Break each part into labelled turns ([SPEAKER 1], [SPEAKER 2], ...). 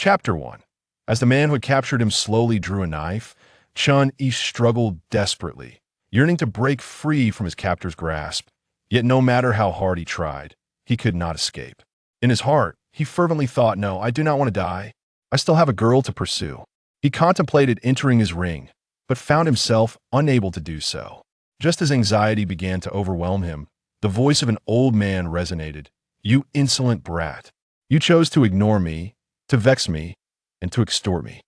[SPEAKER 1] Chapter 1. As the man who had captured him slowly drew a knife, Chun-Yi struggled desperately, yearning to break free from his captor's grasp. Yet no matter how hard he tried, he could not escape. In his heart, he fervently thought, "No, I do not want to die. I still have a girl to pursue." He contemplated entering his ring, but found himself unable to do so. Just as anxiety began to overwhelm him, the voice of an old man resonated. "You insolent brat. You chose to ignore me, to vex me, and to extort me.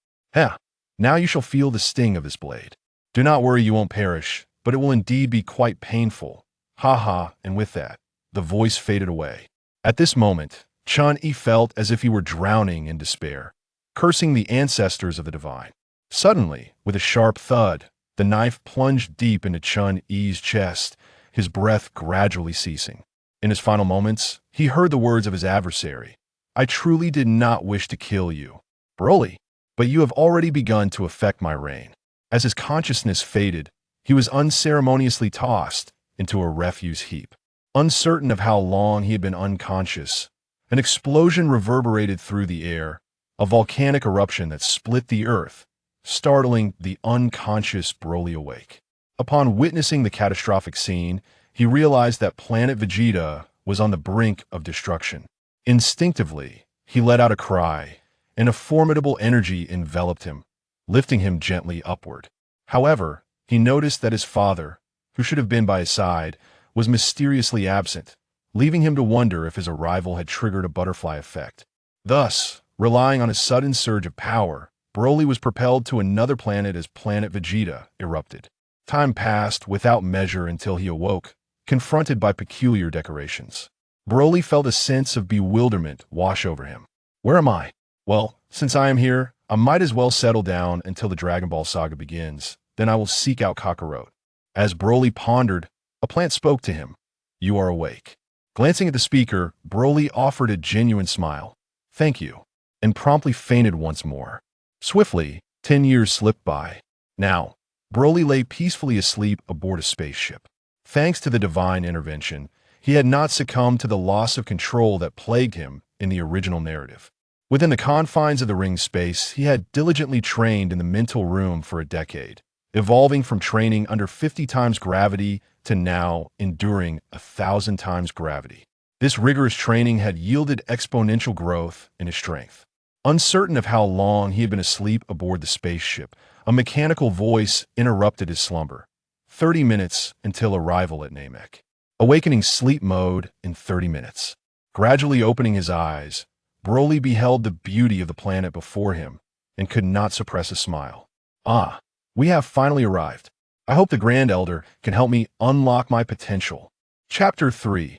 [SPEAKER 1] Now you shall feel the sting of this blade. Do not worry, you won't perish, but it will indeed be quite painful. Ha ha," and with that, the voice faded away. At this moment, Chun-Yi felt as if he were drowning in despair, cursing the ancestors of the divine. Suddenly, with a sharp thud, the knife plunged deep into Chun-Yi's chest, his breath gradually ceasing. In his final moments, he heard the words of his adversary. "I truly did not wish to kill you, Broly, but you have already begun to affect my reign." As his consciousness faded, he was unceremoniously tossed into a refuse heap. Uncertain of how long he had been unconscious, an explosion reverberated through the air, a volcanic eruption that split the earth, startling the unconscious Broly awake. Upon witnessing the catastrophic scene, he realized that planet Vegeta was on the brink of destruction. Instinctively, he let out a cry, and a formidable energy enveloped him, lifting him gently upward. However, he noticed that his father, who should have been by his side, was mysteriously absent, leaving him to wonder if his arrival had triggered a butterfly effect. Thus, relying on a sudden surge of power, Broly was propelled to another planet as planet Vegeta erupted. Time passed without measure until he awoke, confronted by peculiar decorations. Broly felt a sense of bewilderment wash over him. Where am I? Well, since I am here, I might as well settle down until the Dragon Ball saga begins. Then I will seek out Kakarot. As Broly pondered, a plant spoke to him. "You are awake." Glancing at the speaker, Broly offered a genuine smile. "Thank you," and promptly fainted once more. Swiftly, 10 years slipped by. Now, Broly lay peacefully asleep aboard a spaceship. Thanks to the divine intervention, he had not succumbed to the loss of control that plagued him in the original narrative. Within the confines of the ring's space, he had diligently trained in the mental room for a decade, evolving from training under 50 times gravity to now enduring 1,000 times gravity. This rigorous training had yielded exponential growth in his strength. Uncertain of how long he had been asleep aboard the spaceship, a mechanical voice interrupted his slumber. 30 minutes until arrival at Namek. Awakening sleep mode in 30 minutes. Gradually opening his eyes, Broly beheld the beauty of the planet before him and could not suppress a smile. "Ah, we have finally arrived. I hope the Grand Elder can help me unlock my potential." Chapter 3.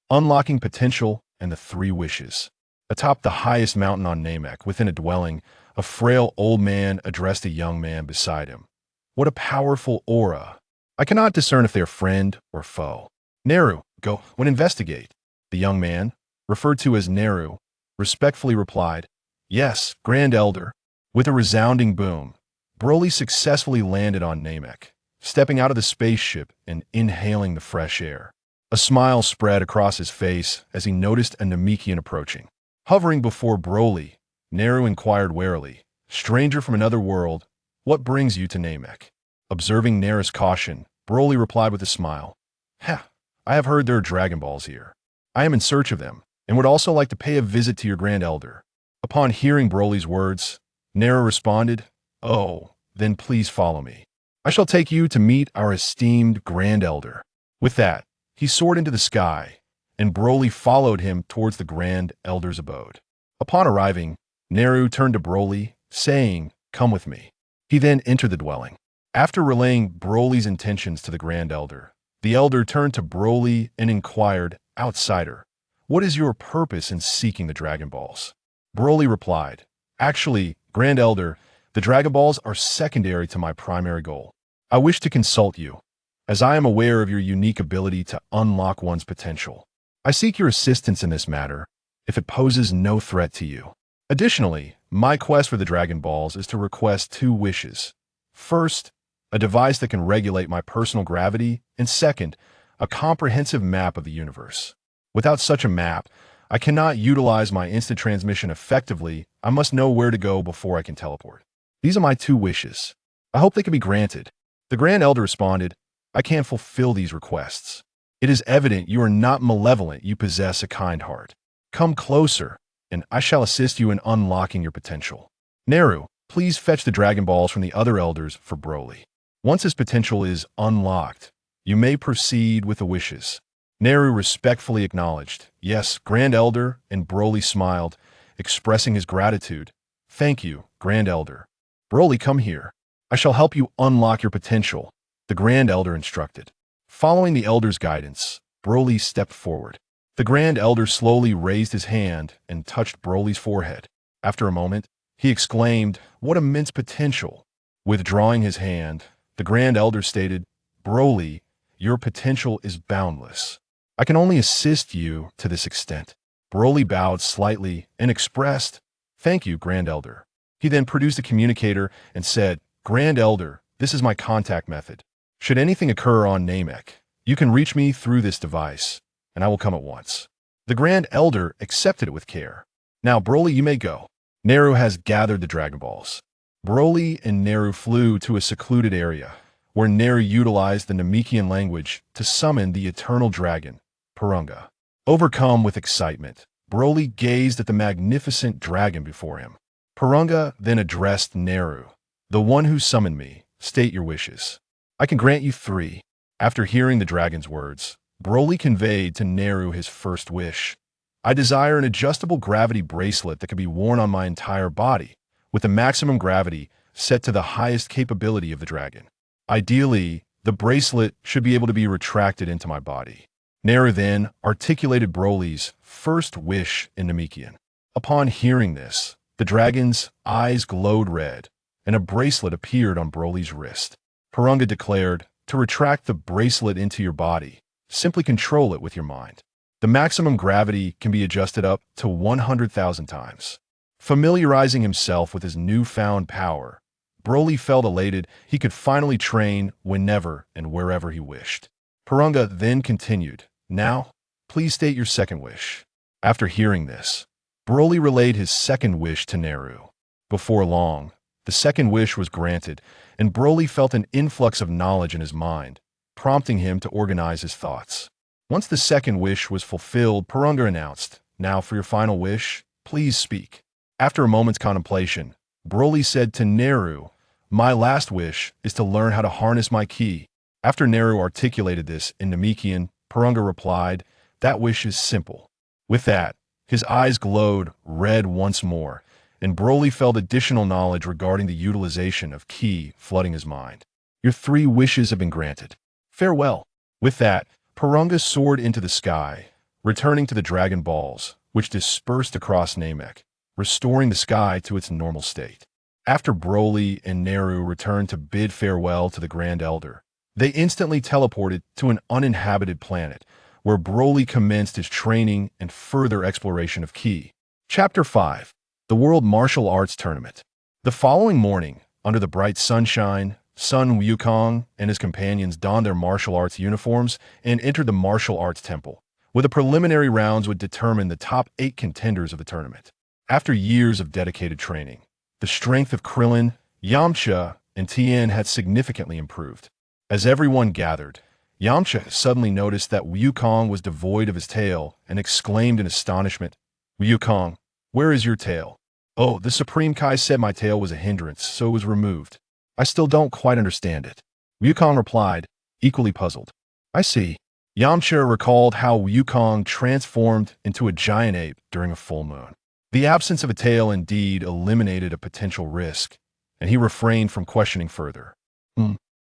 [SPEAKER 1] Unlocking Potential and the Three Wishes. Atop the highest mountain on Namek, within a dwelling, a frail old man addressed a young man beside him. "What a powerful aura. I cannot discern if they are friend or foe." "Neru, go and investigate." The young man, referred to as Neru, respectfully replied, "Yes, Grand Elder." With a resounding boom, Broly successfully landed on Namek, stepping out of the spaceship and inhaling the fresh air. A smile spread across his face as he noticed a Namekian approaching. Hovering before Broly, Neru inquired warily, "Stranger from another world, what brings you to Namek?" Observing Neru's caution, Broly replied with a smile, "I have heard there are Dragon Balls here. I am in search of them, and would also like to pay a visit to your Grand Elder." Upon hearing Broly's words, Neru responded, "Oh, then please follow me. I shall take you to meet our esteemed Grand Elder." With that, he soared into the sky, and Broly followed him towards the Grand Elder's abode. Upon arriving, Neru turned to Broly, saying, "Come with me." He then entered the dwelling. After relaying Broly's intentions to the Grand Elder, the Elder turned to Broly and inquired, "Outsider, what is your purpose in seeking the Dragon Balls?" Broly replied, "Actually, Grand Elder, the Dragon Balls are secondary to my primary goal. I wish to consult you, as I am aware of your unique ability to unlock one's potential. I seek your assistance in this matter, if it poses no threat to you. Additionally, my quest for the Dragon Balls is to request 2 wishes. First, a device that can regulate my personal gravity, and second, a comprehensive map of the universe. Without such a map, I cannot utilize my instant transmission effectively. I must know where to go before I can teleport. These are my 2 wishes. I hope they can be granted." The Grand Elder responded, "I can't fulfill these requests. It is evident you are not malevolent, you possess a kind heart. Come closer, and I shall assist you in unlocking your potential. Neru, please fetch the Dragon Balls from the other elders for Broly. Once his potential is unlocked, you may proceed with the wishes." Neru respectfully acknowledged, "Yes, Grand Elder," and Broly smiled, expressing his gratitude. "Thank you, Grand Elder. Broly, come here. I shall help you unlock your potential," the Grand Elder instructed. Following the Elder's guidance, Broly stepped forward. The Grand Elder slowly raised his hand and touched Broly's forehead. After a moment, he exclaimed, "What immense potential!" Withdrawing his hand, the Grand Elder stated, "Broly, your potential is boundless. I can only assist you to this extent." Broly bowed slightly and expressed, "Thank you, Grand Elder." He then produced a communicator and said, "Grand Elder, this is my contact method. Should anything occur on Namek, you can reach me through this device, and I will come at once." The Grand Elder accepted it with care. "Now, Broly, you may go." Neru has gathered the Dragon Balls. Broly and Neru flew to a secluded area, where Neru utilized the Namekian language to summon the eternal dragon, Purunga. Overcome with excitement, Broly gazed at the magnificent dragon before him. Purunga then addressed Neru. "The one who summoned me, state your wishes. I can grant you 3. After hearing the dragon's words, Broly conveyed to Neru his first wish. "I desire an adjustable gravity bracelet that can be worn on my entire body, with the maximum gravity set to the highest capability of the dragon. Ideally, the bracelet should be able to be retracted into my body." Neru then articulated Broly's first wish in Namekian. Upon hearing this, the dragon's eyes glowed red, and a bracelet appeared on Broly's wrist. Purunga declared, "To retract the bracelet into your body, simply control it with your mind. The maximum gravity can be adjusted up to 100,000 times." Familiarizing himself with his newfound power, Broly felt elated he could finally train whenever and wherever he wished. Purunga then continued, "Now, please state your second wish." After hearing this, Broly relayed his second wish to Neru. Before long, the second wish was granted, and Broly felt an influx of knowledge in his mind, prompting him to organize his thoughts. Once the second wish was fulfilled, Purunga announced, "Now for your final wish, please speak." After a moment's contemplation, Broly said to Neru, "My last wish is to learn how to harness my ki." After Neru articulated this in Namekian, Purunga replied, "That wish is simple." With that, his eyes glowed red once more, and Broly felt additional knowledge regarding the utilization of ki flooding his mind. "Your 3 wishes have been granted. Farewell." With that, Purunga soared into the sky, returning to the Dragon Balls, which dispersed across Namek, restoring the sky to its normal state. After Broly and Neru returned to bid farewell to the Grand Elder, they instantly teleported to an uninhabited planet, where Broly commenced his training and further exploration of ki. Chapter 5. The World Martial Arts Tournament. The following morning, under the bright sunshine, Sun Wukong and his companions donned their martial arts uniforms and entered the martial arts temple, where the preliminary rounds would determine the top 8 contenders of the tournament. After years of dedicated training, the strength of Krillin, Yamcha, and Tien had significantly improved. As everyone gathered, Yamcha suddenly noticed that Wukong was devoid of his tail and exclaimed in astonishment, "Wukong, where is your tail?" "Oh, the Supreme Kai said my tail was a hindrance, so it was removed. I still don't quite understand it." Wukong replied, equally puzzled. "I see." Yamcha recalled how Wukong transformed into a giant ape during a full moon. The absence of a tail indeed eliminated a potential risk, and he refrained from questioning further.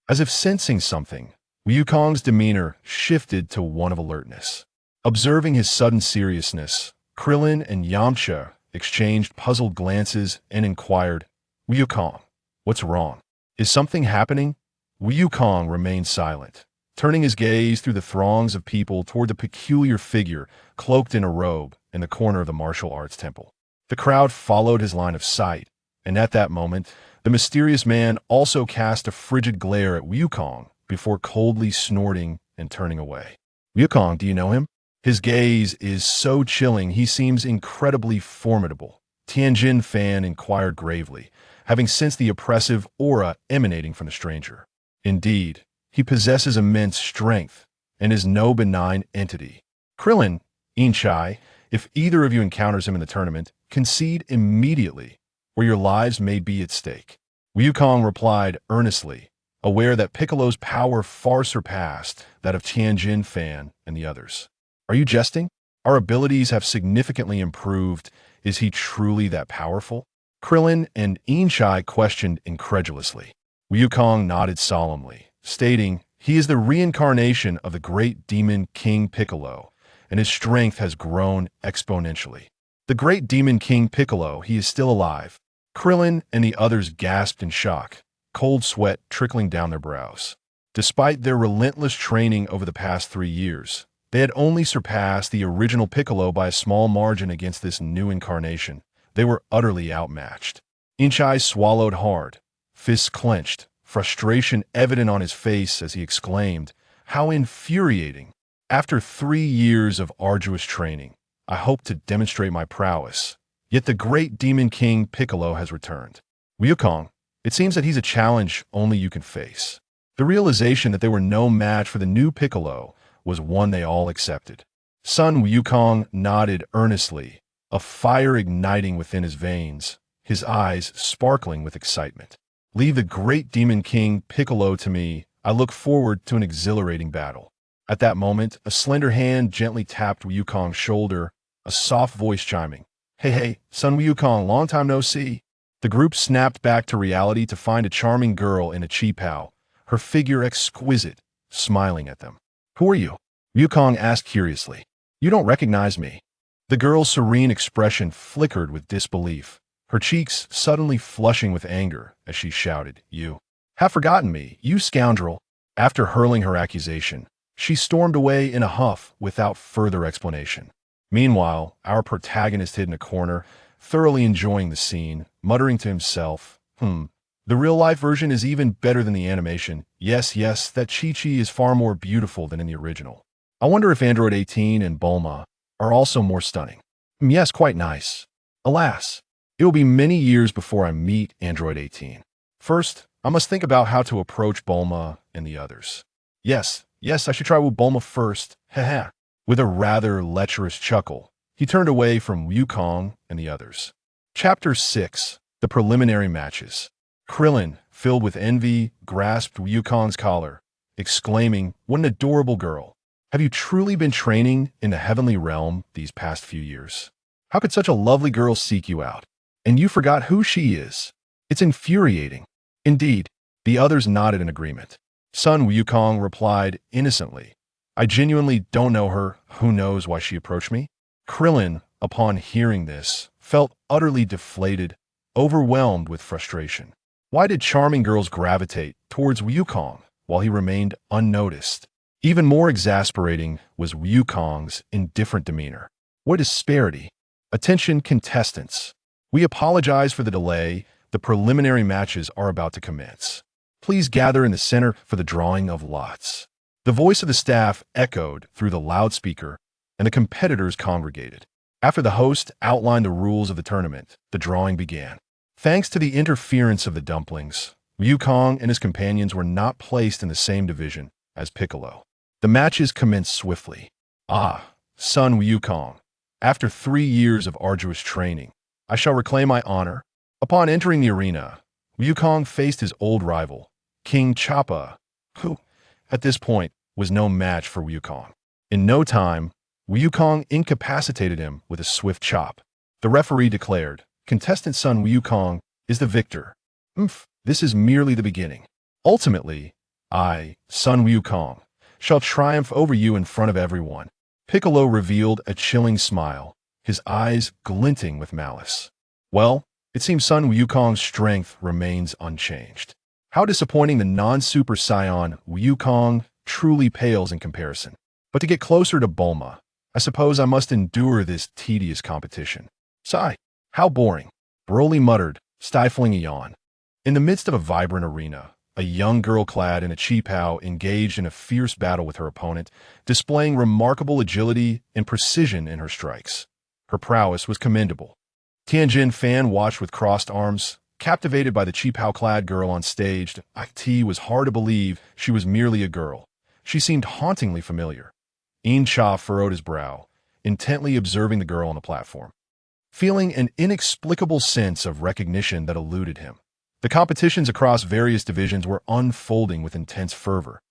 [SPEAKER 1] As if sensing something, Wukong's demeanor shifted to one of alertness. Observing his sudden seriousness, Krillin and Yamcha exchanged puzzled glances and inquired, "Wukong, what's wrong? Is something happening?" Wukong remained silent, turning his gaze through the throngs of people toward the peculiar figure cloaked in a robe in the corner of the martial arts temple. The crowd followed his line of sight, and at that moment, the mysterious man also cast a frigid glare at Wukong before coldly snorting and turning away. "Wukong, do you know him?" His gaze is so chilling he seems incredibly formidable. Tianjin Fan inquired gravely, having sensed the oppressive aura emanating from the stranger. Indeed, he possesses immense strength and is no benign entity. Krillin, Inchai, if either of you encounters him in the tournament, concede immediately, or your lives may be at stake. Wukong replied earnestly, aware that Piccolo's power far surpassed that of Tianjin Fan and the others. Are you jesting? Our abilities have significantly improved. Is he truly that powerful? Krillin and Inchai questioned incredulously. Wukong nodded solemnly, stating, he is the reincarnation of the great demon King Piccolo, and his strength has grown exponentially. The great demon King Piccolo, he is still alive. Krillin and the others gasped in shock, cold sweat trickling down their brows. Despite their relentless training over the past 3 years, they had only surpassed the original Piccolo by a small margin against this new incarnation. They were utterly outmatched. Inchai swallowed hard, fists clenched, frustration evident on his face as he exclaimed, how infuriating! After 3 years of arduous training, I hope to demonstrate my prowess. Yet the great Demon King Piccolo has returned. Wukong, it seems that he's a challenge only you can face. The realization that they were no match for the new Piccolo was one they all accepted. Son Wukong nodded earnestly, a fire igniting within his veins, his eyes sparkling with excitement. Leave the great Demon King Piccolo to me. I look forward to an exhilarating battle. At that moment, a slender hand gently tapped Wukong's shoulder, a soft voice chiming. Hey, son Wukong, long time no see. The group snapped back to reality to find a charming girl in a qipao, her figure exquisite, smiling at them. Who are you? Wukong asked curiously. You don't recognize me. The girl's serene expression flickered with disbelief, her cheeks suddenly flushing with anger as she shouted, You have forgotten me, you scoundrel. After hurling her accusation, she stormed away in a huff without further explanation. Meanwhile, our protagonist hid in a corner, thoroughly enjoying the scene, muttering to himself, the real-life version is even better than the animation. Yes, that Chi-Chi is far more beautiful than in the original. I wonder if Android 18 and Bulma are also more stunning. Yes, quite nice. Alas, it will be many years before I meet Android 18. First, I must think about how to approach Bulma and the others. Yes, I should try with Bulma first. Haha. With a rather lecherous chuckle, he turned away from Wukong and the others. Chapter 6. The Preliminary Matches. Krillin, filled with envy, grasped Wukong's collar, exclaiming, What an adorable girl. Have you truly been training in the heavenly realm these past few years? How could such a lovely girl seek you out? And you forgot who she is. It's infuriating. Indeed, the others nodded in agreement. Son Wukong replied innocently, I genuinely don't know her. Who knows why she approached me? Krillin, upon hearing this, felt utterly deflated, overwhelmed with frustration. Why did charming girls gravitate towards Wukong while he remained unnoticed? Even more exasperating was Wukong's indifferent demeanor. What disparity! Attention, contestants. We apologize for the delay. The preliminary matches are about to commence. Please gather in the center for the drawing of lots. The voice of the staff echoed through the loudspeaker, and the competitors congregated. After the host outlined the rules of the tournament, the drawing began. Thanks to the interference of the dumplings, Wukong and his companions were not placed in the same division as Piccolo. The matches commenced swiftly. Son Wukong, after 3 years of arduous training, I shall reclaim my honor. Upon entering the arena, Wukong faced his old rival, King Choppa, who, at this point, was no match for Wukong. In no time, Wukong incapacitated him with a swift chop. The referee declared, Contestant Son Wukong is the victor. This is merely the beginning. Ultimately, I, Son Wukong, shall triumph over you in front of everyone. Piccolo revealed a chilling smile, his eyes glinting with malice. Well, it seems Son Wukong's strength remains unchanged. How disappointing the non-Super Saiyan Wukong truly pales in comparison. But to get closer to Bulma, I suppose I must endure this tedious competition. Sigh, how boring, Broly muttered, stifling a yawn. In the midst of a vibrant arena, a young girl clad in a qipao engaged in a fierce battle with her opponent, displaying remarkable agility and precision in her strikes. Her prowess was commendable. Tianjin Fan watched with crossed arms, captivated by the qipao-clad girl on stage. It was hard to believe she was merely a girl. She seemed hauntingly familiar. Yin Cha furrowed his brow, intently observing the girl on the platform, feeling an inexplicable sense of recognition that eluded him. The competitions across various divisions were unfolding with intense fervor.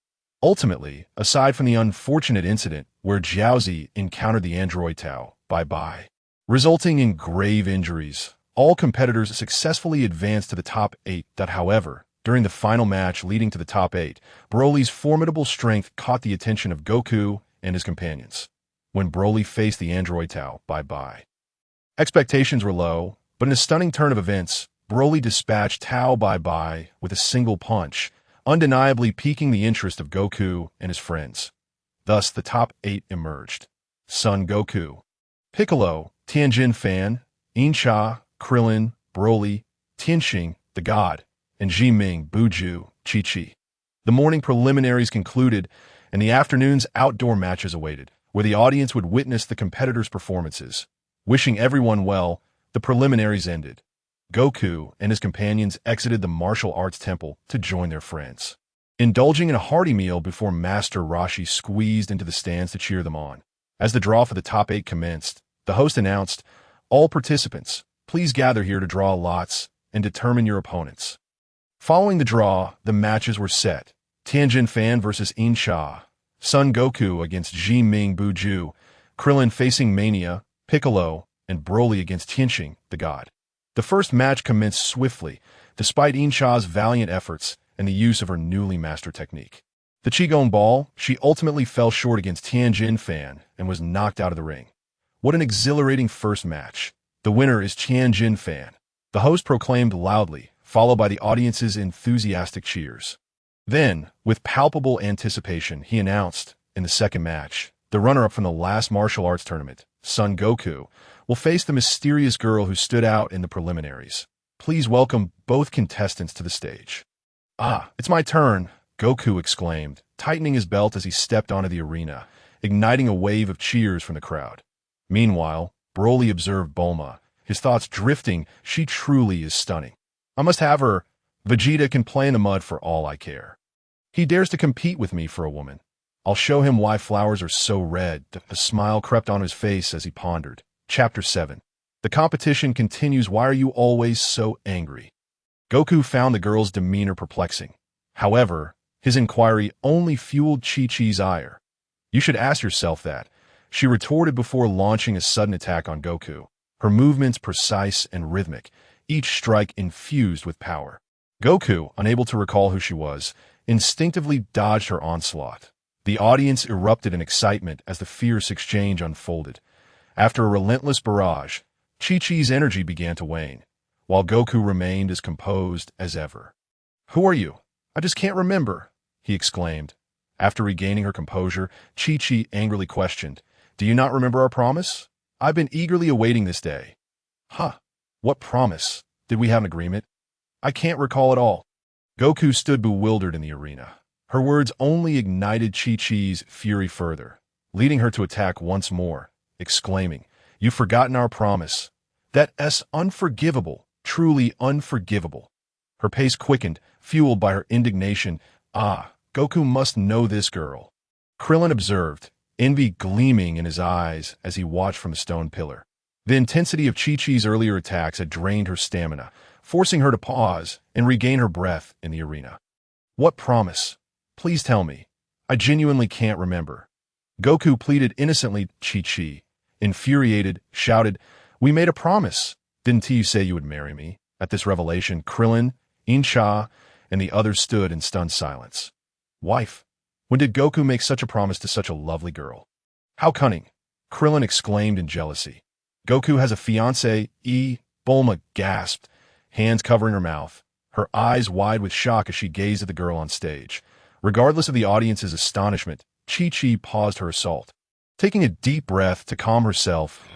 [SPEAKER 1] Ultimately, aside from the unfortunate incident where Jiaozi encountered the android Tao, Bye-Bye, resulting in grave injuries, all competitors successfully advanced to the top 8. However, during the final match leading to the top 8, Broly's formidable strength caught the attention of Goku and his companions. When Broly faced the android Tao, Bye-Bye, expectations were low, but in a stunning turn of events, Broly dispatched Tao Bye-Bye with a single punch, undeniably piquing the interest of Goku and his friends. Thus, the top 8 emerged: Son Goku, Piccolo, Tianjin Fan, Yin Cha, Krillin, Broly, Tianxing, the God, and Jiming, Buju, Chi-Chi. The morning preliminaries concluded, and the afternoon's outdoor matches awaited, where the audience would witness the competitors' performances. Wishing everyone well, the preliminaries ended. Goku and his companions exited the martial arts temple to join their friends, indulging in a hearty meal before Master Roshi squeezed into the stands to cheer them on. As the draw for the top 8 commenced, the host announced, "All participants, please gather here to draw lots and determine your opponents." Following the draw, the matches were set. Tianjin Fan versus Yin Cha, Son Goku against Jiming Buju, Krillin facing Mania, Piccolo, and Broly against Tianxing, the God. The first match commenced swiftly, despite Yin Cha's valiant efforts and the use of her newly mastered technique. The Qigong Ball, she ultimately fell short against Tianjin Fan and was knocked out of the ring. What an exhilarating first match. The winner is Tianjin Fan, the host proclaimed loudly, followed by the audience's enthusiastic cheers. Then, with palpable anticipation, he announced, in the second match, the runner-up from the last martial arts tournament, Son Goku, will face the mysterious girl who stood out in the preliminaries. Please welcome both contestants to the stage. "Ah, it's my turn," Goku exclaimed, tightening his belt as he stepped onto the arena, igniting a wave of cheers from the crowd. Meanwhile, Broly observed Bulma, his thoughts drifting. She truly is stunning. I must have her. Vegeta can play in the mud for all I care. He dares to compete with me for a woman. I'll show him why flowers are so red. A smile crept on his face as he pondered. Chapter 7. The competition continues. Why are you always so angry? Goku found the girl's demeanor perplexing. However, his inquiry only fueled Chi-Chi's ire. You should ask yourself that, she retorted before launching a sudden attack on Goku, her movements precise and rhythmic, each strike infused with power. Goku, unable to recall who she was, instinctively dodged her onslaught. The audience erupted in excitement as the fierce exchange unfolded. After a relentless barrage, Chi-Chi's energy began to wane, while Goku remained as composed as ever. "Who are you? I just can't remember," he exclaimed. After regaining her composure, Chi-Chi angrily questioned, "Do you not remember our promise? I've been eagerly awaiting this day." "Huh? What promise? Did we have an agreement? I can't recall at all." Goku stood bewildered in the arena. Her words only ignited Chi-Chi's fury further, leading her to attack once more, exclaiming, "You've forgotten our promise. That's unforgivable, truly unforgivable." Her pace quickened, fueled by her indignation. "Ah, Goku must know this girl," Krillin observed, envy gleaming in his eyes as he watched from the stone pillar. The intensity of Chi-Chi's earlier attacks had drained her stamina, forcing her to pause and regain her breath in the arena. "What promise? Please tell me. I genuinely can't remember." Goku pleaded innocently. Chi-Chi, infuriated, shouted, "We made a promise. Didn't you say you would marry me?" At this revelation, Krillin, Yin Cha, and the others stood in stunned silence. Wife? When did Goku make such a promise to such a lovely girl? How cunning! Krillin exclaimed in jealousy. "Goku has a fiancée, Bulma gasped, hands covering her mouth, her eyes wide with shock as she gazed at the girl on stage. Regardless of the audience's astonishment, Chi-Chi paused her assault. Taking a deep breath to calm herself,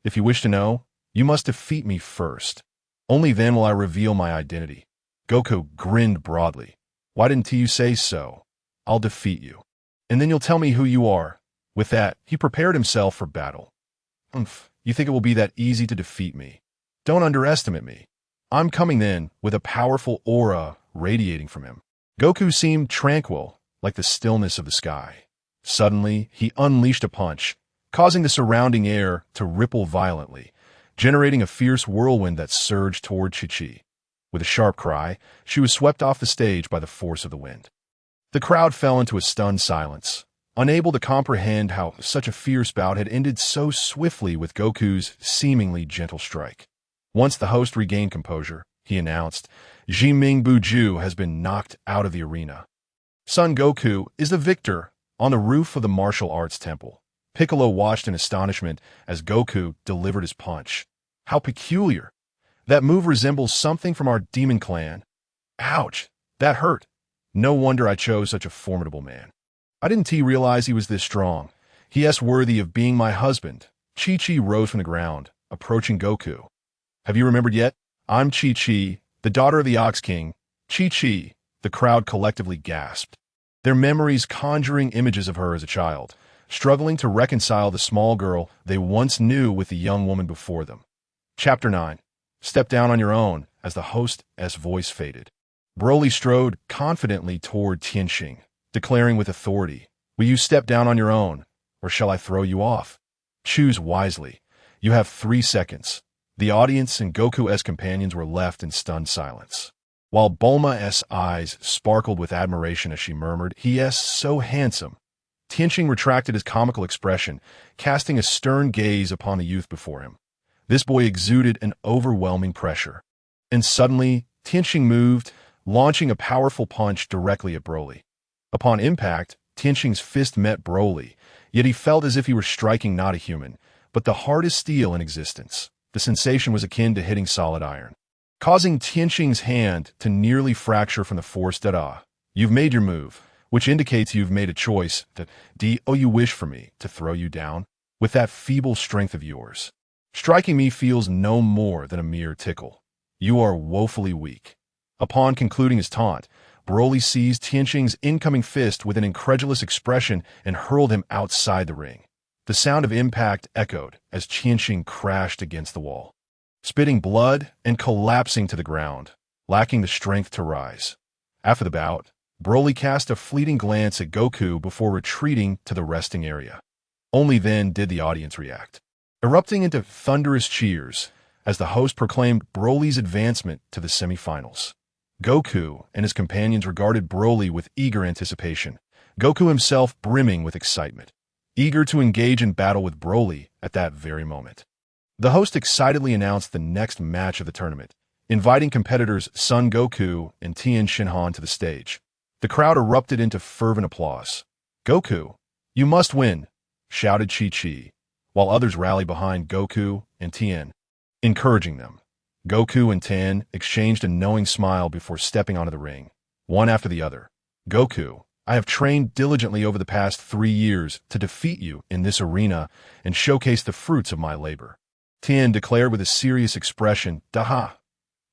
[SPEAKER 1] "If you wish to know, you must defeat me first. Only then will I reveal my identity." Goku grinned broadly. Why didn't you say so? I'll defeat you. And then you'll tell me who you are. With that, he prepared himself for battle. Umph, you think it will be that easy to defeat me? Don't underestimate me. I'm coming in with a powerful aura radiating from him. Goku seemed tranquil, like the stillness of the sky. Suddenly, he unleashed a punch, causing the surrounding air to ripple violently, generating a fierce whirlwind that surged toward Chi-Chi. With a sharp cry, she was swept off the stage by the force of the wind. The crowd fell into a stunned silence, unable to comprehend how such a fierce bout had ended so swiftly with Goku's seemingly gentle strike. Once the host regained composure, he announced, Jiming Buju has been knocked out of the arena. Son Goku is the victor. On the roof of the martial arts temple, Piccolo watched in astonishment as Goku delivered his punch. How peculiar! That move resembles something from our demon clan. Ouch! That hurt. No wonder I chose such a formidable man. I didn't realize he was this strong. He is worthy of being my husband. Chi-Chi rose from the ground, approaching Goku. Have you remembered yet? I'm Chi-Chi, the daughter of the Ox King. Chi-Chi, the crowd collectively gasped, their memories conjuring images of her as a child, struggling to reconcile the small girl they once knew with the young woman before them. Chapter 9. Step down on your own, as the host's voice faded. Broly strode confidently toward Tianxing, declaring with authority, Will you step down on your own, or shall I throw you off? Choose wisely. You have 3 seconds. The audience and Goku's companions were left in stunned silence, while Bulma's eyes sparkled with admiration as she murmured, He is so handsome. Tianxing retracted his comical expression, casting a stern gaze upon the youth before him. This boy exuded an overwhelming pressure. And suddenly, Tianxing moved, launching a powerful punch directly at Broly. Upon impact, Tianxing's fist met Broly, yet he felt as if he were striking not a human, but the hardest steel in existence. The sensation was akin to hitting solid iron, causing Tianxing's hand to nearly fracture from the force that You've made your move, which indicates you've made a choice that you wish for me to throw you down with that feeble strength of yours. Striking me feels no more than a mere tickle. You are woefully weak. Upon concluding his taunt, Broly seized Tianxing's incoming fist with an incredulous expression and hurled him outside the ring. The sound of impact echoed as Tianxing crashed against the wall, spitting blood and collapsing to the ground, lacking the strength to rise. After the bout, Broly cast a fleeting glance at Goku before retreating to the resting area. Only then did the audience react, erupting into thunderous cheers as the host proclaimed Broly's advancement to the semifinals. Goku and his companions regarded Broly with eager anticipation, Goku himself brimming with excitement, eager to engage in battle with Broly at that very moment. The host excitedly announced the next match of the tournament, inviting competitors Son Goku and Tien Shinhan to the stage. The crowd erupted into fervent applause. Goku, you must win, shouted Chi-Chi, while others rallied behind Goku and Tien, encouraging them. Goku and Tien exchanged a knowing smile before stepping onto the ring, one after the other. Goku, I have trained diligently over the past 3 years to defeat you in this arena and showcase the fruits of my labor. Tien declared with a serious expression, Daha.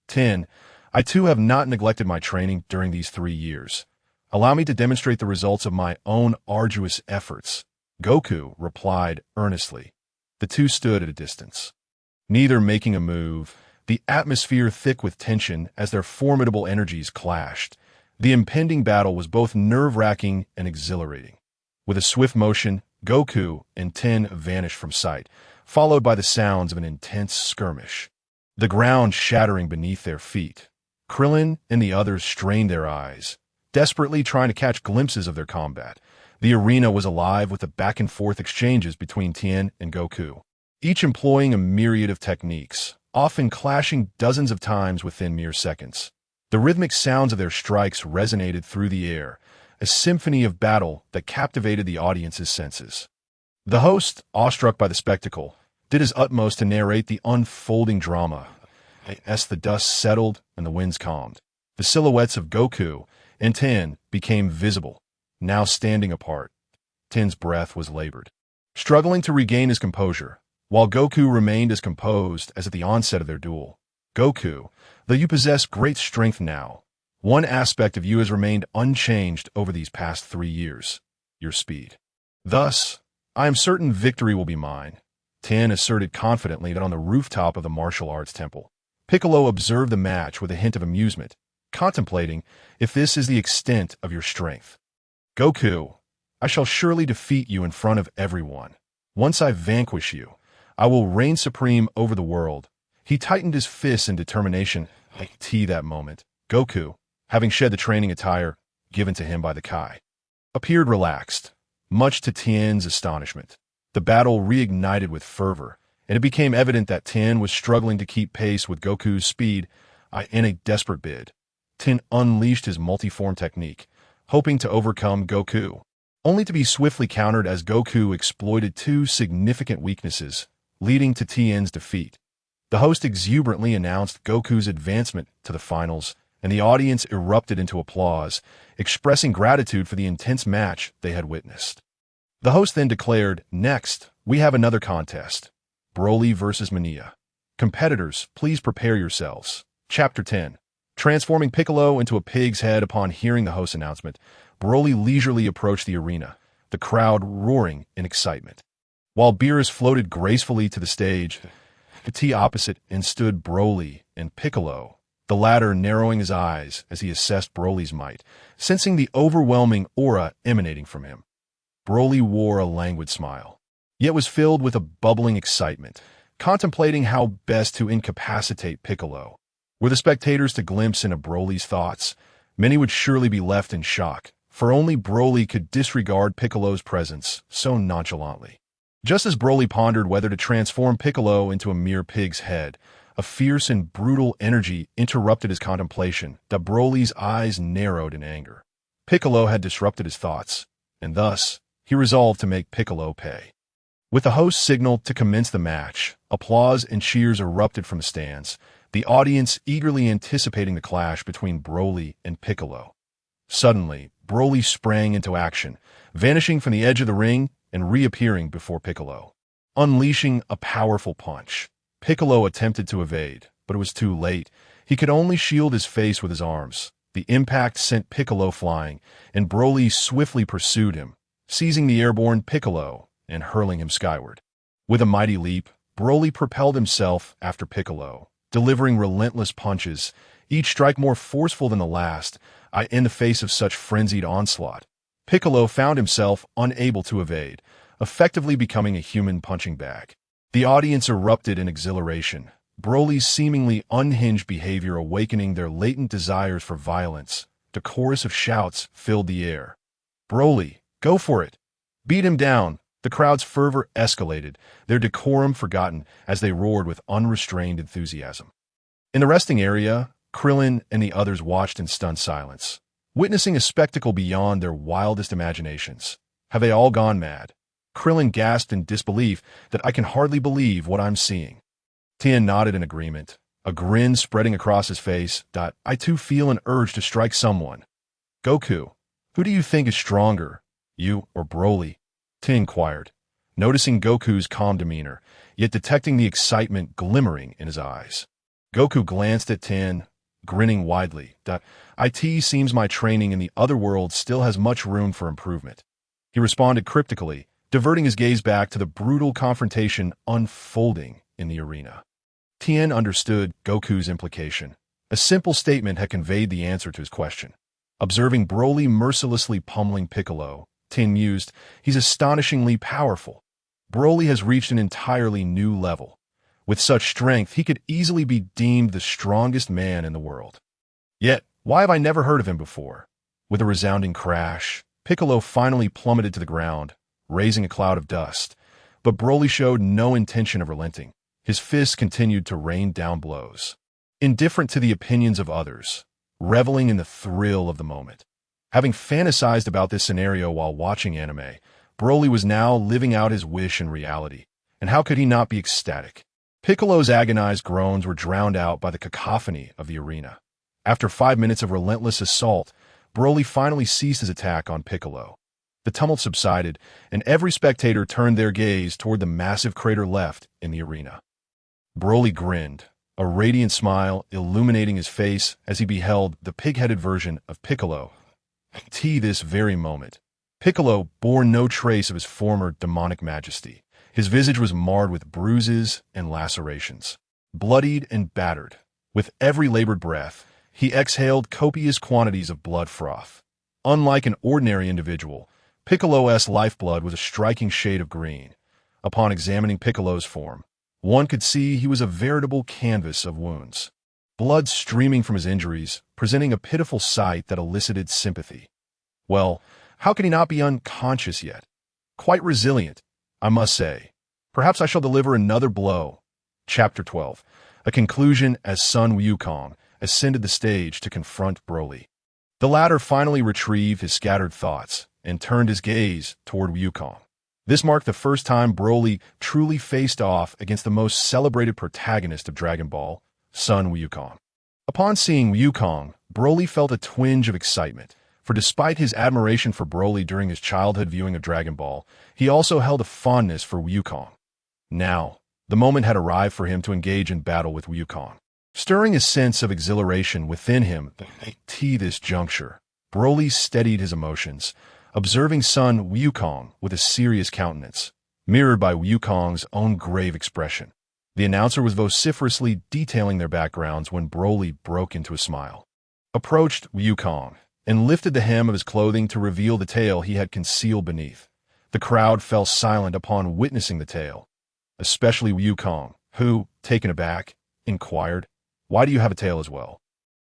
[SPEAKER 1] Tien, I too have not neglected my training during these 3 years. Allow me to demonstrate the results of my own arduous efforts. Goku replied earnestly. The two stood at a distance, neither making a move, the atmosphere thick with tension as their formidable energies clashed. The impending battle was both nerve-wracking and exhilarating. With a swift motion, Goku and Tien vanished from sight, followed by the sounds of an intense skirmish, the ground shattering beneath their feet. Krillin and the others strained their eyes, desperately trying to catch glimpses of their combat. The arena was alive with the back-and-forth exchanges between Tien and Goku, each employing a myriad of techniques, often clashing dozens of times within mere seconds. The rhythmic sounds of their strikes resonated through the air, a symphony of battle that captivated the audience's senses. The host, awestruck by the spectacle, did his utmost to narrate the unfolding drama. As the dust settled and the winds calmed, the silhouettes of Goku and Tien became visible, now standing apart. Tien's breath was labored, struggling to regain his composure, while Goku remained as composed as at the onset of their duel. Goku, though you possess great strength now, One aspect of you has remained unchanged over these past 3 years: your speed. Thus, I am certain victory will be mine, Tien asserted confidently that on the rooftop of the martial arts temple. Piccolo observed the match with a hint of amusement, contemplating if this is the extent of your strength. Goku, I shall surely defeat you in front of everyone. Once I vanquish you, I will reign supreme over the world. He tightened his fists in determination. That moment, Goku, having shed the training attire given to him by the Kai, appeared relaxed, much to Tien's astonishment. The battle reignited with fervor, and it became evident that Tien was struggling to keep pace with Goku's speed. In a desperate bid, Tien unleashed his multiform technique, hoping to overcome Goku, only to be swiftly countered as Goku exploited two significant weaknesses, leading to Tien's defeat. The host exuberantly announced Goku's advancement to the finals, and the audience erupted into applause, expressing gratitude for the intense match they had witnessed. The host then declared, "Next, we have another contest. Broly versus Mania. Competitors, please prepare yourselves." Chapter 10. Transforming Piccolo into a pig's head upon hearing the host's announcement, Broly leisurely approached the arena, the crowd roaring in excitement. While Beerus floated gracefully to the stage, the T opposite and stood Broly and Piccolo, the latter narrowing his eyes as he assessed Broly's might, sensing the overwhelming aura emanating from him. Broly wore a languid smile, yet was filled with a bubbling excitement, contemplating how best to incapacitate Piccolo. Were the spectators to glimpse into Broly's thoughts, many would surely be left in shock, for only Broly could disregard Piccolo's presence so nonchalantly. Just as Broly pondered whether to transform Piccolo into a mere pig's head, a fierce and brutal energy interrupted his contemplation that Broly's eyes narrowed in anger. Piccolo had disrupted his thoughts, and thus he resolved to make Piccolo pay. With the host signaled to commence the match, applause and cheers erupted from the stands, the audience eagerly anticipating the clash between Broly and Piccolo. Suddenly, Broly sprang into action, vanishing from the edge of the ring and reappearing before Piccolo. Unleashing a powerful punch, Piccolo attempted to evade, but it was too late. He could only shield his face with his arms. The impact sent Piccolo flying, and Broly swiftly pursued him, seizing the airborne Piccolo and hurling him skyward. With a mighty leap, Broly propelled himself after Piccolo, delivering relentless punches, each strike more forceful than the last. In the face of such frenzied onslaught, Piccolo found himself unable to evade, effectively becoming a human punching bag. The audience erupted in exhilaration, Broly's seemingly unhinged behavior awakening their latent desires for violence. The chorus of shouts filled the air. "Broly, go for it! Beat him down!" The crowd's fervor escalated, their decorum forgotten as they roared with unrestrained enthusiasm. In the resting area, Krillin and the others watched in stunned silence, witnessing a spectacle beyond their wildest imaginations. "Have they all gone mad?" Krillin gasped in disbelief. "That I can hardly believe what I'm seeing." Tien nodded in agreement, a grin spreading across his face. "I too feel an urge to strike someone." "Goku, who do you think is stronger, you or Broly?" Tien inquired, noticing Goku's calm demeanor, yet detecting the excitement glimmering in his eyes. Goku glanced at Tien, grinning widely. "It seems my training in the other world still has much room for improvement." He responded cryptically, diverting his gaze back to the brutal confrontation unfolding in the arena. Tien understood Goku's implication. A simple statement had conveyed the answer to his question. Observing Broly mercilessly pummeling Piccolo, Tien mused, "He's astonishingly powerful. Broly has reached an entirely new level. With such strength, he could easily be deemed the strongest man in the world. Yet, why have I never heard of him before?" With a resounding crash, Piccolo finally plummeted to the ground, raising a cloud of dust. But Broly showed no intention of relenting. His fists continued to rain down blows, indifferent to the opinions of others, reveling in the thrill of the moment. Having fantasized about this scenario while watching anime, Broly was now living out his wish in reality, and how could he not be ecstatic? Piccolo's agonized groans were drowned out by the cacophony of the arena. After 5 minutes of relentless assault, Broly finally ceased his attack on Piccolo. The tumult subsided, and every spectator turned their gaze toward the massive crater left in the arena. Broly grinned, a radiant smile illuminating his face as he beheld the pig-headed version of Piccolo. This very moment, Piccolo bore no trace of his former demonic majesty. His visage was marred with bruises and lacerations. Bloodied and battered, with every labored breath, he exhaled copious quantities of blood froth. Unlike an ordinary individual, Piccolo's lifeblood was a striking shade of green. Upon examining Piccolo's form, one could see he was a veritable canvas of wounds. Blood streaming from his injuries, presenting a pitiful sight that elicited sympathy. Well, how could he not be unconscious yet? Quite resilient, I must say. Perhaps I shall deliver another blow. Chapter 12. A conclusion as Sun Wukong ascended the stage to confront Broly. The latter finally retrieved his scattered thoughts and turned his gaze toward Wukong. This marked the first time Broly truly faced off against the most celebrated protagonist of Dragon Ball, Sun Wukong. Upon seeing Wukong, Broly felt a twinge of excitement, for despite his admiration for Broly during his childhood viewing of Dragon Ball, he also held a fondness for Wukong. Now, the moment had arrived for him to engage in battle with Wukong. Stirring a sense of exhilaration within him at this juncture, Broly steadied his emotions, observing Sun Wukong with a serious countenance, mirrored by Wukong's own grave expression. The announcer was vociferously detailing their backgrounds when Broly broke into a smile. Approached Wukong and lifted the hem of his clothing to reveal the tail he had concealed beneath. The crowd fell silent upon witnessing the tail, especially Wukong, who, taken aback, inquired, "Why do you have a tail as well?"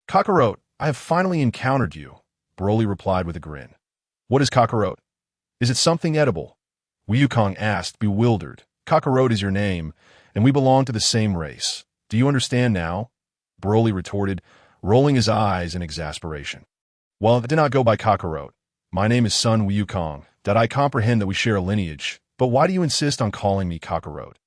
[SPEAKER 1] "Kakarot, I have finally encountered you," Broly replied with a grin. "What is Kakarot? Is it something edible?" Wukong asked, bewildered. "Kakarot is your name, and we belong to the same race. Do you understand now?" Broly retorted, rolling his eyes in exasperation. "Well, I did not go by Kakarot. My name is Sun Wukong. That I comprehend that we share a lineage, but why do you insist on calling me Kakarot?"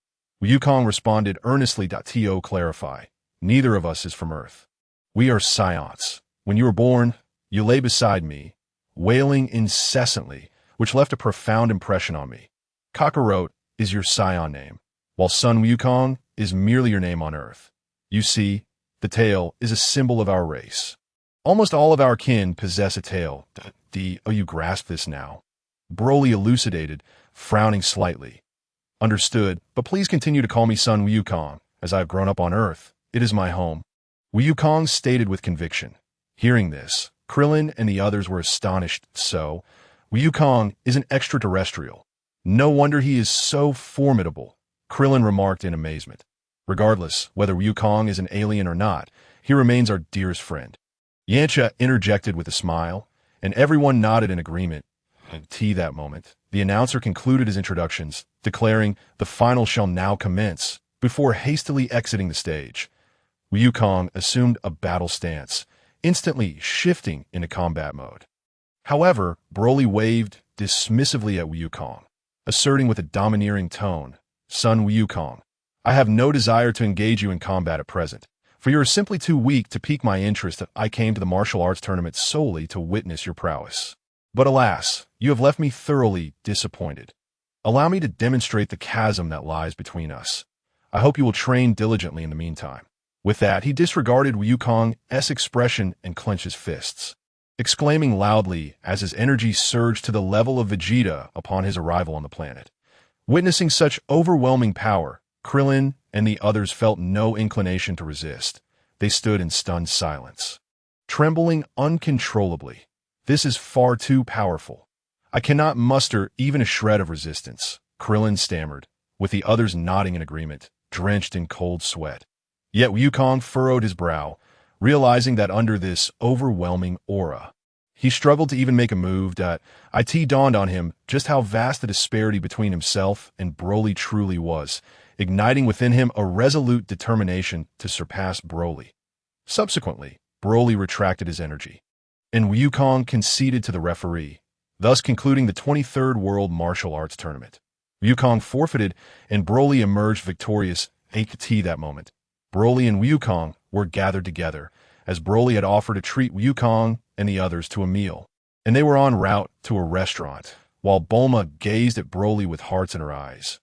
[SPEAKER 1] Wukong responded earnestly. To clarify, neither of us is from Earth. We are Saiyans. When you were born, you lay beside me, wailing incessantly, which left a profound impression on me. Kakarot is your Saiyan name, while Sun Wukong is merely your name on Earth. You see, the tail is a symbol of our race. Almost all of our kin possess a tail. You grasp this now? Broly elucidated, frowning slightly. Understood, but please continue to call me Sun Wukong, as I have grown up on Earth. It is my home. Wukong stated with conviction. Hearing this, Krillin and the others were astonished. So, Wukong is an extraterrestrial. No wonder he is so formidable, Krillin remarked in amazement. Regardless whether Wukong is an alien or not, he remains our dearest friend. Yancha interjected with a smile, and everyone nodded in agreement. That moment, the announcer concluded his introductions, declaring, "The final shall now commence," before hastily exiting the stage. Wukong assumed a battle stance, instantly shifting into combat mode. However, Broly waved dismissively at Wukong, asserting with a domineering tone, "Sun Wukong, I have no desire to engage you in combat at present, for you are simply too weak to pique my interest. I came to the martial arts tournament solely to witness your prowess. But alas, you have left me thoroughly disappointed. Allow me to demonstrate the chasm that lies between us. I hope you will train diligently in the meantime." With that, he disregarded Wukong's expression and clenched his fists, exclaiming loudly as his energy surged to the level of Vegeta upon his arrival on the planet. Witnessing such overwhelming power, Krillin and the others felt no inclination to resist. They stood in stunned silence, trembling uncontrollably. "This is far too powerful. I cannot muster even a shred of resistance," Krillin stammered, with the others nodding in agreement, drenched in cold sweat. Yet Wukong furrowed his brow, realizing that under this overwhelming aura, he struggled to even make a move. It dawned on him just how vast the disparity between himself and Broly truly was, igniting within him a resolute determination to surpass Broly. Subsequently, Broly retracted his energy, and Wukong conceded to the referee, thus concluding the 23rd World Martial Arts Tournament. Wukong forfeited, and Broly emerged victorious. That moment, Broly and Wukong were gathered together, as Broly had offered to treat Wukong and the others to a meal, and they were en route to a restaurant, while Bulma gazed at Broly with hearts in her eyes.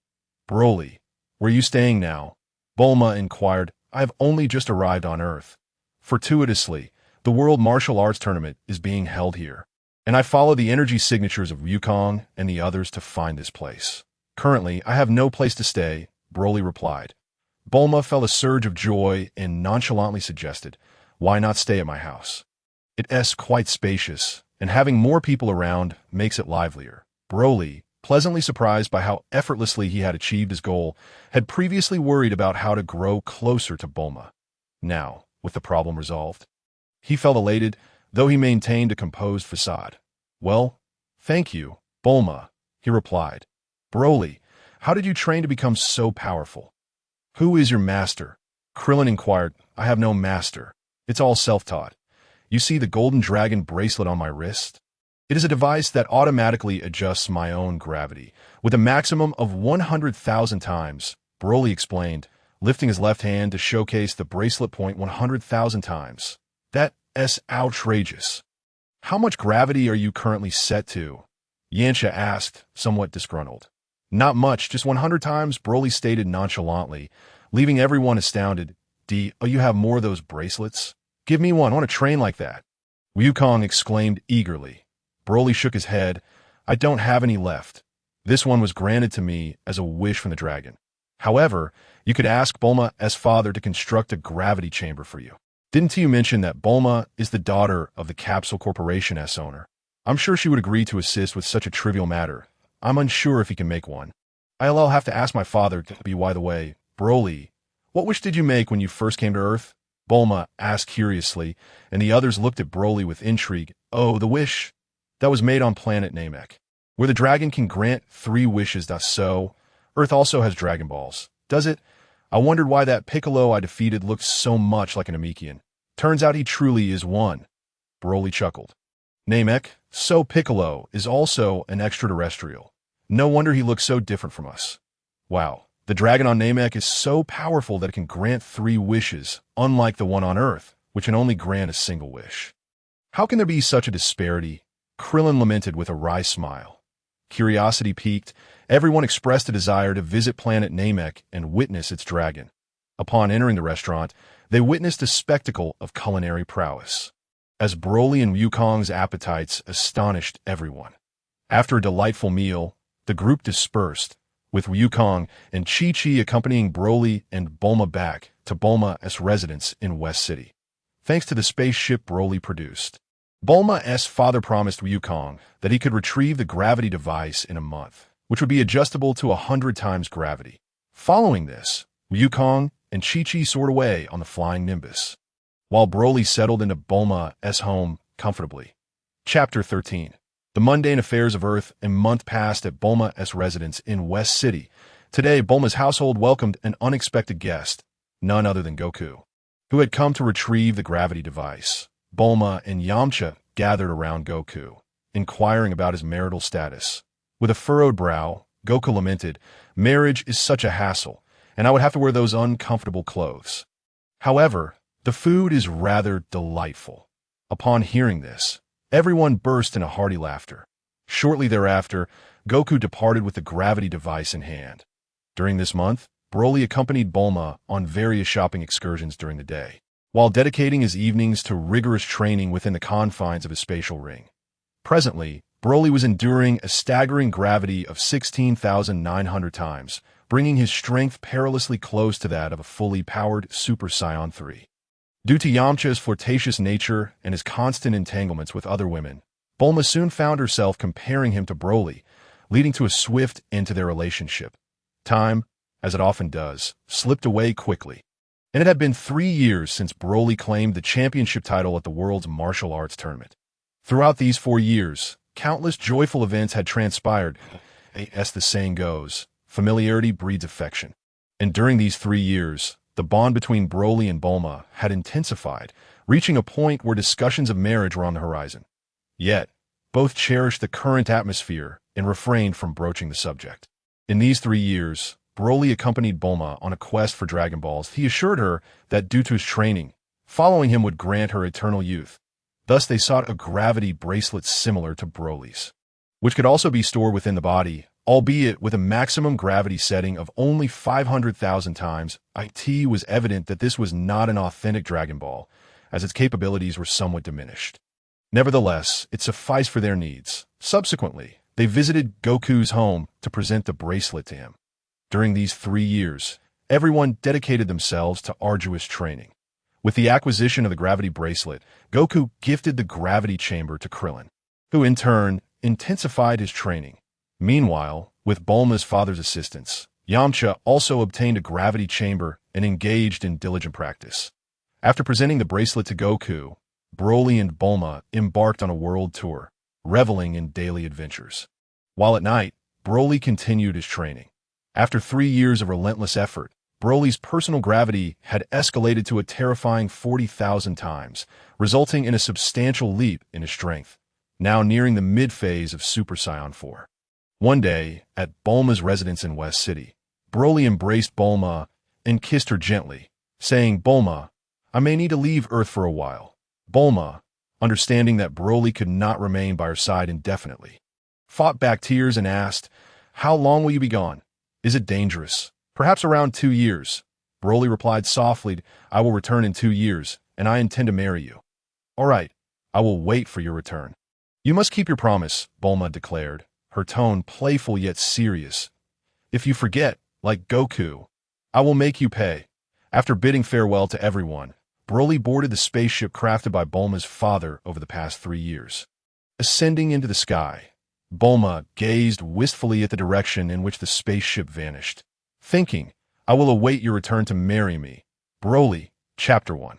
[SPEAKER 1] "Broly, where are you staying now?" Bulma inquired. I have only just arrived on Earth. Fortuitously, the World Martial Arts Tournament is being held here, and I follow the energy signatures of Wukong and the others to find this place. Currently, I have no place to stay, Broly replied. Bulma felt a surge of joy and nonchalantly suggested, why not stay at my house? It's quite spacious, and having more people around makes it livelier. Broly, pleasantly surprised by how effortlessly he had achieved his goal, had previously worried about how to grow closer to Bulma. Now, with the problem resolved, he felt elated, though he maintained a composed facade. Well, thank you, Bulma, he replied. Broly, how did you train to become so powerful? Who is your master? Krillin inquired. I have no master. It's all self-taught. You see the golden dragon bracelet on my wrist? It is a device that automatically adjusts my own gravity, with a maximum of 100,000 times, Broly explained, lifting his left hand to showcase the bracelet point 100,000 times. That's outrageous. How much gravity are you currently set to? Yancha asked, somewhat disgruntled. Not much, just 100 times, Broly stated nonchalantly, leaving everyone astounded. Oh, you have more of those bracelets? Give me one, I want to train like that. Wukong exclaimed eagerly. Broly shook his head. I don't have any left. This one was granted to me as a wish from the dragon. However, you could ask Bulma's father to construct a gravity chamber for you. Didn't you mention that Bulma is the daughter of the Capsule Corporation's owner? I'm sure she would agree to assist with such a trivial matter. I'm unsure if he can make one. I'll have to ask my father to be. By the way, Broly, what wish did you make when you first came to Earth? Bulma asked curiously, and the others looked at Broly with intrigue. Oh, the wish that was made on planet Namek, where the dragon can grant 3 wishes. So, Earth also has Dragon Balls, does it? I wondered why that Piccolo I defeated looked so much like an Namekian. Turns out he truly is one. Broly chuckled. Namek, so Piccolo is also an extraterrestrial. No wonder he looks so different from us. Wow, the dragon on Namek is so powerful that it can grant 3 wishes, unlike the one on Earth, which can only grant a single wish. How can there be such a disparity? Krillin lamented with a wry smile. Curiosity piqued, everyone expressed a desire to visit planet Namek and witness its dragon. Upon entering the restaurant, they witnessed a spectacle of culinary prowess, as Broly and Wukong's appetites astonished everyone. After a delightful meal, the group dispersed, with Wukong and Chi-Chi accompanying Broly and Bulma back to Bulma's residence in West City, thanks to the spaceship Broly produced. Bulma's father promised Wukong that he could retrieve the gravity device in a month, which would be adjustable to 100 times gravity. Following this, Wukong and Chi-Chi soared away on the flying Nimbus, while Broly settled into Bulma's home comfortably. Chapter 13. The mundane affairs of Earth. A month passed at Bulma's residence in West City. Today, Bulma's household welcomed an unexpected guest, none other than Goku, who had come to retrieve the gravity device. Bulma and Yamcha gathered around Goku, inquiring about his marital status. With a furrowed brow, Goku lamented, "Marriage is such a hassle, and I would have to wear those uncomfortable clothes. However, the food is rather delightful." Upon hearing this, everyone burst into hearty laughter. Shortly thereafter, Goku departed with the gravity device in hand. During this month, Broly accompanied Bulma on various shopping excursions during the day, while dedicating his evenings to rigorous training within the confines of his spatial ring. Presently, Broly was enduring a staggering gravity of 16,900 times, bringing his strength perilously close to that of a fully powered Super Saiyan 3. Due to Yamcha's flirtatious nature and his constant entanglements with other women, Bulma soon found herself comparing him to Broly, leading to a swift end to their relationship. Time, as it often does, slipped away quickly, and it had been 3 years since Broly claimed the championship title at the World's Martial Arts Tournament. Throughout these 4 years, countless joyful events had transpired. As the saying goes, familiarity breeds affection. And during these 3 years, the bond between Broly and Bulma had intensified, reaching a point where discussions of marriage were on the horizon. Yet, both cherished the current atmosphere and refrained from broaching the subject. In these 3 years, Broly accompanied Bulma on a quest for Dragon Balls. He assured her that due to his training, following him would grant her eternal youth. Thus, they sought a gravity bracelet similar to Broly's, which could also be stored within the body, Albeit with a maximum gravity setting of only 500,000 times, it was evident that this was not an authentic Dragon Ball, as its capabilities were somewhat diminished. Nevertheless, it sufficed for their needs. Subsequently, they visited Goku's home to present the bracelet to him. During these 3 years, everyone dedicated themselves to arduous training. With the acquisition of the gravity bracelet, Goku gifted the gravity chamber to Krillin, who in turn intensified his training. Meanwhile, with Bulma's father's assistance, Yamcha also obtained a gravity chamber and engaged in diligent practice. After presenting the bracelet to Goku, Broly and Bulma embarked on a world tour, reveling in daily adventures. While at night, Broly continued his training. After 3 years of relentless effort, Broly's personal gravity had escalated to a terrifying 40,000 times, resulting in a substantial leap in his strength, now nearing the mid-phase of Super Saiyan 4. One day, at Bulma's residence in West City, Broly embraced Bulma and kissed her gently, saying, "Bulma, I may need to leave Earth for a while." Bulma, understanding that Broly could not remain by her side indefinitely, fought back tears and asked, "How long will you be gone? Is it dangerous?" "Perhaps around 2 years." Broly replied softly, "I will return in 2 years, and I intend to marry you." "All right, I will wait for your return." "You must keep your promise," Bulma declared, her tone playful yet serious. "If you forget, like Goku, I will make you pay." After bidding farewell to everyone, Broly boarded the spaceship crafted by Bulma's father over the past 3 years. Ascending into the sky, Bulma gazed wistfully at the direction in which the spaceship vanished, thinking, "I will await your return to marry me." Broly, Chapter 1.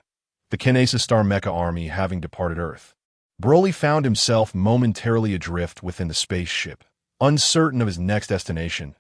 [SPEAKER 1] The Kenesa Star Mecha Army having departed Earth, Broly found himself momentarily adrift within the spaceship, uncertain of his next destination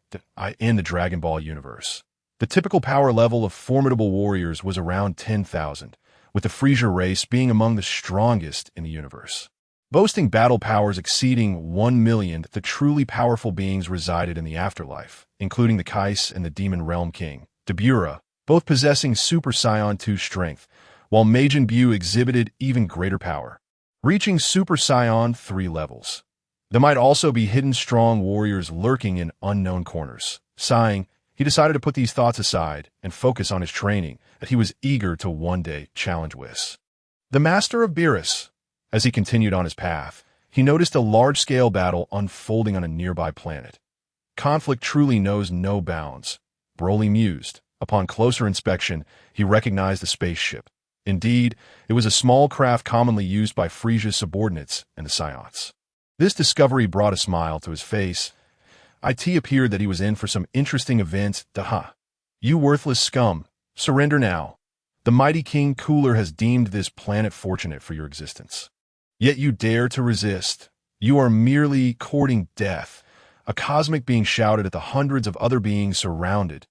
[SPEAKER 1] in the Dragon Ball universe. The typical power level of formidable warriors was around 10,000, with the Frieza race being among the strongest in the universe. Boasting battle powers exceeding 1 million, the truly powerful beings resided in the afterlife, including the Kais and the Demon Realm King, Dabura, both possessing Super Saiyan 2 strength, while Majin Buu exhibited even greater power, reaching Super Saiyan 3 levels. There might also be hidden strong warriors lurking in unknown corners. Sighing, he decided to put these thoughts aside and focus on his training that he was eager to one day challenge Whis, the master of Beerus. As he continued on his path, he noticed a large-scale battle unfolding on a nearby planet. Conflict truly knows no bounds, Broly mused. Upon closer inspection, he recognized the spaceship. Indeed, it was a small craft commonly used by Frieza's subordinates and the Saiyans. This discovery brought a smile to his face. It appeared that he was in for some interesting events. "Daha! You worthless scum, surrender now. The mighty King Cooler has deemed this planet fortunate for your existence. Yet you dare to resist. You are merely courting death." A cosmic being shouted at the hundreds of other beings surrounded.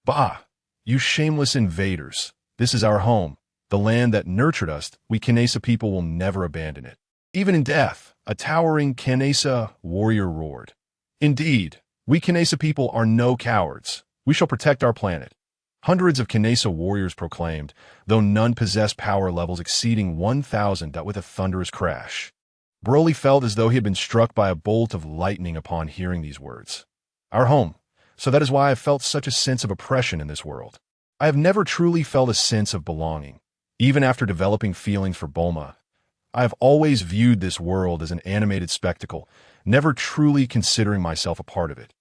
[SPEAKER 1] "Bah! You shameless invaders. This is our home, the land that nurtured us. We Kenesa people will never abandon it. Even in death," a towering Kenesa warrior roared. "Indeed, we Kenesa people are no cowards. We shall protect our planet." Hundreds of Kenesa warriors proclaimed, though none possessed power levels exceeding 1,000. With a thunderous crash, Broly felt as though he had been struck by a bolt of lightning upon hearing these words. "Our home. So that is why I felt such a sense of oppression in this world. I have never truly felt a sense of belonging. Even after developing feelings for Bulma, I have always viewed this world as an animated spectacle, never truly considering myself a part of it.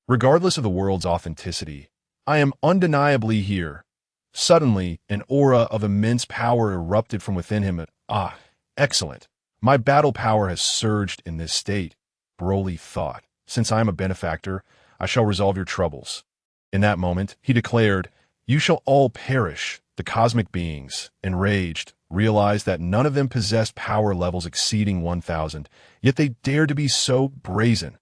[SPEAKER 1] Regardless of the world's authenticity, I am undeniably here." Suddenly, an aura of immense power erupted from within him. "Ah, excellent. My battle power has surged in this state," Broly thought. "Since I am a benefactor, I shall resolve your troubles." In that moment, he declared, "You shall all perish." The cosmic beings, enraged, realized that none of them possessed power levels exceeding 1,000, yet they dared to be so brazen.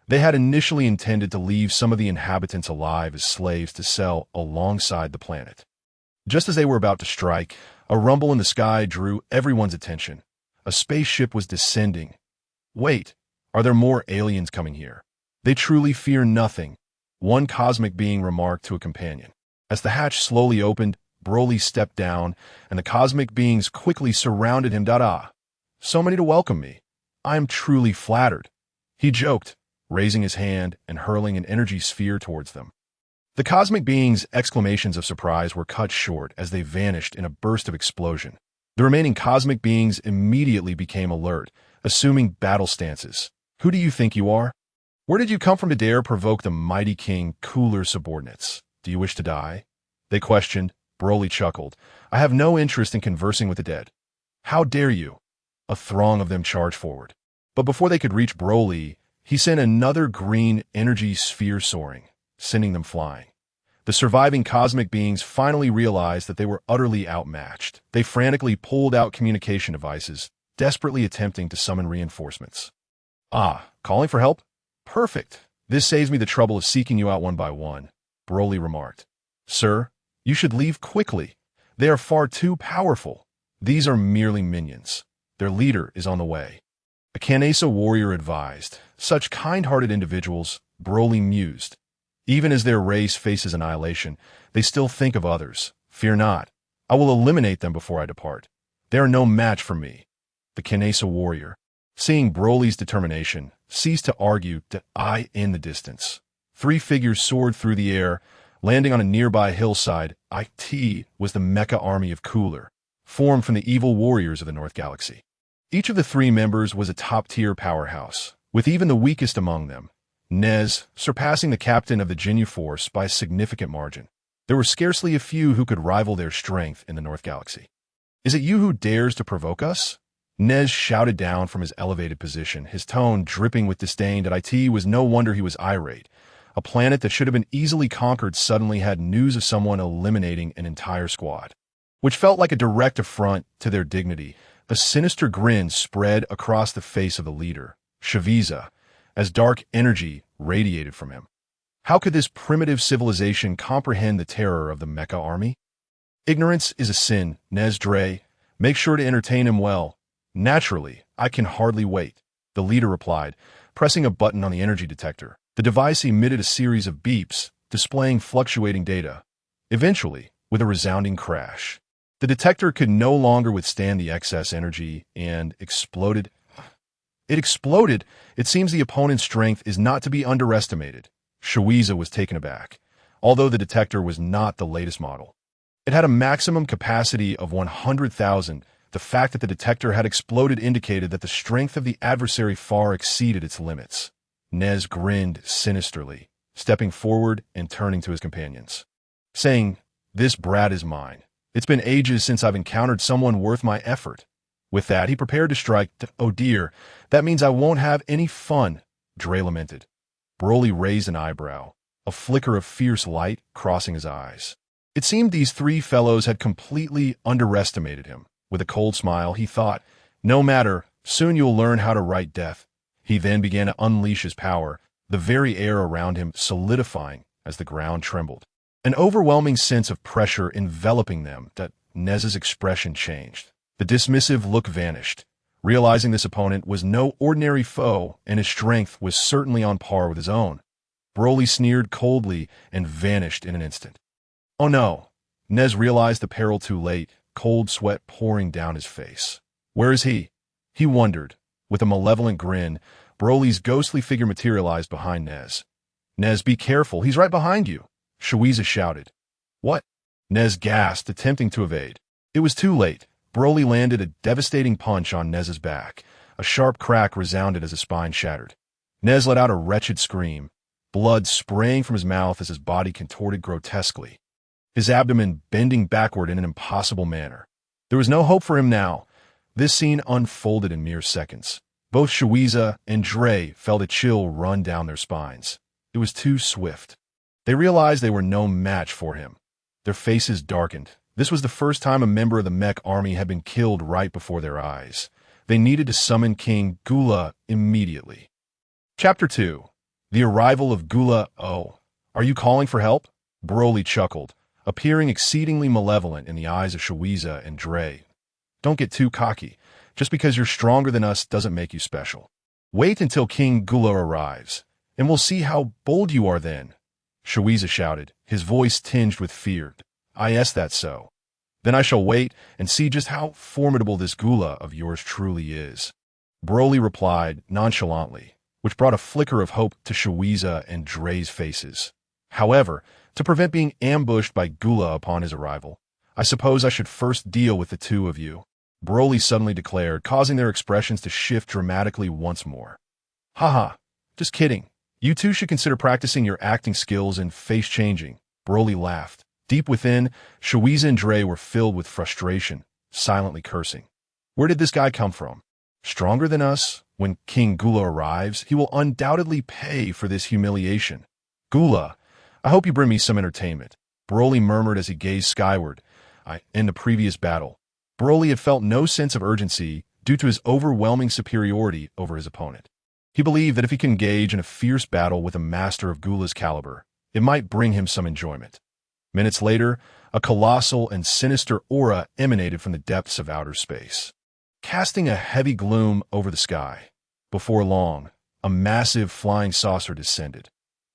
[SPEAKER 1] They had initially intended to leave some of the inhabitants alive as slaves to sell alongside the planet. Just as they were about to strike, a rumble in the sky drew everyone's attention. A spaceship was descending. "Wait, are there more aliens coming here? They truly fear nothing," one cosmic being remarked to a companion. As the hatch slowly opened, Broly stepped down, and the cosmic beings quickly surrounded him. "So many to welcome me. I am truly flattered," he joked. raising his hand and hurling an energy sphere towards them. The cosmic beings' exclamations of surprise were cut short as they vanished in a burst of explosion. The remaining cosmic beings immediately became alert, assuming battle stances. Who do you think you are? Where did you come from to dare provoke the mighty king Cooler's subordinates? Do you wish to die? They questioned. Broly chuckled. I have no interest in conversing with the dead. How dare you? A throng of them charged forward. But before they could reach Broly, he sent another green energy sphere soaring, sending them flying. The surviving cosmic beings finally realized that they were utterly outmatched. They frantically pulled out communication devices, desperately attempting to summon reinforcements. Ah, calling for help? Perfect. This saves me the trouble of seeking you out one by one, Broly remarked. Sir, you should leave quickly. They are far too powerful. These are merely minions. Their leader is on the way. A Kanesa warrior advised. Such kind-hearted individuals, Broly mused. Even as their race faces annihilation, they still think of others. Fear not. I will eliminate them before I depart. They are no match for me. The Kanesa warrior, seeing Broly's determination, ceased to argue to eye in the distance. 3 figures soared through the air, landing on a nearby hillside. It was the mecha army of Cooler, formed from the evil warriors of the North Galaxy. Each of the 3 members was a top-tier powerhouse, with even the weakest among them, Nez, surpassing the captain of the Ginyu Force by a significant margin. There were scarcely a few who could rival their strength in the North Galaxy. Is it you who dares to provoke us? Nez shouted down from his elevated position, his tone dripping with disdain. At it was no wonder he was irate. A planet that should have been easily conquered suddenly had news of someone eliminating an entire squad, which felt like a direct affront to their dignity. A sinister grin spread across the face of the leader, Shaviza, as dark energy radiated from him. How could this primitive civilization comprehend the terror of the mecha army? Ignorance is a sin, Nez Dre. Make sure to entertain him well. Naturally, I can hardly wait, the leader replied, pressing a button on the energy detector. The device emitted a series of beeps, displaying fluctuating data. Eventually, with a resounding crash, the detector could no longer withstand the excess energy and exploded. It exploded. It seems the opponent's strength is not to be underestimated. Shawiza was taken aback, although the detector was not the latest model. It had a maximum capacity of 100,000. The fact that the detector had exploded indicated that the strength of the adversary far exceeded its limits. Nez grinned sinisterly, stepping forward and turning to his companions, saying, "This brat is mine. It's been ages since I've encountered someone worth my effort." With that, he prepared to strike. Oh dear, that means I won't have any fun, Dre lamented. Broly raised an eyebrow, a flicker of fierce light crossing his eyes. It seemed these 3 fellows had completely underestimated him. With a cold smile, he thought, no matter, soon you'll learn how to write death. He then began to unleash his power, the very air around him solidifying as the ground trembled. An overwhelming sense of pressure enveloping them. That Nez's expression changed. The dismissive look vanished, realizing this opponent was no ordinary foe and his strength was certainly on par with his own. Broly sneered coldly and vanished in an instant. Oh no! Nez realized the peril too late, cold sweat pouring down his face. Where is he? He wondered. With a malevolent grin, Broly's ghostly figure materialized behind Nez. Nez, be careful, he's right behind you, Shawiza shouted. What? Nez gasped, attempting to evade. It was too late. Broly landed a devastating punch on Nez's back. A sharp crack resounded as his spine shattered. Nez let out a wretched scream, blood spraying from his mouth as his body contorted grotesquely, his abdomen bending backward in an impossible manner. There was no hope for him now. This scene unfolded in mere seconds. Both Shawiza and Dre felt a chill run down their spines. It was too swift. They realized they were no match for him. Their faces darkened. This was the first time a member of the mech army had been killed right before their eyes. They needed to summon King Gula immediately. Chapter 2. The Arrival of Gula. Oh, are you calling for help? Broly chuckled, appearing exceedingly malevolent in the eyes of Shawiza and Dre. Don't get too cocky. Just because you're stronger than us doesn't make you special. Wait until King Gula arrives, and we'll see how bold you are then, Shawiza shouted, his voice tinged with fear. That's so. Then I shall wait and see just how formidable this Gula of yours truly is. Broly replied nonchalantly, which brought a flicker of hope to Shuiza and Dre's faces. However, to prevent being ambushed by Gula upon his arrival, I suppose I should first deal with the two of you, Broly suddenly declared, causing their expressions to shift dramatically once more. Haha, just kidding. You two should consider practicing your acting skills and face-changing, Broly laughed. Deep within, Shuiza and Dre were filled with frustration, silently cursing. Where did this guy come from? Stronger than us? When King Gula arrives, he will undoubtedly pay for this humiliation. Gula, I hope you bring me some entertainment, Broly murmured as he gazed skyward. In the previous battle, Broly had felt no sense of urgency due to his overwhelming superiority over his opponent. He believed that if he could engage in a fierce battle with a master of Gula's caliber, it might bring him some enjoyment. Minutes later, a colossal and sinister aura emanated from the depths of outer space, casting a heavy gloom over the sky. Before long, a massive flying saucer descended.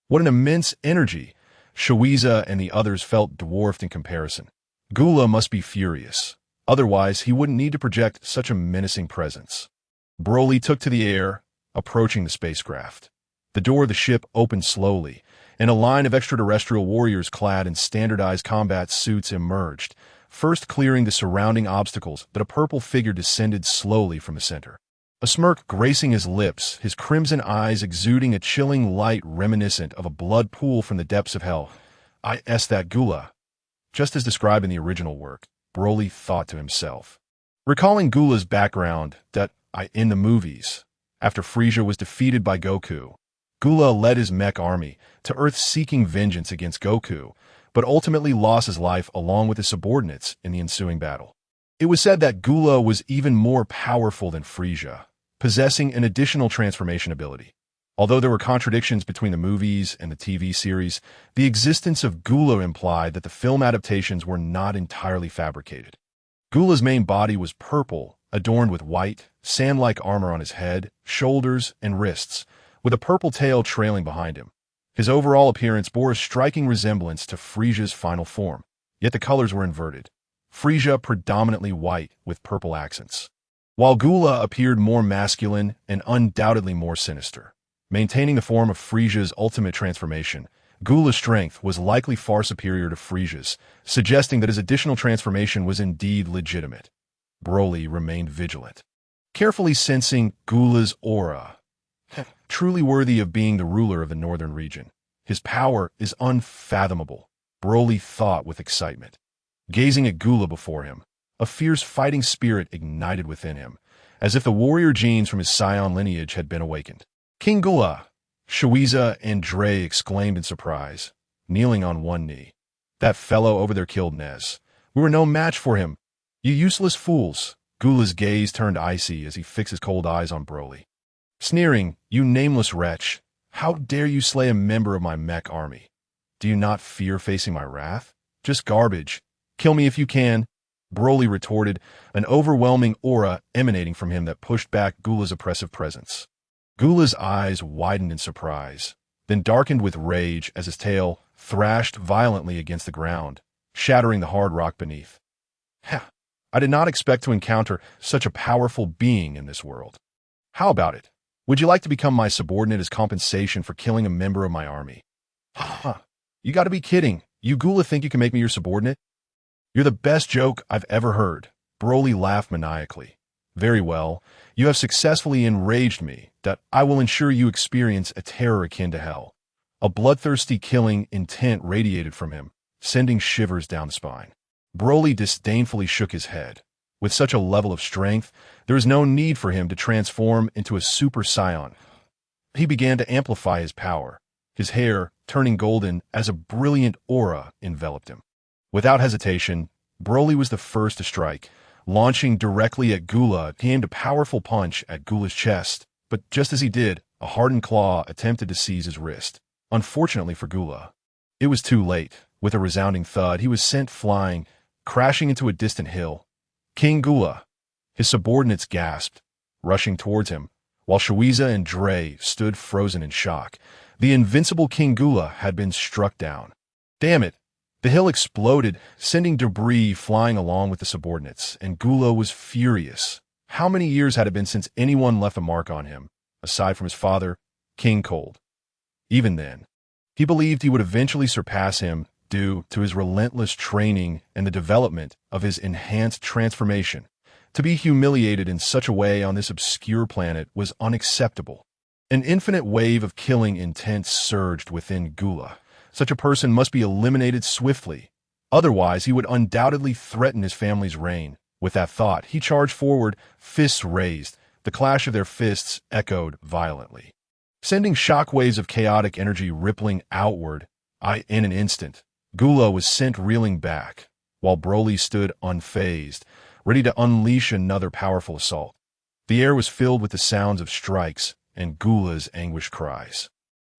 [SPEAKER 1] What an immense energy! Shuiza and the others felt dwarfed in comparison. Gula must be furious. Otherwise, he wouldn't need to project such a menacing presence. Broly took to the air, approaching the spacecraft. The door of the ship opened slowly, and a line of extraterrestrial warriors clad in standardized combat suits emerged, first clearing the surrounding obstacles. But a purple figure descended slowly from the center. A smirk gracing his lips, his crimson eyes exuding a chilling light reminiscent of a blood pool from the depths of hell. That Gula. Just as described in the original work, Broly thought to himself. Recalling Gula's background in the movies, after Frieza was defeated by Goku, Gula led his mech army to Earth seeking vengeance against Goku, but ultimately lost his life along with his subordinates in the ensuing battle. It was said that Gula was even more powerful than Frieza, possessing an additional transformation ability. Although there were contradictions between the movies and the TV series, the existence of Gula implied that the film adaptations were not entirely fabricated. Gula's main body was purple, adorned with white, sand-like armor on his head, shoulders, and wrists, with a purple tail trailing behind him. His overall appearance bore a striking resemblance to Frieza's final form, yet the colors were inverted. Frieza predominantly white with purple accents, while Gula appeared more masculine and undoubtedly more sinister. Maintaining the form of Frieza's ultimate transformation, Gula's strength was likely far superior to Frieza's, suggesting that his additional transformation was indeed legitimate. Broly remained vigilant, carefully sensing Gula's aura. Truly worthy of being the ruler of the northern region. His power is unfathomable, Broly thought with excitement. Gazing at Gula before him, a fierce fighting spirit ignited within him, as if the warrior genes from his Saiyan lineage had been awakened. King Gula, Shuiza and Dre exclaimed in surprise, kneeling on one knee. That fellow over there killed Nez. We were no match for him. You useless fools. Gula's gaze turned icy as he fixed his cold eyes on Broly. Sneering, you nameless wretch. How dare you slay a member of my mech army? Do you not fear facing my wrath? Just garbage. Kill me if you can, Broly retorted, an overwhelming aura emanating from him that pushed back Gula's oppressive presence. Gula's eyes widened in surprise, then darkened with rage as his tail thrashed violently against the ground, shattering the hard rock beneath. I did not expect to encounter such a powerful being in this world. How about it? Would you like to become my subordinate as compensation for killing a member of my army? You gotta be kidding. You Gula think you can make me your subordinate? You're the best joke I've ever heard. Broly laughed maniacally. Very well, you have successfully enraged me, that I will ensure you experience a terror akin to hell. A bloodthirsty killing intent radiated from him, sending shivers down the spine. Broly disdainfully shook his head. With such a level of strength, there is no need for him to transform into a Super Saiyan. He began to amplify his power, his hair turning golden as a brilliant aura enveloped him. Without hesitation, Broly was the first to strike. Launching directly at Gula, he aimed a powerful punch at Gula's chest, but just as he did, a hardened claw attempted to seize his wrist. Unfortunately for Gula, it was too late. With a resounding thud, he was sent flying, crashing into a distant hill. King Gula, his subordinates gasped, rushing towards him, while Shuiza and Dre stood frozen in shock. The invincible King Gula had been struck down. Damn it! The hill exploded, sending debris flying along with the subordinates, and Gula was furious. How many years had it been since anyone left a mark on him, aside from his father, king cold. Even then, he believed he would eventually surpass him due to his relentless training and the development of his enhanced transformation. To be humiliated in such a way on this obscure planet was unacceptable. An infinite wave of killing intent surged within Gula. Such a person must be eliminated swiftly. Otherwise, he would undoubtedly threaten his family's reign. With that thought, he charged forward, fists raised. The clash of their fists echoed violently, sending shockwaves of chaotic energy rippling outward. In an instant, Gula was sent reeling back, while Broly stood unfazed, ready to unleash another powerful assault. The air was filled with the sounds of strikes and Gula's anguished cries.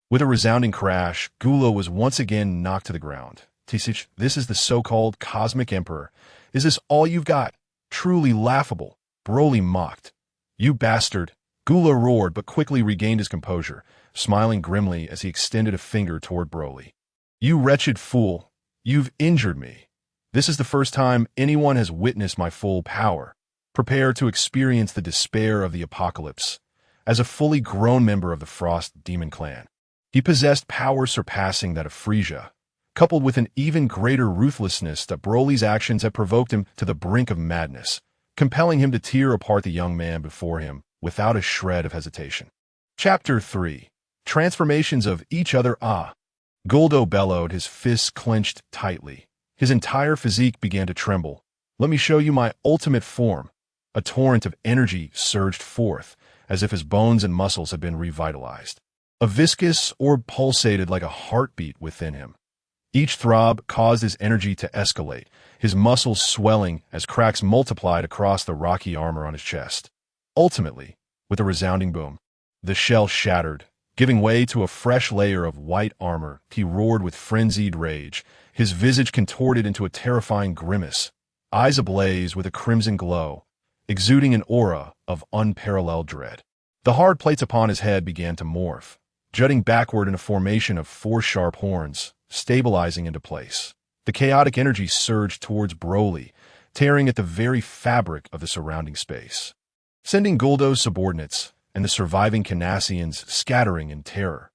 [SPEAKER 1] With a resounding crash, Gula was once again knocked to the ground. Tisich, this is the so-called Cosmic Emperor. Is this all you've got? Truly laughable, Broly mocked. You bastard! Gula roared but quickly regained his composure, smiling grimly as he extended a finger toward Broly. You wretched fool! You've injured me. This is the first time anyone has witnessed my full power. Prepare to experience the despair of the apocalypse. As a fully grown member of the Frost Demon Clan, he possessed power surpassing that of Frieza, coupled with an even greater ruthlessness that Broly's actions had provoked him to the brink of madness, compelling him to tear apart the young man before him without a shred of hesitation. Chapter 3. Transformations of each other. Guldo bellowed, his fists clenched tightly. His entire physique began to tremble. Let me show you my ultimate form. A torrent of energy surged forth, as if his bones and muscles had been revitalized. A viscous orb pulsated like a heartbeat within him. Each throb caused his energy to escalate, his muscles swelling as cracks multiplied across the rocky armor on his chest. Ultimately, with a resounding boom, the shell shattered, giving way to a fresh layer of white armor. He roared with frenzied rage, his visage contorted into a terrifying grimace, eyes ablaze with a crimson glow, exuding an aura of unparalleled dread. The hard plates upon his head began to morph, jutting backward in a formation of 4 sharp horns, stabilizing into place. The chaotic energy surged towards Broly, tearing at the very fabric of the surrounding space, sending Guldo's subordinates and the surviving Canassians scattering in terror.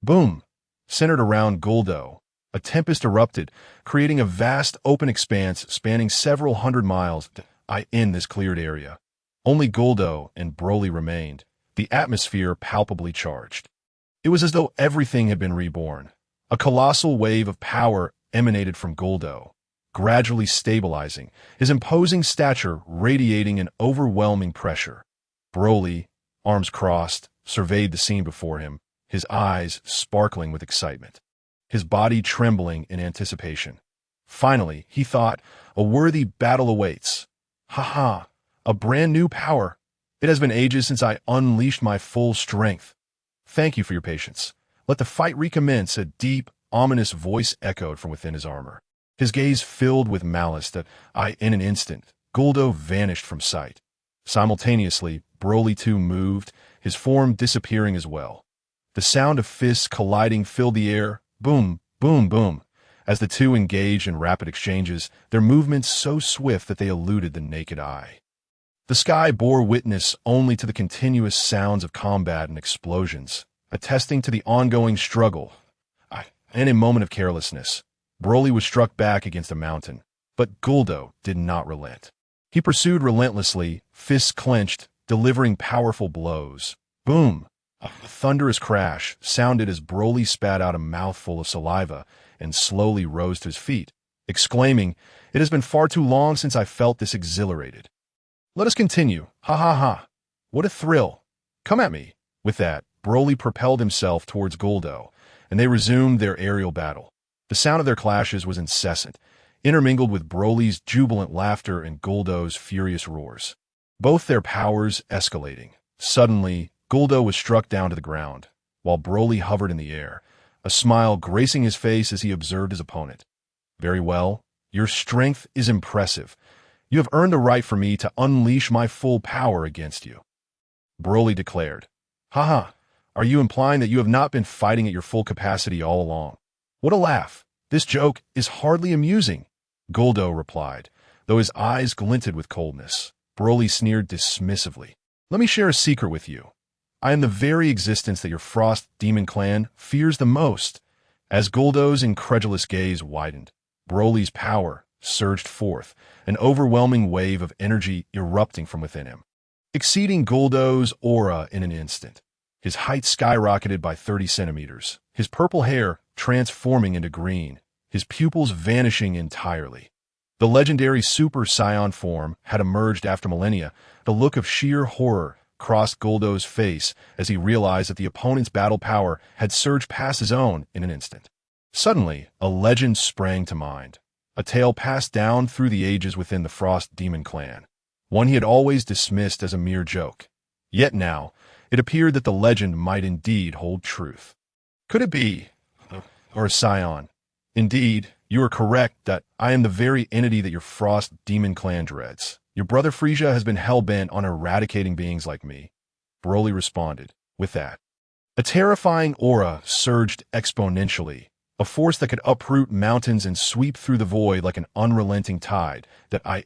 [SPEAKER 1] Boom! Centered around Guldo, a tempest erupted, creating a vast open expanse spanning several hundred miles. In this cleared area, only Guldo and Broly remained, the atmosphere palpably charged. It was as though everything had been reborn. A colossal wave of power emanated from Guldo, gradually stabilizing, his imposing stature radiating an overwhelming pressure. Broly, arms crossed, surveyed the scene before him, his eyes sparkling with excitement, his body trembling in anticipation. Finally, he thought, a worthy battle awaits. Ha! A brand new power. It has been ages since I unleashed my full strength. Thank you for your patience. Let the fight recommence. A deep, ominous voice echoed from within his armor, his gaze filled with malice. In an instant, Guldo vanished from sight. Simultaneously, Broly too moved, his form disappearing as well. The sound of fists colliding filled the air. Boom, boom, boom. As the two engaged in rapid exchanges, their movements so swift that they eluded the naked eye. The sky bore witness only to the continuous sounds of combat and explosions, attesting to the ongoing struggle. In a moment of carelessness, Broly was struck back against a mountain, but Guldo did not relent. He pursued relentlessly, fists clenched, delivering powerful blows. Boom! A thunderous crash sounded as Broly spat out a mouthful of saliva and slowly rose to his feet, exclaiming, "It has been far too long since I felt this exhilarated. Let us continue. Ha ha ha. What a thrill. Come at me." With that, Broly propelled himself towards Guldo, and they resumed their aerial battle. The sound of their clashes was incessant, intermingled with Broly's jubilant laughter and Guldo's furious roars, both their powers escalating. Suddenly, Guldo was struck down to the ground, while Broly hovered in the air, a smile gracing his face as he observed his opponent. "Very well. Your strength is impressive. You have earned the right for me to unleash my full power against you," Broly declared. "Haha, are you implying that you have not been fighting at your full capacity all along?" "What a laugh. This joke is hardly amusing," Guldo replied, though his eyes glinted with coldness. Broly sneered dismissively. "Let me share a secret with you. I am the very existence that your Frost Demon clan fears the most. As Guldo's incredulous gaze widened, Broly's power surged forth, an overwhelming wave of energy erupting from within him, exceeding Guldo's aura in an instant. His height skyrocketed by 30 centimeters, his purple hair transforming into green, his pupils vanishing entirely. The legendary Super Saiyan form had emerged after millennia. The look of sheer horror crossed Guldo's face as he realized that the opponent's battle power had surged past his own in an instant. Suddenly, a legend sprang to mind, a tale passed down through the ages within the Frost Demon clan, one he had always dismissed as a mere joke. Yet now, it appeared that the legend might indeed hold truth. Could it be? Or Scion? Indeed, you are correct that I am the very entity that your Frost Demon clan dreads. Your brother Frieza has been hell-bent on eradicating beings like me. Broly responded, with that. A terrifying aura surged exponentially, a force that could uproot mountains and sweep through the void like an unrelenting tide.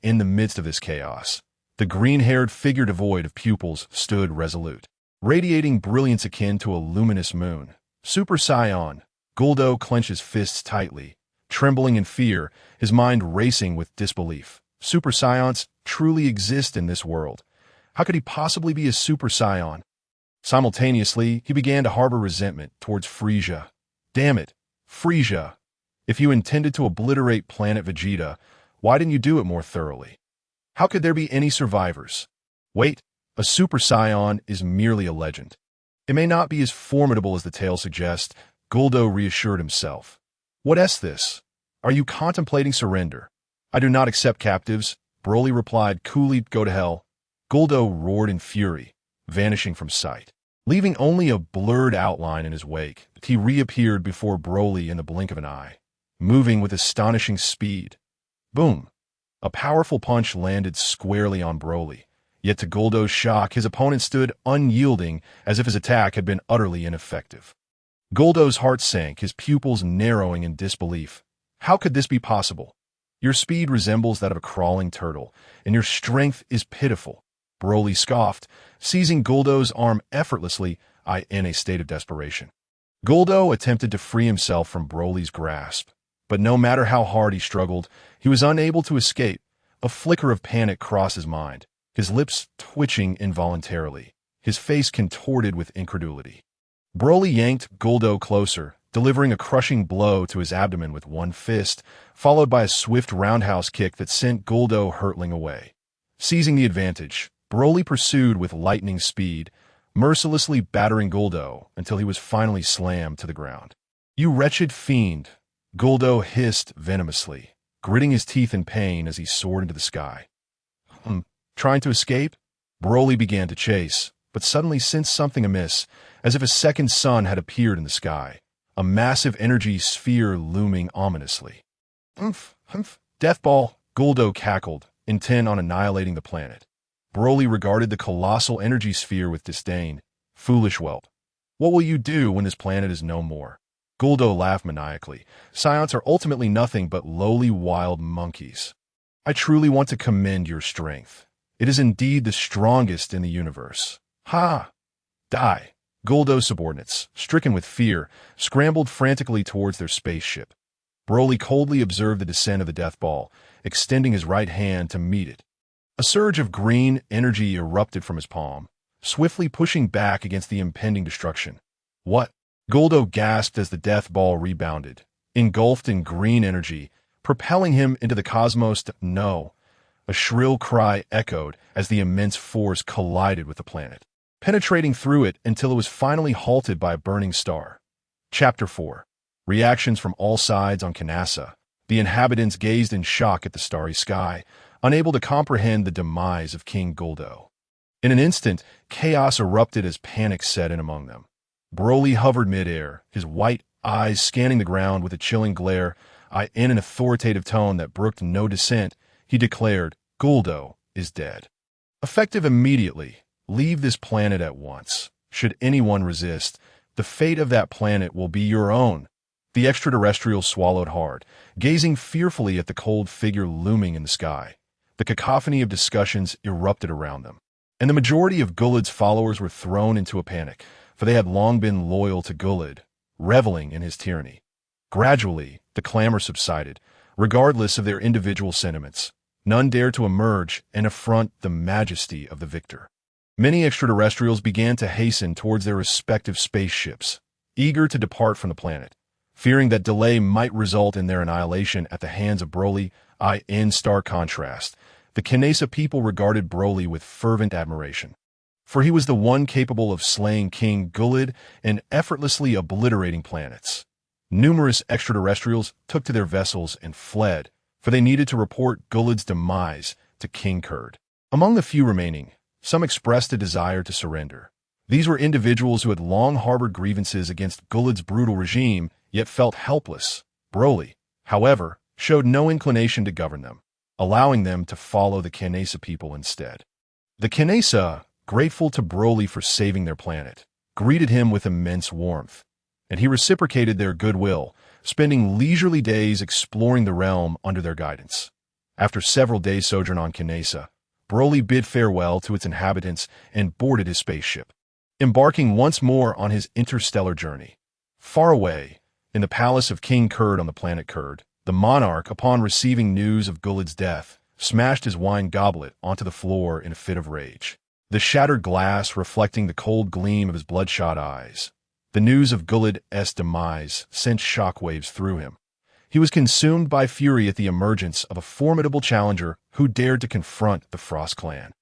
[SPEAKER 1] In the midst of this chaos, the green-haired figure devoid of pupils stood resolute, radiating brilliance akin to a luminous moon. Super Saiyan. Guldo clenched his fists tightly, trembling in fear, his mind racing with disbelief. Super Saiyans truly exist in this world. How could he possibly be a Super Saiyan? Simultaneously, he began to harbor resentment towards Frieza. Damn it, Frieza. If you intended to obliterate planet Vegeta, why didn't you do it more thoroughly? How could there be any survivors? Wait, a Super Saiyan is merely a legend. It may not be as formidable as the tale suggests, Guldo reassured himself. What is this? Are you contemplating surrender? I do not accept captives, Broly replied coolly. Go to hell. Guldo roared in fury, vanishing from sight. Leaving only a blurred outline in his wake, he reappeared before Broly in the blink of an eye, moving with astonishing speed. Boom! A powerful punch landed squarely on Broly. Yet to Guldo's shock, his opponent stood unyielding as if his attack had been utterly ineffective. Guldo's heart sank, his pupils narrowing in disbelief. How could this be possible? Your speed resembles that of a crawling turtle, and your strength is pitiful. Broly scoffed, seizing Guldo's arm effortlessly, in a state of desperation. Guldo attempted to free himself from Broly's grasp, but no matter how hard he struggled, he was unable to escape. A flicker of panic crossed his mind, his lips twitching involuntarily, his face contorted with incredulity. Broly yanked Guldo closer, delivering a crushing blow to his abdomen with one fist, followed by a swift roundhouse kick that sent Guldo hurtling away. Seizing the advantage, Broly pursued with lightning speed, mercilessly battering Guldo until he was finally slammed to the ground. You wretched fiend, Guldo hissed venomously, gritting his teeth in pain as he soared into the sky. Trying to escape? Broly began to chase, but suddenly sensed something amiss, as if a second sun had appeared in the sky, a massive energy sphere looming ominously. Death Ball, Guldo cackled, intent on annihilating the planet. Broly regarded the colossal energy sphere with disdain. Foolish whelp. What will you do when this planet is no more? Guldo laughed maniacally. Saiyans are ultimately nothing but lowly wild monkeys. I truly want to commend your strength. It is indeed the strongest in the universe. Ha! Die! Guldo's subordinates, stricken with fear, scrambled frantically towards their spaceship. Broly coldly observed the descent of the Death Ball, extending his right hand to meet it. A surge of green energy erupted from his palm, swiftly pushing back against the impending destruction. What? Guldo gasped as the Death Ball rebounded, engulfed in green energy, propelling him into the cosmos. No! A shrill cry echoed as the immense force collided with the planet, penetrating through it until it was finally halted by a burning star. Chapter 4. Reactions from all sides on Kanasa. The inhabitants gazed in shock at the starry sky, unable to comprehend the demise of King Guldo. In an instant, chaos erupted as panic set in among them. Broly hovered midair, his white eyes scanning the ground with a chilling glare. In an authoritative tone that brooked no dissent, he declared, Guldo is dead. Effective immediately, leave this planet at once. Should anyone resist, the fate of that planet will be your own. The extraterrestrials swallowed hard, gazing fearfully at the cold figure looming in the sky. The cacophony of discussions erupted around them. And the majority of Guled's followers were thrown into a panic, for they had long been loyal to Guled, reveling in his tyranny. Gradually, the clamor subsided, regardless of their individual sentiments. None dared to emerge and affront the majesty of the victor. Many extraterrestrials began to hasten towards their respective spaceships, eager to depart from the planet, fearing that delay might result in their annihilation at the hands of Broly. In stark contrast, the Kinesa people regarded Broly with fervent admiration, for he was the one capable of slaying King Guled and effortlessly obliterating planets. Numerous extraterrestrials took to their vessels and fled, for they needed to report Guled's demise to King Kurd. Among the few remaining, some expressed a desire to surrender. These were individuals who had long harbored grievances against Guled's brutal regime, yet felt helpless. Broly, however, showed no inclination to govern them, allowing them to follow the Kinesa people instead. The Kinesa, grateful to Broly for saving their planet, greeted him with immense warmth, and he reciprocated their goodwill, spending leisurely days exploring the realm under their guidance. After several days' sojourn on Kinesa, Broly bid farewell to its inhabitants and boarded his spaceship, embarking once more on his interstellar journey. Far away, in the palace of King Kurd on the planet Kurd, the monarch, upon receiving news of Guled's death, smashed his wine goblet onto the floor in a fit of rage, the shattered glass reflecting the cold gleam of his bloodshot eyes. The news of Guled's demise sent shockwaves through him. He was consumed by fury at the emergence of a formidable challenger who dared to confront the Frost clan.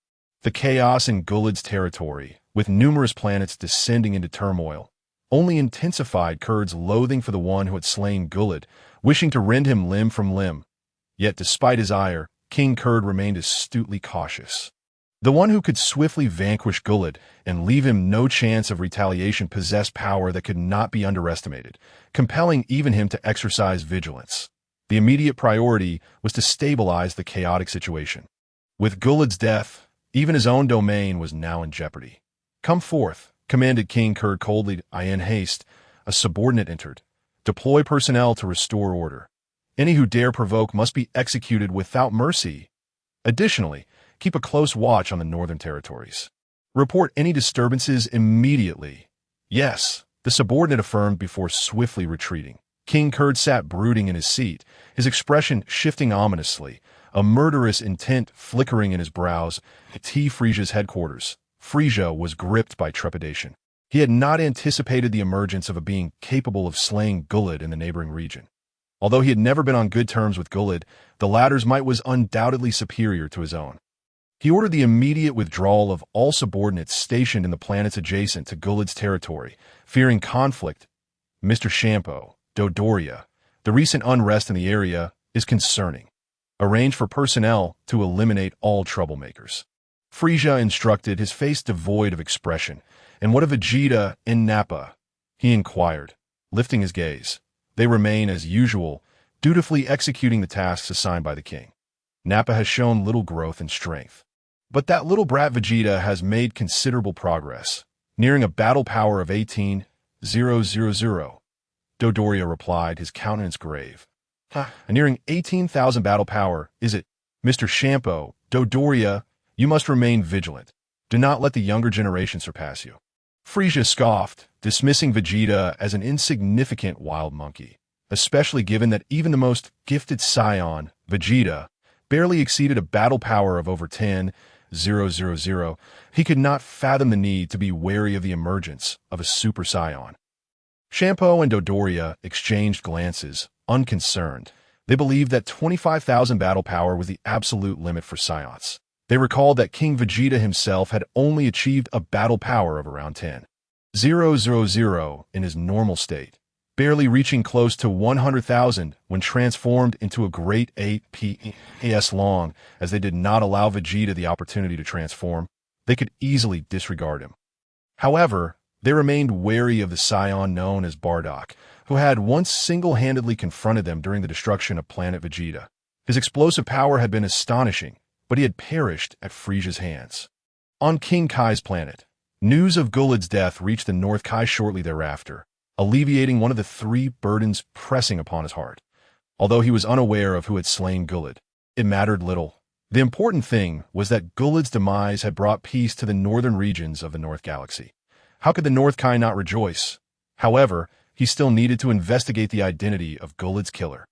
[SPEAKER 1] The chaos in Guled's territory, with numerous planets descending into turmoil, only intensified Kurd's loathing for the one who had slain Guled, wishing to rend him limb from limb. Yet despite his ire, King Kurd remained astutely cautious. The one who could swiftly vanquish Guled and leave him no chance of retaliation possessed power that could not be underestimated, compelling even him to exercise vigilance. The immediate priority was to stabilize the chaotic situation. With Guled's death, even his own domain was now in jeopardy. "Come forth," commanded King Kurd coldly. In haste, a subordinate entered. "Deploy personnel to restore order. Any who dare provoke must be executed without mercy. Additionally, keep a close watch on the northern territories. Report any disturbances immediately." "Yes," the subordinate affirmed before swiftly retreating. King Kurd sat brooding in his seat, his expression shifting ominously, a murderous intent flickering in his brows. T. Frisia's headquarters. Frisia was gripped by trepidation. He had not anticipated the emergence of a being capable of slaying Guled in the neighboring region. Although he had never been on good terms with Guled, the latter's might was undoubtedly superior to his own. He ordered the immediate withdrawal of all subordinates stationed in the planets adjacent to Guled's territory, fearing conflict. "Mr. Shampoo, Dodoria, the recent unrest in the area is concerning. Arrange for personnel to eliminate all troublemakers." Frisia instructed, his face devoid of expression. "And what of Vegeta and Nappa?" he inquired, lifting his gaze. "They remain as usual, dutifully executing the tasks assigned by the king. Nappa has shown little growth and strength, but that little brat Vegeta has made considerable progress, nearing a battle power of 18,000. Dodoria replied, his countenance grave. "Nearing 18,000 battle power, is it? Mr. Shampoo, Dodoria, you must remain vigilant. Do not let the younger generation surpass you." Frisia scoffed, dismissing Vegeta as an insignificant wild monkey, especially given that even the most gifted Saiyan, Vegeta, barely exceeded a battle power of over 10,000. He could not fathom the need to be wary of the emergence of a Super Saiyan. Shampoo and Dodoria exchanged glances, unconcerned. They believed that 25,000 battle power was the absolute limit for Saiyans. They recalled that King Vegeta himself had only achieved a battle power of around 10,000 in his normal state, barely reaching close to 100,000 when transformed into a great 8 PS long. As they did not allow Vegeta the opportunity to transform, they could easily disregard him. However, they remained wary of the Saiyan known as Bardock, who had once single-handedly confronted them during the destruction of planet Vegeta. His explosive power had been astonishing, but he had perished at Frisia's hands. On King Kai's planet, news of Guled's death reached the North Kai shortly thereafter, alleviating one of the three burdens pressing upon his heart. Although he was unaware of who had slain Guled, it mattered little. The important thing was that Gulad's demise had brought peace to the northern regions of the North Galaxy. How could the North Kai not rejoice? However, he still needed to investigate the identity of Gulad's killer.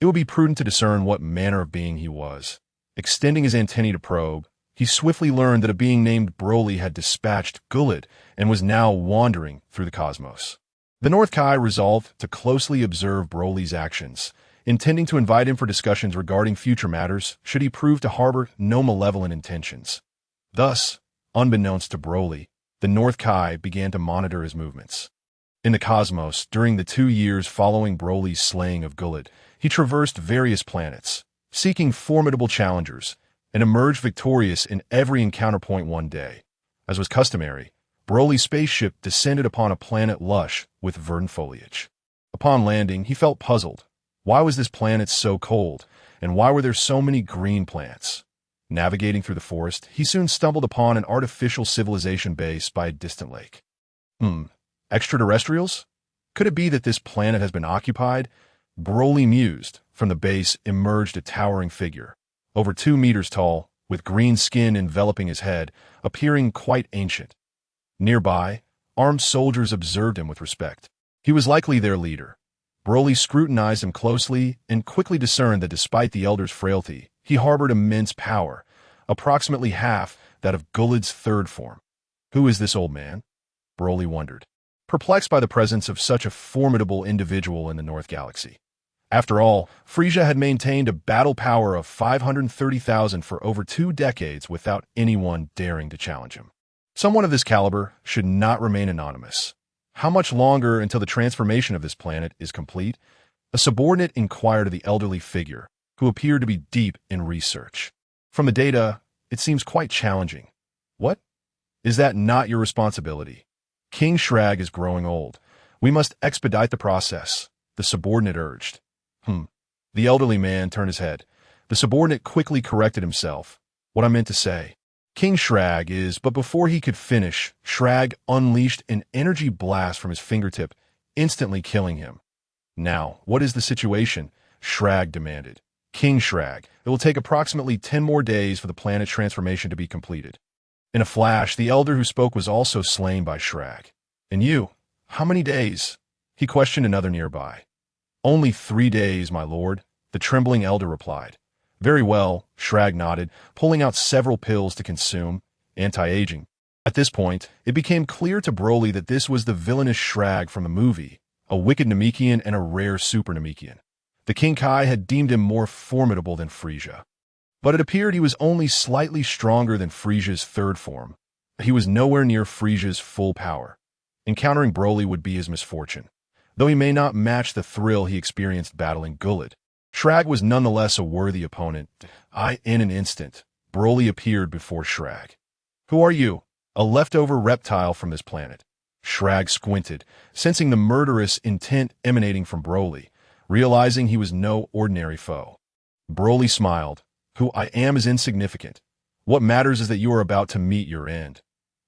[SPEAKER 1] It would be prudent to discern what manner of being he was. Extending his antennae to probe, he swiftly learned that a being named Broly had dispatched Gulad and was now wandering through the cosmos. The North Kai resolved to closely observe Broly's actions, intending to invite him for discussions regarding future matters should he prove to harbor no malevolent intentions. Thus, unbeknownst to Broly, the North Kai began to monitor his movements. In the cosmos, during the 2 years following Broly's slaying of Gulad, he traversed various planets, seeking formidable challengers, and emerged victorious in every encounter point one day. As was customary, Broly's spaceship descended upon a planet lush with verdant foliage. Upon landing, he felt puzzled. Why was this planet so cold, and why were there so many green plants? Navigating through the forest, he soon stumbled upon an artificial civilization base by a distant lake. Extraterrestrials? Could it be that this planet has been occupied? Broly mused. From the base emerged a towering figure, over 2 meters tall, with green skin enveloping his head, appearing quite ancient. Nearby, armed soldiers observed him with respect. He was likely their leader. Broly scrutinized him closely and quickly discerned that despite the elder's frailty, he harbored immense power, approximately half that of Gulad's third form. Who is this old man? Broly wondered, perplexed by the presence of such a formidable individual in the North Galaxy. After all, Frieza had maintained a battle power of 530,000 for over 2 decades without anyone daring to challenge him. Someone of this caliber should not remain anonymous. How much longer until the transformation of this planet is complete? A subordinate inquired of the elderly figure, who appeared to be deep in research. From the data, it seems quite challenging. What? Is that not your responsibility? King Shrag is growing old. We must expedite the process, the subordinate urged. The elderly man turned his head. The subordinate quickly corrected himself. What I meant to say. King Shrag is, but before he could finish, Shrag unleashed an energy blast from his fingertip, instantly killing him. Now, what is the situation? Shrag demanded. King Shrag, it will take approximately 10 more days for the planet's transformation to be completed. In a flash, the elder who spoke was also slain by Shrag. And you? How many days? He questioned another nearby. Only 3 days, my lord, the trembling elder replied. Very well, Shrag nodded, pulling out several pills to consume, anti-aging. At this point, it became clear to Broly that this was the villainous Shrag from the movie, a wicked Namekian and a rare Super Namekian. The King Kai had deemed him more formidable than Frieza. But it appeared he was only slightly stronger than Frieza's third form. He was nowhere near Frieza's full power. Encountering Broly would be his misfortune. Though he may not match the thrill he experienced battling Gulad, Shrag was nonetheless a worthy opponent. In an instant, Broly appeared before Shrag. Who are you? A leftover reptile from this planet. Shrag squinted, sensing the murderous intent emanating from Broly, realizing he was no ordinary foe. Broly smiled. Who I am is insignificant. What matters is that you are about to meet your end.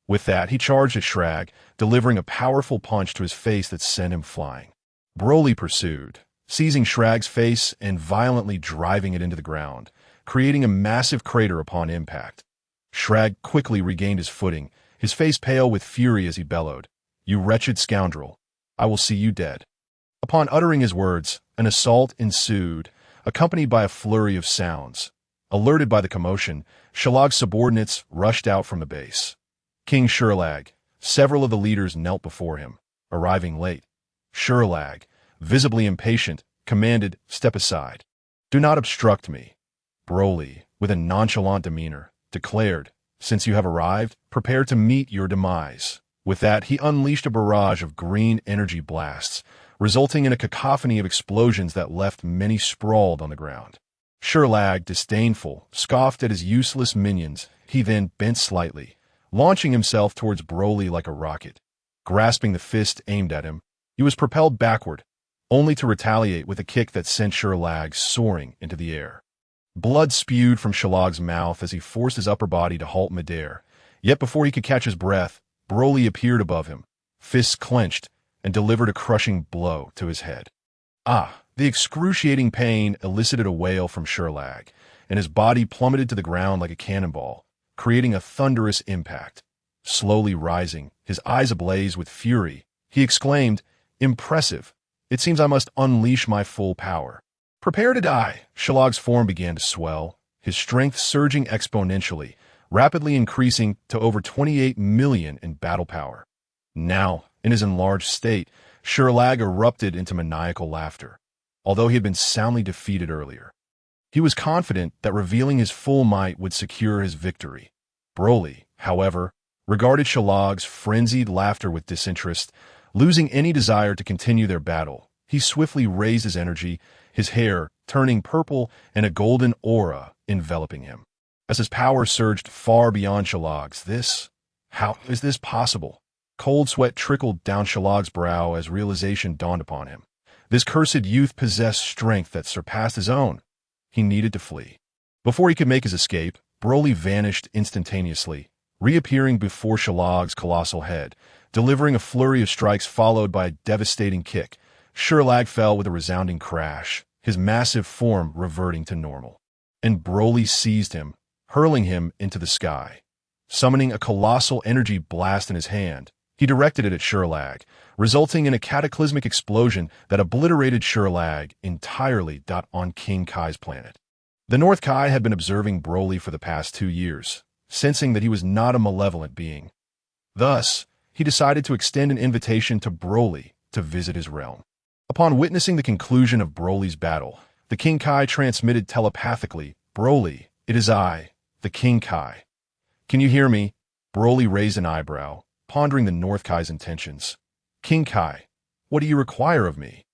[SPEAKER 1] With that, he charged at Shrag, delivering a powerful punch to his face that sent him flying. Broly pursued, seizing Shrag's face and violently driving it into the ground, creating a massive crater upon impact. Shrag quickly regained his footing, his face pale with fury as he bellowed, "You wretched scoundrel, I will see you dead." Upon uttering his words, an assault ensued, accompanied by a flurry of sounds. Alerted by the commotion, Shalag's subordinates rushed out from the base. King Sherlag, several of the leaders knelt before him, arriving late. Sherlag, visibly impatient, commanded, "Step aside. Do not obstruct me." Broly, with a nonchalant demeanor, declared, "Since you have arrived, prepare to meet your demise." With that, he unleashed a barrage of green energy blasts, resulting in a cacophony of explosions that left many sprawled on the ground. Sherlag, disdainful, scoffed at his useless minions. He then bent slightly, launching himself towards Broly like a rocket. Grasping the fist aimed at him, he was propelled backward, only to retaliate with a kick that sent Sherlag soaring into the air. Blood spewed from Shalag's mouth as he forced his upper body to halt midair. Yet before he could catch his breath, Broly appeared above him, fists clenched, and delivered a crushing blow to his head. The excruciating pain elicited a wail from Sherlag, and his body plummeted to the ground like a cannonball, creating a thunderous impact. Slowly rising, his eyes ablaze with fury, he exclaimed, "Impressive! It seems I must unleash my full power." "Prepare to die!" Shalag's form began to swell, his strength surging exponentially, rapidly increasing to over 28 million in battle power. Now, in his enlarged state, Shalag erupted into maniacal laughter. Although he had been soundly defeated earlier, he was confident that revealing his full might would secure his victory. Broly, however, regarded Shalag's frenzied laughter with disinterest, losing any desire to continue their battle. He swiftly raised his energy, his hair turning purple and a golden aura enveloping him. As his power surged far beyond Shalag's, how is this possible? Cold sweat trickled down Shalag's brow as realization dawned upon him. This cursed youth possessed strength that surpassed his own. He needed to flee. Before he could make his escape, Broly vanished instantaneously, reappearing before Shalag's colossal head, delivering a flurry of strikes followed by a devastating kick. Shalag fell with a resounding crash, his massive form reverting to normal. And Broly seized him, hurling him into the sky. Summoning a colossal energy blast in his hand, he directed it at Shalag, resulting in a cataclysmic explosion that obliterated Shalag entirely on King Kai's planet. The North Kai had been observing Broly for the past 2 years, sensing that he was not a malevolent being. Thus, he decided to extend an invitation to Broly to visit his realm. Upon witnessing the conclusion of Broly's battle, the King Kai transmitted telepathically, "Broly, it is I, the King Kai. Can you hear me?" Broly raised an eyebrow, pondering the North Kai's intentions. "King Kai, what do you require of me?"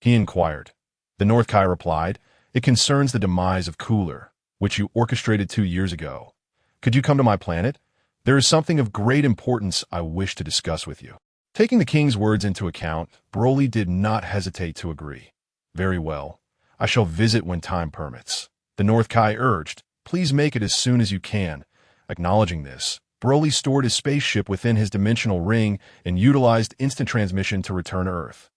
[SPEAKER 1] he inquired. The North Kai replied, "It concerns the demise of Cooler, which you orchestrated 2 years ago. Could you come to my planet? There is something of great importance I wish to discuss with you." Taking the king's words into account, Broly did not hesitate to agree. "Very well. I shall visit when time permits." The North Kai urged, "Please make it as soon as you can." Acknowledging this, Broly stored his spaceship within his dimensional ring and utilized instant transmission to return to Earth.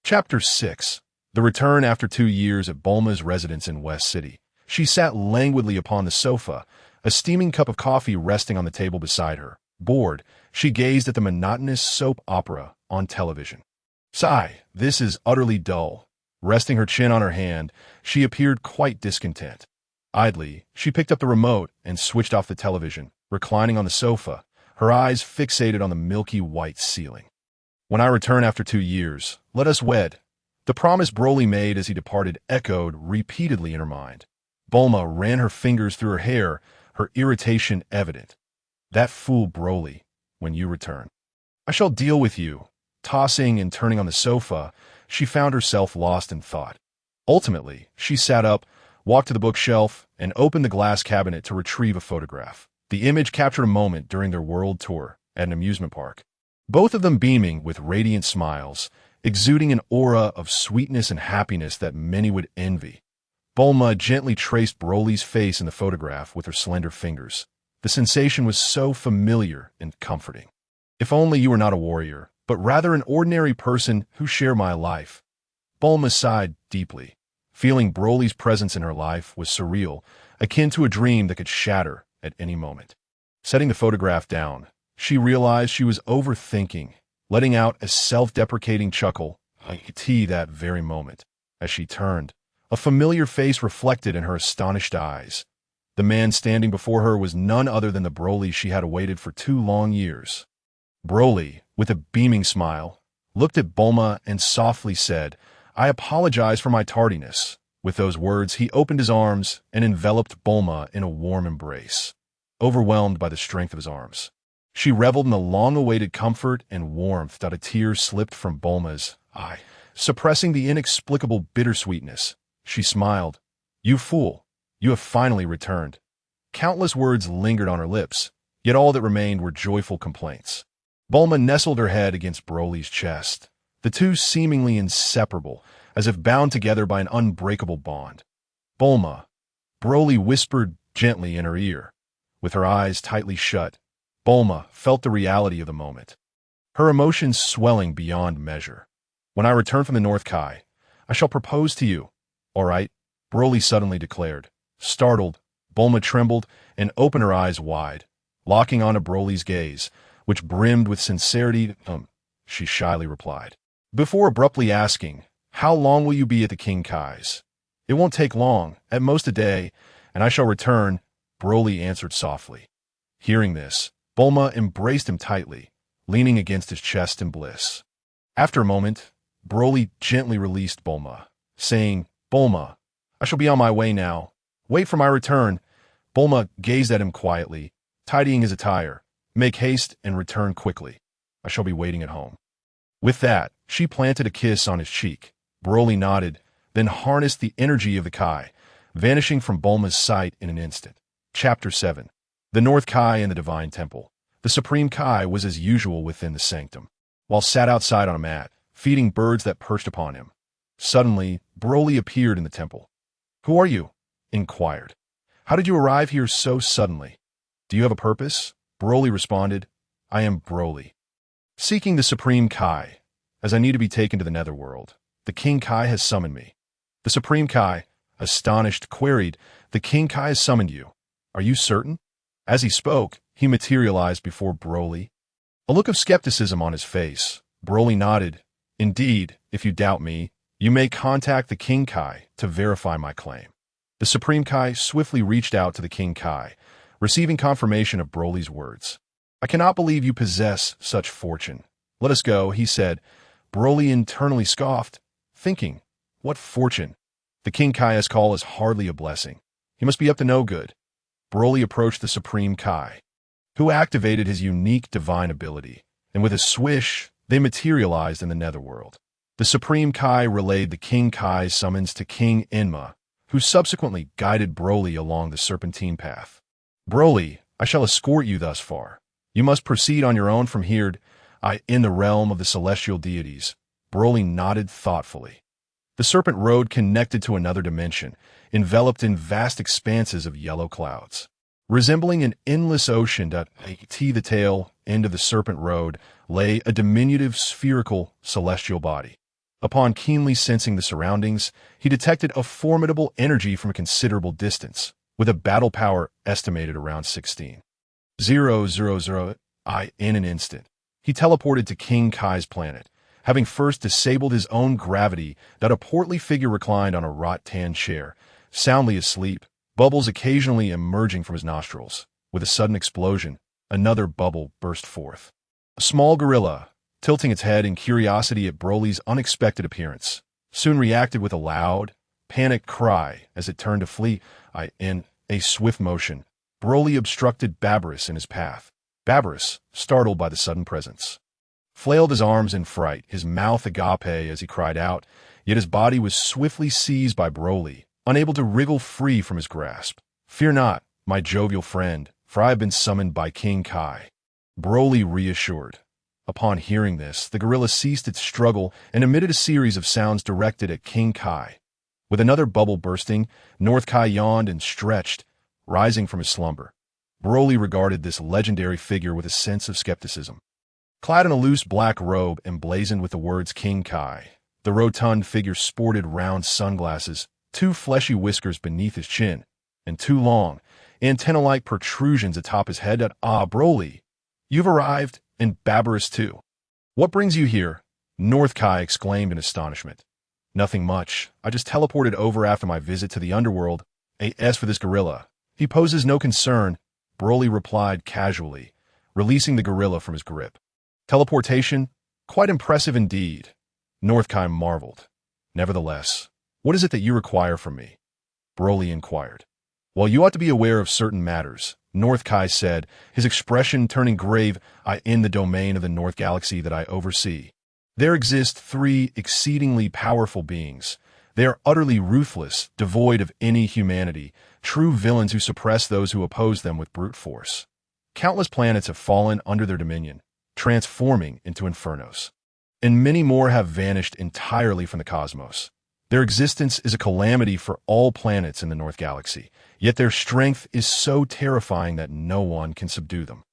[SPEAKER 1] Chapter 6. The return after 2 years at Bulma's residence in West City. She sat languidly upon the sofa, a steaming cup of coffee resting on the table beside her. Bored, she gazed at the monotonous soap opera on television. "Sigh, this is utterly dull." Resting her chin on her hand, she appeared quite discontent. Idly, she picked up the remote and switched off the television, reclining on the sofa, her eyes fixated on the milky white ceiling. "When I return after 2 years, let us wed." The promise Broly made as he departed echoed repeatedly in her mind. Bulma ran her fingers through her hair, her irritation evident. "That fool Broly, when you return. I shall deal with you." Tossing and turning on the sofa, she found herself lost in thought. Ultimately, she sat up, walked to the bookshelf, and opened the glass cabinet to retrieve a photograph. The image captured a moment during their world tour at an amusement park. Both of them beaming with radiant smiles, exuding an aura of sweetness and happiness that many would envy. Bulma gently traced Broly's face in the photograph with her slender fingers. The sensation was so familiar and comforting. "If only you were not a warrior, but rather an ordinary person who shared my life." Bulma sighed deeply. Feeling Broly's presence in her life was surreal, akin to a dream that could shatter at any moment. Setting the photograph down, she realized she was overthinking, letting out a self-deprecating chuckle, that very moment. As she turned, a familiar face reflected in her astonished eyes. The man standing before her was none other than the Broly she had awaited for 2 long years. Broly, with a beaming smile, looked at Bulma and softly said, "I apologize for my tardiness." With those words, he opened his arms and enveloped Bulma in a warm embrace. Overwhelmed by the strength of his arms, she reveled in the long-awaited comfort and warmth that a tear slipped from Bulma's eye, suppressing the inexplicable bittersweetness. She smiled. "You fool, you have finally returned." Countless words lingered on her lips, yet all that remained were joyful complaints. Bulma nestled her head against Broly's chest, the two seemingly inseparable, as if bound together by an unbreakable bond. "Bulma," Broly whispered gently in her ear. With her eyes tightly shut, Bulma felt the reality of the moment, her emotions swelling beyond measure. "When I return from the North Kai, I shall propose to you." "All right," Broly suddenly declared, startled Bulma trembled and opened her eyes wide, locking onto Broly's gaze, which brimmed with sincerity. She shyly replied, before abruptly asking, "How long will you be at the King Kai's?" "It won't take long, at most a day, and I shall return," Broly answered softly. Hearing this, Bulma embraced him tightly, leaning against his chest in bliss. After a moment, Broly gently released Bulma, saying, "Bulma, I shall be on my way now. Wait for my return." Bulma gazed at him quietly, tidying his attire. "Make haste and return quickly. I shall be waiting at home." With that, she planted a kiss on his cheek. Broly nodded, then harnessed the energy of the Kai, vanishing from Bulma's sight in an instant. Chapter 7. The North Kai in the Divine Temple. The Supreme Kai was as usual within the sanctum, while sat outside on a mat, feeding birds that perched upon him. Suddenly, Broly appeared in the temple. "Who are you?" inquired. "How did you arrive here so suddenly?" "Do you have a purpose?" Broly responded, "I am Broly, seeking the Supreme Kai, as I need to be taken to the Netherworld. The King Kai has summoned me." The Supreme Kai, astonished, queried, "The King Kai has summoned you. Are you certain?" As he spoke, he materialized before Broly. A look of skepticism on his face, Broly nodded. "Indeed, if you doubt me, you may contact the King Kai to verify my claim." The Supreme Kai swiftly reached out to the King Kai, receiving confirmation of Broly's words. "I cannot believe you possess such fortune. Let us go," he said. Broly internally scoffed, thinking, "What fortune? The King Kai's call is hardly a blessing. He must be up to no good." Broly approached the Supreme Kai, who activated his unique divine ability, and with a swish, they materialized in the Netherworld. The Supreme Kai relayed the King Kai's summons to King Enma, who subsequently guided Broly along the serpentine path. "Broly, I shall escort you thus far. You must proceed on your own from here, in the realm of the celestial deities." Broly nodded thoughtfully. The serpent road connected to another dimension, enveloped in vast expanses of yellow clouds. Resembling an endless ocean at the tail end of the serpent road lay a diminutive spherical celestial body. Upon keenly sensing the surroundings, he detected a formidable energy from a considerable distance, with a battle power estimated around 16,000 in an instant. He teleported to King Kai's planet, having first disabled his own gravity. That a portly figure reclined on a wrought-tan chair, soundly asleep, bubbles occasionally emerging from his nostrils. With a sudden explosion, another bubble burst forth. A small gorilla, tilting its head in curiosity at Broly's unexpected appearance, soon reacted with a loud, panicked cry as it turned to flee. In a swift motion, Broly obstructed Babris in his path. Babris, startled by the sudden presence, flailed his arms in fright, his mouth agape as he cried out, yet his body was swiftly seized by Broly, unable to wriggle free from his grasp. "Fear not, my jovial friend, for I have been summoned by King Kai," Broly reassured. Upon hearing this, the gorilla ceased its struggle and emitted a series of sounds directed at King Kai. With another bubble bursting, North Kai yawned and stretched, rising from his slumber. Broly regarded this legendary figure with a sense of skepticism. Clad in a loose black robe emblazoned with the words King Kai, the rotund figure sported round sunglasses, 2 fleshy whiskers beneath his chin, and 2 long, antenna-like protrusions atop his head. Broly, you've arrived, and Babris too. What brings you here?" North Kai exclaimed in astonishment. "Nothing much. I just teleported over after my visit to the underworld. As for this gorilla, he poses no concern," Broly replied casually, releasing the gorilla from his grip. "Teleportation? Quite impressive indeed," North Kai marveled. "Nevertheless, what is it that you require from me?" Broly inquired. "Well, you ought to be aware of certain matters," North Kai said, his expression turning grave. "In the domain of the North Galaxy that I oversee, there exist 3 exceedingly powerful beings. They are utterly ruthless, devoid of any humanity, true villains who suppress those who oppose them with brute force. Countless planets have fallen under their dominion, transforming into infernos, and many more have vanished entirely from the cosmos. Their existence is a calamity for all planets in the North Galaxy, yet their strength is so terrifying that no one can subdue them.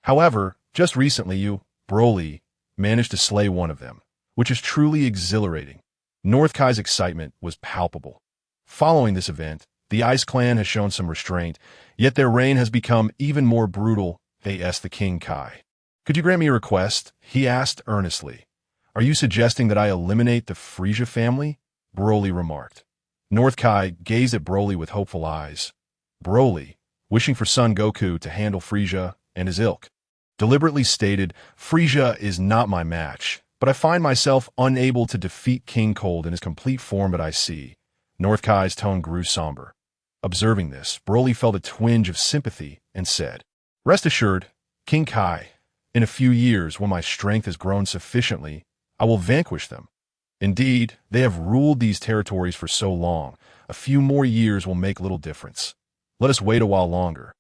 [SPEAKER 1] However, just recently you, Broly, managed to slay one of them, which is truly exhilarating." North Kai's excitement was palpable. Following this event, The Ice Clan has shown some restraint, yet their reign has become even more brutal, as the King Kai. Could you grant me a request? He asked earnestly. Are you suggesting that I eliminate the Frisia family? Broly remarked. North Kai gazed at Broly with hopeful eyes. Broly, wishing for Son Goku to handle Frisia and his ilk, deliberately stated, Frisia is not my match, but I find myself unable to defeat King Cold in his complete form that I see. North Kai's tone grew somber. Observing this, Broly felt a twinge of sympathy and said, Rest assured, King Kai, in a few years when my strength has grown sufficiently, I will vanquish them. Indeed, they have ruled these territories for so long, a few more years will make little difference. Let us wait a while longer.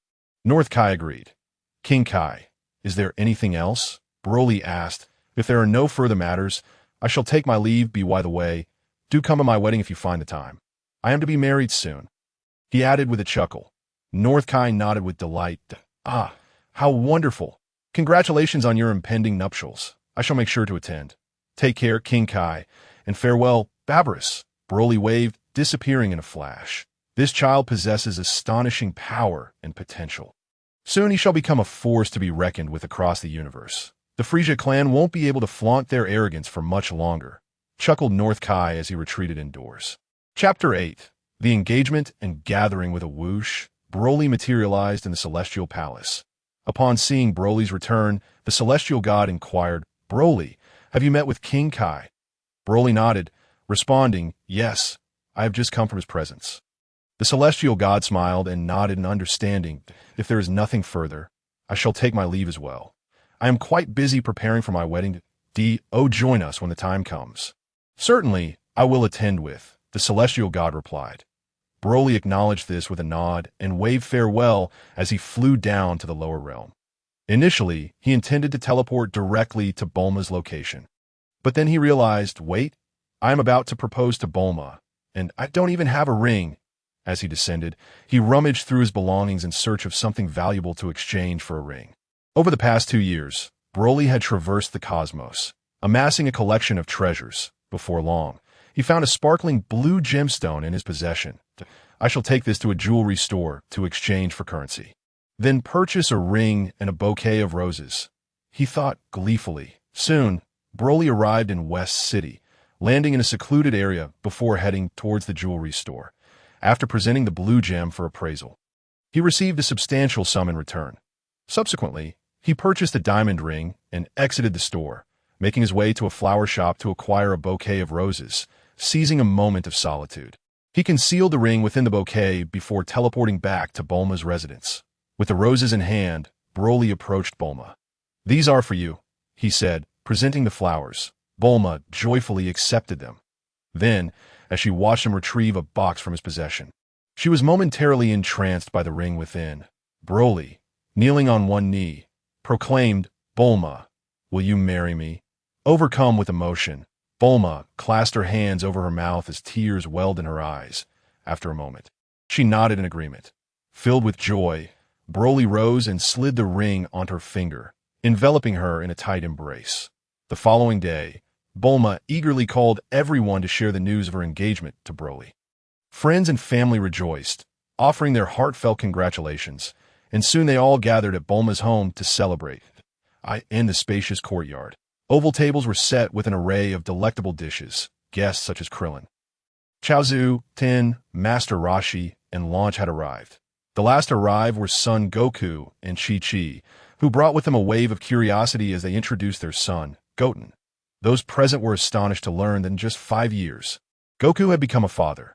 [SPEAKER 1] North Kai agreed. King Kai, is there anything else? Broly asked. If there are no further matters, I shall take my leave. By the way, do come to my wedding if you find the time. I am to be married soon. He added with a chuckle. North Kai nodded with delight. Ah, how wonderful. Congratulations on your impending nuptials. I shall make sure to attend. Take care, King Kai, and farewell, Babris. Broly waved, disappearing in a flash. This child possesses astonishing power and potential. Soon he shall become a force to be reckoned with across the universe. The Frisia clan won't be able to flaunt their arrogance for much longer, chuckled North Kai as he retreated indoors. Chapter 8. The engagement and gathering with a whoosh, Broly materialized in the Celestial Palace. Upon seeing Broly's return, the Celestial God inquired, Broly, have you met with King Kai? Broly nodded, responding, Yes, I have just come from his presence. The Celestial God smiled and nodded in understanding. If there is nothing further, I shall take my leave as well. I am quite busy preparing for my wedding. Join us when the time comes. Certainly, I will attend with, the Celestial God replied. Broly acknowledged this with a nod and waved farewell as he flew down to the lower realm. Initially, he intended to teleport directly to Bulma's location. But then he realized, wait, I am about to propose to Bulma, and I don't even have a ring. As he descended, he rummaged through his belongings in search of something valuable to exchange for a ring. Over the past 2 years, Broly had traversed the cosmos, amassing a collection of treasures. Before long, he found a sparkling blue gemstone in his possession. I shall take this to a jewelry store to exchange for currency. Then purchase a ring and a bouquet of roses. He thought gleefully. Soon, Broly arrived in West City, landing in a secluded area before heading towards the jewelry store. After presenting the blue gem for appraisal, he received a substantial sum in return. Subsequently, he purchased a diamond ring and exited the store, making his way to a flower shop to acquire a bouquet of roses, seizing a moment of solitude. He concealed the ring within the bouquet before teleporting back to Bulma's residence. With the roses in hand, Broly approached Bulma. These are for you, he said, presenting the flowers. Bulma joyfully accepted them. Then, as she watched him retrieve a box from his possession, she was momentarily entranced by the ring within. Broly, kneeling on one knee, proclaimed, Bulma, will you marry me? Overcome with emotion, Bulma clasped her hands over her mouth as tears welled in her eyes. After a moment, she nodded in agreement. Filled with joy, Broly rose and slid the ring onto her finger, enveloping her in a tight embrace. The following day, Bulma eagerly called everyone to share the news of her engagement to Broly. Friends and family rejoiced, offering their heartfelt congratulations, and soon they all gathered at Bulma's home to celebrate. In the spacious courtyard, oval tables were set with an array of delectable dishes. Guests such as Krillin, Chaozu, Tin, Master Roshi, and Launch had arrived. The last to arrive were Son Goku and Chi-Chi, who brought with them a wave of curiosity as they introduced their son, Goten. Those present were astonished to learn that in just 5 years, Goku had become a father.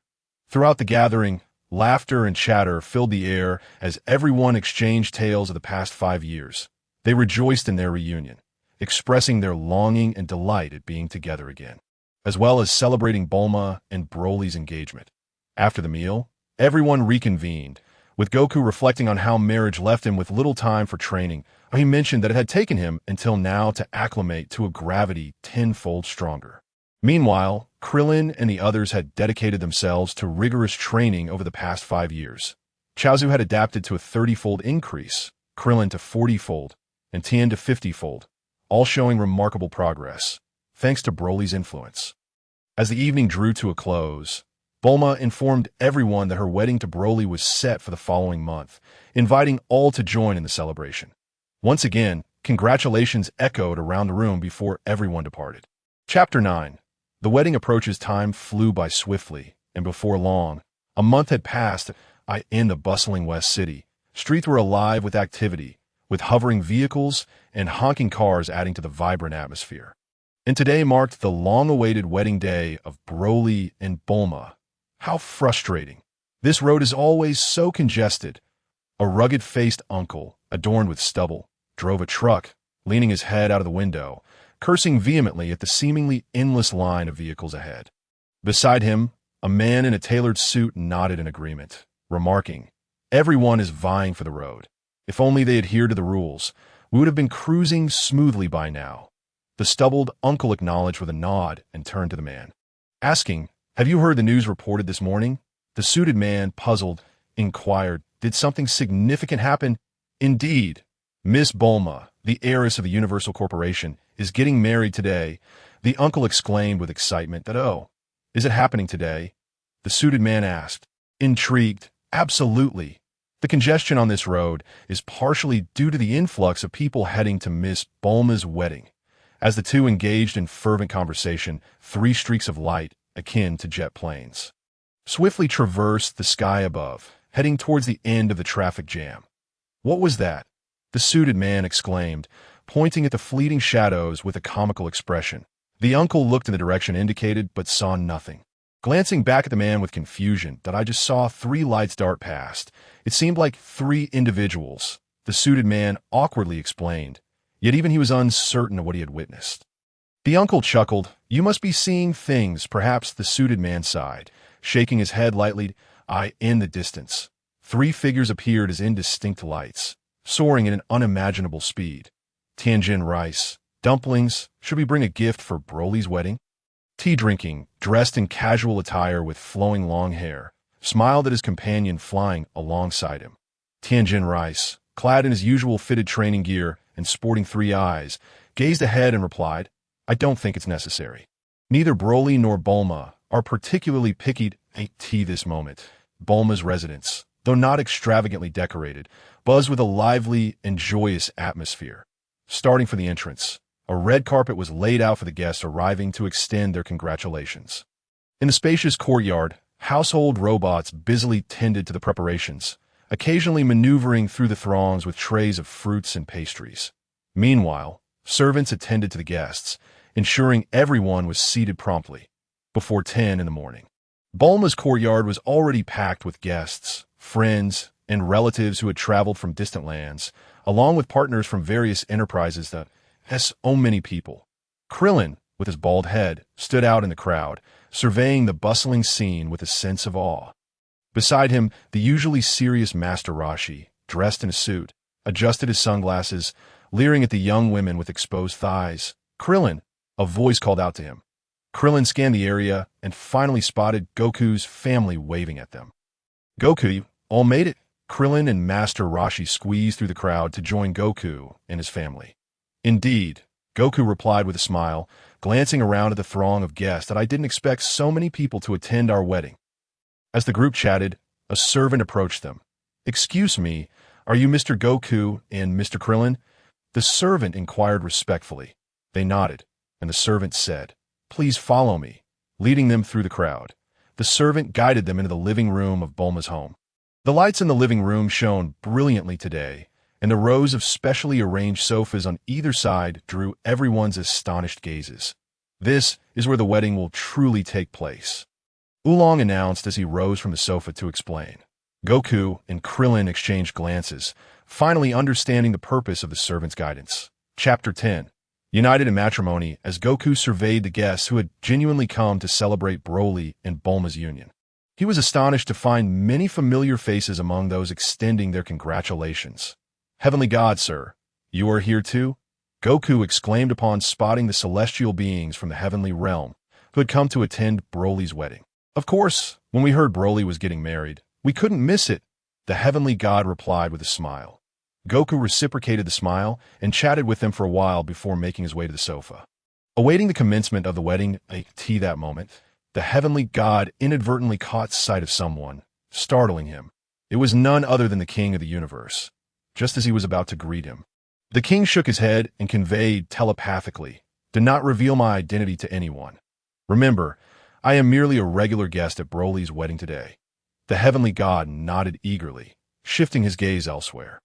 [SPEAKER 1] Throughout the gathering, laughter and chatter filled the air as everyone exchanged tales of the past 5 years. They rejoiced in their reunion, expressing their longing and delight at being together again, as well as celebrating Bulma and Broly's engagement. After the meal, everyone reconvened, with Goku reflecting on how marriage left him with little time for training. He mentioned that it had taken him until now to acclimate to a gravity 10-fold stronger. Meanwhile, Krillin and the others had dedicated themselves to rigorous training over the past 5 years. Chaozu had adapted to a 30-fold increase, Krillin to 40-fold, and Tien to 50-fold, all showing remarkable progress, thanks to Broly's influence. As the evening drew to a close, Bulma informed everyone that her wedding to Broly was set for the following month, inviting all to join in the celebration. Once again, congratulations echoed around the room before everyone departed. Chapter 9. The wedding approaches. Time flew by swiftly, and before long, a month had passed. In the bustling West City, streets were alive with activity, with hovering vehicles and honking cars adding to the vibrant atmosphere. And today marked the long-awaited wedding day of Broly and Bulma. How frustrating. This road is always so congested. A rugged-faced uncle, adorned with stubble, drove a truck, leaning his head out of the window, cursing vehemently at the seemingly endless line of vehicles ahead. Beside him, a man in a tailored suit nodded in agreement, remarking, "Everyone is vying for the road. If only they adhered to the rules, we would have been cruising smoothly by now." The stubbled uncle acknowledged with a nod and turned to the man, asking, "Have you heard the news reported this morning?" The suited man, puzzled, inquired, "Did something significant happen?" "Indeed. Miss Bulma, the heiress of the Universal Corporation, is getting married today." The uncle exclaimed with excitement that, "Oh, is it happening today?" The suited man asked, intrigued. "Absolutely. The congestion on this road is partially due to the influx of people heading to Miss Bulma's wedding." As the two engaged in fervent conversation, 3 streaks of light, akin to jet planes, swiftly traversed the sky above, heading towards the end of the traffic jam. "What was that?" the suited man exclaimed, pointing at the fleeting shadows with a comical expression. The uncle looked in the direction indicated but saw nothing. Glancing back at the man with confusion, "That I just saw 3 lights dart past. It seemed like 3 individuals," the suited man awkwardly explained, yet even he was uncertain of what he had witnessed. The uncle chuckled. "You must be seeing things," perhaps, the suited man sighed, shaking his head lightly. In the distance, 3 figures appeared as indistinct lights, soaring at an unimaginable speed. Tianjin rice, dumplings. Should we bring a gift for Broly's wedding? Tea drinking, dressed in casual attire with flowing long hair, smiled at his companion flying alongside him. Tianjin rice, clad in his usual fitted training gear and sporting 3 eyes, gazed ahead and replied, "I don't think it's necessary. Neither Broly nor Bulma are particularly picky at tea this moment." Bulma's residence, though not extravagantly decorated, buzzed with a lively and joyous atmosphere. Starting from the entrance, a red carpet was laid out for the guests arriving to extend their congratulations. In the spacious courtyard, household robots busily tended to the preparations, occasionally maneuvering through the throngs with trays of fruits and pastries. Meanwhile, servants attended to the guests, ensuring everyone was seated promptly, before 10 in the morning. Bulma's courtyard was already packed with guests, friends, and relatives who had traveled from distant lands, along with partners from various enterprises that so many people. Krillin, with his bald head, stood out in the crowd, surveying the bustling scene with a sense of awe. Beside him, the usually serious Master Roshi, dressed in a suit, adjusted his sunglasses, leering at the young women with exposed thighs. "Krillin!" a voice called out to him. Krillin scanned the area and finally spotted Goku's family waving at them. "Goku, all made it." Krillin and Master Roshi squeezed through the crowd to join Goku and his family. "Indeed," Goku replied with a smile, glancing around at the throng of guests, "that I didn't expect so many people to attend our wedding." As the group chatted, a servant approached them. "Excuse me, are you Mr. Goku and Mr. Krillin?" The servant inquired respectfully. They nodded, and the servant said, "Please follow me," leading them through the crowd. The servant guided them into the living room of Bulma's home. The lights in the living room shone brilliantly today, and the rows of specially arranged sofas on either side drew everyone's astonished gazes. "This is where the wedding will truly take place," Oolong announced as he rose from the sofa to explain. Goku and Krillin exchanged glances, finally understanding the purpose of the servant's guidance. Chapter 10. United in matrimony, as Goku surveyed the guests who had genuinely come to celebrate Broly and Bulma's union. He was astonished to find many familiar faces among those extending their congratulations. "Heavenly God, sir, you are here too?" Goku exclaimed upon spotting the celestial beings from the heavenly realm who had come to attend Broly's wedding. "Of course, when we heard Broly was getting married, we couldn't miss it," the heavenly god replied with a smile. Goku reciprocated the smile and chatted with them for a while before making his way to the sofa. Awaiting the commencement of the wedding tea that moment, the heavenly god inadvertently caught sight of someone, startling him. It was none other than the king of the universe. Just as he was about to greet him, the king shook his head and conveyed telepathically, "Do not reveal my identity to anyone. Remember, I am merely a regular guest at Broly's wedding today." The heavenly god nodded eagerly, shifting his gaze elsewhere.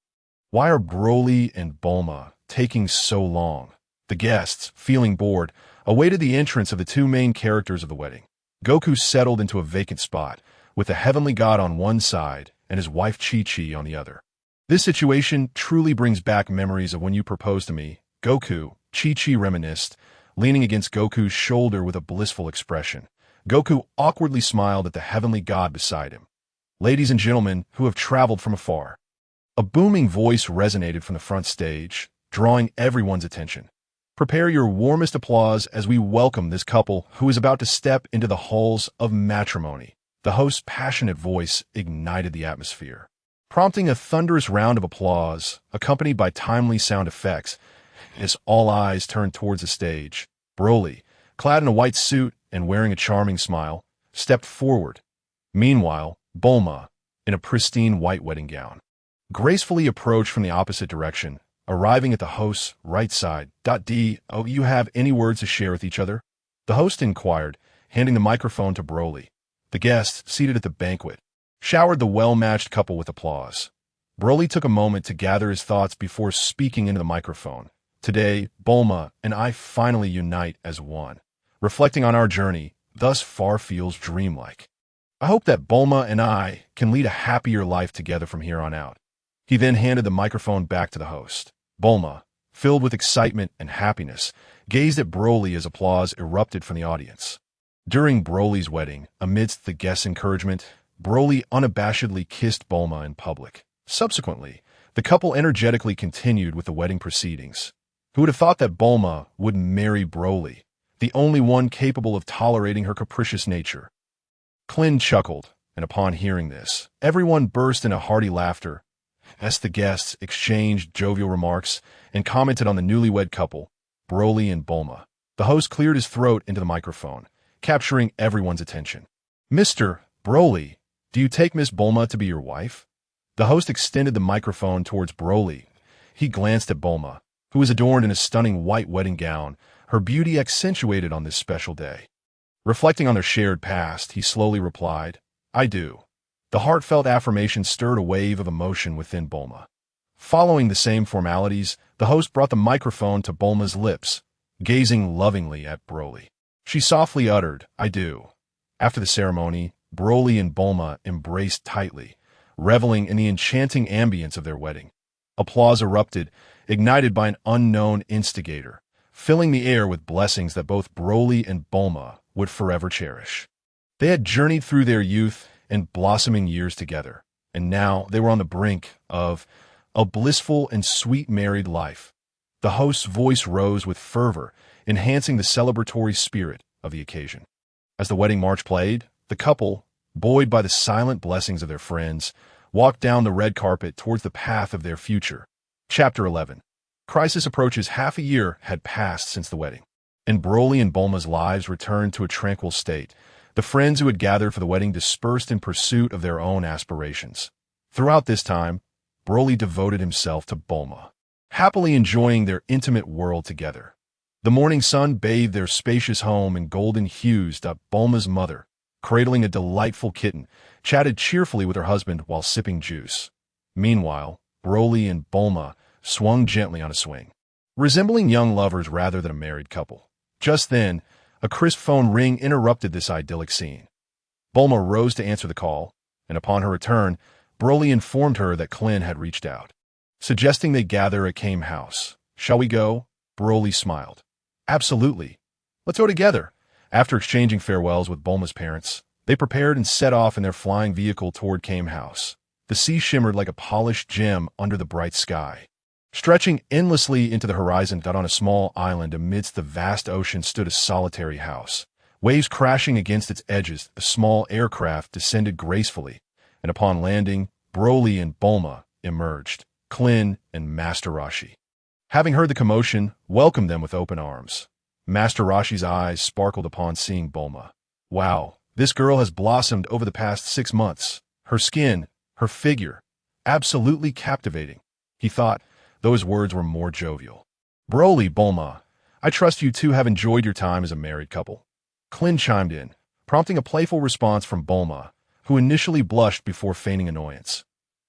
[SPEAKER 1] Why are Broly and Bulma taking so long? The guests, feeling bored, awaited the entrance of the two main characters of the wedding. Goku settled into a vacant spot, with the heavenly god on one side and his wife Chi-Chi on the other. This situation truly brings back memories of when you proposed to me, Goku, Chi-Chi reminisced, leaning against Goku's shoulder with a blissful expression. Goku awkwardly smiled at the heavenly god beside him. "Ladies and gentlemen who have traveled from afar." A booming voice resonated from the front stage, drawing everyone's attention. "Prepare your warmest applause as we welcome this couple who is about to step into the halls of matrimony." The host's passionate voice ignited the atmosphere, prompting a thunderous round of applause, accompanied by timely sound effects. As all eyes turned towards the stage, Broly, clad in a white suit and wearing a charming smile, stepped forward. Meanwhile, Bulma, in a pristine white wedding gown, gracefully approached from the opposite direction, arriving at the host's right side. "Do you have any words to share with each other?" the host inquired, handing the microphone to Broly. The guests, seated at the banquet, showered the well-matched couple with applause. Broly took a moment to gather his thoughts before speaking into the microphone. "Today, Bulma and I finally unite as one. Reflecting on our journey, thus far feels dreamlike. I hope that Bulma and I can lead a happier life together from here on out." He then handed the microphone back to the host. Bulma, filled with excitement and happiness, gazed at Broly as applause erupted from the audience. During Broly's wedding, amidst the guests' encouragement, Broly unabashedly kissed Bulma in public. Subsequently, the couple energetically continued with the wedding proceedings. Who would have thought that Bulma would marry Broly, the only one capable of tolerating her capricious nature? Klin chuckled, and upon hearing this, everyone burst into hearty laughter as the guests exchanged jovial remarks and commented on the newlywed couple, Broly and Bulma. The host cleared his throat into the microphone, capturing everyone's attention. "Mr. Broly, do you take Miss Bulma to be your wife?" The host extended the microphone towards Broly. He glanced at Bulma, who was adorned in a stunning white wedding gown, her beauty accentuated on this special day. Reflecting on their shared past, he slowly replied, "I do." The heartfelt affirmation stirred a wave of emotion within Bulma. Following the same formalities, the host brought the microphone to Bulma's lips, gazing lovingly at Broly. She softly uttered, "I do." After the ceremony, Broly and Bulma embraced tightly, reveling in the enchanting ambience of their wedding. Applause erupted, ignited by an unknown instigator, filling the air with blessings that both Broly and Bulma would forever cherish. They had journeyed through their youth and blossoming years together, and now they were on the brink of a blissful and sweet married life. The host's voice rose with fervor, enhancing the celebratory spirit of the occasion. As the wedding march played, the couple, buoyed by the silent blessings of their friends, walked down the red carpet towards the path of their future. Chapter 11. Crisis approaches. Half a year had passed since the wedding, and Broly and Bulma's lives returned to a tranquil state. The friends who had gathered for the wedding dispersed in pursuit of their own aspirations. Throughout this time, Broly devoted himself to Bulma, happily enjoying their intimate world together. The morning sun bathed their spacious home in golden hues. Bulma's mother, cradling a delightful kitten, chatted cheerfully with her husband while sipping juice. Meanwhile, Broly and Bulma swung gently on a swing, resembling young lovers rather than a married couple. Just then, a crisp phone ring interrupted this idyllic scene. Bulma rose to answer the call, and upon her return, Broly informed her that Klin had reached out, suggesting they gather at Kame House. "Shall we go?" Broly smiled. "Absolutely. Let's go together." After exchanging farewells with Bulma's parents, they prepared and set off in their flying vehicle toward Kame House. The sea shimmered like a polished gem under the bright sky, stretching endlessly into the horizon. On a small island amidst the vast ocean stood a solitary house. Waves crashing against its edges, a small aircraft descended gracefully, and upon landing, Broly and Bulma emerged. Klin and Master Roshi, having heard the commotion, welcomed them with open arms. Master Roshi's eyes sparkled upon seeing Bulma. Wow, this girl has blossomed over the past 6 months. Her skin, her figure, absolutely captivating, he thought, though his words were more jovial. Broly, Bulma, I trust you two have enjoyed your time as a married couple. Klin chimed in, prompting a playful response from Bulma, who initially blushed before feigning annoyance.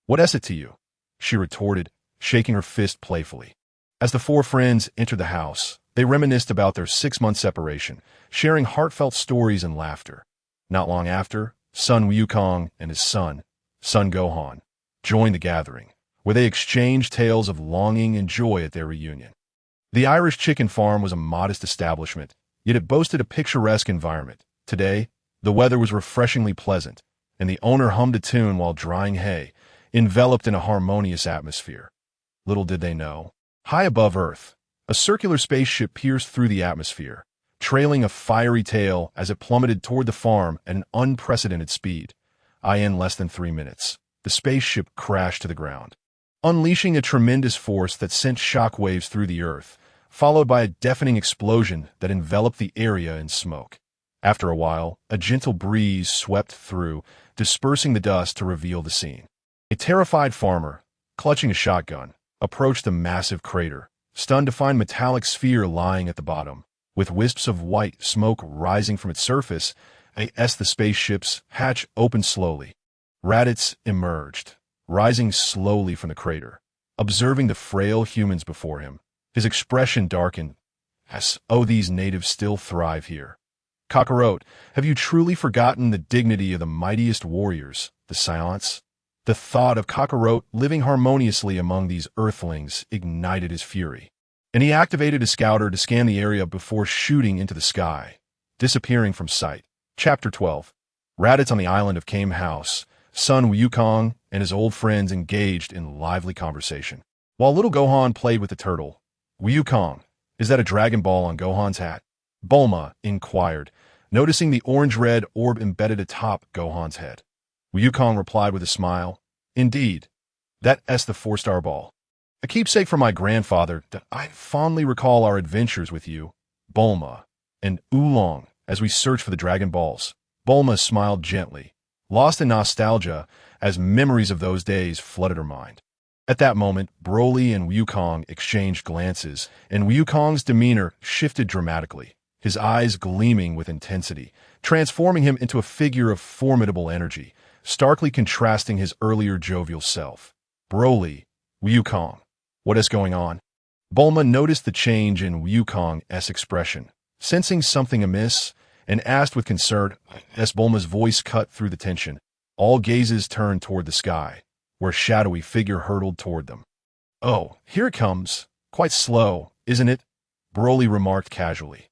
[SPEAKER 1] What is it to you? She retorted, shaking her fist playfully. As the four friends entered the house, they reminisced about their 6-month separation, sharing heartfelt stories and laughter. Not long after, son Wukong and his son Gohan, joined the gathering, where they exchanged tales of longing and joy at their reunion. The Irish chicken farm was a modest establishment, yet it boasted a picturesque environment. Today, the weather was refreshingly pleasant, and the owner hummed a tune while drying hay, enveloped in a harmonious atmosphere. Little did they know, high above Earth, a circular spaceship pierced through the atmosphere, trailing a fiery tail as it plummeted toward the farm at an unprecedented speed. In less than 3 minutes, the spaceship crashed to the ground, unleashing a tremendous force that sent shockwaves through the Earth, followed by a deafening explosion that enveloped the area in smoke. After a while, a gentle breeze swept through, dispersing the dust to reveal the scene. A terrified farmer, clutching a shotgun, approached the massive crater, stunned to find a metallic sphere lying at the bottom. With wisps of white smoke rising from its surface, as the spaceship's hatch opened slowly. Raditz emerged, rising slowly from the crater, observing the frail humans before him. His expression darkened. These natives still thrive here. Kakarot, have you truly forgotten the dignity of the mightiest warriors, the Saiyans? The thought of Kakarot living harmoniously among these earthlings ignited his fury, and he activated his scouter to scan the area before shooting into the sky, disappearing from sight. Chapter 12. Raditz on the island of Kame House, son Wukong and his old friends engaged in lively conversation. While little Gohan played with the turtle, Wukong, is that a Dragon Ball on Gohan's hat? Bulma inquired, noticing the orange-red orb embedded atop Gohan's head. Wukong replied with a smile, Indeed, that's the 4-star ball. A keepsake from my grandfather that I fondly recall our adventures with you, Bulma, and Oolong as we search for the Dragon Balls. Bulma smiled gently, lost in nostalgia as memories of those days flooded her mind. At that moment, Broly and Wukong exchanged glances, and Wukong's demeanor shifted dramatically, his eyes gleaming with intensity, transforming him into a figure of formidable energy, starkly contrasting his earlier jovial self. Broly, Wukong, what is going on? Bulma noticed the change in Wukong's expression, sensing something amiss, and asked with concern as Bulma's voice cut through the tension. All gazes turned toward the sky, where a shadowy figure hurtled toward them. Oh, here it comes. Quite slow, isn't it? Broly remarked casually.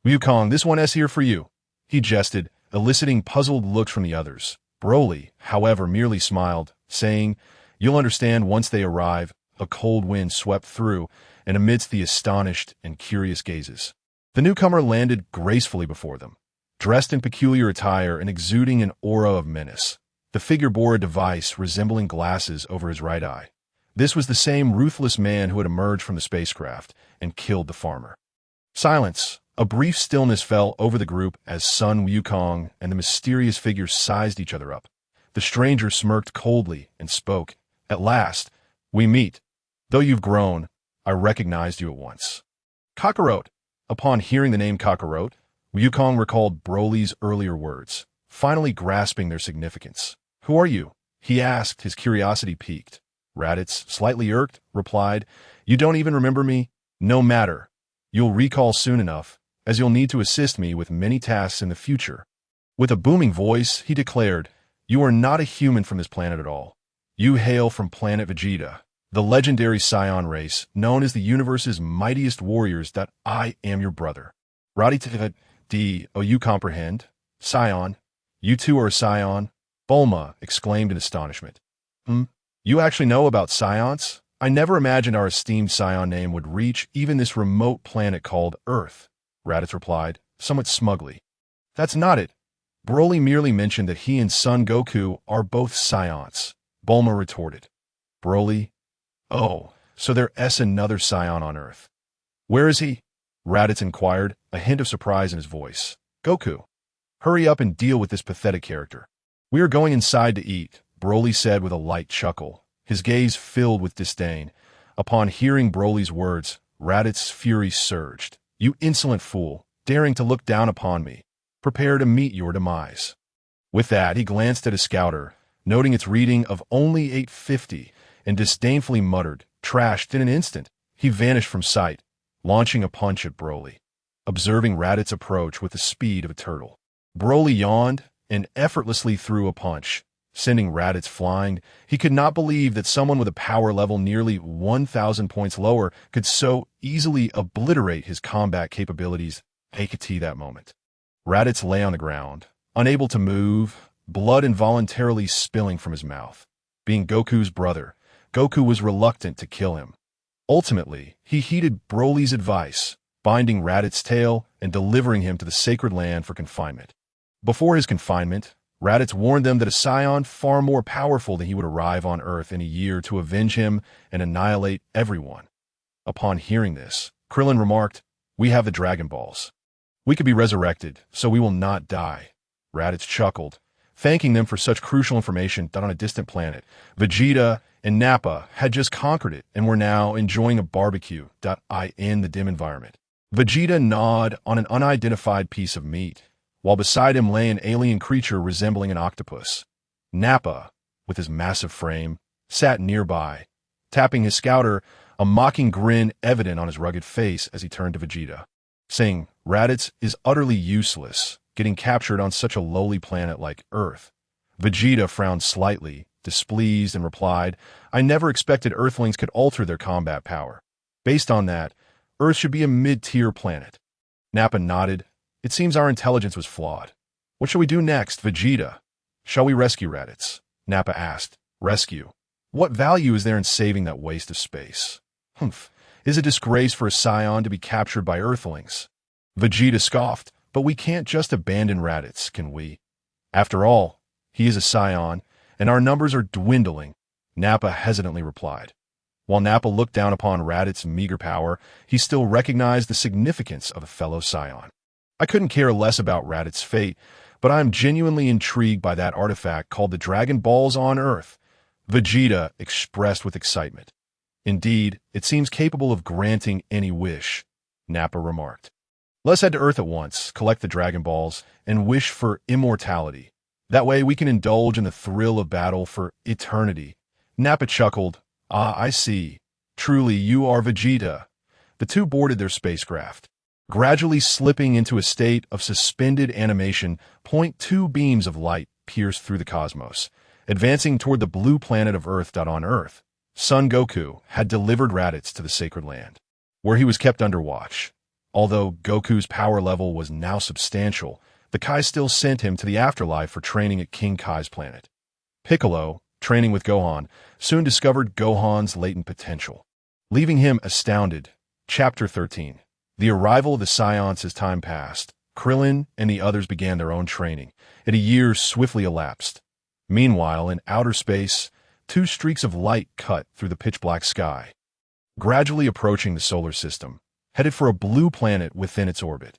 [SPEAKER 1] Wukong, this one is here for you, he jested, eliciting puzzled looks from the others. Broly, however, merely smiled, saying, You'll understand once they arrive. A cold wind swept through, and amidst the astonished and curious gazes, the newcomer landed gracefully before them. Dressed in peculiar attire and exuding an aura of menace, the figure bore a device resembling glasses over his right eye. This was the same ruthless man who had emerged from the spacecraft and killed the farmer. Silence. A brief stillness fell over the group as Sun Wukong and the mysterious figure sized each other up. The stranger smirked coldly and spoke. At last, we meet. Though you've grown, I recognized you at once. Kakarot. Upon hearing the name Kakarot, Wukong recalled Broly's earlier words, finally grasping their significance. Who are you? He asked, his curiosity piqued. Raditz, slightly irked, replied, You don't even remember me? No matter. You'll recall soon enough, as you'll need to assist me with many tasks in the future. With a booming voice, he declared, You are not a human from this planet at all. You hail from planet Vegeta, the legendary Saiyan race, known as the universe's mightiest warriors. That I am your brother. You comprehend? Saiyan, you too are a Saiyan? Bulma exclaimed in astonishment. You actually know about Saiyans? I never imagined our esteemed Saiyan name would reach even this remote planet called Earth, Raditz replied, somewhat smugly. That's not it. Broly merely mentioned that he and Son Goku are both Saiyans, Bulma retorted. Broly? Oh, so there's another Saiyan on Earth. Where is he? Raditz inquired, a hint of surprise in his voice. Goku. Hurry up and deal with this pathetic character. We are going inside to eat, Broly said with a light chuckle, his gaze filled with disdain. Upon hearing Broly's words, Raditz' fury surged. You insolent fool, daring to look down upon me. Prepare to meet your demise. With that, he glanced at his scouter, noting its reading of only 850, and disdainfully muttered, trashed in an instant. He vanished from sight, launching a punch at Broly, observing Raditz's approach with the speed of a turtle. Broly yawned and effortlessly threw a punch, sending Raditz flying. He could not believe that someone with a power level nearly 1,000 points lower could so easily obliterate his combat capabilities. AKT that moment. Raditz lay on the ground, unable to move, blood involuntarily spilling from his mouth. Being Goku's brother, Goku was reluctant to kill him. Ultimately, he heeded Broly's advice, binding Raditz's tail and delivering him to the sacred land for confinement. Before his confinement, Raditz warned them that a Saiyan far more powerful than he would arrive on Earth in a year to avenge him and annihilate everyone. Upon hearing this, Krillin remarked, "We have the Dragon Balls. We could be resurrected, so we will not die." Raditz chuckled, thanking them for such crucial information that on a distant planet, Vegeta and Nappa had just conquered it and were now enjoying a barbecue in the dim environment. Vegeta gnawed on an unidentified piece of meat, while beside him lay an alien creature resembling an octopus. Nappa, with his massive frame, sat nearby, tapping his scouter, a mocking grin evident on his rugged face as he turned to Vegeta, saying, "Raditz is utterly useless, getting captured on such a lowly planet like Earth." Vegeta frowned slightly, displeased, and replied, "I never expected Earthlings could alter their combat power. Based on that, Earth should be a mid-tier planet." Nappa nodded. "It seems our intelligence was flawed. What shall we do next, Vegeta?" "Shall we rescue Raditz?" Nappa asked. "Rescue? What value is there in saving that waste of space? Humph. It is a disgrace for a Saiyan to be captured by Earthlings." Vegeta scoffed. "But we can't just abandon Raditz, can we? After all, he is a Saiyan, and our numbers are dwindling," Nappa hesitantly replied. While Nappa looked down upon Raditz's meager power, he still recognized the significance of a fellow Saiyan. "I couldn't care less about Raditz's fate, but I am genuinely intrigued by that artifact called the Dragon Balls on Earth," Vegeta expressed with excitement. "Indeed, it seems capable of granting any wish," Nappa remarked. "Let's head to Earth at once, collect the Dragon Balls, and wish for immortality. That way we can indulge in the thrill of battle for eternity." Nappa chuckled. "Ah, I see. Truly, you are Vegeta." The two boarded their spacecraft. Gradually slipping into a state of suspended animation, two beams of light pierced through the cosmos, advancing toward the blue planet of Earth. On Earth, Son Goku had delivered Raditz to the sacred land, where he was kept under watch. Although Goku's power level was now substantial, the Kai still sent him to the afterlife for training at King Kai's planet. Piccolo, training with Gohan, soon discovered Gohan's latent potential, leaving him astounded. Chapter 13. The arrival of the Saiyans. As time passed, Krillin and the others began their own training, and a year swiftly elapsed. Meanwhile, in outer space, two streaks of light cut through the pitch-black sky, gradually approaching the solar system, headed for a blue planet within its orbit.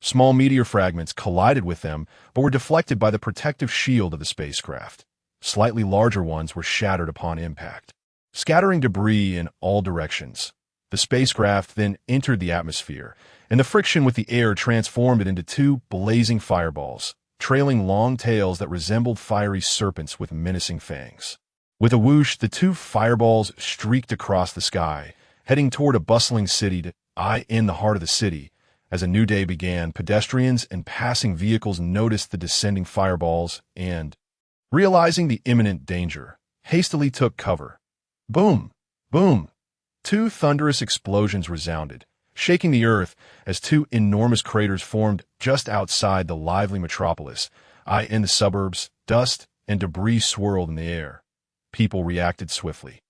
[SPEAKER 1] Small meteor fragments collided with them, but were deflected by the protective shield of the spacecraft. Slightly larger ones were shattered upon impact, scattering debris in all directions. The spacecraft then entered the atmosphere, and the friction with the air transformed it into two blazing fireballs, trailing long tails that resembled fiery serpents with menacing fangs. With a whoosh, the two fireballs streaked across the sky, heading toward a bustling city in the heart of the city. As a new day began, pedestrians and passing vehicles noticed the descending fireballs and, realizing the imminent danger, hastily took cover. Boom! Boom! Two thunderous explosions resounded, shaking the earth as two enormous craters formed just outside the lively metropolis. In the suburbs, dust and debris swirled in the air. People reacted swiftly,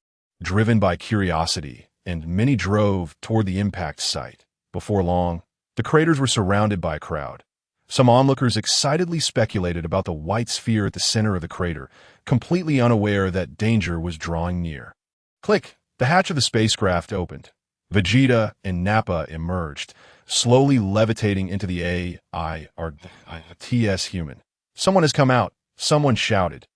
[SPEAKER 1] driven by curiosity, and many drove toward the impact site. Before long, the craters were surrounded by a crowd. Some onlookers excitedly speculated about the white sphere at the center of the crater, completely unaware that danger was drawing near. Click! The hatch of the spacecraft opened. Vegeta and Nappa emerged, slowly levitating into the TS human. Someone has come out, someone shouted.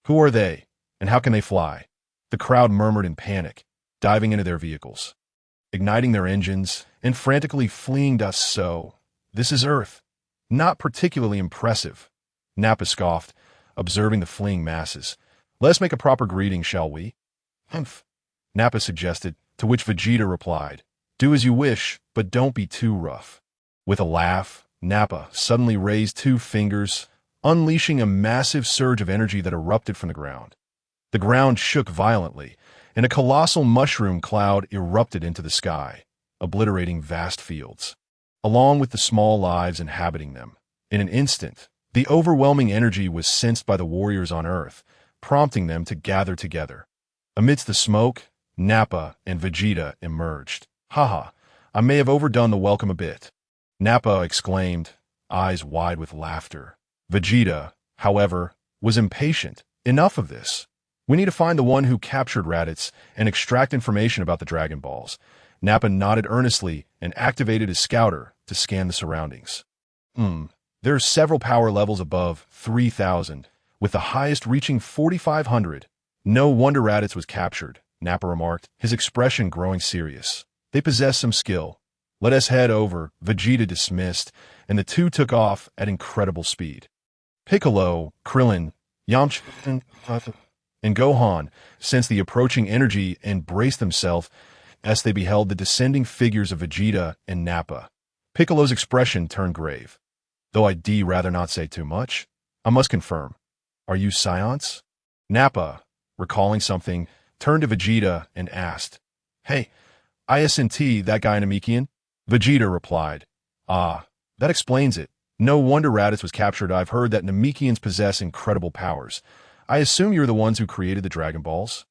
[SPEAKER 1] Who are they, and how can they fly? The crowd murmured in panic, diving into their vehicles, igniting their engines, and frantically fleeing dust. So, this is Earth. Not particularly impressive, Nappa scoffed, observing the fleeing masses. Let's make a proper greeting, shall we? Humph, Nappa suggested, to which Vegeta replied, do as you wish, but don't be too rough. With a laugh, Nappa suddenly raised 2 fingers, unleashing a massive surge of energy that erupted from the ground. The ground shook violently, and a colossal mushroom cloud erupted into the sky, obliterating vast fields, along with the small lives inhabiting them. In an instant, the overwhelming energy was sensed by the warriors on Earth, prompting them to gather together. Amidst the smoke, Nappa and Vegeta emerged. Haha, I may have overdone the welcome a bit, Nappa exclaimed, eyes wide with laughter. Vegeta, however, was impatient. Enough of this. We need to find the one who captured Raditz and extract information about the Dragon Balls. Nappa nodded earnestly and activated his scouter to scan the surroundings. There are several power levels above 3,000, with the highest reaching 4,500. No wonder Raditz was captured, Nappa remarked, his expression growing serious. They possess some skill. Let us head over, Vegeta dismissed, and the two took off at incredible speed. Piccolo, Krillin, Yamcha, and Gohan sensed the approaching energy and braced themselves as they beheld the descending figures of Vegeta and Nappa. Piccolo's expression turned grave. Though I'd rather not say too much, I must confirm. Are you Saiyans? Nappa, recalling something, turned to Vegeta and asked, Hey, isn't that guy Namekian? Vegeta replied, Ah, that explains it. No wonder Raditz was captured. I've heard that Namekians possess incredible powers. I assume you're the ones who created the Dragon Balls?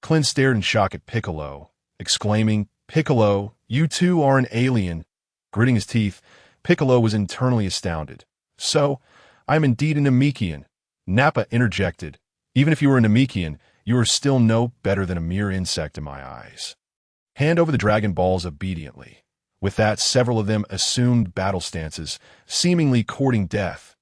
[SPEAKER 1] Clint stared in shock at Piccolo, exclaiming, Piccolo, you too are an alien. Gritting his teeth, Piccolo was internally astounded. So, I'm indeed a Namekian. Nappa interjected. Even if you were a Namekian, you are still no better than a mere insect in my eyes. Hand over the Dragon Balls obediently. With that, several of them assumed battle stances, seemingly courting death.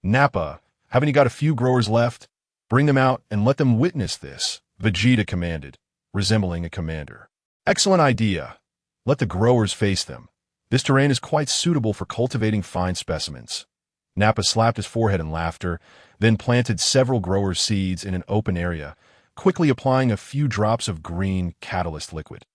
[SPEAKER 1] Nappa, haven't you got a few growers left? Bring them out and let them witness this, Vegeta commanded, resembling a commander. Excellent idea. Let the growers face them. This terrain is quite suitable for cultivating fine specimens. Nappa slapped his forehead in laughter, then planted several growers' seeds in an open area, quickly applying a few drops of green catalyst liquid.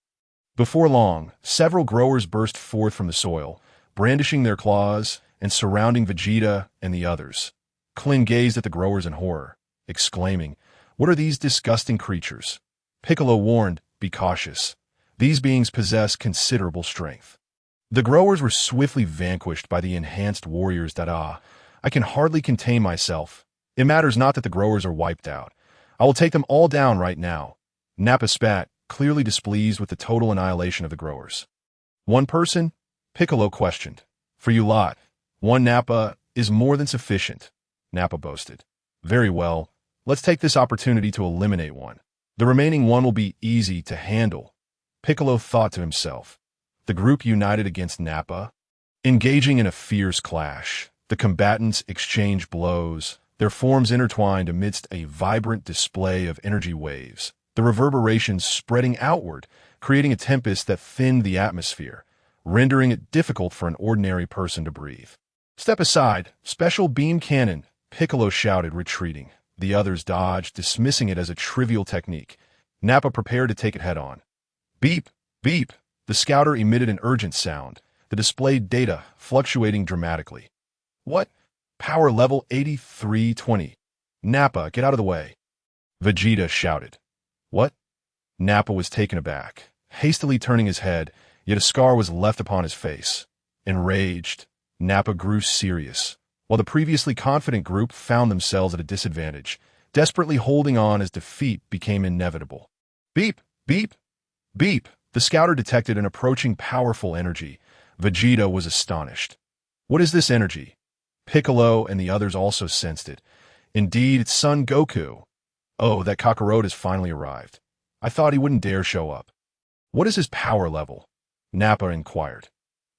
[SPEAKER 1] Before long, several growers burst forth from the soil, brandishing their claws and surrounding Vegeta and the others. Klin gazed at the growers in horror, exclaiming, What are these disgusting creatures? Piccolo warned, Be cautious. These beings possess considerable strength. The growers were swiftly vanquished by the enhanced warriors that I can hardly contain myself. It matters not that the growers are wiped out. I will take them all down right now. Nappa spat, clearly displeased with the total annihilation of the growers. One person? Piccolo questioned. For you lot, one Nappa is more than sufficient, Nappa boasted. Very well, let's take this opportunity to eliminate one. The remaining one will be easy to handle, Piccolo thought to himself. The group united against Nappa. Engaging in a fierce clash, the combatants exchanged blows, their forms intertwined amidst a vibrant display of energy waves, the reverberations spreading outward, creating a tempest that thinned the atmosphere, rendering it difficult for an ordinary person to breathe. Step aside, special beam cannon, Piccolo shouted, retreating. The others dodged, dismissing it as a trivial technique. Nappa prepared to take it head-on. Beep, beep. The scouter emitted an urgent sound, the displayed data fluctuating dramatically. What? Power level 8320. Nappa, get out of the way. Vegeta shouted. What? Nappa was taken aback, hastily turning his head, yet a scar was left upon his face. Enraged, Nappa grew serious, while the previously confident group found themselves at a disadvantage, desperately holding on as defeat became inevitable. Beep, beep, beep. The scouter detected an approaching powerful energy. Vegeta was astonished. What is this energy? Piccolo and the others also sensed it. Indeed, it's Son Goku. Oh, that Kakarot has finally arrived. I thought he wouldn't dare show up. What is his power level? Nappa inquired.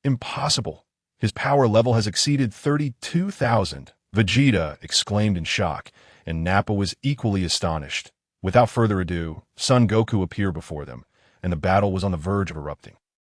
[SPEAKER 1] Impossible. His power level has exceeded 32,000. Vegeta exclaimed in shock, and Nappa was equally astonished. Without further ado, Son Goku appeared before them, and the battle was on the verge of erupting.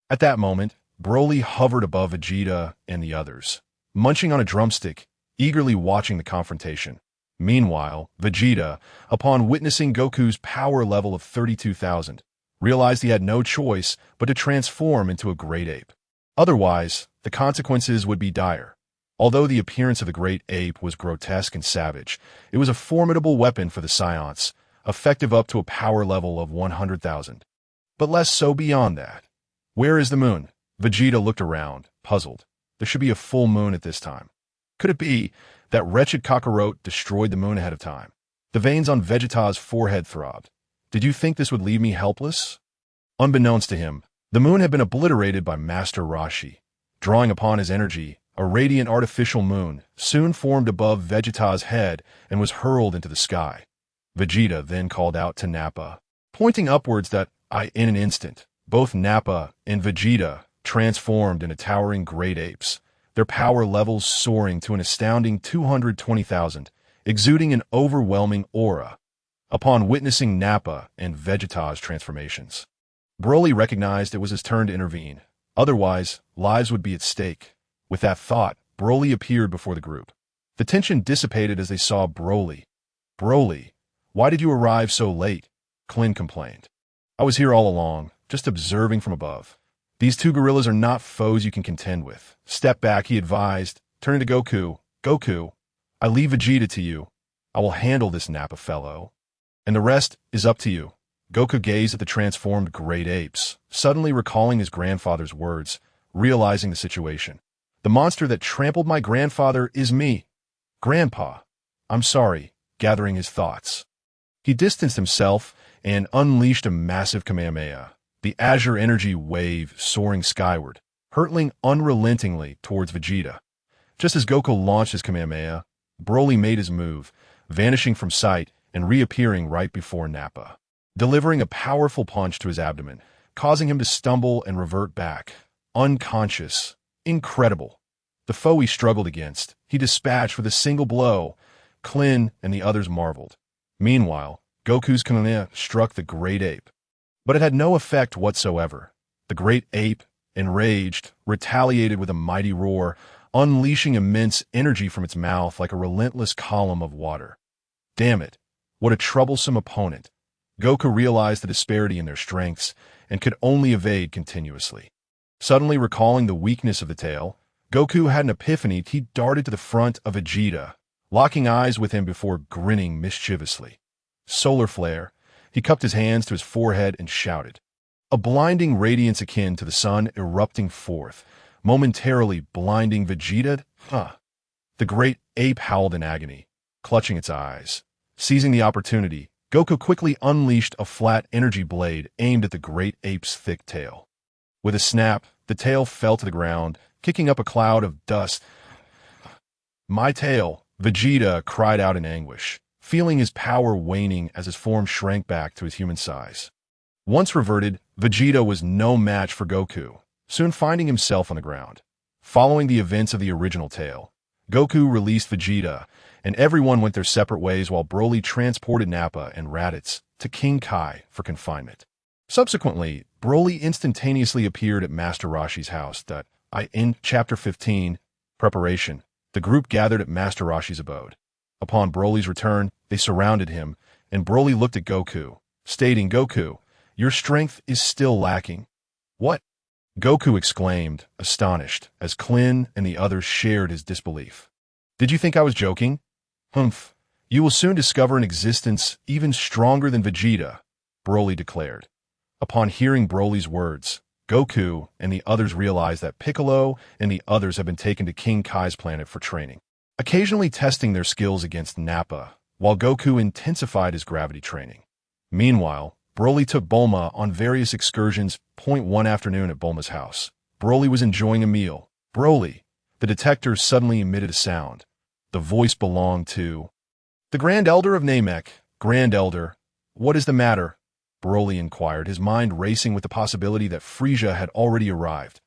[SPEAKER 1] At that moment, Broly hovered above Vegeta and the others, munching on a drumstick, eagerly watching the confrontation. Meanwhile, Vegeta, upon witnessing Goku's power level of 32,000, realized he had no choice but to transform into a great ape. Otherwise, the consequences would be dire. Although the appearance of the great ape was grotesque and savage, it was a formidable weapon for the Saiyans, effective up to a power level of 100,000. But less so beyond that. Where is the moon? Vegeta looked around, puzzled. There should be a full moon at this time. Could it be that wretched Kakarot destroyed the moon ahead of time? The veins on Vegeta's forehead throbbed. Did you think this would leave me helpless? Unbeknownst to him, the moon had been obliterated by Master Roshi. Drawing upon his energy, a radiant artificial moon soon formed above Vegeta's head and was hurled into the sky. Vegeta then called out to Nappa, pointing upwards that in an instant, both Nappa and Vegeta transformed into towering great apes, their power levels soaring to an astounding 220,000, exuding an overwhelming aura. Upon witnessing Nappa and Vegeta's transformations, Broly recognized it was his turn to intervene. Otherwise, lives would be at stake. With that thought, Broly appeared before the group. The tension dissipated as they saw Broly. Broly, why did you arrive so late? Klin complained. I was here all along, just observing from above. These two gorillas are not foes you can contend with. Step back, he advised, turning to Goku. Goku, I leave Vegeta to you. I will handle this Nappa fellow. And the rest is up to you. Goku gazed at the transformed great apes, suddenly recalling his grandfather's words, realizing the situation. The monster that trampled my grandfather is me. Grandpa, I'm sorry, gathering his thoughts. He distanced himself and unleashed a massive Kamehameha, the azure energy wave soaring skyward, hurtling unrelentingly towards Vegeta. Just as Goku launched his Kamehameha, Broly made his move, vanishing from sight and reappearing right before Nappa, delivering a powerful punch to his abdomen, causing him to stumble and revert back, unconscious. Incredible. The foe he struggled against, he dispatched with a single blow. Klin and the others marveled. Meanwhile, Goku's Kamehameha struck the great ape. But it had no effect whatsoever. The great ape, enraged, retaliated with a mighty roar, unleashing immense energy from its mouth like a relentless column of water. Damn it, what a troublesome opponent. Goku realized the disparity in their strengths and could only evade continuously. Suddenly recalling the weakness of the tail, Goku had an epiphany. He darted to the front of Vegeta, locking eyes with him before grinning mischievously. Solar flare, he cupped his hands to his forehead and shouted. A blinding radiance akin to the sun erupting forth, momentarily blinding Vegeta. The great ape howled in agony, clutching its eyes. Seizing the opportunity, Goku quickly unleashed a flat energy blade aimed at the great ape's thick tail. With a snap, the tail fell to the ground, kicking up a cloud of dust. My tail, Vegeta cried out in anguish, feeling his power waning as his form shrank back to his human size. Once reverted, Vegeta was no match for Goku, soon finding himself on the ground. Following the events of the original tale, Goku released Vegeta, and everyone went their separate ways while Broly transported Nappa and Raditz to King Kai for confinement. Subsequently, Broly instantaneously appeared at Master Roshi's house. In Chapter 15, Preparation, the group gathered at Master Roshi's abode. Upon Broly's return, they surrounded him, and Broly looked at Goku, stating, Goku, your strength is still lacking. What? Goku exclaimed, astonished, as Klin and the others shared his disbelief. Did you think I was joking? Humph. You will soon discover an existence even stronger than Vegeta, Broly declared. Upon hearing Broly's words, Goku and the others realized that Piccolo and the others had been taken to King Kai's planet for training, occasionally testing their skills against Nappa, while Goku intensified his gravity training. Meanwhile, Broly took Bulma on various excursions. One afternoon at Bulma's house, Broly was enjoying a meal. Broly, the detector suddenly emitted a sound. The voice belonged to the Grand Elder of Namek. Grand Elder, what is the matter? Broly inquired, his mind racing with the possibility that Frieza had already arrived.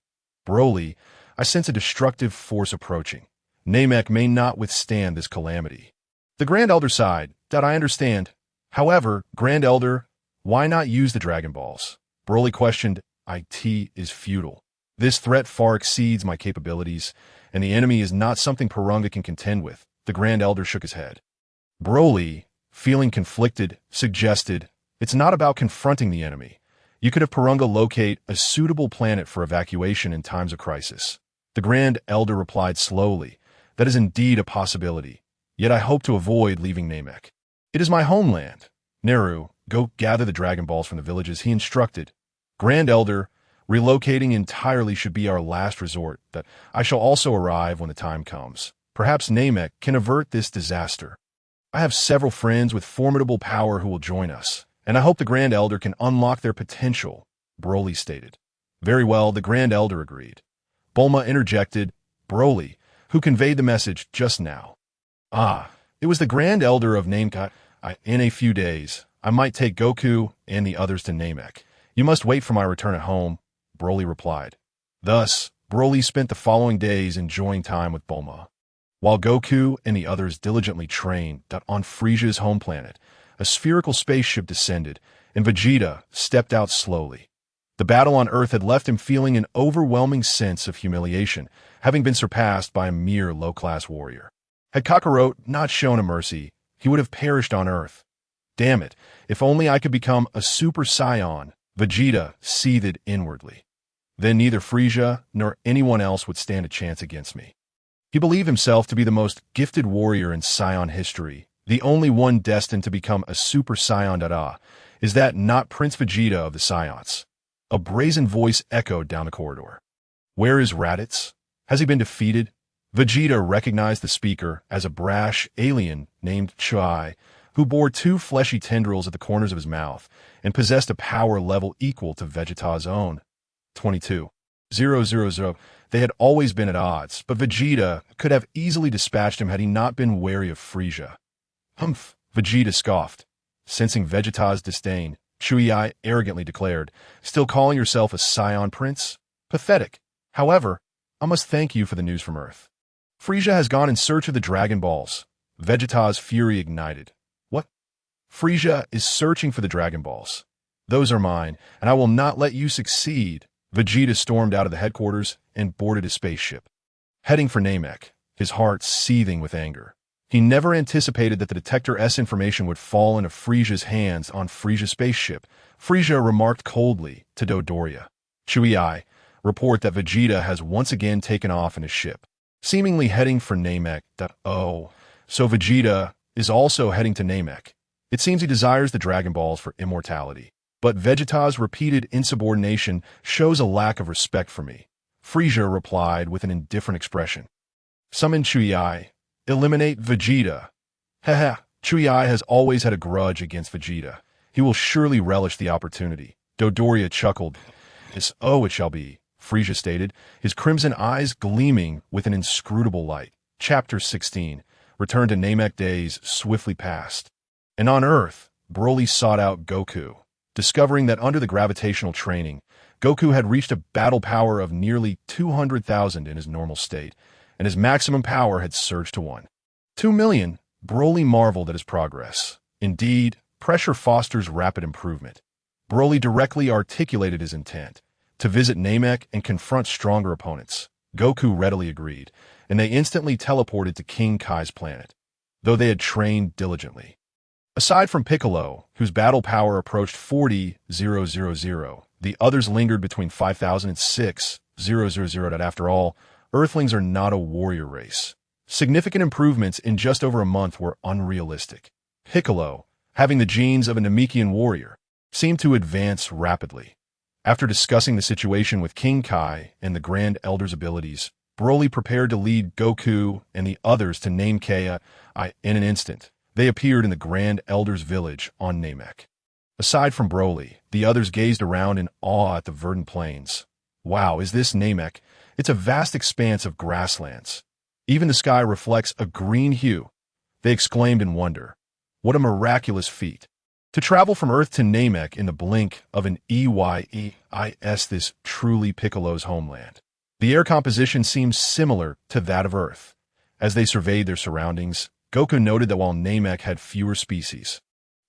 [SPEAKER 1] Broly, I sense a destructive force approaching. Namek may not withstand this calamity. The Grand Elder sighed. That I understand. However, Grand Elder, why not use the Dragon Balls? Broly questioned. It is futile. This threat far exceeds my capabilities, and the enemy is not something Purunga can contend with. The Grand Elder shook his head. Broly, feeling conflicted, suggested, it's not about confronting the enemy. You could have Purunga locate a suitable planet for evacuation in times of crisis. The Grand Elder replied slowly, that is indeed a possibility, yet I hope to avoid leaving Namek. It is my homeland. Neru, go gather the Dragon Balls from the villages, he instructed. Grand Elder, relocating entirely should be our last resort, that I shall also arrive when the time comes. Perhaps Namek can avert this disaster. I have several friends with formidable power who will join us, and I hope the Grand Elder can unlock their potential, Broly stated. Very well, the Grand Elder agreed. Bulma interjected, Broly, who conveyed the message just now. It was the Grand Elder of Namek. In a few days, I might take Goku and the others to Namek. You must wait for my return at home, Broly replied. Thus, Broly spent the following days enjoying time with Bulma. While Goku and the others diligently trained on Frieza's home planet, a spherical spaceship descended, and Vegeta stepped out slowly. The battle on Earth had left him feeling an overwhelming sense of humiliation, having been surpassed by a mere low-class warrior. Had Kakarot not shown a mercy, he would have perished on Earth. Damn it, if only I could become a Super Saiyan, Vegeta seethed inwardly. Then neither Frieza nor anyone else would stand a chance against me. He believed himself to be the most gifted warrior in Saiyan history, the only one destined to become a Super Saiyan. Is that not Prince Vegeta of the Saiyans? A brazen voice echoed down the corridor. Where is Raditz? Has he been defeated? Vegeta recognized the speaker as a brash alien named Chai, who bore 2 fleshy tendrils at the corners of his mouth and possessed a power level equal to Vegeta's own. 22,000. They had always been at odds, but Vegeta could have easily dispatched him had he not been wary of Frieza. Humph, Vegeta scoffed. Sensing Vegeta's disdain, Chuyi arrogantly declared, still calling yourself a Saiyan prince? Pathetic. However, I must thank you for the news from Earth. Frieza has gone in search of the Dragon Balls. Vegeta's fury ignited. What? Frieza is searching for the Dragon Balls. Those are mine, and I will not let you succeed. Vegeta stormed out of the headquarters and boarded his spaceship. Heading for Namek, his heart seething with anger. He never anticipated that the Detector S information would fall into Frieza's hands on Frieza's spaceship. Frieza remarked coldly to Dodoria. Chuyi, report that Vegeta has once again taken off in his ship, seemingly heading for Namek. Oh, so Vegeta is also heading to Namek. It seems he desires the Dragon Balls for immortality. But Vegeta's repeated insubordination shows a lack of respect for me. Frieza replied with an indifferent expression. Summon Chuyi. Eliminate Vegeta. Haha, Chuyi has always had a grudge against Vegeta. He will surely relish the opportunity. Dodoria chuckled. Oh, it shall be, Frieza stated, his crimson eyes gleaming with an inscrutable light. Chapter 16. Return to Namek days swiftly passed. And on Earth, Broly sought out Goku. Discovering that under the gravitational training, Goku had reached a battle power of nearly 200,000 in his normal state, and his maximum power had surged to 2 million. Broly marveled at his progress. Indeed, pressure fosters rapid improvement. Broly directly articulated his intent, to visit Namek and confront stronger opponents. Goku readily agreed, and they instantly teleported to King Kai's planet, though they had trained diligently. Aside from Piccolo, whose battle power approached 40,000, the others lingered between 5,000 and 6,000. After all, Earthlings are not a warrior race. Significant improvements in just over a month were unrealistic. Piccolo, having the genes of a Namekian warrior, seemed to advance rapidly. After discussing the situation with King Kai and the Grand Elder's abilities, Broly prepared to lead Goku and the others to Namek. In an instant, they appeared in the Grand Elder's village on Namek. Aside from Broly, the others gazed around in awe at the verdant plains. Wow, is this Namek? It's a vast expanse of grasslands. Even the sky reflects a green hue. They exclaimed in wonder. What a miraculous feat. To travel from Earth to Namek in the blink of an EYEIS, this truly Piccolo's homeland. The air composition seemed similar to that of Earth. As they surveyed their surroundings, Goku noted that while Namek had fewer species,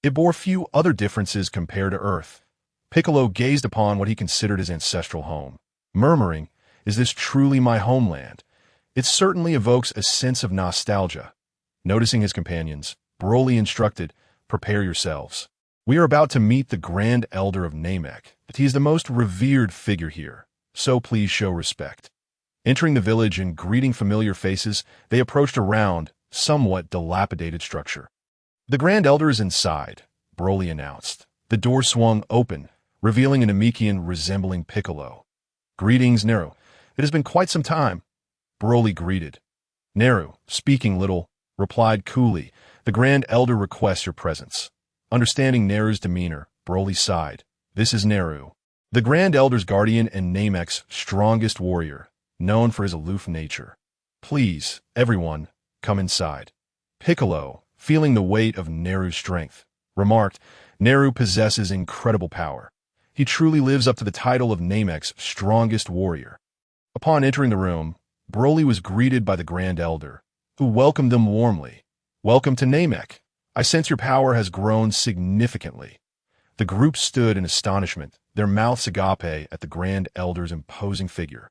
[SPEAKER 1] it bore few other differences compared to Earth. Piccolo gazed upon what he considered his ancestral home, murmuring, "Is this truly my homeland?" It certainly evokes a sense of nostalgia. Noticing his companions, Broly instructed, "Prepare yourselves. We are about to meet the Grand Elder of Namek. He is the most revered figure here, so please show respect." Entering the village and greeting familiar faces, they approached a round, somewhat dilapidated structure. "The Grand Elder is inside," Broly announced. The door swung open, revealing an Namekian resembling Piccolo. "Greetings, Neru. It has been quite some time," Broly greeted. Neru, speaking little, replied coolly, "The Grand Elder requests your presence." Understanding Neru's demeanor, Broly sighed. "This is Neru, the Grand Elder's guardian and Namek's strongest warrior, known for his aloof nature. Please, everyone, come inside." Piccolo, feeling the weight of Neru's strength, remarked, "Neru possesses incredible power. He truly lives up to the title of Namek's strongest warrior." Upon entering the room, Broly was greeted by the Grand Elder, who welcomed them warmly. "Welcome to Namek. I sense your power has grown significantly." The group stood in astonishment, their mouths agape at the Grand Elder's imposing figure.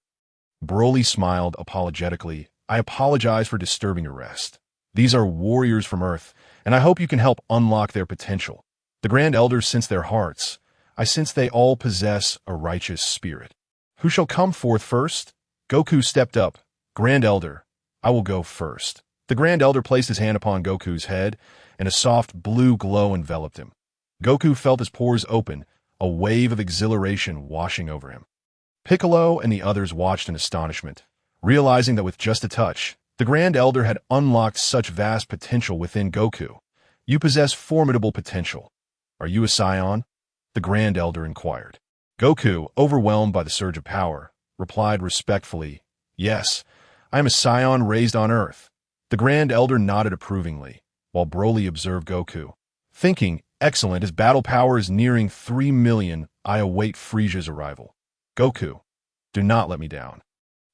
[SPEAKER 1] Broly smiled apologetically. "I apologize for disturbing your rest. These are warriors from Earth, and I hope you can help unlock their potential. The Grand Elders sense their hearts. I sense they all possess a righteous spirit. Who shall come forth first?" Goku stepped up. "Grand Elder, I will go first." The Grand Elder placed his hand upon Goku's head, and a soft blue glow enveloped him. Goku felt his pores open, a wave of exhilaration washing over him. Piccolo and the others watched in astonishment, realizing that with just a touch, the Grand Elder had unlocked such vast potential within Goku. "You possess formidable potential. Are you a Saiyan?" the Grand Elder inquired. Goku, overwhelmed by the surge of power, replied respectfully, "Yes, I am a Saiyan raised on Earth." The Grand Elder nodded approvingly, while Broly observed Goku, thinking, "Excellent, his battle power is nearing 3 million. I await Frieza's arrival." "Goku, do not let me down."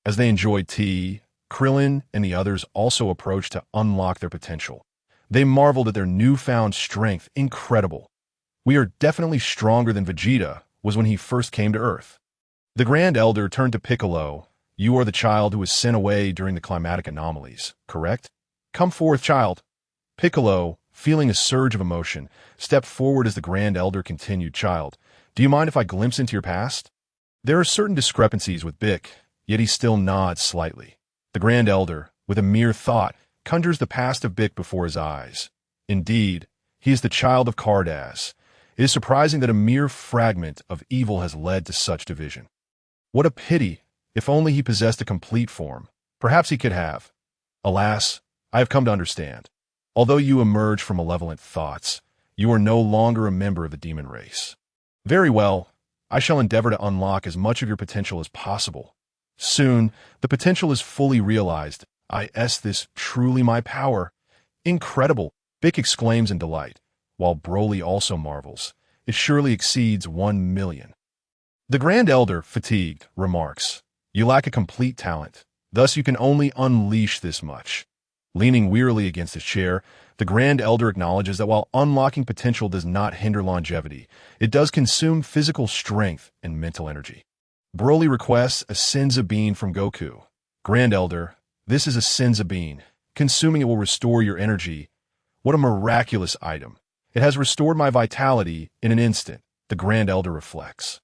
[SPEAKER 1] As they enjoyed tea, Krillin and the others also approached to unlock their potential. They marveled at their newfound strength. "Incredible. We are definitely stronger than Vegeta was when he first came to Earth." The Grand Elder turned to Piccolo. "You are the child who was sent away during the climatic anomalies, correct? Come forth, child." Piccolo, feeling a surge of emotion, stepped forward as the Grand Elder continued, "Child, do you mind if I glimpse into your past?" There are certain discrepancies with Bick, yet he still nods slightly. The Grand Elder, with a mere thought, conjures the past of Bick before his eyes. Indeed, he is the child of Cardaz. It is surprising that a mere fragment of evil has led to such division. What a pity! If only he possessed a complete form. Perhaps he could have. Alas, I have come to understand. Although you emerge from malevolent thoughts, you are no longer a member of the demon race. Very well, I shall endeavor to unlock as much of your potential as possible. Soon, the potential is fully realized. This truly my power. Incredible, Bick exclaims in delight, while Broly also marvels. It surely exceeds 1 million. The Grand Elder, fatigued, remarks, "You lack a complete talent. Thus you can only unleash this much." Leaning wearily against his chair, the Grand Elder acknowledges that while unlocking potential does not hinder longevity, it does consume physical strength and mental energy. Broly requests a Senza Bean from Goku. "Grand Elder, this is a Senza Bean. Consuming it will restore your energy." What a miraculous item. "It has restored my vitality in an instant," the Grand Elder reflects.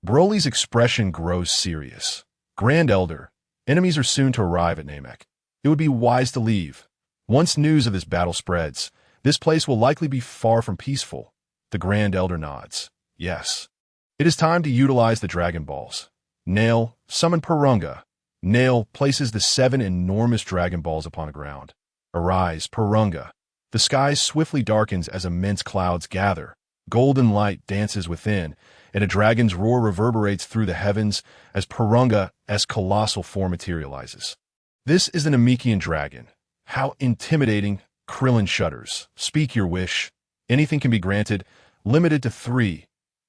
[SPEAKER 1] Broly's expression grows serious. "Grand Elder, enemies are soon to arrive at Namek. It would be wise to leave. Once news of this battle spreads, this place will likely be far from peaceful." The Grand Elder nods. "Yes. It is time to utilize the Dragon Balls. Nail, summon Purunga." Nail places the 7 enormous Dragon Balls upon the ground. "Arise, Purunga." The sky swiftly darkens as immense clouds gather. Golden light dances within, and a dragon's roar reverberates through the heavens as Purunga's colossal form materializes. This is the Namekian dragon. How intimidating! Krillin shudders. "Speak your wish. Anything can be granted, limited to 3.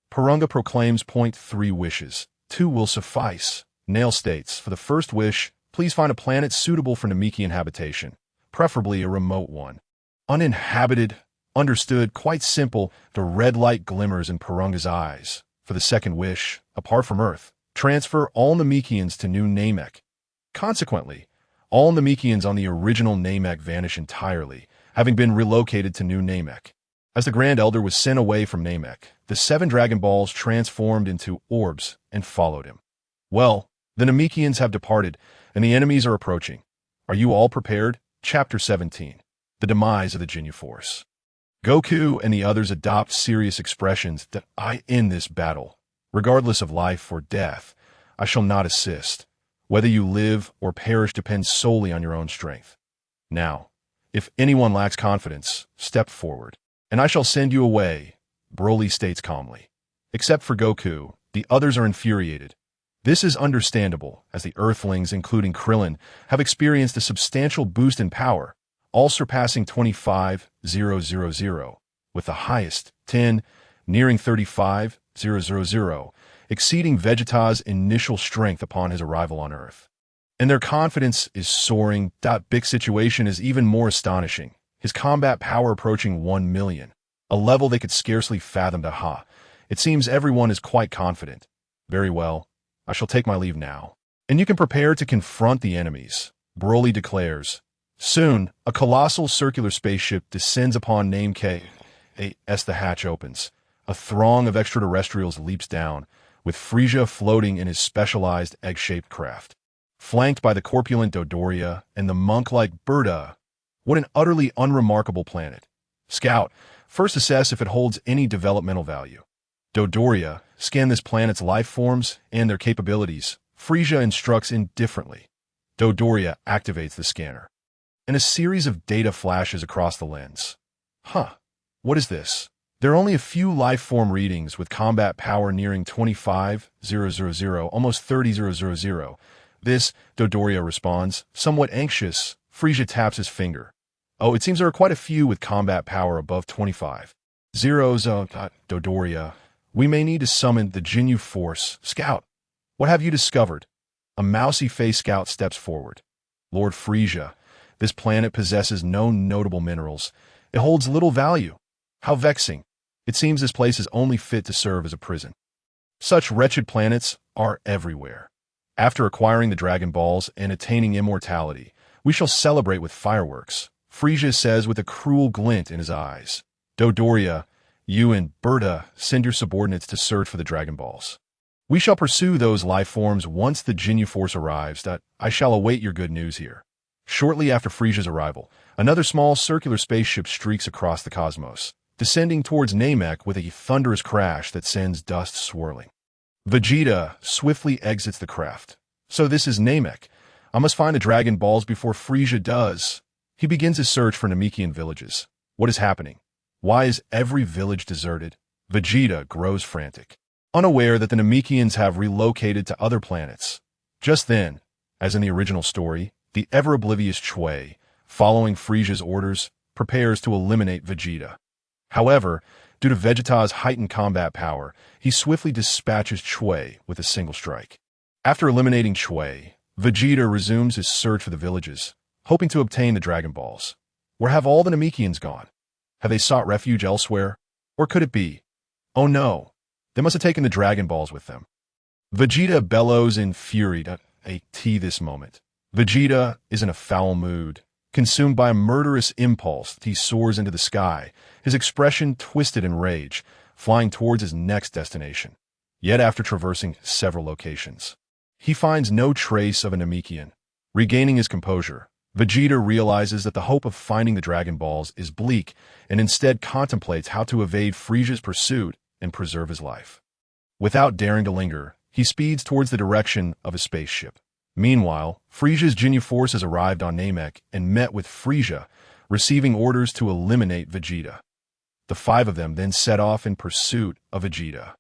[SPEAKER 1] Purunga proclaims, "3 wishes. 2 will suffice." Nail states, for the first wish, please find a planet suitable for Namekian habitation, preferably a remote one. Uninhabited, understood, quite simple, the red light glimmers in Purunga's eyes. For the second wish, apart from Earth, transfer all Namekians to New Namek. Consequently, all Namekians on the original Namek vanish entirely, having been relocated to New Namek. As the Grand Elder was sent away from Namek, the 7 Dragon Balls transformed into orbs and followed him. Well, the Namekians have departed, and the enemies are approaching. Are you all prepared? Chapter 17. The Demise of the Ginyu Force. Goku and the others adopt serious expressions that I end this battle. Regardless of life or death, I shall not assist. Whether you live or perish depends solely on your own strength. Now, if anyone lacks confidence, step forward, and I shall send you away, Broly states calmly. Except for Goku, the others are infuriated. This is understandable, as the Earthlings, including Krillin, have experienced a substantial boost in power, all surpassing 25,000, with the highest, 10, nearing 35,000, exceeding Vegeta's initial strength upon his arrival on Earth. And their confidence is soaring. Big situation is even more astonishing, his combat power approaching 1 million, a level they could scarcely fathom. It seems everyone is quite confident. Very well, I shall take my leave now, and you can prepare to confront the enemies, Broly declares. Soon, a colossal circular spaceship descends upon Name K. As the hatch opens, a throng of extraterrestrials leaps down, with Frieza floating in his specialized egg-shaped craft. Flanked by the corpulent Dodoria and the monk-like Berta. What an utterly unremarkable planet. Scout, first assess if it holds any developmental value. Dodoria, scan this planet's life forms and their capabilities. Frieza instructs indifferently. Dodoria activates the scanner, and a series of data flashes across the lens. What is this? There are only a few life form readings with combat power nearing 25,000, almost 30,000. This, Dodoria responds, somewhat anxious. Frieza taps his finger. Oh, it seems there are quite a few with combat power above 25. Dodoria. We may need to summon the Ginyu Force. Scout, what have you discovered? A mousy-faced scout steps forward. Lord Frieza, this planet possesses no notable minerals. It holds little value. How vexing. It seems this place is only fit to serve as a prison. Such wretched planets are everywhere. After acquiring the Dragon Balls and attaining immortality, we shall celebrate with fireworks, Frieza says with a cruel glint in his eyes. Dodoria, you and Berta send your subordinates to search for the Dragon Balls. We shall pursue those life forms once the Ginyu Force arrives. I shall await your good news here. Shortly after Frieza's arrival, another small circular spaceship streaks across the cosmos, descending towards Namek with a thunderous crash that sends dust swirling. Vegeta swiftly exits the craft. So this is Namek. I must find the Dragon Balls before Frieza does. He begins his search for Namekian villages. What is happening? Why is every village deserted? Vegeta grows frantic, unaware that the Namekians have relocated to other planets. Just then, as in the original story, the ever-oblivious Chui, following Frieza's orders, prepares to eliminate Vegeta. However, due to Vegeta's heightened combat power, he swiftly dispatches Chui with a single strike. After eliminating Chui, Vegeta resumes his search for the villages, hoping to obtain the Dragon Balls. Where have all the Namekians gone? Have they sought refuge elsewhere? Or could it be? Oh no, they must have taken the Dragon Balls with them. Vegeta bellows in fury at this moment. Vegeta is in a foul mood. Consumed by a murderous impulse, he soars into the sky, his expression twisted in rage, flying towards his next destination. Yet after traversing several locations, he finds no trace of a Namekian. Regaining his composure, Vegeta realizes that the hope of finding the Dragon Balls is bleak and instead contemplates how to evade Frieza's pursuit and preserve his life. Without daring to linger, he speeds towards the direction of his spaceship. Meanwhile, Frieza's Ginyu Force has arrived on Namek and met with Frieza, receiving orders to eliminate Vegeta. The 5 of them then set off in pursuit of Vegeta.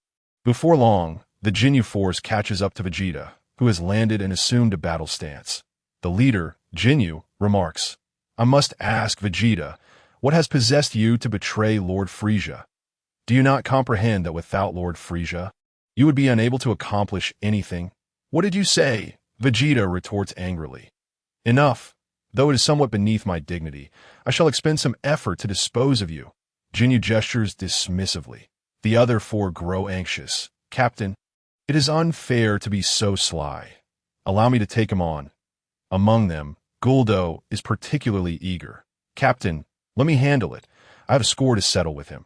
[SPEAKER 1] Before long, the Ginyu Force catches up to Vegeta, who has landed and assumed a battle stance. The leader, Ginyu, remarks, I must ask Vegeta, what has possessed you to betray Lord Frieza? Do you not comprehend that without Lord Frieza, you would be unable to accomplish anything? What did you say? Vegeta retorts angrily. Enough. Though it is somewhat beneath my dignity, I shall expend some effort to dispose of you. Jinyu gestures dismissively. The other four grow anxious. Captain, it is unfair to be so sly. Allow me to take him on. Among them, Guldo is particularly eager. Captain, let me handle it. I have a score to settle with him.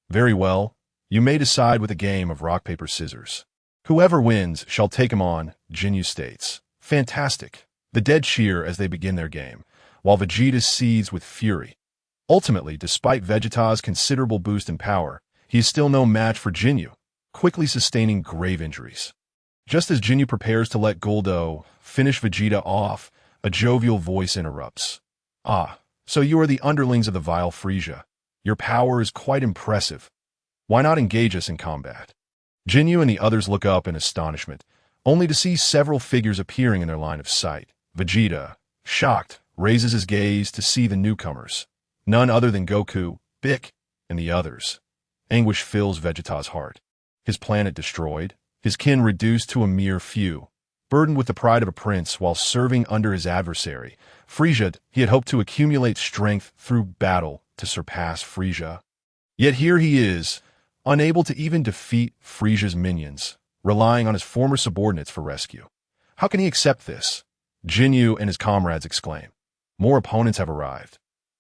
[SPEAKER 1] Very well. You may decide with a game of rock, paper, scissors. Whoever wins shall take him on, Jinyu states. Fantastic. The dead cheer as they begin their game, while Vegeta seethes with fury. Ultimately, despite Vegeta's considerable boost in power, he is still no match for Jinyu, quickly sustaining grave injuries. Just as Jinyu prepares to let Guldo finish Vegeta off, a jovial voice interrupts. Ah, so you are the underlings of the vile Frieza. Your power is quite impressive. Why not engage us in combat? Jinyu and the others look up in astonishment, only to see several figures appearing in their line of sight. Vegeta, shocked, raises his gaze to see the newcomers. None other than Goku, Bick, and the others. Anguish fills Vegeta's heart. His planet destroyed, his kin reduced to a mere few. Burdened with the pride of a prince while serving under his adversary, Frieza, he had hoped to accumulate strength through battle to surpass Frieza. Yet here he is, unable to even defeat Frieza's minions, relying on his former subordinates for rescue. How can he accept this? Jinyu and his comrades exclaim. More opponents have arrived.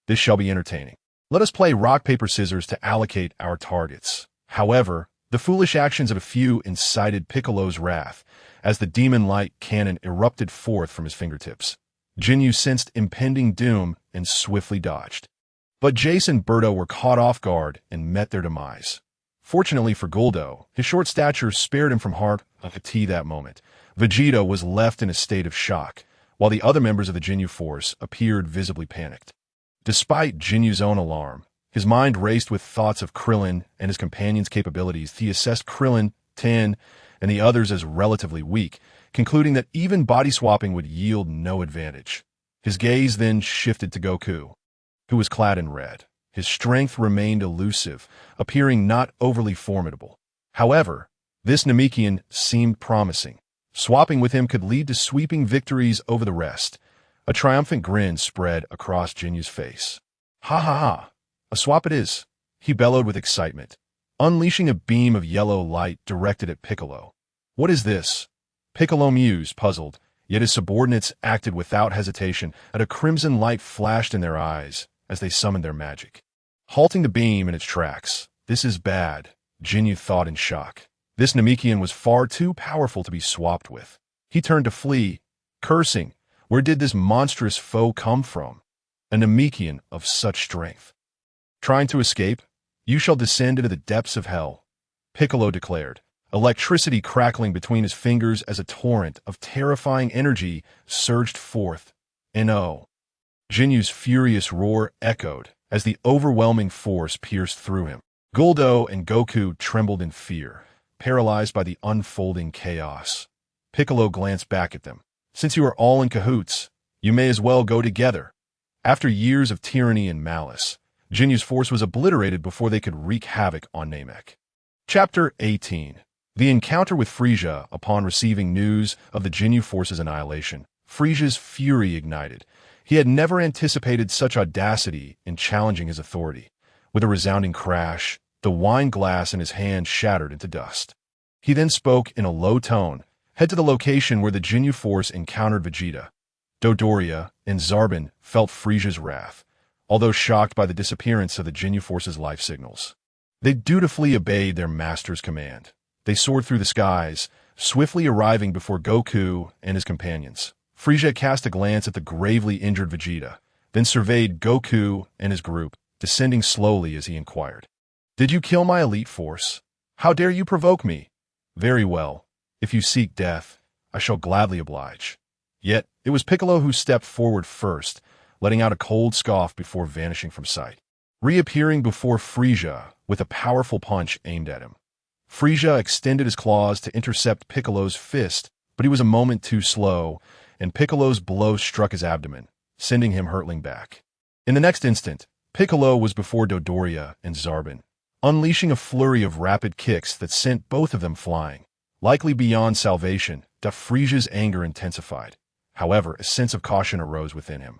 [SPEAKER 1] This shall be entertaining. Let us play rock, paper, scissors to allocate our targets. However, the foolish actions of a few incited Piccolo's wrath, as the demon light cannon erupted forth from his fingertips. Jinyu sensed impending doom and swiftly dodged. But Jace and Birdo were caught off guard and met their demise. Fortunately for Guldo, his short stature spared him from harm that moment. Vegeta was left in a state of shock, while the other members of the Jinyu force appeared visibly panicked. Despite Jinyu's own alarm, his mind raced with thoughts of Krillin and his companions' capabilities. He assessed Krillin, Ten, and the others as relatively weak, concluding that even body swapping would yield no advantage. His gaze then shifted to Goku, who was clad in red. His strength remained elusive, appearing not overly formidable. However, this Namekian seemed promising. Swapping with him could lead to sweeping victories over the rest. A triumphant grin spread across Jinyu's face. Ha ha ha! A swap it is, he bellowed with excitement, unleashing a beam of yellow light directed at Piccolo. What is this? Piccolo mused, puzzled, yet his subordinates acted without hesitation, and a crimson light flashed in their eyes as they summoned their magic. Halting the beam in its tracks. This is bad, Jinyu thought in shock. This Namekian was far too powerful to be swapped with. He turned to flee, cursing. Where did this monstrous foe come from? A Namekian of such strength. Trying to escape? You shall descend into the depths of hell, Piccolo declared, electricity crackling between his fingers as a torrent of terrifying energy surged forth. No! Jinyu's furious roar echoed as the overwhelming force pierced through him. Guldo and Goku trembled in fear, paralyzed by the unfolding chaos. Piccolo glanced back at them. Since you are all in cahoots, you may as well go together. After years of tyranny and malice, Jinyu's force was obliterated before they could wreak havoc on Namek. Chapter 18. The encounter with Frieza. Upon receiving news of the Jinyu force's annihilation, Frieza's fury ignited. He had never anticipated such audacity in challenging his authority. With a resounding crash, the wine glass in his hand shattered into dust. He then spoke in a low tone. Head to the location where the Jinyu force encountered Vegeta. Dodoria and Zarbin felt Frieza's wrath, although shocked by the disappearance of the Jinyu force's life signals. They dutifully obeyed their master's command. They soared through the skies, swiftly arriving before Goku and his companions. Frieza cast a glance at the gravely injured Vegeta, then surveyed Goku and his group, descending slowly as he inquired. Did you kill my elite force? How dare you provoke me? Very well. If you seek death, I shall gladly oblige. Yet, it was Piccolo who stepped forward first, letting out a cold scoff before vanishing from sight, reappearing before Frieza with a powerful punch aimed at him. Frieza extended his claws to intercept Piccolo's fist, but he was a moment too slow, and Piccolo's blow struck his abdomen, sending him hurtling back. In the next instant, Piccolo was before Dodoria and Zarbin, unleashing a flurry of rapid kicks that sent both of them flying. Likely beyond salvation, Frisia's anger intensified. However, a sense of caution arose within him.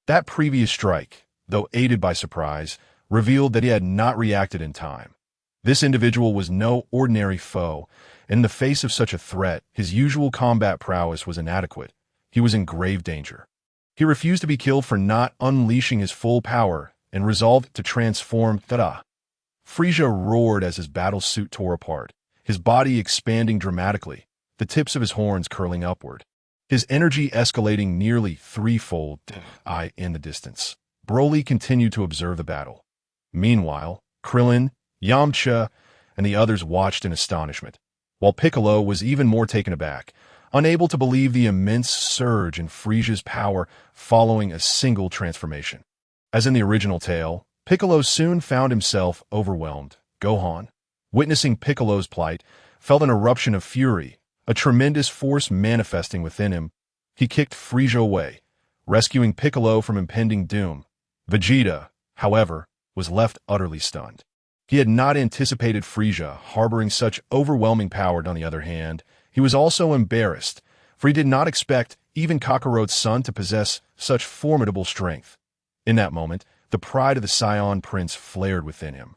[SPEAKER 1] That previous strike, though aided by surprise, revealed that he had not reacted in time. This individual was no ordinary foe. In the face of such a threat, his usual combat prowess was inadequate. He was in grave danger. He refused to be killed for not unleashing his full power and resolved to transform. Frisia roared as his battle suit tore apart, his body expanding dramatically, the tips of his horns curling upward. His energy escalating nearly threefold in the distance. Broly continued to observe the battle. Meanwhile, Krillin, Yamcha, and the others watched in astonishment, while Piccolo was even more taken aback, unable to believe the immense surge in Frisia's power following a single transformation. As in the original tale, Piccolo soon found himself overwhelmed. Gohan, witnessing Piccolo's plight, felt an eruption of fury, a tremendous force manifesting within him. He kicked Frisia away, rescuing Piccolo from impending doom. Vegeta, however, was left utterly stunned. He had not anticipated Frisia harboring such overwhelming power. On the other hand, he was also embarrassed, for he did not expect even Kakarot's son to possess such formidable strength. In that moment, the pride of the Saiyan prince flared within him.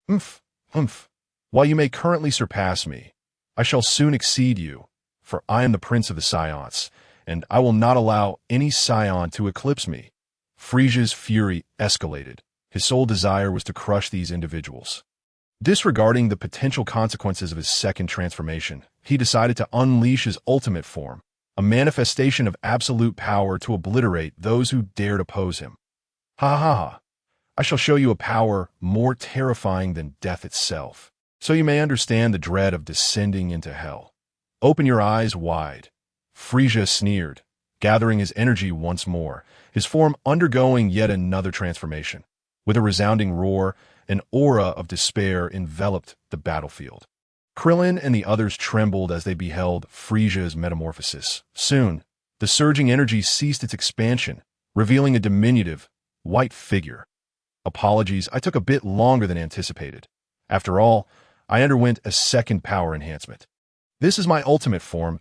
[SPEAKER 1] Umph. While you may currently surpass me, I shall soon exceed you, for I am the prince of the Saiyans, and I will not allow any Saiyan to eclipse me. Frisia's fury escalated. His sole desire was to crush these individuals. Disregarding the potential consequences of his second transformation, he decided to unleash his ultimate form, a manifestation of absolute power to obliterate those who dared oppose him. Ha! I shall show you a power more terrifying than death itself, so you may understand the dread of descending into hell. Open your eyes wide. Frisia sneered, gathering his energy once more, his form undergoing yet another transformation. With a resounding roar, an aura of despair enveloped the battlefield. Krillin and the others trembled as they beheld Frisia's metamorphosis. Soon, the surging energy ceased its expansion, revealing a diminutive, white figure. Apologies, I took a bit longer than anticipated. After all, I underwent a second power enhancement. This is my ultimate form.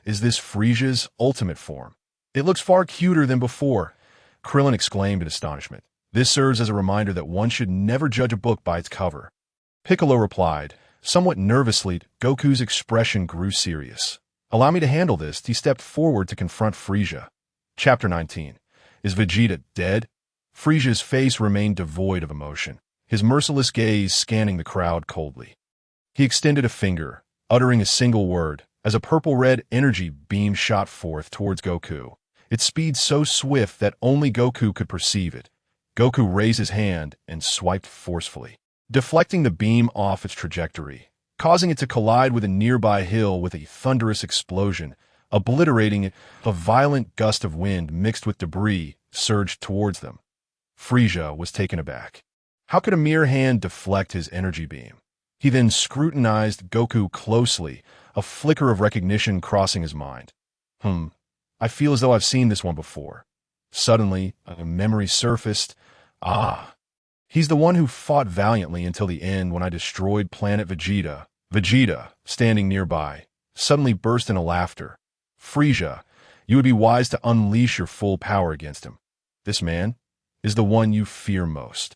[SPEAKER 1] Is this Frisia's ultimate form? It looks far cuter than before, Krillin exclaimed in astonishment. This serves as a reminder that one should never judge a book by its cover. Piccolo replied, somewhat nervously. Goku's expression grew serious. Allow me to handle this. He stepped forward to confront Frisia. Chapter 19. Is Vegeta dead? Frisia's face remained devoid of emotion, his merciless gaze scanning the crowd coldly. He extended a finger, uttering a single word, as a purple-red energy beam shot forth towards Goku, its speed so swift that only Goku could perceive it. Goku raised his hand and swiped forcefully, deflecting the beam off its trajectory, causing it to collide with a nearby hill with a thunderous explosion, obliterating it. A violent gust of wind mixed with debris surged towards them. Frisia was taken aback. How could a mere hand deflect his energy beam? He then scrutinized Goku closely, a flicker of recognition crossing his mind. I feel as though I've seen this one before. Suddenly, a memory surfaced. He's the one who fought valiantly until the end when I destroyed planet Vegeta. Vegeta, standing nearby, suddenly burst into laughter. Frisia, you would be wise to unleash your full power against him. This man is the one you fear most.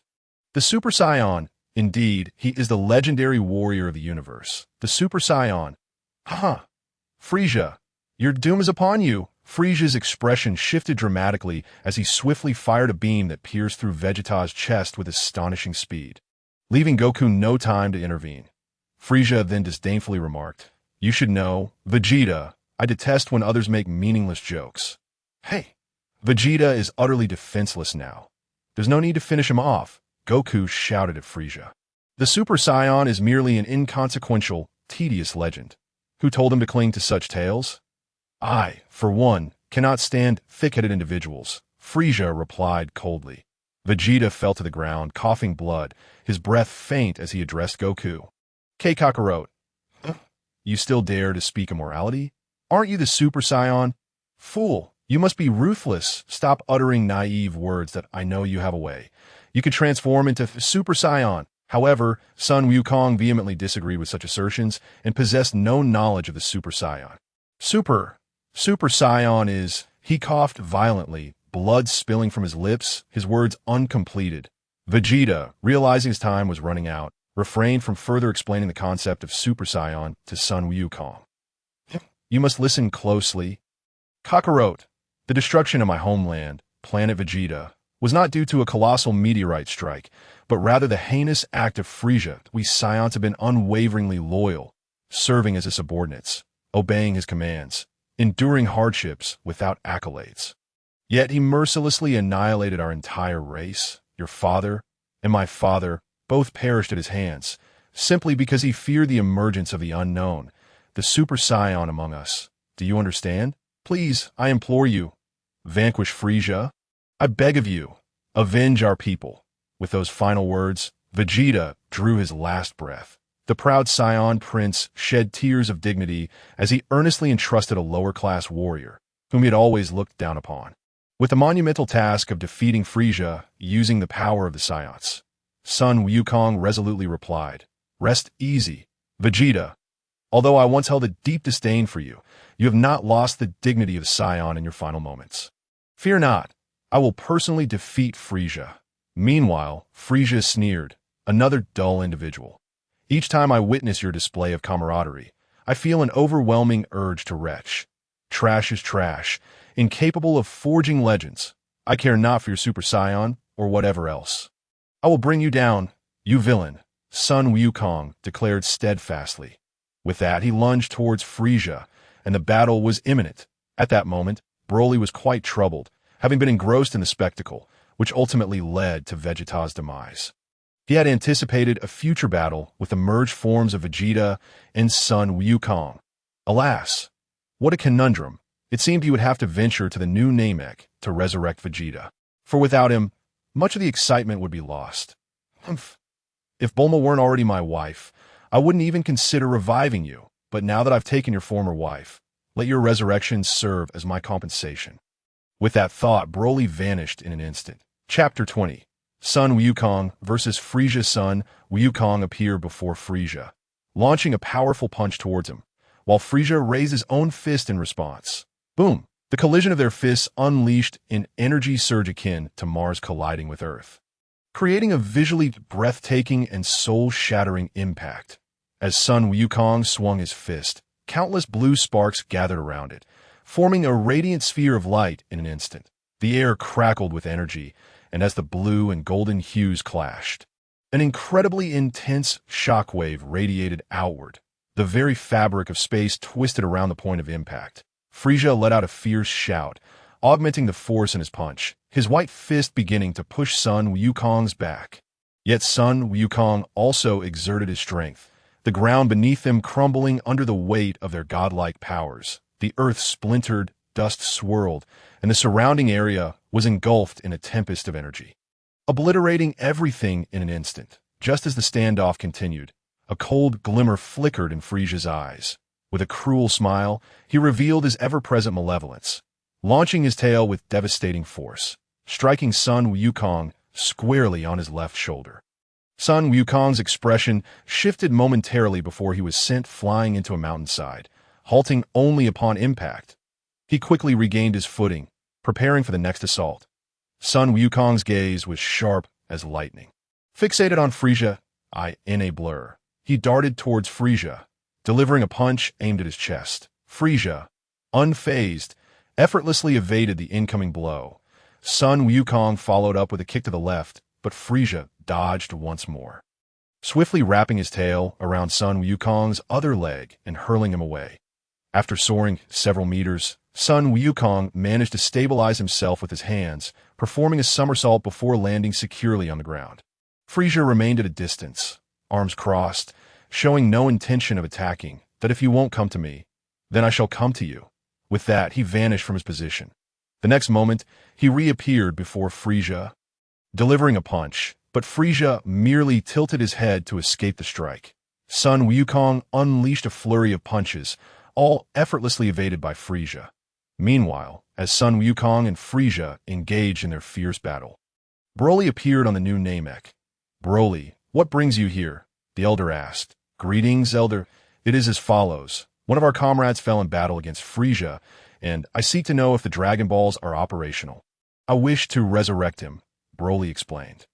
[SPEAKER 1] The Super Saiyan, indeed, he is the legendary warrior of the universe. The Super Saiyan. Frisia, your doom is upon you. Frisia's expression shifted dramatically as he swiftly fired a beam that pierced through Vegeta's chest with astonishing speed, leaving Goku no time to intervene. Frisia then disdainfully remarked, you should know, Vegeta, I detest when others make meaningless jokes. Hey, Vegeta is utterly defenseless now. There's no need to finish him off, Goku shouted at Frisia. The Super Saiyan is merely an inconsequential, tedious legend. Who told him to cling to such tales? I, for one, cannot stand thick-headed individuals, Frisia replied coldly. Vegeta fell to the ground, coughing blood, his breath faint as he addressed Goku. Kakarot, you still dare to speak immorality? Aren't you the Super Saiyan? Fool, you must be ruthless. Stop uttering naive words that I know you have a way. You could transform into Super Saiyan. However, Sun Wukong vehemently disagreed with such assertions and possessed no knowledge of the Super Saiyan. Super Saiyan is, he coughed violently, blood spilling from his lips, his words uncompleted. Vegeta, realizing his time was running out, refrained from further explaining the concept of Super Saiyan to Sun Wukong. You must listen closely. Kakarot, the destruction of my homeland, planet Vegeta, was not due to a colossal meteorite strike, but rather the heinous act of Frieza. We Saiyans have been unwaveringly loyal, serving as his subordinates, obeying his commands, enduring hardships without accolades. Yet he mercilessly annihilated our entire race. Your father and my father both perished at his hands, simply because he feared the emergence of the unknown, the Super Saiyan among us. Do you understand? Please, I implore you, vanquish Frieza. I beg of you, avenge our people. With those final words, Vegeta drew his last breath. The proud Saiyan prince shed tears of dignity as he earnestly entrusted a lower-class warrior, whom he had always looked down upon, with the monumental task of defeating Frieza using the power of the Saiyans. Sun Wukong resolutely replied, "Rest easy, Vegeta. Although I once held a deep disdain for you, you have not lost the dignity of Saiyan in your final moments. Fear not, I will personally defeat Frieza." Meanwhile, Frieza sneered, "Another dull individual. Each time I witness your display of camaraderie, I feel an overwhelming urge to retch. Trash is trash, incapable of forging legends. I care not for your Super Saiyan or whatever else. I will bring you down, you villain," Sun Wukong declared steadfastly. With that, he lunged towards Frieza, and the battle was imminent. At that moment, Broly was quite troubled, having been engrossed in the spectacle, which ultimately led to Vegeta's demise. He had anticipated a future battle with the merged forms of Vegeta and Sun Wukong. Alas, what a conundrum. It seemed he would have to venture to the new Namek to resurrect Vegeta, for without him, much of the excitement would be lost. If Bulma weren't already my wife, I wouldn't even consider reviving you, but now that I've taken your former wife, let your resurrection serve as my compensation. With that thought, Broly vanished in an instant. Chapter 20. Sun Wukong versus Frieza. Sun Wukong appeared before Frieza, launching a powerful punch towards him, while Frieza raised his own fist in response. Boom! The collision of their fists unleashed an energy surge akin to Mars colliding with Earth, creating a visually breathtaking and soul-shattering impact. As Sun Wukong swung his fist, countless blue sparks gathered around it, forming a radiant sphere of light in an instant. The air crackled with energy, and as the blue and golden hues clashed, an incredibly intense shockwave radiated outward. The very fabric of space twisted around the point of impact. Frieza let out a fierce shout, augmenting the force in his punch, his white fist beginning to push Sun Wukong's back. Yet Sun Wukong also exerted his strength, the ground beneath them crumbling under the weight of their godlike powers. The earth splintered, dust swirled, and the surrounding area was engulfed in a tempest of energy, obliterating everything in an instant. Just as the standoff continued, a cold glimmer flickered in Frieza's eyes. With a cruel smile, he revealed his ever-present malevolence, launching his tail with devastating force, striking Sun Wukong squarely on his left shoulder. Sun Wukong's expression shifted momentarily before he was sent flying into a mountainside, halting only upon impact. He quickly regained his footing, preparing for the next assault. Sun Wukong's gaze was sharp as lightning. Fixated on Frieza, in a blur, he darted towards Frieza, delivering a punch aimed at his chest. Frieza, unfazed, effortlessly evaded the incoming blow. Sun Wukong followed up with a kick to the left, but Frieza dodged once more, swiftly wrapping his tail around Sun Wukong's other leg and hurling him away. After soaring several meters, Sun Wukong managed to stabilize himself with his hands, performing a somersault before landing securely on the ground. Frieza remained at a distance, arms crossed, showing no intention of attacking. "That if you won't come to me, then I shall come to you." With that, he vanished from his position. The next moment, he reappeared before Frieza, delivering a punch, but Frieza merely tilted his head to escape the strike. Sun Wukong unleashed a flurry of punches, all effortlessly evaded by Frieza. Meanwhile, as Sun Wukong and Frieza engaged in their fierce battle, Broly appeared on the new Namek. "Broly, what brings you here?" the elder asked. "Greetings, elder. It is as follows. One of our comrades fell in battle against Frisia, and I seek to know if the Dragon Balls are operational. I wish to resurrect him, Broly explained.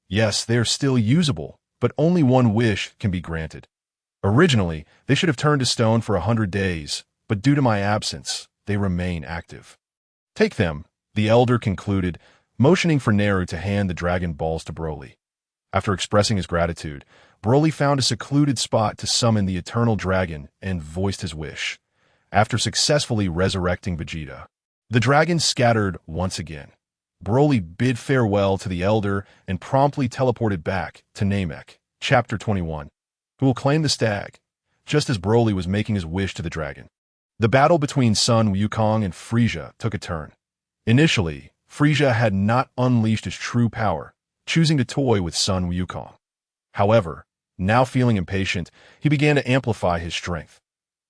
[SPEAKER 1] Yes, they are still usable, but only one wish can be granted. Originally, they should have turned to stone for 100 days, but due to my absence, they remain active. Take them, the elder concluded, motioning for Neru to hand the Dragon Balls to Broly. After expressing his gratitude, Broly found a secluded spot to summon the Eternal Dragon and voiced his wish. After successfully resurrecting Vegeta, the dragon scattered once again. Broly bid farewell to the elder and promptly teleported back to Namek, Chapter 21, who will claim the stag, just as Broly was making his wish to the dragon. The battle between Sun Wukong and Frisia took a turn. Initially, Frisia had not unleashed his true power, choosing to toy with Sun Wukong. However, now feeling impatient, he began to amplify his strength.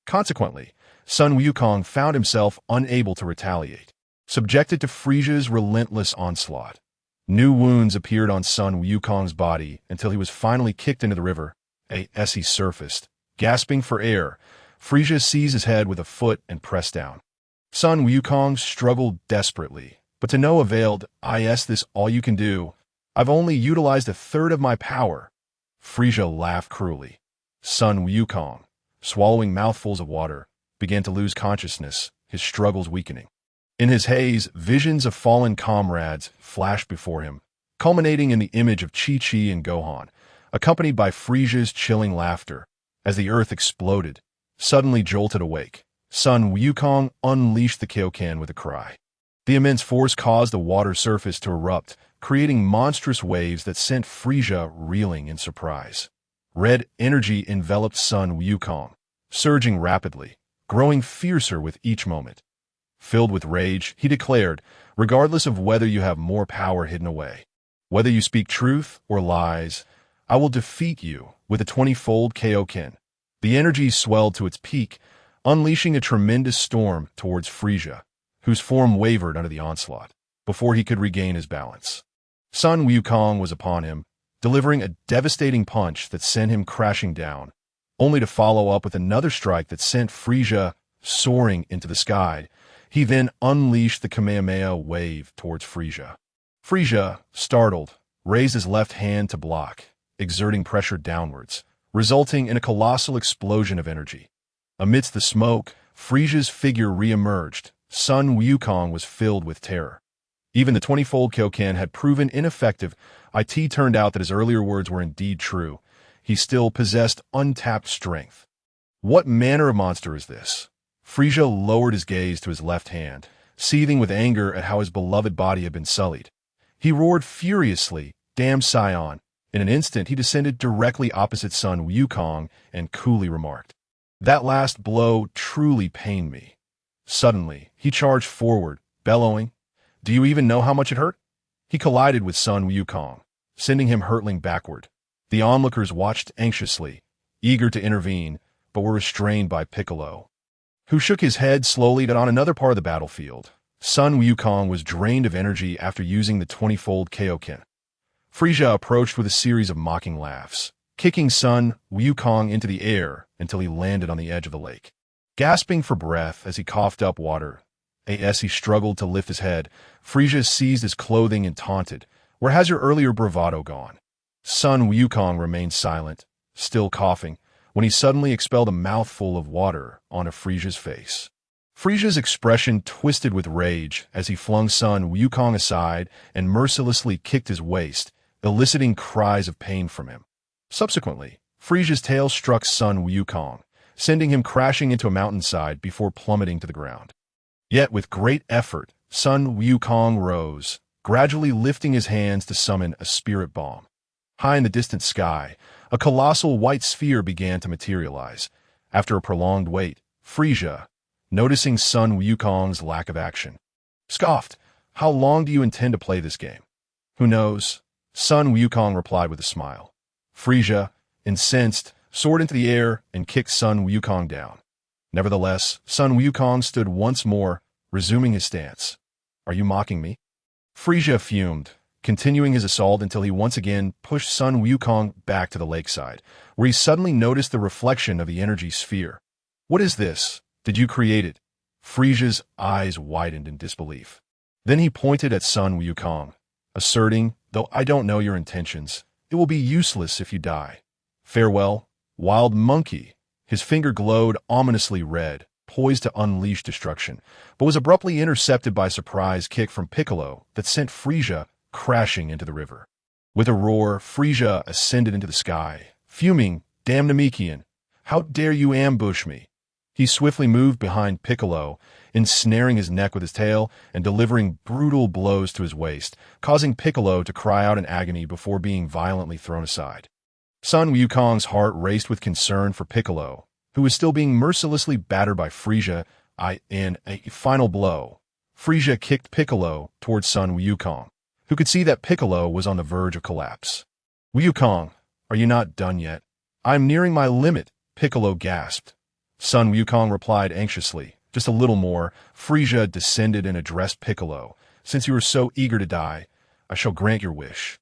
[SPEAKER 1] Consequently, Sun Wukong found himself unable to retaliate, subjected to Frisia's relentless onslaught. New wounds appeared on Sun Wukong's body until he was finally kicked into the river. As he surfaced, gasping for air, Frisia seized his head with a foot and pressed down. Sun Wukong struggled desperately, but to no avail. Is this all you can do? I've only utilized a third of my power. Frisia laughed cruelly. Sun Wukong, swallowing mouthfuls of water, began to lose consciousness, his struggles weakening. In his haze, visions of fallen comrades flashed before him, culminating in the image of Chi-Chi and Gohan, accompanied by Frisia's chilling laughter. As the earth exploded, suddenly jolted awake, Sun Wukong unleashed the Kaioken with a cry. The immense force caused the water surface to erupt, creating monstrous waves that sent Frisia reeling in surprise. Red energy enveloped Sun Wukong, surging rapidly, growing fiercer with each moment. Filled with rage, he declared, regardless of whether you have more power hidden away, whether you speak truth or lies, I will defeat you with a 20-fold Kaioken. The energy swelled to its peak, unleashing a tremendous storm towards Frisia, whose form wavered under the onslaught, before he could regain his balance. Sun Wukong was upon him, delivering a devastating punch that sent him crashing down, only to follow up with another strike that sent Frisia soaring into the sky. He then unleashed the Kamehameha wave towards Frisia. Frisia, startled, raised his left hand to block, exerting pressure downwards, resulting in a colossal explosion of energy. Amidst the smoke, Frisia's figure re-emerged. Sun Wukong was filled with terror. Even the 20-fold Kaioken had proven ineffective. It turned out that his earlier words were indeed true. He still possessed untapped strength. What manner of monster is this? Frisia lowered his gaze to his left hand, seething with anger at how his beloved body had been sullied. He roared furiously, "Damn Saiyan!" In an instant, he descended directly opposite Sun Wukong and coolly remarked, "That last blow truly pained me." Suddenly, he charged forward, bellowing, "Do you even know how much it hurt?" He collided with Sun Wukong, sending him hurtling backward. The onlookers watched anxiously, eager to intervene, but were restrained by Piccolo, who shook his head slowly. On another part of the battlefield, Sun Wukong was drained of energy after using the 20-fold Kaioken. Frisia approached with a series of mocking laughs, kicking Sun Wukong into the air until he landed on the edge of the lake. Gasping for breath as he coughed up water, as he struggled to lift his head, Frisia seized his clothing and taunted, "Where has your earlier bravado gone?" Sun Wukong remained silent, still coughing, when he suddenly expelled a mouthful of water onto Frisia's face. Frisia's expression twisted with rage as he flung Sun Wukong aside and mercilessly kicked his waist, eliciting cries of pain from him. Subsequently, Frisia's tail struck Sun Wukong, sending him crashing into a mountainside before plummeting to the ground. Yet with great effort, Sun Wukong rose, gradually lifting his hands to summon a spirit bomb. High in the distant sky, a colossal white sphere began to materialize. After a prolonged wait, Frisia, noticing Sun Wukong's lack of action, scoffed, "How long do you intend to play this game?" "Who knows?" Sun Wukong replied with a smile. Frisia, incensed, soared into the air and kicked Sun Wukong down. Nevertheless, Sun Wukong stood once more, resuming his stance. "Are you mocking me?" Frisia fumed, continuing his assault until he once again pushed Sun Wukong back to the lakeside, where he suddenly noticed the reflection of the energy sphere. What is this? Did you create it? Frisia's eyes widened in disbelief. Then he pointed at Sun Wukong, asserting, though I don't know your intentions, it will be useless if you die. Farewell, wild monkey. His finger glowed ominously red, poised to unleash destruction, but was abruptly intercepted by a surprise kick from Piccolo that sent Frisia crashing into the river. With a roar, Frisia ascended into the sky, fuming, "Damn Namekian! How dare you ambush me?" He swiftly moved behind Piccolo, ensnaring his neck with his tail and delivering brutal blows to his waist, causing Piccolo to cry out in agony before being violently thrown aside. Sun Wukong's heart raced with concern for Piccolo, who was still being mercilessly battered by Frisia. In a final blow, Frisia kicked Piccolo towards Sun Wukong, who could see that Piccolo was on the verge of collapse. "Wukong, are you not done yet?" "I'm nearing my limit," Piccolo gasped. Sun Wukong replied anxiously, "Just a little more." Frisia descended and addressed Piccolo. "Since you are so eager to die, I shall grant your wish."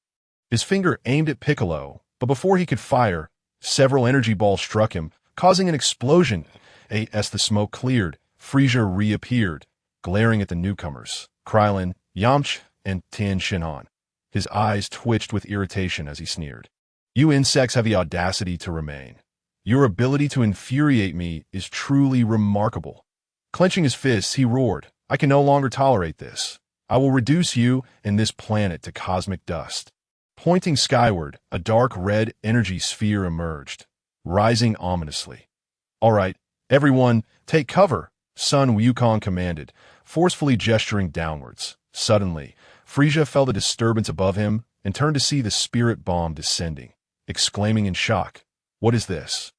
[SPEAKER 1] His finger aimed at Piccolo, but before he could fire, several energy balls struck him, causing an explosion. As the smoke cleared, Frisia reappeared, glaring at the newcomers, Krillin, Yamcha, and Tien Shinhan. His eyes twitched with irritation as he sneered. "You insects have the audacity to remain. Your ability to infuriate me is truly remarkable." Clenching his fists, he roared, "I can no longer tolerate this. I will reduce you and this planet to cosmic dust." Pointing skyward, a dark red energy sphere emerged, rising ominously. "All right, everyone, take cover," Sun Wukong commanded, forcefully gesturing downwards. Suddenly, Frisia felt a disturbance above him and turned to see the spirit bomb descending, exclaiming in shock, "What is this?"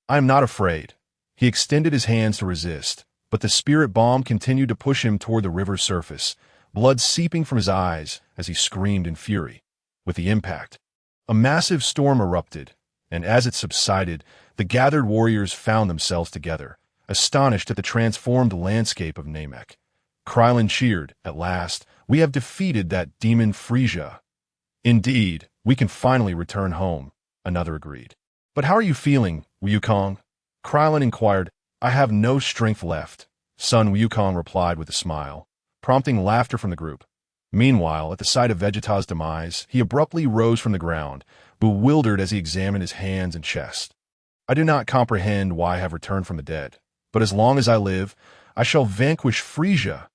[SPEAKER 1] "I am not afraid." He extended his hands to resist, but the spirit bomb continued to push him toward the river's surface, blood seeping from his eyes as he screamed in fury. With the impact, a massive storm erupted, and as it subsided, the gathered warriors found themselves together, astonished at the transformed landscape of Namek. Krillin cheered, "At last, we have defeated that demon Frisia." "Indeed, we can finally return home," another agreed. "But how are you feeling, Wukong?" Krillin inquired. "I have no strength left," Sun Wukong replied with a smile, prompting laughter from the group. Meanwhile, at the sight of Vegeta's demise, he abruptly rose from the ground, bewildered as he examined his hands and chest. "I do not comprehend why I have returned from the dead, but as long as I live, I shall vanquish Frisia.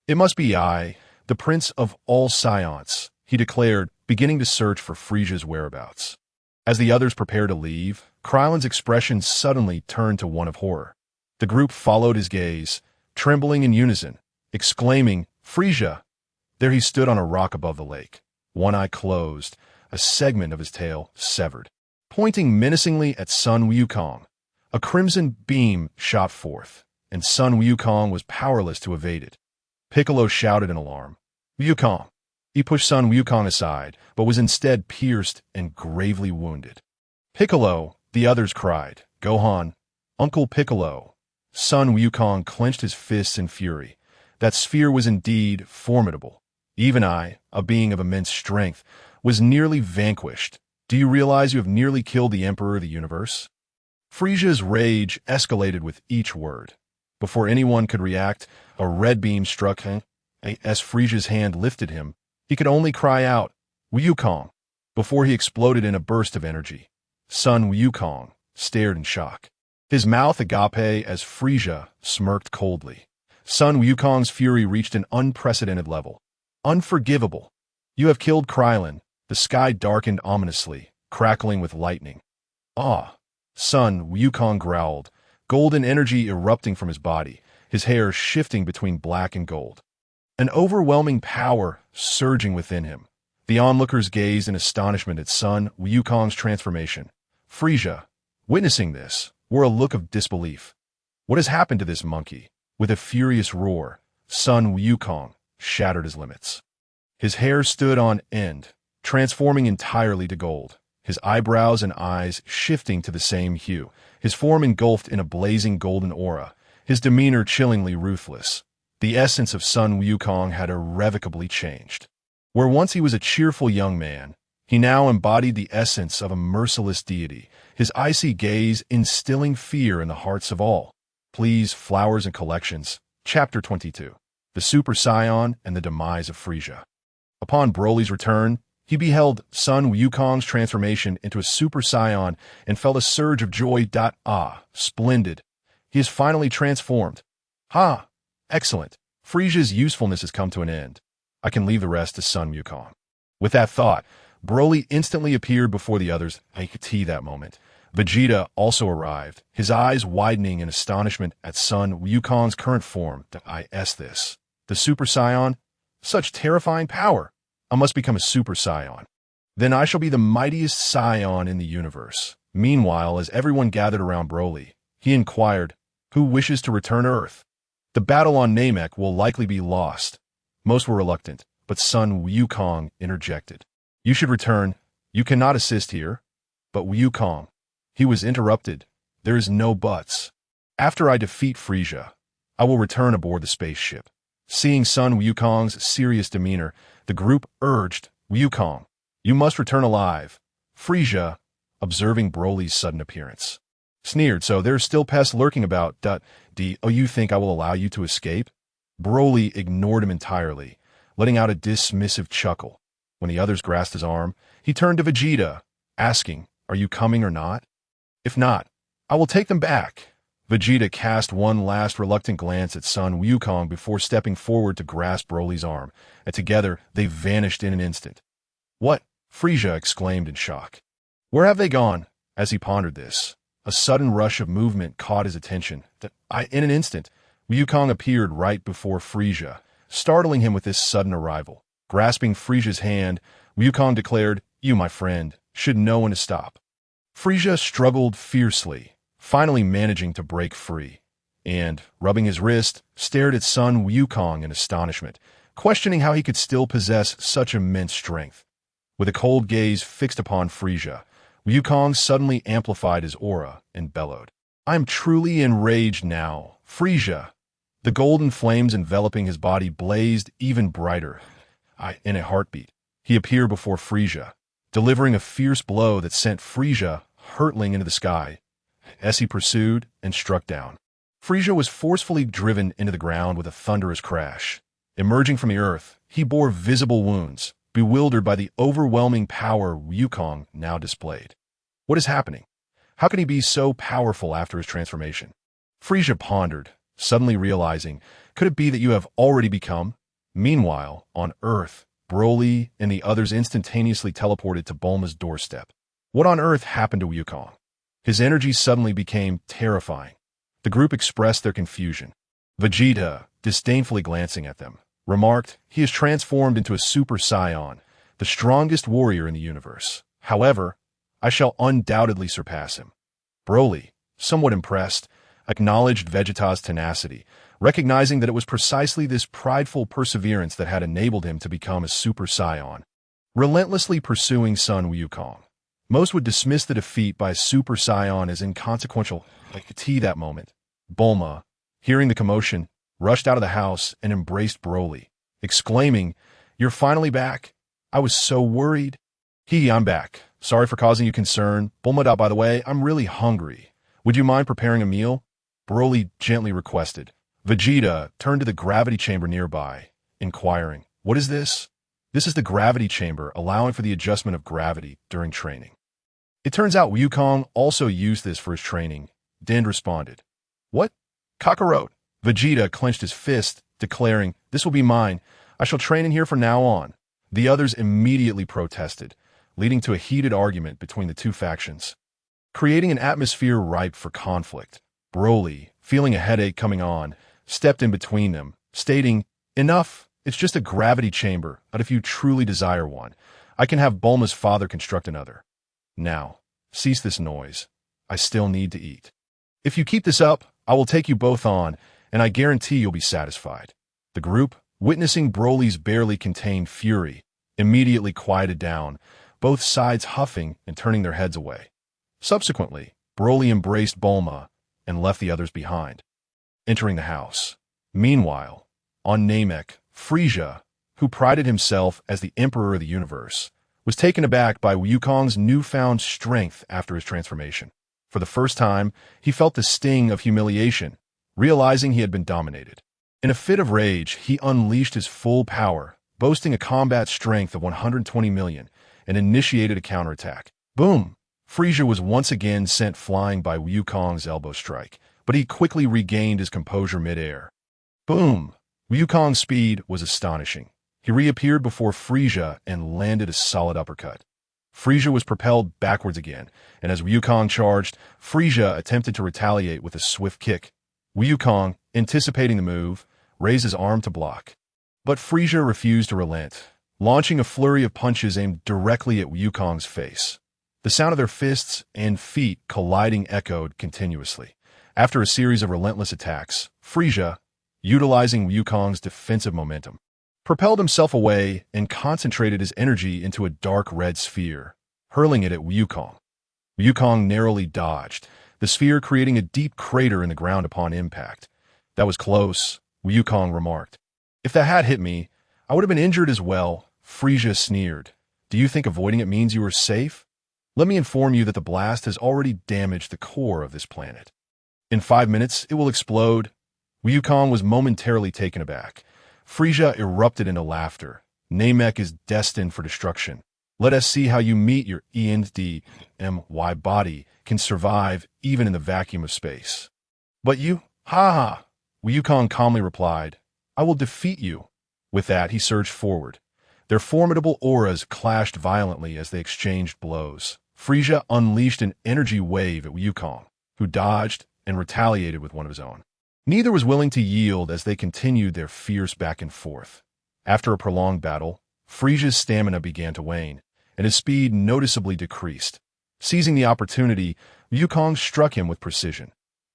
[SPEAKER 1] It must be I, the Prince of all Saiyans," he declared, beginning to search for Frisia's whereabouts. As the others prepared to leave, Krillin's expression suddenly turned to one of horror. The group followed his gaze, trembling in unison, exclaiming, "Frisia!" There he stood on a rock above the lake, one eye closed, a segment of his tail severed. Pointing menacingly at Sun Wukong, a crimson beam shot forth, and Sun Wukong was powerless to evade it. Piccolo shouted in alarm, "Wukong!" He pushed Sun Wukong aside, but was instead pierced and gravely wounded. "Piccolo!" the others cried. "Gohan! Uncle Piccolo!" Sun Wukong clenched his fists in fury. That sphere was indeed formidable. Even I, a being of immense strength, was nearly vanquished. Do you realize you have nearly killed the Emperor of the Universe? Frisia's rage escalated with each word. Before anyone could react, a red beam struck him. As Frisia's hand lifted him, he could only cry out, "Wukong," before he exploded in a burst of energy. Sun Wukong stared in shock, his mouth agape as Frisia smirked coldly. Sun Wukong's fury reached an unprecedented level. "Unforgivable. You have killed Krillin." The sky darkened ominously, crackling with lightning. "Ah!" Sun Wukong growled, golden energy erupting from his body, his hair shifting between black and gold. An overwhelming power surging within him. The onlookers gazed in astonishment at Sun Wukong's transformation. Frisia, witnessing this, wore a look of disbelief. "What has happened to this monkey?" With a furious roar, Sun Wukong shattered his limits. His hair stood on end, transforming entirely to gold, his eyebrows and eyes shifting to the same hue, his form engulfed in a blazing golden aura, his demeanor chillingly ruthless. The essence of Sun Wukong had irrevocably changed. Where once he was a cheerful young man, he now embodied the essence of a merciless deity, his icy gaze instilling fear in the hearts of all. Please, Flowers and Collections, Chapter 22. The Super Saiyan and the Demise of Frieza. Upon Broly's return, he beheld Sun Wukong's transformation into a Super Saiyan and felt a surge of joy. Ah, splendid. He is finally transformed. Ha! Excellent. Frieza's usefulness has come to an end. I can leave the rest to Sun Wukong. With that thought, Broly instantly appeared before the others. I could see that moment. Vegeta also arrived, his eyes widening in astonishment at Sun Wukong's current form. This. The Super Saiyan? Such terrifying power! I must become a Super Saiyan. Then I shall be the mightiest Saiyan in the universe. Meanwhile, as everyone gathered around Broly, he inquired, who wishes to return Earth? The battle on Namek will likely be lost. Most were reluctant, but Sun Wukong interjected. You should return. You cannot assist here. But Wukong. He was interrupted. There is no buts. After I defeat Frieza, I will return aboard the spaceship. Seeing Sun Wukong's serious demeanor, the group urged, Wukong, you must return alive. Frieza, observing Broly's sudden appearance, sneered, so there's still pests lurking about. Oh, you think I will allow you to escape? Broly ignored him entirely, letting out a dismissive chuckle. When the others grasped his arm, he turned to Vegeta, asking, are you coming or not? If not, I will take them back. Vegeta cast one last reluctant glance at Sun Wukong before stepping forward to grasp Broly's arm, and together they vanished in an instant. What? Frieza exclaimed in shock. Where have they gone? As he pondered this, a sudden rush of movement caught his attention. In an instant, Wukong appeared right before Frieza, startling him with this sudden arrival. Grasping Frieza's hand, Wukong declared, you, my friend, should know when to stop. Frieza struggled fiercely, finally managing to break free, and, rubbing his wrist, stared at Sun Wukong in astonishment, questioning how he could still possess such immense strength. With a cold gaze fixed upon Frieza, Wukong suddenly amplified his aura and bellowed, I am truly enraged now, Frieza. The golden flames enveloping his body blazed even brighter. In a heartbeat, he appeared before Frieza, delivering a fierce blow that sent Frieza hurtling into the sky. As he pursued and struck down, Frieza was forcefully driven into the ground with a thunderous crash. Emerging from the earth, he bore visible wounds, bewildered by the overwhelming power Wukong now displayed. What is happening? How can he be so powerful after his transformation? Frieza pondered, suddenly realizing, could it be that you have already become? Meanwhile, on Earth, Broly and the others instantaneously teleported to Bulma's doorstep. What on earth happened to Wukong? His energy suddenly became terrifying. The group expressed their confusion. Vegeta, disdainfully glancing at them, remarked, he is transformed into a Super Saiyan, the strongest warrior in the universe. However, I shall undoubtedly surpass him. Broly, somewhat impressed, acknowledged Vegeta's tenacity, recognizing that it was precisely this prideful perseverance that had enabled him to become a Super Saiyan. Relentlessly pursuing Sun Wukong, most would dismiss the defeat by a Super Saiyan as inconsequential. I could see that moment. Bulma, hearing the commotion, rushed out of the house and embraced Broly, exclaiming, you're finally back. I was so worried. I'm back. Sorry for causing you concern. Bulma, by the way, I'm really hungry. Would you mind preparing a meal? Broly gently requested. Vegeta turned to the gravity chamber nearby, inquiring, what is this? This is the gravity chamber, allowing for the adjustment of gravity during training. It turns out Wukong also used this for his training. Din responded. What? Kakarot. Vegeta clenched his fist, declaring, this will be mine. I shall train in here from now on. The others immediately protested, leading to a heated argument between the two factions, creating an atmosphere ripe for conflict. Broly, feeling a headache coming on, stepped in between them, stating, enough, it's just a gravity chamber, but if you truly desire one, I can have Bulma's father construct another. Now, cease this noise. I still need to eat. If you keep this up, I will take you both on, and I guarantee you'll be satisfied. The group, witnessing Broly's barely contained fury, immediately quieted down, both sides huffing and turning their heads away. Subsequently, Broly embraced Bulma and left the others behind, entering the house. Meanwhile, on Namek, Frieza, who prided himself as the emperor of the universe, was taken aback by Wukong's newfound strength after his transformation. For the first time, he felt the sting of humiliation. realizing he had been dominated. In a fit of rage, he unleashed his full power, boasting a combat strength of 120 million, and initiated a counterattack. Boom! Frieza was once again sent flying by Wukong's elbow strike, but he quickly regained his composure mid-air. Boom! Wukong's speed was astonishing. He reappeared before Frieza and landed a solid uppercut. Frieza was propelled backwards again, and as Wukong charged, Frieza attempted to retaliate with a swift kick. Wukong, anticipating the move, raised his arm to block. But Frieza refused to relent, launching a flurry of punches aimed directly at Wukong's face. The sound of their fists and feet colliding echoed continuously. After a series of relentless attacks, Frieza, utilizing Wukong's defensive momentum, propelled himself away and concentrated his energy into a dark red sphere, hurling it at Wukong. Wukong narrowly dodged, the sphere creating a deep crater in the ground upon impact. "That was close," Wukong remarked. "If that had hit me, I would have been injured as well," Frieza sneered. "Do you think avoiding it means you are safe? Let me inform you that the blast has already damaged the core of this planet. In 5 minutes, it will explode." Wukong was momentarily taken aback. Frieza erupted into laughter. "Namek is destined for destruction. Let us see how you meet your ENDMY body can survive even in the vacuum of space." "But you, ha!" Wukong calmly replied. "I will defeat you." With that, he surged forward. Their formidable auras clashed violently as they exchanged blows. Frieza unleashed an energy wave at Wukong, who dodged and retaliated with one of his own. Neither was willing to yield as they continued their fierce back and forth. After a prolonged battle, Frieza's stamina began to wane, and his speed noticeably decreased. Seizing the opportunity, Wukong struck him with precision.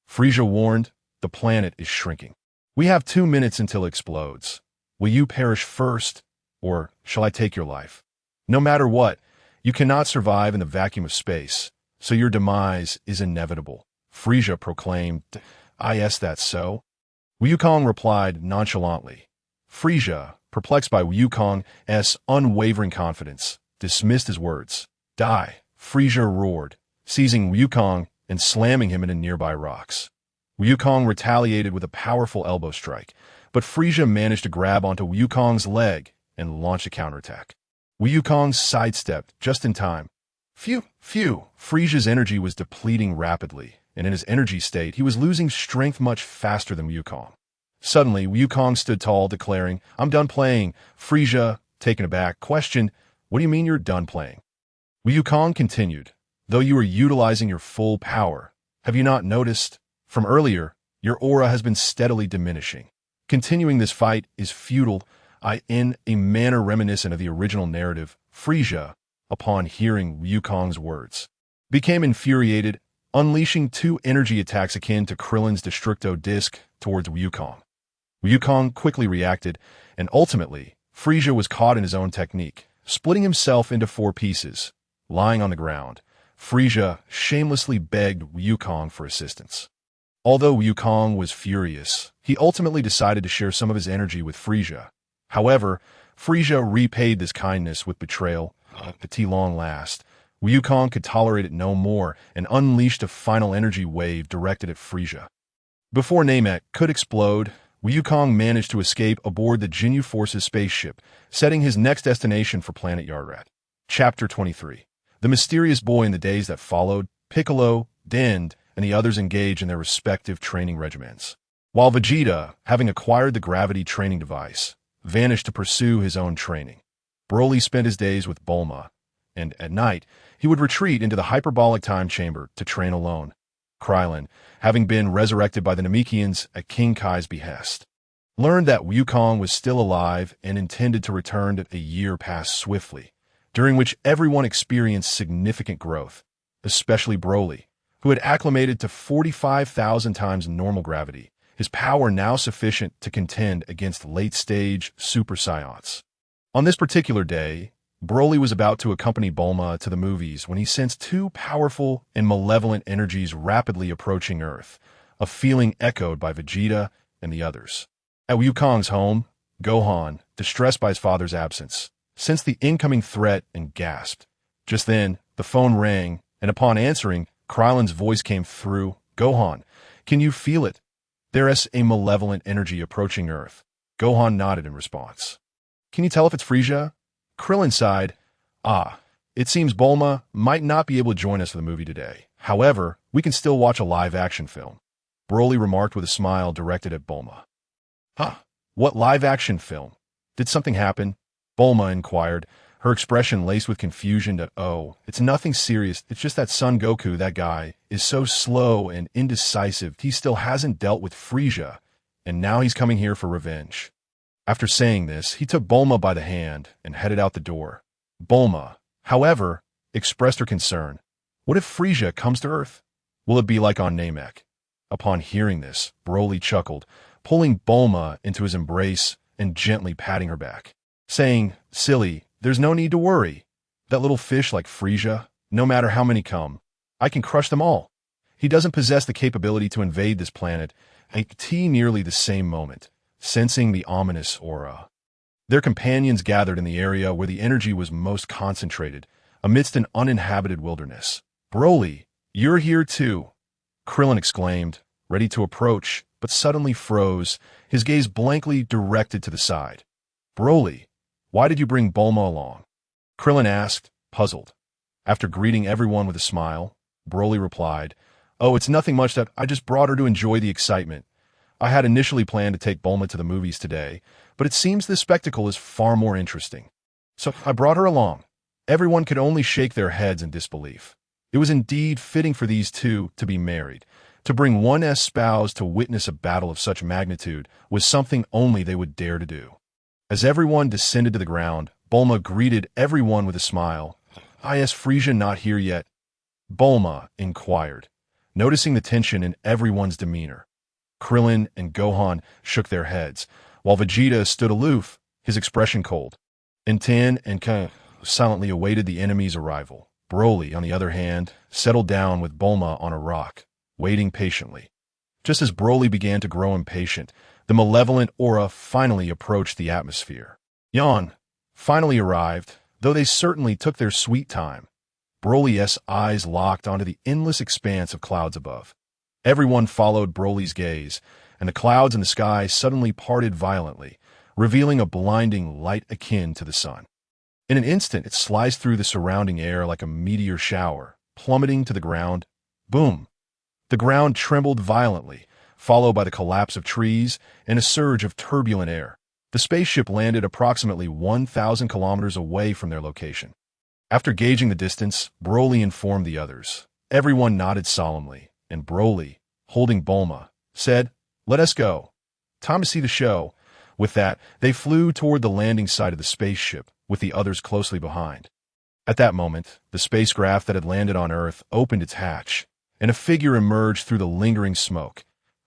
[SPEAKER 1] Frieza warned, "The planet is shrinking. We have 2 minutes until it explodes. Will you perish first, or shall I take your life? No matter what, you cannot survive in the vacuum of space, so your demise is inevitable." Frieza proclaimed, "Is that so?" Wukong replied nonchalantly. Frieza, perplexed by Wukong's unwavering confidence, dismissed his words. "Die!" Frieza roared, seizing Wukong and slamming him into nearby rocks. Wukong retaliated with a powerful elbow strike, but Frieza managed to grab onto Wukong's leg and launch a counterattack. Wukong sidestepped just in time. Phew! Frieza's energy was depleting rapidly, and in his energy state, he was losing strength much faster than Wukong. Suddenly, Wukong stood tall, declaring, "I'm done playing." Frieza, taken aback, questioned, "What do you mean you're done playing?" Wukong continued, "Though you are utilizing your full power, have you not noticed? From earlier, your aura has been steadily diminishing. Continuing this fight is futile, in a manner reminiscent of the original narrative." Frieza, upon hearing Wukong's words, became infuriated, unleashing 2 energy attacks akin to Krillin's Destructo Disc towards Wukong. Wukong quickly reacted, and ultimately, Frieza was caught in his own technique, splitting himself into 4 pieces. Lying on the ground, Frieza shamelessly begged Wukong for assistance. Although Wukong was furious, he ultimately decided to share some of his energy with Frieza. However, Frieza repaid this kindness with betrayal. At long last, Wukong could tolerate it no more and unleashed a final energy wave directed at Frieza. Before Namek could explode, Wukong managed to escape aboard the Jinyu Force's spaceship, setting his next destination for planet Yardrat. Chapter 23. The mysterious boy in the days that followed, Piccolo, Dend, and the others engaged in their respective training regimens. While Vegeta, having acquired the gravity training device, vanished to pursue his own training. Broly spent his days with Bulma, and at night, he would retreat into the hyperbolic time chamber to train alone. Krillin, having been resurrected by the Namekians at King Kai's behest, learned that Wukong was still alive and intended to return. A year passed swiftly, during which everyone experienced significant growth, especially Broly, who had acclimated to 45,000 times normal gravity, his power now sufficient to contend against late-stage Super Saiyans. On this particular day, Broly was about to accompany Bulma to the movies when he sensed 2 powerful and malevolent energies rapidly approaching Earth, a feeling echoed by Vegeta and the others. At Wukong's home, Gohan, distressed by his father's absence, sensed the incoming threat and gasped. Just then, the phone rang, and upon answering, Krillin's voice came through. "Gohan, can you feel it?" There's a malevolent energy approaching Earth. Gohan nodded in response. Can you tell if it's Frieza? Krillin sighed. It seems Bulma might not be able to join us for the movie today. However, we can still watch a live-action film. Broly remarked with a smile directed at Bulma. What live-action film? Did something happen? Bulma inquired, her expression laced with confusion. It's nothing serious. It's just that Son Goku, that guy, is so slow and indecisive. He still hasn't dealt with Frieza, and now he's coming here for revenge. After saying this, he took Bulma by the hand and headed out the door. Bulma, however, expressed her concern. What if Frieza comes to Earth? Will it be like on Namek? Upon hearing this, Broly chuckled, pulling Bulma into his embrace and gently patting her back, saying, Silly, there's no need to worry. That little fish like Frieza, no matter how many come, I can crush them all. He doesn't possess the capability to invade this planet at nearly the same moment, sensing the ominous aura. Their companions gathered in the area where the energy was most concentrated, amidst an uninhabited wilderness. Broly, you're here too, Krillin exclaimed, ready to approach, but suddenly froze, his gaze blankly directed to the side. Broly, why did you bring Bulma along? Krillin asked, puzzled. After greeting everyone with a smile, Broly replied, It's nothing much. That I just brought her to enjoy the excitement. I had initially planned to take Bulma to the movies today, but it seems this spectacle is far more interesting. So I brought her along. Everyone could only shake their heads in disbelief. It was indeed fitting for these two to be married. To bring one's spouse to witness a battle of such magnitude was something only they would dare to do. As everyone descended to the ground, Bulma greeted everyone with a smile. Is Frieza not here yet? Bulma inquired, noticing the tension in everyone's demeanor. Krillin and Gohan shook their heads, while Vegeta stood aloof, his expression cold. Tien and Ka silently awaited the enemy's arrival. Broly, on the other hand, settled down with Bulma on a rock, waiting patiently. Just as Broly began to grow impatient, the malevolent aura finally approached the atmosphere. Yan finally arrived, though they certainly took their sweet time. Broly's eyes locked onto the endless expanse of clouds above. Everyone followed Broly's gaze, and the clouds in the sky suddenly parted violently, revealing a blinding light akin to the sun. In an instant, it sliced through the surrounding air like a meteor shower, plummeting to the ground. Boom! The ground trembled violently, followed by the collapse of trees and a surge of turbulent air. The spaceship landed approximately 1,000 kilometers away from their location. After gauging the distance, Broly informed the others. Everyone nodded solemnly, and Broly, holding Bulma, said, Let us go. Time to see the show. With that, they flew toward the landing site of the spaceship, with the others closely behind. At that moment, the spacecraft that had landed on Earth opened its hatch, and a figure emerged through the lingering smoke.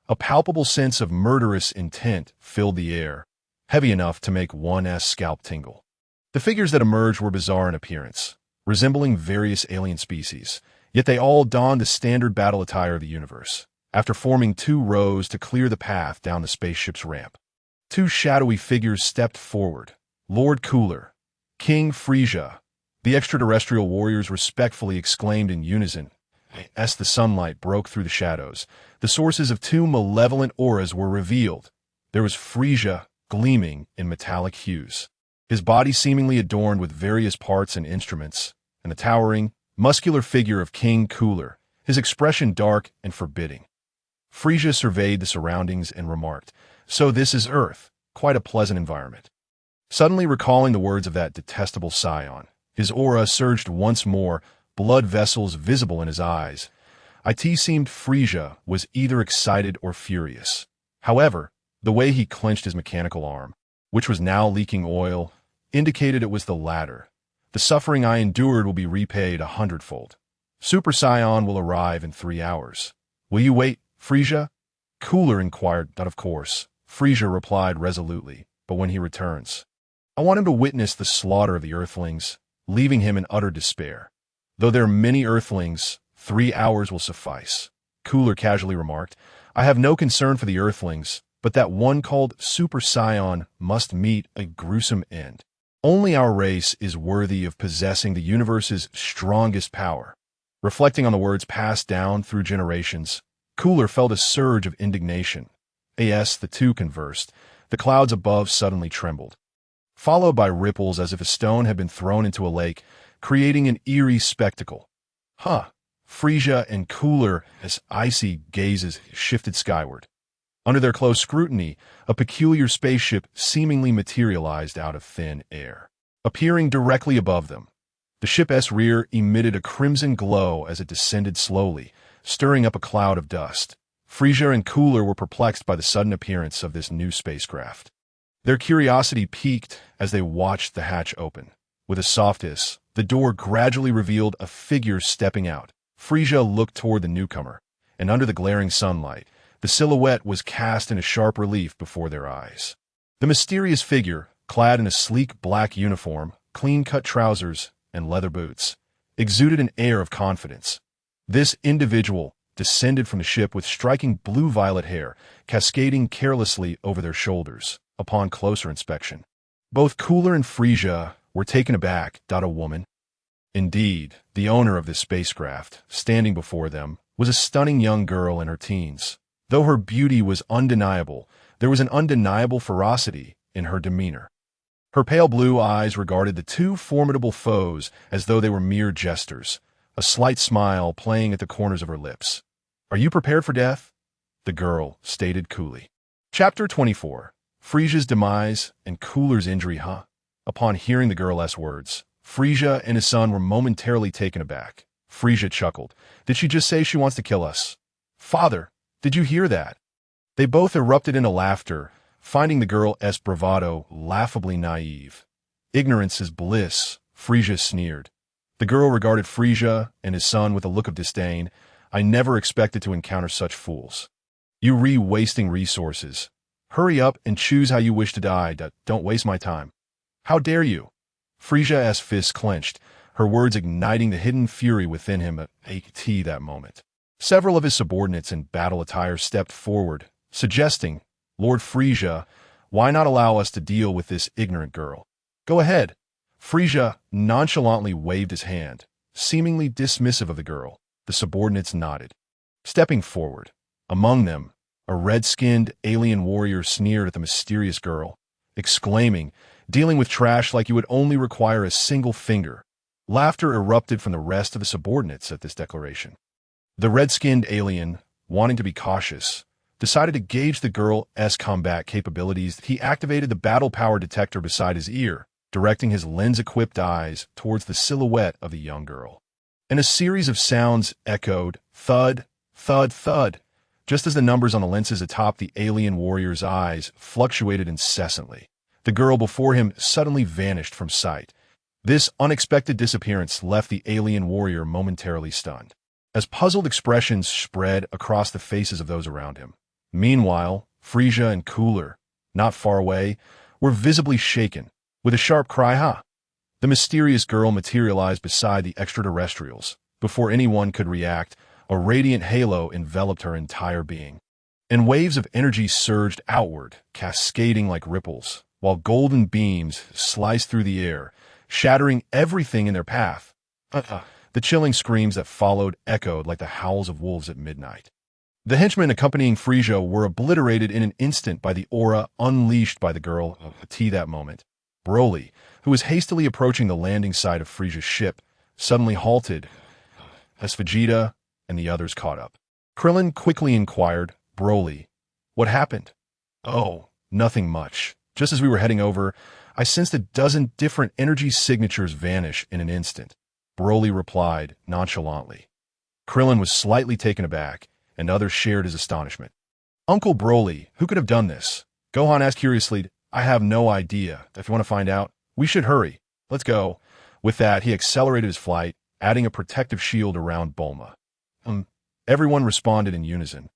[SPEAKER 1] A palpable sense of murderous intent filled the air, heavy enough to make one's scalp tingle. The figures that emerged were bizarre in appearance, resembling various alien species, yet they all donned the standard battle attire of the universe. After forming two rows to clear the path down the spaceship's ramp, two shadowy figures stepped forward. Lord Cooler, King Frieza. The extraterrestrial warriors respectfully exclaimed in unison. As the sunlight broke through the shadows, the sources of two malevolent auras were revealed. There was Frieza, gleaming in metallic hues, his body seemingly adorned with various parts and instruments, and the towering, muscular figure of King Cooler, his expression dark and forbidding. Frieza surveyed the surroundings and remarked, So this is Earth, quite a pleasant environment. Suddenly recalling the words of that detestable Saiyan, his aura surged once more, blood vessels visible in his eyes. It seemed Frieza was either excited or furious. However, the way he clenched his mechanical arm, which was now leaking oil, indicated it was the latter. The suffering I endured will be repaid 100-fold. Super Saiyan will arrive in 3 hours. Will you wait, Frieza? Cooler inquired. Of course, Frieza replied resolutely, but when he returns, I want him to witness the slaughter of the Earthlings, leaving him in utter despair. Though there are many Earthlings, 3 hours will suffice. Cooler casually remarked, I have no concern for the Earthlings, but that one called Super Saiyan must meet a gruesome end. Only our race is worthy of possessing the universe's strongest power. Reflecting on the words passed down through generations, Cooler felt a surge of indignation. As the two conversed, the clouds above suddenly trembled, followed by ripples as if a stone had been thrown into a lake, creating an eerie spectacle. Huh. Frisia and Cooler as icy gazes shifted skyward. Under their close scrutiny, a peculiar spaceship seemingly materialized out of thin air, appearing directly above them. The ship's rear emitted a crimson glow as it descended slowly, stirring up a cloud of dust. Frisia and Cooler were perplexed by the sudden appearance of this new spacecraft. Their curiosity piqued as they watched the hatch open. With a soft hiss, the door gradually revealed a figure stepping out. Frisia looked toward the newcomer, and under the glaring sunlight, the silhouette was cast in a sharp relief before their eyes. The mysterious figure, clad in a sleek black uniform, clean-cut trousers, and leather boots, exuded an air of confidence. This individual descended from the ship with striking blue-violet hair, cascading carelessly over their shoulders. Upon closer inspection, both Cooler and Frisia were taken aback. A woman. Indeed, the owner of this spacecraft, standing before them, was a stunning young girl in her teens. Though her beauty was undeniable, there was an undeniable ferocity in her demeanor. Her pale blue eyes regarded the two formidable foes as though they were mere jesters, a slight smile playing at the corners of her lips. "Are you prepared for death?" the girl stated coolly. Chapter 24. Frisia's demise and Cooler's injury, huh? Upon hearing the girl's words, Frisia and his son were momentarily taken aback. Frisia chuckled. "Did she just say she wants to kill us?" "Father, did you hear that?" They both erupted into laughter, finding the girl's bravado laughably naive. "Ignorance is bliss," Frisia sneered. The girl regarded Frisia and his son with a look of disdain. "I never expected to encounter such fools. You wasting resources. Hurry up and choose how you wish to die. Don't waste my time." "How dare you?" Frisia's fists clenched, her words igniting the hidden fury within him at that moment. Several of his subordinates in battle attire stepped forward, suggesting, "Lord Frisia, why not allow us to deal with this ignorant girl?" "Go ahead." Frisia nonchalantly waved his hand, seemingly dismissive of the girl. The subordinates nodded. Stepping forward, among them, a red-skinned alien warrior sneered at the mysterious girl, exclaiming, "Dealing with trash like you would only require a single finger." Laughter erupted from the rest of the subordinates at this declaration. The red-skinned alien, wanting to be cautious, decided to gauge the girl's combat capabilities. He activated the battle power detector beside his ear, directing his lens-equipped eyes towards the silhouette of the young girl. And a series of sounds echoed, thud, thud, thud, just as the numbers on the lenses atop the alien warrior's eyes fluctuated incessantly. The girl before him suddenly vanished from sight. This unexpected disappearance left the alien warrior momentarily stunned, as puzzled expressions spread across the faces of those around him. Meanwhile, Frisia and Cooler, not far away, were visibly shaken. With a sharp cry, "Ha!" the mysterious girl materialized beside the extraterrestrials. Before anyone could react, a radiant halo enveloped her entire being, and waves of energy surged outward, cascading like ripples, while golden beams sliced through the air, shattering everything in their path. The chilling screams that followed echoed like the howls of wolves at midnight. The henchmen accompanying Frisia were obliterated in an instant by the aura unleashed by the girl that moment. Broly, who was hastily approaching the landing site of Frisia's ship, suddenly halted as Vegeta and the others caught up. Krillin quickly inquired, "Broly, what happened?" "Oh, nothing much. Just as we were heading over, I sensed a dozen different energy signatures vanish in an instant," Broly replied nonchalantly. Krillin was slightly taken aback, and others shared his astonishment. "Uncle Broly, who could have done this?" Gohan asked curiously. "I have no idea. If you want to find out, we should hurry. Let's go." With that, he accelerated his flight, adding a protective shield around Bulma. Everyone responded in unison,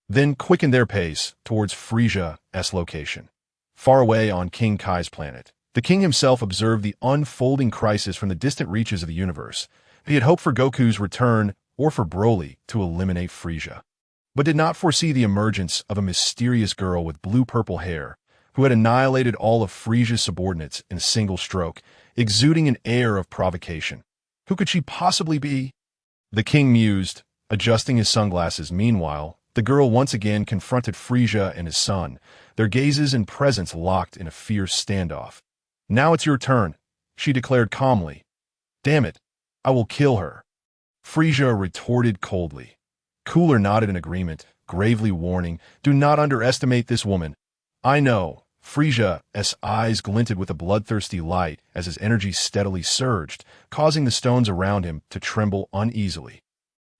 [SPEAKER 1] then quickened their pace towards Frisia's location. Far away on King Kai's planet, the king himself observed the unfolding crisis from the distant reaches of the universe. He had hoped for Goku's return or for Broly to eliminate Frisia, but did not foresee the emergence of a mysterious girl with blue-purple hair who had annihilated all of Frisia's subordinates in a single stroke, exuding an air of provocation. Who could she possibly be? The king mused, adjusting his sunglasses. Meanwhile, The girl once again confronted Frieza and his son, their gazes and presence locked in a fierce standoff. "Now it's your turn," she declared calmly. "Damn it, I will kill her." Frieza retorted coldly. Cooler nodded in agreement, gravely warning, "Do not underestimate this woman." "I know." Frieza's eyes glinted with a bloodthirsty light as his energy steadily surged, causing the stones around him to tremble uneasily.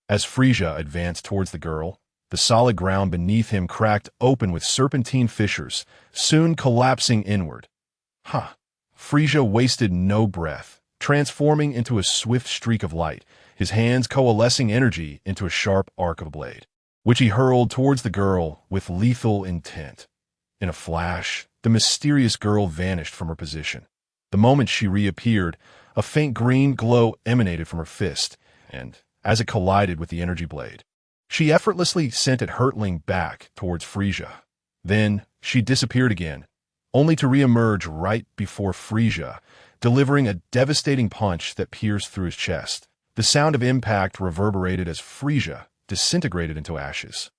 [SPEAKER 1] As Frieza advanced towards the girl, the solid ground beneath him cracked open with serpentine fissures, soon collapsing inward. Frieza wasted no breath, transforming into a swift streak of light, his hands coalescing energy into a sharp arc of a blade, which he hurled towards the girl with lethal intent. In a flash, the mysterious girl vanished from her position. The moment she reappeared, a faint green glow emanated from her fist, and, as it collided with the energy blade, she effortlessly sent it hurtling back towards Frieza. Then, she disappeared again, only to reemerge right before Frieza, delivering a devastating punch that pierced through his chest. The sound of impact reverberated as Frieza disintegrated into ashes.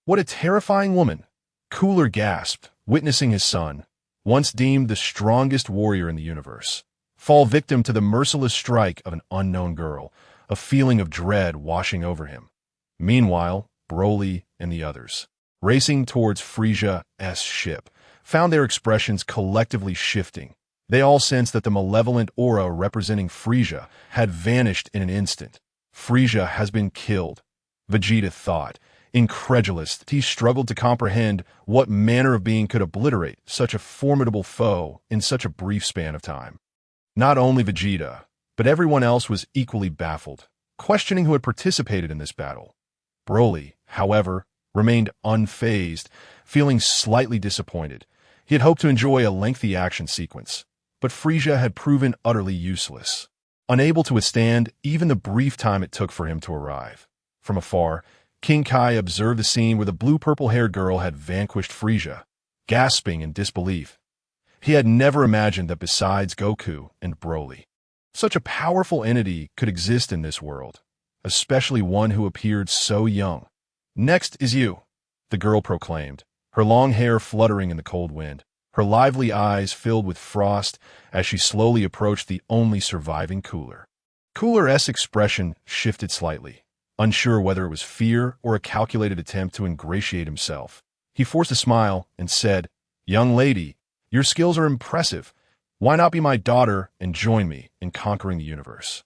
[SPEAKER 1] "What a terrifying woman!" Cooler gasped, witnessing his son, once deemed the strongest warrior in the universe, fall victim to the merciless strike of an unknown girl, a feeling of dread washing over him. Meanwhile, Broly and the others, racing towards Frieza's ship, found their expressions collectively shifting. They all sensed that the malevolent aura representing Frieza had vanished in an instant. "Frieza has been killed," Vegeta thought. Incredulous, he struggled to comprehend what manner of being could obliterate such a formidable foe in such a brief span of time. Not only Vegeta, but everyone else was equally baffled, questioning who had participated in this battle. Broly, however, remained unfazed, feeling slightly disappointed. He had hoped to enjoy a lengthy action sequence, but Frieza had proven utterly useless, unable to withstand even the brief time it took for him to arrive. From afar, King Kai observed the scene where the blue-purple-haired girl had vanquished Frieza, gasping in disbelief. He had never imagined that besides Goku and Broly, such a powerful entity could exist in this world, especially one who appeared so young. "Next is you," the girl proclaimed, her long hair fluttering in the cold wind, her lively eyes filled with frost as she slowly approached the only surviving Cooler. Cooler's expression shifted slightly. Unsure whether it was fear or a calculated attempt to ingratiate himself, he forced a smile and said, "Young lady, your skills are impressive. Why not be my daughter and join me in conquering the universe?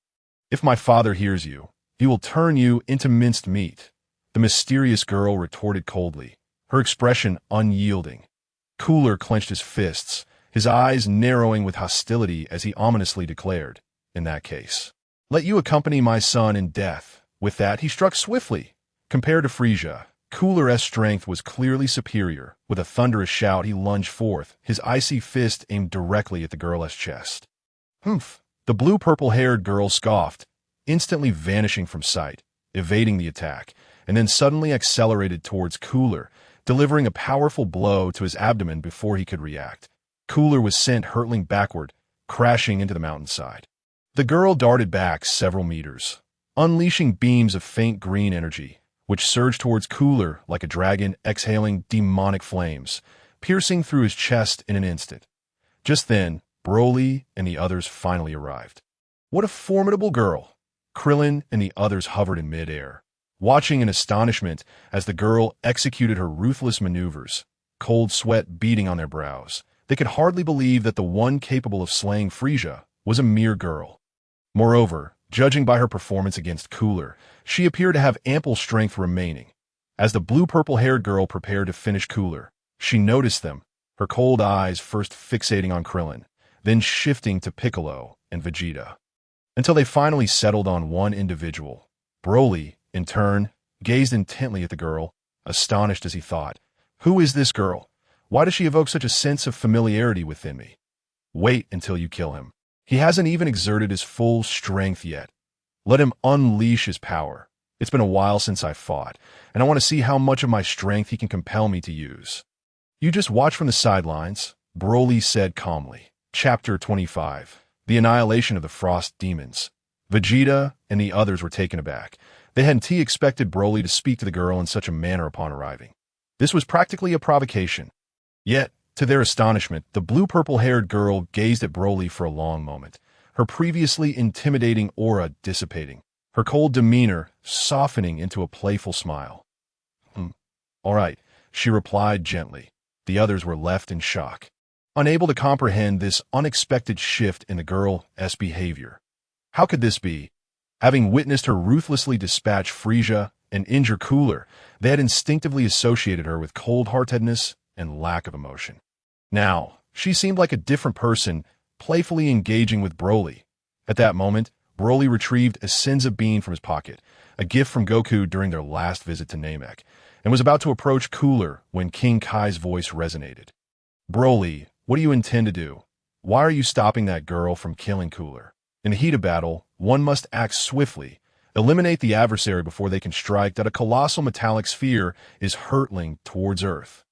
[SPEAKER 1] If my father hears you, he will turn you into minced meat," the mysterious girl retorted coldly, her expression unyielding. Cooler clenched his fists, his eyes narrowing with hostility as he ominously declared, "In that case, let you accompany my son in death." With that, he struck swiftly. Compared to Frieza, Cooler's strength was clearly superior. With a thunderous shout, he lunged forth, his icy fist aimed directly at the girl's chest. "Humph!" The blue-purple-haired girl scoffed, instantly vanishing from sight, evading the attack, and then suddenly accelerated towards Cooler, delivering a powerful blow to his abdomen before he could react. Cooler was sent hurtling backward, crashing into the mountainside. The girl darted back several meters, unleashing beams of faint green energy, which surged towards Cooler like a dragon exhaling demonic flames, piercing through his chest in an instant. Just then, Broly and the others finally arrived. What a formidable girl! Krillin and the others hovered in midair, watching in astonishment as the girl executed her ruthless maneuvers, cold sweat beading on their brows. They could hardly believe that the one capable of slaying Frieza was a mere girl. Moreover, judging by her performance against Cooler, she appeared to have ample strength remaining. As the blue-purple-haired girl prepared to finish Cooler, she noticed them, her cold eyes first fixating on Krillin, then shifting to Piccolo and Vegeta, until they finally settled on one individual. Broly, in turn, gazed intently at the girl, astonished as he thought, "Who is this girl? Why does she evoke such a sense of familiarity within me?" "Wait until you kill him. He hasn't even exerted his full strength yet. Let him unleash his power. It's been a while since I fought, and I want to see how much of my strength he can compel me to use." "You just watch from the sidelines," Broly said calmly. Chapter 25. The Annihilation of the Frost Demons. Vegeta and the others were taken aback. They hadn't expected Broly to speak to the girl in such a manner upon arriving. This was practically a provocation. Yet, to their astonishment, the blue-purple-haired girl gazed at Broly for a long moment, her previously intimidating aura dissipating, her cold demeanor softening into a playful smile. All right, she replied gently. The others were left in shock, unable to comprehend this unexpected shift in the girl's behavior. How could this be? Having witnessed her ruthlessly dispatch Frieza and injure Cooler, they had instinctively associated her with cold-heartedness and lack of emotion. Now, she seemed like a different person, playfully engaging with Broly. At that moment, Broly retrieved a Senza bean from his pocket, a gift from Goku during their last visit to Namek, and was about to approach Cooler when King Kai's voice resonated. Broly, what do you intend to do? Why are you stopping that girl from killing Cooler? In the heat of battle, one must act swiftly, eliminate the adversary before they can strike that a colossal metallic sphere is hurtling towards Earth.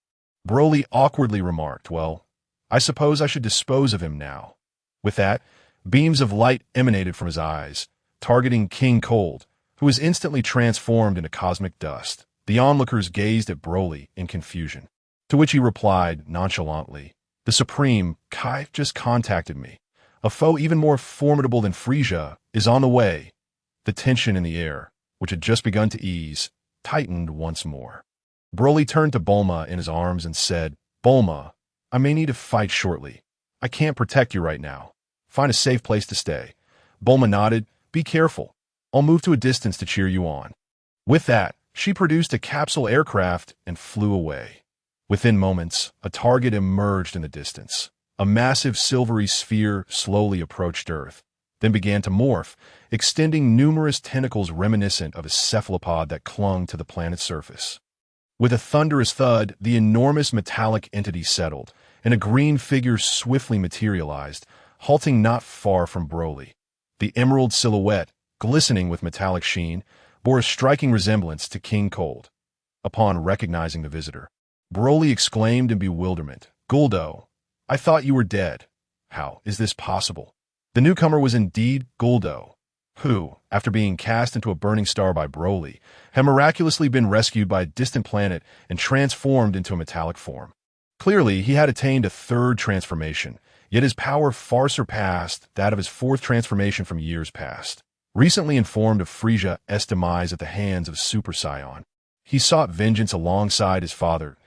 [SPEAKER 1] Broly awkwardly remarked, well, I suppose I should dispose of him now. With that, beams of light emanated from his eyes, targeting King Cold, who was instantly transformed into cosmic dust. The onlookers gazed at Broly in confusion, to which he replied nonchalantly, the Supreme Kai just contacted me. A foe even more formidable than Frieza is on the way. The tension in the air, which had just begun to ease, tightened once more. Broly turned to Bulma in his arms and said, Bulma, I may need to fight shortly. I can't protect you right now. Find a safe place to stay. Bulma nodded. Be careful. I'll move to a distance to cheer you on. With that, she produced a capsule aircraft and flew away. Within moments, a target emerged in the distance. A massive silvery sphere slowly approached Earth, then began to morph, extending numerous tentacles reminiscent of a cephalopod that clung to the planet's surface. With a thunderous thud, the enormous metallic entity settled, and a green figure swiftly materialized, halting not far from Broly. The emerald silhouette, glistening with metallic sheen, bore a striking resemblance to King Cold. Upon recognizing the visitor, Broly exclaimed in bewilderment, Guldo, I thought you were dead. How is this possible? The newcomer was indeed Guldo, who, after being cast into a burning star by Broly, had miraculously been rescued by a distant planet and transformed into a metallic form. Clearly, he had attained a third transformation, yet his power far surpassed that of his fourth transformation from years past. Recently informed of Frieza's demise at the hands of Super Saiyan, he sought vengeance alongside his father,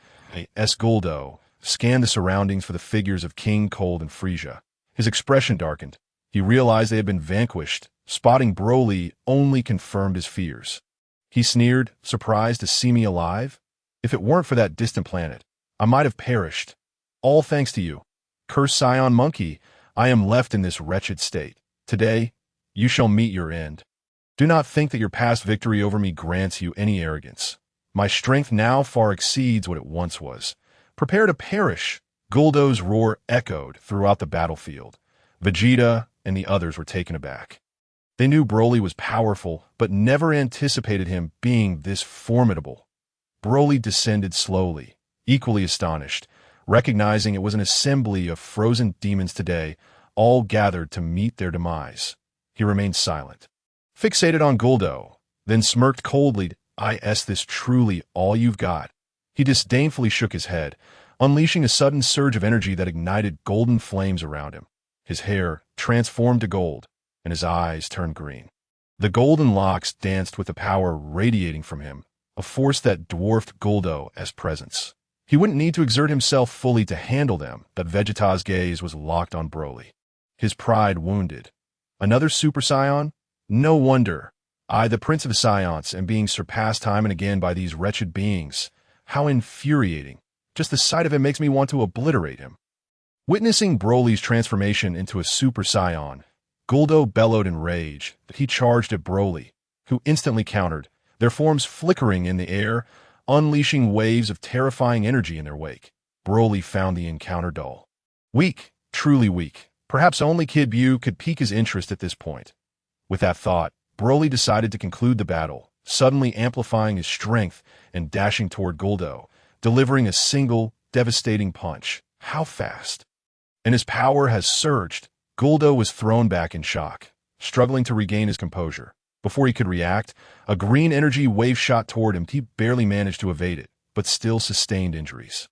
[SPEAKER 1] Guldo, scanned the surroundings for the figures of King Cold and Frieza. His expression darkened. He realized they had been vanquished. Spotting Broly only confirmed his fears. He sneered, surprised to see me alive. If it weren't for that distant planet, I might have perished. All thanks to you. Cursed Saiyan monkey, I am left in this wretched state. Today, you shall meet your end. Do not think that your past victory over me grants you any arrogance. My strength now far exceeds what it once was. Prepare to perish. Guldo's roar echoed throughout the battlefield. Vegeta and the others were taken aback. They knew Broly was powerful, but never anticipated him being this formidable. Broly descended slowly, equally astonished, recognizing it was an assembly of frozen demons today, all gathered to meet their demise. He remained silent, fixated on Guldo, then smirked coldly. Is this truly all you've got? He disdainfully shook his head, unleashing a sudden surge of energy that ignited golden flames around him. His hair transformed to gold, and his eyes turned green. The golden locks danced with the power radiating from him, a force that dwarfed Guldo's presence. He wouldn't need to exert himself fully to handle them, but Vegeta's gaze was locked on Broly. His pride wounded. Another Super Saiyan? No wonder. I, the Prince of Saiyans, am being surpassed time and again by these wretched beings. How infuriating. Just the sight of him makes me want to obliterate him. Witnessing Broly's transformation into a Super Saiyan, Guldo bellowed in rage. He charged at Broly, who instantly countered, their forms flickering in the air, unleashing waves of terrifying energy in their wake. Broly found the encounter dull. Weak, truly weak. Perhaps only Kid Buu could pique his interest at this point. With that thought, Broly decided to conclude the battle, suddenly amplifying his strength and dashing toward Guldo, delivering a single, devastating punch. How fast? And his power has surged. Guldo was thrown back in shock, struggling to regain his composure. Before he could react, a green energy wave shot toward him. He barely managed to evade it, but still sustained injuries.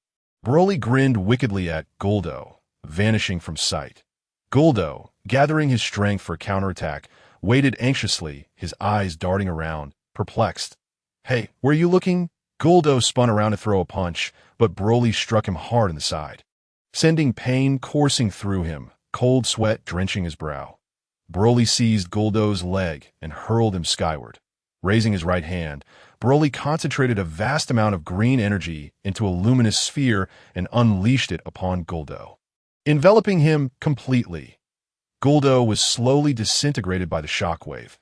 [SPEAKER 1] Broly grinned wickedly at Guldo, vanishing from sight. Guldo, gathering his strength for a counterattack, waited anxiously, his eyes darting around, perplexed. "Hey, where are you looking?" Guldo spun around to throw a punch, but Broly struck him hard in the side, sending pain coursing through him, cold sweat drenching his brow. Broly seized Guldo's leg and hurled him skyward. Raising his right hand, Broly concentrated a vast amount of green energy into a luminous sphere and unleashed it upon Guldo, enveloping him completely. Guldo was slowly disintegrated by the shockwave.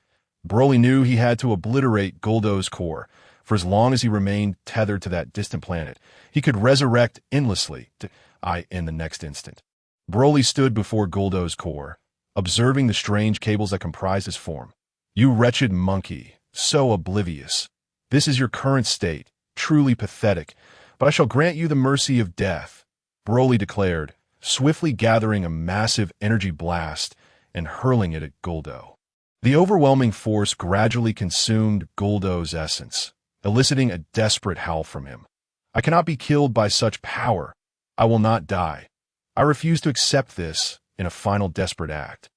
[SPEAKER 1] Broly knew he had to obliterate Guldo's core. For as long as he remained tethered to that distant planet, he could resurrect endlessly in the next instant. Broly stood before Guldo's core, observing the strange cables that comprised his form. "You wretched monkey, so oblivious. This is your current state, truly pathetic, but I shall grant you the mercy of death," Broly declared, swiftly gathering a massive energy blast and hurling it at Guldo. The overwhelming force gradually consumed Guldo's essence, eliciting a desperate howl from him. "I cannot be killed by such power. I will not die. I refuse to accept this," in a final desperate act.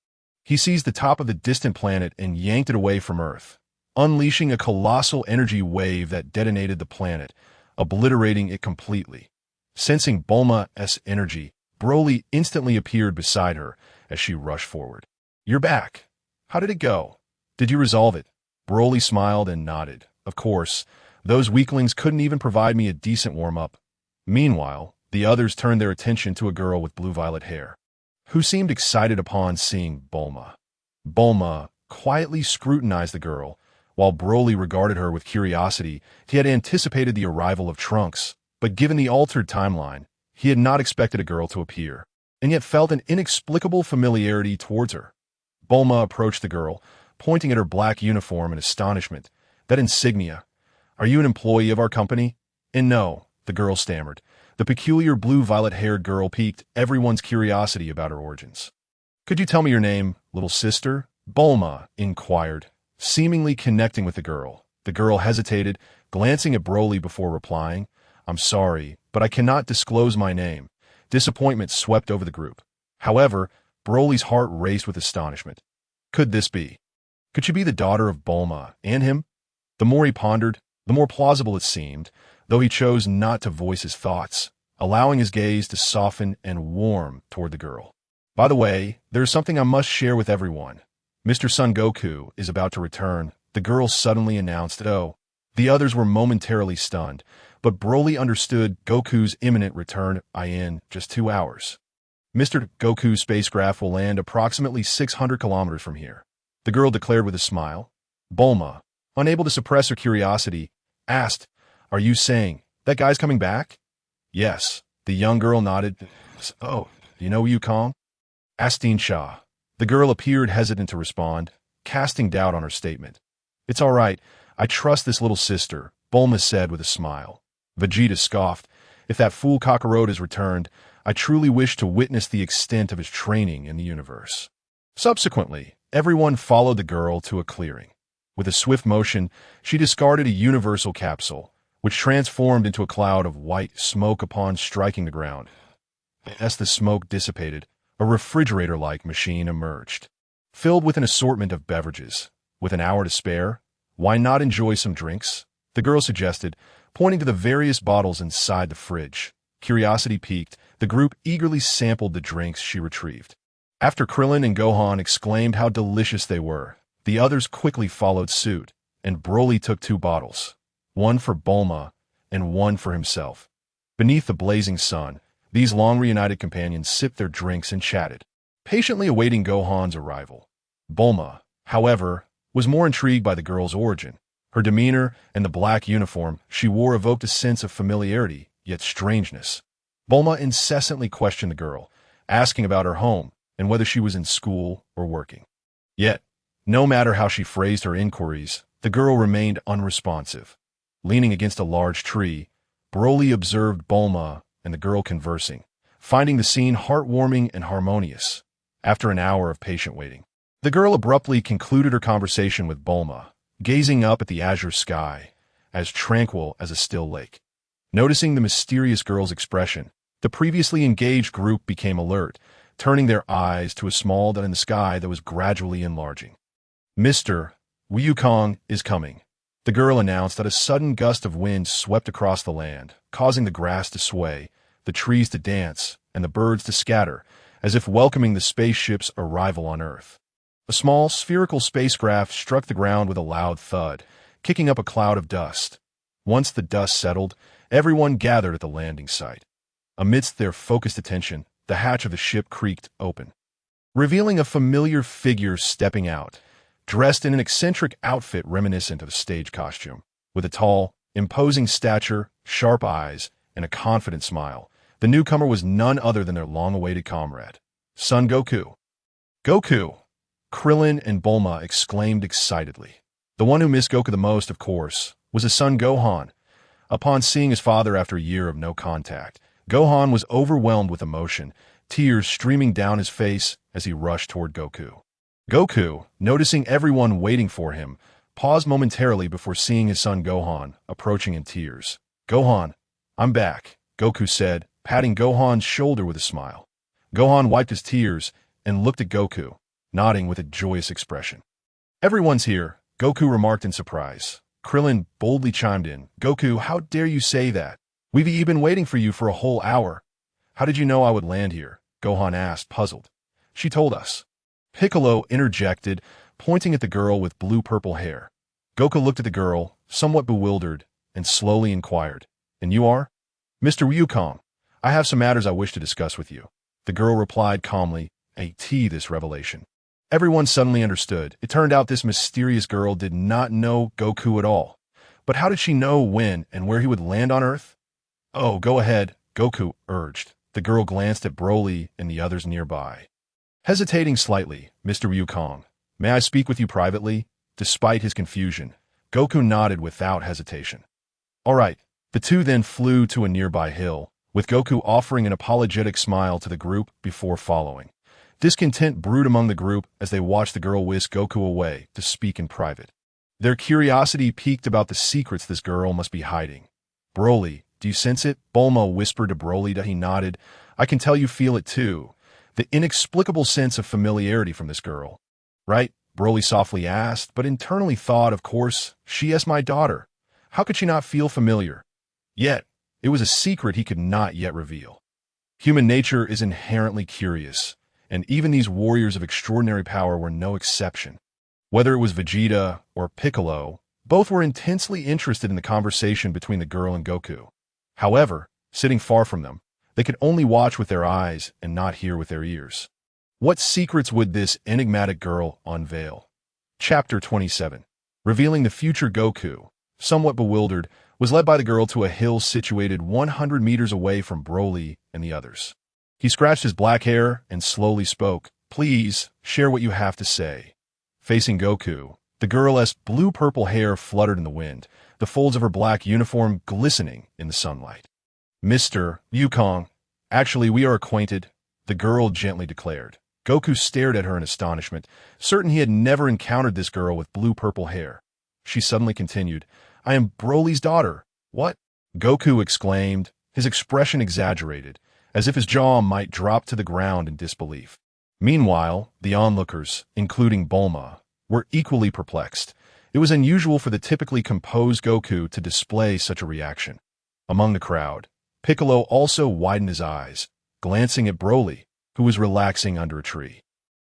[SPEAKER 1] He seized the top of the distant planet and yanked it away from Earth, unleashing a colossal energy wave that detonated the planet, obliterating it completely. Sensing Bulma's energy, Broly instantly appeared beside her as she rushed forward. "You're back. How did it go? Did you resolve it?" Broly smiled and nodded. "Of course, those weaklings couldn't even provide me a decent warm-up." Meanwhile, the others turned their attention to a girl with blue-violet hair, who seemed excited upon seeing Bulma. Bulma quietly scrutinized the girl, while Broly regarded her with curiosity. He had anticipated the arrival of Trunks, but given the altered timeline, he had not expected a girl to appear, and yet felt an inexplicable familiarity towards her. Bulma approached the girl, pointing at her black uniform in astonishment. "That insignia. Are you an employee of our company?" "And no," the girl stammered. The peculiar blue-violet-haired girl piqued everyone's curiosity about her origins. "Could you tell me your name, little sister?" Bulma inquired, seemingly connecting with the girl. The girl hesitated, glancing at Broly before replying. "I'm sorry, but I cannot disclose my name." Disappointment swept over the group. However, Broly's heart raced with astonishment. Could this be? Could she be the daughter of Bulma and him? The more he pondered, the more plausible it seemed, though he chose not to voice his thoughts, allowing his gaze to soften and warm toward the girl. "By the way, there is something I must share with everyone. Mr. Son Goku is about to return," the girl suddenly announced. "Oh." The others were momentarily stunned, but Broly understood Goku's imminent return in just 2 hours. "Mr. Goku's spacecraft will land approximately 600 kilometers from here," the girl declared with a smile. Bulma, unable to suppress her curiosity, asked, "Are you saying that guy's coming back?" "Yes," the young girl nodded. "Oh, do you know Yukong?" Asteen Shah. The girl appeared hesitant to respond, casting doubt on her statement. "It's all right. I trust this little sister," Bulma said with a smile. Vegeta scoffed. "If that fool Kakarot has returned, I truly wish to witness the extent of his training in the universe." Subsequently, everyone followed the girl to a clearing. With a swift motion, she discarded a universal capsule, which transformed into a cloud of white smoke upon striking the ground. As the smoke dissipated, a refrigerator-like machine emerged, filled with an assortment of beverages. With an hour to spare, why not enjoy some drinks? The girl suggested, pointing to the various bottles inside the fridge. Curiosity piqued, the group eagerly sampled the drinks she retrieved. After Krillin and Gohan exclaimed how delicious they were, the others quickly followed suit, and Broly took 2 bottles, one for Bulma and one for himself. Beneath the blazing sun, these long-reunited companions sipped their drinks and chatted, patiently awaiting Gohan's arrival. Bulma, however, was more intrigued by the girl's origin. Her demeanor and the black uniform she wore evoked a sense of familiarity, yet strangeness. Bulma incessantly questioned the girl, asking about her home and whether she was in school or working. Yet, no matter how she phrased her inquiries, the girl remained unresponsive. Leaning against a large tree, Broly observed Bulma and the girl conversing, finding the scene heartwarming and harmonious. After an hour of patient waiting, The girl abruptly concluded her conversation with Bulma, gazing up at the azure sky, as tranquil as a still lake. Noticing the mysterious girl's expression, the previously engaged group became alert, turning their eyes to a small dot in the sky that was gradually enlarging. Mr. Wukong is coming. The girl announced that a sudden gust of wind swept across the land, causing the grass to sway, the trees to dance, and the birds to scatter, as if welcoming the spaceship's arrival on Earth. A small, spherical spacecraft struck the ground with a loud thud, kicking up a cloud of dust. Once the dust settled, everyone gathered at the landing site. Amidst their focused attention, the hatch of the ship creaked open, revealing a familiar figure stepping out, dressed in an eccentric outfit reminiscent of a stage costume. With a tall, imposing stature, sharp eyes, and a confident smile, the newcomer was none other than their long-awaited comrade, Son Goku. Goku! Krillin and Bulma exclaimed excitedly. The one who missed Goku the most, of course, was his son Gohan. Upon seeing his father after a year of no contact, Gohan was overwhelmed with emotion, tears streaming down his face as he rushed toward Goku. Goku, noticing everyone waiting for him, paused momentarily before seeing his son Gohan approaching in tears. "Gohan, I'm back," Goku said, patting Gohan's shoulder with a smile. Gohan wiped his tears and looked at Goku, nodding with a joyous expression. "Everyone's here," Goku remarked in surprise. Krillin boldly chimed in. "Goku, how dare you say that? We've been waiting for you for a whole hour." "How did you know I would land here?" Gohan asked, puzzled. "She told us." Piccolo interjected, pointing at the girl with blue-purple hair. Goku looked at the girl, somewhat bewildered, and slowly inquired, "And you are?" "Mr. Wukong, I have some matters I wish to discuss with you." The girl replied calmly, this revelation. Everyone suddenly understood. It turned out this mysterious girl did not know Goku at all. But how did she know when and where he would land on Earth? "Oh, go ahead," Goku urged. The girl glanced at Broly and the others nearby. Hesitating slightly, "Mr. Wukong, may I speak with you privately?" Despite his confusion, Goku nodded without hesitation. "All right." The two then flew to a nearby hill, with Goku offering an apologetic smile to the group before following. Discontent brewed among the group as they watched the girl whisk Goku away to speak in private. Their curiosity piqued about the secrets this girl must be hiding. "Broly, do you sense it?" Bulma whispered to Broly. He nodded. "I can tell you feel it too. The inexplicable sense of familiarity from this girl." "Right?" Broly softly asked, but internally thought, of course, she is my daughter. How could she not feel familiar? Yet, it was a secret he could not yet reveal. Human nature is inherently curious, and even these warriors of extraordinary power were no exception. Whether it was Vegeta or Piccolo, both were intensely interested in the conversation between the girl and Goku. However, sitting far from them, they could only watch with their eyes and not hear with their ears. What secrets would this enigmatic girl unveil? Chapter 27. Revealing the future. Goku, somewhat bewildered, was led by the girl to a hill situated 100 meters away from Broly and the others. He scratched his black hair and slowly spoke. "Please, share what you have to say." Facing Goku, the girl's blue-purple hair fluttered in the wind, the folds of her black uniform glistening in the sunlight. "Mr. Wukong, actually we are acquainted," the girl gently declared. Goku stared at her in astonishment, certain he had never encountered this girl with blue-purple hair. She suddenly continued, "I am Broly's daughter." "What?" Goku exclaimed, his expression exaggerated, as if his jaw might drop to the ground in disbelief. Meanwhile, the onlookers, including Bulma, were equally perplexed. It was unusual for the typically composed Goku to display such a reaction. Among the crowd, Piccolo also widened his eyes, glancing at Broly, who was relaxing under a tree.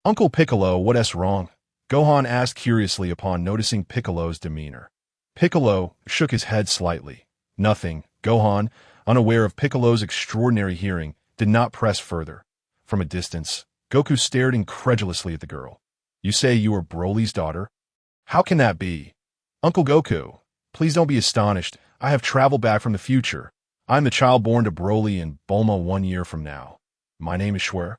[SPEAKER 1] "Uncle Piccolo, what's wrong?" Gohan asked curiously upon noticing Piccolo's demeanor. Piccolo shook his head slightly. "Nothing." Gohan, unaware of Piccolo's extraordinary hearing, did not press further. From a distance, Goku stared incredulously at the girl. "You say you are Broly's daughter? How can that be?" "Uncle Goku, please don't be astonished. I have traveled back from the future. I'm the child born to Broly and Bulma 1 year from now. My name is Schwer."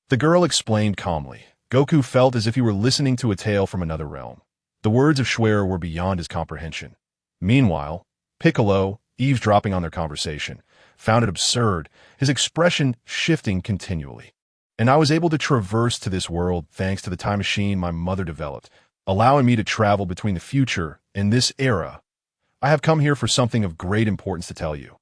[SPEAKER 1] The girl explained calmly. Goku felt as if he were listening to a tale from another realm. The words of Schwer were beyond his comprehension. Meanwhile, Piccolo, eavesdropping on their conversation, found it absurd, his expression shifting continually. and I was able to traverse to this world thanks to the time machine my mother developed, allowing me to travel between the future and this era. I have come here for something of great importance to tell you.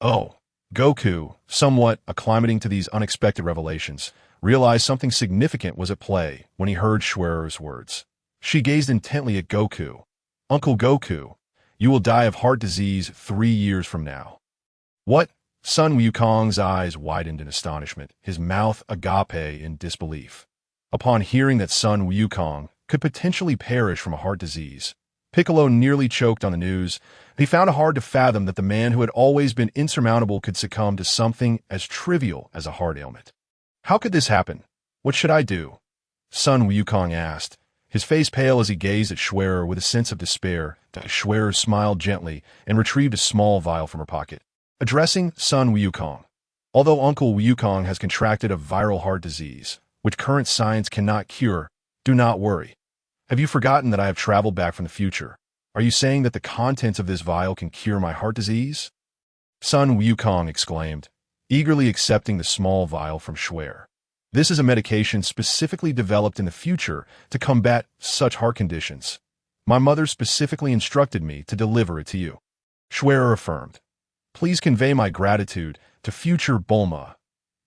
[SPEAKER 1] Oh, Goku, somewhat acclimating to these unexpected revelations, realized something significant was at play when he heard Schwerer's words. She gazed intently at Goku. Uncle Goku, you will die of heart disease 3 years from now. What? Sun Wukong's eyes widened in astonishment, his mouth agape in disbelief. Upon hearing that Sun Wukong could potentially perish from a heart disease, Piccolo nearly choked on the news. He found it hard to fathom that the man who had always been insurmountable could succumb to something as trivial as a heart ailment. How could this happen? What should I do? Sun Wukong asked, his face pale as he gazed at Schwerer with a sense of despair. Schwerer smiled gently and retrieved a small vial from her pocket. Addressing Sun Wukong, although Uncle Wukong has contracted a viral heart disease, which current science cannot cure, do not worry. Have you forgotten that I have traveled back from the future? Are you saying that the contents of this vial can cure my heart disease? Sun Wukong exclaimed, eagerly accepting the small vial from Schwerer. This is a medication specifically developed in the future to combat such heart conditions. My mother specifically instructed me to deliver it to you. Schwerer affirmed. Please convey my gratitude to future Bulma.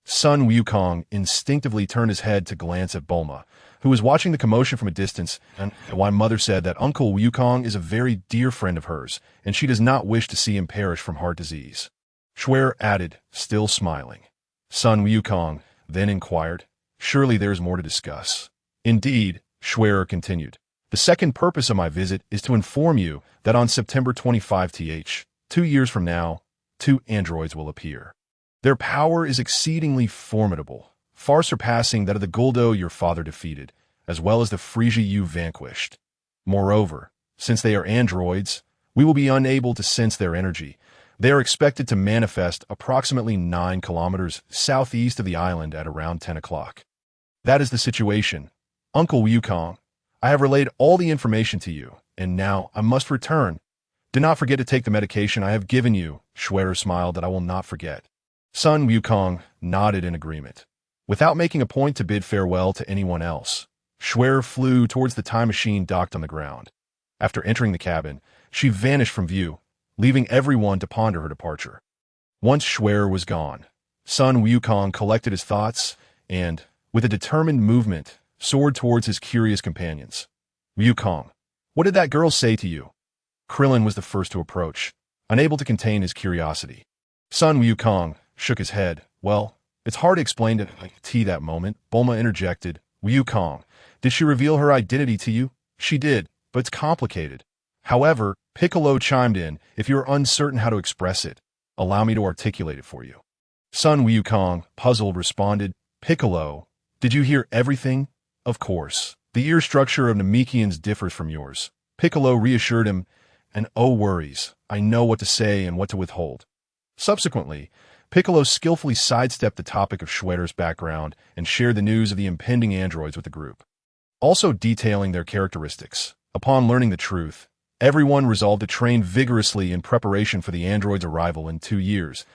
[SPEAKER 1] Sun Wukong instinctively turned his head to glance at Bulma, who was watching the commotion from a distance, and my mother said that Uncle Wukong is a very dear friend of hers, and she does not wish to see him perish from heart disease. Schwerer added, still smiling. Sun Wukong then inquired, surely there is more to discuss. Indeed, Schwerer continued. The second purpose of my visit is to inform you that on September 25th, 2 years from now, 2 androids will appear. Their power is exceedingly formidable, far surpassing that of the Guldo your father defeated, as well as the Frisia you vanquished. Moreover, since they are androids, we will be unable to sense their energy. They are expected to manifest approximately 9 kilometers southeast of the island at around 10 o'clock. That is the situation. Uncle Wukong, I have relayed all the information to you, and now I must return. Do not forget to take the medication I have given you. Schwerer smiled that I will not forget. Sun Wukong nodded in agreement. Without making a point to bid farewell to anyone else, Schwerer flew towards the time machine docked on the ground. After entering the cabin, she vanished from view, leaving everyone to ponder her departure. Once Schwerer was gone, Sun Wukong collected his thoughts and, with a determined movement, soared towards his curious companions. Wukong, what did that girl say to you? Krillin was the first to approach, unable to contain his curiosity. Sun Wukong shook his head. Well, it's hard to explain to that moment. Bulma interjected. Wukong, did she reveal her identity to you? She did, but it's complicated. However, Piccolo chimed in, if you are uncertain how to express it, allow me to articulate it for you. Sun Wukong, puzzled, responded, Piccolo, did you hear everything? Of course. The ear structure of Namekians differs from yours. Piccolo reassured him, and oh worries, I know what to say and what to withhold. Subsequently, Piccolo skillfully sidestepped the topic of Schwerer's background and shared the news of the impending androids with the group. Also detailing their characteristics. Upon learning the truth, everyone resolved to train vigorously in preparation for the androids' arrival in 2 years.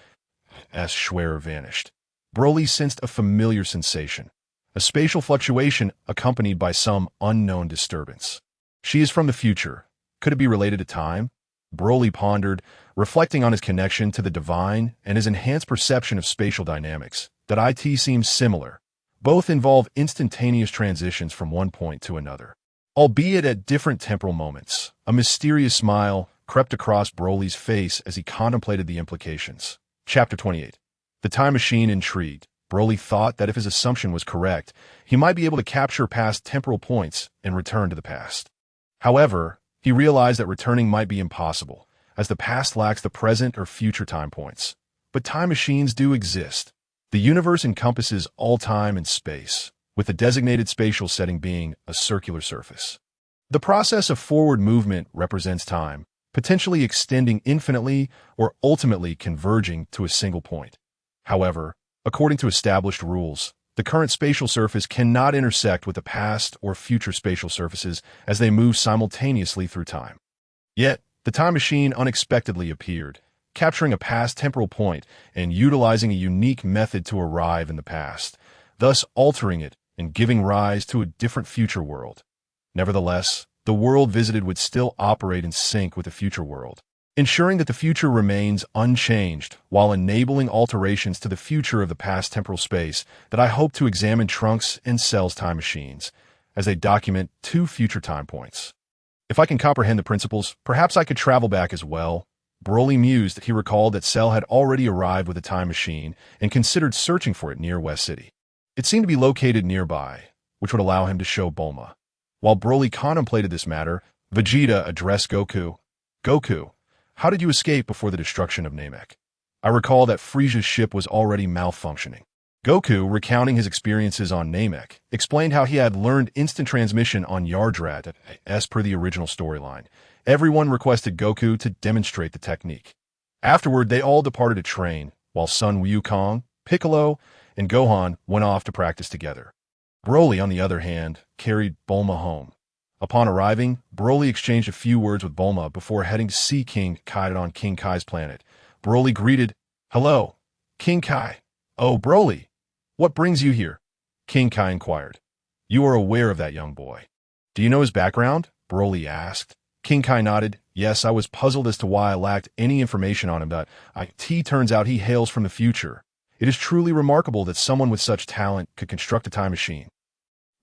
[SPEAKER 1] As Schwerer vanished, Broly sensed a familiar sensation, a spatial fluctuation accompanied by some unknown disturbance. She is from the future. Could it be related to time? Broly pondered, reflecting on his connection to the divine and his enhanced perception of spatial dynamics. That it seems similar. Both involve instantaneous transitions from one point to another, albeit at different temporal moments. A mysterious smile crept across Broly's face as he contemplated the implications. Chapter 28. The time machine intrigued. Broly thought that if his assumption was correct, he might be able to capture past temporal points and return to the past. However, he realized that returning might be impossible, as the past lacks the present or future time points. But time machines do exist. The universe encompasses all time and space, with the designated spatial setting being a circular surface. The process of forward movement represents time, potentially extending infinitely or ultimately converging to a single point. However, according to established rules, the current spatial surface cannot intersect with the past or future spatial surfaces as they move simultaneously through time. Yet, the time machine unexpectedly appeared, capturing a past temporal point and utilizing a unique method to arrive in the past. thus altering it and giving rise to a different future world. Nevertheless, the world visited would still operate in sync with the future world, ensuring that the future remains unchanged while enabling alterations to the future of the past temporal space that I hope to examine Trunks and Cell's time machines as they document two future time points. If I can comprehend the principles, perhaps I could travel back as well. Broly mused that he recalled that Cell had already arrived with a time machine and considered searching for it near West City. It seemed to be located nearby, which would allow him to show Bulma. While Broly contemplated this matter, Vegeta addressed Goku. Goku, how did you escape before the destruction of Namek? I recall that Frieza's ship was already malfunctioning. Goku, recounting his experiences on Namek, explained how he had learned instant transmission on Yardrat as per the original storyline. Everyone requested Goku to demonstrate the technique. Afterward, they all departed to train, while Sun Wukong, Piccolo, and Gohan went off to practice together. Broly, on the other hand, carried Bulma home. Upon arriving, Broly exchanged a few words with Bulma before heading to see King Kai on King Kai's planet. Broly greeted, "Hello, King Kai." "Oh, Broly, what brings you here?" King Kai inquired. "You are aware of that young boy. Do you know his background?" Broly asked. King Kai nodded. "Yes, I was puzzled as to why I lacked any information on him, but turns out he hails from the future. It is truly remarkable that someone with such talent could construct a time machine."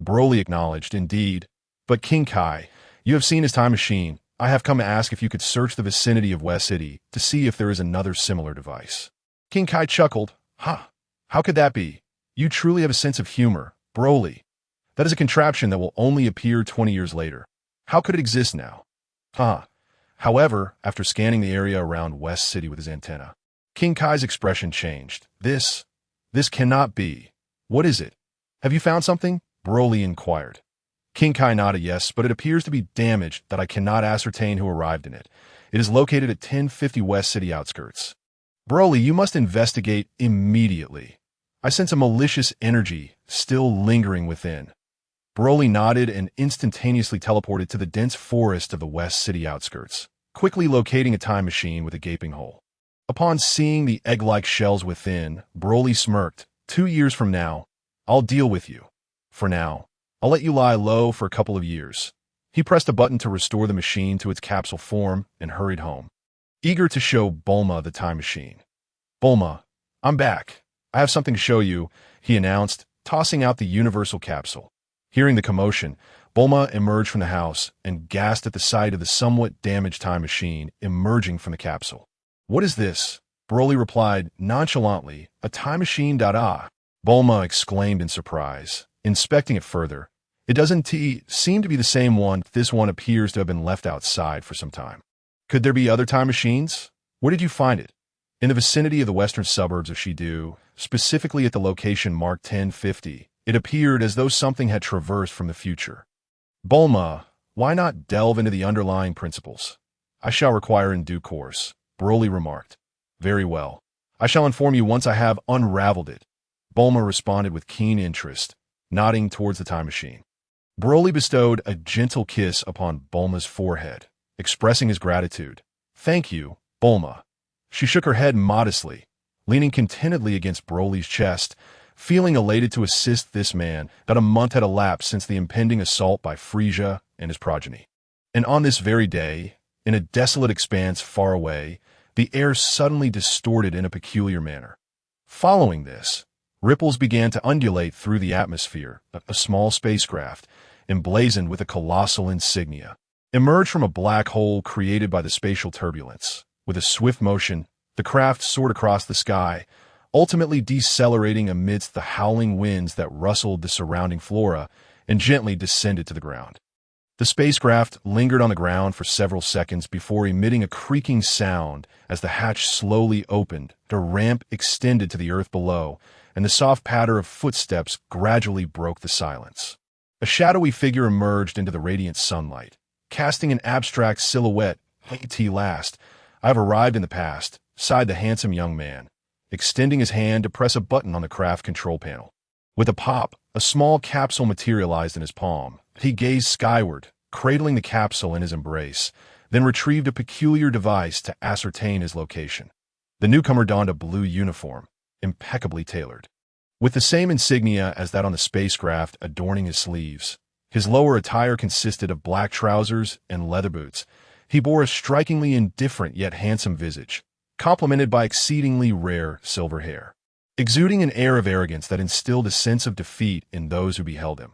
[SPEAKER 1] Broly acknowledged, "Indeed. But King Kai, you have seen his time machine. I have come to ask if you could search the vicinity of West City to see if there is another similar device." King Kai chuckled. "Huh, how could that be? You truly have a sense of humor, Broly. That is a contraption that will only appear 20 years later. How could it exist now?" "Huh." However, after scanning the area around West City with his antenna, King Kai's expression changed. This cannot be. What is it? Have you found something?" Broly inquired. King Kai nodded yes, but it appears to be damaged that I cannot ascertain who arrived in it. It is located at 1050 West City outskirts. Broly, you must investigate immediately. I sense a malicious energy still lingering within. Broly nodded and instantaneously teleported to the dense forest of the West City outskirts, quickly locating a time machine with a gaping hole. Upon seeing the egg-like shells within, Broly smirked. 2 years from now, I'll deal with you. For now, I'll let you lie low for a couple of years." He pressed a button to restore the machine to its capsule form and hurried home, eager to show Bulma the time machine. "Bulma, I'm back. I have something to show you," he announced, tossing out the universal capsule. Hearing the commotion, Bulma emerged from the house and gasped at the sight of the somewhat damaged time machine emerging from the capsule. "What is this?" Broly replied nonchalantly, "A time machine, da-da." Bulma exclaimed in surprise. Inspecting it further, it doesn't seem to be the same one. This one appears to have been left outside for some time. Could there be other time machines? Where did you find it? In the vicinity of the western suburbs of Shidu, specifically at the location marked 1050. It appeared as though something had traversed from the future. Bulma, why not delve into the underlying principles? I shall require in due course, Broly remarked. Very well. I shall inform you once I have unraveled it. Bulma responded with keen interest, nodding towards the time machine. Broly bestowed a gentle kiss upon Bulma's forehead, expressing his gratitude. Thank you, Bulma. She shook her head modestly, leaning contentedly against Broly's chest, feeling elated to assist this man that a month had elapsed since the impending assault by Frieza and his progeny. And on this very day, in a desolate expanse far away, the air suddenly distorted in a peculiar manner. Following this, ripples began to undulate through the atmosphere. A small spacecraft, emblazoned with a colossal insignia, emerged from a black hole created by the spatial turbulence. With a swift motion, the craft soared across the sky, ultimately decelerating amidst the howling winds that rustled the surrounding flora and gently descended to the ground. The spacecraft lingered on the ground for several seconds before emitting a creaking sound as the hatch slowly opened, the ramp extended to the earth below, and the soft patter of footsteps gradually broke the silence. A shadowy figure emerged into the radiant sunlight, casting an abstract silhouette. At last, I have arrived in the past, sighed the handsome young man, extending his hand to press a button on the craft control panel. With a pop, a small capsule materialized in his palm. He gazed skyward, cradling the capsule in his embrace, then retrieved a peculiar device to ascertain his location. The newcomer donned a blue uniform, impeccably tailored. with the same insignia as that on the spacecraft adorning his sleeves. His lower attire consisted of black trousers and leather boots. He bore a strikingly indifferent yet handsome visage, complemented by exceedingly rare silver hair, exuding an air of arrogance that instilled a sense of defeat in those who beheld him.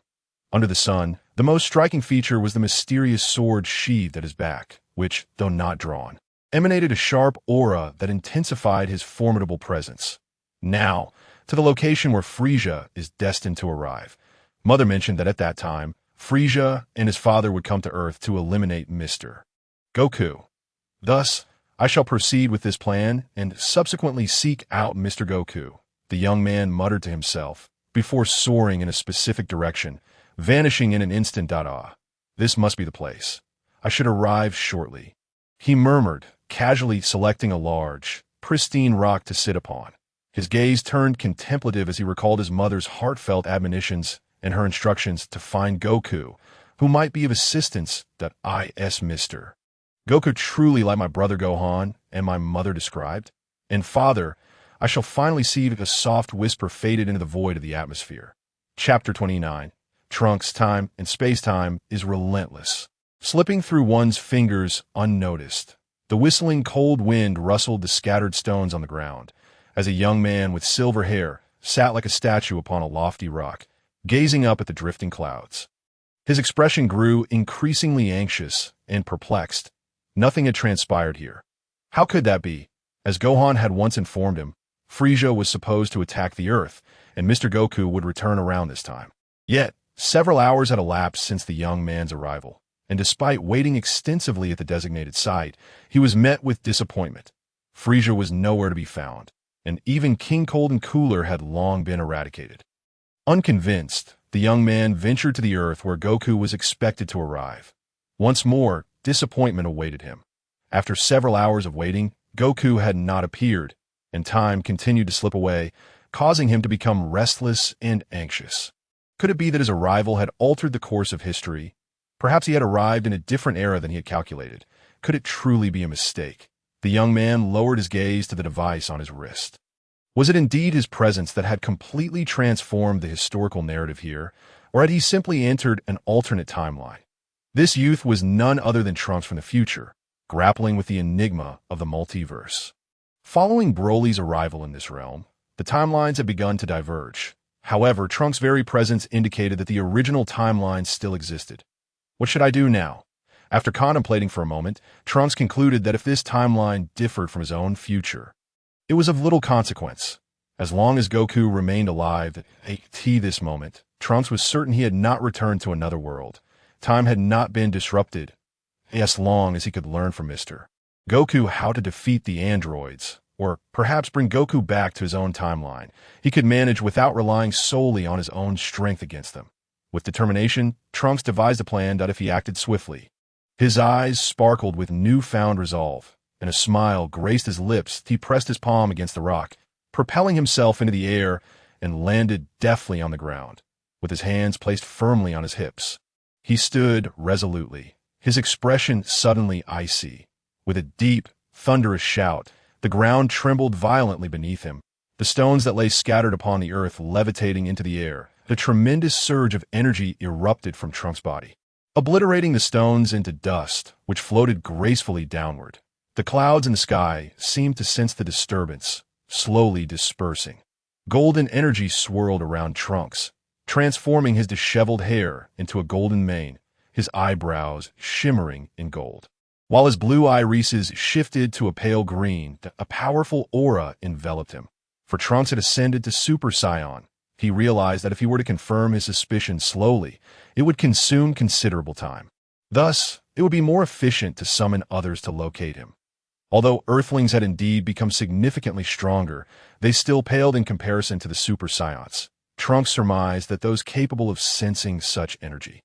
[SPEAKER 1] Under the sun, the most striking feature was the mysterious sword sheathed at his back, which, though not drawn, emanated a sharp aura that intensified his formidable presence. Now, to the location where Frieza is destined to arrive. Mother mentioned that at that time, Frieza and his father would come to Earth to eliminate Mr. Goku. Thus, I shall proceed with this plan and subsequently seek out Mr. Goku, the young man muttered to himself, before soaring in a specific direction, vanishing in an instant. This must be the place. I should arrive shortly. He murmured, casually selecting a large, pristine rock to sit upon. His gaze turned contemplative as he recalled his mother's heartfelt admonitions and her instructions to find Goku, who might be of assistance. Mr. Goku truly like my brother Gohan and my mother described? And father, I shall finally see a soft whisper faded into the void of the atmosphere. Chapter 29. Trunks' time and space-time is relentless, slipping through one's fingers unnoticed. The whistling cold wind rustled the scattered stones on the ground, as a young man with silver hair sat like a statue upon a lofty rock, gazing up at the drifting clouds. His expression grew increasingly anxious and perplexed. Nothing had transpired here. How could that be? As Gohan had once informed him, Frieza was supposed to attack the Earth, and Mr. Goku would return around this time. Yet, several hours had elapsed since the young man's arrival, and despite waiting extensively at the designated site, he was met with disappointment. Frieza was nowhere to be found, and even King Cold and Cooler had long been eradicated. Unconvinced, the young man ventured to the Earth where Goku was expected to arrive. Once more, disappointment awaited him. After several hours of waiting, Goku had not appeared, and time continued to slip away, causing him to become restless and anxious. Could it be that his arrival had altered the course of history? Perhaps he had arrived in a different era than he had calculated. Could it truly be a mistake? The young man lowered his gaze to the device on his wrist. Was it indeed his presence that had completely transformed the historical narrative here, or had he simply entered an alternate timeline? This youth was none other than Trunks from the future, grappling with the enigma of the multiverse. Following Broly's arrival in this realm, the timelines had begun to diverge. However, Trunks' very presence indicated that the original timeline still existed. What should I do now? After contemplating for a moment, Trunks concluded that if this timeline differed from his own future, it was of little consequence. As long as Goku remained alive at this moment, Trunks was certain he had not returned to another world. Time had not been disrupted, as long as he could learn from Mr. Goku how to defeat the androids, or perhaps bring Goku back to his own timeline. He could manage without relying solely on his own strength against them. With determination, Trunks devised a plan that if he acted swiftly. His eyes sparkled with newfound resolve, and a smile graced his lips. He pressed his palm against the rock, propelling himself into the air, and landed deftly on the ground, with his hands placed firmly on his hips. He stood resolutely, his expression suddenly icy. With a deep, thunderous shout, the ground trembled violently beneath him, the stones that lay scattered upon the earth levitating into the air. The tremendous surge of energy erupted from Trunks' body, obliterating the stones into dust, which floated gracefully downward. The clouds in the sky seemed to sense the disturbance, slowly dispersing. Golden energy swirled around Trunks, transforming his disheveled hair into a golden mane, his eyebrows shimmering in gold. While his blue irises shifted to a pale green, a powerful aura enveloped him. For Trunks had ascended to Super Saiyan. He realized that if he were to confirm his suspicions slowly, it would consume considerable time. Thus, it would be more efficient to summon others to locate him. Although Earthlings had indeed become significantly stronger, they still paled in comparison to the Super Saiyans. Trunks surmised that those capable of sensing such energy,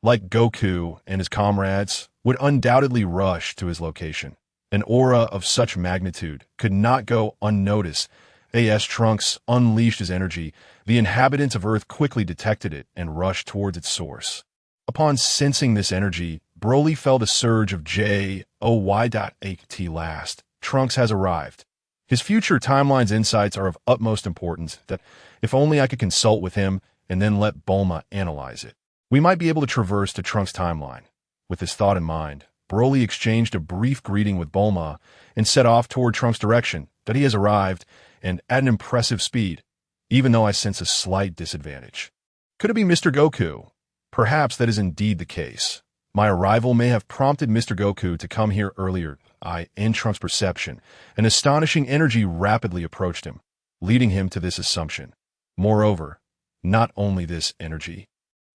[SPEAKER 1] like Goku and his comrades, would undoubtedly rush to his location. An aura of such magnitude could not go unnoticed. As Trunks unleashed his energy, the inhabitants of Earth quickly detected it and rushed towards its source. Upon sensing this energy, Broly felt a surge of joy. At last, Trunks has arrived. His future timeline's insights are of utmost importance. That If only I could consult with him and then let Bulma analyze it. We might be able to traverse to Trunks' timeline. With this thought in mind, Broly exchanged a brief greeting with Bulma and set off toward Trunks' direction that he has arrived, and at an impressive speed, even though I sense a slight disadvantage. Could it be Mr. Goku? Perhaps that is indeed the case. My arrival may have prompted Mr. Goku to come here earlier. In Trunks' perception, an astonishing energy rapidly approached him, leading him to this assumption. Moreover, not only this energy,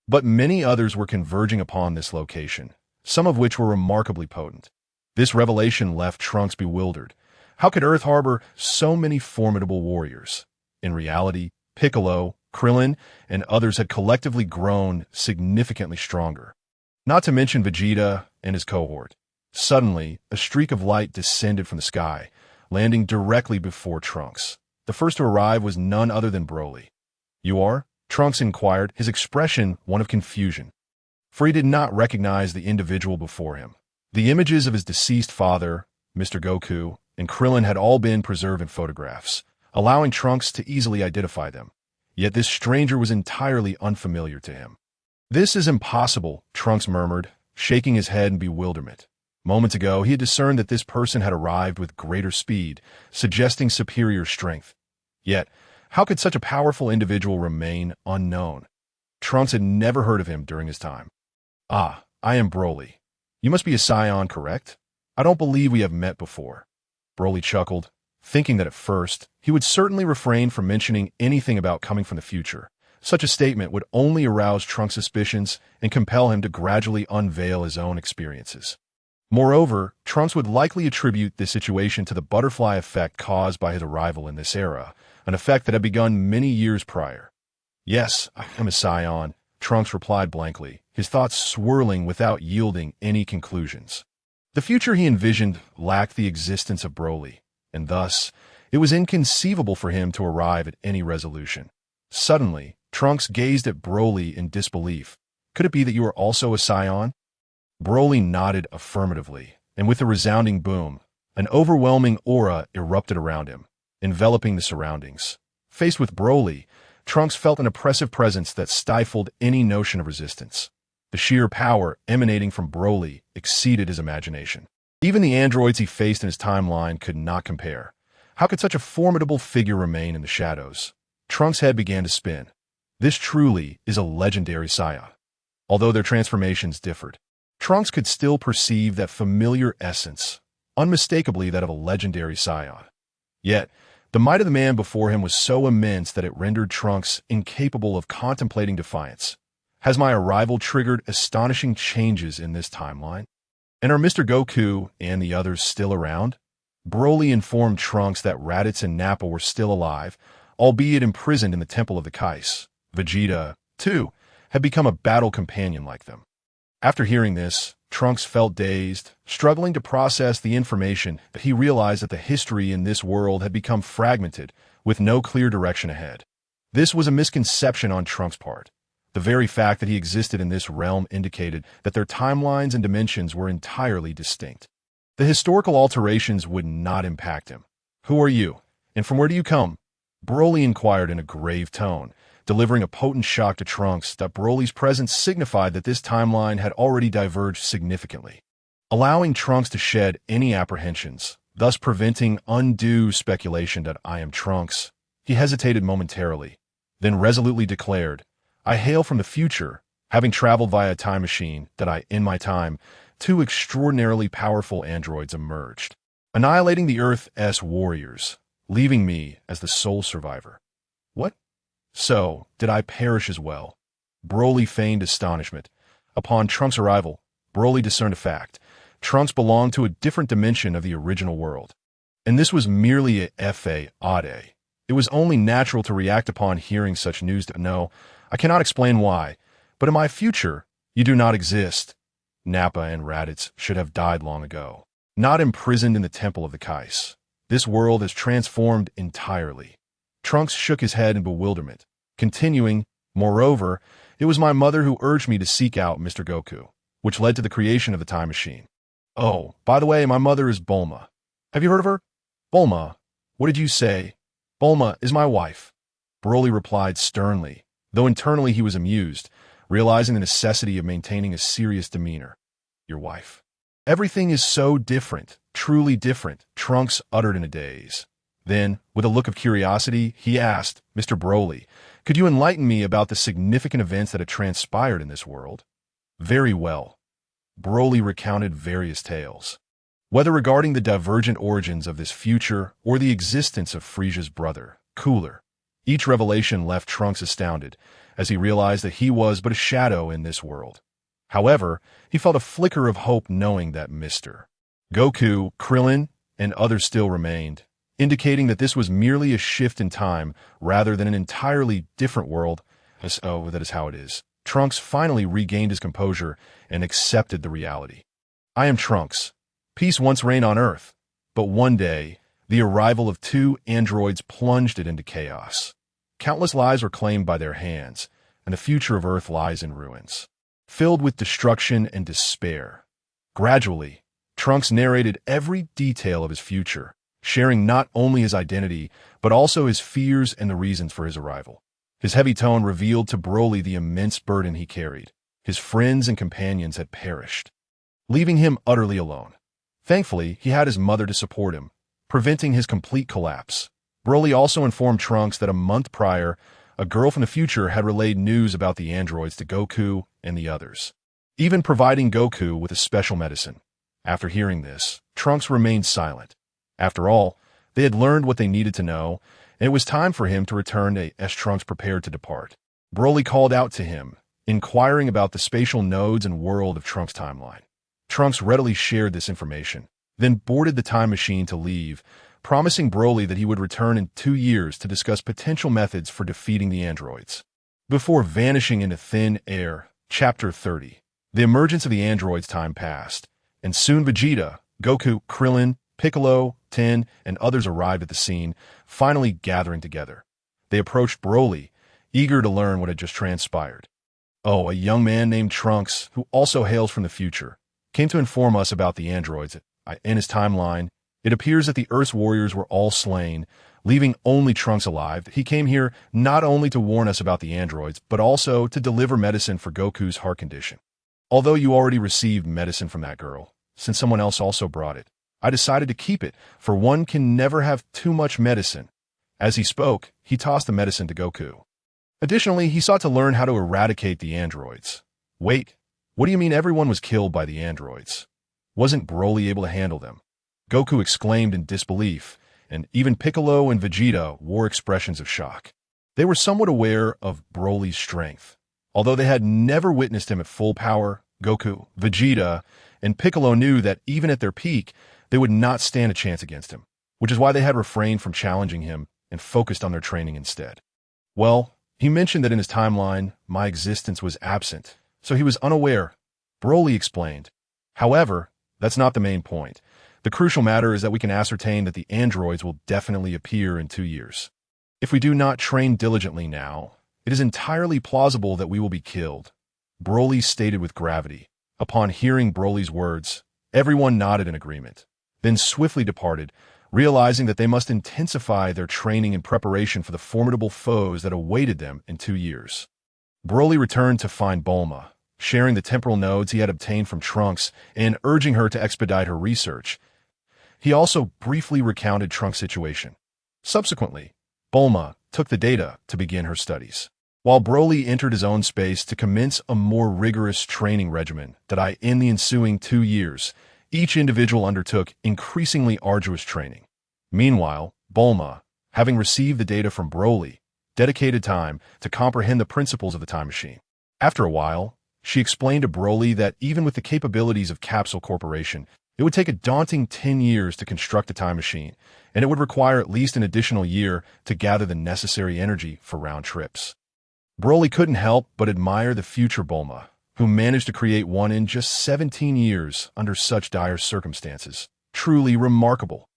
[SPEAKER 1] but many others were converging upon this location, some of which were remarkably potent. This revelation left Trunks bewildered. How could Earth harbor so many formidable warriors? In reality, Piccolo, Krillin, and others had collectively grown significantly stronger. Not to mention Vegeta and his cohort. Suddenly, a streak of light descended from the sky, landing directly before Trunks. The first to arrive was none other than Broly. "You are?" Trunks inquired, his expression one of confusion, for he did not recognize the individual before him. The images of his deceased father, Mr. Goku, and Krillin had all been preserved in photographs, allowing Trunks to easily identify them. Yet this stranger was entirely unfamiliar to him. "This is impossible," Trunks murmured, shaking his head in bewilderment. Moments ago, he had discerned that this person had arrived with greater speed, suggesting superior strength. Yet, how could such a powerful individual remain unknown? Trunks had never heard of him during his time. "Ah, I am Broly. You must be a Saiyan, correct? I don't believe we have met before." Broly chuckled, thinking that at first, he would certainly refrain from mentioning anything about coming from the future. Such a statement would only arouse Trunks' suspicions and compel him to gradually unveil his own experiences. Moreover, Trunks would likely attribute this situation to the butterfly effect caused by his arrival in this era, an effect that had begun many years prior. "Yes, I am a Saiyan," Trunks replied blankly, his thoughts swirling without yielding any conclusions. The future he envisioned lacked the existence of Broly, and thus, it was inconceivable for him to arrive at any resolution. Suddenly, Trunks gazed at Broly in disbelief. "Could it be that you are also a Saiyan?" Broly nodded affirmatively, and with a resounding boom, an overwhelming aura erupted around him, enveloping the surroundings. Faced with Broly, Trunks felt an oppressive presence that stifled any notion of resistance. The sheer power emanating from Broly exceeded his imagination. Even the androids he faced in his timeline could not compare. How could such a formidable figure remain in the shadows? Trunks' head began to spin. This truly is a legendary Saiyan. Although their transformations differed, Trunks could still perceive that familiar essence, unmistakably that of a legendary Saiyan. Yet, the might of the man before him was so immense that it rendered Trunks incapable of contemplating defiance. Has my arrival triggered astonishing changes in this timeline? And are Mr. Goku and the others still around? Broly informed Trunks that Raditz and Nappa were still alive, albeit imprisoned in the Temple of the Kais. Vegeta, too, had become a battle companion like them. After hearing this, Trunks felt dazed, struggling to process the information that he realized that the history in this world had become fragmented, with no clear direction ahead. This was a misconception on Trunks' part. The very fact that he existed in this realm indicated that their timelines and dimensions were entirely distinct. The historical alterations would not impact him. "Who are you, and from where do you come?" Broly inquired in a grave tone, delivering a potent shock to Trunks that Broly's presence signified that this timeline had already diverged significantly, allowing Trunks to shed any apprehensions, thus preventing undue speculation that "I am Trunks." He hesitated momentarily, then resolutely declared, "I hail from the future, having traveled via a time machine that in my time, two extraordinarily powerful androids emerged, annihilating the Earth's warriors, leaving me as the sole survivor." "What? So, did I perish as well?" Broly feigned astonishment. Upon Trunks' arrival, Broly discerned a fact. Trunks belonged to a different dimension of the original world. And this was merely a fade. It was only natural to react upon hearing such news. No, I cannot explain why, but in my future, you do not exist. Nappa and Raditz should have died long ago, not imprisoned in the Temple of the Kais. This world has transformed entirely. Trunks shook his head in bewilderment, continuing, "Moreover, it was my mother who urged me to seek out Mr. Goku, which led to the creation of the time machine. Oh, by the way, my mother is Bulma. Have you heard of her?" "Bulma? What did you say?" "Bulma is my wife." Broly replied sternly, though internally he was amused, realizing the necessity of maintaining a serious demeanor. Your wife. Everything is so different, truly different, Trunks uttered in a daze. Then, with a look of curiosity, he asked, Mr. Broly, could you enlighten me about the significant events that have transpired in this world? Very well. Broly recounted various tales. Whether regarding the divergent origins of this future or the existence of Frieza's brother, Cooler, each revelation left Trunks astounded, as he realized that he was but a shadow in this world. However, he felt a flicker of hope knowing that Mr. Goku, Krillin, and others still remained, indicating that this was merely a shift in time rather than an entirely different world. Oh, that is how it is. Trunks finally regained his composure and accepted the reality. I am Trunks. Peace once reigned on Earth, but one day, the arrival of two androids plunged it into chaos. Countless lives were claimed by their hands, and the future of Earth lies in ruins, filled with destruction and despair. Gradually, Trunks narrated every detail of his future, sharing not only his identity, but also his fears and the reasons for his arrival. His heavy tone revealed to Broly the immense burden he carried. His friends and companions had perished, leaving him utterly alone. Thankfully, he had his mother to support him, preventing his complete collapse. Broly also informed Trunks that a month prior, a girl from the future had relayed news about the androids to Goku and the others, even providing Goku with a special medicine. After hearing this, Trunks remained silent. After all, they had learned what they needed to know, and it was time for him to return as Trunks prepared to depart. Broly called out to him, inquiring about the spatial nodes and world of Trunks' timeline. Trunks readily shared this information, then boarded the time machine to leave, promising Broly that he would return in 2 years to discuss potential methods for defeating the androids. Before vanishing into thin air, Chapter 30. The emergence of the androids' time passed, and soon Vegeta, Goku, Krillin, Piccolo, Ten, and others arrived at the scene, finally gathering together. They approached Broly, eager to learn what had just transpired. Oh, a young man named Trunks, who also hails from the future, came to inform us about the androids. In his timeline, it appears that the Earth's warriors were all slain, leaving only Trunks alive. He came here not only to warn us about the androids, but also to deliver medicine for Goku's heart condition. Although you already received medicine from that girl, since someone else also brought it, I decided to keep it, for one can never have too much medicine. As he spoke, he tossed the medicine to Goku. Additionally, he sought to learn how to eradicate the androids. Wait, what do you mean everyone was killed by the androids? Wasn't Broly able to handle them? Goku exclaimed in disbelief, and even Piccolo and Vegeta wore expressions of shock. They were somewhat aware of Broly's strength. Although they had never witnessed him at full power, Goku, Vegeta, and Piccolo knew that even at their peak, they would not stand a chance against him, which is why they had refrained from challenging him and focused on their training instead. Well, he mentioned that in his timeline, my existence was absent, so he was unaware. Broly explained. However, that's not the main point. The crucial matter is that we can ascertain that the androids will definitely appear in 2 years. If we do not train diligently now, it is entirely plausible that we will be killed. Broly stated with gravity. Upon hearing Broly's words, everyone nodded in agreement, then swiftly departed, realizing that they must intensify their training in preparation for the formidable foes that awaited them in 2 years. Broly returned to find Bulma, sharing the temporal nodes he had obtained from Trunks and urging her to expedite her research. He also briefly recounted Trunks' situation. Subsequently, Bulma took the data to begin her studies, while Broly entered his own space to commence a more rigorous training regimen that in the ensuing 2 years, each individual undertook increasingly arduous training. Meanwhile, Bulma, having received the data from Broly, dedicated time to comprehend the principles of the time machine. After a while, she explained to Broly that even with the capabilities of Capsule Corporation, it would take a daunting 10 years to construct a time machine, and it would require at least an additional year to gather the necessary energy for round trips. Broly couldn't help but admire the future Bulma, who managed to create one in just 17 years under such dire circumstances. Truly remarkable.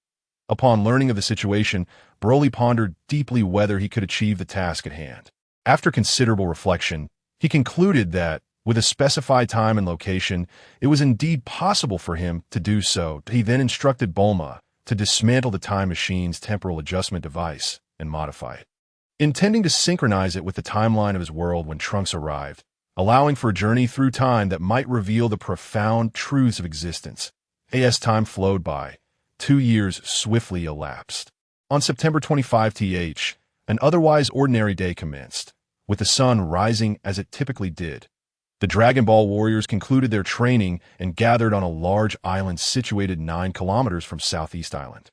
[SPEAKER 1] Upon learning of the situation, Broly pondered deeply whether he could achieve the task at hand. After considerable reflection, he concluded that, with a specified time and location, it was indeed possible for him to do so. He then instructed Bulma to dismantle the time machine's temporal adjustment device and modify it. intending to synchronize it with the timeline of his world when Trunks arrived, allowing for a journey through time that might reveal the profound truths of existence. As time flowed by, 2 years swiftly elapsed. On September 25th, an otherwise ordinary day commenced, with the sun rising as it typically did. The Dragon Ball warriors concluded their training and gathered on a large island situated 9 kilometers from Southeast Island.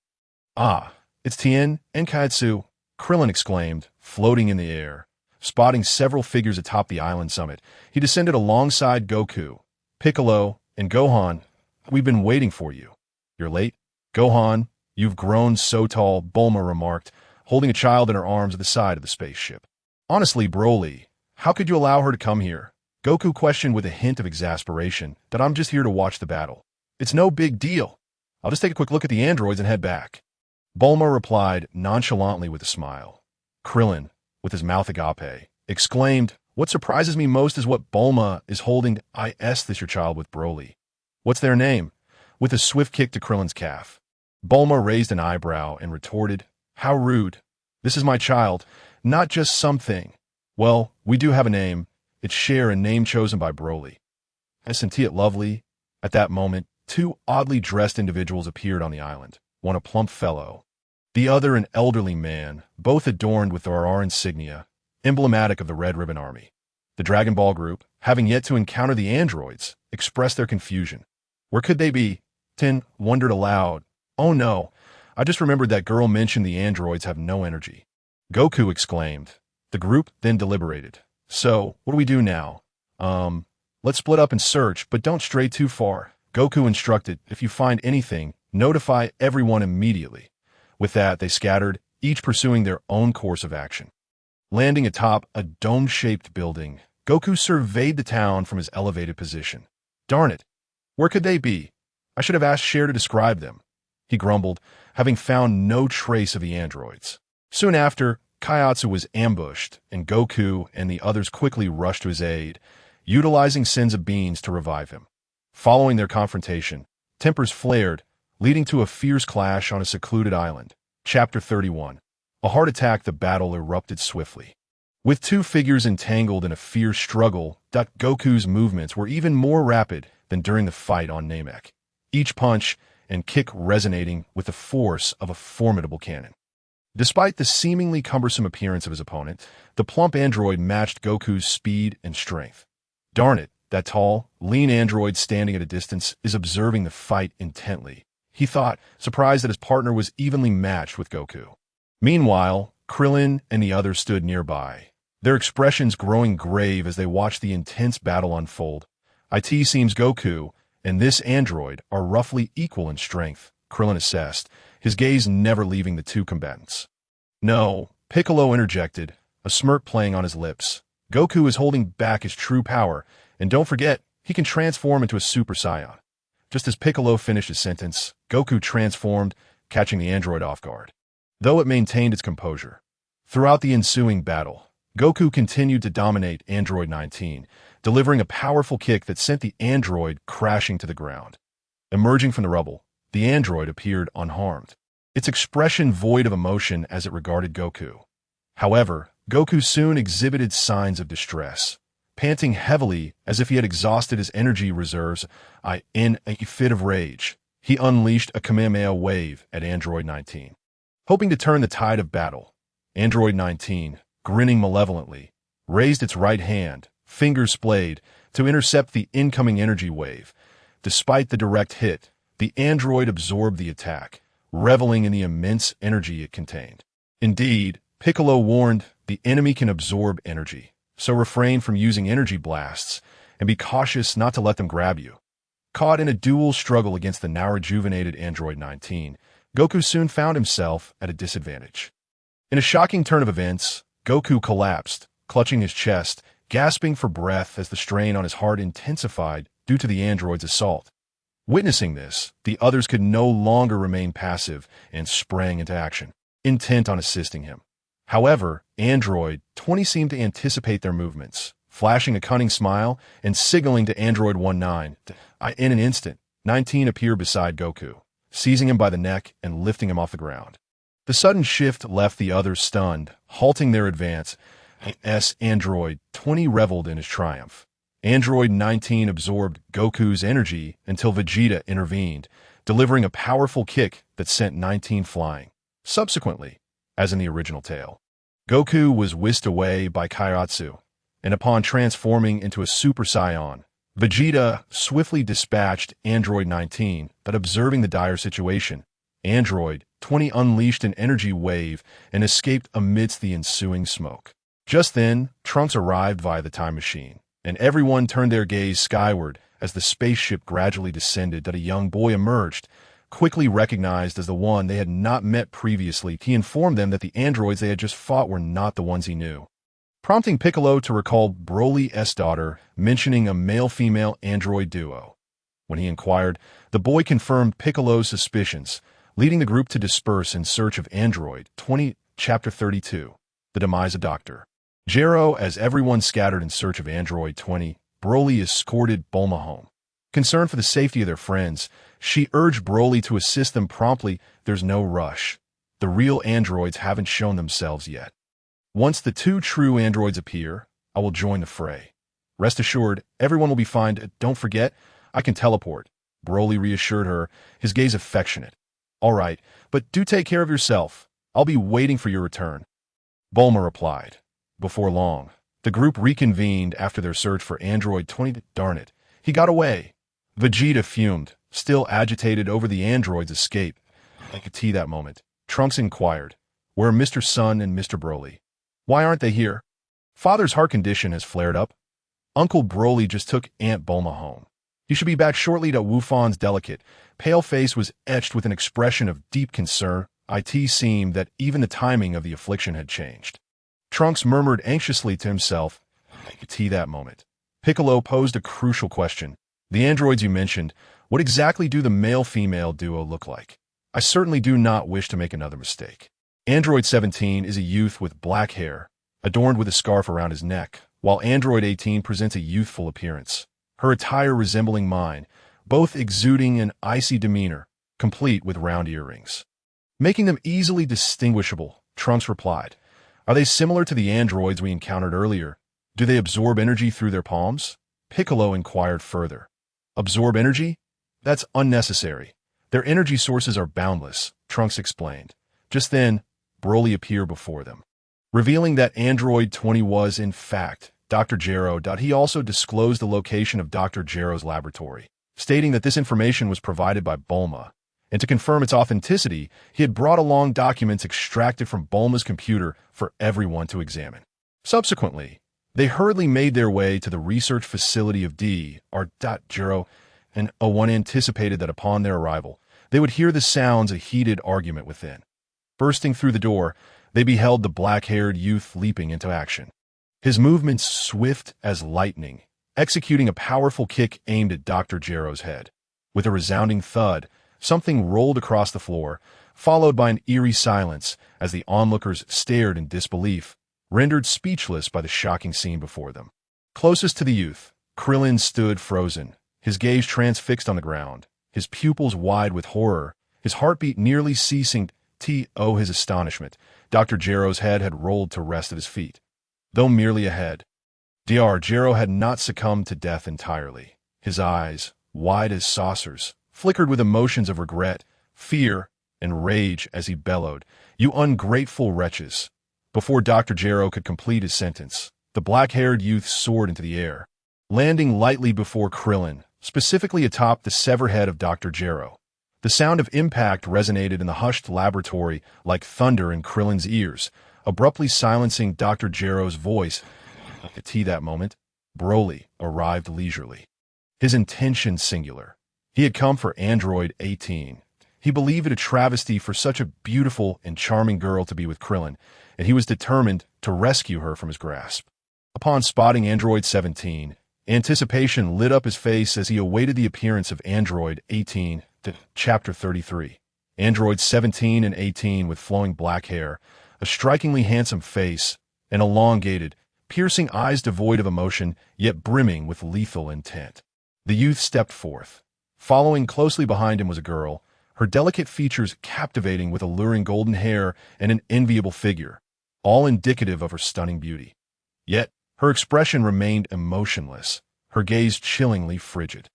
[SPEAKER 1] "Ah, it's Tien and Kaitsu," Krillin exclaimed, floating in the air. Spotting several figures atop the island summit, he descended alongside Goku, Piccolo, and Gohan. "We've been waiting for you." "You're late, Gohan. You've grown so tall," Bulma remarked, holding a child in her arms at the side of the spaceship. "Honestly, Broly, how could you allow her to come here?" Goku questioned with a hint of exasperation. "That I'm just here to watch the battle. It's no big deal. I'll just take a quick look at the androids and head back." Bulma replied nonchalantly with a smile. Krillin, with his mouth agape, exclaimed, "What surprises me most is what Bulma is holding. This your child with Broly. What's their name?" With a swift kick to Krillin's calf. Bulma raised an eyebrow and retorted, "How rude. This is my child, not just something. Well, we do have a name. It's Cher, a name chosen by Broly." Isn't it lovely? At that moment, 2 oddly dressed individuals appeared on the island, one a plump fellow, the other an elderly man, both adorned with our insignia, emblematic of the Red Ribbon Army. The Dragon Ball group, having yet to encounter the androids, expressed their confusion. Where could they be? Tin wondered aloud. "Oh no, I just remembered that girl mentioned the androids have no energy." Goku exclaimed. The group then deliberated. "So, what do we do now?" Let's split up and search, but don't stray too far," Goku instructed. "If you find anything, notify everyone immediately." With that, they scattered, each pursuing their own course of action. Landing atop a dome-shaped building, Goku surveyed the town from his elevated position. "Darn it, where could they be? I should have asked Cher to describe them," he grumbled, having found no trace of the androids. Soon after, Kaiatsu was ambushed, and Goku and the others quickly rushed to his aid, utilizing Senzu beans to revive him. Following their confrontation, tempers flared, leading to a fierce clash on a secluded island. Chapter 31. A heart attack. The battle erupted swiftly. With 2 figures entangled in a fierce struggle, Goku's movements were even more rapid than during the fight on Namek, each punch and kick resonating with the force of a formidable cannon. Despite the seemingly cumbersome appearance of his opponent, the plump android matched Goku's speed and strength. "Darn it, that tall, lean android standing at a distance is observing the fight intently," he thought, surprised that his partner was evenly matched with Goku. Meanwhile, Krillin and the others stood nearby, their expressions growing grave as they watched the intense battle unfold. "It seems Goku and this android are roughly equal in strength," Krillin assessed, his gaze never leaving the 2 combatants. "No," Piccolo interjected, a smirk playing on his lips. "Goku is holding back his true power, and don't forget, he can transform into a Super Saiyan." Just as Piccolo finished his sentence, Goku transformed, catching the android off guard, though it maintained its composure. Throughout the ensuing battle, Goku continued to dominate Android 19, delivering a powerful kick that sent the android crashing to the ground. Emerging from the rubble, the android appeared unharmed, its expression void of emotion as it regarded Goku. However, Goku soon exhibited signs of distress. Panting heavily as if he had exhausted his energy reserves, in a fit of rage, he unleashed a Kamehameha wave at Android 19. Hoping to turn the tide of battle, Android 19, grinning malevolently, raised its right hand, fingers splayed, to intercept the incoming energy wave. Despite the direct hit, the android absorbed the attack, reveling in the immense energy it contained. Indeed, Piccolo warned, the enemy can absorb energy, so refrain from using energy blasts, and be cautious not to let them grab you. Caught in a dual struggle against the now rejuvenated Android 19, Goku soon found himself at a disadvantage. In a shocking turn of events, Goku collapsed, clutching his chest, gasping for breath as the strain on his heart intensified due to the android's assault. Witnessing this, the others could no longer remain passive and sprang into action, intent on assisting him. However, Android 20 seemed to anticipate their movements, flashing a cunning smile and signaling to Android 19. In an instant, 19 appeared beside Goku, seizing him by the neck and lifting him off the ground. The sudden shift left the others stunned, halting their advance. Android 20 reveled in his triumph. Android 19 absorbed Goku's energy until Vegeta intervened, delivering a powerful kick that sent 19 flying. Subsequently, as in the original tale, Goku was whisked away by Kairatsu, and upon transforming into a Super Saiyan, Vegeta swiftly dispatched Android 19, but observing the dire situation, Android 20 unleashed an energy wave and escaped amidst the ensuing smoke. Just then, Trunks arrived via the time machine, and everyone turned their gaze skyward as the spaceship gradually descended. That a young boy emerged, quickly recognized as the one they had not met previously. He informed them that the androids they had just fought were not the ones he knew, prompting Piccolo to recall Broly's daughter mentioning a male-female android duo. When he inquired, the boy confirmed Piccolo's suspicions, leading the group to disperse in search of Android 20. Chapter 32. The Demise of Dr. Gero. As everyone scattered in search of Android 20, Broly escorted Bulma home. Concerned for the safety of their friends, she urged Broly to assist them promptly. There's no rush. The real androids haven't shown themselves yet. Once the two true androids appear, I will join the fray. Rest assured, everyone will be fine. Don't forget, I can teleport. Broly reassured her, his gaze affectionate. All right, but do take care of yourself. I'll be waiting for your return. Bulma replied. Before long, the group reconvened after their search for Android 20. Darn it, he got away. Vegeta fumed, still agitated over the android's escape. I could see that moment. Trunks inquired, where are Mr. Sun and Mr. Broly? Why aren't they here? Father's heart condition has flared up. Uncle Broly just took Aunt Bulma home. He should be back shortly. Wufan's delicate, pale face was etched with an expression of deep concern. It seemed that even the timing of the affliction had changed. Trunks murmured anxiously to himself. I could see that moment. Piccolo posed a crucial question. The androids you mentioned, what exactly do the male-female duo look like? I certainly do not wish to make another mistake. Android 17 is a youth with black hair, adorned with a scarf around his neck, while Android 18 presents a youthful appearance, her attire resembling mine, both exuding an icy demeanor, complete with round earrings, making them easily distinguishable. Trunks replied, are they similar to the androids we encountered earlier? Do they absorb energy through their palms? Piccolo inquired further. Absorb energy? That's unnecessary. Their energy sources are boundless, Trunks explained. Just then, Broly appeared before them, revealing that Android 20 was, in fact, Dr. Gero. He also disclosed the location of Dr. Gero's laboratory, stating that this information was provided by Bulma, and to confirm its authenticity, he had brought along documents extracted from Bulma's computer for everyone to examine. Subsequently, they hurriedly made their way to the research facility of Dr. Gero, and one anticipated that upon their arrival, they would hear the sounds of heated argument within. Bursting through the door, they beheld the black-haired youth leaping into action. His movements swift as lightning, executing a powerful kick aimed at Dr. Gero's head. With a resounding thud, something rolled across the floor, followed by an eerie silence as the onlookers stared in disbelief, rendered speechless by the shocking scene before them. Closest to the youth, Krillin stood frozen, his gaze transfixed on the ground, his pupils wide with horror, his heartbeat nearly ceasing. His astonishment, Dr. Gero's head had rolled to rest at his feet. Though merely a head, Dr. Gero had not succumbed to death entirely. His eyes, wide as saucers, flickered with emotions of regret, fear, and rage as he bellowed, "You ungrateful wretches!" Before Dr. Gero could complete his sentence, the black-haired youth soared into the air, landing lightly before Krillin, specifically atop the severed head of Dr. Gero. The sound of impact resonated in the hushed laboratory like thunder in Krillin's ears, abruptly silencing Dr. Gero's voice. At that moment, Broly arrived leisurely, his intention singular. He had come for Android 18. He believed it a travesty for such a beautiful and charming girl to be with Krillin, and he was determined to rescue her from his grasp. Upon spotting Android 17, anticipation lit up his face as he awaited the appearance of Android 18. Chapter 33. Androids 17 and 18 with flowing black hair, a strikingly handsome face, and elongated, piercing eyes devoid of emotion, yet brimming with lethal intent. The youth stepped forth. Following closely behind him was a girl, her delicate features captivating with alluring golden hair and an enviable figure, all indicative of her stunning beauty. Yet, her expression remained emotionless, her gaze chillingly frigid.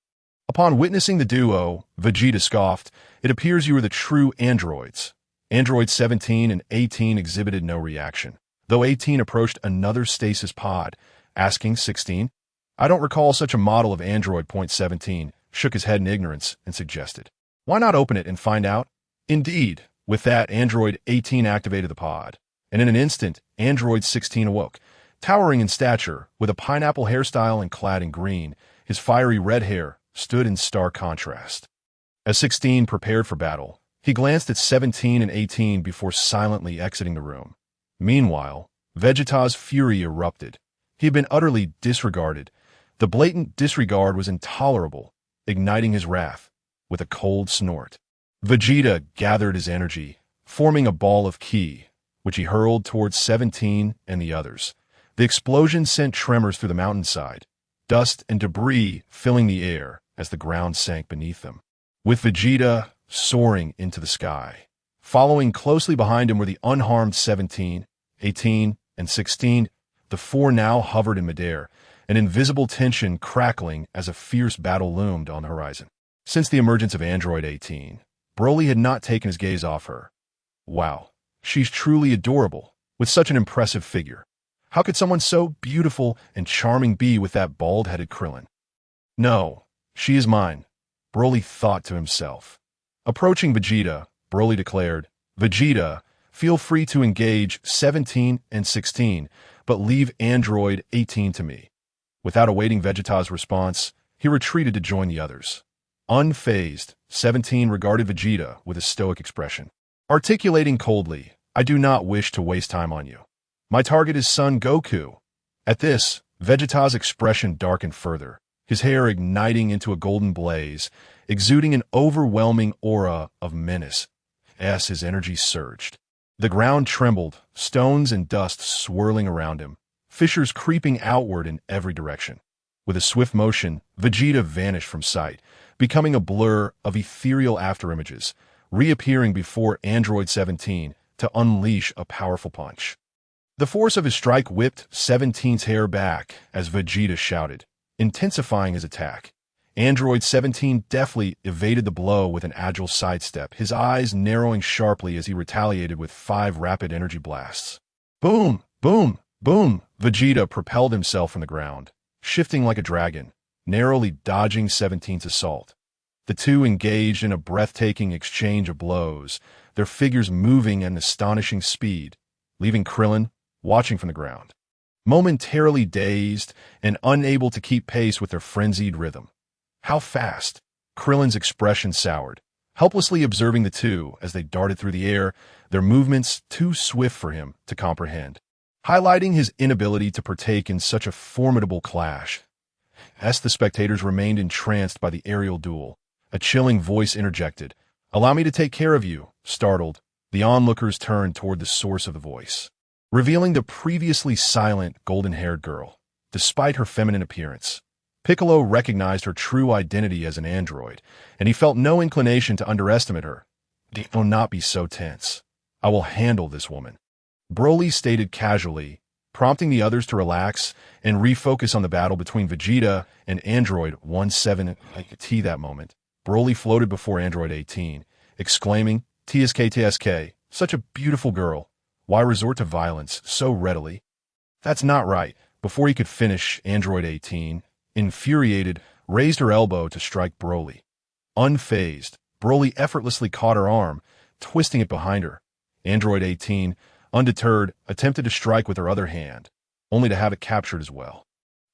[SPEAKER 1] Upon witnessing the duo, Vegeta scoffed, "It appears you are the true androids." Androids 17 and 18 exhibited no reaction, though 18 approached another stasis pod, asking 16, "I don't recall such a model of android." 17 shook his head in ignorance and suggested, "Why not open it and find out?" Indeed, with that, android 18 activated the pod, and in an instant, android 16 awoke. Towering in stature, with a pineapple hairstyle and clad in green, his fiery red hair stood in stark contrast. As 16 prepared for battle, he glanced at 17 and 18 before silently exiting the room. Meanwhile, Vegeta's fury erupted. He had been utterly disregarded. The blatant disregard was intolerable, igniting his wrath with a cold snort. Vegeta gathered his energy, forming a ball of ki, which he hurled towards 17 and the others. The explosion sent tremors through the mountainside, dust and debris filling the air as the ground sank beneath them. With Vegeta soaring into the sky, following closely behind him were the unharmed 17, 18, and 16. The four now hovered in midair, an invisible tension crackling as a fierce battle loomed on the horizon. Since the emergence of Android 18, Broly had not taken his gaze off her. Wow, she's truly adorable, with such an impressive figure. How could someone so beautiful and charming be with that bald-headed Krillin? No, she is mine, Broly thought to himself. Approaching Vegeta, Broly declared, "Vegeta, feel free to engage 17 and 16, but leave Android 18 to me." Without awaiting Vegeta's response, he retreated to join the others. Unfazed, 17 regarded Vegeta with a stoic expression, articulating coldly, "I do not wish to waste time on you. My target is Son Goku." At this, Vegeta's expression darkened further, his hair igniting into a golden blaze, exuding an overwhelming aura of menace. As his energy surged, the ground trembled, stones and dust swirling around him, fissures creeping outward in every direction. With a swift motion, Vegeta vanished from sight, becoming a blur of ethereal afterimages, reappearing before Android 17 to unleash a powerful punch. The force of his strike whipped 17's hair back as Vegeta shouted, intensifying his attack. Android 17 deftly evaded the blow with an agile sidestep, his eyes narrowing sharply as he retaliated with 5 rapid energy blasts. Boom! Boom! Boom! Vegeta propelled himself from the ground, shifting like a dragon, narrowly dodging 17's assault. The two engaged in a breathtaking exchange of blows, their figures moving at an astonishing speed, leaving Krillin watching from the ground, momentarily dazed and unable to keep pace with their frenzied rhythm. How fast! Krillin's expression soured, helplessly observing the two as they darted through the air, their movements too swift for him to comprehend, highlighting his inability to partake in such a formidable clash. As the spectators remained entranced by the aerial duel, a chilling voice interjected, "Allow me to take care of you." Startled, the onlookers turned toward the source of the voice, revealing the previously silent golden-haired girl. Despite her feminine appearance, Piccolo recognized her true identity as an android, and he felt no inclination to underestimate her. "Do not be so tense. I will handle this woman," Broly stated casually, prompting the others to relax and refocus on the battle between Vegeta and Android 17. That moment, Broly floated before Android 18, exclaiming, "TSK, such a beautiful girl. Why resort to violence so readily?" "That's not right." Before he could finish, Android 18, infuriated, raised her elbow to strike Broly. Unfazed, Broly effortlessly caught her arm, twisting it behind her. Android 18, undeterred, attempted to strike with her other hand, only to have it captured as well.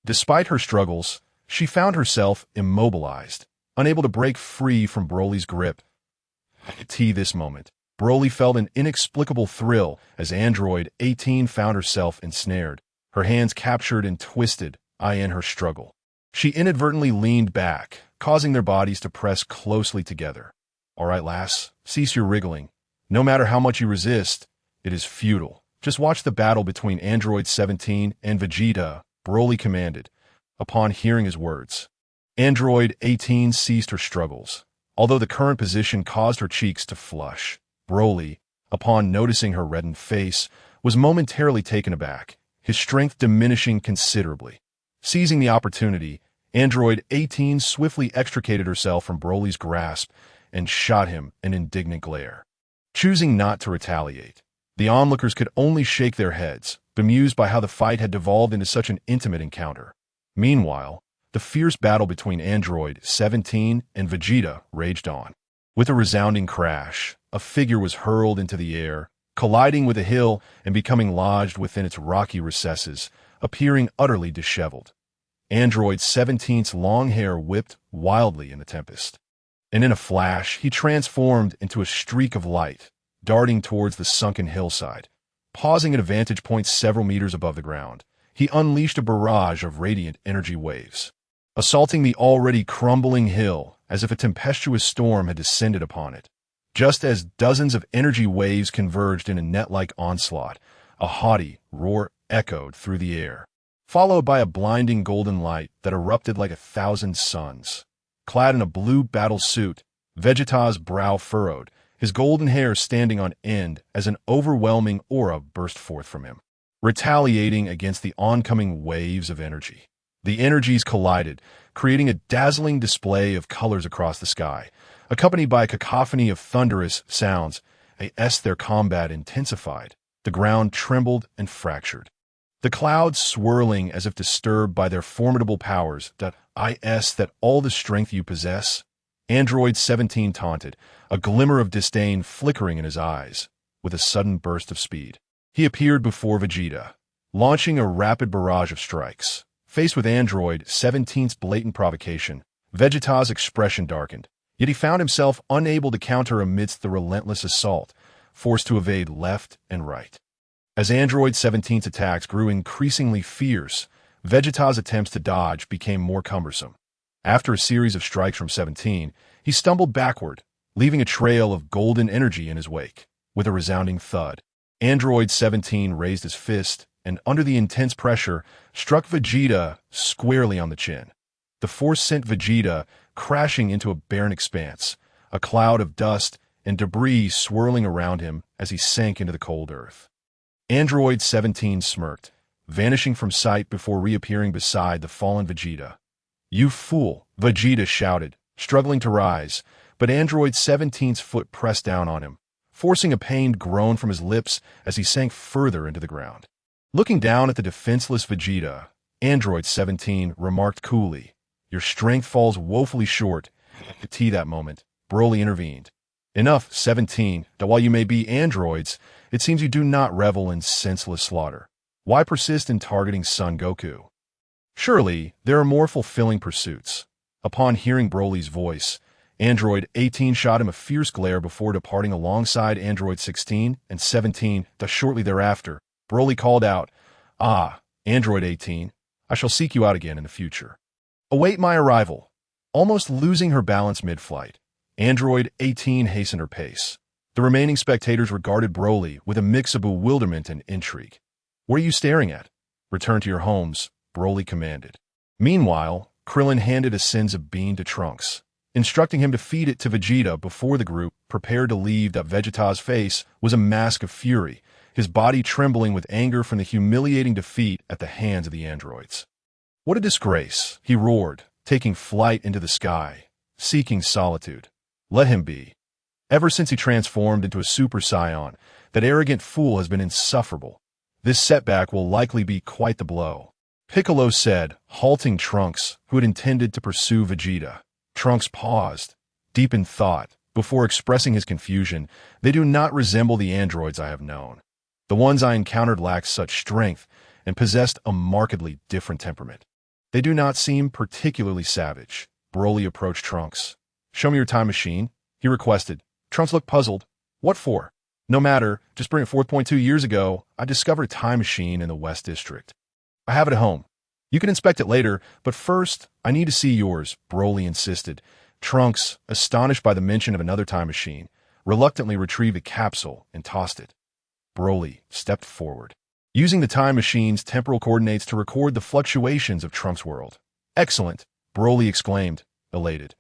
[SPEAKER 1] Despite her struggles, she found herself immobilized, unable to break free from Broly's grip. This moment, Broly felt an inexplicable thrill as Android 18 found herself ensnared, her hands captured and twisted, in her struggle. She inadvertently leaned back, causing their bodies to press closely together. "All right, lass, cease your wriggling. No matter how much you resist, it is futile. Just watch the battle between Android 17 and Vegeta," Broly commanded. Upon hearing his words, Android 18 ceased her struggles, although the current position caused her cheeks to flush. Broly, upon noticing her reddened face, was momentarily taken aback, his strength diminishing considerably. Seizing the opportunity, Android 18 swiftly extricated herself from Broly's grasp and shot him an indignant glare. Choosing not to retaliate, the onlookers could only shake their heads, bemused by how the fight had devolved into such an intimate encounter. Meanwhile, the fierce battle between Android 17 and Vegeta raged on. With a resounding crash, a figure was hurled into the air, colliding with a hill and becoming lodged within its rocky recesses, appearing utterly disheveled. Android 17's long hair whipped wildly in the tempest, and in a flash he transformed into a streak of light, darting towards the sunken hillside. Pausing at a vantage point several meters above the ground, he unleashed a barrage of radiant energy waves, assaulting the already crumbling hill as if a tempestuous storm had descended upon it. Just as dozens of energy waves converged in a net-like onslaught, a haughty roar echoed through the air, followed by a blinding golden light that erupted like 1,000 suns. Clad in a blue battle suit, Vegeta's brow furrowed, his golden hair standing on end as an overwhelming aura burst forth from him, retaliating against the oncoming waves of energy. The energies collided, creating a dazzling display of colors across the sky, accompanied by a cacophony of thunderous sounds. As their combat intensified, the ground trembled and fractured, the clouds swirling as if disturbed by their formidable powers. That all the strength you possess? Android 17 taunted, a glimmer of disdain flickering in his eyes. With a sudden burst of speed, he appeared before Vegeta, launching a rapid barrage of strikes. Faced with Android 17's blatant provocation, Vegeta's expression darkened, yet he found himself unable to counter amidst the relentless assault, forced to evade left and right. As Android 17's attacks grew increasingly fierce, Vegeta's attempts to dodge became more cumbersome. After a series of strikes from 17, he stumbled backward, leaving a trail of golden energy in his wake. With a resounding thud, Android 17 raised his fist and, under the intense pressure, struck Vegeta squarely on the chin. The force sent Vegeta crashing into a barren expanse, a cloud of dust and debris swirling around him as he sank into the cold earth. Android 17 smirked, vanishing from sight before reappearing beside the fallen Vegeta. "You fool!" Vegeta shouted, struggling to rise, but Android 17's foot pressed down on him, forcing a pained groan from his lips as he sank further into the ground. Looking down at the defenseless Vegeta, Android 17 remarked coolly, "Your strength falls woefully short." At that moment, Broly intervened. "Enough, 17. While you may be androids, it seems you do not revel in senseless slaughter. Why persist in targeting Son Goku? Surely, there are more fulfilling pursuits." Upon hearing Broly's voice, Android 18 shot him a fierce glare before departing alongside Android 16 and 17. Shortly thereafter, Broly called out, "Ah, Android 18, I shall seek you out again in the future. Await my arrival." Almost losing her balance mid-flight, Android 18 hastened her pace. The remaining spectators regarded Broly with a mix of bewilderment and intrigue. "What are you staring at? Return to your homes," Broly commanded. Meanwhile, Krillin handed a Senzu bean to Trunks, instructing him to feed it to Vegeta before the group prepared to leave. Vegeta's face was a mask of fury, his body trembling with anger from the humiliating defeat at the hands of the androids. "What a disgrace!" he roared, taking flight into the sky, seeking solitude. Let him be. Ever since he transformed into a Super Saiyan, that arrogant fool has been insufferable. This setback will likely be quite the blow," Piccolo said, halting Trunks, who had intended to pursue Vegeta. Trunks paused, deep in thought, before expressing his confusion. "They do not resemble the androids I have known. The ones I encountered lacked such strength and possessed a markedly different temperament. They do not seem particularly savage." Broly approached Trunks. "Show me your time machine," he requested. Trunks looked puzzled. "What for?" "No matter, just bring it forth. 2 years ago, I discovered a time machine in the West District. I have it at home. You can inspect it later, but first, I need to see yours," Broly insisted. Trunks, astonished by the mention of another time machine, reluctantly retrieved the capsule and tossed it. Broly stepped forward, using the time machine's temporal coordinates to record the fluctuations of Trunks' world. "Excellent," Broly exclaimed, elated.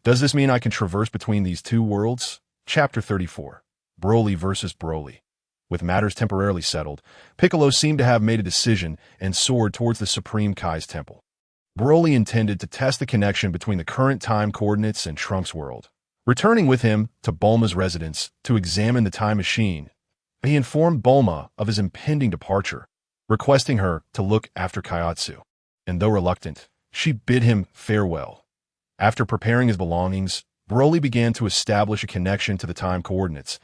[SPEAKER 1] Does this mean I can traverse between these two worlds? Chapter 34. Broly versus Broly. With matters temporarily settled, Piccolo seemed to have made a decision and soared towards the Supreme Kai's temple. Broly intended to test the connection between the current time coordinates and Trunks' world. Returning with him to Bulma's residence to examine the time machine, he informed Bulma of his impending departure, requesting her to look after Kaiotsu. And though reluctant, she bid him farewell. After preparing his belongings, Broly began to establish a connection to the time coordinates.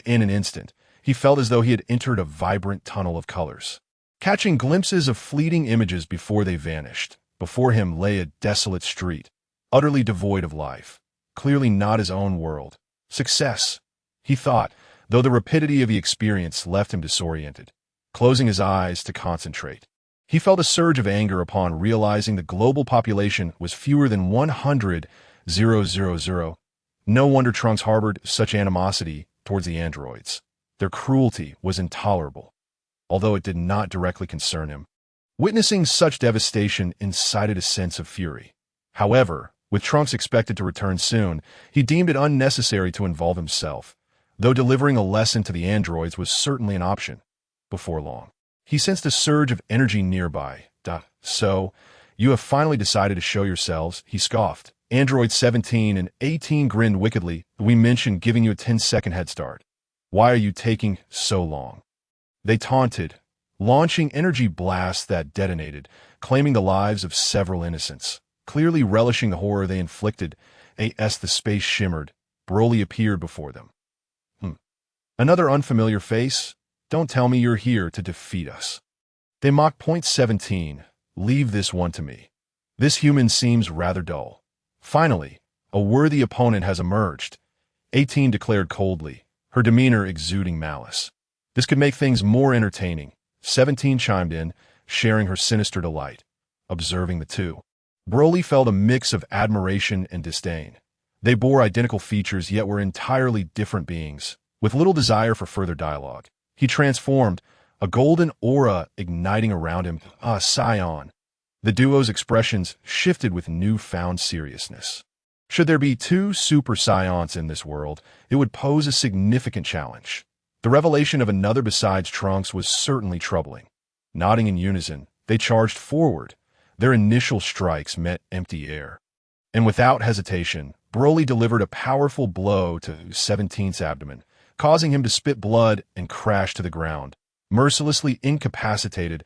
[SPEAKER 1] In an instant, he felt as though he had entered a vibrant tunnel of colors. Catching glimpses of fleeting images before they vanished, before him lay a desolate street, utterly devoid of life, clearly not his own world. Success, he thought, though the rapidity of the experience left him disoriented. Closing his eyes to concentrate, he felt a surge of anger upon realizing the global population was fewer than 100,000. No wonder Trunks harbored such animosity towards the androids. Their cruelty was intolerable, although it did not directly concern him. Witnessing such devastation incited a sense of fury. However, with Trunks expected to return soon, he deemed it unnecessary to involve himself, though delivering a lesson to the androids was certainly an option. Before long, he sensed a surge of energy nearby. So, you have finally decided to show yourselves, he scoffed. Android 17 and 18 grinned wickedly. We mentioned giving you a 10-second head start. Why are you taking so long? They taunted, launching energy blasts that detonated, claiming the lives of several innocents. Clearly relishing the horror they inflicted, as the space shimmered, Broly appeared before them. Another unfamiliar face? Don't tell me you're here to defeat us. They mocked. Point 17. Leave this one to me. This human seems rather dull. Finally, a worthy opponent has emerged, 18 declared coldly, her demeanor exuding malice. This could make things more entertaining. 17 chimed in, sharing her sinister delight. Observing the two, Broly felt a mix of admiration and disdain. They bore identical features yet were entirely different beings, with little desire for further dialogue. He transformed, a golden aura igniting around him. Saiyan. The duo's expressions shifted with newfound seriousness. Should there be two Super Saiyans in this world, it would pose a significant challenge. The revelation of another besides Trunks was certainly troubling. Nodding in unison, they charged forward. Their initial strikes met empty air. And without hesitation, Broly delivered a powerful blow to 17's abdomen, causing him to spit blood and crash to the ground. Mercilessly incapacitated,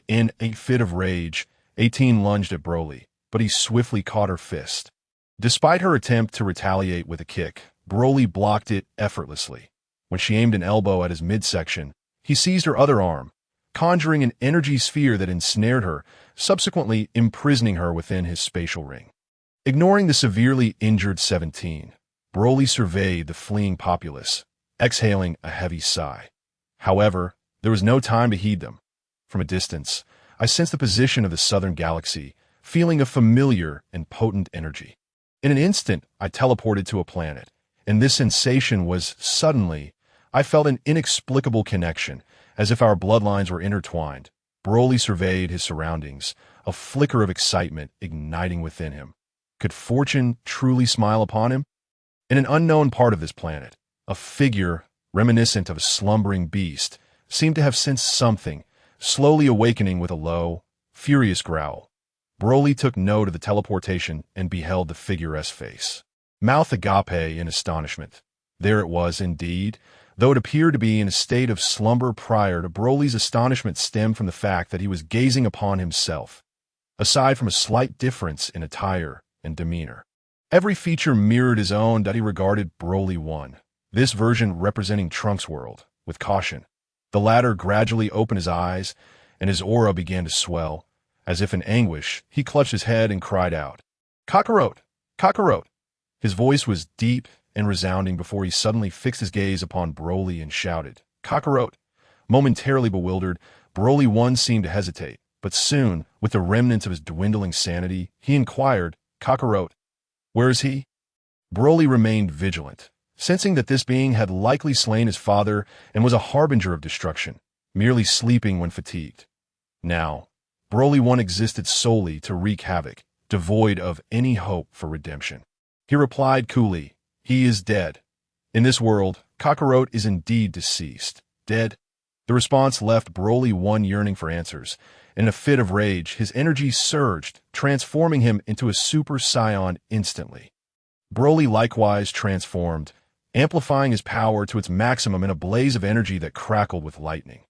[SPEAKER 1] in a fit of rage, 18 lunged at Broly, but he swiftly caught her fist. Despite her attempt to retaliate with a kick, Broly blocked it effortlessly. When she aimed an elbow at his midsection, he seized her other arm, conjuring an energy sphere that ensnared her, subsequently imprisoning her within his spatial ring. Ignoring the severely injured 17, Broly surveyed the fleeing populace, exhaling a heavy sigh. However, there was no time to heed them. From a distance, I sensed the position of the southern galaxy, feeling a familiar and potent energy. In an instant, I teleported to a planet, and this sensation was suddenly, I felt an inexplicable connection, as if our bloodlines were intertwined. Broly surveyed his surroundings, a flicker of excitement igniting within him. Could fortune truly smile upon him? In an unknown part of this planet, a figure, reminiscent of a slumbering beast, seemed to have sensed something, slowly awakening with a low, furious growl. Broly took note of the teleportation and beheld the figure's face. Mouth agape in astonishment. There it was indeed, though it appeared to be in a state of slumber prior to. Broly's astonishment stemmed from the fact that he was gazing upon himself. Aside from a slight difference in attire and demeanor, every feature mirrored his own. That he regarded Broly 1, this version representing Trunks' world, with caution. The latter gradually opened his eyes, and his aura began to swell. As if in anguish, he clutched his head and cried out, "Kakarot! Kakarot!" His voice was deep and resounding before he suddenly fixed his gaze upon Broly and shouted, "Kakarot!" Momentarily bewildered, Broly 1 seemed to hesitate, but soon, with the remnants of his dwindling sanity, he inquired, "Kakarot, where is he?" Broly remained vigilant, sensing that this being had likely slain his father and was a harbinger of destruction, merely sleeping when fatigued. Now, Broly 1 existed solely to wreak havoc, devoid of any hope for redemption. He replied coolly, "He is dead. In this world, Kakarot is indeed deceased. Dead?" The response left Broly 1 yearning for answers. In a fit of rage, his energy surged, transforming him into a Super Saiyan instantly. Broly likewise transformed, amplifying his power to its maximum in a blaze of energy that crackled with lightning.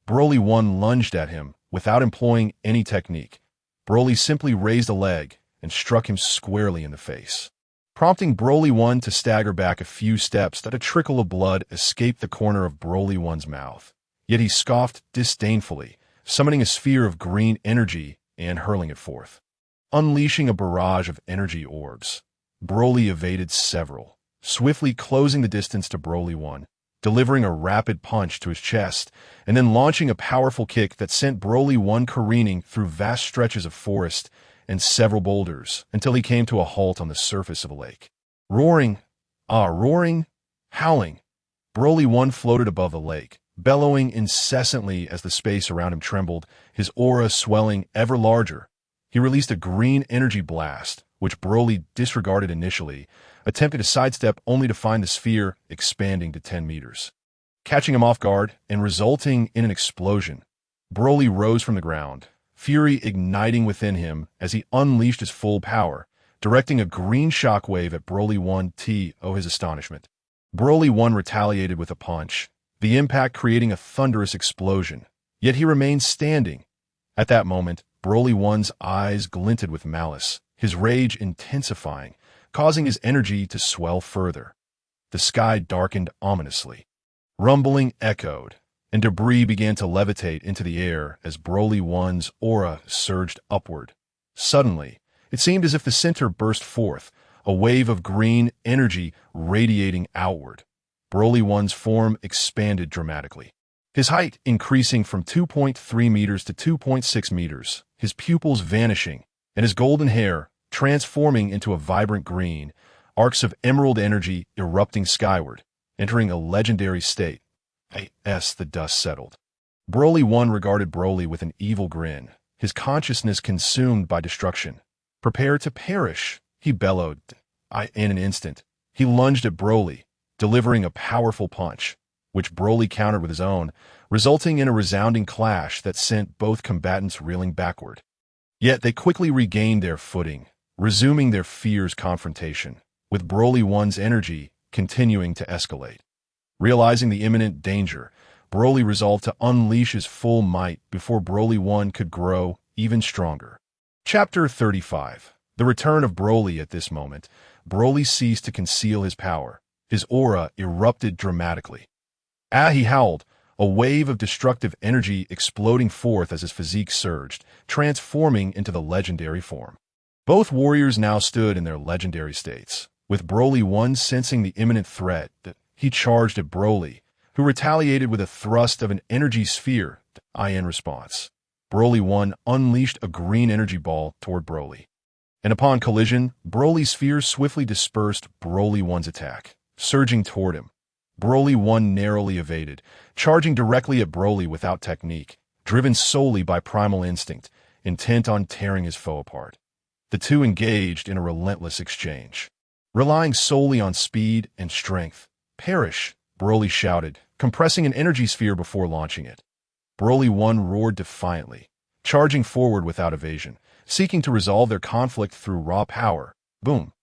[SPEAKER 1] Broly 1 lunged at him, without employing any technique. Broly simply raised a leg and struck him squarely in the face, prompting Broly 1 to stagger back a few steps that a trickle of blood escaped the corner of Broly 1's mouth. Yet he scoffed disdainfully, summoning a sphere of green energy and hurling it forth. Unleashing a barrage of energy orbs, Broly evaded several, swiftly closing the distance to Broly 1, delivering a rapid punch to his chest, and then launching a powerful kick that sent Broly 1 careening through vast stretches of forest and several boulders until he came to a halt on the surface of a lake. Roaring, howling, Broly 1 floated above the lake, bellowing incessantly as the space around him trembled, his aura swelling ever larger. He released a green energy blast, which Broly disregarded initially, attempting to sidestep only to find the sphere expanding to 10 meters. Catching him off guard and resulting in an explosion, Broly rose from the ground, fury igniting within him as he unleashed his full power, directing a green shockwave at Broly 1. To his astonishment, Broly 1 retaliated with a punch, the impact creating a thunderous explosion, yet he remained standing. At that moment, Broly 1's eyes glinted with malice, his rage intensifying, causing his energy to swell further. The sky darkened ominously. Rumbling echoed, and debris began to levitate into the air as Broly 1's aura surged upward. Suddenly, it seemed as if the center burst forth, a wave of green energy radiating outward. Broly 1's form expanded dramatically, his height increasing from 2.3 meters to 2.6 meters, his pupils vanishing, and his golden hair transforming into a vibrant green, arcs of emerald energy erupting skyward, entering a legendary state. As the dust settled, Broly 1 regarded Broly with an evil grin, his consciousness consumed by destruction. "Prepare to perish," he bellowed. In an instant, he lunged at Broly, delivering a powerful punch, which Broly countered with his own, resulting in a resounding clash that sent both combatants reeling backward. Yet they quickly regained their footing, resuming their fierce confrontation, with Broly 1's energy continuing to escalate. Realizing the imminent danger, Broly resolved to unleash his full might before Broly 1 could grow even stronger. Chapter 35. The return of Broly. At this moment, Broly ceased to conceal his power. His aura erupted dramatically. He howled, a wave of destructive energy exploding forth as his physique surged, transforming into the legendary form. Both warriors now stood in their legendary states, with Broly 1 sensing the imminent threat. He charged at Broly, who retaliated with a thrust of an energy sphere. In response, Broly 1 unleashed a green energy ball toward Broly. And upon collision, Broly's sphere swiftly dispersed Broly 1's attack, surging toward him. Broly 1 narrowly evaded, charging directly at Broly without technique, driven solely by primal instinct, intent on tearing his foe apart. The two engaged in a relentless exchange, relying solely on speed and strength. "Perish," Broly shouted, compressing an energy sphere before launching it. Broly 1 roared defiantly, charging forward without evasion, seeking to resolve their conflict through raw power. Boom!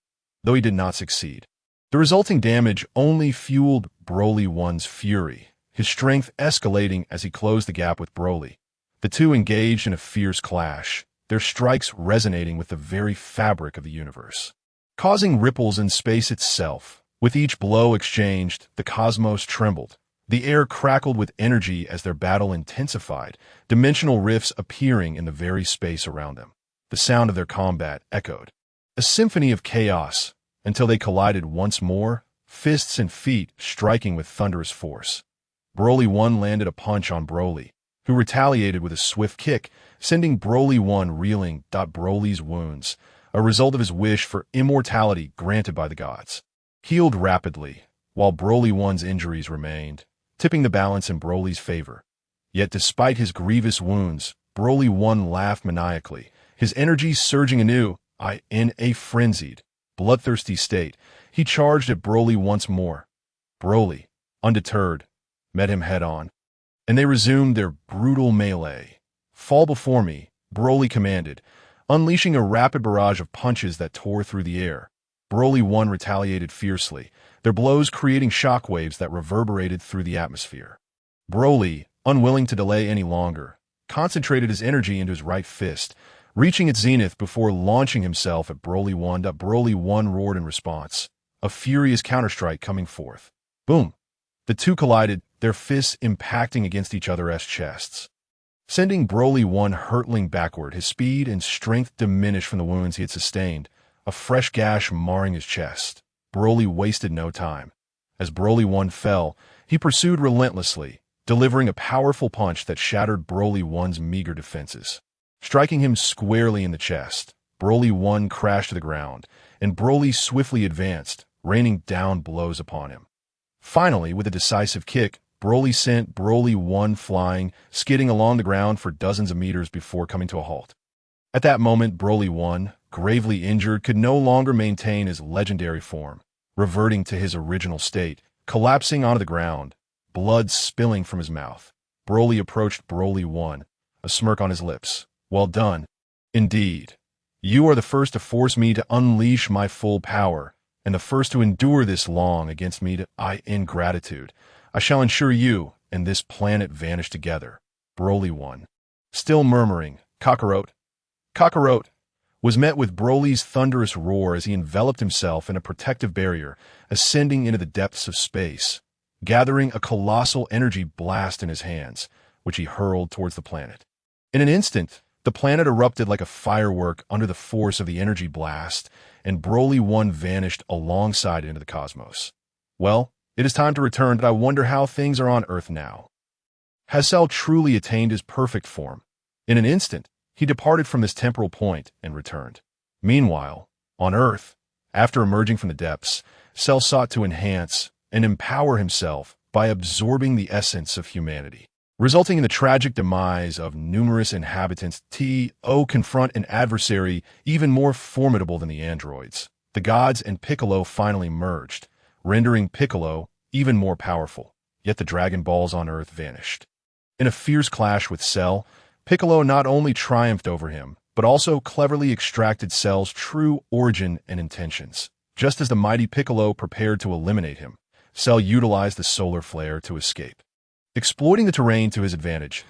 [SPEAKER 1] Though he did not succeed. The resulting damage only fueled Broly 1's fury, his strength escalating as he closed the gap with Broly. The two engaged in a fierce clash, their strikes resonating with the very fabric of the universe, causing ripples in space itself. With each blow exchanged, the cosmos trembled. The air crackled with energy as their battle intensified, dimensional rifts appearing in the very space around them. The sound of their combat echoed, a symphony of chaos, until they collided once more, fists and feet striking with thunderous force. Broly 1 landed a punch on Broly, who retaliated with a swift kick, sending Broly 1 reeling. Broly's wounds, a result of his wish for immortality granted by the gods, healed rapidly, while Broly 1's injuries remained, tipping the balance in Broly's favor. Yet despite his grievous wounds, Broly 1 laughed maniacally, his energy surging anew. In a frenzied, bloodthirsty state, he charged at Broly once more. Broly, undeterred, met him head-on, and they resumed their brutal melee. "Fall before me," Broly commanded, unleashing a rapid barrage of punches that tore through the air. Broly 1 retaliated fiercely, their blows creating shockwaves that reverberated through the atmosphere. Broly, unwilling to delay any longer, concentrated his energy into his right fist, reaching its zenith before launching himself at Broly 1. Broly 1 roared in response, a furious counterstrike coming forth. Boom! The two collided, their fists impacting against each other's chests, sending Broly 1 hurtling backward, his speed and strength diminished from the wounds he had sustained, a fresh gash marring his chest. Broly wasted no time. As Broly 1 fell, he pursued relentlessly, delivering a powerful punch that shattered Broly 1's meager defenses. Striking him squarely in the chest, Broly 1 crashed to the ground, and Broly swiftly advanced, raining down blows upon him. Finally, with a decisive kick, Broly sent Broly 1 flying, skidding along the ground for dozens of meters before coming to a halt. At that moment, Broly 1, gravely injured, could no longer maintain his legendary form, reverting to his original state, collapsing onto the ground, blood spilling from his mouth. Broly approached Broly 1, a smirk on his lips. "Well done. Indeed. You are the first to force me to unleash my full power, and the first to endure this long against me. In gratitude, I shall ensure you and this planet vanish together." Broly 1, still murmuring, "Kakarot, Kakarot," was met with Broly's thunderous roar as he enveloped himself in a protective barrier, ascending into the depths of space, gathering a colossal energy blast in his hands, which he hurled towards the planet. In an instant, the planet erupted like a firework under the force of the energy blast, and Broly 1 vanished alongside it into the cosmos. Well, it is time to return, but I wonder how things are on Earth now. Has Cell truly attained his perfect form? In an instant, he departed from this temporal point and returned. Meanwhile, on Earth, after emerging from the depths, Cell sought to enhance and empower himself by absorbing the essence of humanity, resulting in the tragic demise of numerous inhabitants. Confront an adversary even more formidable than the androids. The gods and Piccolo finally merged, rendering Piccolo even more powerful, yet the Dragon Balls on Earth vanished. In a fierce clash with Cell, Piccolo not only triumphed over him, but also cleverly extracted Cell's true origin and intentions. Just as the mighty Piccolo prepared to eliminate him, Cell utilized the solar flare to escape, exploiting the terrain to his advantage.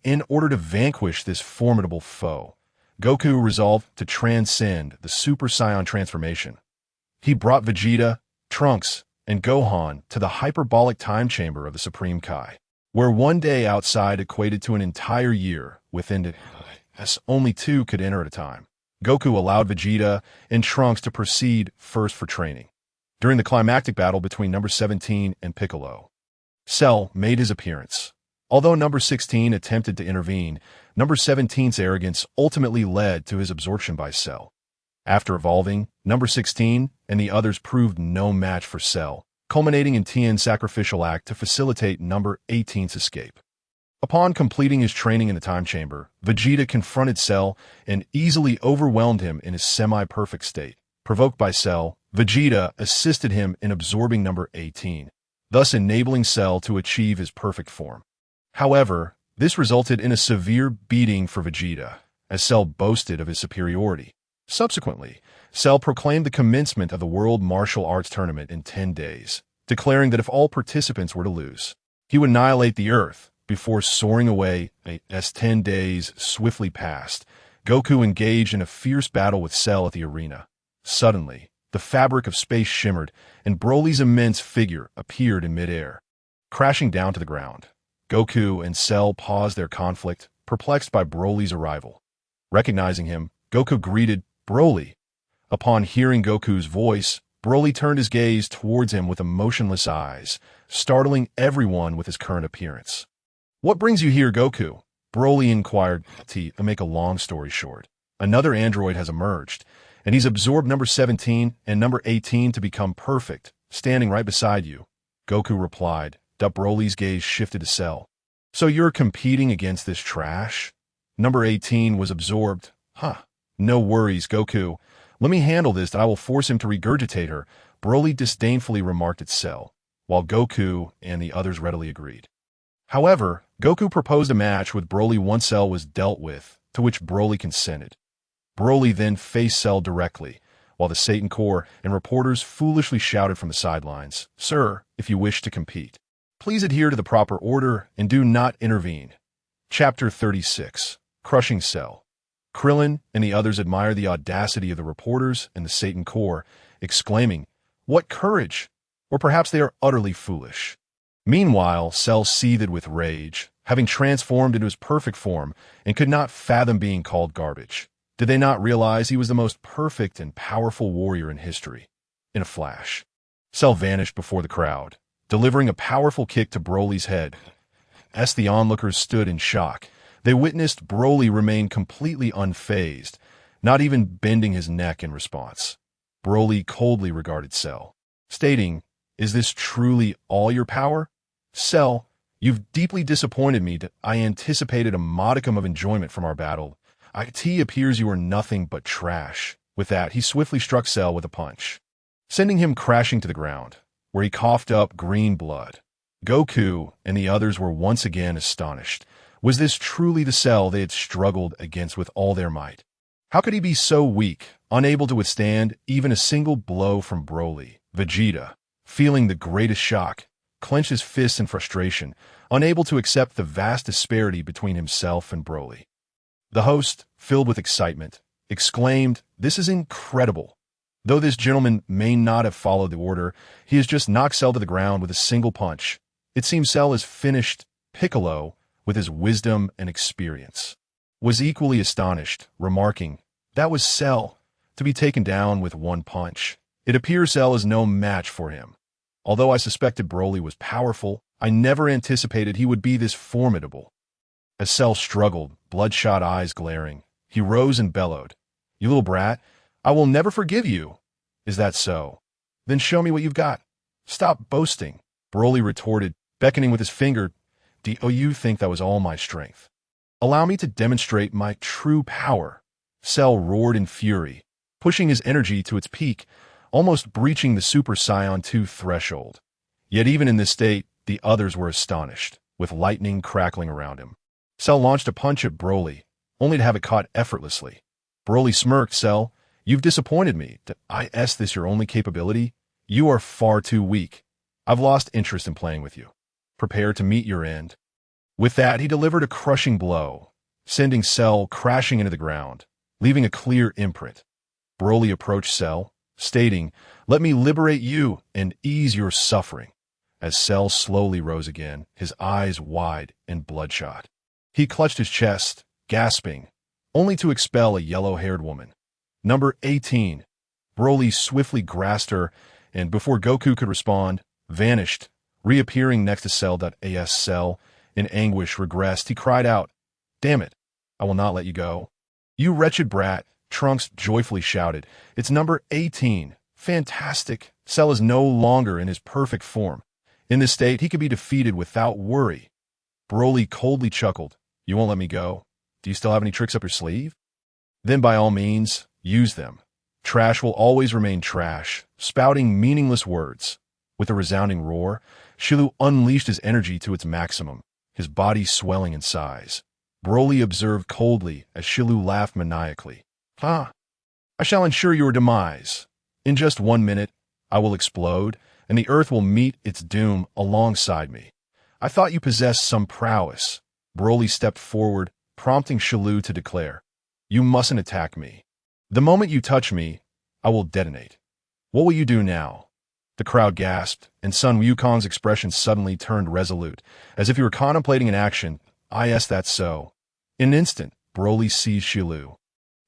[SPEAKER 1] In order to vanquish this formidable foe, Goku resolved to transcend the Super Saiyan transformation. He brought Vegeta, Trunks, and Gohan to the hyperbolic time chamber of the Supreme Kai, where one day outside equated to an entire year within it, as only two could enter at a time. Goku allowed Vegeta and Trunks to proceed first for training. During the climactic battle between number 17 and Piccolo, Cell made his appearance. Although number 16 attempted to intervene, number 17's arrogance ultimately led to his absorption by Cell. After evolving, number 16 and the others proved no match for Cell, culminating in Tien's sacrificial act to facilitate number 18's escape. Upon completing his training in the time chamber, Vegeta confronted Cell and easily overwhelmed him in his semi-perfect state. Provoked by Cell, Vegeta assisted him in absorbing number 18, thus enabling Cell to achieve his perfect form. However, this resulted in a severe beating for Vegeta, as Cell boasted of his superiority. Subsequently, Cell proclaimed the commencement of the World Martial Arts Tournament in 10 days, declaring that if all participants were to lose, he would annihilate the Earth before soaring away. As 10 days swiftly passed, Goku engaged in a fierce battle with Cell at the arena. Suddenly, the fabric of space shimmered, and Broly's immense figure appeared in midair, crashing down to the ground. Goku and Cell paused their conflict, perplexed by Broly's arrival. Recognizing him, Goku greeted Broly. Upon hearing Goku's voice, Broly turned his gaze towards him with emotionless eyes, startling everyone with his current appearance. "What brings you here, Goku?" Broly inquired. To make a long story short, another android has emerged, and he's absorbed number 17 and number 18 to become perfect, standing right beside you. Goku replied. Broly's gaze shifted to Cell. "So you're competing against this trash?" Number 18 was absorbed. "Huh. No worries, Goku. Let me handle this, that I will force him to regurgitate her, Broly disdainfully remarked at Cell, while Goku and the others readily agreed. However, Goku proposed a match with Broly once Cell was dealt with, to which Broly consented. Broly then faced Cell directly, while the Satan Corps and reporters foolishly shouted from the sidelines, "Sir, if you wish to compete, please adhere to the proper order and do not intervene." Chapter 36. Crushing Cell. Krillin and the others admire the audacity of the reporters and the Satan Corps, exclaiming, "What courage!" Or perhaps they are utterly foolish. Meanwhile, Cell seethed with rage, having transformed into his perfect form, and could not fathom being called garbage. Did they not realize he was the most perfect and powerful warrior in history? In a flash, Cell vanished before the crowd, delivering a powerful kick to Broly's head. As the onlookers stood in shock, they witnessed Broly remain completely unfazed, not even bending his neck in response. Broly coldly regarded Cell, stating, "Is this truly all your power? Cell, you've deeply disappointed me. I anticipated a modicum of enjoyment from our battle. It appears you are nothing but trash." With that, he swiftly struck Cell with a punch, sending him crashing to the ground, where he coughed up green blood. Goku and the others were once again astonished. Was this truly the Cell they had struggled against with all their might? How could he be so weak, unable to withstand even a single blow from Broly? Vegeta, feeling the greatest shock, clenched his fists in frustration, unable to accept the vast disparity between himself and Broly. The host, filled with excitement, exclaimed, "This is incredible. Though this gentleman may not have followed the order, he has just knocked Cell to the ground with a single punch. It seems Cell has finished Piccolo with his wisdom and experience." Was equally astonished, remarking, "That was Cell, to be taken down with one punch. It appears Cell is no match for him. Although I suspected Broly was powerful, I never anticipated he would be this formidable." As Cell struggled, bloodshot eyes glaring, he rose and bellowed, "You little brat, I will never forgive you." "Is that so? Then show me what you've got. Stop boasting," Broly retorted, beckoning with his finger. "Do you think that was all my strength? Allow me to demonstrate my true power." Cell roared in fury, pushing his energy to its peak, almost breaching the Super Saiyan 2 threshold. Yet even in this state, the others were astonished, with lightning crackling around him. Cell launched a punch at Broly, only to have it caught effortlessly. Broly smirked. "Cell, you've disappointed me. Is this your only capability? You are far too weak. I've lost interest in playing with you. Prepare to meet your end." With that, he delivered a crushing blow, sending Cell crashing into the ground, leaving a clear imprint. Broly approached Cell, stating, "Let me liberate you and ease your suffering." As Cell slowly rose again, his eyes wide and bloodshot, he clutched his chest, gasping, only to expel a yellow-haired woman. Number 18. Broly swiftly grasped her, and before Goku could respond, vanished, reappearing next to Cell. As Cell, in anguish, regressed, he cried out, "Damn it, I will not let you go." "You wretched brat," Trunks joyfully shouted. "It's number 18. Fantastic. Cell is no longer in his perfect form. In this state, he could be defeated without worry." Broly coldly chuckled. "You won't let me go? Do you still have any tricks up your sleeve? Then by all means, use them. Trash will always remain trash," spouting meaningless words. With a resounding roar, Shilu unleashed his energy to its maximum, his body swelling in size. Broly observed coldly as Shilu laughed maniacally. "Ha! I shall ensure your demise. In just 1 minute, I will explode, and the earth will meet its doom alongside me. I thought you possessed some prowess." Broly stepped forward, prompting Shilu to declare, "You mustn't attack me. The moment you touch me, I will detonate. What will you do now?" The crowd gasped, and Sun Wukong's expression suddenly turned resolute, as if he were contemplating an action. "Yes, that's so." In an instant, Broly seized Shilu,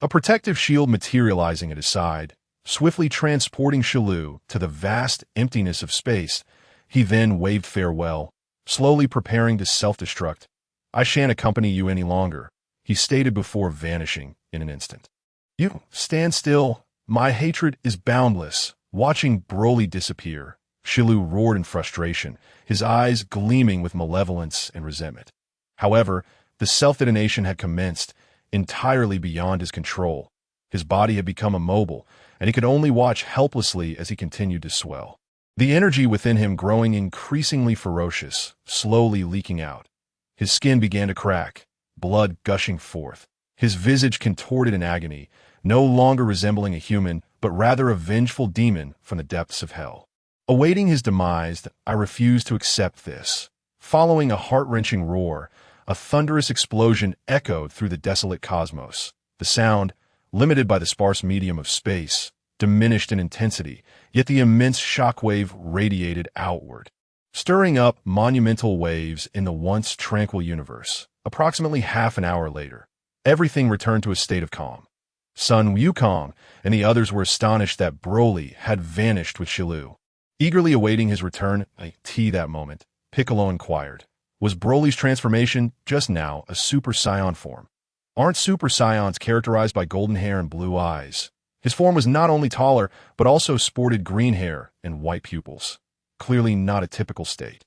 [SPEAKER 1] a protective shield materializing at his side, swiftly transporting Shilu to the vast emptiness of space. He then waved farewell, slowly preparing to self-destruct. "I shan't accompany you any longer," he stated before vanishing in an instant. "You stand still. My hatred is boundless." Watching Broly disappear, Shilu roared in frustration, his eyes gleaming with malevolence and resentment. However, the self-detonation had commenced, entirely beyond his control. His body had become immobile, and he could only watch helplessly as he continued to swell. The energy within him growing increasingly ferocious, slowly leaking out. His skin began to crack, blood gushing forth. His visage contorted in agony, no longer resembling a human, but rather a vengeful demon from the depths of hell. Awaiting his demise, I refused to accept this. Following a heart-wrenching roar, a thunderous explosion echoed through the desolate cosmos. The sound, limited by the sparse medium of space, diminished in intensity, yet the immense shockwave radiated outward, stirring up monumental waves in the once tranquil universe. Approximately half an hour later, everything returned to a state of calm. Sun Wukong and the others were astonished that Broly had vanished with Shilu. Eagerly awaiting his return that moment, Piccolo inquired, was Broly's transformation just now a Super Saiyan form? Aren't Super Saiyans characterized by golden hair and blue eyes? His form was not only taller, but also sported green hair and white pupils. Clearly not a typical state.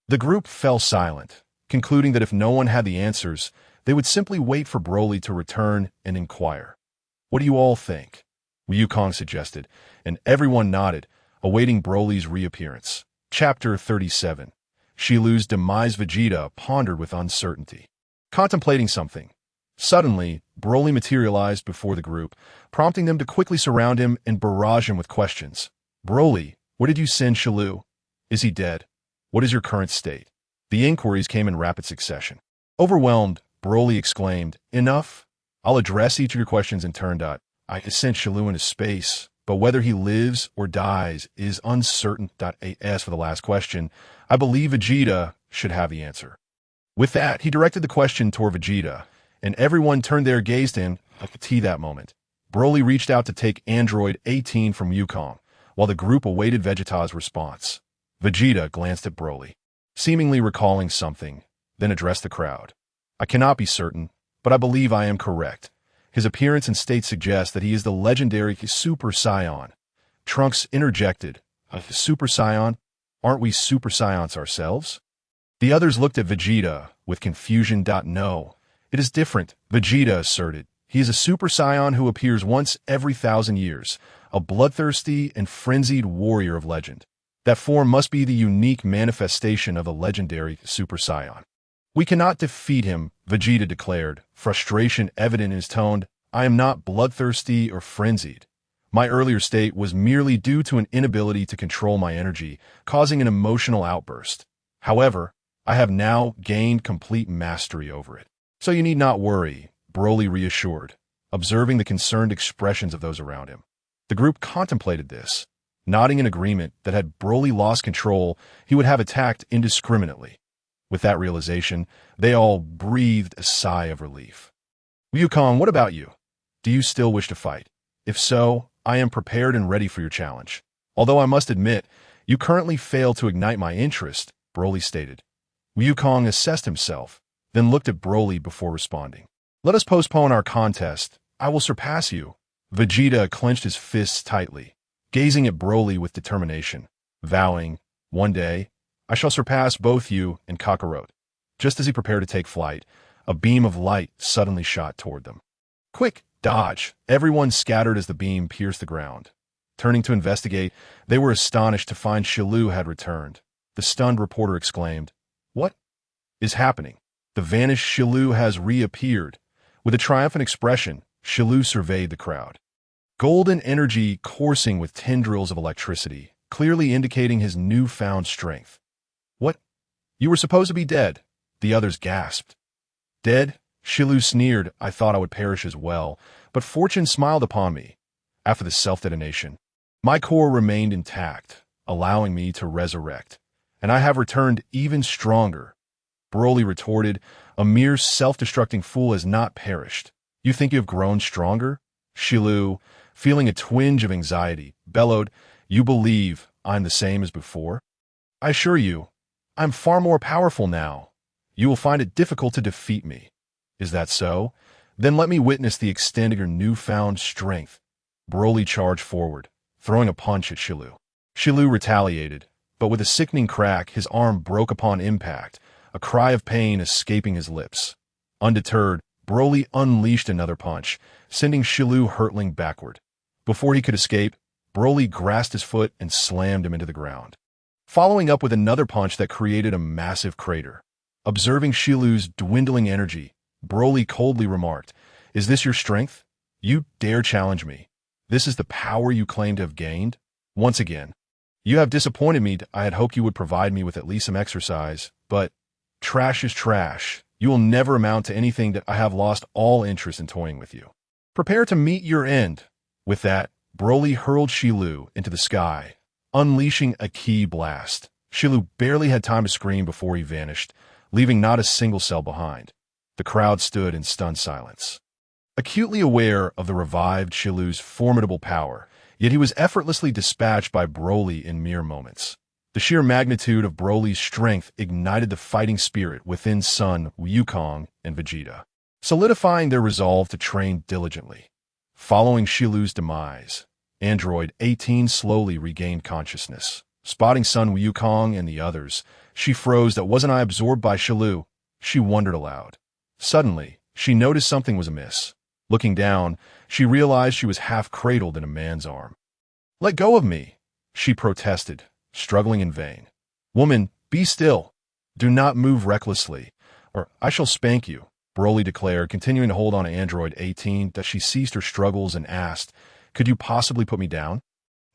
[SPEAKER 1] The group fell silent, concluding that if no one had the answers, they would simply wait for Broly to return and inquire. What do you all think? Wukong suggested, and everyone nodded, awaiting Broly's reappearance. Chapter 37. Shilu's demise. Vegeta pondered with uncertainty, contemplating something. Suddenly, Broly materialized before the group, prompting them to quickly surround him and barrage him with questions. Broly, where did you send Shilu? Is he dead? What is your current state? The inquiries came in rapid succession. Overwhelmed, Broly exclaimed, Enough! I'll address each of your questions in turn. I sent Shilu into space, but whether he lives or dies is uncertain. As for the last question, I believe Vegeta should have the answer. With that, he directed the question toward Vegeta, and everyone turned their gaze to him. That moment, Broly reached out to take Android 18 from Wukong, while the group awaited Vegeta's response. Vegeta glanced at Broly, seemingly recalling something, then addressed the crowd. I cannot be certain, but I believe I am correct. His appearance and state suggest that he is the legendary Super Saiyan. Trunks interjected, Super Saiyan? Aren't we Super Saiyans ourselves? The others looked at Vegeta with confusion. No, it is different, Vegeta asserted. He is a Super Saiyan who appears once every 1,000 years, a bloodthirsty and frenzied warrior of legend. That form must be the unique manifestation of a legendary Super Saiyan. We cannot defeat him, Vegeta declared, frustration evident in his tone. I am not bloodthirsty or frenzied. My earlier state was merely due to an inability to control my energy, causing an emotional outburst. However, I have now gained complete mastery over it. So you need not worry, Broly reassured, observing the concerned expressions of those around him. The group contemplated this, nodding in agreement that had Broly lost control, he would have attacked indiscriminately. With that realization, they all breathed a sigh of relief. Wukong, what about you? Do you still wish to fight? If so, I am prepared and ready for your challenge. Although I must admit, you currently fail to ignite my interest, Broly stated. Wukong assessed himself, then looked at Broly before responding. Let us postpone our contest. I will surpass you. Vegeta clenched his fists tightly, gazing at Broly with determination, vowing, one day, I shall surpass both you and Kakarot. Just as he prepared to take flight, a beam of light suddenly shot toward them. Quick, dodge! Everyone scattered as the beam pierced the ground. Turning to investigate, they were astonished to find Shilu had returned. The stunned reporter exclaimed, What is happening? The vanished Shilu has reappeared. With a triumphant expression, Shilu surveyed the crowd. Golden energy coursing with tendrils of electricity, clearly indicating his newfound strength. What? You were supposed to be dead, the others gasped. Dead? Shilu sneered. I thought I would perish as well, but fortune smiled upon me. After the self-detonation, my core remained intact, allowing me to resurrect, and I have returned even stronger. Broly retorted, a mere self-destructing fool has not perished. You think you have grown stronger? Shilu, feeling a twinge of anxiety, bellowed, You believe I'm the same as before? I assure you, I'm far more powerful now. You will find it difficult to defeat me. Is that so? Then let me witness the extent of your newfound strength. Broly charged forward, throwing a punch at Shilu. Shilu retaliated, but with a sickening crack, his arm broke upon impact, a cry of pain escaping his lips. Undeterred, Broly unleashed another punch, sending Shilu hurtling backward. Before he could escape, Broly grasped his foot and slammed him into the ground, following up with another punch that created a massive crater. Observing Shilu's dwindling energy, Broly coldly remarked, "Is this your strength? You dare challenge me? This is the power you claim to have gained? Once again, you have disappointed me. I had hoped you would provide me with at least some exercise, but trash is trash. You will never amount to anything. That I have lost all interest in toying with you. Prepare to meet your end." With that, Broly hurled Shilu into the sky, unleashing a ki blast. Shilu barely had time to scream before he vanished, leaving not a single cell behind. The crowd stood in stunned silence, acutely aware of the revived Shilu's formidable power, yet he was effortlessly dispatched by Broly in mere moments. The sheer magnitude of Broly's strength ignited the fighting spirit within Son Wukong and Vegeta, solidifying their resolve to train diligently. Following Shilu's demise, Android 18 slowly regained consciousness. Spotting Son Wukong and the others, she froze. "That wasn't I absorbed by Shilu?" She wondered aloud. Suddenly, she noticed something was amiss. Looking down, she realized she was half-cradled in a man's arm. "Let go of me," she protested, struggling in vain. "Woman, be still. Do not move recklessly, or I shall spank you," Broly declared, continuing to hold on to Android 18. That she ceased her struggles and asked, "Could you possibly put me down?"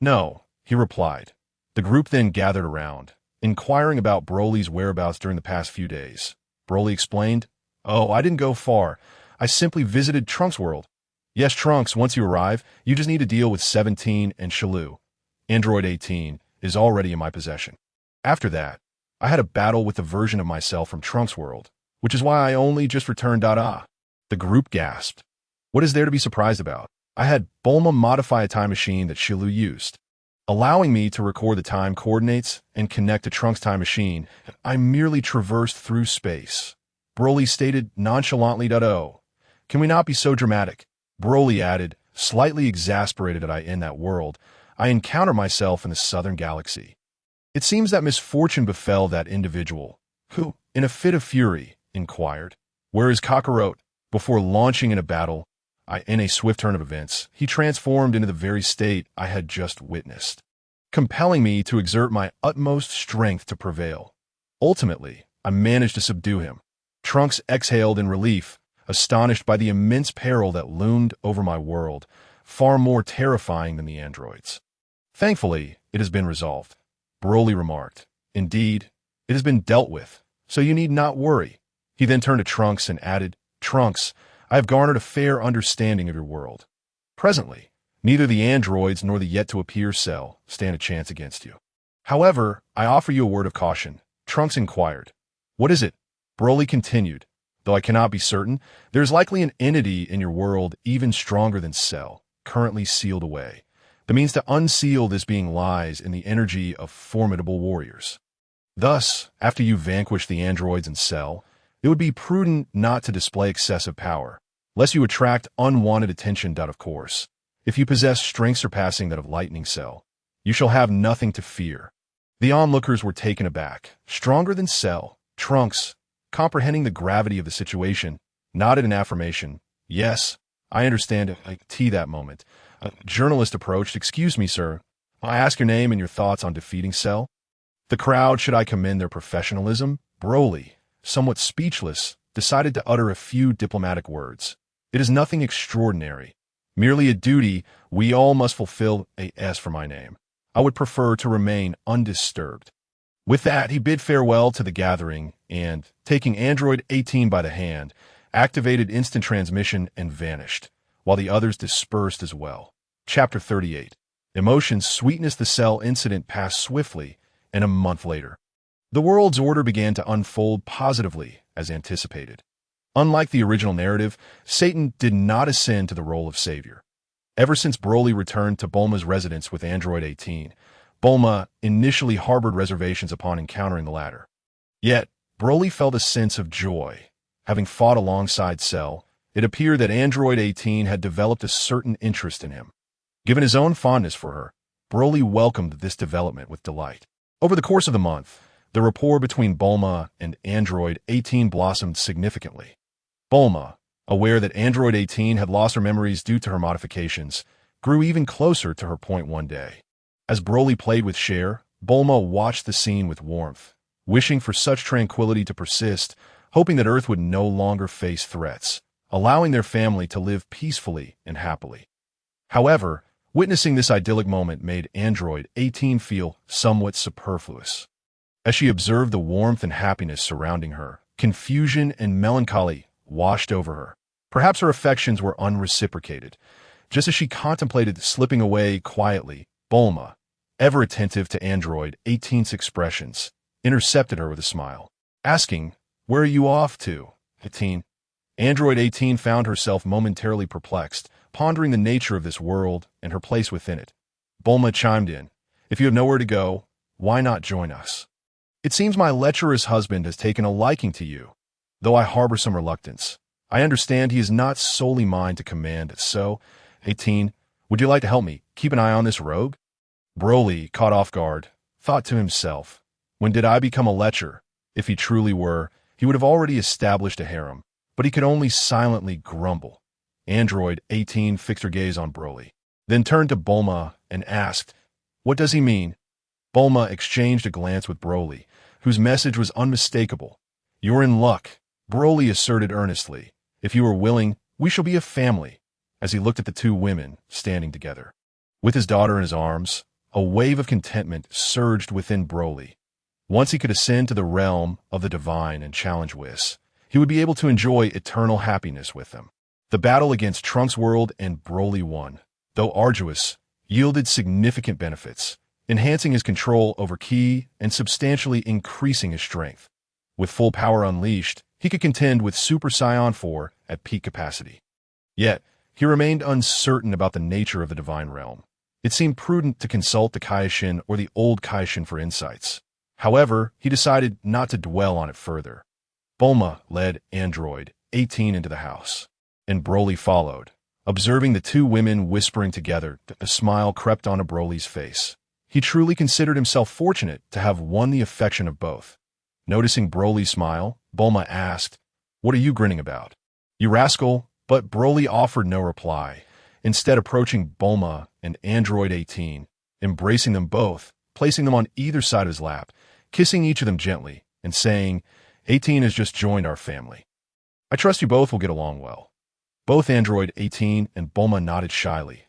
[SPEAKER 1] "No," he replied. The group then gathered around, inquiring about Broly's whereabouts during the past few days. Broly explained, "Oh, I didn't go far. I simply visited Trunks' world." "Yes, Trunks, once you arrive, you just need to deal with 17 and Shilu. Android 18 is already in my possession. After that, I had a battle with the version of myself from Trunks' world, which is why I only just returned. The group gasped. "What is there to be surprised about? I had Bulma modify a time machine that Shilu used, allowing me to record the time coordinates and connect to Trunks' time machine. I merely traversed through space," Broly stated nonchalantly. "Oh, can we not be so dramatic?" Broly added, slightly exasperated that I in that world, I encounter myself in the southern galaxy. It seems that misfortune befell that individual, who, in a fit of fury, inquired, "Where is Kakarot?" Before launching in a battle, in a swift turn of events, he transformed into the very state I had just witnessed, compelling me to exert my utmost strength to prevail. Ultimately, I managed to subdue him. Trunks exhaled in relief, astonished by the immense peril that loomed over my world, far more terrifying than the androids. "Thankfully, it has been resolved," Broly remarked. "Indeed, it has been dealt with, so you need not worry." He then turned to Trunks and added, "Trunks, I have garnered a fair understanding of your world. Presently, neither the androids nor the yet-to-appear cell stand a chance against you. However, I offer you a word of caution." Trunks inquired. "What is it?" Broly continued, "Though I cannot be certain, there is likely an entity in your world even stronger than Cell, currently sealed away. The means to unseal this being lies in the energy of formidable warriors. Thus, after you vanquish the androids and Cell, it would be prudent not to display excessive power, lest you attract unwanted attention. Of course, if you possess strength surpassing that of Lightning Cell, you shall have nothing to fear." The onlookers were taken aback. Stronger than Cell, Trunks, comprehending the gravity of the situation, nodded in affirmation. "Yes, I understand it." That moment, a journalist approached. "Excuse me, sir. I ask your name and your thoughts on defeating Cell?" The crowd, should I commend their professionalism? Broly, somewhat speechless, decided to utter a few diplomatic words. "It is nothing extraordinary. Merely a duty we all must fulfill. As for my name, I would prefer to remain undisturbed." With that, he bid farewell to the gathering and, taking Android 18 by the hand, activated instant transmission and vanished, while the others dispersed as well. Chapter 38. Emotions sweetness. The Cell incident passed swiftly, and a month later, the world's order began to unfold positively as anticipated. Unlike the original narrative, Satan did not ascend to the role of savior. Ever since Broly returned to Bulma's residence with Android 18, Bulma initially harbored reservations upon encountering the latter. Yet, Broly felt a sense of joy. Having fought alongside Cell, it appeared that Android 18 had developed a certain interest in him. Given his own fondness for her, Broly welcomed this development with delight. Over the course of the month, the rapport between Bulma and Android 18 blossomed significantly. Bulma, aware that Android 18 had lost her memories due to her modifications, grew even closer to her point one day. As Broly played with Cher, Bulma watched the scene with warmth, wishing for such tranquility to persist, hoping that Earth would no longer face threats, allowing their family to live peacefully and happily. However, witnessing this idyllic moment made Android 18 feel somewhat superfluous. As she observed the warmth and happiness surrounding her, confusion and melancholy washed over her. Perhaps her affections were unreciprocated. Just as she contemplated slipping away quietly, Bulma, ever attentive to Android 18's expressions, intercepted her with a smile, asking, "Where are you off to, 18?" Android 18 found herself momentarily perplexed, pondering the nature of this world and her place within it. Bulma chimed in, "If you have nowhere to go, why not join us? It seems my lecherous husband has taken a liking to you, though I harbor some reluctance. I understand he is not solely mine to command, so, 18, would you like to help me keep an eye on this rogue?" Broly, caught off guard, thought to himself, when did I become a lecher? If he truly were, he would have already established a harem, but he could only silently grumble. Android 18 fixed her gaze on Broly, then turned to Bulma and asked, "What does he mean?" Bulma exchanged a glance with Broly, whose message was unmistakable. "You're in luck," Broly asserted earnestly. "If you are willing, we shall be a family," as he looked at the two women standing together. With his daughter in his arms, a wave of contentment surged within Broly. Once he could ascend to the realm of the divine and challenge Whis, he would be able to enjoy eternal happiness with them. The battle against Trunks' world and Broly won, though arduous, yielded significant benefits, enhancing his control over Ki and substantially increasing his strength. With full power unleashed, he could contend with Super Saiyan 4 at peak capacity. Yet, he remained uncertain about the nature of the divine realm. It seemed prudent to consult the Kaishin or the old Kaishin for insights. However, he decided not to dwell on it further. Bulma led Android 18 into the house, and Broly followed. Observing the two women whispering together, a smile crept onto Broly's face. He truly considered himself fortunate to have won the affection of both. Noticing Broly's smile, Bulma asked, "What are you grinning about, you rascal?" But Broly offered no reply, instead approaching Bulma and Android 18, embracing them both, placing them on either side of his lap, kissing each of them gently, and saying, "18 has just joined our family. I trust you both will get along well." Both Android 18 and Bulma nodded shyly.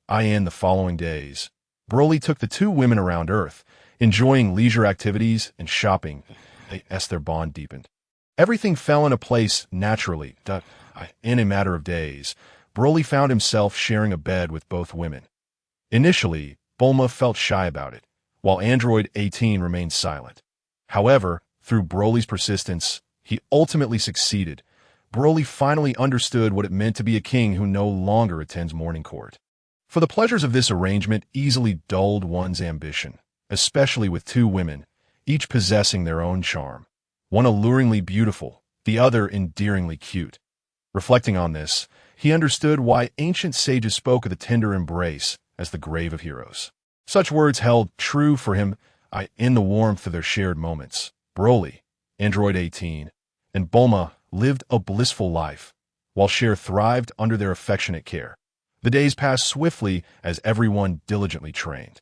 [SPEAKER 1] In the following days, Broly took the two women around Earth, enjoying leisure activities and shopping as their bond deepened. Everything fell into place naturally. In a matter of days, Broly found himself sharing a bed with both women. Initially, Bulma felt shy about it, while Android 18 remained silent. However, through Broly's persistence, he ultimately succeeded. Broly finally understood what it meant to be a king who no longer attends morning court. For the pleasures of this arrangement easily dulled one's ambition, especially with two women, each possessing their own charm. One alluringly beautiful, the other endearingly cute. Reflecting on this, he understood why ancient sages spoke of the tender embrace as the grave of heroes. Such words held true for him in the warmth of their shared moments. Broly, Android 18, and Bulma lived a blissful life, while Cher thrived under their affectionate care. The days passed swiftly as everyone diligently trained.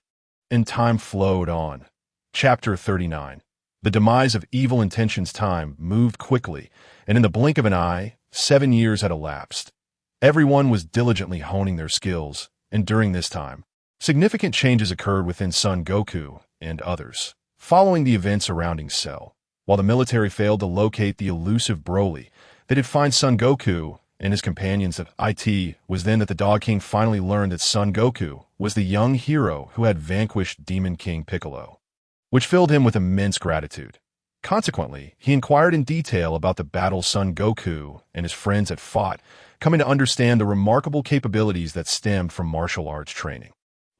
[SPEAKER 1] And time flowed on. Chapter 39. The demise of evil intentions. Time moved quickly, and in the blink of an eye, 7 years had elapsed. Everyone was diligently honing their skills, and during this time, significant changes occurred within Son Goku and others. Following the events surrounding Cell, while the military failed to locate the elusive Broly, they did find Son Goku and his companions. It was then that the Dog King finally learned that Son Goku was the young hero who had vanquished Demon King Piccolo, which filled him with immense gratitude. Consequently, he inquired in detail about the battle Son Goku and his friends had fought, coming to understand the remarkable capabilities that stemmed from martial arts training,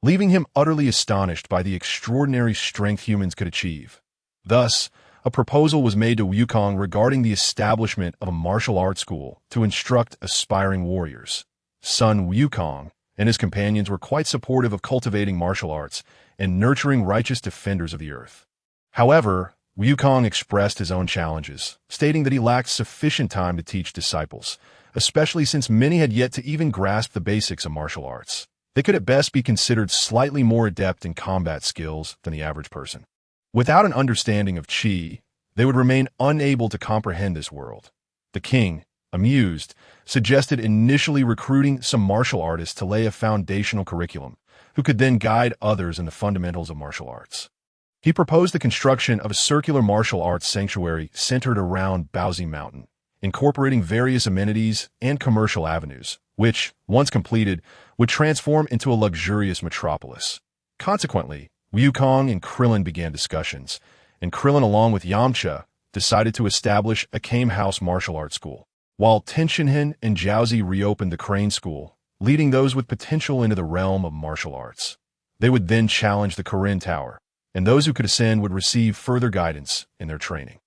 [SPEAKER 1] leaving him utterly astonished by the extraordinary strength humans could achieve. Thus, a proposal was made to Wukong regarding the establishment of a martial arts school to instruct aspiring warriors. Son Wukong and his companions were quite supportive of cultivating martial arts and nurturing righteous defenders of the earth. However, Wukong expressed his own challenges, stating that he lacked sufficient time to teach disciples, especially since many had yet to even grasp the basics of martial arts. They could at best be considered slightly more adept in combat skills than the average person. Without an understanding of Qi, they would remain unable to comprehend this world. The king, amused, suggested initially recruiting some martial artists to lay a foundational curriculum, who could then guide others in the fundamentals of martial arts. He proposed the construction of a circular martial arts sanctuary centered around Baozi Mountain, incorporating various amenities and commercial avenues, which, once completed, would transform into a luxurious metropolis. Consequently, Wukong and Krillin began discussions, and Krillin, along with Yamcha, decided to establish a Kame House martial arts school, while Tenshinhan and Jiaozi reopened the Crane School, leading those with potential into the realm of martial arts. They would then challenge the Kirin Tower, and those who could ascend would receive further guidance in their training.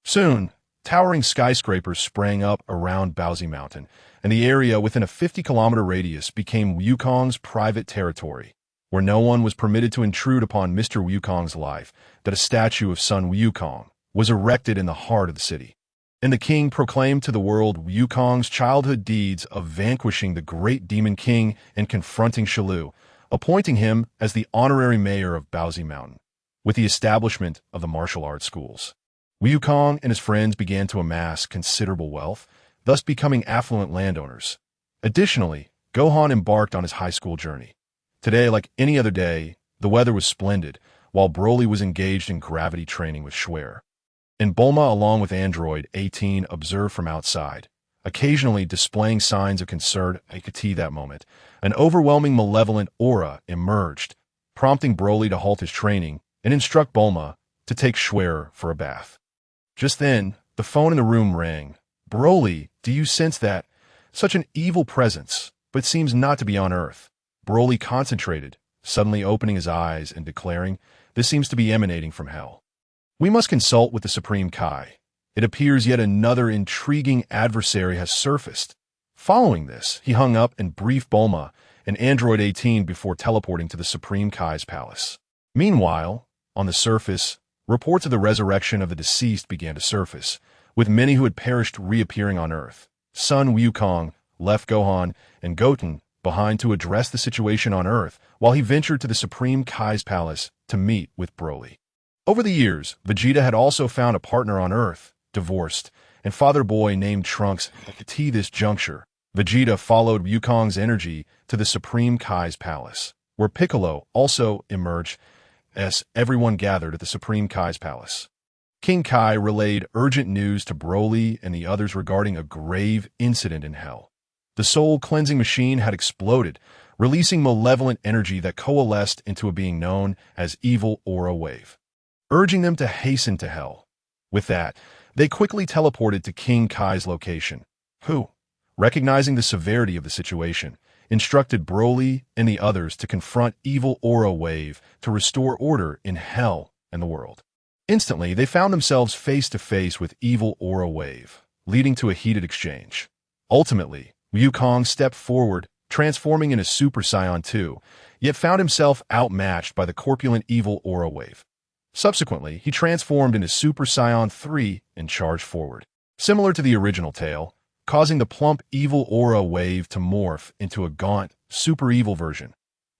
[SPEAKER 1] Soon, towering skyscrapers sprang up around Baozi Mountain, and the area within a 50-kilometer radius became Wukong's private territory, where no one was permitted to intrude upon Mr. Wukong's life, that a statue of Sun Wukong was erected in the heart of the city. And the king proclaimed to the world Wukong's childhood deeds of vanquishing the great demon king and confronting Shilu, appointing him as the honorary mayor of Baozi Mountain. With the establishment of the martial arts schools, Wukong and his friends began to amass considerable wealth, thus becoming affluent landowners. Additionally, Gohan embarked on his high school journey. Today, like any other day, the weather was splendid, while Broly was engaged in gravity training with Schwer. And Bulma, along with Android 18, observed from outside, occasionally displaying signs of concern. I could see that moment. An overwhelming malevolent aura emerged, prompting Broly to halt his training and instruct Bulma to take Schwer for a bath. Just then, the phone in the room rang. Broly, do you sense that? Such an evil presence, but it seems not to be on Earth. Broly concentrated, suddenly opening his eyes and declaring, this seems to be emanating from hell. We must consult with the Supreme Kai. It appears yet another intriguing adversary has surfaced. Following this, he hung up and briefed Bulma and Android 18 before teleporting to the Supreme Kai's palace. Meanwhile, on the surface, reports of the resurrection of the deceased began to surface, with many who had perished reappearing on Earth. Sun Wukong left Gohan and Goten behind to address the situation on Earth, while he ventured to the Supreme Kai's palace to meet with Broly. Over the years, Vegeta had also found a partner on Earth, divorced, and father boy named Trunks. At this juncture, Vegeta followed Wukong's energy to the Supreme Kai's palace, where Piccolo also emerged as everyone gathered at the Supreme Kai's palace. King Kai relayed urgent news to Broly and the others regarding a grave incident in Hell. The soul-cleansing machine had exploded, releasing malevolent energy that coalesced into a being known as Evil Aura Wave, urging them to hasten to Hell. With that, they quickly teleported to King Kai's location, who, recognizing the severity of the situation, instructed Broly and the others to confront Evil Aura Wave to restore order in Hell and the world. Instantly, they found themselves face to face with Evil Aura Wave, leading to a heated exchange. Ultimately, Wukong stepped forward, transforming into Super Saiyan 2, yet found himself outmatched by the corpulent Evil Aura Wave. Subsequently, he transformed into Super Saiyan 3 and charged forward, similar to the original tale, causing the plump Evil Aura Wave to morph into a gaunt, super evil version.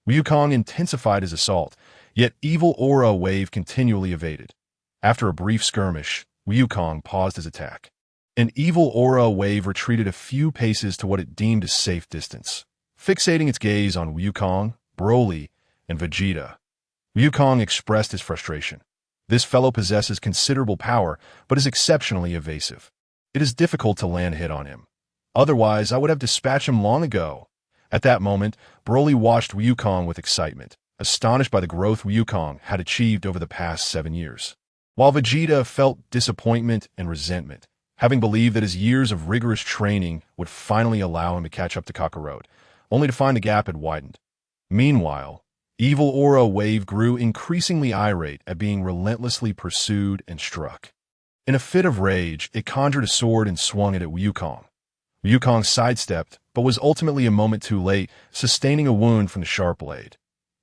[SPEAKER 1] Wukong intensified his assault, yet Evil Aura Wave continually evaded. After a brief skirmish, Wukong paused his attack. An Evil Aura Wave retreated a few paces to what it deemed a safe distance, fixating its gaze on Wukong, Broly, and Vegeta. Wukong expressed his frustration. This fellow possesses considerable power, but is exceptionally evasive. It is difficult to land a hit on him. Otherwise, I would have dispatched him long ago. At that moment, Broly watched Wukong with excitement, astonished by the growth Wukong had achieved over the past 7 years. While Vegeta felt disappointment and resentment, having believed that his years of rigorous training would finally allow him to catch up to Kakarot, only to find the gap had widened. Meanwhile, Evil Aura Wave grew increasingly irate at being relentlessly pursued and struck. In a fit of rage, it conjured a sword and swung it at Wukong. Wukong sidestepped, but was ultimately a moment too late, sustaining a wound from the sharp blade.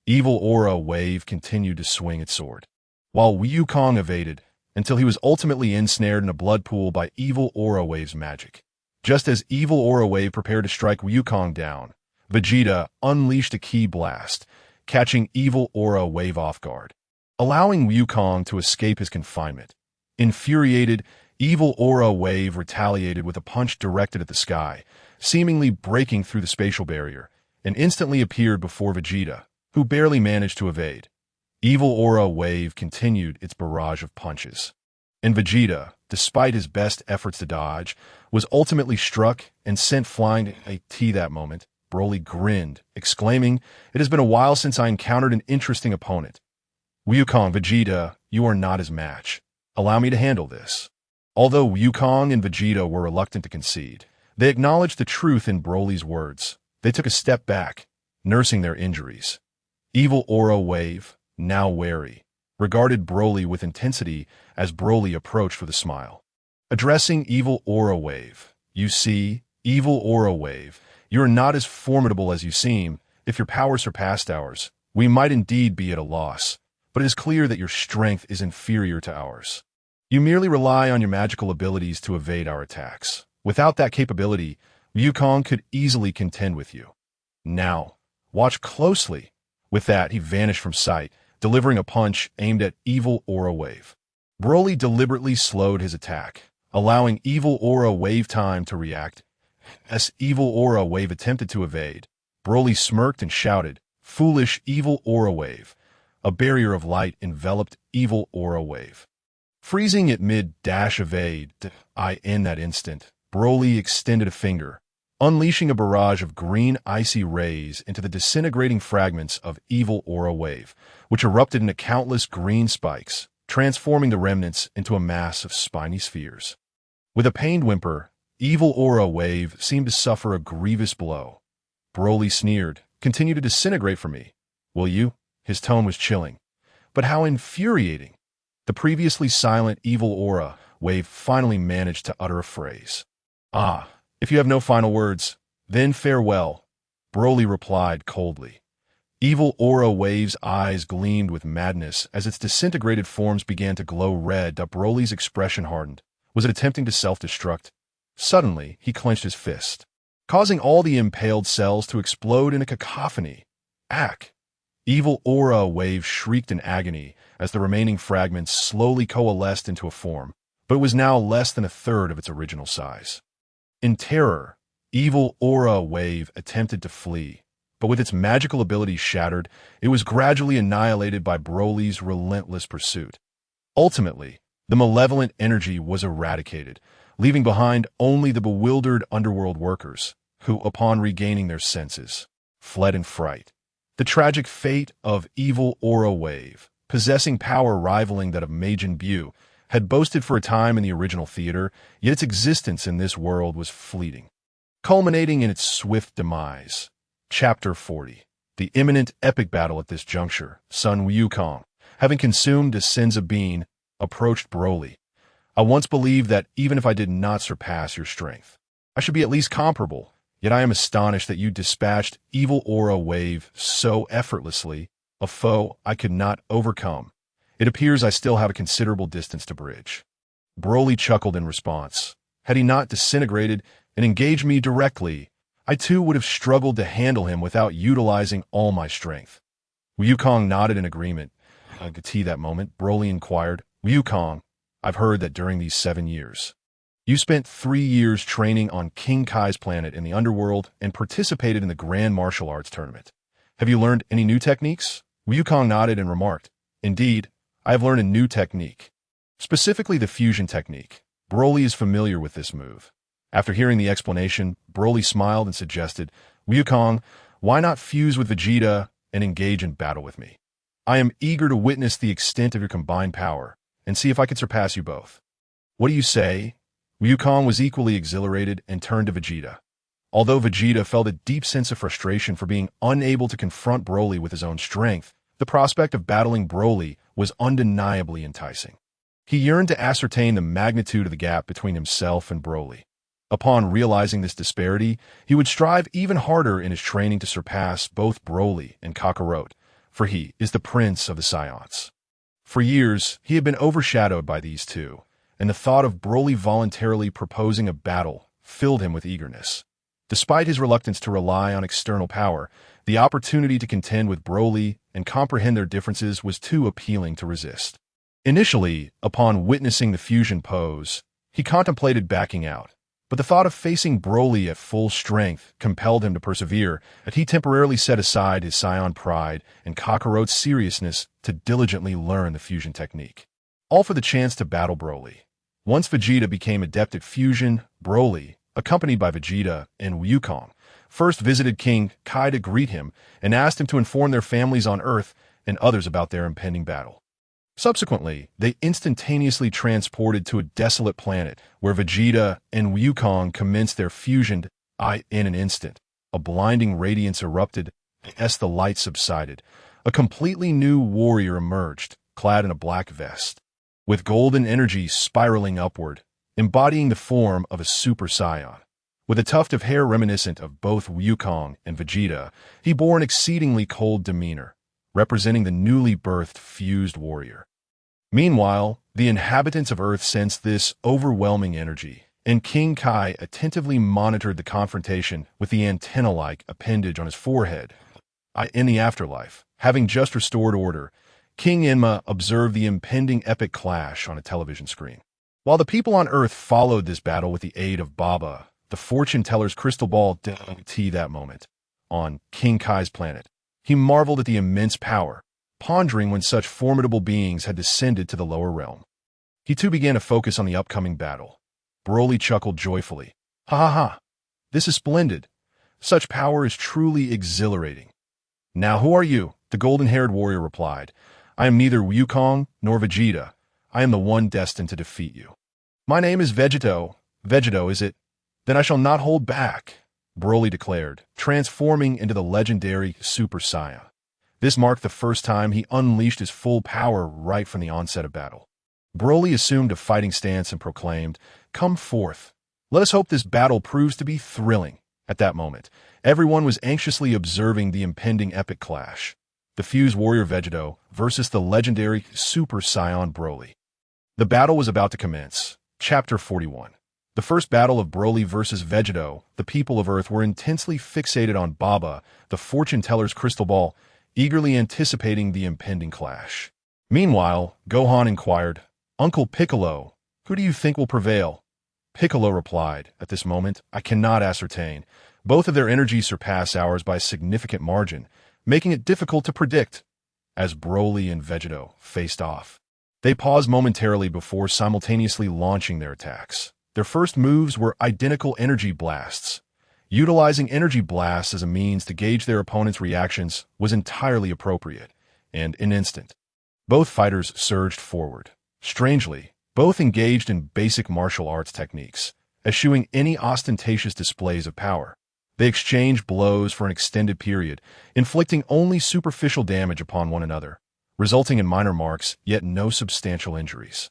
[SPEAKER 1] Evil Aura Wave continued to swing its sword. While Wukong evaded, until he was ultimately ensnared in a blood pool by evil Aura Wave's magic. Just as evil Aura Wave prepared to strike Wukong down, Vegeta unleashed a ki blast, catching evil Aura Wave off guard, allowing Wukong to escape his confinement. Infuriated, evil Aura Wave retaliated with a punch directed at the sky, seemingly breaking through the spatial barrier, and instantly appeared before Vegeta, who barely managed to evade. Evil Aura Wave continued its barrage of punches, and Vegeta, despite his best efforts to dodge, was ultimately struck and sent flying to that moment. Broly grinned, exclaiming, "It has been a while since I encountered an interesting opponent. Wukong, Vegeta, you are not his match. Allow me to handle this." Although Wukong and Vegeta were reluctant to concede, they acknowledged the truth in Broly's words. They took a step back, nursing their injuries. Evil Aura Wave, now wary, regarded Broly with intensity as Broly approached with a smile. Addressing Evil Aura Wave, "You see, Evil Aura Wave, you are not as formidable as you seem. If your power surpassed ours, we might indeed be at a loss, but it is clear that your strength is inferior to ours. You merely rely on your magical abilities to evade our attacks. Without that capability, Wukong could easily contend with you. Now, watch closely." With that, he vanished from sight, delivering a punch aimed at Evil Aura Wave. Broly deliberately slowed his attack, allowing Evil Aura Wave time to react. As Evil Aura Wave attempted to evade, Broly smirked and shouted, "Foolish Evil Aura Wave." A barrier of light enveloped Evil Aura Wave, freezing it mid-dash evade. In that instant, Broly extended a finger, unleashing a barrage of green icy rays into the disintegrating fragments of Evil Aura Wave, which erupted into countless green spikes, transforming the remnants into a mass of spiny spheres. With a pained whimper, Evil Aura Wave seemed to suffer a grievous blow. Broly sneered, "Continue to disintegrate for me, will you?" His tone was chilling. But how infuriating! The previously silent Evil Aura Wave finally managed to utter a phrase. "Ah, if you have no final words, then farewell," Broly replied coldly. Evil Aura Wave's eyes gleamed with madness as its disintegrated forms began to glow red. Broly's expression hardened. Was it attempting to self-destruct? Suddenly, he clenched his fist, causing all the impaled cells to explode in a cacophony. "Ack!" Evil Aura Wave shrieked in agony as the remaining fragments slowly coalesced into a form, but it was now less than a third of its original size. In terror, Evil Aura Wave attempted to flee, but with its magical abilities shattered, it was gradually annihilated by Broly's relentless pursuit. Ultimately, the malevolent energy was eradicated, leaving behind only the bewildered underworld workers, who, upon regaining their senses, fled in fright. The tragic fate of Evil Aura Wave, possessing power rivaling that of Majin Buu, had boasted for a time in the original theater, yet its existence in this world was fleeting, culminating in its swift demise. Chapter 40. The imminent epic battle. At this juncture, Sun Wukong, having consumed a Senza bean, approached Broly. "I once believed that even if I did not surpass your strength, I should be at least comparable, yet I am astonished that you dispatched Evil Aura Wave so effortlessly, a foe I could not overcome. It appears I still have a considerable distance to bridge." Broly chuckled in response. Had he not disintegrated and engaged me directly, I too would have struggled to handle him without utilizing all my strength. Wukong nodded in agreement. That moment, Broly inquired, "Wukong, I've heard that during these 7 years, you spent 3 years training on King Kai's planet in the underworld and participated in the Grand Martial Arts Tournament. Have you learned any new techniques?" Wukong nodded and remarked, "Indeed, I have learned a new technique, specifically the fusion technique. Broly is familiar with this move." After hearing the explanation, Broly smiled and suggested, "Wukong, why not fuse with Vegeta and engage in battle with me? I am eager to witness the extent of your combined power and see if I can surpass you both. What do you say?" Wukong was equally exhilarated and turned to Vegeta. Although Vegeta felt a deep sense of frustration for being unable to confront Broly with his own strength, the prospect of battling Broly was undeniably enticing. He yearned to ascertain the magnitude of the gap between himself and Broly. Upon realizing this disparity, he would strive even harder in his training to surpass both Broly and Kakarot, for he is the prince of the Saiyans. For years, he had been overshadowed by these two, and the thought of Broly voluntarily proposing a battle filled him with eagerness. Despite his reluctance to rely on external power, the opportunity to contend with Broly and comprehend their differences was too appealing to resist. Initially, upon witnessing the fusion pose, he contemplated backing out, but the thought of facing Broly at full strength compelled him to persevere, and he temporarily set aside his Saiyan pride and Kakarot's seriousness to diligently learn the fusion technique. All for the chance to battle Broly. Once Vegeta became adept at fusion, Broly, accompanied by Vegeta and Wukong, first visited King Kai to greet him and asked him to inform their families on Earth and others about their impending battle. Subsequently, they instantaneously transported to a desolate planet where Vegeta and Wukong commenced their fusion. In an instant, a blinding radiance erupted, and as the light subsided, a completely new warrior emerged, clad in a black vest, with golden energy spiraling upward, embodying the form of a Super Saiyan. With a tuft of hair reminiscent of both Wukong and Vegeta, he bore an exceedingly cold demeanor, representing the newly birthed fused warrior. Meanwhile, the inhabitants of Earth sensed this overwhelming energy, and King Kai attentively monitored the confrontation with the antenna-like appendage on his forehead. In the afterlife, having just restored order, King Enma observed the impending epic clash on a television screen. While the people on Earth followed this battle with the aid of Baba, the fortune-teller's crystal ball that moment, on King Kai's planet, he marveled at the immense power, pondering when such formidable beings had descended to the lower realm. He too began to focus on the upcoming battle. Broly chuckled joyfully. Ha ha ha! This is splendid. Such power is truly exhilarating. Now who are you? The golden-haired warrior replied. I am neither Wukong nor Vegeta. I am the one destined to defeat you. My name is Vegeto. Vegeto, is it? Then I shall not hold back, Broly declared, transforming into the legendary Super Saiyan. This marked the first time he unleashed his full power right from the onset of battle. Broly assumed a fighting stance and proclaimed, "Come forth. Let us hope this battle proves to be thrilling." At that moment, everyone was anxiously observing the impending epic clash. The fused warrior Vegeto versus the legendary Super Saiyan Broly. The battle was about to commence. Chapter 41. The first battle of Broly versus Vegeto, the people of Earth were intensely fixated on Baba, the fortune-teller's crystal ball, eagerly anticipating the impending clash. Meanwhile, Gohan inquired, "Uncle Piccolo, who do you think will prevail?" Piccolo replied, "At this moment, I cannot ascertain. Both of their energies surpass ours by a significant margin, making it difficult to predict." As Broly and Vegeto faced off, they paused momentarily before simultaneously launching their attacks. Their first moves were identical energy blasts. Utilizing energy blasts as a means to gauge their opponent's reactions was entirely appropriate, and in an instant, both fighters surged forward. Strangely, both engaged in basic martial arts techniques, eschewing any ostentatious displays of power. They exchanged blows for an extended period, inflicting only superficial damage upon one another, resulting in minor marks, yet no substantial injuries.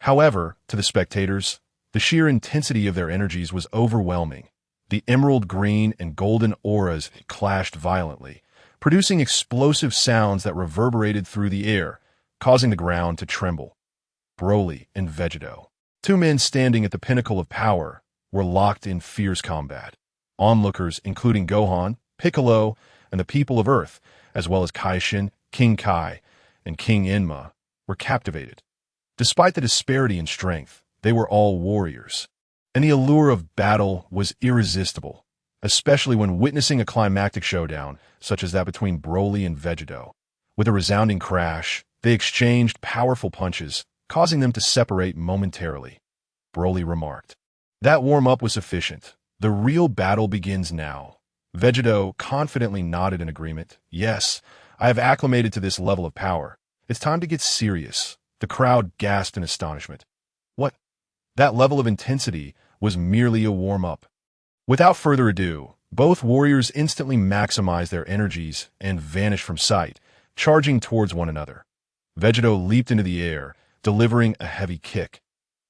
[SPEAKER 1] However, to the spectators, the sheer intensity of their energies was overwhelming. The emerald green and golden auras clashed violently, producing explosive sounds that reverberated through the air, causing the ground to tremble. Broly and Vegeto, two men standing at the pinnacle of power, were locked in fierce combat. Onlookers, including Gohan, Piccolo, and the people of Earth, as well as Kaishin, King Kai, and King Enma, were captivated. Despite the disparity in strength, they were all warriors, and the allure of battle was irresistible, especially when witnessing a climactic showdown such as that between Broly and Vegeto. With a resounding crash, they exchanged powerful punches, causing them to separate momentarily. Broly remarked, "That warm-up was sufficient. The real battle begins now." Vegeto confidently nodded in agreement. "Yes, I have acclimated to this level of power. It's time to get serious." The crowd gasped in astonishment. What? That level of intensity was merely a warm-up. Without further ado, both warriors instantly maximized their energies and vanished from sight, charging towards one another. Vegeto leaped into the air, delivering a heavy kick.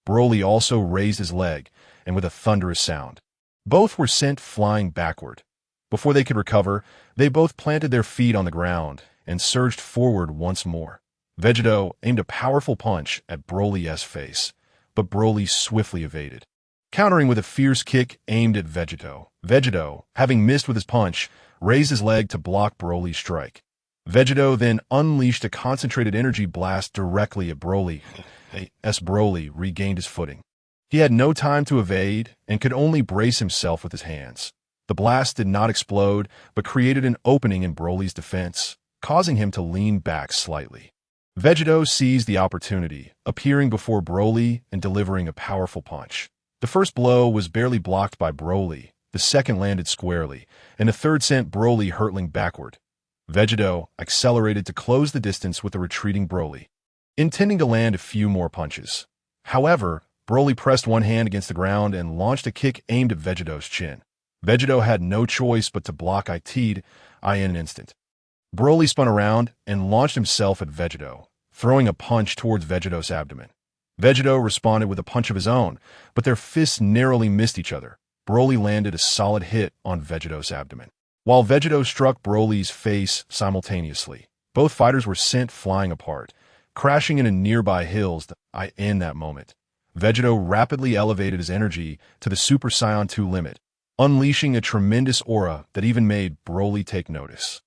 [SPEAKER 1] Broly also raised his leg, and with a thunderous sound, both were sent flying backward. Before they could recover, they both planted their feet on the ground and surged forward once more. Vegito aimed a powerful punch at Broly's face, but Broly swiftly evaded. Countering with a fierce kick aimed at Vegito. Vegito, having missed with his punch, raised his leg to block Broly's strike. Vegito then unleashed a concentrated energy blast directly at Broly. Broly regained his footing. He had no time to evade and could only brace himself with his hands. The blast did not explode, but created an opening in Broly's defense, causing him to lean back slightly. Vegito seized the opportunity, appearing before Broly and delivering a powerful punch. The first blow was barely blocked by Broly, the second landed squarely, and the third sent Broly hurtling backward. Vegito accelerated to close the distance with the retreating Broly, intending to land a few more punches. However, Broly pressed one hand against the ground and launched a kick aimed at Vegito's chin. Vegito had no choice but to block it in an instant. Broly spun around and launched himself at Vegito, throwing a punch towards Vegito's abdomen. Vegito responded with a punch of his own, but their fists narrowly missed each other. Broly landed a solid hit on Vegito's abdomen. While Vegito struck Broly's face simultaneously, both fighters were sent flying apart, crashing into nearby hills. In that moment, Vegito rapidly elevated his energy to the Super Saiyan 2 limit, unleashing a tremendous aura that even made Broly take notice.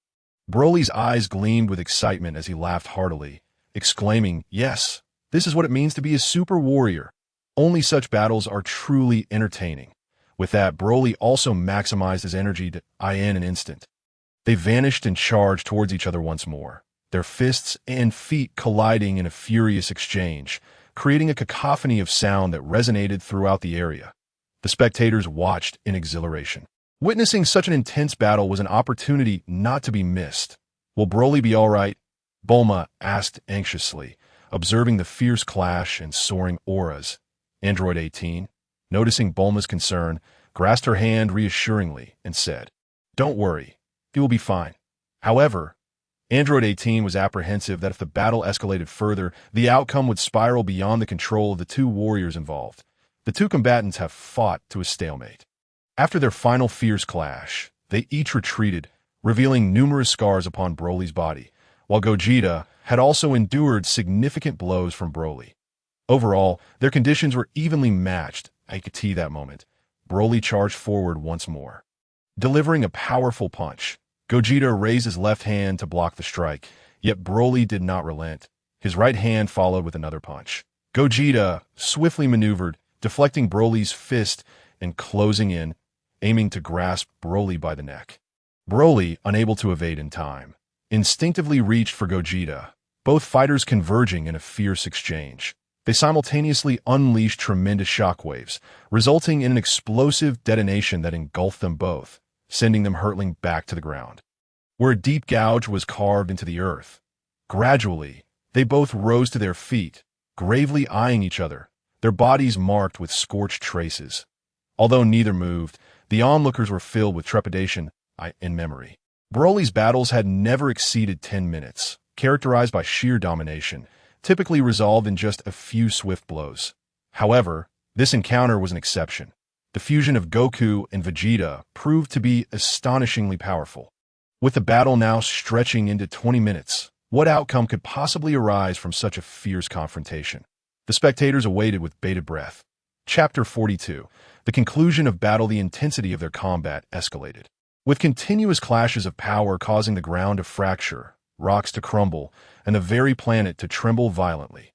[SPEAKER 1] Broly's eyes gleamed with excitement as he laughed heartily, exclaiming, "Yes, this is what it means to be a super warrior. Only such battles are truly entertaining." With that, Broly also maximized his energy in an instant. They vanished and charged towards each other once more, their fists and feet colliding in a furious exchange, creating a cacophony of sound that resonated throughout the area. The spectators watched in exhilaration. Witnessing such an intense battle was an opportunity not to be missed. "Will Broly be all right?" Bulma asked anxiously, observing the fierce clash and soaring auras. Android 18, noticing Bulma's concern, grasped her hand reassuringly and said, "Don't worry, he will be fine." However, Android 18 was apprehensive that if the battle escalated further, the outcome would spiral beyond the control of the two warriors involved. The two combatants have fought to a stalemate. After their final fierce clash, they each retreated, revealing numerous scars upon Broly's body, while Gogeta had also endured significant blows from Broly. Overall, their conditions were evenly matched. I could see that moment. Broly charged forward once more. Delivering a powerful punch, Gogeta raised his left hand to block the strike, yet Broly did not relent. His right hand followed with another punch. Gogeta swiftly maneuvered, deflecting Broly's fist and closing in, aiming to grasp Broly by the neck. Broly, unable to evade in time, instinctively reached for Gogeta, both fighters converging in a fierce exchange. They simultaneously unleashed tremendous shockwaves, resulting in an explosive detonation that engulfed them both, sending them hurtling back to the ground, where a deep gouge was carved into the earth. Gradually, they both rose to their feet, gravely eyeing each other, their bodies marked with scorched traces. Although neither moved, the onlookers were filled with trepidation in memory. Broly's battles had never exceeded 10 minutes, characterized by sheer domination, typically resolved in just a few swift blows. However, this encounter was an exception. The fusion of Goku and Vegeta proved to be astonishingly powerful. With the battle now stretching into 20 minutes, what outcome could possibly arise from such a fierce confrontation? The spectators awaited with bated breath. Chapter 42. The conclusion of battle. The intensity of their combat escalated, with continuous clashes of power causing the ground to fracture, rocks to crumble, and the very planet to tremble violently.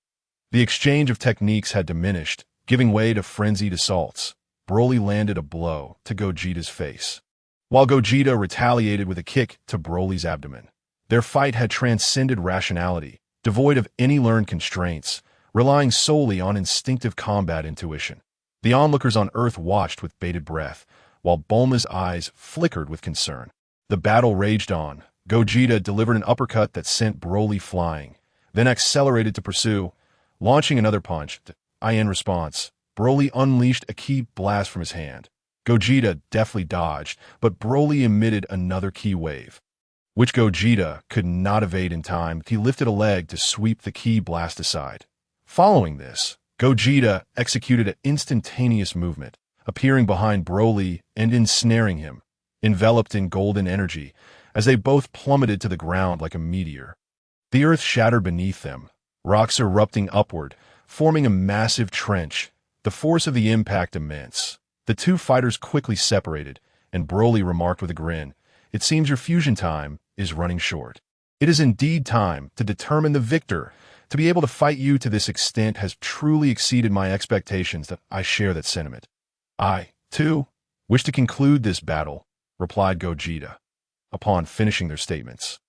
[SPEAKER 1] The exchange of techniques had diminished, giving way to frenzied assaults. Broly landed a blow to Gogeta's face, while Gogeta retaliated with a kick to Broly's abdomen. Their fight had transcended rationality, devoid of any learned constraints, relying solely on instinctive combat intuition. The onlookers on Earth watched with bated breath, while Bulma's eyes flickered with concern. The battle raged on. Gogeta delivered an uppercut that sent Broly flying, then accelerated to pursue, launching another punch. In response, Broly unleashed a ki blast from his hand. Gogeta deftly dodged, but Broly emitted another ki wave, which Gogeta could not evade in time. He lifted a leg to sweep the ki blast aside. Following this, Gogeta executed an instantaneous movement, appearing behind Broly and ensnaring him, enveloped in golden energy, as they both plummeted to the ground like a meteor. The earth shattered beneath them, rocks erupting upward, forming a massive trench, the force of the impact immense. The two fighters quickly separated, and Broly remarked with a grin, "It seems your fusion time is running short. It is indeed time to determine the victor. To be able to fight you to this extent has truly exceeded my expectations. That I share that sentiment. I, too, wish to conclude this battle," replied Gogeta, upon finishing their statements.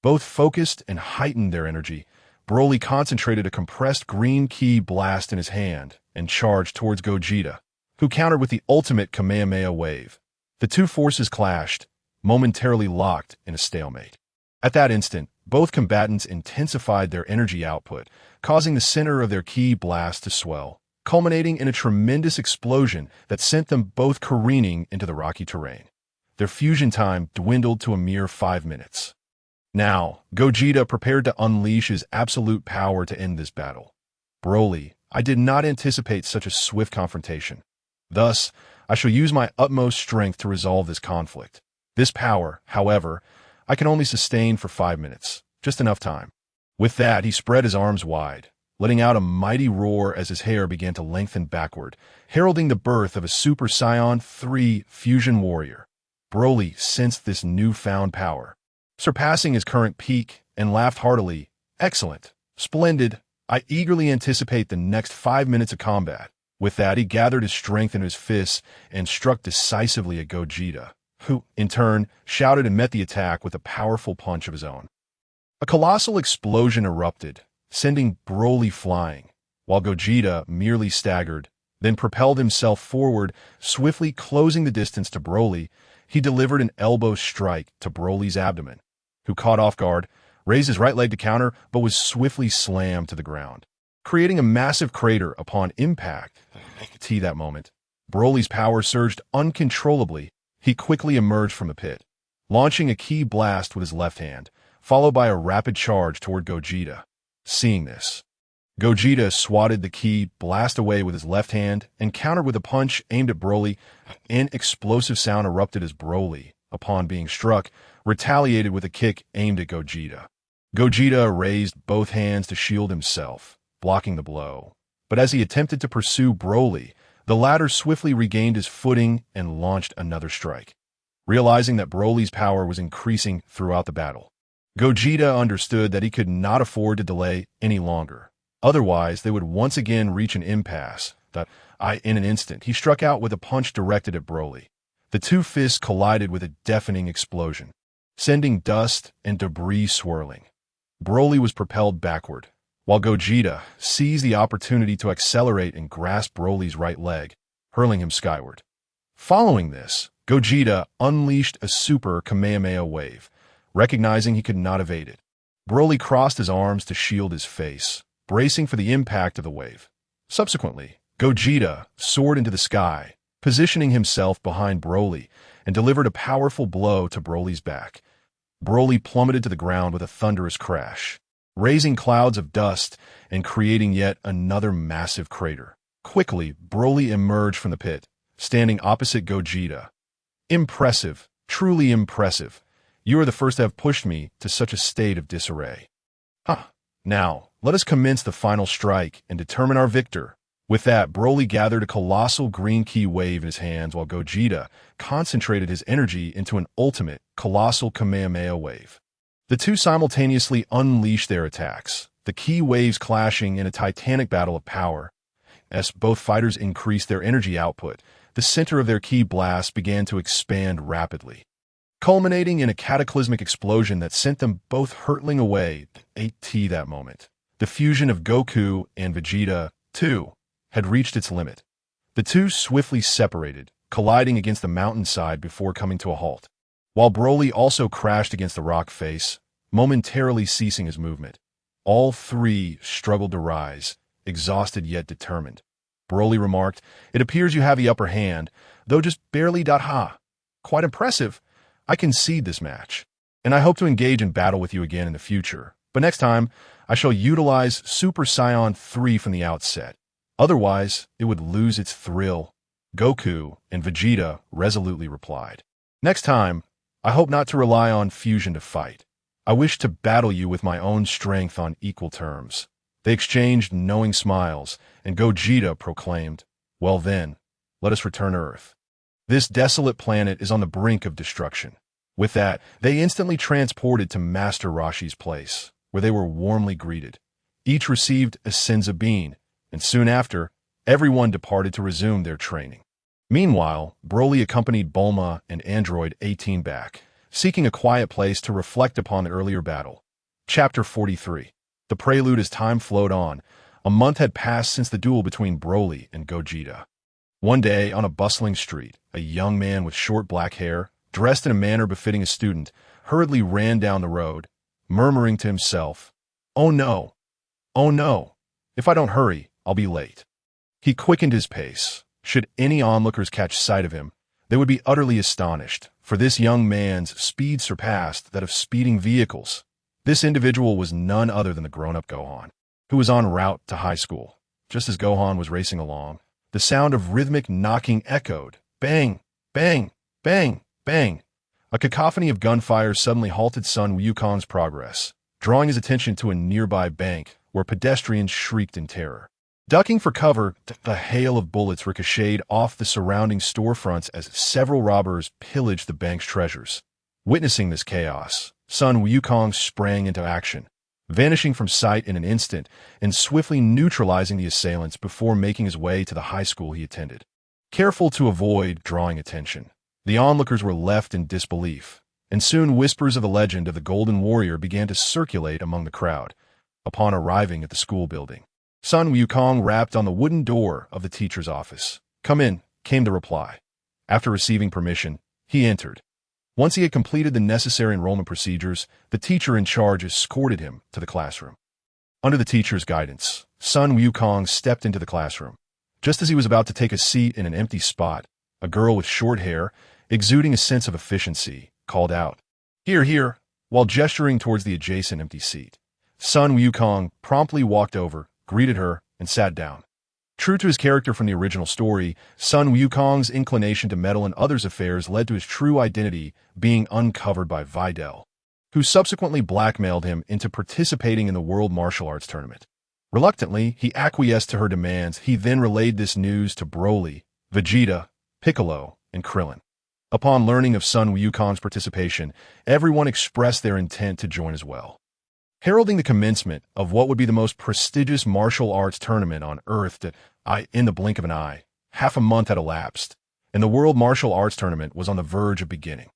[SPEAKER 1] Both focused and heightened their energy. Broly concentrated a compressed green ki blast in his hand and charged towards Gogeta, who countered with the ultimate Kamehameha wave. The two forces clashed, momentarily locked in a stalemate. At that instant, both combatants intensified their energy output, causing the center of their ki blast to swell, culminating in a tremendous explosion that sent them both careening into the rocky terrain. Their fusion time dwindled to a mere 5 minutes. Now, Gogeta prepared to unleash his absolute power to end this battle. "Broly, I did not anticipate such a swift confrontation. Thus, I shall use my utmost strength to resolve this conflict. This power, however, I can only sustain for 5 minutes, just enough time." With that, he spread his arms wide, letting out a mighty roar as his hair began to lengthen backward, heralding the birth of a Super Saiyan 3 fusion warrior. Broly sensed this newfound power, surpassing his current peak, and laughed heartily. "Excellent. Splendid. I eagerly anticipate the next 5 minutes of combat." With that, he gathered his strength in his fists and struck decisively at Gogeta, who, in turn, shouted and met the attack with a powerful punch of his own. A colossal explosion erupted, sending Broly flying, while Gogeta merely staggered, then propelled himself forward, swiftly closing the distance to Broly. He delivered an elbow strike to Broly's abdomen, who, caught off guard, raised his right leg to counter but was swiftly slammed to the ground, creating a massive crater upon impact. That moment, Broly's power surged uncontrollably. He quickly emerged from the pit, launching a ki blast with his left hand, followed by a rapid charge toward Gogeta. Seeing this, Gogeta swatted the ki blast away with his left hand and countered with a punch aimed at Broly. An explosive sound erupted as Broly, upon being struck, retaliated with a kick aimed at Gogeta. Gogeta raised both hands to shield himself, blocking the blow. But as he attempted to pursue Broly, the latter swiftly regained his footing and launched another strike. Realizing that Broly's power was increasing throughout the battle, Gogeta understood that he could not afford to delay any longer. Otherwise, they would once again reach an impasse. In an instant, he struck out with a punch directed at Broly. The two fists collided with a deafening explosion, sending dust and debris swirling. Broly was propelled backward, while Gogeta seized the opportunity to accelerate and grasp Broly's right leg, hurling him skyward. Following this, Gogeta unleashed a super Kamehameha wave, recognizing he could not evade it. Broly crossed his arms to shield his face, bracing for the impact of the wave. Subsequently, Gogeta soared into the sky, positioning himself behind Broly, and delivered a powerful blow to Broly's back. Broly plummeted to the ground with a thunderous crash, raising clouds of dust and creating yet another massive crater. Quickly, Broly emerged from the pit, standing opposite Gogeta. "Impressive, truly impressive. You are the first to have pushed me to such a state of disarray. Now, let us commence the final strike and determine our victor." With that, Broly gathered a colossal green ki wave in his hands while Gogeta concentrated his energy into an ultimate, colossal Kamehameha wave. The two simultaneously unleashed their attacks, the ki waves clashing in a titanic battle of power. As both fighters increased their energy output, the center of their ki blast began to expand rapidly, culminating in a cataclysmic explosion that sent them both hurtling away. That moment, the fusion of Goku and Vegeta, too, had reached its limit. The two swiftly separated, colliding against the mountainside before coming to a halt, while Broly also crashed against the rock face, momentarily ceasing his movement. All three struggled to rise, exhausted yet determined. Broly remarked, "It appears you have the upper hand, though just barely. Quite impressive. I concede this match, and I hope to engage in battle with you again in the future. But next time, I shall utilize Super Saiyan 3 from the outset. Otherwise, it would lose its thrill." Goku and Vegeta resolutely replied, "Next time, I hope not to rely on fusion to fight. I wish to battle you with my own strength on equal terms." They exchanged knowing smiles, and Gogeta proclaimed, "Well then, let us return to Earth. This desolate planet is on the brink of destruction." With that, they instantly transported to Master Roshi's place, where they were warmly greeted. Each received a Senza bean, and soon after, everyone departed to resume their training. Meanwhile, Broly accompanied Bulma and Android 18 back, seeking a quiet place to reflect upon the earlier battle. Chapter 43. The prelude. As time flowed on, a month had passed since the duel between Broly and Gogeta. One day, on a bustling street, a young man with short black hair, dressed in a manner befitting a student, hurriedly ran down the road, murmuring to himself, "Oh no! Oh no! If I don't hurry, I'll be late." He quickened his pace. Should any onlookers catch sight of him, they would be utterly astonished, for this young man's speed surpassed that of speeding vehicles. This individual was none other than the grown-up Gohan, who was en route to high school. Just as Gohan was racing along, the sound of rhythmic knocking echoed. Bang! Bang! Bang! Bang! A cacophony of gunfire suddenly halted Sun Wukong's progress, drawing his attention to a nearby bank where pedestrians shrieked in terror. Ducking for cover, the hail of bullets ricocheted off the surrounding storefronts as several robbers pillaged the bank's treasures. Witnessing this chaos, Sun Wukong sprang into action, vanishing from sight in an instant and swiftly neutralizing the assailants before making his way to the high school he attended. Careful to avoid drawing attention, the onlookers were left in disbelief, and soon whispers of the legend of the Golden Warrior began to circulate among the crowd. Upon arriving at the school building, Sun Wukong rapped on the wooden door of the teacher's office. "Come in," came the reply. After receiving permission, he entered. Once he had completed the necessary enrollment procedures, the teacher in charge escorted him to the classroom. Under the teacher's guidance, Sun Wukong stepped into the classroom. Just as he was about to take a seat in an empty spot, a girl with short hair, exuding a sense of efficiency, called out, "Here, here," while gesturing towards the adjacent empty seat. Sun Wukong promptly walked over, greeted her, and sat down. True to his character from the original story, Sun Wukong's inclination to meddle in others' affairs led to his true identity being uncovered by Videl, who subsequently blackmailed him into participating in the World Martial Arts Tournament. Reluctantly, he acquiesced to her demands. He then relayed this news to Broly, Vegeta, Piccolo, and Krillin. Upon learning of Sun Wukong's participation, everyone expressed their intent to join as well. Heralding the commencement of what would be the most prestigious martial arts tournament on Earth, in the blink of an eye, half a month had elapsed, and the World Martial Arts Tournament was on the verge of beginning.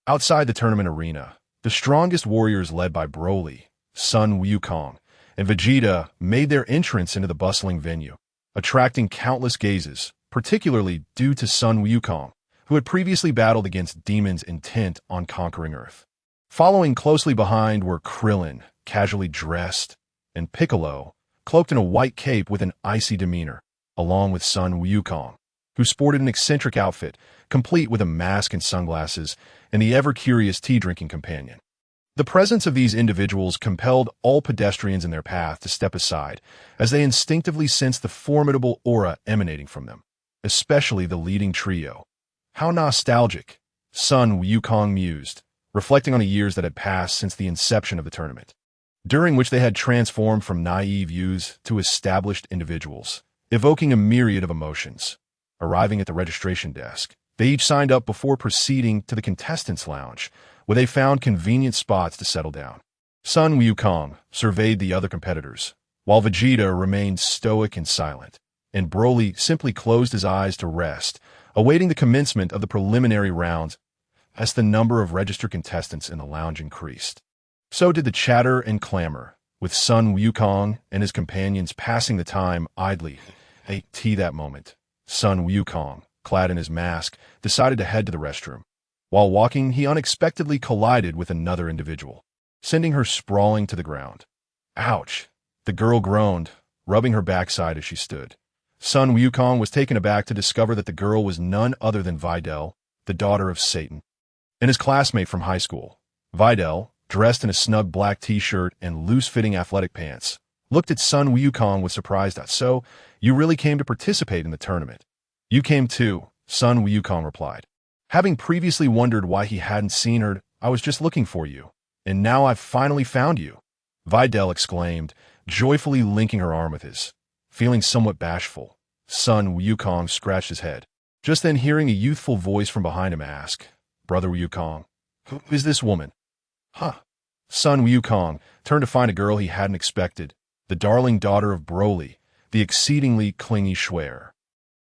[SPEAKER 1] Outside the tournament arena, the strongest warriors led by Broly, Sun Wukong, and Vegeta made their entrance into the bustling venue, attracting countless gazes, particularly due to Sun Wukong, who had previously battled against demons intent on conquering Earth. Following closely behind were Krillin, casually dressed, and Piccolo, cloaked in a white cape with an icy demeanor, along with Sun Wukong, who sported an eccentric outfit, complete with a mask and sunglasses, and the ever-curious tea-drinking companion. The presence of these individuals compelled all pedestrians in their path to step aside, as they instinctively sensed the formidable aura emanating from them, especially the leading trio. How nostalgic, Sun Wukong mused, reflecting on the years that had passed since the inception of the tournament, during which they had transformed from naive youths to established individuals, evoking a myriad of emotions. Arriving at the registration desk, they each signed up before proceeding to the contestants' lounge, where they found convenient spots to settle down. Sun Wukong surveyed the other competitors, while Vegeta remained stoic and silent, and Broly simply closed his eyes to rest, awaiting the commencement of the preliminary rounds. As the number of registered contestants in the lounge increased, so did the chatter and clamor, with Sun Wukong and his companions passing the time idly. That moment, Sun Wukong, clad in his mask, decided to head to the restroom. While walking, he unexpectedly collided with another individual, sending her sprawling to the ground. Ouch! The girl groaned, rubbing her backside as she stood. Sun Wukong was taken aback to discover that the girl was none other than Videl, the daughter of Satan, and his classmate from high school. Videl, dressed in a snug black t-shirt and loose-fitting athletic pants, looked at Sun Wukong with surprise. "So, you really came to participate in the tournament?" "You came too," Sun Wukong replied. Having previously wondered why he hadn't seen her, "I was just looking for you." And now I've finally found you, Videl exclaimed, joyfully linking her arm with his. Feeling somewhat bashful, Sun Wukong scratched his head. Just then hearing a youthful voice from behind him ask, Brother Wukong, who is this woman? Huh. Sun Wukong turned to find a girl he hadn't expected, the darling daughter of Broly, the exceedingly clingy Schwer.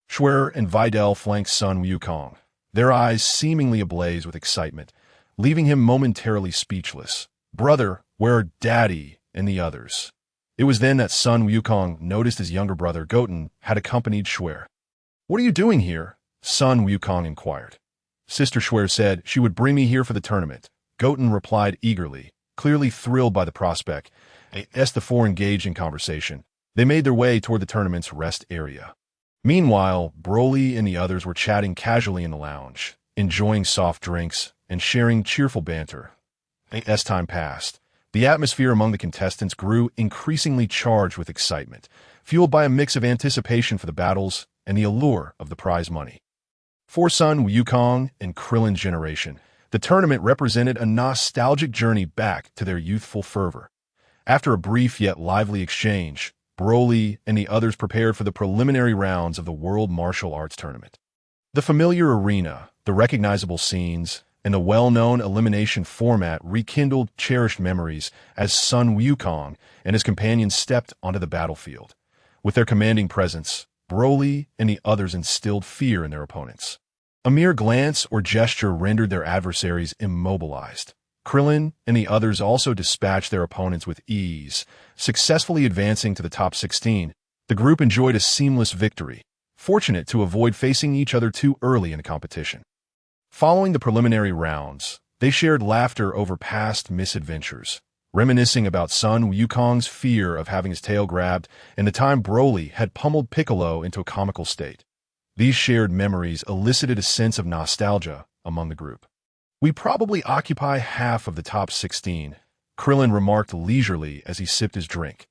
[SPEAKER 1] Schwer and Videl flanked Sun Wukong, their eyes seemingly ablaze with excitement, leaving him momentarily speechless. Brother, where are Daddy and the others? It was then that Sun Wukong noticed his younger brother Goten had accompanied Schwer. What are you doing here? Sun Wukong inquired. Sister Schwer said she would bring me here for the tournament. Goten replied eagerly, clearly thrilled by the prospect. As the four engaged in conversation, they made their way toward the tournament's rest area. Meanwhile, Broly and the others were chatting casually in the lounge, enjoying soft drinks and sharing cheerful banter. As time passed, the atmosphere among the contestants grew increasingly charged with excitement, fueled by a mix of anticipation for the battles and the allure of the prize money. For Sun Wukong and Krillin's generation, the tournament represented a nostalgic journey back to their youthful fervor. After a brief yet lively exchange, Broly and the others prepared for the preliminary rounds of the World Martial Arts Tournament. The familiar arena, the recognizable scenes, and the well-known elimination format rekindled cherished memories as Sun Wukong and his companions stepped onto the battlefield. With their commanding presence, Broly and the others instilled fear in their opponents. A mere glance or gesture rendered their adversaries immobilized. Krillin and the others also dispatched their opponents with ease, successfully advancing to the top 16. The group enjoyed a seamless victory, fortunate to avoid facing each other too early in the competition. Following the preliminary rounds, they shared laughter over past misadventures, reminiscing about Sun Wukong's fear of having his tail grabbed and the time Broly had pummeled Piccolo into a comical state. These shared memories elicited a sense of nostalgia among the group. We probably occupy half of the top 16, Krillin remarked leisurely as he sipped his drink.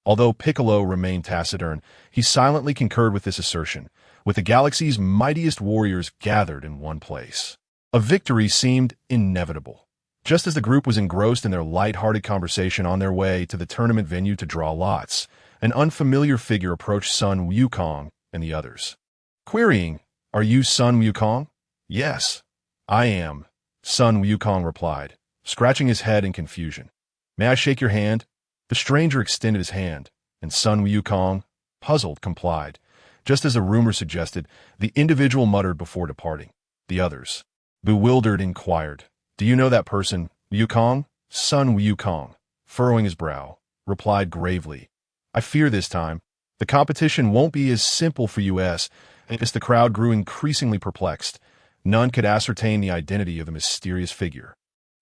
[SPEAKER 1] Although Piccolo remained taciturn, he silently concurred with this assertion, with the galaxy's mightiest warriors gathered in one place. A victory seemed inevitable. Just as the group was engrossed in their light-hearted conversation on their way to the tournament venue to draw lots, an unfamiliar figure approached Sun Wukong and the others. Querying, "Are you Sun Wukong?" "Yes, I am," Sun Wukong replied, scratching his head in confusion. "May I shake your hand?" The stranger extended his hand, and Sun Wukong, puzzled, complied. Just as the rumor suggested, the individual muttered before departing. The others, bewildered, inquired, "Do you know that person, Wukong?" Sun Wukong, furrowing his brow, replied gravely, "I fear this time, the competition won't be as simple for us." As the crowd grew increasingly perplexed, none could ascertain the identity of the mysterious figure.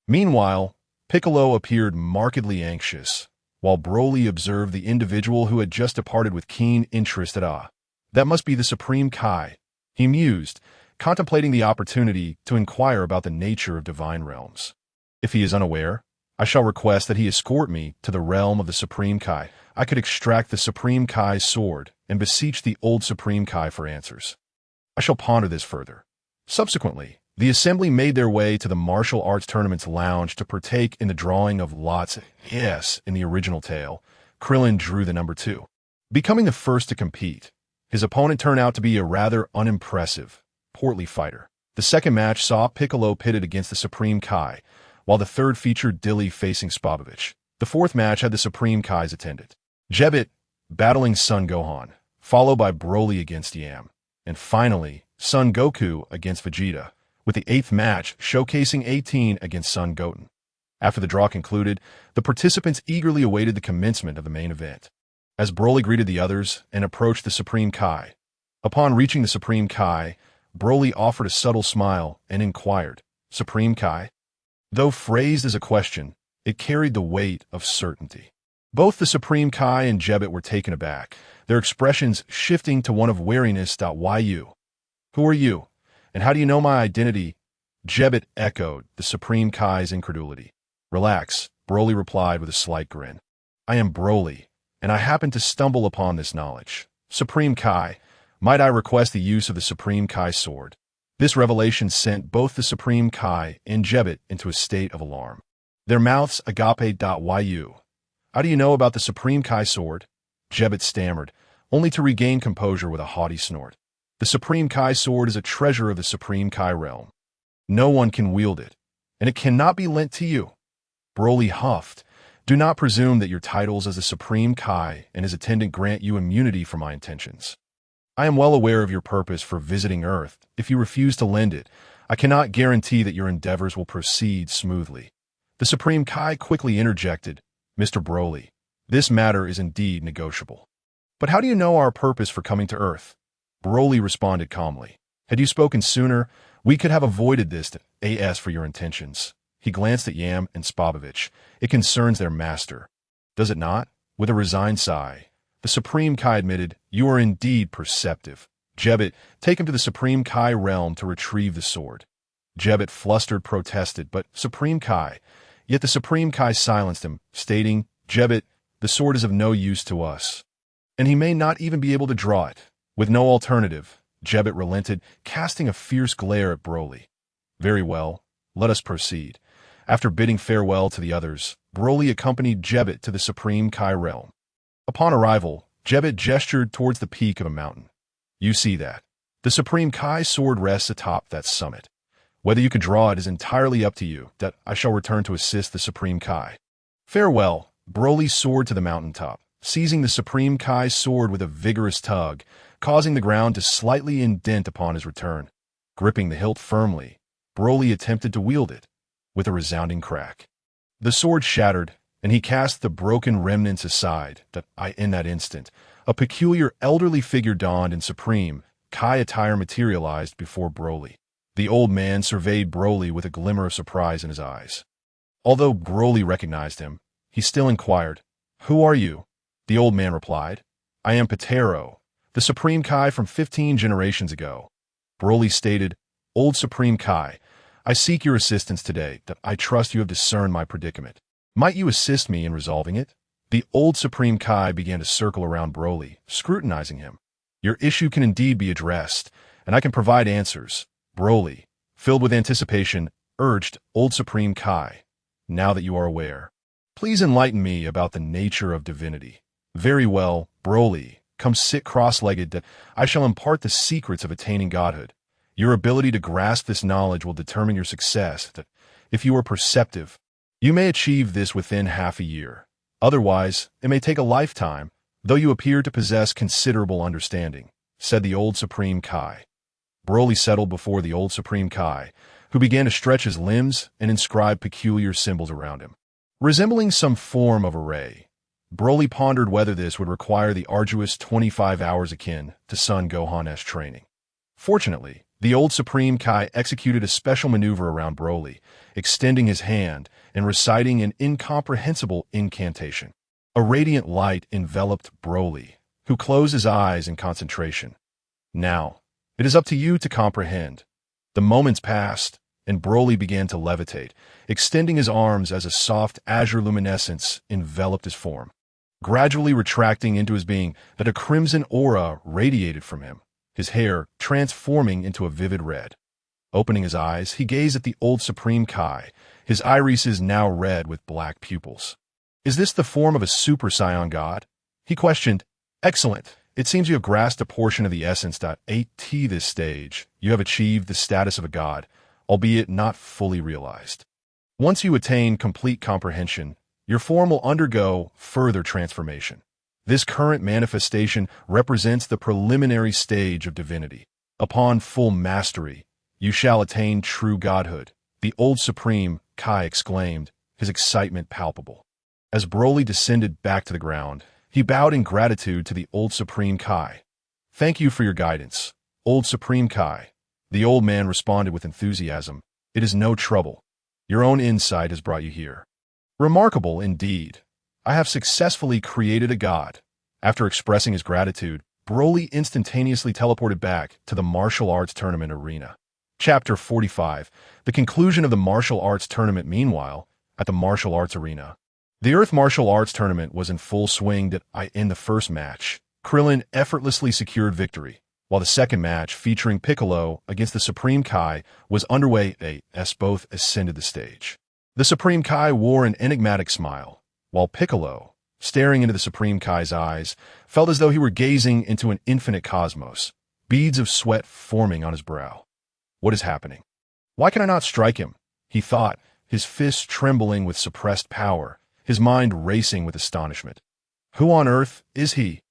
[SPEAKER 1] Meanwhile, Piccolo appeared markedly anxious, while Broly observed the individual who had just departed with keen interest. That must be the Supreme Kai, he mused, contemplating the opportunity to inquire about the nature of divine realms. If he is unaware, I shall request that he escort me to the realm of the Supreme Kai. I could extract the Supreme Kai's sword and beseech the old Supreme Kai for answers. I shall ponder this further. Subsequently, the assembly made their way to the martial arts tournament's lounge to partake in the drawing of lots. Yes, in the original tale, Krillin drew the number 2. Becoming the first to compete, his opponent turned out to be a rather unimpressive, portly fighter. The second match saw Piccolo pitted against the Supreme Kai, while the third featured Dilly facing Spavovich. The fourth match had the Supreme Kai's attendant, Jebit, battling Son Gohan, followed by Broly against Yam, and finally, Son Goku against Vegeta, with the 8th match showcasing 18 against Son Goten. After the draw concluded, the participants eagerly awaited the commencement of the main event. As Broly greeted the others and approached the Supreme Kai, upon reaching the Supreme Kai, Broly offered a subtle smile and inquired, "Supreme Kai?" Though phrased as a question, it carried the weight of certainty. Both the Supreme Kai and Jebit were taken aback, their expressions shifting to one of wariness. "Why you? Who are you? And how do you know my identity?" Jebit echoed the Supreme Kai's incredulity. "Relax," Broly replied with a slight grin. "I am Broly, and I happened to stumble upon this knowledge. Supreme Kai, might I request the use of the Supreme Kai sword?" This revelation sent both the Supreme Kai and Jebit into a state of alarm. their mouths agape.yu. How do you know about the Supreme Kai sword? Jebet stammered, only to regain composure with a haughty snort. The Supreme Kai sword is a treasure of the Supreme Kai realm. No one can wield it, and it cannot be lent to you. Broly huffed. Do not presume that your titles as the Supreme Kai and his attendant grant you immunity from my intentions. I am well aware of your purpose for visiting Earth. If you refuse to lend it, I cannot guarantee that your endeavors will proceed smoothly. The Supreme Kai quickly interjected, Mr. Broly, this matter is indeed negotiable. But how do you know our purpose for coming to Earth? Broly responded calmly. Had you spoken sooner, we could have avoided this as for your intentions. He glanced at Yam and Spavovich. It concerns their master. Does it not? With a resigned sigh, the Supreme Kai admitted, you are indeed perceptive. Jebet, take him to the Supreme Kai realm to retrieve the sword. Jebet, flustered, protested, but Supreme Kai. Yet the Supreme Kai silenced him, stating, Jebet, the sword is of no use to us. And he may not even be able to draw it. With no alternative, Jebet relented, casting a fierce glare at Broly. Very well, let us proceed. After bidding farewell to the others, Broly accompanied Jebet to the Supreme Kai realm. Upon arrival, Jebet gestured towards the peak of a mountain. You see that. The Supreme Kai sword rests atop that summit. Whether you could draw it is entirely up to you, that I shall return to assist the Supreme Kai. Farewell. Broly soared to the mountaintop, seizing the Supreme Kai sword with a vigorous tug, causing the ground to slightly indent upon his return. Gripping the hilt firmly, Broly attempted to wield it, with a resounding crack. The sword shattered, and he cast the broken remnants aside. In that instant, a peculiar elderly figure dawned in Supreme Kai attire materialized before Broly. The old man surveyed Broly with a glimmer of surprise in his eyes. Although Broly recognized him, he still inquired, Who are you? The old man replied, I am Patero, the Supreme Kai from 15 generations ago. Broly stated, Old Supreme Kai, I seek your assistance today, that I trust you have discerned my predicament. Might you assist me in resolving it? The old Supreme Kai began to circle around Broly, scrutinizing him. Your issue can indeed be addressed, and I can provide answers. Broly, filled with anticipation, urged Old Supreme Kai, now that you are aware, please enlighten me about the nature of divinity. Very well, Broly, come sit cross-legged that I shall impart the secrets of attaining godhood. Your ability to grasp this knowledge will determine your success. That if you are perceptive, you may achieve this within half a year. Otherwise, it may take a lifetime, though you appear to possess considerable understanding, said the old Supreme Kai. Broly settled before the old Supreme Kai, who began to stretch his limbs and inscribe peculiar symbols around him, resembling some form of array. Broly pondered whether this would require the arduous 25 hours akin to Son Gohan's training. Fortunately, the old Supreme Kai executed a special maneuver around Broly, extending his hand and reciting an incomprehensible incantation. A radiant light enveloped Broly, who closed his eyes in concentration. Now, it is up to you to comprehend. The moments passed, and Broly began to levitate, extending his arms as a soft azure luminescence enveloped his form. Gradually retracting into his being, that a crimson aura radiated from him, his hair transforming into a vivid red. Opening his eyes, he gazed at the old Supreme Kai, his irises now red with black pupils. Is this the form of a Super Saiyan God? He questioned. Excellent. It seems you have grasped a portion of the essence. At this stage, you have achieved the status of a god, albeit not fully realized. Once you attain complete comprehension, your form will undergo further transformation. This current manifestation represents the preliminary stage of divinity. Upon full mastery, you shall attain true godhood, the old Supreme Kai exclaimed, his excitement palpable. As Broly descended back to the ground, he bowed in gratitude to the old Supreme Kai. Thank you for your guidance, old Supreme Kai. The old man responded with enthusiasm. It is no trouble. Your own insight has brought you here. Remarkable indeed. I have successfully created a god. After expressing his gratitude, Broly instantaneously teleported back to the martial arts tournament arena. Chapter 45. The conclusion of the martial arts tournament. Meanwhile, at the martial arts arena, the Earth Martial Arts Tournament was in full swing. In the first match, Krillin effortlessly secured victory, while the second match, featuring Piccolo against the Supreme Kai, was underway as both ascended the stage. The Supreme Kai wore an enigmatic smile, while Piccolo, staring into the Supreme Kai's eyes, felt as though he were gazing into an infinite cosmos, beads of sweat forming on his brow. What is happening? Why can I not strike him? He thought, his fists trembling with suppressed power, his mind racing with astonishment. Who on earth is he?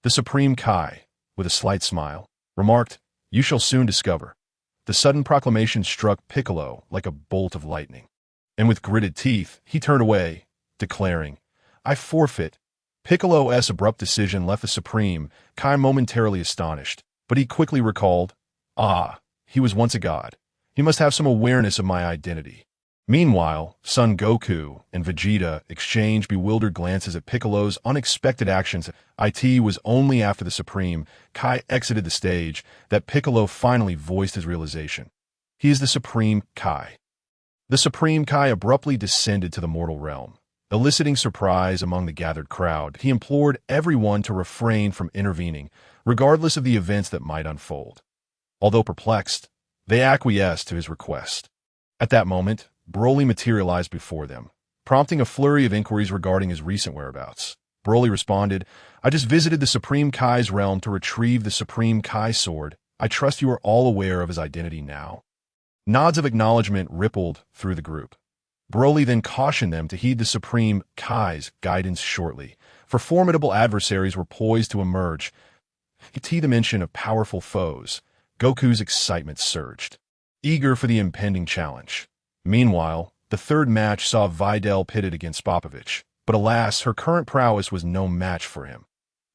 [SPEAKER 1] The Supreme Kai, with a slight smile, remarked, "You shall soon discover." The sudden proclamation struck Piccolo like a bolt of lightning, and with gritted teeth, he turned away, declaring, "I forfeit." Piccolo's abrupt decision left the Supreme Kai momentarily astonished, but he quickly recalled, he was once a god. He must have some awareness of my identity. Meanwhile, Son Goku and Vegeta exchanged bewildered glances at Piccolo's unexpected actions. It was only after the Supreme Kai exited the stage that Piccolo finally voiced his realization. He is the Supreme Kai. The Supreme Kai abruptly descended to the mortal realm. Eliciting surprise among the gathered crowd, he implored everyone to refrain from intervening, regardless of the events that might unfold. Although perplexed, they acquiesced to his request. At that moment, Broly materialized before them, prompting a flurry of inquiries regarding his recent whereabouts. Broly responded, "I just visited the Supreme Kai's realm to retrieve the Supreme Kai sword. I trust you are all aware of his identity now." Nods of acknowledgement rippled through the group. Broly then cautioned them to heed the Supreme Kai's guidance shortly, for formidable adversaries were poised to emerge. The mention of powerful foes, Goku's excitement surged, eager for the impending challenge. Meanwhile, the third match saw Videl pitted against Popovich, but alas, her current prowess was no match for him.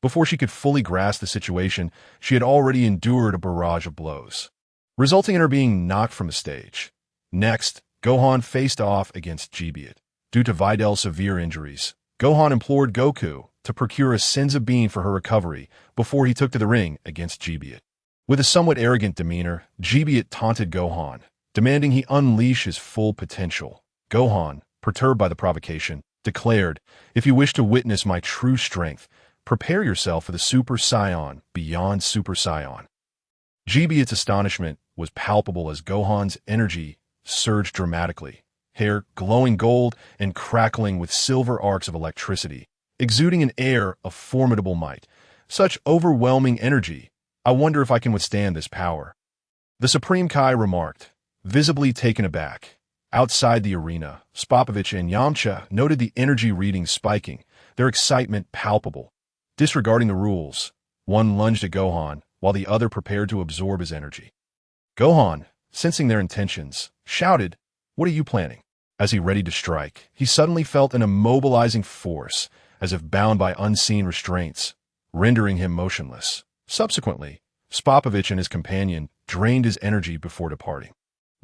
[SPEAKER 1] Before she could fully grasp the situation, she had already endured a barrage of blows, resulting in her being knocked from the stage. Next, Gohan faced off against Gibeat. Due to Videl's severe injuries, Gohan implored Goku to procure a Senzu bean for her recovery before he took to the ring against Gibeat. With a somewhat arrogant demeanor, Gibeat taunted Gohan, demanding he unleash his full potential. Gohan, perturbed by the provocation, declared, "If you wish to witness my true strength, prepare yourself for the Super Saiyan beyond Super Saiyan." Gibeat's astonishment was palpable as Gohan's energy surged dramatically, hair glowing gold and crackling with silver arcs of electricity, exuding an air of formidable might. Such overwhelming energy! I wonder if I can withstand this power. The Supreme Kai remarked, visibly taken aback. Outside the arena, Popovich and Yamcha noted the energy readings spiking, their excitement palpable. Disregarding the rules, one lunged at Gohan, while the other prepared to absorb his energy. Gohan, sensing their intentions, shouted, "What are you planning?" As he readied to strike, he suddenly felt an immobilizing force, as if bound by unseen restraints, rendering him motionless. Subsequently, Popovich and his companion drained his energy before departing.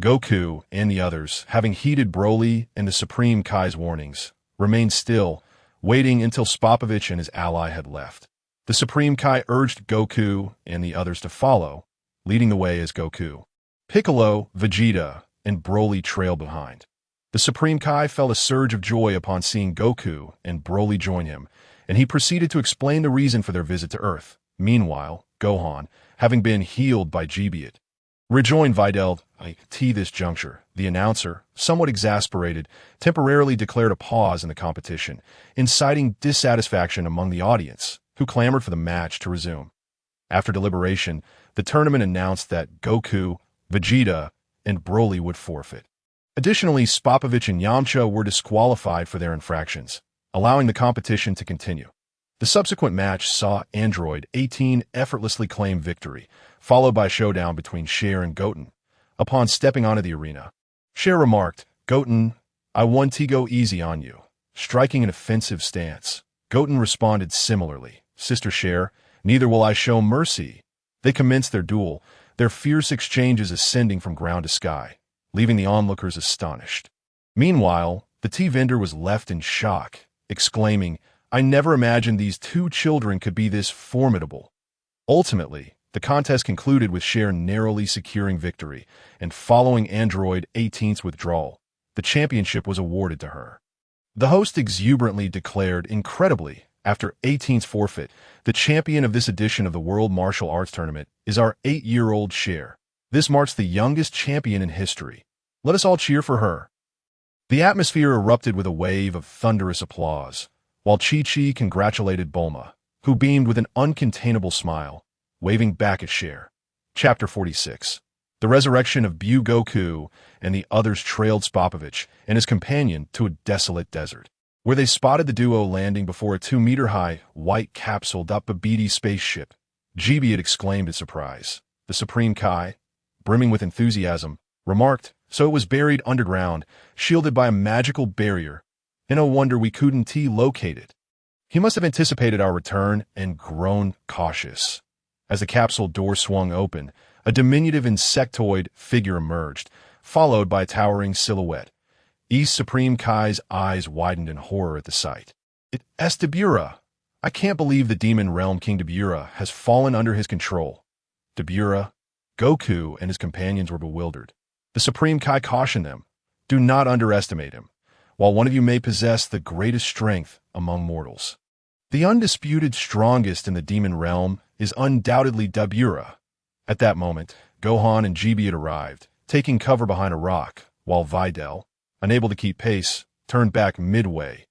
[SPEAKER 1] Goku and the others, having heeded Broly and the Supreme Kai's warnings, remained still, waiting until Popovich and his ally had left. The Supreme Kai urged Goku and the others to follow, leading the way as Goku, Piccolo, Vegeta, and Broly trailed behind. The Supreme Kai felt a surge of joy upon seeing Goku and Broly join him, and he proceeded to explain the reason for their visit to Earth. Meanwhile, Gohan, having been healed by Gibeat, rejoined Videl. This juncture, the announcer, somewhat exasperated, temporarily declared a pause in the competition, inciting dissatisfaction among the audience, who clamored for the match to resume. After deliberation, the tournament announced that Goku, Vegeta, and Broly would forfeit. Additionally, Popovich and Yamcha were disqualified for their infractions, allowing the competition to continue. The subsequent match saw Android 18 effortlessly claim victory, followed by a showdown between Cher and Goten. Upon stepping onto the arena, Cher remarked, "Goten, I want to go easy on you," striking an offensive stance. Goten responded similarly, "Sister Cher, neither will I show mercy." They commenced their duel, their fierce exchanges ascending from ground to sky, leaving the onlookers astonished. Meanwhile, the tea vendor was left in shock, exclaiming, "I never imagined these two children could be this formidable." Ultimately, the contest concluded with Cher narrowly securing victory, and following Android 18's withdrawal, the championship was awarded to her. The host exuberantly declared, "Incredibly, after 18's forfeit, the champion of this edition of the World Martial Arts Tournament is our 8-year-old Cher. This marks the youngest champion in history. Let us all cheer for her." The atmosphere erupted with a wave of thunderous applause, while Chi-Chi congratulated Bulma, who beamed with an uncontainable smile, waving back at Cher. Chapter 46. The resurrection of Bu Goku and the others trailed Spopovich and his companion to a desolate desert, where they spotted the duo landing before a 2-meter-high, white capsule Babidi spaceship. GB had exclaimed in surprise. The Supreme Kai, brimming with enthusiasm, remarked, "So it was buried underground, shielded by a magical barrier. And no wonder we couldn't locate it." He must have anticipated our return and grown cautious. As the capsule door swung open, a diminutive insectoid figure emerged, followed by a towering silhouette. East Supreme Kai's eyes widened in horror at the sight. "It's Dabura! I can't believe the Demon Realm King Dabura has fallen under his control." Dabura, Goku, and his companions were bewildered. The Supreme Kai cautioned them, "Do not underestimate him. While one of you may possess the greatest strength among mortals, the undisputed strongest in the Demon Realm is undoubtedly Dabura." At that moment, Gohan and GB had arrived, taking cover behind a rock, while Videl, unable to keep pace, turned back midway.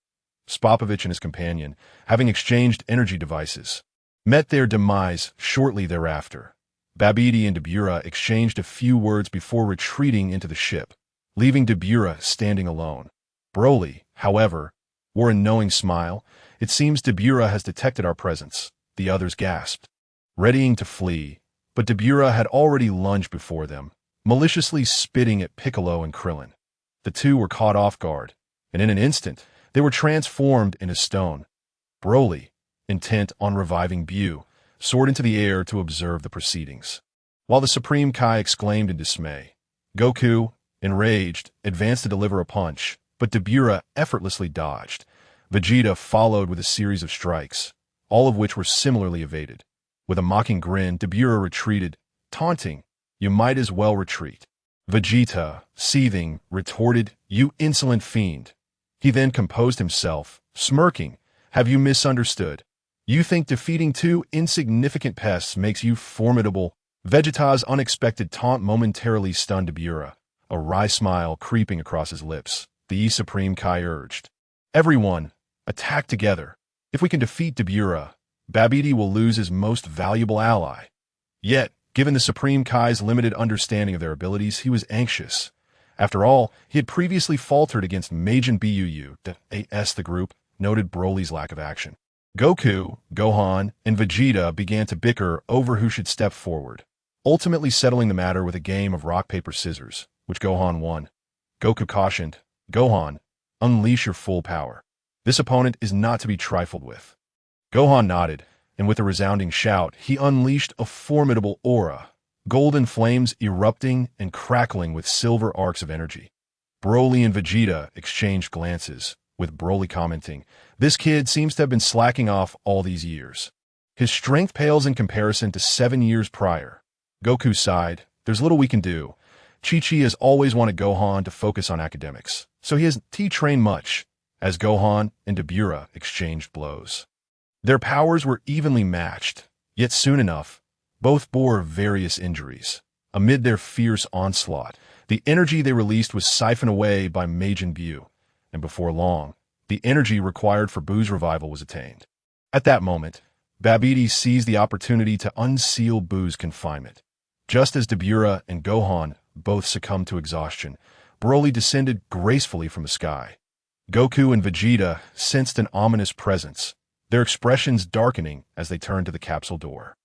[SPEAKER 1] Spopovich and his companion, having exchanged energy devices, met their demise shortly thereafter. Babidi and Dabura exchanged a few words before retreating into the ship, leaving Dabura standing alone. Broly, however, wore a knowing smile. "It seems Dabura has detected our presence," the others gasped, readying to flee, but Dabura had already lunged before them, maliciously spitting at Piccolo and Krillin. The two were caught off guard, and in an instant, they were transformed into stone. Broly, intent on reviving Bu, soared into the air to observe the proceedings, while the Supreme Kai exclaimed in dismay. Goku, enraged, advanced to deliver a punch, but Dabura effortlessly dodged. Vegeta followed with a series of strikes, all of which were similarly evaded. With a mocking grin, Dabura retreated, taunting, "You might as well retreat." Vegeta, seething, retorted, "You insolent fiend." He then composed himself, smirking, "Have you misunderstood? You think defeating two insignificant pests makes you formidable?" Vegeta's unexpected taunt momentarily stunned Dabura, a wry smile creeping across his lips. The Supreme Kai urged, "Everyone, attack together. If we can defeat Dabura, Babidi will lose his most valuable ally." Yet, given the Supreme Kai's limited understanding of their abilities, he was anxious. After all, he had previously faltered against Majin Buu. The group noted Broly's lack of action. Goku, Gohan, and Vegeta began to bicker over who should step forward, ultimately settling the matter with a game of rock, paper, scissors, which Gohan won. Goku cautioned, "Gohan, unleash your full power. This opponent is not to be trifled with." Gohan nodded, and with a resounding shout, he unleashed a formidable aura, golden flames erupting and crackling with silver arcs of energy. Broly and Vegeta exchanged glances, with Broly commenting, "This kid seems to have been slacking off all these years. His strength pales in comparison to 7 years prior." Goku sighed, "There's little we can do. Chi-Chi has always wanted Gohan to focus on academics, so he hasn't trained much," as Gohan and Dabura exchanged blows. Their powers were evenly matched, yet soon enough, both bore various injuries. Amid their fierce onslaught, the energy they released was siphoned away by Majin Bu, and before long, the energy required for Bu's revival was attained. At that moment, Babidi seized the opportunity to unseal Bu's confinement. Just as Dabura and Gohan both succumbed to exhaustion, Broly descended gracefully from the sky. Goku and Vegeta sensed an ominous presence, their expressions darkening as they turned to the capsule door.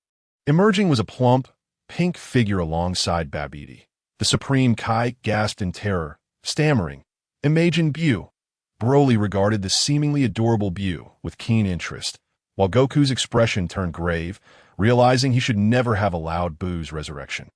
[SPEAKER 1] Emerging was a plump, pink figure alongside Babidi. The Supreme Kai gasped in terror, stammering, "Imagine Bu." Broly regarded the seemingly adorable Bu with keen interest, while Goku's expression turned grave, realizing he should never have allowed Bu's resurrection.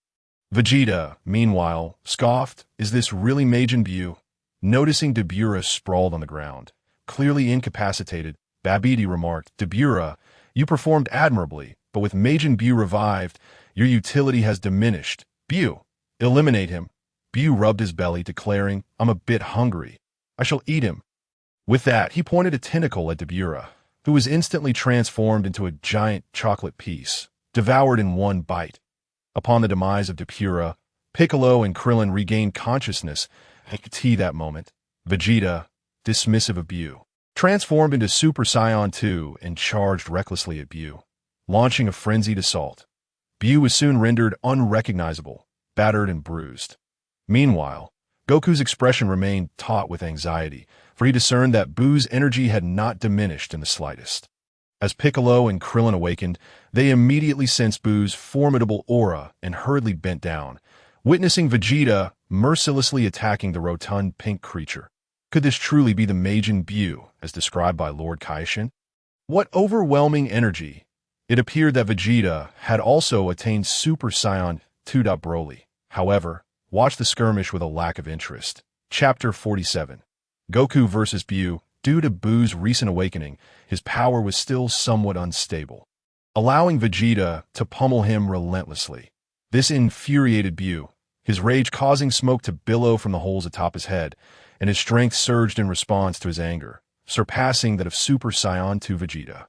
[SPEAKER 1] Vegeta, meanwhile, scoffed, "Is this really Majin Bu?" Noticing Dabura sprawled on the ground, clearly incapacitated, Babidi remarked, "Dabura, you performed admirably, but with Majin Bu revived, your utility has diminished. Bu, eliminate him." Bu rubbed his belly, declaring, "I'm a bit hungry. I shall eat him." With that, he pointed a tentacle at Dabura, who was instantly transformed into a giant chocolate piece, devoured in one bite. Upon the demise of Dabura, Piccolo and Krillin regained consciousness at that moment. Vegeta, dismissive of Bu, transformed into Super Saiyan 2 and charged recklessly at Bu, launching a frenzied assault. Bu was soon rendered unrecognizable, battered and bruised. Meanwhile, Goku's expression remained taut with anxiety, for he discerned that Bu's energy had not diminished in the slightest. As Piccolo and Krillin awakened, they immediately sensed Bu's formidable aura and hurriedly bent down, witnessing Vegeta mercilessly attacking the rotund pink creature. Could this truly be the Majin Bu, as described by Lord Kaishin? What overwhelming energy! It appeared that Vegeta had also attained Super Saiyan 2. Broly, however, watched the skirmish with a lack of interest. Chapter 47. Goku vs. Bu. Due to Bu's recent awakening, his power was still somewhat unstable, allowing Vegeta to pummel him relentlessly. This infuriated Bu, his rage causing smoke to billow from the holes atop his head, and his strength surged in response to his anger, surpassing that of Super Saiyan 2 Vegeta.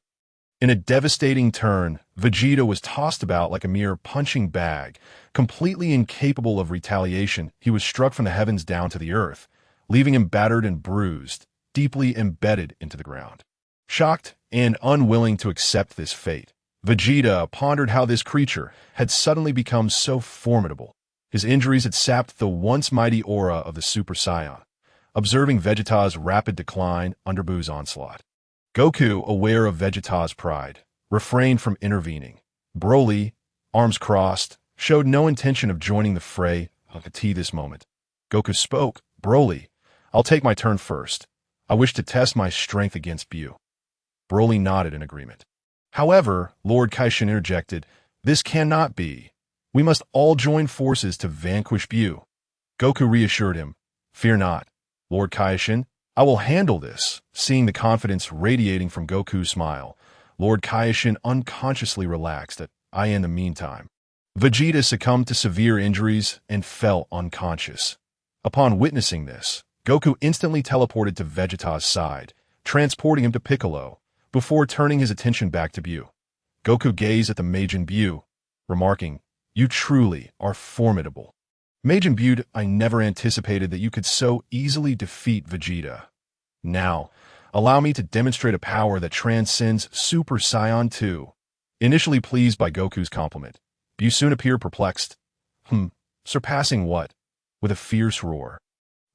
[SPEAKER 1] In a devastating turn, Vegeta was tossed about like a mere punching bag. Completely incapable of retaliation, he was struck from the heavens down to the earth, leaving him battered and bruised, deeply embedded into the ground. Shocked and unwilling to accept this fate, Vegeta pondered how this creature had suddenly become so formidable. His injuries had sapped the once mighty aura of the Super Saiyan. Observing Vegeta's rapid decline under Bu's onslaught, Goku, aware of Vegeta's pride, refrained from intervening. Broly, arms crossed, showed no intention of joining the fray until this moment. Goku spoke. "Broly, I'll take my turn first. I wish to test my strength against Bu." Broly nodded in agreement. However, Lord Kaishin interjected, "This cannot be. We must all join forces to vanquish Bu." Goku reassured him, "Fear not, Lord Kaishin. I will handle this." Seeing the confidence radiating from Goku's smile, Lord Kaishin unconsciously relaxed. In the meantime, Vegeta succumbed to severe injuries and fell unconscious. Upon witnessing this, Goku instantly teleported to Vegeta's side, transporting him to Piccolo, before turning his attention back to Bu. Goku gazed at the Majin Bu, remarking, "You truly are formidable. Majin Bu, I never anticipated that you could so easily defeat Vegeta. Now, allow me to demonstrate a power that transcends Super Saiyan 2. Initially pleased by Goku's compliment, Bu soon appeared perplexed. Surpassing what? With a fierce roar,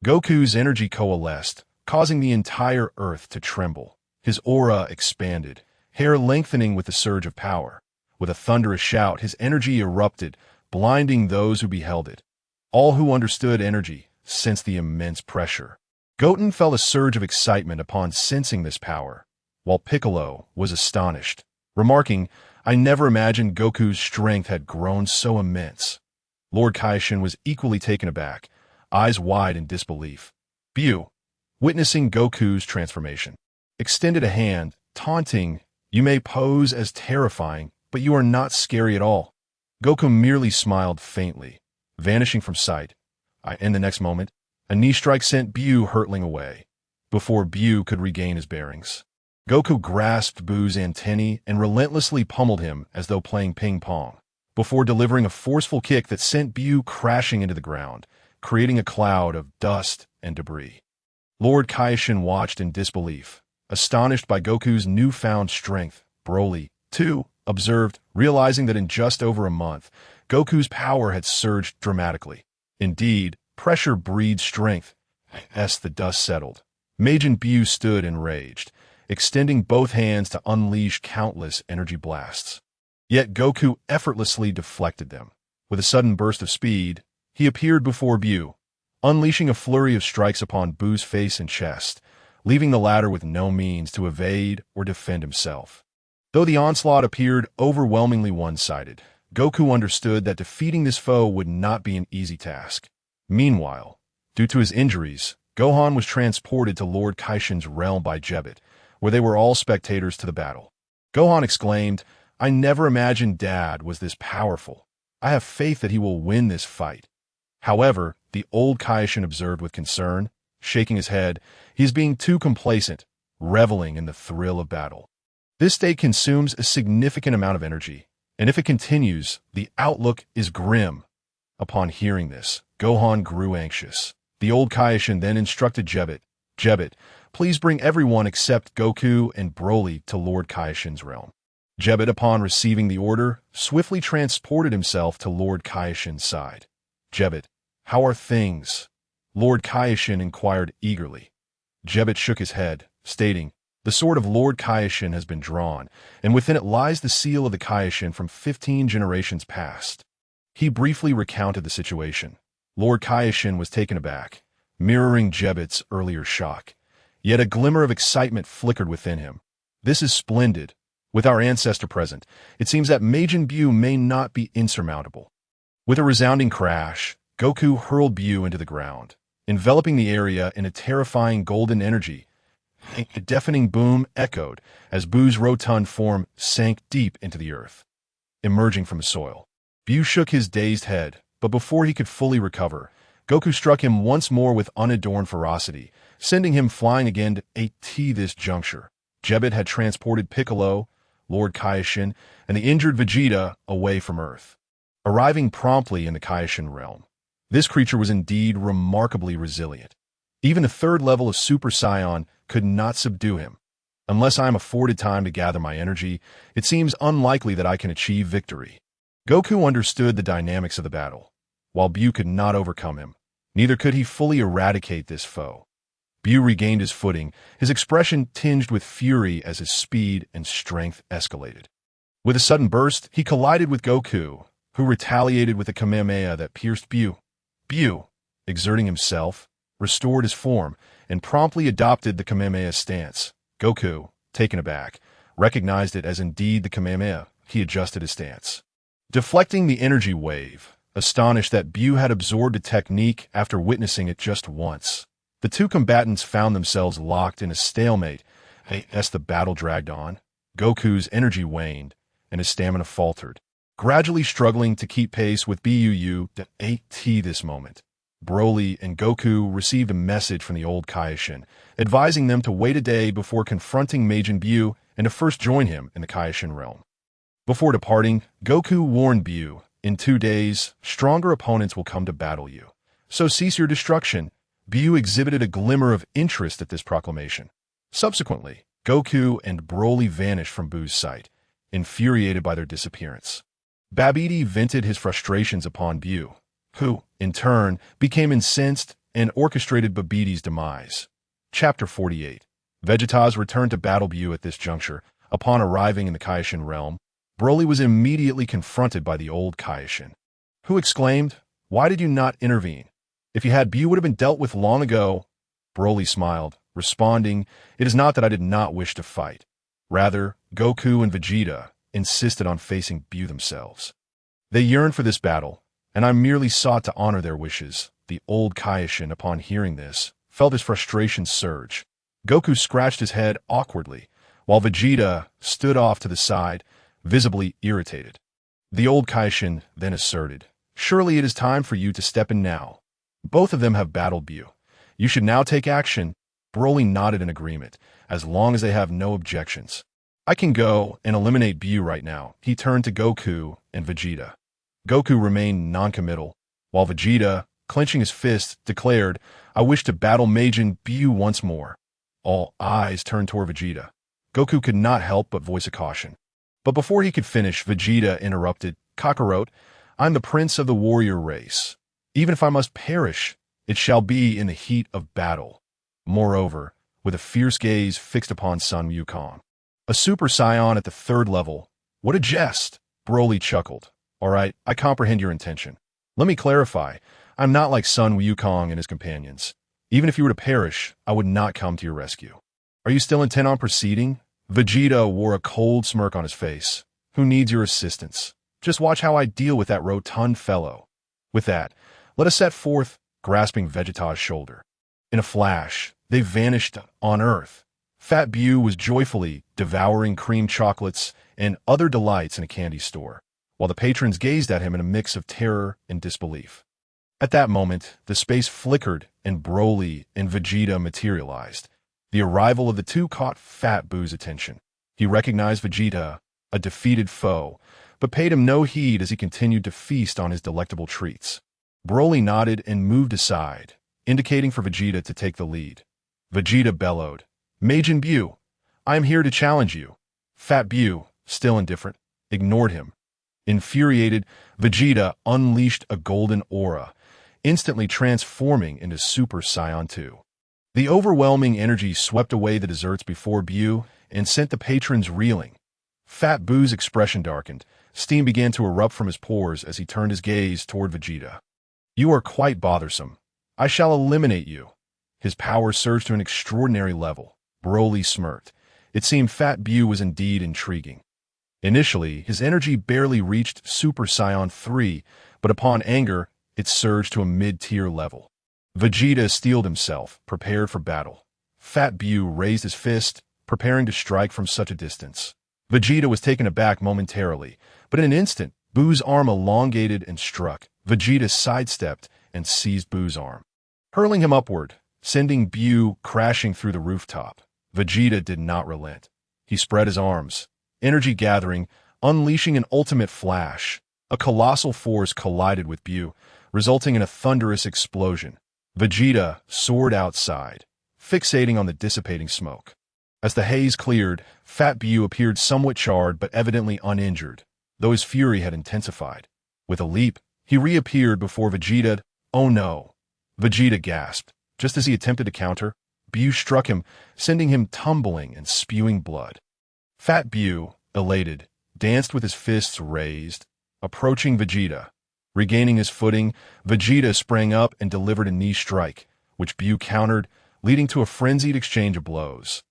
[SPEAKER 1] Goku's energy coalesced, causing the entire earth to tremble. His aura expanded, hair lengthening with the surge of power. With a thunderous shout, his energy erupted, blinding those who beheld it. All who understood energy sensed the immense pressure. Goten felt a surge of excitement upon sensing this power, while Piccolo was astonished, remarking, "I never imagined Goku's strength had grown so immense." Lord Kaishin was equally taken aback, eyes wide in disbelief. Bu, witnessing Goku's transformation, extended a hand, taunting, "You may pose as terrifying, but you are not scary at all." Goku merely smiled faintly, vanishing from sight. In the next moment, a knee strike sent Bu hurtling away. Before Bu could regain his bearings, Goku grasped Bu's antennae and relentlessly pummeled him as though playing ping-pong, before delivering a forceful kick that sent Bu crashing into the ground, creating a cloud of dust and debris. Lord Kaishin watched in disbelief, astonished by Goku's newfound strength. Broly, too, observed, realizing that in just over a month, Goku's power had surged dramatically. Indeed, pressure breeds strength. As the dust settled, Majin Bu stood enraged, extending both hands to unleash countless energy blasts. Yet Goku effortlessly deflected them. With a sudden burst of speed, he appeared before Bu, unleashing a flurry of strikes upon Bu's face and chest, leaving the latter with no means to evade or defend himself. Though the onslaught appeared overwhelmingly one-sided, Goku understood that defeating this foe would not be an easy task. Meanwhile, due to his injuries, Gohan was transported to Lord Kaishin's realm by Jebbet, where they were all spectators to the battle. Gohan exclaimed, "I never imagined Dad was this powerful. I have faith that he will win this fight." However, the old Kaishin observed with concern, shaking his head, "He is being too complacent, reveling in the thrill of battle. This state consumes a significant amount of energy, and if it continues, the outlook is grim." Upon hearing this, Gohan grew anxious. The old Kaishin then instructed Jebbet, Jebbit, please bring everyone except Goku and Broly to Lord Kaioshin's realm. Jebbit, upon receiving the order, swiftly transported himself to Lord Kaioshin's side. Jebbit, how are things? Lord Kaioshin inquired eagerly. Jebbit shook his head, stating, the sword of Lord Kaioshin has been drawn, and within it lies the seal of the Kaioshin from 15 generations past. He briefly recounted the situation. Lord Kaioshin was taken aback, mirroring Jebbit's earlier shock. Yet a glimmer of excitement flickered within him. This is splendid. With our ancestor present, it seems that Majin Buu may not be insurmountable. With a resounding crash, Goku hurled Buu into the ground, enveloping the area in a terrifying golden energy. A deafening boom echoed as Buu's rotund form sank deep into the earth. Emerging from the soil, Buu shook his dazed head, but before he could fully recover, Goku struck him once more with unadorned ferocity, sending him flying again to at this juncture. Jebbit had transported Piccolo, Lord Kaioshin, and the injured Vegeta away from Earth. Arriving promptly in the Kaioshin realm, this creature was indeed remarkably resilient. Even the third level of Super Saiyan could not subdue him. Unless I am afforded time to gather my energy, it seems unlikely that I can achieve victory. Goku understood the dynamics of the battle. While Buu could not overcome him, neither could he fully eradicate this foe. Buu regained his footing, his expression tinged with fury as his speed and strength escalated. With a sudden burst, he collided with Goku, who retaliated with a Kamehameha that pierced Buu. Buu, exerting himself, restored his form, and promptly adopted the Kamehameha stance. Goku, taken aback, recognized it as indeed the Kamehameha. He adjusted his stance, deflecting the energy wave, astonished that Buu had absorbed a technique after witnessing it just once. The two combatants found themselves locked in a stalemate as the battle dragged on. Goku's energy waned, and his stamina faltered, gradually struggling to keep pace with Buu at this moment. Broly and Goku received a message from the old Kaioshin, advising them to wait a day before confronting Majin Buu and to first join him in the Kaioshin realm. Before departing, Goku warned Buu, in 2 days, stronger opponents will come to battle you. So cease your destruction. Buu exhibited a glimmer of interest at this proclamation. Subsequently, Goku and Broly vanished from Buu's sight, infuriated by their disappearance. Babidi vented his frustrations upon Buu, who, in turn, became incensed and orchestrated Babidi's demise. Chapter 48. Vegeta's returned to battle Buu at this juncture. Upon arriving in the Kaioshin realm, Broly was immediately confronted by the old Kaioshin, who exclaimed, "Why did you not intervene? If you had, Buu would have been dealt with long ago." Broly smiled, responding, "It is not that I did not wish to fight. Rather, Goku and Vegeta insisted on facing Buu themselves. They yearned for this battle, and I merely sought to honor their wishes." The old Kaioshin, upon hearing this, felt his frustration surge. Goku scratched his head awkwardly, while Vegeta stood off to the side, visibly irritated. The old Kaioshin then asserted, "Surely it is time for you to step in now. Both of them have battled Buu. You should now take action." Broly nodded in agreement, as long as they have no objections. "I can go and eliminate Buu right now." He turned to Goku and Vegeta. Goku remained noncommittal, while Vegeta, clenching his fist, declared, "I wish to battle Majin Buu once more." All eyes turned toward Vegeta. Goku could not help but voice a caution. But before he could finish, Vegeta interrupted, "Kakarot, I'm the prince of the warrior race. Even if I must perish, it shall be in the heat of battle." Moreover, with a fierce gaze fixed upon Sun Wukong, a Super Saiyan at the 3rd level. "What a jest!" Broly chuckled. "All right, I comprehend your intention. Let me clarify. I'm not like Sun Wukong and his companions. Even if you were to perish, I would not come to your rescue." "Are you still intent on proceeding?" Vegeta wore a cold smirk on his face. "Who needs your assistance? Just watch how I deal with that rotund fellow." With that, let us set forth, grasping Vegeta's shoulder. In a flash, they vanished on Earth. Fat Buu was joyfully devouring cream chocolates and other delights in a candy store, while the patrons gazed at him in a mix of terror and disbelief. At that moment, the space flickered and Broly and Vegeta materialized. The arrival of the two caught Fat Buu's attention. He recognized Vegeta, a defeated foe, but paid him no heed as he continued to feast on his delectable treats. Broly nodded and moved aside, indicating for Vegeta to take the lead. Vegeta bellowed. Majin Buu, I am here to challenge you. Fat Buu, still indifferent, ignored him. Infuriated, Vegeta unleashed a golden aura, instantly transforming into Super Saiyan 2. The overwhelming energy swept away the desserts before Buu and sent the patrons reeling. Fat Buu's expression darkened. Steam began to erupt from his pores as he turned his gaze toward Vegeta. You are quite bothersome. I shall eliminate you. His power surged to an extraordinary level. Broly smirked. It seemed Fat Buu was indeed intriguing. Initially, his energy barely reached Super Saiyan 3, but upon anger, it surged to a mid-tier level. Vegeta steeled himself, prepared for battle. Fat Buu raised his fist, preparing to strike from such a distance. Vegeta was taken aback momentarily, but in an instant, Buu's arm elongated and struck. Vegeta sidestepped and seized Buu's arm, hurling him upward, sending Buu crashing through the rooftop. Vegeta did not relent. He spread his arms, energy gathering, unleashing an ultimate flash. A colossal force collided with Buu, resulting in a thunderous explosion. Vegeta soared outside, fixating on the dissipating smoke. As the haze cleared, Fat Buu appeared somewhat charred but evidently uninjured, though his fury had intensified. With a leap, he reappeared before Vegeta. Oh no! Vegeta gasped. Just as he attempted to counter, Buu struck him, sending him tumbling and spewing blood. Fat Buu, elated, danced with his fists raised, approaching Vegeta. Regaining his footing, Vegeta sprang up and delivered a knee strike, which Buu countered, leading to a frenzied exchange of blows.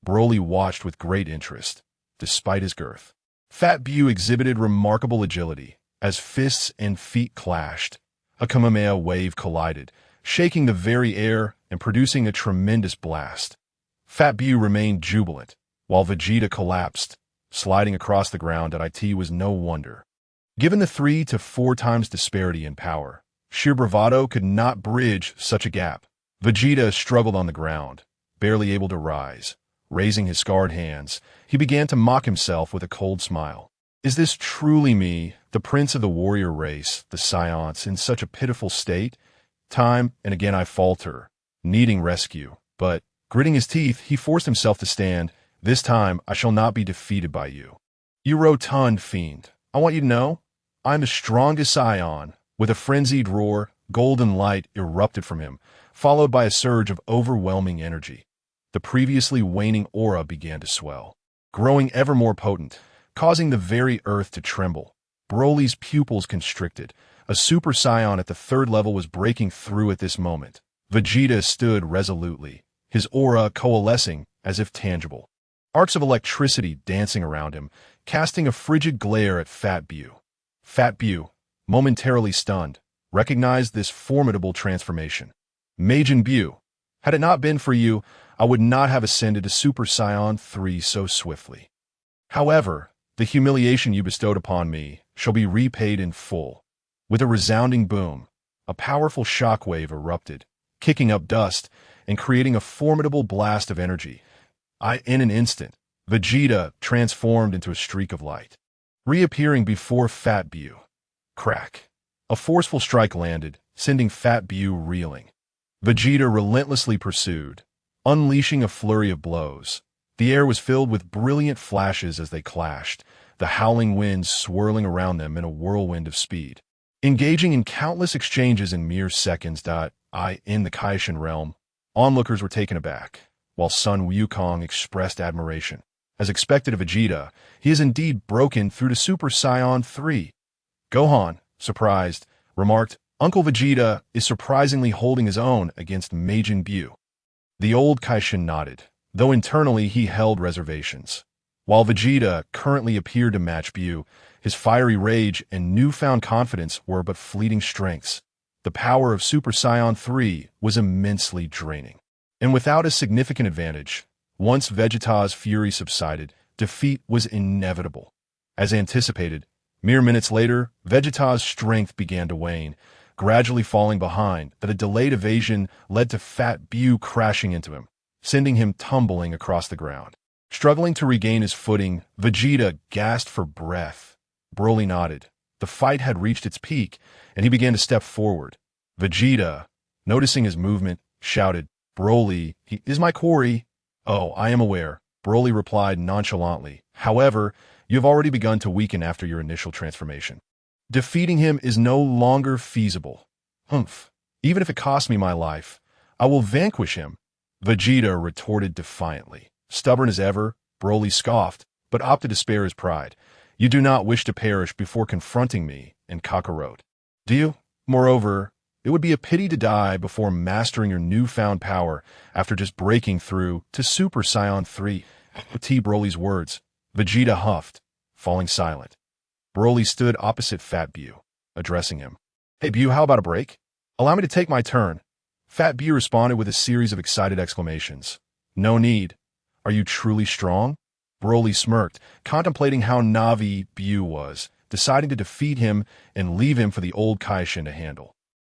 [SPEAKER 1] Broly watched with great interest, despite his girth. Fat Buu exhibited remarkable agility. As fists and feet clashed, a Kamehameha wave collided, shaking the very air and producing a tremendous blast. Fat Buu remained jubilant, while Vegeta collapsed. Sliding across the ground at it was no wonder. Given the 3 to 4 times disparity in power, sheer bravado could not bridge such a gap. Vegeta struggled on the ground, barely able to rise. Raising his scarred hands, he began to mock himself with a cold smile. Is this truly me, the prince of the warrior race, the Saiyans, in such a pitiful state? Time and again I falter, needing rescue. But, gritting his teeth, he forced himself to stand. This time I shall not be defeated by you. You rotund fiend, I want you to know, I'm the strongest Saiyan. With a frenzied roar, golden light erupted from him, followed by a surge of overwhelming energy. The previously waning aura began to swell, growing ever more potent, causing the very earth to tremble. Broly's pupils constricted. A Super Saiyan at the 3rd level was breaking through at this moment. Vegeta stood resolutely, his aura coalescing as if tangible. Arcs of electricity dancing around him, casting a frigid glare at Fat Buu. Fat Buu, momentarily stunned, recognized this formidable transformation. Majin Buu, had it not been for you, I would not have ascended to Super Saiyan 3 so swiftly. However, the humiliation you bestowed upon me shall be repaid in full. With a resounding boom, a powerful shockwave erupted, kicking up dust and creating a formidable blast of energy. In an instant, Vegeta transformed into a streak of light, reappearing before Fat Buu. Crack! A forceful strike landed, sending Fat Buu reeling. Vegeta relentlessly pursued, unleashing a flurry of blows. The air was filled with brilliant flashes as they clashed, the howling winds swirling around them in a whirlwind of speed. Engaging in countless exchanges in mere seconds. In the Kaishin realm, onlookers were taken aback, while Sun Wukong expressed admiration. As expected of Vegeta, he is indeed broken through to Super Saiyan 3. Gohan, surprised, remarked, Uncle Vegeta is surprisingly holding his own against Majin Buu. The old Kaishin nodded, though internally he held reservations. While Vegeta currently appeared to match Buu, his fiery rage and newfound confidence were but fleeting strengths. The power of Super Saiyan 3 was immensely draining. And without a significant advantage, once Vegeta's fury subsided, defeat was inevitable. As anticipated, mere minutes later, Vegeta's strength began to wane, gradually falling behind. That a delayed evasion led to Fat Buu crashing into him, sending him tumbling across the ground. Struggling to regain his footing, Vegeta gasped for breath. Broly nodded. The fight had reached its peak, and he began to step forward. Vegeta, noticing his movement, shouted, Broly, he is my quarry. Oh, I am aware, Broly replied nonchalantly. However, you have already begun to weaken after your initial transformation. Defeating him is no longer feasible. Humph. Even if it costs me my life, I will vanquish him, Vegeta retorted defiantly. Stubborn as ever, Broly scoffed, but opted to spare his pride. You do not wish to perish before confronting me, and Kakarot. Do you? Moreover, it would be a pity to die before mastering your newfound power after just breaking through to Super Saiyan 3. T. Broly's words. Vegeta huffed, falling silent. Broly stood opposite Fat Bu, addressing him. Hey Bu, how about a break? Allow me to take my turn. Fat Bu responded with a series of excited exclamations. No need. Are you truly strong? Broly smirked, contemplating how Navi Bu was, deciding to defeat him and leave him for the old Kaishin to handle.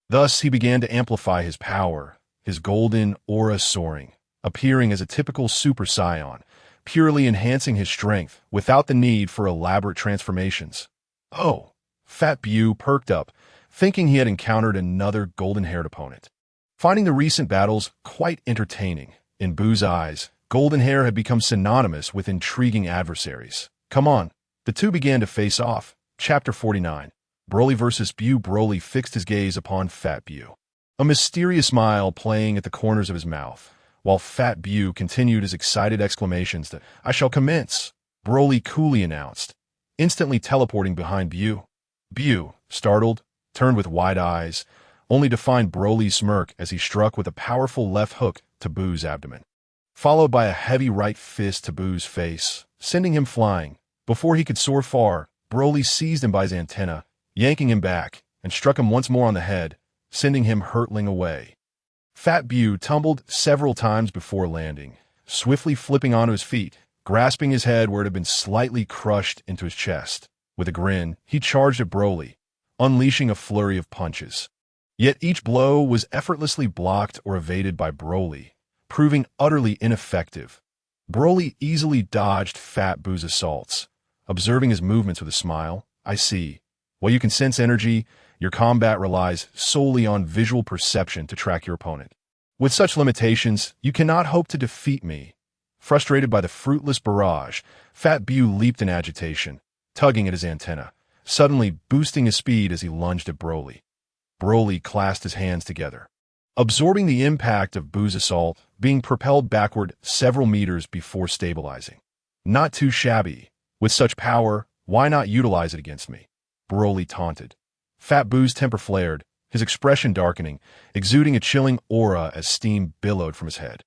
[SPEAKER 1] Thus, he began to amplify his power, his golden aura soaring, appearing as a typical Super Saiyan, purely enhancing his strength without the need for elaborate transformations. Oh, Fat Bu perked up, thinking he had encountered another golden-haired opponent. Finding the recent battles quite entertaining, in Bu's eyes, golden hair had become synonymous with intriguing adversaries. Come on. The two began to face off. Chapter 49. Broly vs. Bu. Broly fixed his gaze upon Fat Bu, a mysterious smile playing at the corners of his mouth, while Fat Bu continued his excited exclamations that, I shall commence, Broly coolly announced, instantly teleporting behind Bu. Bu, startled, turned with wide eyes, only to find Broly's smirk as he struck with a powerful left hook to Bu's abdomen, followed by a heavy right fist to Bu's face, sending him flying. Before he could soar far, Broly seized him by his antenna, yanking him back, and struck him once more on the head, sending him hurtling away. Fat Bu tumbled several times before landing, swiftly flipping onto his feet, grasping his head where it had been slightly crushed into his chest. With a grin, he charged at Broly, unleashing a flurry of punches. Yet each blow was effortlessly blocked or evaded by Broly, proving utterly ineffective. Broly easily dodged Fat Bu's assaults, observing his movements with a smile. I see. While you can sense energy, your combat relies solely on visual perception to track your opponent. With such limitations, you cannot hope to defeat me. Frustrated by the fruitless barrage, Fat Bu leaped in agitation, tugging at his antenna, suddenly boosting his speed as he lunged at Broly. Broly clasped his hands together, absorbing the impact of Bu's assault, being propelled backward several meters before stabilizing. Not too shabby. With such power, why not utilize it against me? Broly taunted. Fat Bu's temper flared, his expression darkening, exuding a chilling aura as steam billowed from his head.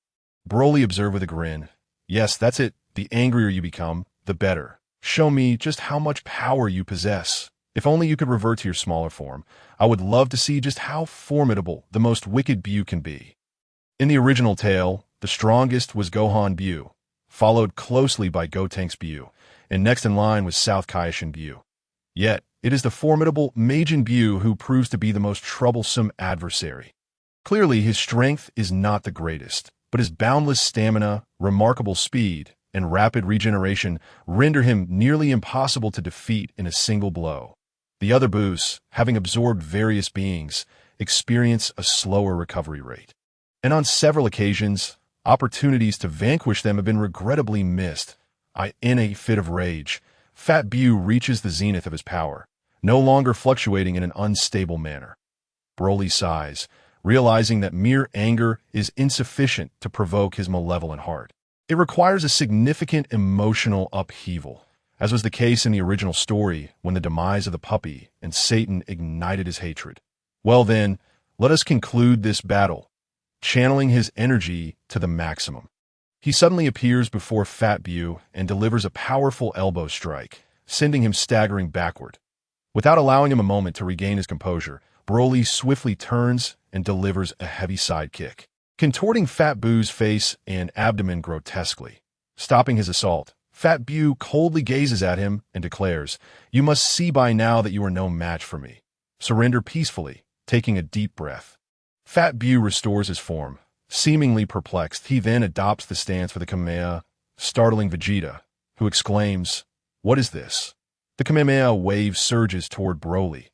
[SPEAKER 1] Broly observed with a grin. Yes, that's it. The angrier you become, the better. Show me just how much power you possess. If only you could revert to your smaller form, I would love to see just how formidable the most wicked Bu can be. In the original tale, the strongest was Gohan Bu, followed closely by Gotenks Bu, and next in line was South Kaishin Bu. Yet, it is the formidable Majin Bu who proves to be the most troublesome adversary. Clearly, his strength is not the greatest, but his boundless stamina, remarkable speed, and rapid regeneration render him nearly impossible to defeat in a single blow. The other Bus, having absorbed various beings, experience a slower recovery rate. And on several occasions, opportunities to vanquish them have been regrettably missed. In a fit of rage, Fat Bu reaches the zenith of his power, no longer fluctuating in an unstable manner. Broly sighs, realizing that mere anger is insufficient to provoke his malevolent heart. It requires a significant emotional upheaval, as was the case in the original story when the demise of the puppy and Satan ignited his hatred. Well then, let us conclude this battle, channeling his energy to the maximum. He suddenly appears before Fat Bu and delivers a powerful elbow strike, sending him staggering backward. Without allowing him a moment to regain his composure, Broly swiftly turns and delivers a heavy side kick, contorting Fat Bu's face and abdomen grotesquely. Stopping his assault, Fat Bu coldly gazes at him and declares, You must see by now that you are no match for me. Surrender peacefully, taking a deep breath. Fat Bu restores his form. Seemingly perplexed, he then adopts the stance for the Kamehameha, startling Vegeta, who exclaims, What is this? The Kamehameha wave surges toward Broly.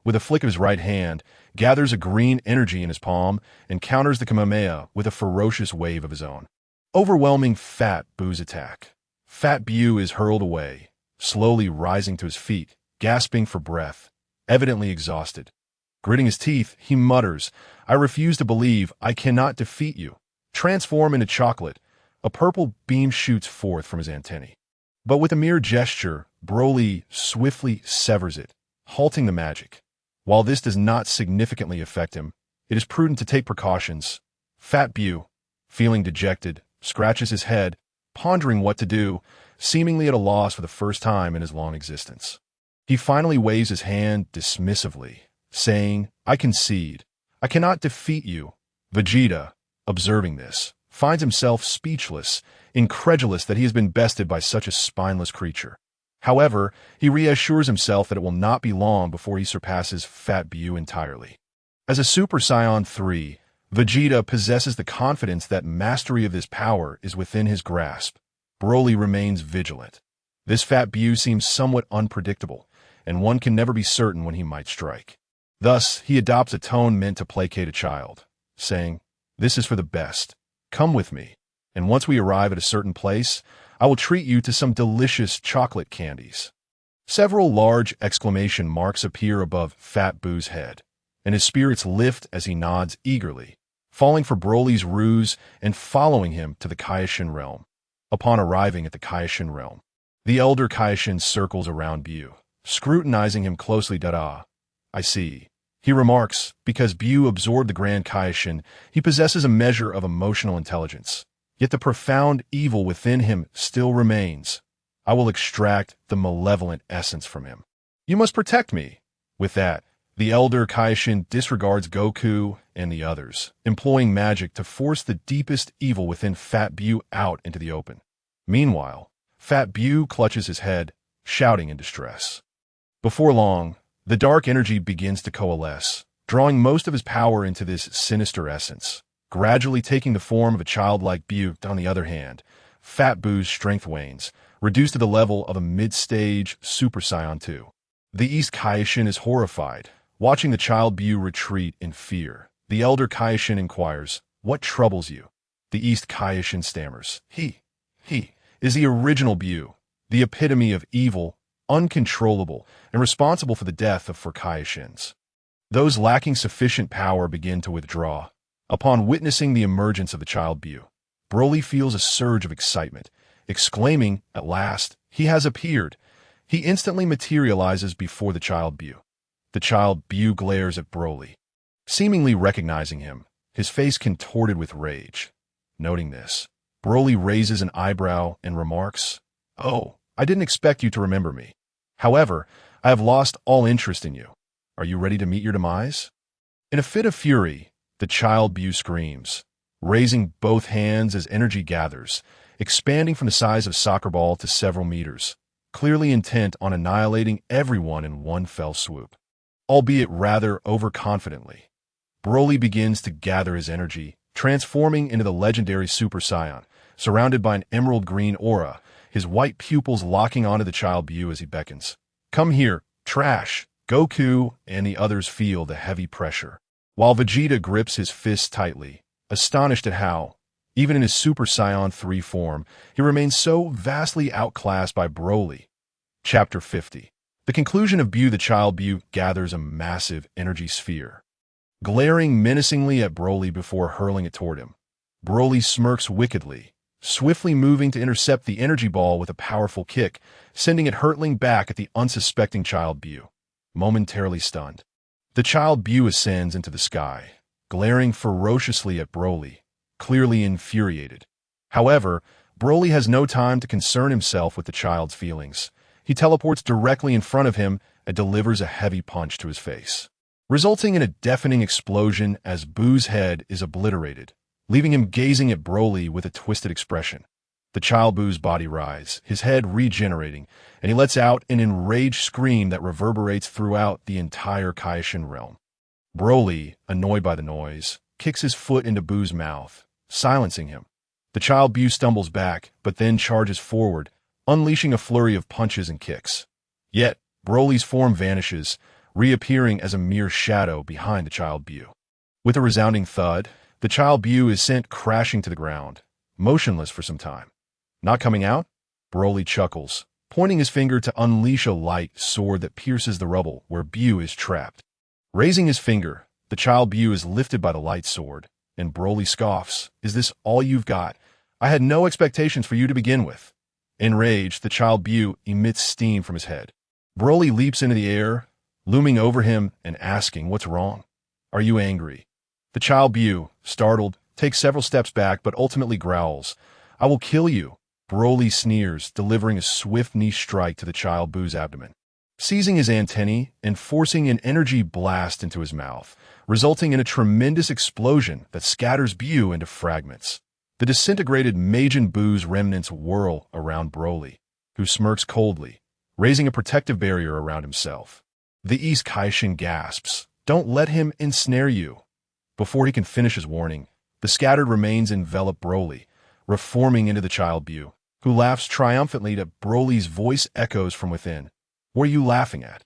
[SPEAKER 1] with a flick of his right hand, gathers a green energy in his palm and counters the Kamehameha with a ferocious wave of his own. Overwhelming Fat Buu's attack. Fat Buu is hurled away, slowly rising to his feet, gasping for breath, evidently exhausted. Gritting his teeth, he mutters, "I refuse to believe I cannot defeat you." Transform into chocolate, a purple beam shoots forth from his antennae. But with a mere gesture, Broly swiftly severs it, halting the magic. While this does not significantly affect him, it is prudent to take precautions. Fat Buu, feeling dejected, scratches his head, pondering what to do, seemingly at a loss for the first time in his long existence. He finally waves his hand dismissively, saying, "I concede. I cannot defeat you." Vegeta, observing this, finds himself speechless, incredulous that he has been bested by such a spineless creature. However, he reassures himself that it will not be long before he surpasses Fat Buu entirely. As a Super Saiyan 3, Vegeta possesses the confidence that mastery of this power is within his grasp. Broly remains vigilant. This Fat Buu seems somewhat unpredictable, and one can never be certain when he might strike. Thus, he adopts a tone meant to placate a child, saying, "This is for the best. Come with me, and once we arrive at a certain place, I will treat you to some delicious chocolate candies." Several large exclamation marks appear above Fat Buu's head, and his spirits lift as he nods eagerly, falling for Broly's ruse and following him to the Kaioshin realm. Upon arriving at the Kaioshin realm, the elder Kaioshin circles around Buu, scrutinizing him closely. "I see," he remarks, because Buu absorbed the Grand Kaioshin, he possesses a measure of emotional intelligence. Yet the profound evil within him still remains. I will extract the malevolent essence from him. You must protect me. With that, the elder Kaioshin disregards Goku and the others, employing magic to force the deepest evil within Fat Buu out into the open. Meanwhile, Fat Buu clutches his head, shouting in distress. Before long, the dark energy begins to coalesce, drawing most of his power into this sinister essence, gradually taking the form of a childlike Buu. On the other hand, Fat Buu's strength wanes, reduced to the level of a mid-stage Super Saiyan 2. The East Kaioshin is horrified, watching the child Buu retreat in fear. The elder Kaioshin inquires, "What troubles you?" The East Kaioshin stammers, He is the original Buu, the epitome of evil, uncontrollable, and responsible for the death of 4 Kaioshins. Those lacking sufficient power begin to withdraw. Upon witnessing the emergence of the child Buu, Broly feels a surge of excitement, exclaiming, "At last, he has appeared." He instantly materializes before the child Buu. The child Buu glares at Broly, seemingly recognizing him, his face contorted with rage. Noting this, Broly raises an eyebrow and remarks, "Oh, I didn't expect you to remember me. However, I have lost all interest in you. Are you ready to meet your demise?" In a fit of fury, the child Buu screams, raising both hands as energy gathers, expanding from the size of a soccer ball to several meters, clearly intent on annihilating everyone in one fell swoop. Albeit rather overconfidently, Broly begins to gather his energy, transforming into the legendary Super Saiyan, surrounded by an emerald green aura, his white pupils locking onto the child Buu as he beckons. "Come here, trash!" Goku and the others feel the heavy pressure, while Vegeta grips his fists tightly, astonished at how, even in his Super Saiyan 3 form, he remains so vastly outclassed by Broly. Chapter 50. The conclusion of Buu. The child Buu gathers a massive energy sphere, glaring menacingly at Broly before hurling it toward him. Broly smirks wickedly, swiftly moving to intercept the energy ball with a powerful kick, sending it hurtling back at the unsuspecting child Buu. Momentarily stunned, the child Buu ascends into the sky, glaring ferociously at Broly, clearly infuriated. However, Broly has no time to concern himself with the child's feelings. He teleports directly in front of him and delivers a heavy punch to his face, resulting in a deafening explosion as Buu's head is obliterated, leaving him gazing at Broly with a twisted expression. The child Buu's body writhes, his head regenerating, and he lets out an enraged scream that reverberates throughout the entire Kaioshin realm. Broly, annoyed by the noise, kicks his foot into Buu's mouth, silencing him. The child Buu stumbles back, but then charges forward, unleashing a flurry of punches and kicks. Yet, Broly's form vanishes, reappearing as a mere shadow behind the Child Bu. With a resounding thud, the Child Bu is sent crashing to the ground, motionless for some time. Not coming out? Broly chuckles, pointing his finger to unleash a light sword that pierces the rubble where Bu is trapped. Raising his finger, the Child Bu is lifted by the light sword, and Broly scoffs, "Is this all you've got? I had no expectations for you to begin with." Enraged, the Child Bu emits steam from his head. Broly leaps into the air, looming over him and asking, "What's wrong? Are you angry?" The Child Bu, startled, takes several steps back but ultimately growls, "I will kill you." Broly sneers, delivering a swift knee strike to the Child Bu's abdomen, seizing his antennae and forcing an energy blast into his mouth, resulting in a tremendous explosion that scatters Bu into fragments. The disintegrated Majin Buu's remnants whirl around Broly, who smirks coldly, raising a protective barrier around himself. The East Kaishin gasps, "Don't let him ensnare you." Before he can finish his warning, the scattered remains envelop Broly, reforming into the Child Bu, who laughs triumphantly to Broly's voice echoes from within. "What are you laughing at?"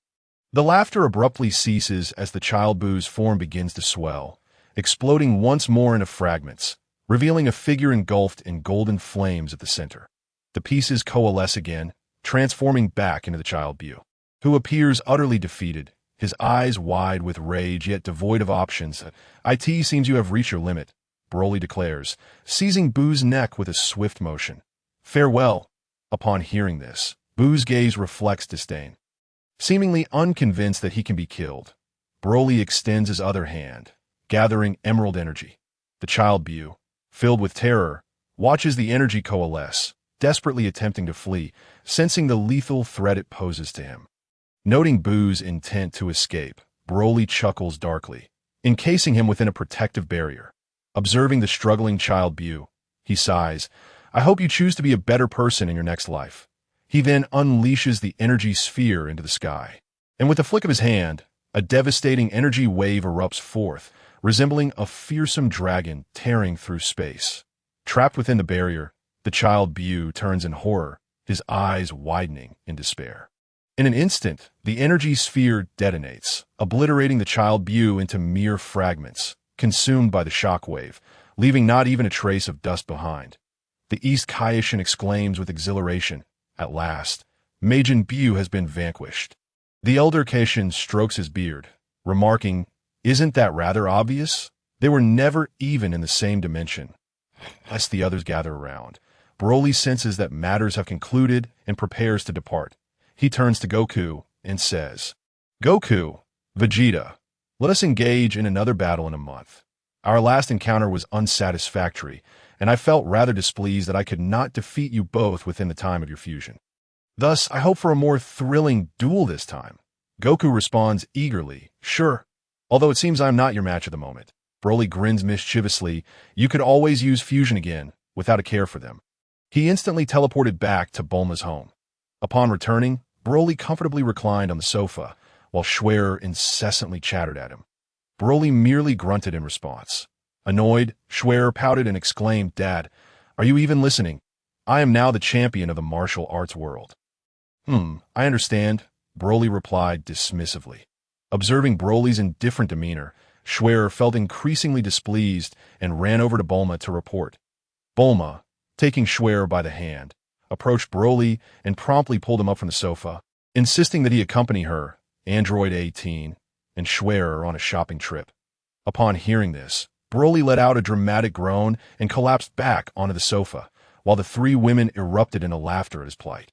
[SPEAKER 1] The laughter abruptly ceases as the Child Bu's form begins to swell, exploding once more into fragments, revealing a figure engulfed in golden flames at the center. The pieces coalesce again, transforming back into the Child Bu, who appears utterly defeated, his eyes wide with rage yet devoid of options. "It seems you have reached your limit," Broly declares, seizing Buu's neck with a swift motion. "Farewell." Upon hearing this, Buu's gaze reflects disdain. Seemingly unconvinced that he can be killed, Broly extends his other hand, gathering emerald energy. The Child Bu, filled with terror, watches the energy coalesce, desperately attempting to flee, sensing the lethal threat it poses to him. Noting Buu's intent to escape, Broly chuckles darkly, encasing him within a protective barrier. Observing the struggling Child Bu, he sighs, "I hope you choose to be a better person in your next life." He then unleashes the energy sphere into the sky, and with a flick of his hand, a devastating energy wave erupts forth, resembling a fearsome dragon tearing through space. Trapped within the barrier, the Child Bu turns in horror, his eyes widening in despair. In an instant, the energy sphere detonates, obliterating the Child Bu into mere fragments, consumed by the shockwave, leaving not even a trace of dust behind. The East Kaishin exclaims with exhilaration, "At last, Majin Bu has been vanquished." The elder Kaishin strokes his beard, remarking, "Isn't that rather obvious? They were never even in the same dimension." As the others gather around, Broly senses that matters have concluded and prepares to depart. He turns to Goku and says, "Goku, Vegeta, let us engage in another battle in a month. Our last encounter was unsatisfactory, and I felt rather displeased that I could not defeat you both within the time of your fusion. Thus, I hope for a more thrilling duel this time." Goku responds eagerly, "Sure, although it seems I'm not your match at the moment." Broly grins mischievously, "You could always use fusion again, without a care for them." He instantly teleported back to Bulma's home. Upon returning, Broly comfortably reclined on the sofa, while Schwerer incessantly chattered at him. Broly merely grunted in response. Annoyed, Schwerer pouted and exclaimed, "Dad, are you even listening? I am now the champion of the martial arts world." I understand," Broly replied dismissively. Observing Broly's indifferent demeanor, Schwerer felt increasingly displeased and ran over to Bulma to report. Bulma, taking Schwerer by the hand, approached Broly and promptly pulled him up from the sofa, insisting that he accompany her, Android 18, and Schwerer on a shopping trip. Upon hearing this, Broly let out a dramatic groan and collapsed back onto the sofa, while the three women erupted into laughter at his plight.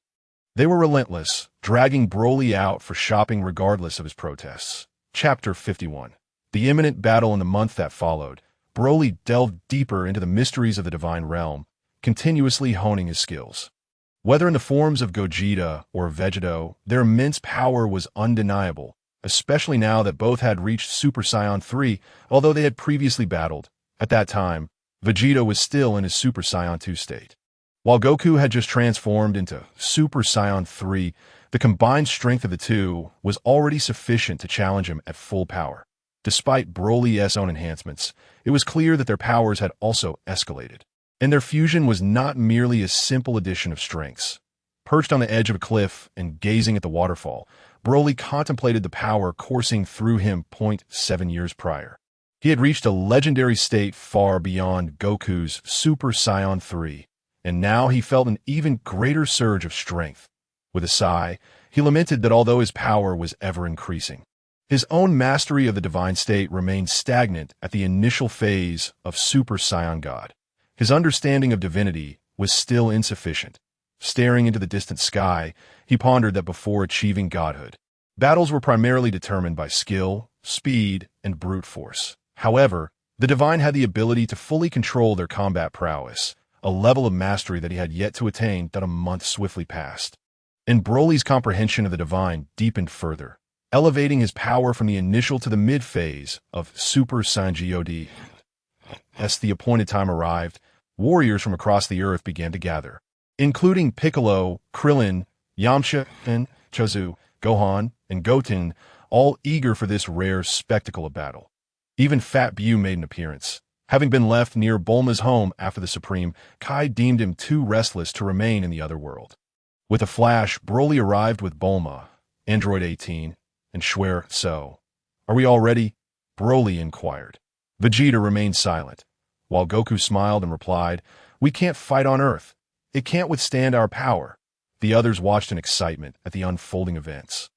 [SPEAKER 1] They were relentless, dragging Broly out for shopping regardless of his protests. Chapter 51. The imminent battle in the month that followed, Broly delved deeper into the mysteries of the Divine Realm, continuously honing his skills. Whether in the forms of Gogeta or Vegito, their immense power was undeniable, especially now that both had reached Super Saiyan 3, although they had previously battled. At that time, Vegeta was still in his Super Saiyan 2 state. While Goku had just transformed into Super Saiyan 3, the combined strength of the two was already sufficient to challenge him at full power. Despite Broly's own enhancements, it was clear that their powers had also escalated, and their fusion was not merely a simple addition of strengths. Perched on the edge of a cliff and gazing at the waterfall, Broly contemplated the power coursing through him 0.7 years prior. He had reached a legendary state far beyond Goku's Super Saiyan 3, and now he felt an even greater surge of strength. With a sigh, he lamented that although his power was ever increasing, his own mastery of the divine state remained stagnant at the initial phase of Super Saiyan God. His understanding of divinity was still insufficient. Staring into the distant sky, he pondered that before achieving godhood, battles were primarily determined by skill, speed, and brute force. However, the divine had the ability to fully control their combat prowess, a level of mastery that he had yet to attain. That a month swiftly passed, and Broly's comprehension of the divine deepened further, elevating his power from the initial to the mid-phase of Super Saiyan God. As the appointed time arrived, warriors from across the earth began to gather, including Piccolo, Krillin, Yamcha, and Chozu, Gohan, and Goten, all eager for this rare spectacle of battle. Even Fat Bu made an appearance. Having been left near Bulma's home after the Supreme Kai deemed him too restless to remain in the other world. With a flash, Broly arrived with Bulma, Android 18, and Schwer. "So, are we all ready?" Broly inquired. Vegeta remained silent, while Goku smiled and replied, "We can't fight on Earth. It can't withstand our power." The others watched in excitement at the unfolding events.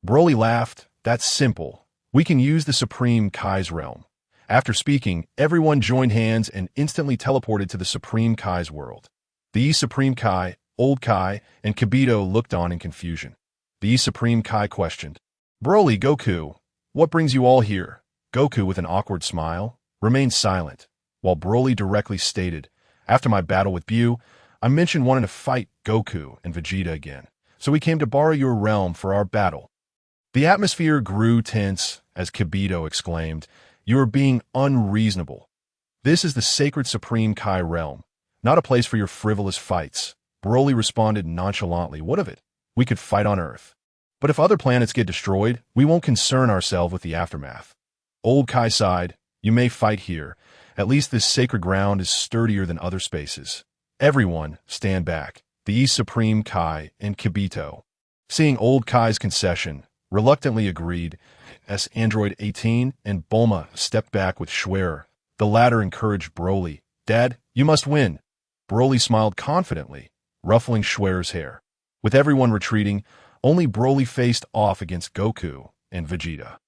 [SPEAKER 1] Broly laughed. "That's simple. We can use the Supreme Kai's realm." After speaking, everyone joined hands and instantly teleported to the Supreme Kai's world. The East Supreme Kai, Old Kai, and Kibito looked on in confusion. The East Supreme Kai questioned, "Broly, Goku, what brings you all here?" Goku, with an awkward smile, remained silent, while Broly directly stated, "After my battle with Bu, I mentioned wanting to fight Goku and Vegeta again, so we came to borrow your realm for our battle." The atmosphere grew tense as Kibito exclaimed, "You are being unreasonable. This is the sacred Supreme Kai realm, not a place for your frivolous fights." Broly responded nonchalantly, "What of it? We could fight on Earth. But if other planets get destroyed, we won't concern ourselves with the aftermath." Old Kai sighed, "You may fight here. At least this sacred ground is sturdier than other spaces." Everyone, stand back. The East Supreme Kai and Kibito, seeing Old Kai's concession, reluctantly agreed. As Android 18 and Bulma stepped back with Schwer, the latter encouraged Broly, "Dad, you must win." Broly smiled confidently, ruffling Schwer's hair. With everyone retreating, only Broly faced off against Goku and Vegeta.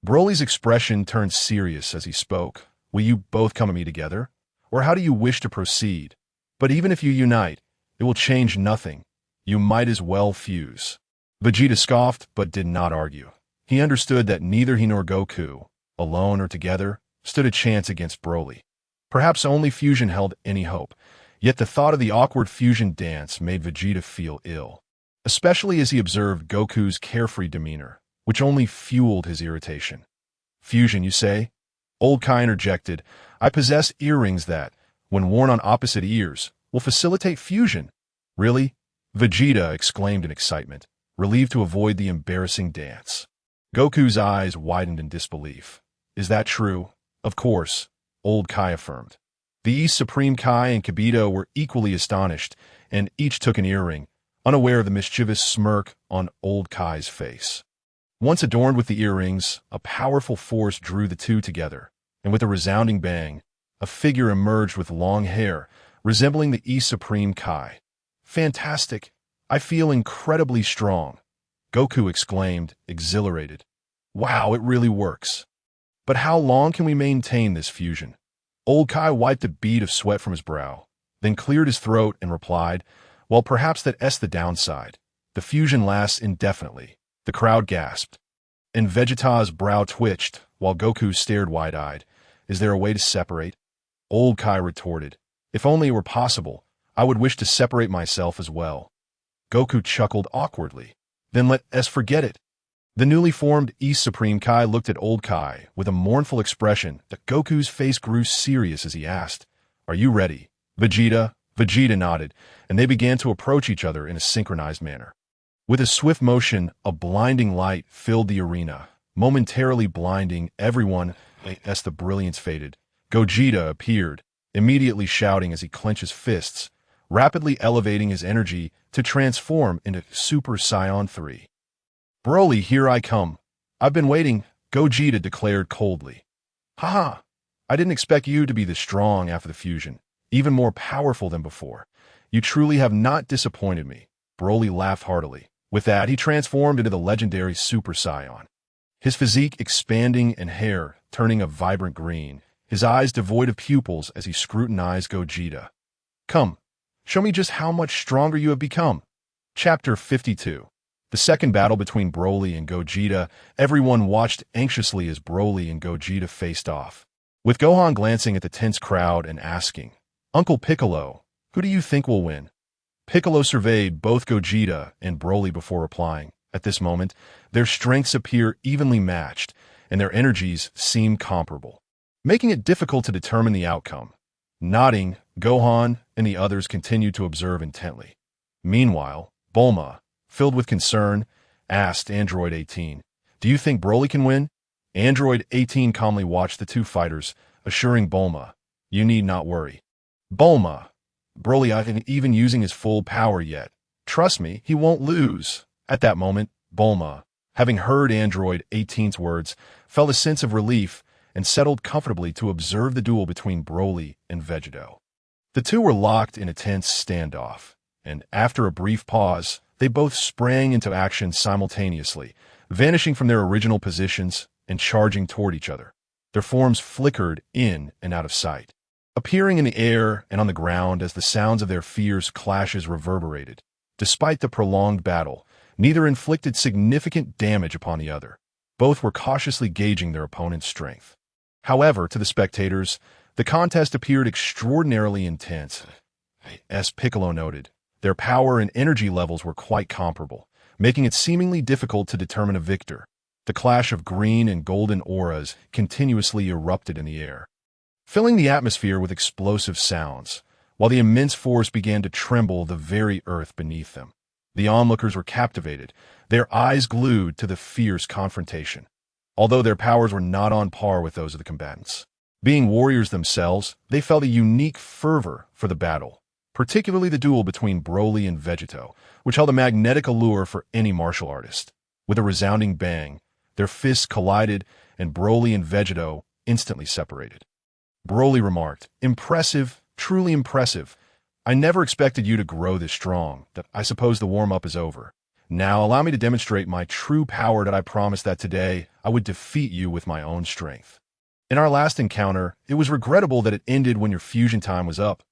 [SPEAKER 1] Broly's expression turned serious as he spoke. "Will you both come at me together? Or how do you wish to proceed? But even if you unite, it will change nothing. You might as well fuse." Vegeta scoffed but did not argue. He understood that neither he nor Goku, alone or together, stood a chance against Broly. Perhaps only fusion held any hope, yet the thought of the awkward fusion dance made Vegeta feel ill, especially as he observed Goku's carefree demeanor, which only fueled his irritation. "Fusion, you say?" Old Kai interjected, "I possess earrings that, when worn on opposite ears, will facilitate fusion." "Really?" Vegeta exclaimed in excitement, relieved to avoid the embarrassing dance. Goku's eyes widened in disbelief. "Is that true?" "Of course," Old Kai affirmed. The East Supreme Kai and Kibito were equally astonished, and each took an earring, unaware of the mischievous smirk on Old Kai's face. Once adorned with the earrings, a powerful force drew the two together, and with a resounding bang, a figure emerged with long hair, resembling the East Supreme Kai. "Fantastic! I feel incredibly strong," Goku exclaimed, exhilarated. "Wow, it really works. But how long can we maintain this fusion?" Old Kai wiped a bead of sweat from his brow, then cleared his throat and replied, "Well, perhaps that's the downside. The fusion lasts indefinitely." The crowd gasped, and Vegeta's brow twitched, while Goku stared wide-eyed. "Is there a way to separate?" Old Kai retorted, "If only it were possible, I would wish to separate myself as well." Goku chuckled awkwardly. "Then let us forget it." The newly formed East Supreme Kai looked at Old Kai with a mournful expression that Goku's face grew serious as he asked, "Are you ready?" Vegeta nodded, and they began to approach each other in a synchronized manner. With a swift motion, a blinding light filled the arena, momentarily blinding everyone as the brilliance faded. Gogeta appeared, immediately shouting as he clenched his fists, rapidly elevating his energy to transform into Super Saiyan 3. Broly, here I come. I've been waiting, Gogeta declared coldly. Haha, I didn't expect you to be this strong after the fusion, even more powerful than before. You truly have not disappointed me. Broly laughed heartily. With that, he transformed into the legendary Super Saiyan. His physique expanding and hair turning a vibrant green, his eyes devoid of pupils as he scrutinized Gogeta. Come, show me just how much stronger you have become. Chapter 52. The second battle between Broly and Gogeta. Everyone watched anxiously as Broly and Gogeta faced off, with Gohan glancing at the tense crowd and asking, Uncle Piccolo, who do you think will win? Piccolo surveyed both Gogeta and Broly before replying. At this moment, their strengths appear evenly matched, and their energies seem comparable, making it difficult to determine the outcome. Nodding, Gohan and the others continued to observe intently. Meanwhile, Bulma, filled with concern, asked Android 18, Do you think Broly can win? Android 18 calmly watched the two fighters, assuring Bulma, You need not worry. Bulma, Broly isn't even using his full power yet. Trust me, he won't lose. At that moment, Bulma, having heard Android 18's words, felt a sense of relief and settled comfortably to observe the duel between Broly and Vegito. The two were locked in a tense standoff, and after a brief pause, they both sprang into action simultaneously, vanishing from their original positions and charging toward each other. Their forms flickered in and out of sight, appearing in the air and on the ground as the sounds of their fierce clashes reverberated. Despite the prolonged battle, neither inflicted significant damage upon the other. Both were cautiously gauging their opponent's strength. However, to the spectators, the contest appeared extraordinarily intense. As Piccolo noted, their power and energy levels were quite comparable, making it seemingly difficult to determine a victor. The clash of green and golden auras continuously erupted in the air, filling the atmosphere with explosive sounds, while the immense force began to tremble the very earth beneath them. The onlookers were captivated, their eyes glued to the fierce confrontation, although their powers were not on par with those of the combatants. Being warriors themselves, they felt a unique fervor for the battle, particularly the duel between Broly and Vegito, which held a magnetic allure for any martial artist. With a resounding bang, their fists collided, and Broly and Vegito instantly separated. Broly remarked, Impressive, truly impressive. I never expected you to grow this strong. I suppose the warm-up is over. Now allow me to demonstrate my true power that I promised that today I would defeat you with my own strength. In our last encounter, it was regrettable that it ended when your fusion time was up.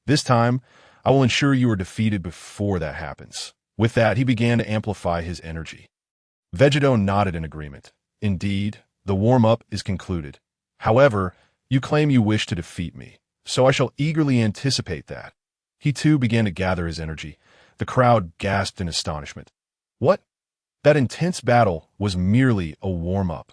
[SPEAKER 1] This time, I will ensure you are defeated before that happens. With that, he began to amplify his energy. Vegito nodded in agreement. Indeed, the warm-up is concluded. However, you claim you wish to defeat me, so I shall eagerly anticipate that. He too began to gather his energy. The crowd gasped in astonishment. What? That intense battle was merely a warm-up.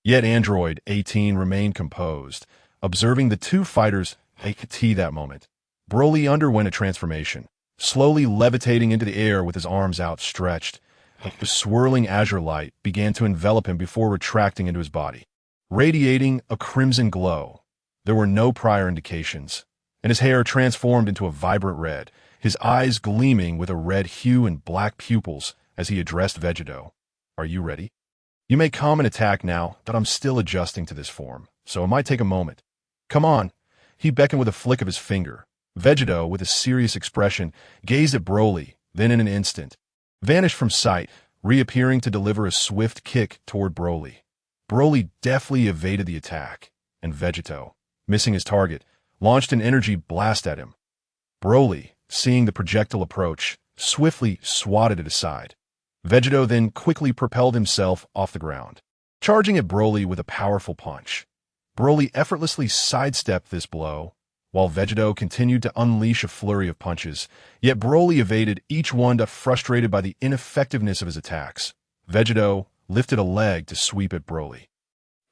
[SPEAKER 1] Yet Android 18 remained composed, observing the two fighters at that moment. Broly underwent a transformation, slowly levitating into the air with his arms outstretched. The swirling azure light began to envelop him before retracting into his body, radiating a crimson glow. There were no prior indications, and his hair transformed into a vibrant red, his eyes gleaming with a red hue and black pupils as he addressed Vegito. Are you ready? You may come and attack now that I'm still adjusting to this form, so it might take a moment. Come on. He beckoned with a flick of his finger. Vegito, with a serious expression, gazed at Broly, then in an instant, vanished from sight, reappearing to deliver a swift kick toward Broly. Broly deftly evaded the attack, and Vegito, missing his target, launched an energy blast at him. Broly, seeing the projectile approach, swiftly swatted it aside. Vegito then quickly propelled himself off the ground, charging at Broly with a powerful punch. Broly effortlessly sidestepped this blow, while Vegito continued to unleash a flurry of punches, yet Broly evaded each one, frustrated by the ineffectiveness of his attacks. Vegito lifted a leg to sweep at Broly,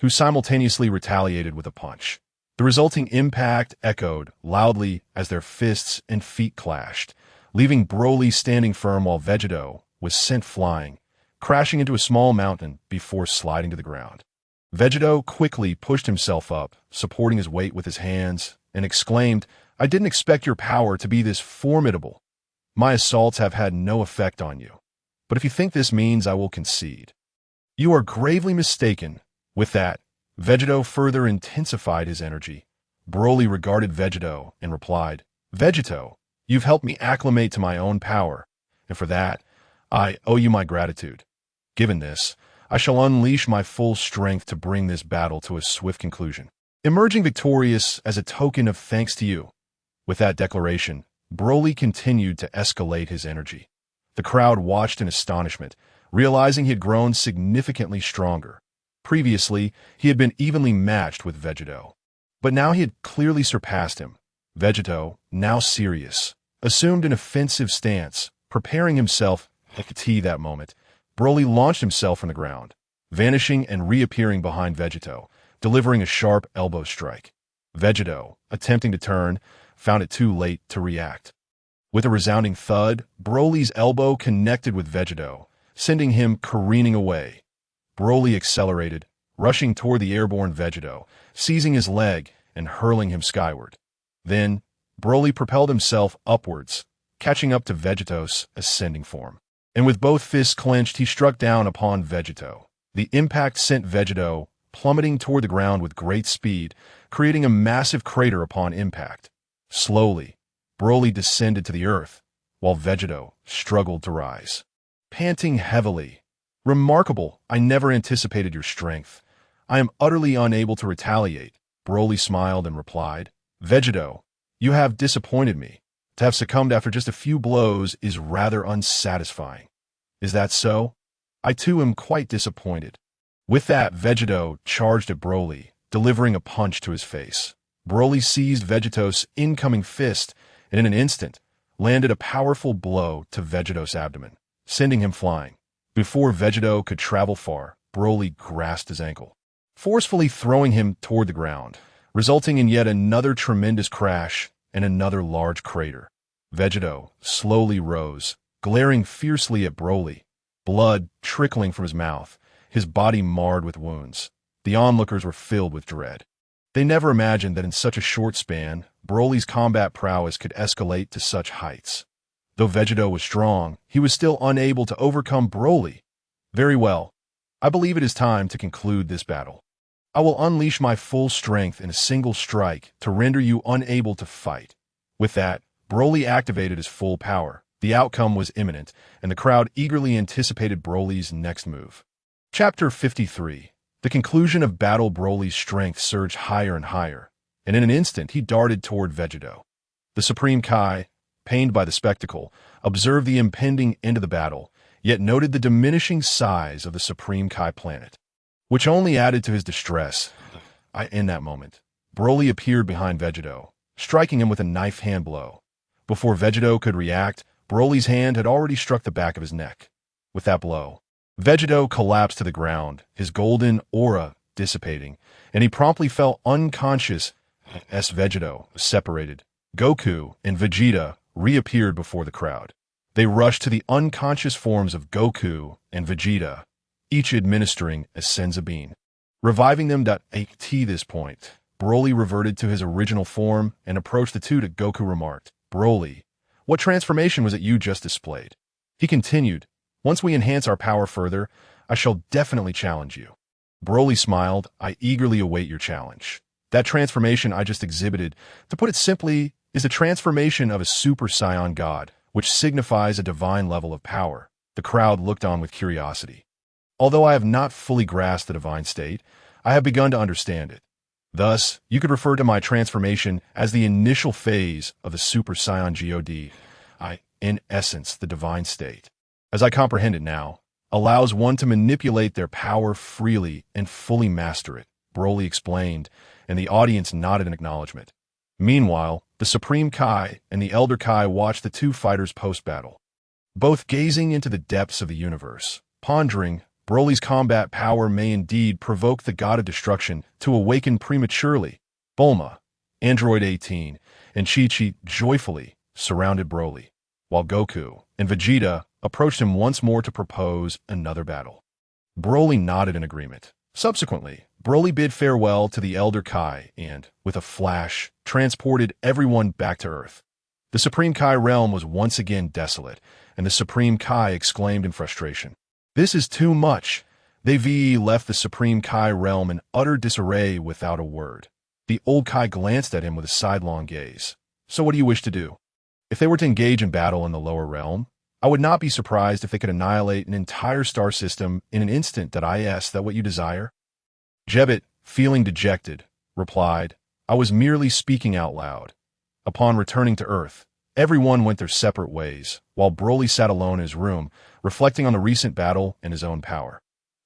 [SPEAKER 1] who simultaneously retaliated with a punch. The resulting impact echoed loudly as their fists and feet clashed, leaving Broly standing firm while Vegito was sent flying, crashing into a small mountain before sliding to the ground. Vegito quickly pushed himself up, supporting his weight with his hands, and exclaimed, I didn't expect your power to be this formidable. My assaults have had no effect on you. but if you think this means I will concede, you are gravely mistaken. With that, Vegeto further intensified his energy. Broly regarded Vegeto and replied, Vegeto, you've helped me acclimate to my own power, and for that, I owe you my gratitude. Given this, I shall unleash my full strength to bring this battle to a swift conclusion, emerging victorious as a token of thanks to you. With that declaration, Broly continued to escalate his energy. The crowd watched in astonishment, realizing he had grown significantly stronger. Previously, he had been evenly matched with Vegeto, but now he had clearly surpassed him. Vegeto, now serious, assumed an offensive stance, preparing himself to that moment. Broly launched himself from the ground, vanishing and reappearing behind Vegeto, delivering a sharp elbow strike. Vegeto, attempting to turn, found it too late to react. With a resounding thud, Broly's elbow connected with Vegeto, sending him careening away. Broly accelerated, rushing toward the airborne Vegeto, seizing his leg and hurling him skyward. Then, Broly propelled himself upwards, catching up to Vegeto's ascending form. And with both fists clenched, he struck down upon Vegeto. The impact sent Vegeto plummeting toward the ground with great speed, creating a massive crater upon impact. Slowly, Broly descended to the earth, while Vegeto struggled to rise. Panting heavily, Remarkable, I never anticipated your strength. I am utterly unable to retaliate. Broly smiled and replied, Vegeto, you have disappointed me. To have succumbed after just a few blows is rather unsatisfying. Is that so? I too am quite disappointed. With that, Vegeto charged at Broly, delivering a punch to his face. Broly seized Vegeto's incoming fist and in an instant landed a powerful blow to Vegeto's abdomen, sending him flying. Before Vegeto could travel far, Broly grasped his ankle, forcefully throwing him toward the ground, resulting in yet another tremendous crash and another large crater. Vegeto slowly rose, glaring fiercely at Broly, blood trickling from his mouth, his body marred with wounds. The onlookers were filled with dread. They never imagined that in such a short span, Broly's combat prowess could escalate to such heights. Though Vegeto was strong, he was still unable to overcome Broly. Very well. I believe it is time to conclude this battle. I will unleash my full strength in a single strike to render you unable to fight. With that, Broly activated his full power. The outcome was imminent, and the crowd eagerly anticipated Broly's next move. Chapter 53. The conclusion of battle. Broly's strength surged higher and higher, and in an instant he darted toward Vegeto. The Supreme Kai, pained by the spectacle, observed the impending end of the battle, yet noted the diminishing size of the Supreme Kai planet, which only added to his distress. In that moment, Broly appeared behind Vegeto, striking him with a knife hand blow. Before Vegeto could react, Broly's hand had already struck the back of his neck. With that blow, Vegeto collapsed to the ground, his golden aura dissipating, and he promptly fell unconscious. As Vegeto separated, Goku and Vegeta reappeared before the crowd. They rushed to the unconscious forms of Goku and Vegeta, each administering a senzu bean, reviving them. At this point, Broly reverted to his original form and approached the two. To Goku remarked, Broly, what transformation was it you just displayed? He continued, once we enhance our power further, I shall definitely challenge you. Broly smiled, I eagerly await your challenge. That transformation I just exhibited, to put it simply, is the transformation of a Super Saiyan God, which signifies a divine level of power. The crowd looked on with curiosity. Although I have not fully grasped the divine state, I have begun to understand it. Thus, you could refer to my transformation as the initial phase of the Super Saiyan God, in essence, the divine state. As I comprehend it now, allows one to manipulate their power freely and fully master it, Broly explained, and the audience nodded in acknowledgement. Meanwhile, the Supreme Kai and the Elder Kai watched the two fighters post-battle, both gazing into the depths of the universe, pondering, Broly's combat power may indeed provoke the God of Destruction to awaken prematurely. Bulma, Android 18, and Chi-Chi joyfully surrounded Broly, while Goku and Vegeta approached him once more to propose another battle. Broly nodded in agreement. Subsequently, Broly bid farewell to the Elder Kai and, with a flash, transported everyone back to Earth. The Supreme Kai realm was once again desolate, and the Supreme Kai exclaimed in frustration. This is too much. They VE left the Supreme Kai realm in utter disarray without a word. The old Kai glanced at him with a sidelong gaze. So what do you wish to do? If they were to engage in battle in the lower realm, I would not be surprised if they could annihilate an entire star system in an instant. Is that what you desire? Jebbet, feeling dejected, replied, I was merely speaking out loud. Upon returning to Earth, everyone went their separate ways, while Broly sat alone in his room, reflecting on the recent battle and his own power.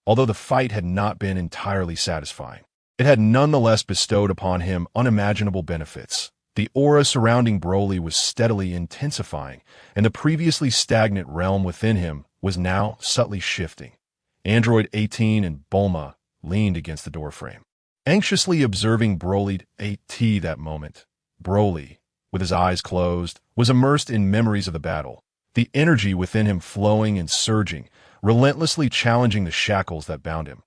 [SPEAKER 1] Although the fight had not been entirely satisfying, it had nonetheless bestowed upon him unimaginable benefits. The aura surrounding Broly was steadily intensifying, and the previously stagnant realm within him was now subtly shifting. Android 18 and Bulma leaned against the doorframe, anxiously observing Broly at that moment. Broly, with his eyes closed, was immersed in memories of the battle, the energy within him flowing and surging, relentlessly challenging the shackles that bound him.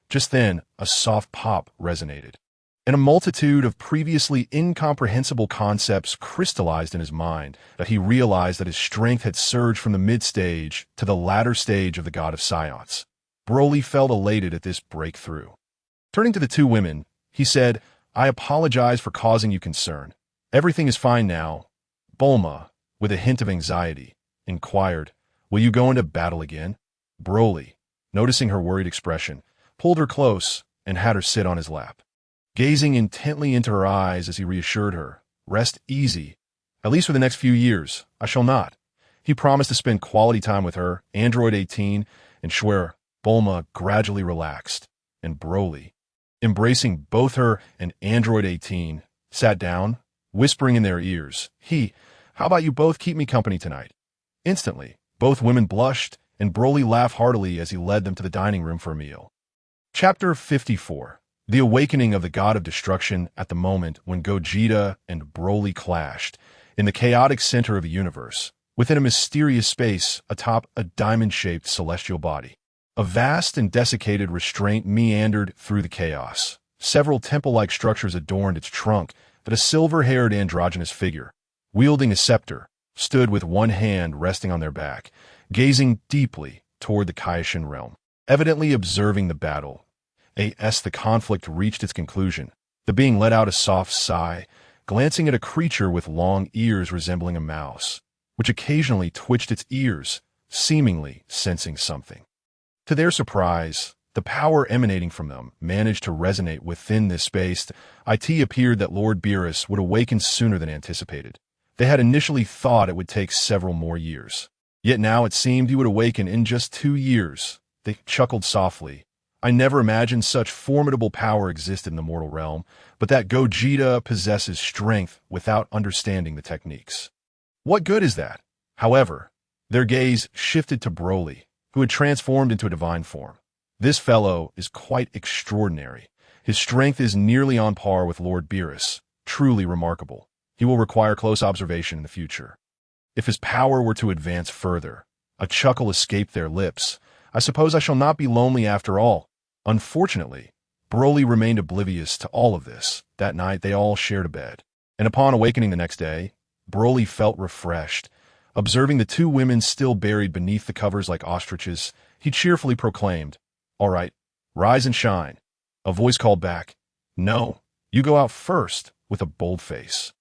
[SPEAKER 1] Just then, a soft pop resonated, and a multitude of previously incomprehensible concepts crystallized in his mind that he realized that his strength had surged from the mid-stage to the latter stage of the God of Science. Broly felt elated at this breakthrough. Turning to the two women, he said, I apologize for causing you concern. Everything is fine now. Bulma, with a hint of anxiety, inquired, will you go into battle again? Broly, noticing her worried expression, pulled her close and had her sit on his lap. Gazing intently into her eyes as he reassured her, rest easy. At least for the next few years, I shall not. He promised to spend quality time with her, Android 18, and swear. Bulma gradually relaxed, and Broly, embracing both her and Android 18, sat down, whispering in their ears, how about you both keep me company tonight? Instantly, both women blushed, and Broly laughed heartily as he led them to the dining room for a meal. Chapter 54. The Awakening of the God of Destruction at the moment when Gogeta and Broly clashed, in the chaotic center of the universe, within a mysterious space atop a diamond-shaped celestial body. A vast and desiccated restraint meandered through the chaos. Several temple-like structures adorned its trunk, but a silver-haired androgynous figure, wielding a scepter, stood with one hand resting on their back, gazing deeply toward the Kaishin realm, evidently observing the battle. As the conflict reached its conclusion, the being let out a soft sigh, glancing at a creature with long ears resembling a mouse, which occasionally twitched its ears, seemingly sensing something. To their surprise, the power emanating from them managed to resonate within this space. It appeared that Lord Beerus would awaken sooner than anticipated. They had initially thought it would take several more years. Yet now it seemed he would awaken in just 2 years. They chuckled softly. I never imagined such formidable power existed in the mortal realm, but that Gogeta possesses strength without understanding the techniques. What good is that? However, their gaze shifted to Broly, who had transformed into a divine form. This fellow is quite extraordinary. His strength is nearly on par with Lord Beerus. Truly remarkable. He will require close observation in the future. If his power were to advance further, a chuckle escaped their lips. I suppose I shall not be lonely after all. Unfortunately, Broly remained oblivious to all of this. That night they all shared a bed, and upon awakening the next day, Broly felt refreshed. Observing the two women still buried beneath the covers like ostriches, he cheerfully proclaimed, All right, rise and shine. A voice called back, No, you go out first, with a bold face.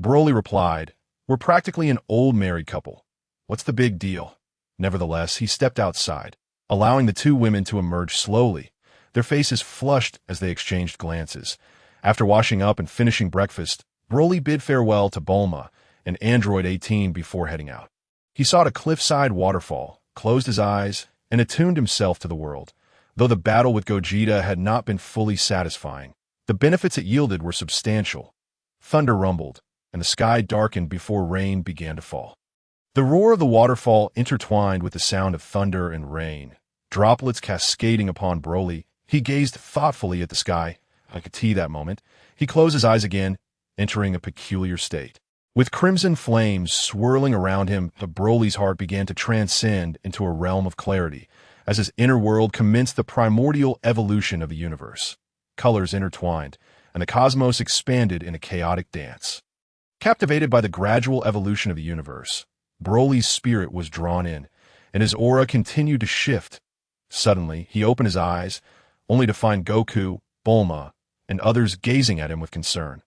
[SPEAKER 1] Broly replied, We're practically an old married couple. What's the big deal? Nevertheless, he stepped outside, allowing the two women to emerge slowly, their faces flushed as they exchanged glances. After washing up and finishing breakfast, Broly bid farewell to Bulma and Android 18 before heading out. He sought a cliffside waterfall, closed his eyes, and attuned himself to the world. Though the battle with Gogeta had not been fully satisfying, the benefits it yielded were substantial. Thunder rumbled, and the sky darkened before rain began to fall. The roar of the waterfall intertwined with the sound of thunder and rain, droplets cascading upon Broly. He gazed thoughtfully at the sky. I could see that moment. He closed his eyes again, entering a peculiar state. With crimson flames swirling around him, the Broly's heart began to transcend into a realm of clarity, as his inner world commenced the primordial evolution of the universe. Colors intertwined, and the cosmos expanded in a chaotic dance. Captivated by the gradual evolution of the universe, Broly's spirit was drawn in, and his aura continued to shift. Suddenly, he opened his eyes, only to find Goku, Bulma, and others gazing at him with concern.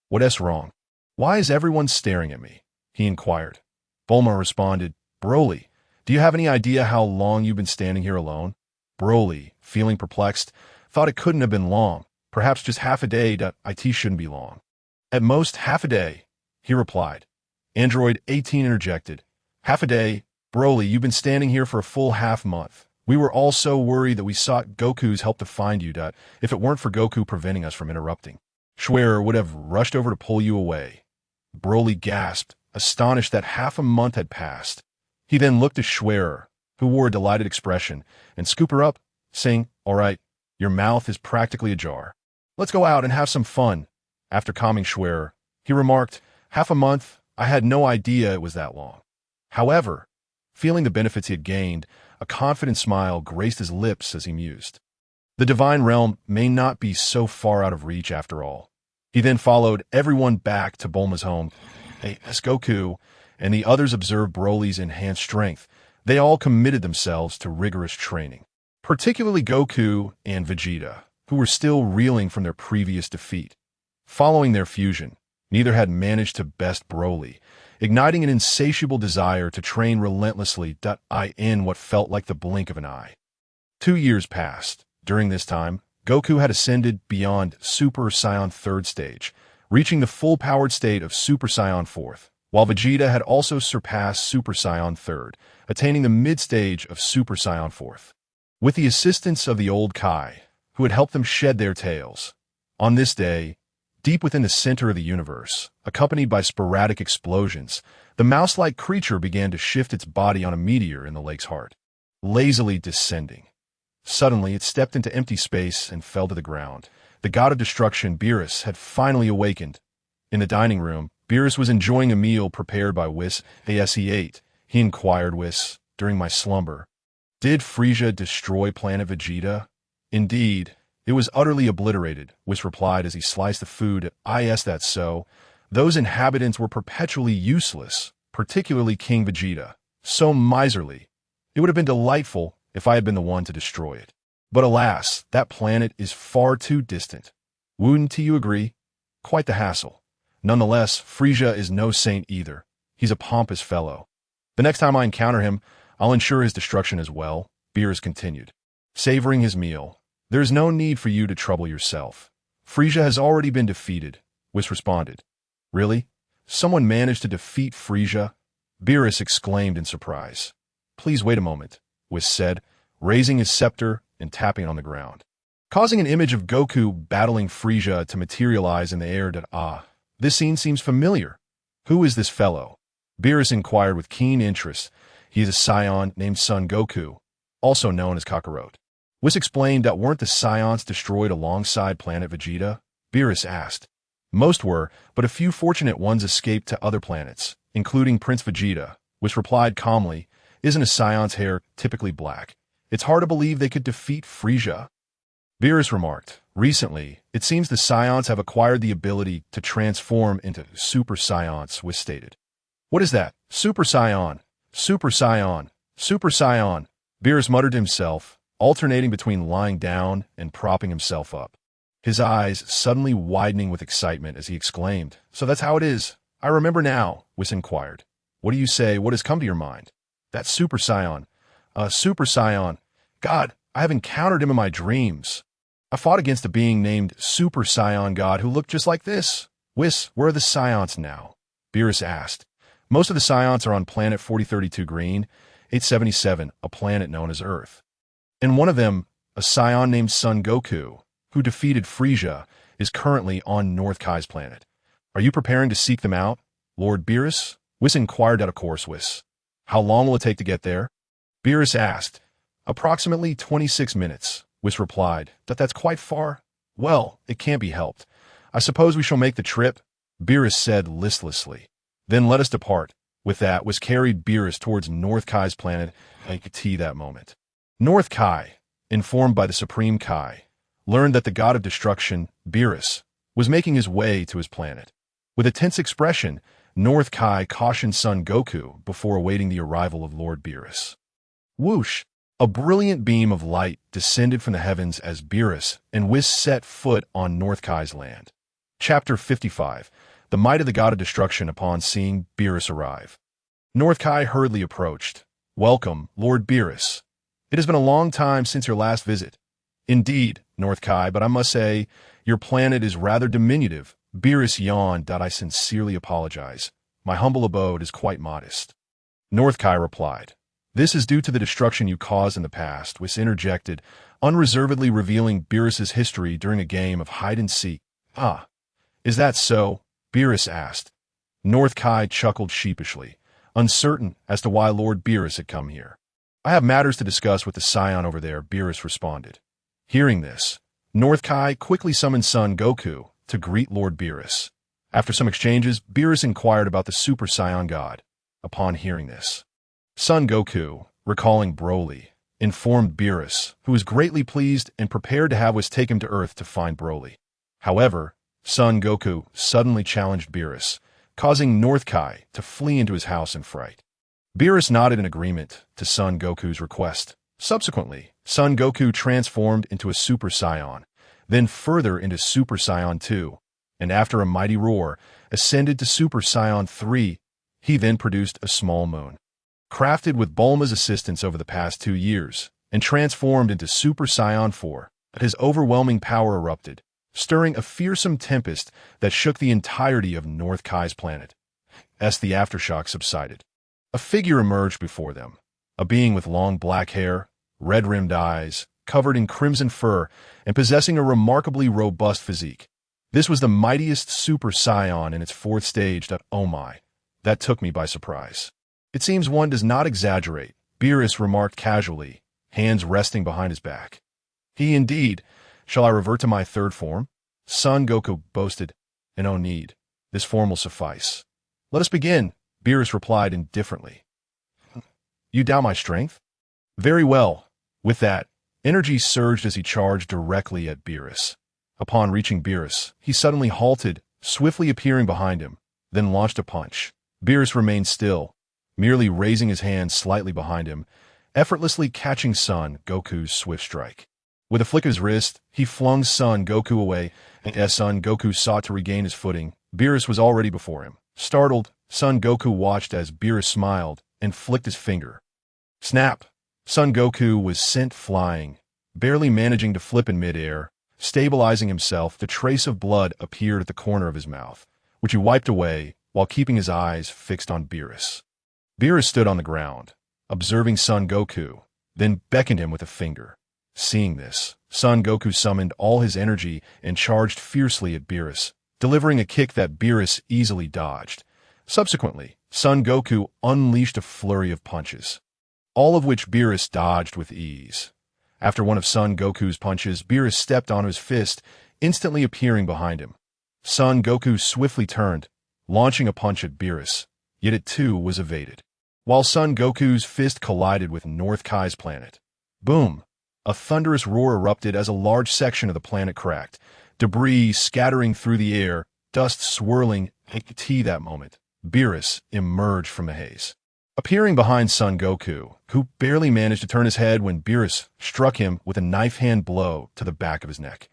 [SPEAKER 1] "What's wrong? Why is everyone staring at me?" he inquired. Bulma responded, "Broly, do you have any idea how long you've been standing here alone?" Broly, feeling perplexed, thought it couldn't have been long, perhaps just half a day. It shouldn't be long. "At most, half a day," he replied. Android 18 interjected, "Half a day? Broly, you've been standing here for a full half-month. We were all so worried that we sought Goku's help to find you. If it weren't for Goku preventing us from interrupting, Schwerer would have rushed over to pull you away." Broly gasped, astonished that half a month had passed. He then looked at Schwerer, who wore a delighted expression, and scooped her up, saying, "All right, your mouth is practically ajar. Let's go out and have some fun." After calming Schwerer, he remarked, "Half a month? I had no idea it was that long." However, feeling the benefits he had gained, a confident smile graced his lips as he mused. The divine realm may not be so far out of reach after all. He then followed everyone back to Bulma's home. As Goku and the others observed Broly's enhanced strength, they all committed themselves to rigorous training. Particularly Goku and Vegeta, who were still reeling from their previous defeat. Following their fusion, neither had managed to best Broly, igniting an insatiable desire to train relentlessly in what felt like the blink of an eye. 2 years passed. During this time, Goku had ascended beyond Super Saiyan 3rd stage, reaching the full-powered state of Super Saiyan 4th, while Vegeta had also surpassed Super Saiyan 3rd, attaining the mid-stage of Super Saiyan 4th. With the assistance of the old Kai, who had helped them shed their tails. On this day, deep within the center of the universe, accompanied by sporadic explosions, the mouse-like creature began to shift its body on a meteor in the lake's heart, lazily descending. Suddenly, it stepped into empty space and fell to the ground. The god of destruction, Beerus, had finally awakened. In the dining room, Beerus was enjoying a meal prepared by Whis. "As he ate, he inquired, Whis, during my slumber, did Frieza destroy planet Vegeta?" "Indeed, it was utterly obliterated," Whis replied as he sliced the food. "That's so. Those inhabitants were perpetually useless, particularly King Vegeta. So miserly. It would have been delightful if I had been the one to destroy it. But alas, that planet is far too distant. Wouldn't you agree? Quite the hassle. Nonetheless, Frieza is no saint either. He's a pompous fellow. The next time I encounter him, I'll ensure his destruction as well," Beerus continued, savoring his meal. "There's no need for you to trouble yourself. Frieza has already been defeated," Whis responded. "Really? Someone managed to defeat Frieza?" Beerus exclaimed in surprise. "Please wait a moment," Whis said, raising his scepter and tapping on the ground, causing an image of Goku battling Frieza to materialize in the air. This scene seems familiar. Who is this fellow?" Beerus inquired with keen interest. "He is a Saiyan named Son Goku, also known as Kakarot." Whis explained that weren't the Saiyans destroyed alongside planet Vegeta? Beerus asked. "Most were, but a few fortunate ones escaped to other planets, including Prince Vegeta," Whis replied calmly. "Isn't a Saiyan's hair typically black? It's hard to believe they could defeat Frieza." Beerus remarked, "Recently, it seems the Saiyans have acquired the ability to transform into Super Saiyans," Whis stated. "What is that? Super Saiyan! Super Saiyan! Super Saiyan!" Beerus muttered to himself, alternating between lying down and propping himself up. His eyes suddenly widening with excitement as he exclaimed, "So that's how it is. I remember now," Whis inquired. "What do you say? What has come to your mind?" "That's Super Saiyan. Super Saiyan. God, I have encountered him in my dreams. I fought against a being named Super Saiyan God who looked just like this." "Whis, where are the Saiyans now?" Beerus asked. "Most of the Saiyans are on planet 4032 Green, 877, a planet known as Earth. And one of them, a Saiyan named Son Goku, who defeated Frieza, is currently on North Kai's planet. Are you preparing to seek them out, Lord Beerus?" Whis inquired out of course. "Whis. How long will it take to get there?" Beerus asked. "Approximately 26 minutes, Whis replied. "That's quite far." "Well, it can't be helped. I suppose we shall make the trip," Beerus said listlessly. "Then let us depart." With that, Whis carried Beerus towards North Kai's planet that moment. North Kai, informed by the Supreme Kai, learned that the god of destruction, Beerus, was making his way to his planet. With a tense expression, North Kai cautioned Son Goku before awaiting the arrival of Lord Beerus. Whoosh! A brilliant beam of light descended from the heavens as Beerus and Whis set foot on North Kai's land. Chapter 55. The Might of the God of Destruction upon seeing Beerus arrive. North Kai hurriedly approached. "Welcome, Lord Beerus. It has been a long time since your last visit." "Indeed, North Kai, but I must say, your planet is rather diminutive." Beerus yawned. "I sincerely apologize. My humble abode is quite modest." North Kai replied, "This is due to the destruction you caused in the past," Whis interjected, unreservedly revealing Beerus's history during a game of hide-and-seek. "Ah, is that so?" Beerus asked. North Kai chuckled sheepishly, uncertain as to why Lord Beerus had come here. "I have matters to discuss with the Saiyan over there," Beerus responded. Hearing this, North Kai quickly summoned Son Goku to greet Lord Beerus. After some exchanges, Beerus inquired about the Super Saiyan God. Upon hearing this, Son Goku, recalling Broly, informed Beerus, who was greatly pleased and prepared to have Whis take him to Earth to find Broly. However, Son Goku suddenly challenged Beerus, causing North Kai to flee into his house in fright. Beerus nodded in agreement to Son Goku's request. Subsequently, Son Goku transformed into a Super Saiyan, then further into Super Saiyan 2, and after a mighty roar, ascended to Super Saiyan 3. He then produced a small moon, crafted with Bulma's assistance over the past 2 years, and transformed into Super Saiyan 4. His overwhelming power erupted, stirring a fearsome tempest that shook the entirety of North Kai's planet. As the aftershock subsided, a figure emerged before them, a being with long black hair, red-rimmed eyes, covered in crimson fur, and possessing a remarkably robust physique. This was the mightiest Super Saiyan in its 4th stage. "Oh my, that took me by surprise." "It seems one does not exaggerate," Beerus remarked casually, hands resting behind his back. "He indeed. Shall I revert to my 3rd form?" Son Goku boasted. "No need. This form will suffice." "Let us begin," Beerus replied indifferently. "You doubt my strength?" "Very well." With that, energy surged as he charged directly at Beerus. Upon reaching Beerus, he suddenly halted, swiftly appearing behind him, then launched a punch. Beerus remained still, merely raising his hand slightly behind him, effortlessly catching Son Goku's swift strike. With a flick of his wrist, he flung Son Goku away, and as Son Goku sought to regain his footing, Beerus was already before him. Startled, Son Goku watched as Beerus smiled and flicked his finger. Snap! Son Goku was sent flying, barely managing to flip in midair. Stabilizing himself, the trace of blood appeared at the corner of his mouth, which he wiped away while keeping his eyes fixed on Beerus. Beerus stood on the ground, observing Son Goku, then beckoned him with a finger. Seeing this, Son Goku summoned all his energy and charged fiercely at Beerus, delivering a kick that Beerus easily dodged. Subsequently, Son Goku unleashed a flurry of punches, all of which Beerus dodged with ease. After one of Son Goku's punches, Beerus stepped onto his fist, instantly appearing behind him. Son Goku swiftly turned, launching a punch at Beerus, yet it too was evaded. While Son Goku's fist collided with North Kai's planet. Boom! A thunderous roar erupted as a large section of the planet cracked, debris scattering through the air, dust swirling. At that moment, Beerus emerged from the haze, appearing behind Son Goku, who barely managed to turn his head when Beerus struck him with a knife-hand blow to the back of his neck.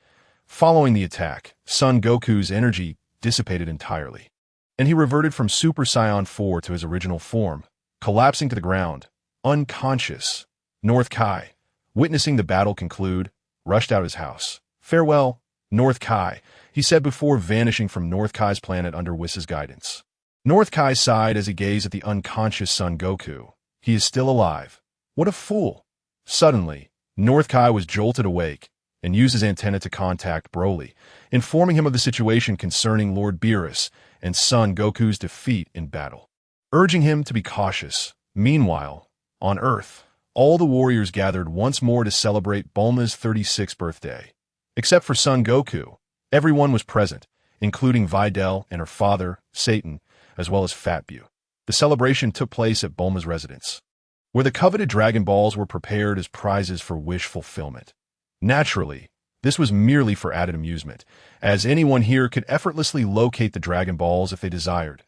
[SPEAKER 1] Following the attack, Son Goku's energy dissipated entirely, and he reverted from Super Saiyan 4 to his original form, collapsing to the ground, unconscious. North Kai, witnessing the battle conclude, rushed out of his house. "Farewell, North Kai," he said before vanishing from North Kai's planet under Whis' guidance. North Kai sighed as he gazed at the unconscious Son Goku. He is still alive. What a fool! Suddenly, North Kai was jolted awake and used his antenna to contact Broly, informing him of the situation concerning Lord Beerus and Son Goku's defeat in battle, urging him to be cautious. Meanwhile, on Earth, all the warriors gathered once more to celebrate Bulma's 36th birthday. Except for Son Goku, everyone was present, including Videl and her father, Satan, as well as Fat Bu. The celebration took place at Bulma's residence, where the coveted Dragon Balls were prepared as prizes for wish fulfillment. Naturally, This was merely for added amusement, as anyone here could effortlessly locate the Dragon Balls if they desired.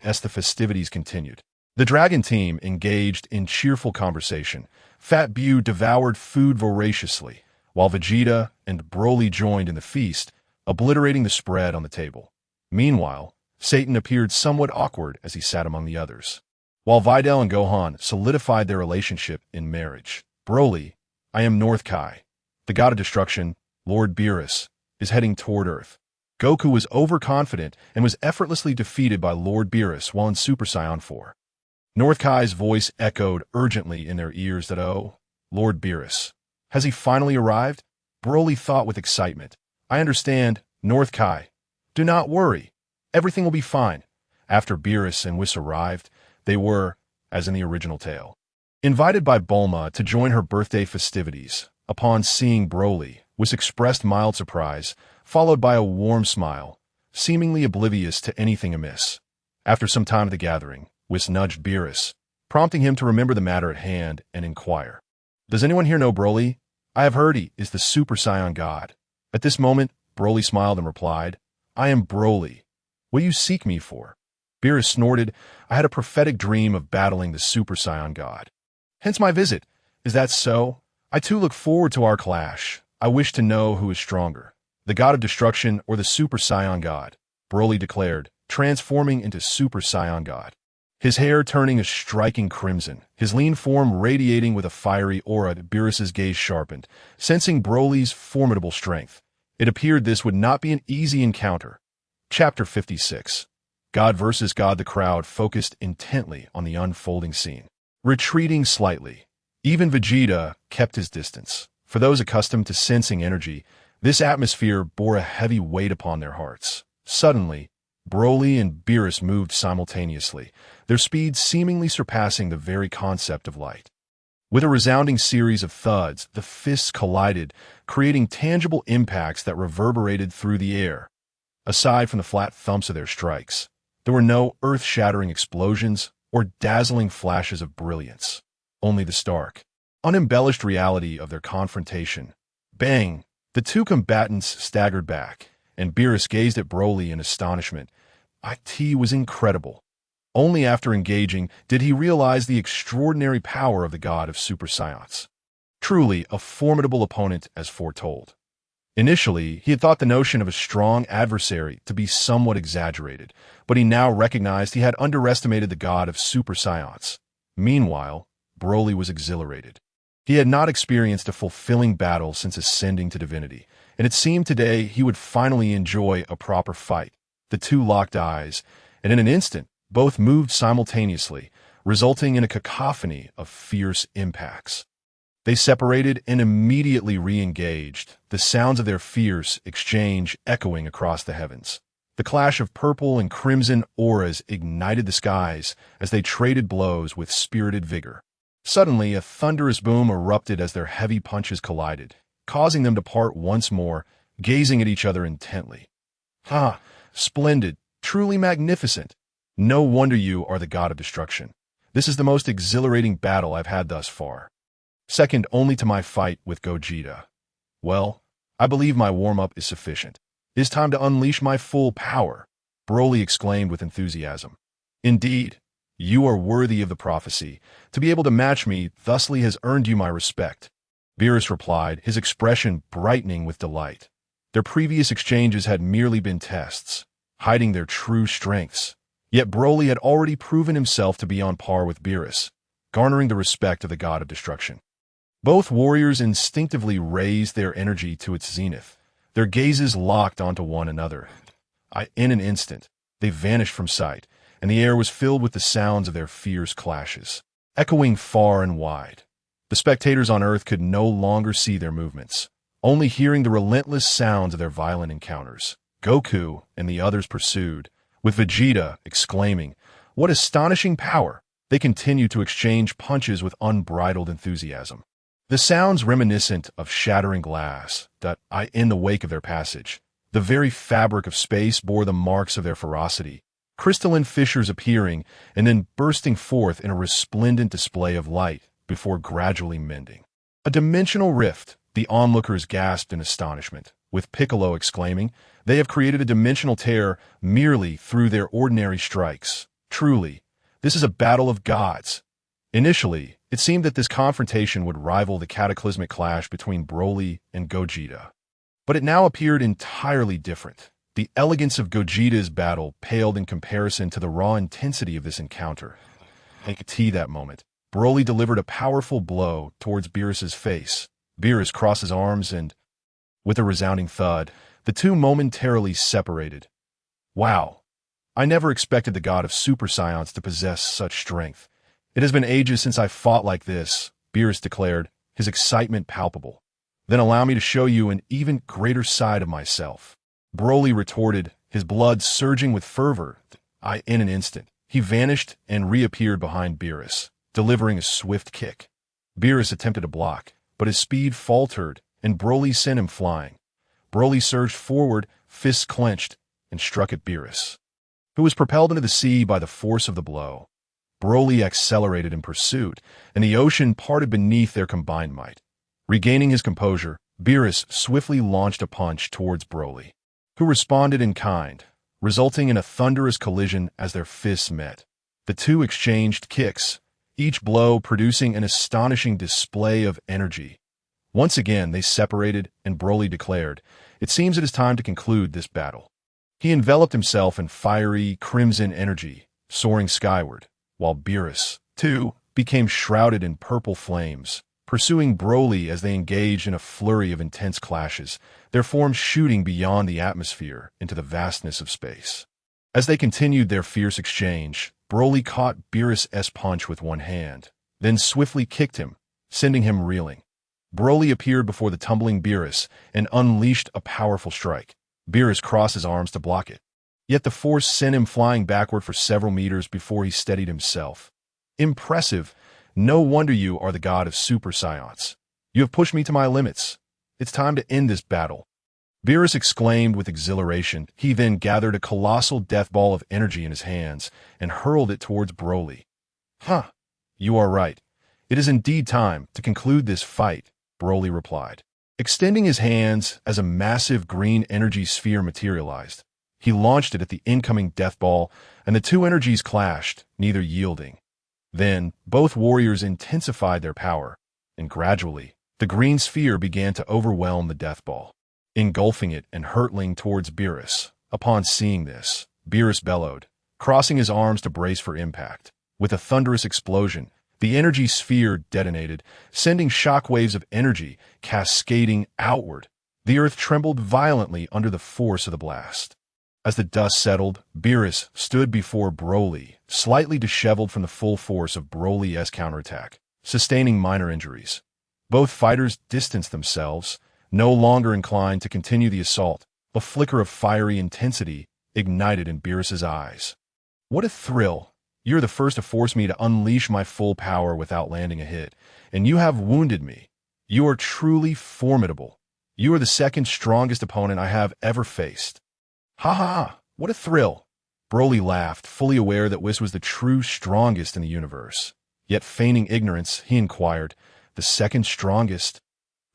[SPEAKER 1] As the festivities continued, the Dragon team engaged in cheerful conversation. Fat Bew devoured food voraciously, while Vegeta and Broly joined in the feast, obliterating the spread on the table. Meanwhile, Satan appeared somewhat awkward as he sat among the others. While Videl and Gohan solidified their relationship in marriage, Broly, I am North Kai, the god of destruction, Lord Beerus, is heading toward Earth. Goku was overconfident and was effortlessly defeated by Lord Beerus while in Super Saiyan 4. North Kai's voice echoed urgently in their ears that, oh, Lord Beerus, has he finally arrived? Broly thought with excitement. I understand, North Kai. Do not worry. Everything will be fine. After Beerus and Whis arrived, they were, as in the original tale, invited by Bulma to join her birthday festivities. Upon seeing Broly, Whis expressed mild surprise, followed by a warm smile, seemingly oblivious to anything amiss. After some time at the gathering, Whis nudged Beerus, prompting him to remember the matter at hand and inquire. Does anyone here know Broly? I have heard he is the Super Saiyan God. At this moment, Broly smiled and replied, I am Broly. What do you seek me for? Beerus snorted, I had a prophetic dream of battling the Super Saiyan God. Hence my visit. Is that so? I too look forward to our clash. I wish to know who is stronger, the God of destruction or the Super Saiyan God, Broly declared, transforming into Super Saiyan God. His hair turning a striking crimson, his lean form radiating with a fiery aura. Beerus's gaze sharpened, sensing Broly's formidable strength. It appeared this would not be an easy encounter. Chapter 56. God versus God. The crowd focused intently on the unfolding scene. Retreating slightly, even Vegeta kept his distance. For those accustomed to sensing energy, this atmosphere bore a heavy weight upon their hearts. Suddenly, Broly and Beerus moved simultaneously, their speed seemingly surpassing the very concept of light. With a resounding series of thuds, the fists collided, creating tangible impacts that reverberated through the air. Aside from the flat thumps of their strikes, there were no earth-shattering explosions or dazzling flashes of brilliance, only the stark, unembellished reality of their confrontation. Bang! The two combatants staggered back, and Beerus gazed at Broly in astonishment. It was incredible. Only after engaging did he realize the extraordinary power of the god of Super Saiyans. Truly a formidable opponent as foretold. Initially, he had thought the notion of a strong adversary to be somewhat exaggerated, but he now recognized he had underestimated the god of Super Saiyans. Meanwhile, Broly was exhilarated. He had not experienced a fulfilling battle since ascending to divinity, and it seemed today he would finally enjoy a proper fight. The two locked eyes, and in an instant, both moved simultaneously, resulting in a cacophony of fierce impacts. They separated and immediately re-engaged, the sounds of their fierce exchange echoing across the heavens. The clash of purple and crimson auras ignited the skies as they traded blows with spirited vigor. Suddenly, a thunderous boom erupted as their heavy punches collided, causing them to part once more, gazing at each other intently. Splendid, truly magnificent. No wonder you are the god of destruction. This is the most exhilarating battle I've had thus far. Second only to my fight with Gogeta. Well, I believe my warm-up is sufficient. It is time to unleash my full power, Broly exclaimed with enthusiasm. Indeed, you are worthy of the prophecy. To be able to match me thusly has earned you my respect. Beerus replied, his expression brightening with delight. Their previous exchanges had merely been tests, hiding their true strengths. Yet Broly had already proven himself to be on par with Beerus, garnering the respect of the god of destruction. Both warriors instinctively raised their energy to its zenith, their gazes locked onto one another. In an instant, they vanished from sight, and the air was filled with the sounds of their fierce clashes, echoing far and wide. The spectators on Earth could no longer see their movements, only hearing the relentless sounds of their violent encounters. Goku and the others pursued, with Vegeta exclaiming, "What astonishing power!" They continued to exchange punches with unbridled enthusiasm. The sounds reminiscent of shattering glass, in the wake of their passage. The very fabric of space bore the marks of their ferocity, crystalline fissures appearing and then bursting forth in a resplendent display of light before gradually mending. A dimensional rift, The onlookers gasped in astonishment, with Piccolo exclaiming, "They have created a dimensional tear merely through their ordinary strikes. Truly, this is a battle of gods." Initially, it seemed that this confrontation would rival the cataclysmic clash between Broly and Gogeta. But it now appeared entirely different. The elegance of Gogeta's battle paled in comparison to the raw intensity of this encounter. At that moment, Broly delivered a powerful blow towards Beerus's face. Beerus crossed his arms and, with a resounding thud, the two momentarily separated. Wow! I never expected the god of Super Saiyans to possess such strength. It has been ages since I fought like this, Beerus declared, his excitement palpable. Then allow me to show you an even greater side of myself. Broly retorted, his blood surging with fervor. In an instant, he vanished and reappeared behind Beerus, delivering a swift kick. Beerus attempted to block, but his speed faltered, and Broly sent him flying. Broly surged forward, fists clenched, and struck at Beerus, who was propelled into the sea by the force of the blow. Broly accelerated in pursuit, and the ocean parted beneath their combined might. Regaining his composure, Beerus swiftly launched a punch towards Broly, who responded in kind, resulting in a thunderous collision as their fists met. The two exchanged kicks, each blow producing an astonishing display of energy. Once again they separated, and Broly declared, "It seems it is time to conclude this battle." He enveloped himself in fiery, crimson energy, soaring skyward, while Beerus, too, became shrouded in purple flames, pursuing Broly as they engaged in a flurry of intense clashes, their forms shooting beyond the atmosphere into the vastness of space. As they continued their fierce exchange, Broly caught Beerus' punch with one hand, then swiftly kicked him, sending him reeling. Broly appeared before the tumbling Beerus and unleashed a powerful strike. Beerus crossed his arms to block it. Yet the force sent him flying backward for several meters before he steadied himself. "Impressive. No wonder you are the god of Super Saiyans. You have pushed me to my limits. It's time to end this battle." Beerus exclaimed with exhilaration. He then gathered a colossal death ball of energy in his hands and hurled it towards Broly. "Huh, you are right. It is indeed time to conclude this fight," Broly replied, extending his hands as a massive green energy sphere materialized. He launched it at the incoming death ball, and the two energies clashed, neither yielding. Then, both warriors intensified their power, and gradually, the green sphere began to overwhelm the death ball, engulfing it and hurtling towards Beerus. Upon seeing this, Beerus bellowed, crossing his arms to brace for impact. With a thunderous explosion, the energy sphere detonated, sending shockwaves of energy cascading outward. The earth trembled violently under the force of the blast. As the dust settled, Beerus stood before Broly, slightly disheveled from the full force of Broly's counterattack, sustaining minor injuries. Both fighters distanced themselves, no longer inclined to continue the assault. A flicker of fiery intensity ignited in Beerus's eyes. "What a thrill! You're the first to force me to unleash my full power without landing a hit, and you have wounded me. You are truly formidable. You are the second strongest opponent I have ever faced." "Ha ha ha! What a thrill!" Broly laughed, fully aware that Whis was the true strongest in the universe. Yet feigning ignorance, he inquired, "The second strongest?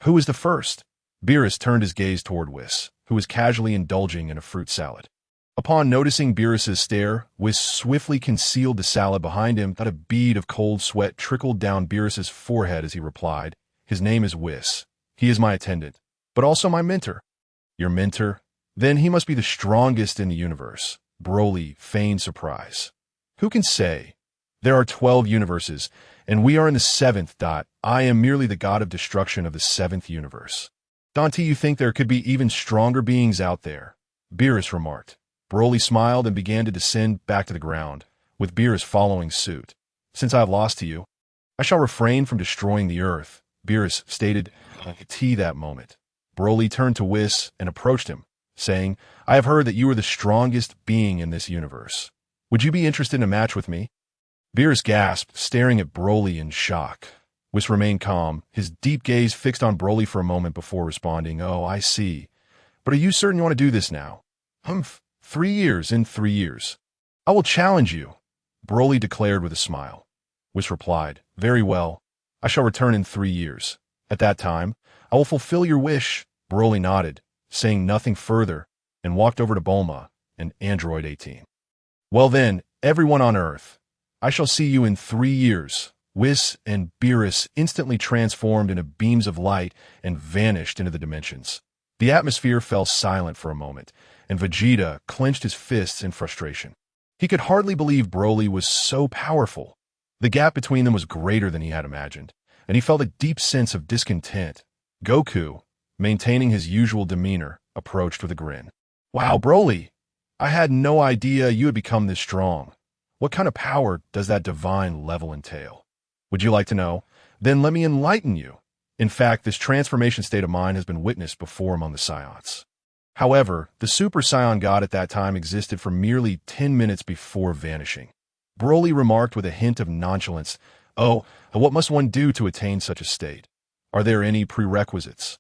[SPEAKER 1] Who is the first?" Beerus turned his gaze toward Whis, who was casually indulging in a fruit salad. Upon noticing Beerus's stare, Whis swiftly concealed the salad behind him. Not a bead of cold sweat trickled down Beerus's forehead as he replied, "His name is Whis. He is my attendant, but also my mentor." "Your mentor? Then he must be the strongest in the universe." Broly feigned surprise. "Who can say? There are 12 universes, and we are in the 7th. I am merely the god of destruction of the 7th universe." "Dante, you think there could be even stronger beings out there?" Beerus remarked. Broly smiled and began to descend back to the ground, with Beerus following suit. "Since I have lost to you, I shall refrain from destroying the earth," Beerus stated at that moment. Broly turned to Whis and approached him, saying, "I have heard that you are the strongest being in this universe. Would you be interested in a match with me?" Beerus gasped, staring at Broly in shock. Whis remained calm, his deep gaze fixed on Broly for a moment before responding, "Oh, I see. But are you certain you want to do this now?" "Humph, 3 years in 3 years. I will challenge you," Broly declared with a smile. Whis replied, "Very well. I shall return in 3 years. At that time, I will fulfill your wish, Broly nodded, saying nothing further, and walked over to Bulma and Android 18. Well then, everyone on Earth, I shall see you in 3 years. Whis and Beerus instantly transformed into beams of light and vanished into the dimensions. The atmosphere fell silent for a moment, and Vegeta clenched his fists in frustration. He could hardly believe Broly was so powerful. The gap between them was greater than he had imagined, and he felt a deep sense of discontent. Goku, maintaining his usual demeanor, approached with a grin. Wow, Broly! I had no idea you had become this strong. What kind of power does that divine level entail? Would you like to know? Then let me enlighten you. In fact, this transformation state of mind has been witnessed before among the Saiyans. However, the Super Saiyan God at that time existed for merely 10 minutes before vanishing. Broly remarked with a hint of nonchalance, "Oh, what must one do to attain such a state? Are there any prerequisites?"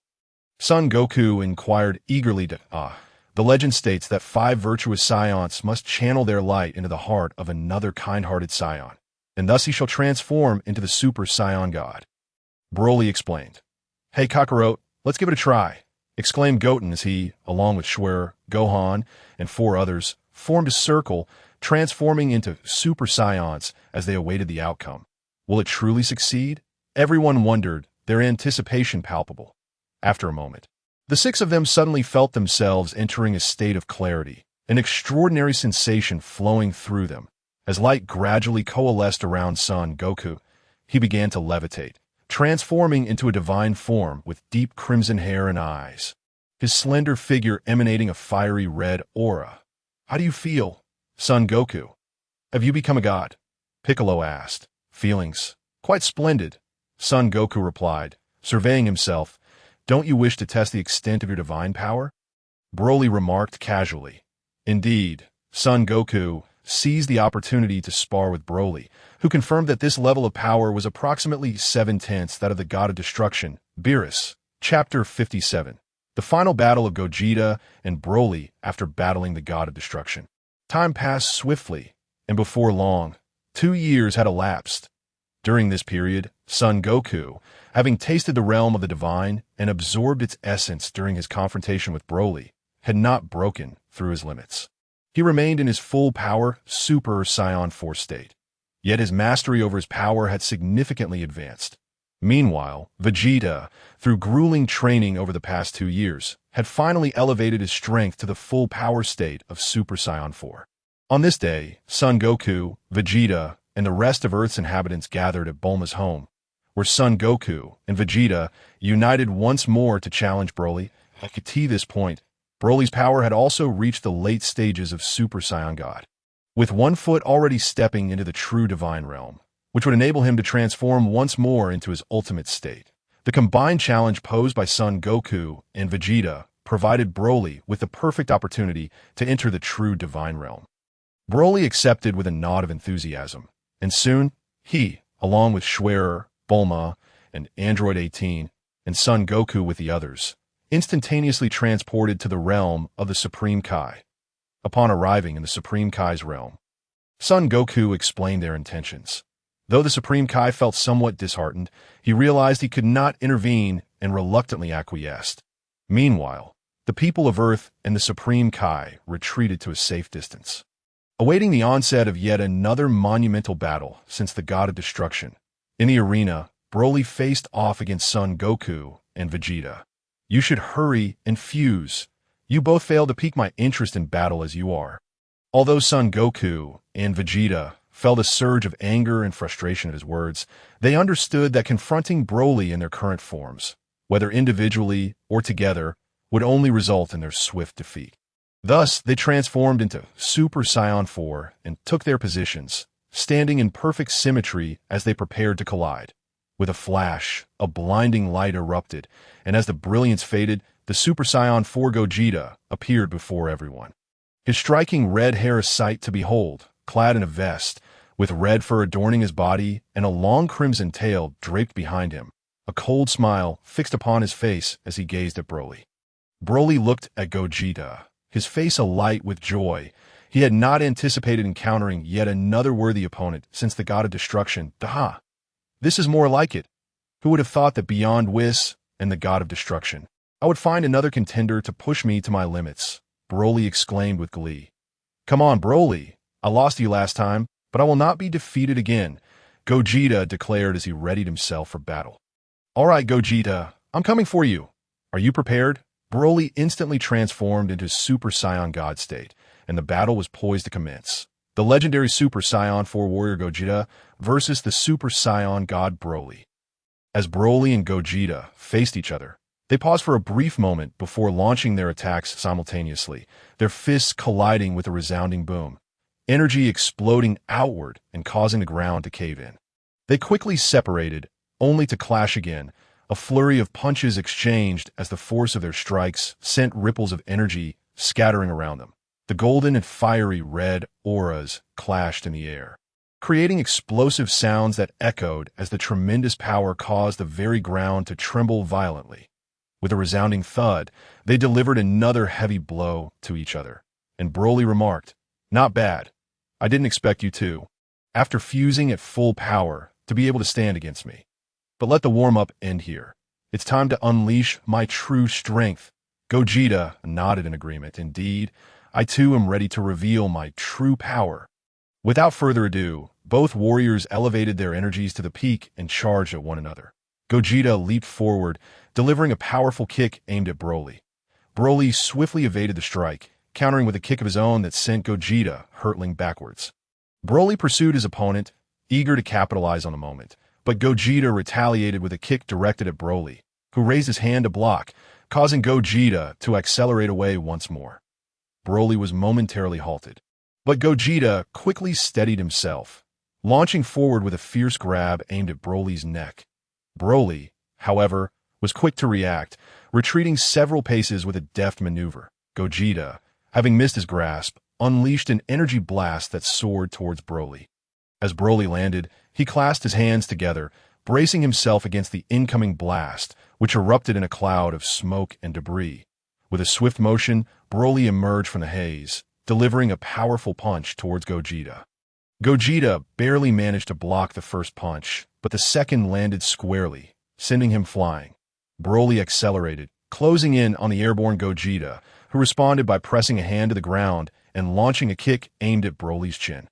[SPEAKER 1] Son Goku inquired eagerly. The legend states that 5 virtuous Saiyans must channel their light into the heart of another kind-hearted Saiyan, and thus he shall transform into the Super Saiyan God. Broly explained. "Hey Kakarot, let's give it a try," exclaimed Goten as he, along with Schwer, Gohan, and 4 others, formed a circle, transforming into Super Saiyans as they awaited the outcome. Will it truly succeed? Everyone wondered, their anticipation palpable. After a moment, the 6 of them suddenly felt themselves entering a state of clarity, an extraordinary sensation flowing through them. As light gradually coalesced around Son Goku, he began to levitate, transforming into a divine form with deep crimson hair and eyes, his slender figure emanating a fiery red aura. "How do you feel, Son Goku? Have you become a god?" Piccolo asked. "Feelings? Quite splendid," Son Goku replied, surveying himself. "Don't you wish to test the extent of your divine power?" Broly remarked casually. Indeed, Son Goku seized the opportunity to spar with Broly, who confirmed that this level of power was approximately 7/10 that of the God of Destruction, Beerus. Chapter 57. The final battle of Gogeta and Broly after battling the God of Destruction. Time passed swiftly, and before long, 2 years had elapsed. During this period, Son Goku, having tasted the realm of the divine and absorbed its essence during his confrontation with Broly, had not broken through his limits. He remained in his full power Super Saiyan 4 state. Yet his mastery over his power had significantly advanced. Meanwhile, Vegeta, through grueling training over the past 2 years, had finally elevated his strength to the full power state of Super Saiyan 4. On this day, Son Goku, Vegeta, and the rest of Earth's inhabitants gathered at Bulma's home, where Son Goku and Vegeta united once more to challenge Broly. At this point, Broly's power had also reached the late stages of Super Saiyan God, with one foot already stepping into the true divine realm, which would enable him to transform once more into his ultimate state. The combined challenge posed by Son Goku and Vegeta provided Broly with the perfect opportunity to enter the true divine realm. Broly accepted with a nod of enthusiasm, and soon he, along with Schwerer, Bulma, and Android 18, and Son Goku with the others, instantaneously transported to the realm of the Supreme Kai. Upon arriving in the Supreme Kai's realm, Son Goku explained their intentions. Though the Supreme Kai felt somewhat disheartened, he realized he could not intervene and reluctantly acquiesced. Meanwhile, the people of Earth and the Supreme Kai retreated to a safe distance, awaiting the onset of yet another monumental battle since the God of Destruction. In the arena, Broly faced off against Son Goku and Vegeta. "You should hurry and fuse. You both fail to pique my interest in battle as you are." Although Son Goku and Vegeta felt a surge of anger and frustration at his words, they understood that confronting Broly in their current forms, whether individually or together, would only result in their swift defeat. Thus, they transformed into Super Saiyan 4 and took their positions, standing in perfect symmetry as they prepared to collide. With a flash, a blinding light erupted, and as the brilliance faded, the Super Saiyan 4 Gogeta appeared before everyone. His striking red hair a sight to behold, clad in a vest, with red fur adorning his body and a long crimson tail draped behind him. A cold smile fixed upon his face as he gazed at Broly. Broly looked at Gogeta, his face alight with joy. He had not anticipated encountering yet another worthy opponent since the God of Destruction, Daha. This is more like it. Who would have thought that beyond Whis, and the god of destruction. I would find another contender to push me to my limits, Broly exclaimed with glee. Come on, Broly. I lost you last time, but I will not be defeated again, Gogeta declared as he readied himself for battle. All right, Gogeta, I'm coming for you. Are you prepared? Broly instantly transformed into Super Saiyan God state, and the battle was poised to commence. The legendary Super Saiyan 4 warrior Gogeta versus the Super Saiyan God Broly. As Broly and Gogeta faced each other, they paused for a brief moment before launching their attacks simultaneously, their fists colliding with a resounding boom, energy exploding outward and causing the ground to cave in. They quickly separated, only to clash again, a flurry of punches exchanged as the force of their strikes sent ripples of energy scattering around them. The golden and fiery red auras clashed in the air, creating explosive sounds that echoed as the tremendous power caused the very ground to tremble violently. With a resounding thud, they delivered another heavy blow to each other, and Broly remarked, "Not bad. I didn't expect you to, after fusing at full power, to be able to stand against me. But let the warm-up end here. It's time to unleash my true strength." Gogeta nodded in agreement. Indeed, I too am ready to reveal my true power. Without further ado, both warriors elevated their energies to the peak and charged at one another. Gogeta leaped forward, delivering a powerful kick aimed at Broly. Broly swiftly evaded the strike, countering with a kick of his own that sent Gogeta hurtling backwards. Broly pursued his opponent, eager to capitalize on the moment, but Gogeta retaliated with a kick directed at Broly, who raised his hand to block, causing Gogeta to accelerate away once more. Broly was momentarily halted, but Gogeta quickly steadied himself, launching forward with a fierce grab aimed at Broly's neck. Broly, however, was quick to react, retreating several paces with a deft maneuver. Gogeta, having missed his grasp, unleashed an energy blast that soared towards Broly. As Broly landed, he clasped his hands together, bracing himself against the incoming blast, which erupted in a cloud of smoke and debris. With a swift motion, Broly emerged from the haze, delivering a powerful punch towards Gogeta. Gogeta barely managed to block the first punch, but the second landed squarely, sending him flying. Broly accelerated, closing in on the airborne Gogeta, who responded by pressing a hand to the ground and launching a kick aimed at Broly's chin.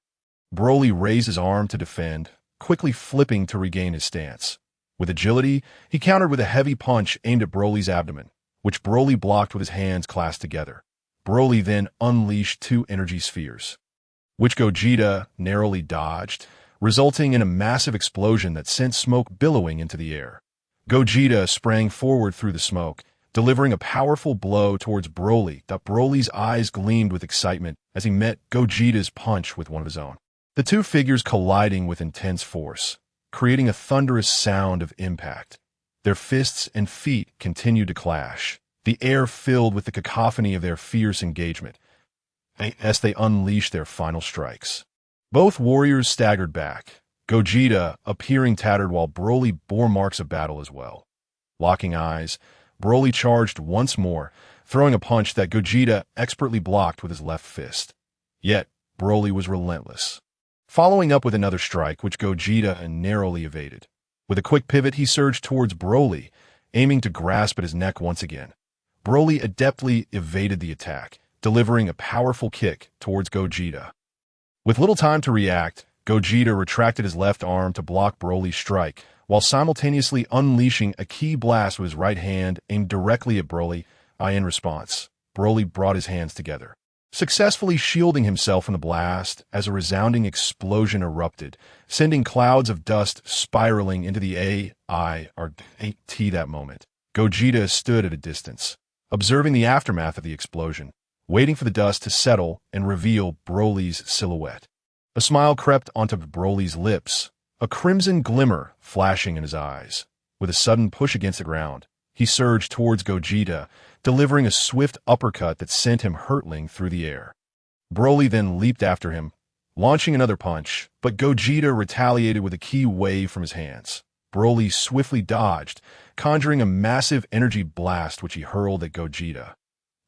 [SPEAKER 1] Broly raised his arm to defend, quickly flipping to regain his stance. With agility, he countered with a heavy punch aimed at Broly's abdomen, which Broly blocked with his hands clasped together. Broly then unleashed two energy spheres, which Gogeta narrowly dodged, resulting in a massive explosion that sent smoke billowing into the air. Gogeta sprang forward through the smoke, delivering a powerful blow towards Broly that Broly's eyes gleamed with excitement as he met Gogeta's punch with one of his own. The two figures colliding with intense force, creating a thunderous sound of impact. Their fists and feet continued to clash, the air filled with the cacophony of their fierce engagement, as they unleashed their final strikes. Both warriors staggered back, Gogeta appearing tattered while Broly bore marks of battle as well. Locking eyes, Broly charged once more, throwing a punch that Gogeta expertly blocked with his left fist. Yet, Broly was relentless, following up with another strike which Gogeta narrowly evaded. With a quick pivot, he surged towards Broly, aiming to grasp at his neck once again. Broly adeptly evaded the attack, delivering a powerful kick towards Gogeta. With little time to react, Gogeta retracted his left arm to block Broly's strike, while simultaneously unleashing a key blast with his right hand aimed directly at Broly. In response, Broly brought his hands together, successfully shielding himself from the blast as a resounding explosion erupted, sending clouds of dust spiraling into the AT that moment. Gogeta stood at a distance, observing the aftermath of the explosion, waiting for the dust to settle and reveal Broly's silhouette. A smile crept onto Broly's lips, a crimson glimmer flashing in his eyes. With a sudden push against the ground, he surged towards Gogeta, delivering a swift uppercut that sent him hurtling through the air. Broly then leaped after him, launching another punch, but Gogeta retaliated with a key wave from his hands. Broly swiftly dodged, conjuring a massive energy blast which he hurled at Gogeta.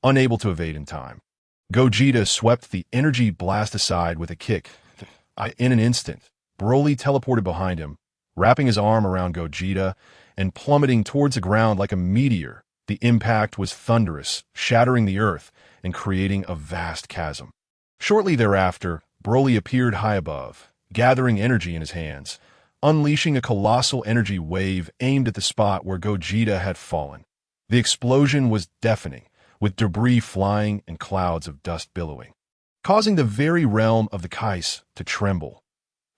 [SPEAKER 1] Unable to evade in time, Gogeta swept the energy blast aside with a kick. In an instant, Broly teleported behind him, wrapping his arm around Gogeta and plummeting towards the ground like a meteor. The impact was thunderous, shattering the earth and creating a vast chasm. Shortly thereafter, Broly appeared high above, gathering energy in his hands, unleashing a colossal energy wave aimed at the spot where Gogeta had fallen. The explosion was deafening, with debris flying and clouds of dust billowing, causing the very realm of the Kais to tremble.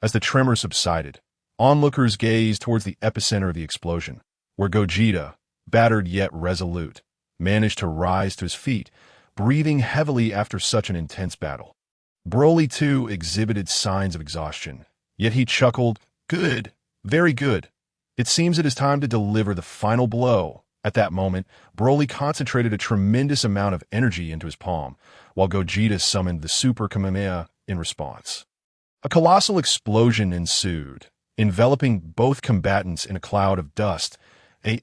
[SPEAKER 1] As the tremor subsided, onlookers gazed towards the epicenter of the explosion, where Gogeta, battered yet resolute, managed to rise to his feet, breathing heavily after such an intense battle. Broly, too, exhibited signs of exhaustion, yet he chuckled, "Good, very good. It seems it is time to deliver the final blow." At that moment, Broly concentrated a tremendous amount of energy into his palm, while Gogeta summoned the Super Kamehameha in response. A colossal explosion ensued, enveloping both combatants in a cloud of dust.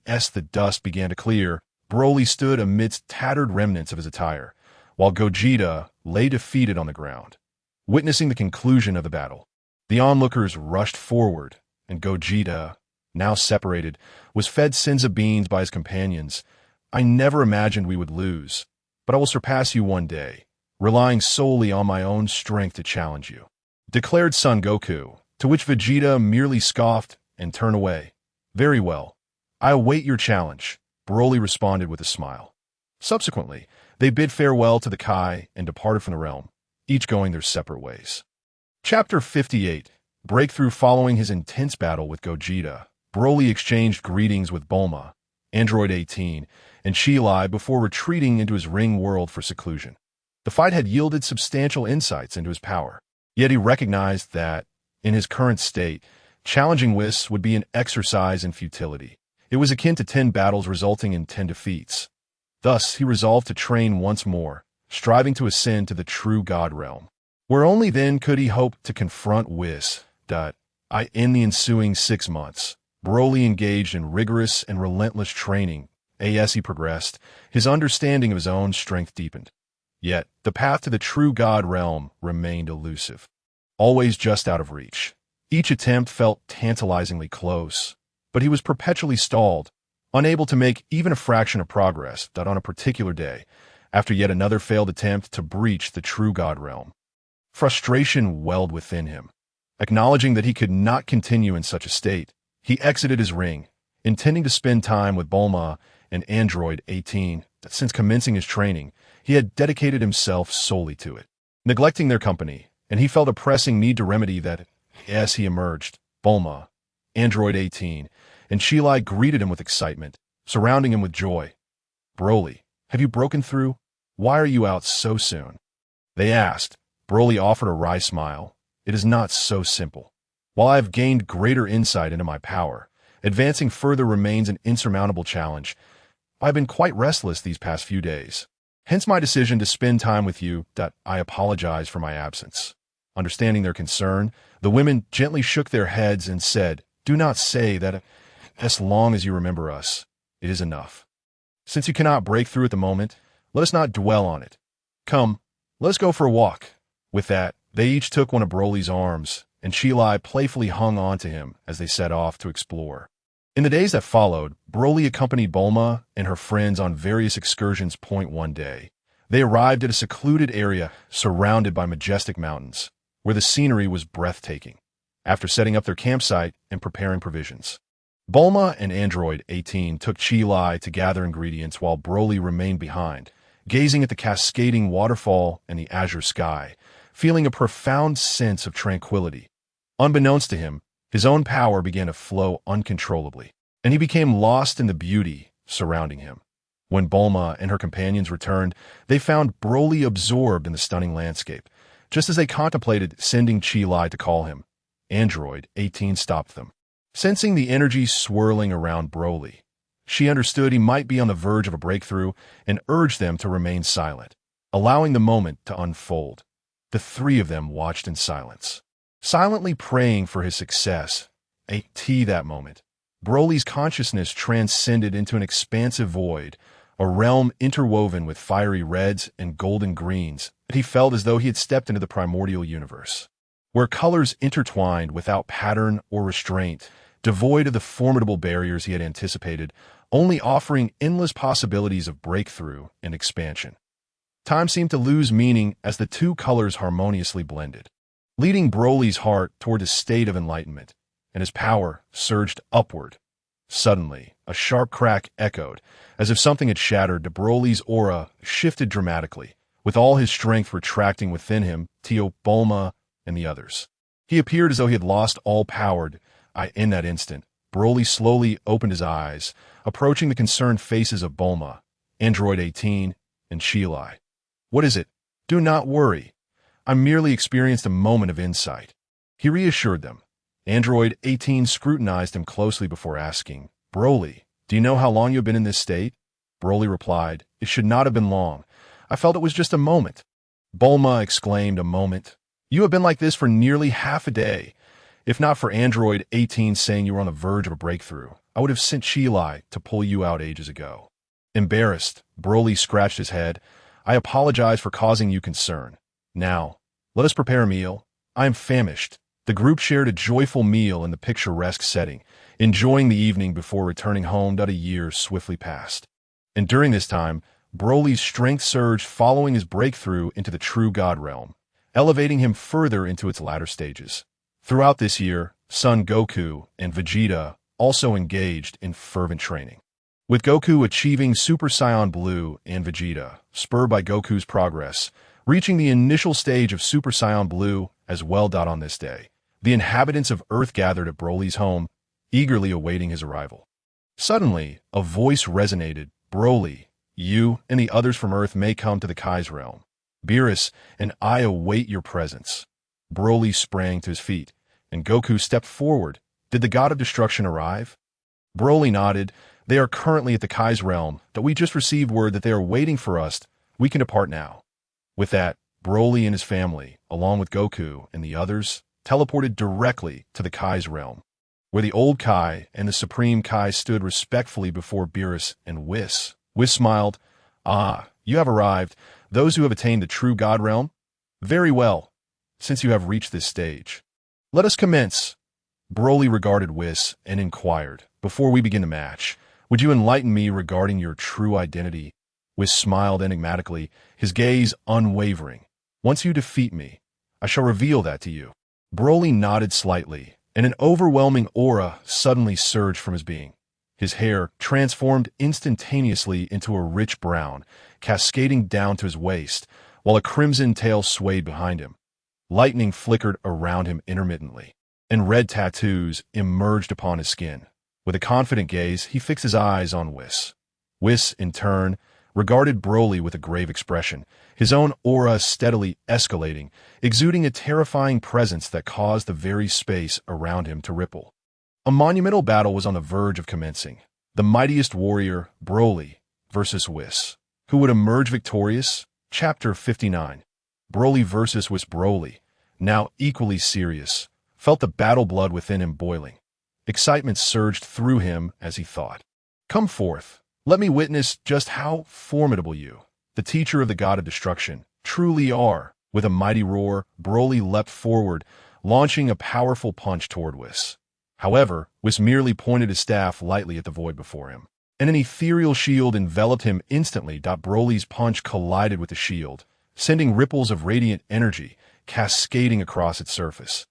[SPEAKER 1] As the dust began to clear, Broly stood amidst tattered remnants of his attire, while Gogeta lay defeated on the ground. Witnessing the conclusion of the battle, the onlookers rushed forward, and Gogeta, now separated, was fed senza beans by his companions. "I never imagined we would lose, but I will surpass you one day, relying solely on my own strength to challenge you," declared Son Goku, to which Vegeta merely scoffed and turned away. "Very well. I await your challenge," Broly responded with a smile. Subsequently, they bid farewell to the Kai and departed from the realm, each going their separate ways. Chapter 58. Breakthrough. Following his intense battle with Gogeta, Broly exchanged greetings with Bulma, Android 18, and Chi before retreating into his ring world for seclusion. The fight had yielded substantial insights into his power, yet he recognized that, in his current state, challenging Whis would be an exercise in futility. It was akin to 10 battles resulting in 10 defeats. Thus, he resolved to train once more, striving to ascend to the true God realm, where only then could he hope to confront Whis. In the ensuing 6 months, Broly engaged in rigorous and relentless training. As he progressed, his understanding of his own strength deepened. Yet, the path to the true God realm remained elusive, always just out of reach. Each attempt felt tantalizingly close, but he was perpetually stalled, unable to make even a fraction of progress. On a particular day, after yet another failed attempt to breach the true God realm, frustration welled within him. Acknowledging that he could not continue in such a state, he exited his ring, intending to spend time with Bulma and Android 18. Since commencing his training, he had dedicated himself solely to it, neglecting their company, and he felt a pressing need to remedy that. As he emerged, Bulma, Android 18, and Chi greeted him with excitement, surrounding him with joy. "Broly, have you broken through? Why are you out so soon?" they asked. Broly offered a wry smile. "It is not so simple. While I have gained greater insight into my power, advancing further remains an insurmountable challenge. I have been quite restless these past few days. Hence my decision to spend time with you. I apologize for my absence." Understanding their concern, the women gently shook their heads and said, "Do not say that. As long as you remember us, it is enough. Since you cannot break through at the moment, let us not dwell on it. Come, let us go for a walk." With that, they each took one of Broly's arms, and Chi playfully hung on to him as they set off to explore. In the days that followed, Broly accompanied Bulma and her friends on various excursions. One day, they arrived at a secluded area surrounded by majestic mountains, where the scenery was breathtaking. After setting up their campsite and preparing provisions, Bulma and Android 18 took Chi to gather ingredients while Broly remained behind, gazing at the cascading waterfall and the azure sky, feeling a profound sense of tranquility. Unbeknownst to him, his own power began to flow uncontrollably, and he became lost in the beauty surrounding him. When Bulma and her companions returned, they found Broly absorbed in the stunning landscape. Just as they contemplated sending Chi to call him, Android 18 stopped them. Sensing the energy swirling around Broly, she understood he might be on the verge of a breakthrough and urged them to remain silent, allowing the moment to unfold. The three of them watched in silence, silently praying for his success. That moment, Broly's consciousness transcended into an expansive void, a realm interwoven with fiery reds and golden greens. He felt as though he had stepped into the primordial universe, where colors intertwined without pattern or restraint. devoid of the formidable barriers he had anticipated, only offering endless possibilities of breakthrough and expansion. Time seemed to lose meaning as the two colors harmoniously blended, leading Broly's heart toward a state of enlightenment, and his power surged upward. Suddenly, a sharp crack echoed, as if something had shattered. Broly's aura shifted dramatically, with all his strength retracting within him, Tio, Bulma, and the others. He appeared as though he had lost all power. In that instant, Broly slowly opened his eyes, approaching the concerned faces of Bulma, Android 18, and Sheila. "What is it? Do not worry. I merely experienced a moment of insight," he reassured them. Android 18 scrutinized him closely before asking, "Broly, do you know how long you have been in this state?" Broly replied, "It should not have been long. I felt it was just a moment." Bulma exclaimed, "A moment? You have been like this for nearly half a day. If not for Android 18 saying you were on the verge of a breakthrough, I would have sent Sheila to pull you out ages ago." Embarrassed, Broly scratched his head. "I apologize for causing you concern. Now, let us prepare a meal. I am famished." The group shared a joyful meal in the picturesque setting, enjoying the evening before returning home. A year swiftly passed. And during this time, Broly's strength surged following his breakthrough into the true God realm, elevating him further into its latter stages. Throughout this year, Son Goku and Vegeta also engaged in fervent training, with Goku achieving Super Saiyan Blue and Vegeta, spurred by Goku's progress, reaching the initial stage of Super Saiyan Blue as well. On this day, the inhabitants of Earth gathered at Broly's home, eagerly awaiting his arrival. Suddenly, a voice resonated, "Broly, you and the others from Earth may come to the Kai's realm. Beerus and I await your presence." Broly sprang to his feet, and Goku stepped forward. "Did the God of Destruction arrive?" Broly nodded. "They are currently at the Kai's realm. We just received word that they are waiting for us. We can depart now." With that, Broly and his family, along with Goku and the others, teleported directly to the Kai's realm, where the old Kai and the Supreme Kai stood respectfully before Beerus and Whis. Whis smiled. "Ah, you have arrived, those who have attained the true God realm? Very well, since you have reached this stage, let us commence." Broly regarded Whis and inquired, "Before we begin the match, would you enlighten me regarding your true identity?" Whis smiled enigmatically, his gaze unwavering. "Once you defeat me, I shall reveal that to you." Broly nodded slightly, and an overwhelming aura suddenly surged from his being. His hair transformed instantaneously into a rich brown, cascading down to his waist, while a crimson tail swayed behind him. Lightning flickered around him intermittently, and red tattoos emerged upon his skin. With a confident gaze, he fixed his eyes on Whis. Whis, in turn, regarded Broly with a grave expression, his own aura steadily escalating, exuding a terrifying presence that caused the very space around him to ripple. A monumental battle was on the verge of commencing. The mightiest warrior, Broly, versus Whis. Who would emerge victorious? Chapter 59. Broly versus Whis. Broly, now equally serious, felt the battle blood within him boiling. Excitement surged through him as he thought, "Come forth. Let me witness just how formidable you, the teacher of the God of Destruction, truly are." With a mighty roar, Broly leapt forward, launching a powerful punch toward Whis. However, Whis merely pointed his staff lightly at the void before him, and an ethereal shield enveloped him instantly. Broly's punch collided with the shield, sending ripples of radiant energy cascading across its surface.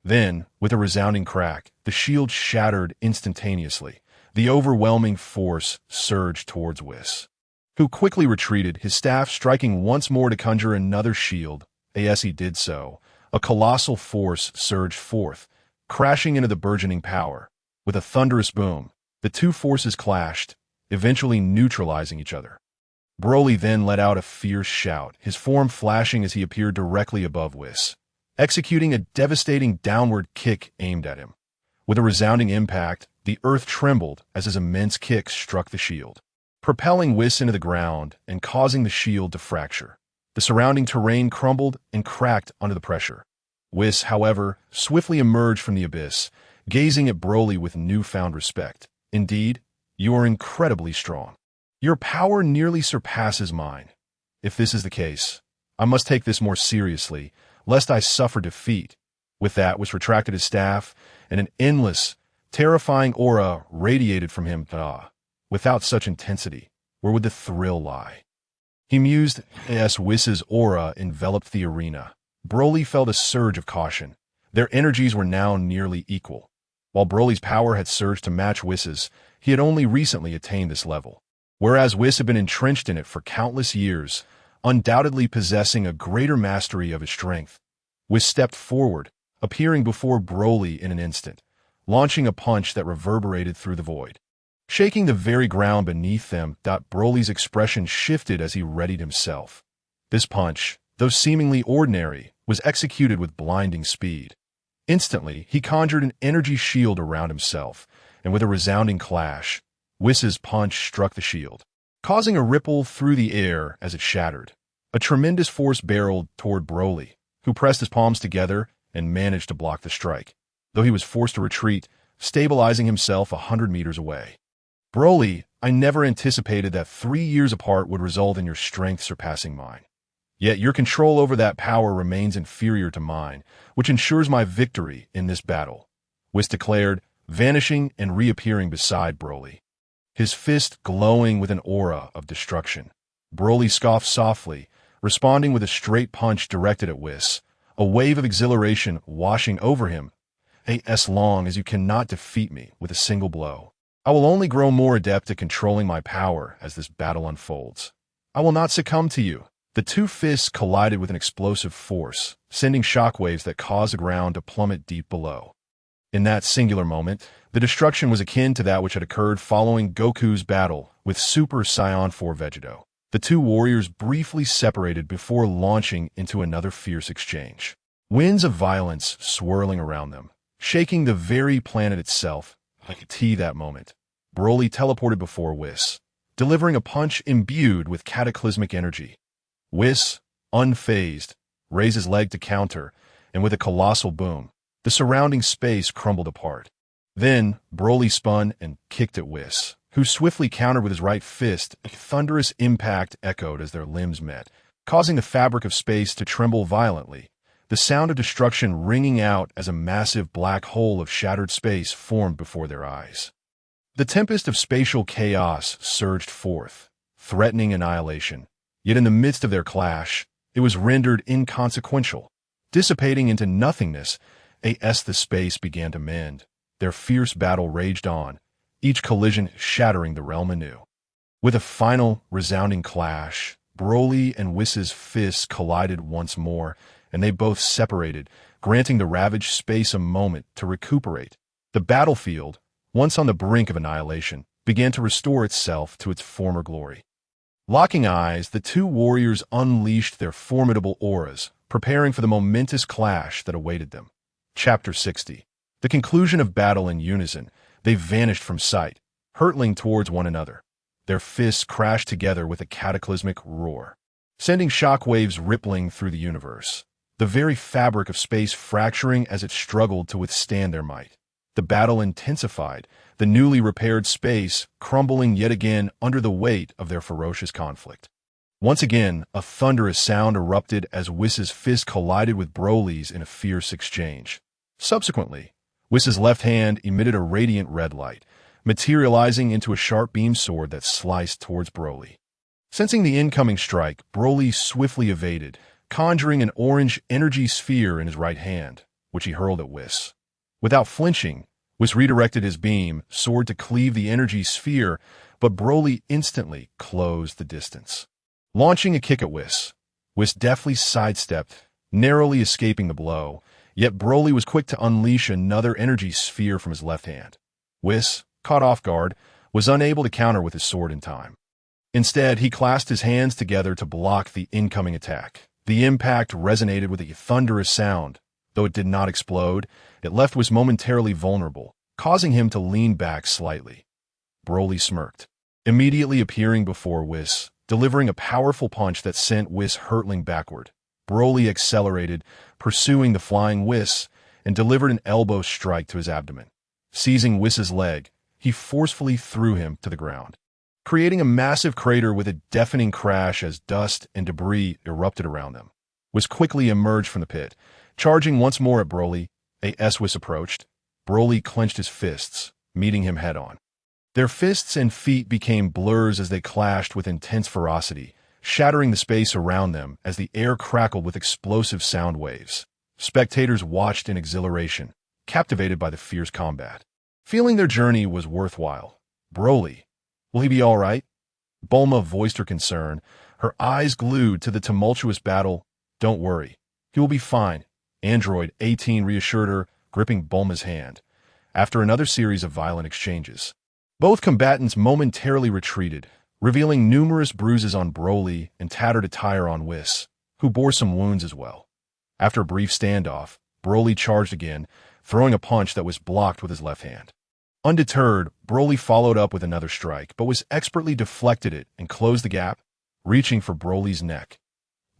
[SPEAKER 1] Then, with a resounding crack, the shield shattered instantaneously. The overwhelming force surged towards Whis, who quickly retreated, his staff striking once more to conjure another shield. As he did so, a colossal force surged forth, crashing into the burgeoning power. With a thunderous boom, the two forces clashed, eventually neutralizing each other. Broly then let out a fierce shout, his form flashing as he appeared directly above Whis, executing a devastating downward kick aimed at him. With a resounding impact, the earth trembled as his immense kick struck the shield, propelling Whis into the ground and causing the shield to fracture. The surrounding terrain crumbled and cracked under the pressure. Whis, however, swiftly emerged from the abyss, gazing at Broly with newfound respect. "Indeed, you are incredibly strong. Your power nearly surpasses mine. If this is the case, I must take this more seriously, lest I suffer defeat." With that, Whis retracted his staff, and an endless, Terrifying aura radiated from him. Without such intensity, where would the thrill lie? He mused as Whiss's aura enveloped the arena. Broly felt a surge of caution. Their energies were now nearly equal. While Broly's power had surged to match Whiss's, he had only recently attained this level. Whereas Whis had been entrenched in it for countless years, undoubtedly possessing a greater mastery of his strength. Whis stepped forward, appearing before Broly in an instant, launching a punch that reverberated through the void. Shaking the very ground beneath them, Broly's expression shifted as he readied himself. This punch, though seemingly ordinary, was executed with blinding speed. Instantly, he conjured an energy shield around himself, and with a resounding clash, Whiss's punch struck the shield, causing a ripple through the air as it shattered. A tremendous force barreled toward Broly, who pressed his palms together and managed to block the strike, though he was forced to retreat, stabilizing himself 100 meters away. Broly, I never anticipated that 3 years apart would result in your strength surpassing mine. Yet your control over that power remains inferior to mine, which ensures my victory in this battle, Whis declared, vanishing and reappearing beside Broly, his fist glowing with an aura of destruction. Broly scoffed softly, responding with a straight punch directed at Whis, a wave of exhilaration washing over him. As long as you cannot defeat me with a single blow, I will only grow more adept at controlling my power as this battle unfolds. I will not succumb to you. The two fists collided with an explosive force, sending shockwaves that caused the ground to plummet deep below. In that singular moment, the destruction was akin to that which had occurred following Goku's battle with Super Saiyan 4 Vegito. The two warriors briefly separated before launching into another fierce exchange. Winds of violence swirling around them, shaking the very planet itself. Like a tea that moment, Broly teleported before Whis, delivering a punch imbued with cataclysmic energy. Whis, unfazed, raised his leg to counter, and with a colossal boom, the surrounding space crumbled apart. Then, Broly spun and kicked at Whis, who swiftly countered with his right fist. A thunderous impact echoed as their limbs met, causing the fabric of space to tremble violently, the sound of destruction ringing out as a massive black hole of shattered space formed before their eyes. The tempest of spatial chaos surged forth, threatening annihilation. Yet in the midst of their clash, it was rendered inconsequential, dissipating into nothingness. As the space began to mend, their fierce battle raged on, each collision shattering the realm anew. With a final, resounding clash, Broly and Whiss's fists collided once more, and they both separated, granting the ravaged space a moment to recuperate. The battlefield, once on the brink of annihilation, began to restore itself to its former glory. Locking eyes, the two warriors unleashed their formidable auras, preparing for the momentous clash that awaited them. Chapter 60. The conclusion of battle in unison, they vanished from sight, hurtling towards one another. Their fists crashed together with a cataclysmic roar, sending shockwaves rippling through the universe, the very fabric of space fracturing as it struggled to withstand their might. The battle intensified, the newly repaired space crumbling yet again under the weight of their ferocious conflict. Once again, a thunderous sound erupted as Whiss's fist collided with Broly's in a fierce exchange. Subsequently, Whiss's left hand emitted a radiant red light, materializing into a sharp-beamed sword that sliced towards Broly. Sensing the incoming strike, Broly swiftly evaded, conjuring an orange energy sphere in his right hand, which he hurled at Whis. Without flinching, Whis redirected his beam, sword to cleave the energy sphere, but Broly instantly closed the distance. Launching a kick at Whis deftly sidestepped, narrowly escaping the blow, yet Broly was quick to unleash another energy sphere from his left hand. Whis, caught off guard, was unable to counter with his sword in time. Instead, he clasped his hands together to block the incoming attack. The impact resonated with a thunderous sound. Though it did not explode, it left Whis momentarily vulnerable, causing him to lean back slightly. Broly smirked, immediately appearing before Whis, delivering a powerful punch that sent Whis hurtling backward. Broly accelerated, pursuing the flying Whis, and delivered an elbow strike to his abdomen. Seizing Whis's leg, he forcefully threw him to the ground, creating a massive crater with a deafening crash as dust and debris erupted around them. Whis quickly emerged from the pit, charging once more at Broly. As Whis approached, Broly clenched his fists, meeting him head-on. Their fists and feet became blurs as they clashed with intense ferocity, shattering the space around them as the air crackled with explosive sound waves. Spectators watched in exhilaration, captivated by the fierce combat. Feeling their journey was worthwhile. Broly, will he be all right? Bulma voiced her concern, her eyes glued to the tumultuous battle. Don't worry, he will be fine, Android 18 reassured her, gripping Bulma's hand. After another series of violent exchanges, both combatants momentarily retreated, revealing numerous bruises on Broly and tattered attire on Whis, who bore some wounds as well. After a brief standoff, Broly charged again, throwing a punch that was blocked with his left hand. Undeterred, Broly followed up with another strike, but was expertly deflected it and closed the gap, reaching for Broly's neck.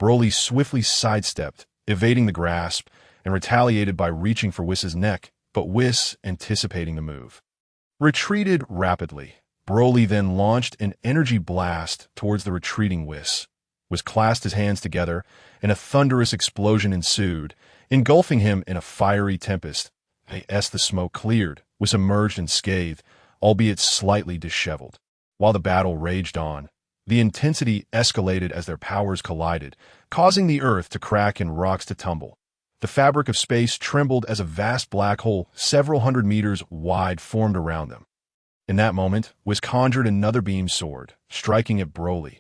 [SPEAKER 1] Broly swiftly sidestepped, evading the grasp, and retaliated by reaching for Whis' neck, but Whis, anticipating the move, retreated rapidly. Broly then launched an energy blast towards the retreating Whis. Whis clasped his hands together, and a thunderous explosion ensued, engulfing him in a fiery tempest. As the smoke cleared, Whis emerged unscathed, albeit slightly disheveled. While the battle raged on, the intensity escalated as their powers collided, causing the earth to crack and rocks to tumble. The fabric of space trembled as a vast black hole several hundred meters wide formed around them. In that moment, Whis conjured another beam sword, striking at Broly.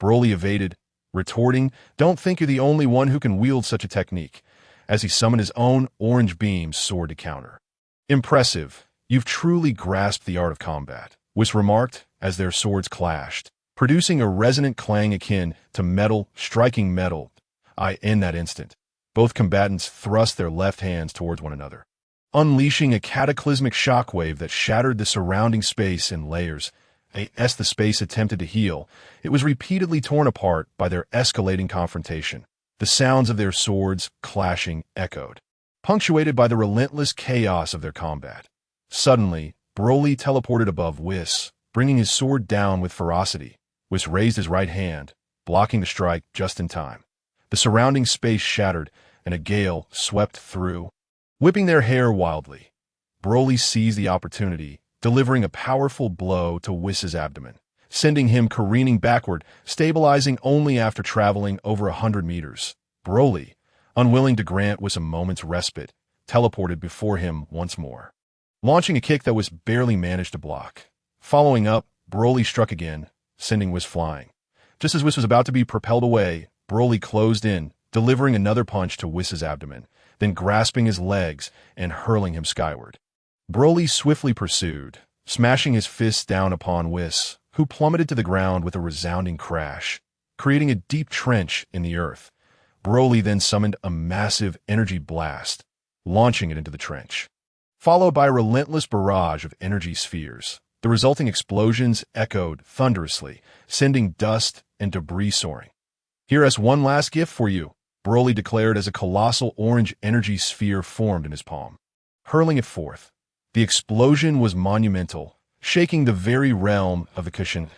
[SPEAKER 1] Broly evaded, retorting, "Don't think you're the only one who can wield such a technique," as he summoned his own orange beam sword to counter. "Impressive. You've truly grasped the art of combat," Whis remarked as their swords clashed, producing a resonant clang akin to metal striking metal. In that instant, both combatants thrust their left hands towards one another, unleashing a cataclysmic shockwave that shattered the surrounding space in layers. As the space attempted to heal, it was repeatedly torn apart by their escalating confrontation. The sounds of their swords clashing echoed, punctuated by the relentless chaos of their combat. Suddenly, Broly teleported above Whis, bringing his sword down with ferocity. Whis raised his right hand, blocking the strike just in time. The surrounding space shattered, and a gale swept through, whipping their hair wildly. Broly seized the opportunity, delivering a powerful blow to Whis' abdomen, sending him careening backward, stabilizing only after traveling over 100 meters. Broly, unwilling to grant Whis a moment's respite, teleported before him once more, launching a kick that was barely managed to block. Following up, Broly struck again, sending Whis flying. Just as Whis was about to be propelled away, Broly closed in, delivering another punch to Whis' abdomen, then grasping his legs and hurling him skyward. Broly swiftly pursued, smashing his fists down upon Whis, who plummeted to the ground with a resounding crash, creating a deep trench in the earth. Broly then summoned a massive energy blast, launching it into the trench, followed by a relentless barrage of energy spheres. The resulting explosions echoed thunderously, sending dust and debris soaring. "Here's one last gift for you," Broly declared as a colossal orange energy sphere formed in his palm. Hurling it forth, the explosion was monumental, shaking the very realm of the cushion.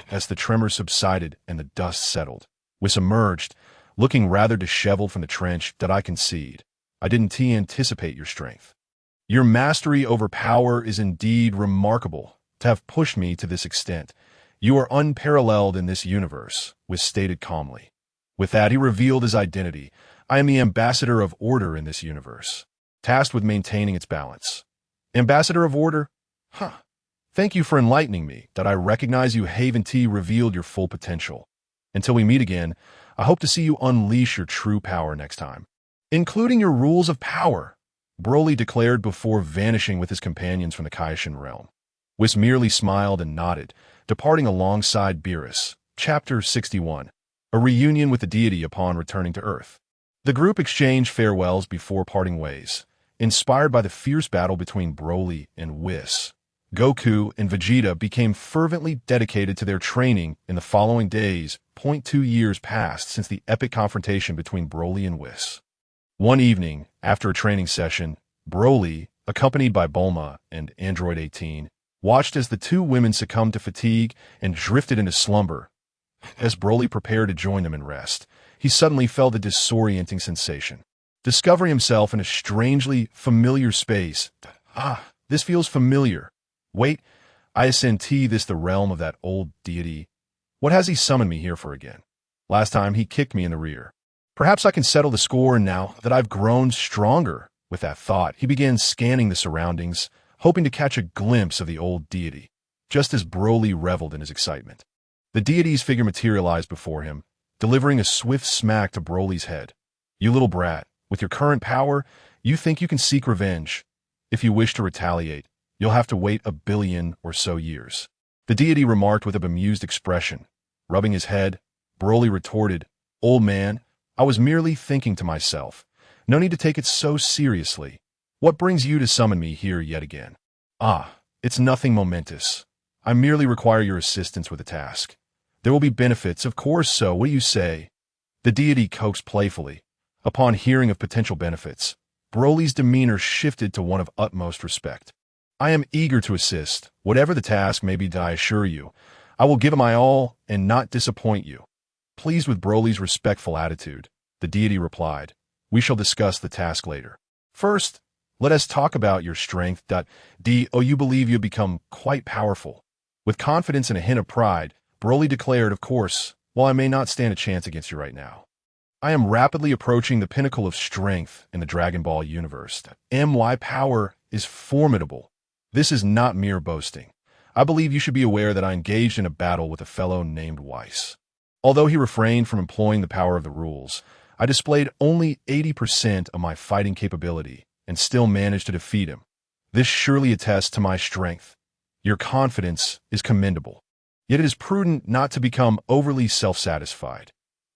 [SPEAKER 1] As the tremor subsided and the dust settled, Whis emerged, looking rather disheveled from the trench. "That I concede. I didn't anticipate your strength. Your mastery over power is indeed remarkable to have pushed me to this extent. You are unparalleled in this universe," Whis stated calmly. With that, he revealed his identity. "I am the ambassador of order in this universe, tasked with maintaining its balance." "Ambassador of order? Huh. Thank you for enlightening me. That I recognize you haven't revealed your full potential. Until we meet again, I hope to see you unleash your true power next time, including your rules of power," Broly declared before vanishing with his companions from the Kaishin realm. Whis merely smiled and nodded, departing alongside Beerus. Chapter 61. A reunion with the deity upon returning to Earth. The group exchanged farewells before parting ways, inspired by the fierce battle between Broly and Whis. Goku and Vegeta became fervently dedicated to their training in the following days. 2 years passed since the epic confrontation between Broly and Whis. One evening, after a training session, Broly, accompanied by Bulma and Android 18, watched as the two women succumbed to fatigue and drifted into slumber. As Broly prepared to join them in rest, he suddenly felt a disorienting sensation, discovering himself in a strangely familiar space. Ah, this feels familiar. Wait, I ascend this the realm of that old deity. What has he summoned me here for again? Last time he kicked me in the rear. Perhaps I can settle the score now that I've grown stronger. With that thought, he began scanning the surroundings, hoping to catch a glimpse of the old deity, just as Broly reveled in his excitement. The deity's figure materialized before him, delivering a swift smack to Broly's head. You little brat, with your current power, you think you can seek revenge. If you wish to retaliate, you'll have to wait 1 billion or so years. The deity remarked with a bemused expression. Rubbing his head, Broly retorted, Old man, I was merely thinking to myself. No need to take it so seriously. What brings you to summon me here yet again? Ah, it's nothing momentous. I merely require your assistance with a task. There will be benefits, of course, so what do you say? The deity coaxed playfully. Upon hearing of potential benefits, Broly's demeanor shifted to one of utmost respect. I am eager to assist, whatever the task may be, I assure you. I will give it my all and not disappoint you. Pleased with Broly's respectful attitude, the deity replied, We shall discuss the task later. First, let us talk about your strength. You believe you have become quite powerful. With confidence and a hint of pride, Broly declared, Of course, while I may not stand a chance against you right now, I am rapidly approaching the pinnacle of strength in the Dragon Ball universe. My power is formidable. This is not mere boasting. I believe you should be aware that I engaged in a battle with a fellow named Weiss. Although he refrained from employing the power of the rules, I displayed only 80% of my fighting capability and still managed to defeat him. This surely attests to my strength. Your confidence is commendable. Yet it is prudent not to become overly self-satisfied.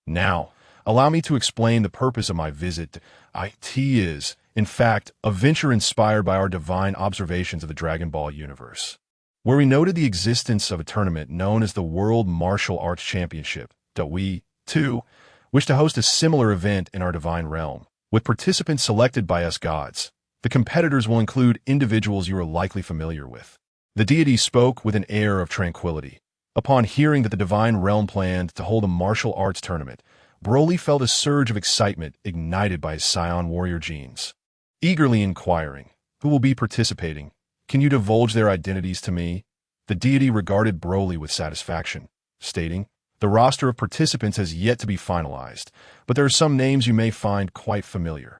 [SPEAKER 1] Now, allow me to explain the purpose of my visit. It is, in fact, a venture inspired by our divine observations of the Dragon Ball universe, where we noted the existence of a tournament known as the World Martial Arts Championship. We, too, wish to host a similar event in our divine realm, with participants selected by us gods. The competitors will include individuals you are likely familiar with. The deity spoke with an air of tranquility. Upon hearing that the divine realm planned to hold a martial arts tournament, Broly felt a surge of excitement ignited by his Saiyan warrior genes. Eagerly inquiring, Who will be participating? Can you divulge their identities to me? The deity regarded Broly with satisfaction, stating, The roster of participants has yet to be finalized, but there are some names you may find quite familiar.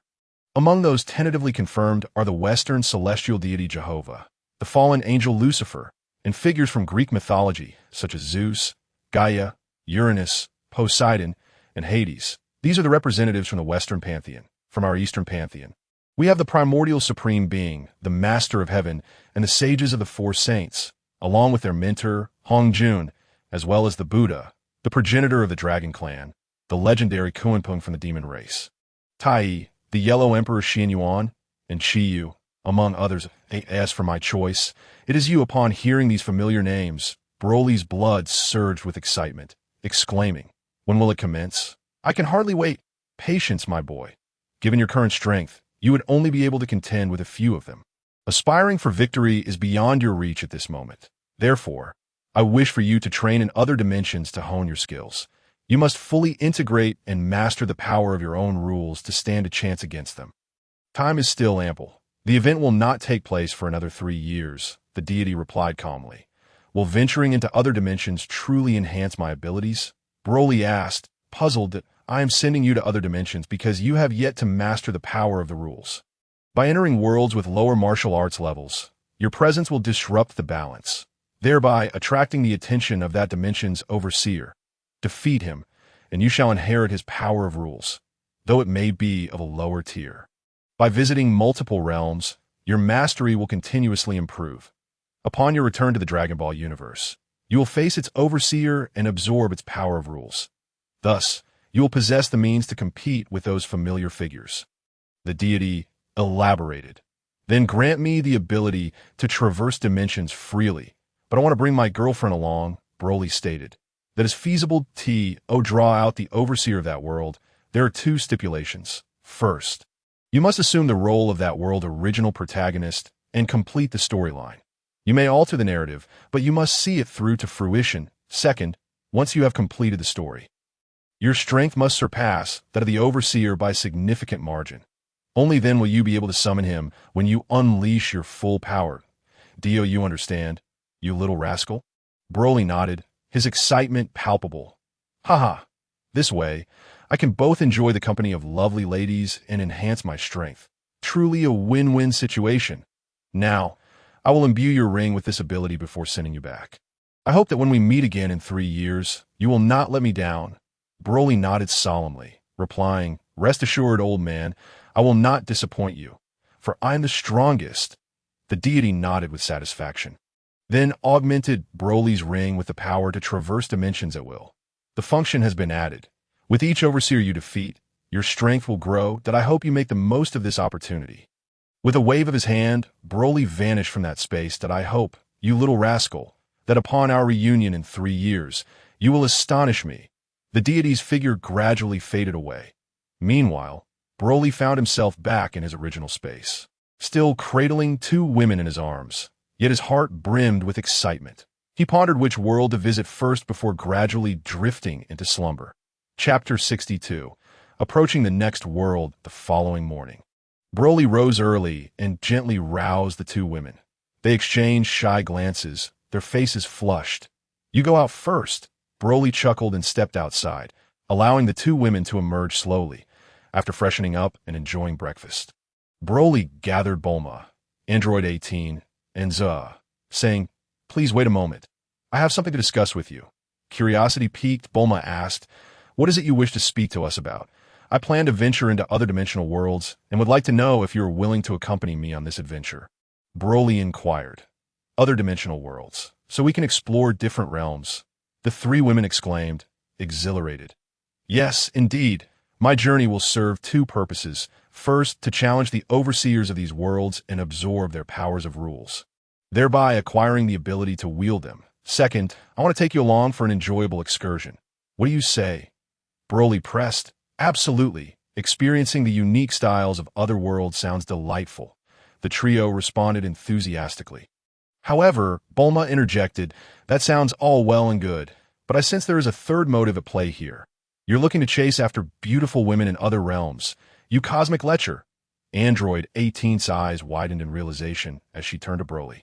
[SPEAKER 1] Among those tentatively confirmed are the Western celestial deity Jehovah, the fallen angel Lucifer, and figures from Greek mythology such as Zeus, Gaia, Uranus, Poseidon, and Hades. These are the representatives from the Western pantheon. From our Eastern pantheon, we have the primordial supreme being, the master of heaven, and the sages of the four saints, along with their mentor, Hongjun, as well as the Buddha, the progenitor of the dragon clan, the legendary Kuanpung from the demon race, Tai, the yellow emperor Xianyuan, and Chiyu, among others. As for my choice, it is you. Upon hearing these familiar names, Broly's blood surged with excitement, exclaiming, When will it commence? I can hardly wait. Patience, my boy. Given your current strength, you would only be able to contend with a few of them. Aspiring for victory is beyond your reach at this moment. Therefore, I wish for you to train in other dimensions to hone your skills. You must fully integrate and master the power of your own rules to stand a chance against them. Time is still ample. The event will not take place for another 3 years, the deity replied calmly. Will venturing into other dimensions truly enhance my abilities? Broly asked, puzzled that I am sending you to other dimensions because you have yet to master the power of the rules. By entering worlds with lower martial arts levels, your presence will disrupt the balance, thereby attracting the attention of that dimension's overseer. Defeat him, and you shall inherit his power of rules, though it may be of a lower tier. By visiting multiple realms, your mastery will continuously improve. Upon your return to the Dragon Ball universe, you will face its overseer and absorb its power of rules. Thus, you will possess the means to compete with those familiar figures. The deity elaborated. Then grant me the ability to traverse dimensions freely, but I want to bring my girlfriend along, Broly stated. That is feasible. Draw out the overseer of that world. There are 2 stipulations. First, you must assume the role of that world's original protagonist and complete the storyline. You may alter the narrative, but you must see it through to fruition. Second, once you have completed the story, your strength must surpass that of the overseer by a significant margin. Only then will you be able to summon him when you unleash your full power. Do you understand, you little rascal? Broly nodded, his excitement palpable. Haha, this way, I can both enjoy the company of lovely ladies and enhance my strength. Truly a win-win situation. Now, I will imbue your ring with this ability before sending you back. I hope that when we meet again in 3 years, you will not let me down. Broly nodded solemnly, replying, Rest assured, old man, I will not disappoint you, for I am the strongest. The deity nodded with satisfaction. Then augmented Broly's ring with the power to traverse dimensions at will. The function has been added. With each overseer you defeat, your strength will grow that I hope you make the most of this opportunity. With a wave of his hand, Broly vanished from that space that I hope, you little rascal, that upon our reunion in 3 years, you will astonish me. The deity's figure gradually faded away. Meanwhile, Broly found himself back in his original space, still cradling 2 women in his arms, yet his heart brimmed with excitement. He pondered which world to visit first before gradually drifting into slumber. Chapter 62. Approaching the next world the following morning. Broly rose early and gently roused the 2 women. They exchanged shy glances, their faces flushed. You go out first. Broly chuckled and stepped outside, allowing the 2 women to emerge slowly, after freshening up and enjoying breakfast. Broly gathered Bulma, Android 18, and Za, saying, Please wait a moment. I have something to discuss with you. Curiosity piqued, Bulma asked, What is it you wish to speak to us about? I plan to venture into other dimensional worlds and would like to know if you are willing to accompany me on this adventure. Broly inquired. Other dimensional worlds, so we can explore different realms. The 3 women exclaimed, exhilarated. Yes, indeed. My journey will serve 2 purposes. First, to challenge the overseers of these worlds and absorb their powers of rules, thereby acquiring the ability to wield them. Second, I want to take you along for an enjoyable excursion. What do you say? Broly pressed. Absolutely. Experiencing the unique styles of other worlds sounds delightful. The trio responded enthusiastically. However, Bulma interjected, That sounds all well and good, but I sense there is a third motive at play here. You're looking to chase after beautiful women in other realms. You cosmic lecher. Android 18's eyes widened in realization as she turned to Broly.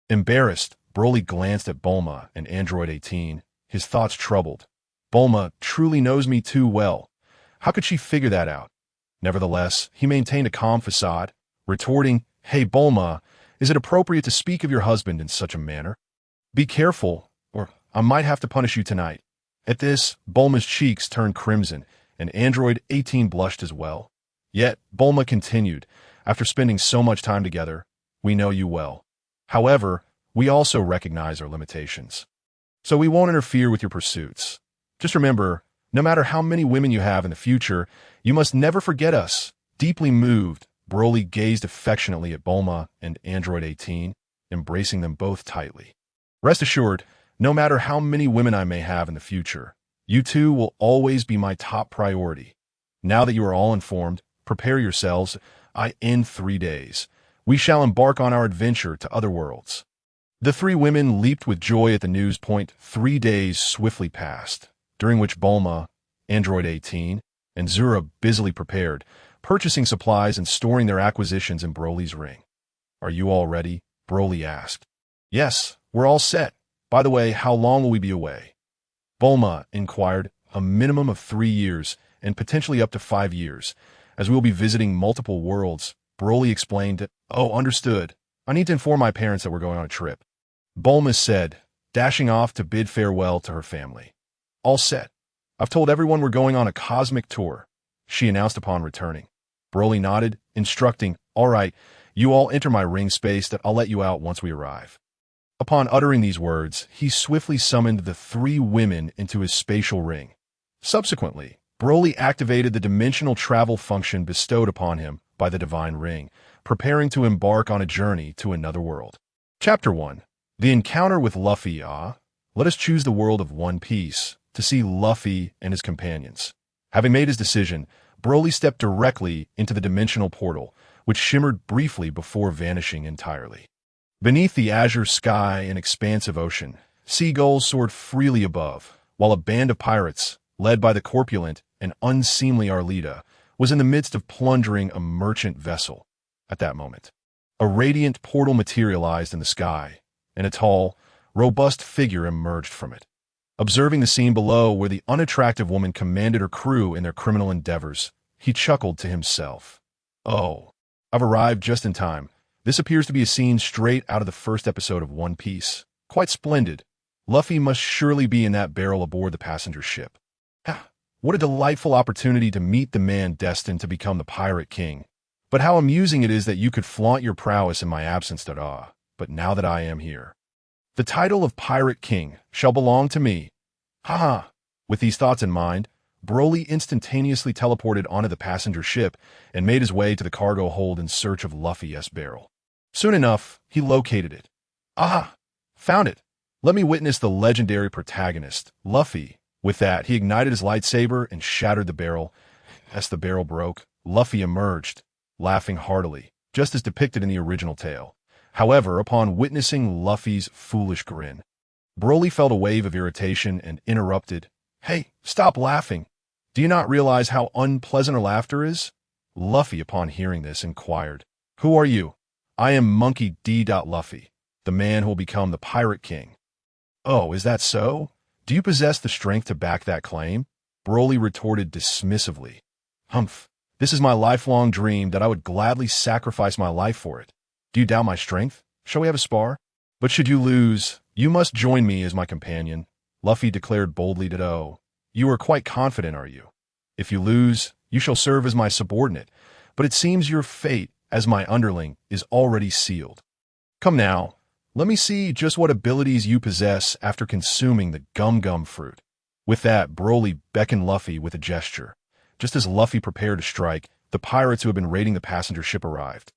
[SPEAKER 1] Embarrassed, Broly glanced at Bulma and Android 18, his thoughts troubled. Bulma truly knows me too well. How could she figure that out? Nevertheless, he maintained a calm facade, retorting, Hey Bulma, is it appropriate to speak of your husband in such a manner? Be careful, or I might have to punish you tonight. At this, Bulma's cheeks turned crimson, and Android 18 blushed as well. Yet, Bulma continued, After spending so much time together, we know you well. However, we also recognize our limitations. So we won't interfere with your pursuits. Just remember, no matter how many women you have in the future, you must never forget us. Deeply moved, Broly gazed affectionately at Bulma and Android 18, embracing them both tightly. Rest assured, no matter how many women I may have in the future, you 2 will always be my top priority. Now that you are all informed, prepare yourselves. In 3 days, we shall embark on our adventure to other worlds. The 3 women leaped with joy at the news point. 3 days swiftly passed, during which Bulma, Android 18, and Zura busily prepared, purchasing supplies and storing their acquisitions in Broly's ring. Are you all ready? Broly asked. Yes, we're all set. By the way, how long will we be away? Bulma inquired. A minimum of 3 years, and potentially up to 5 years, as we will be visiting multiple worlds. Broly explained, Oh, understood. I need to inform my parents that we're going on a trip. Bulma said, dashing off to bid farewell to her family. All set. I've told everyone we're going on a cosmic tour, she announced upon returning. Broly nodded, instructing, All right, you all enter my ring space that I'll let you out once we arrive. Upon uttering these words, he swiftly summoned the 3 women into his spatial ring. Subsequently, Broly activated the dimensional travel function bestowed upon him by the Divine Ring, preparing to embark on a journey to another world. Chapter 1. The Encounter with Luffy. Let us choose the world of One Piece to see Luffy and his companions. Having made his decision, Broly stepped directly into the dimensional portal, which shimmered briefly before vanishing entirely. Beneath the azure sky and expansive ocean, seagulls soared freely above, while a band of pirates, led by the corpulent and unseemly Arlita, was in the midst of plundering a merchant vessel. At that moment, a radiant portal materialized in the sky, and a tall, robust figure emerged from it. Observing the scene below where the unattractive woman commanded her crew in their criminal endeavors, he chuckled to himself. Oh, I've arrived just in time. This appears to be a scene straight out of the first episode of One Piece. Quite splendid. Luffy must surely be in that barrel aboard the passenger ship. Ah, what a delightful opportunity to meet the man destined to become the Pirate King. But how amusing it is that you could flaunt your prowess in my absence, Dada. But now that I am here, the title of Pirate King shall belong to me. Haha. With these thoughts in mind, Broly instantaneously teleported onto the passenger ship and made his way to the cargo hold in search of Luffy's barrel. Soon enough, he located it. Aha! Found it! Let me witness the legendary protagonist, Luffy. With that, he ignited his lightsaber and shattered the barrel. As the barrel broke, Luffy emerged, laughing heartily, just as depicted in the original tale. However, upon witnessing Luffy's foolish grin, Broly felt a wave of irritation and interrupted. Hey, stop laughing. Do you not realize how unpleasant our laughter is? Luffy, upon hearing this, inquired. Who are you? I am Monkey D. Luffy, the man who will become the Pirate King. Oh, is that so? Do you possess the strength to back that claim? Broly retorted dismissively. Humph, this is my lifelong dream that I would gladly sacrifice my life for it. Do you doubt my strength? Shall we have a spar? But should you lose, you must join me as my companion. Luffy declared boldly that, oh, you are quite confident, are you? If you lose, you shall serve as my subordinate, but it seems your fate, as my underling, is already sealed. Come now, let me see just what abilities you possess after consuming the gum-gum fruit. With that, Broly beckoned Luffy with a gesture. Just as Luffy prepared to strike, the pirates who had been raiding the passenger ship arrived,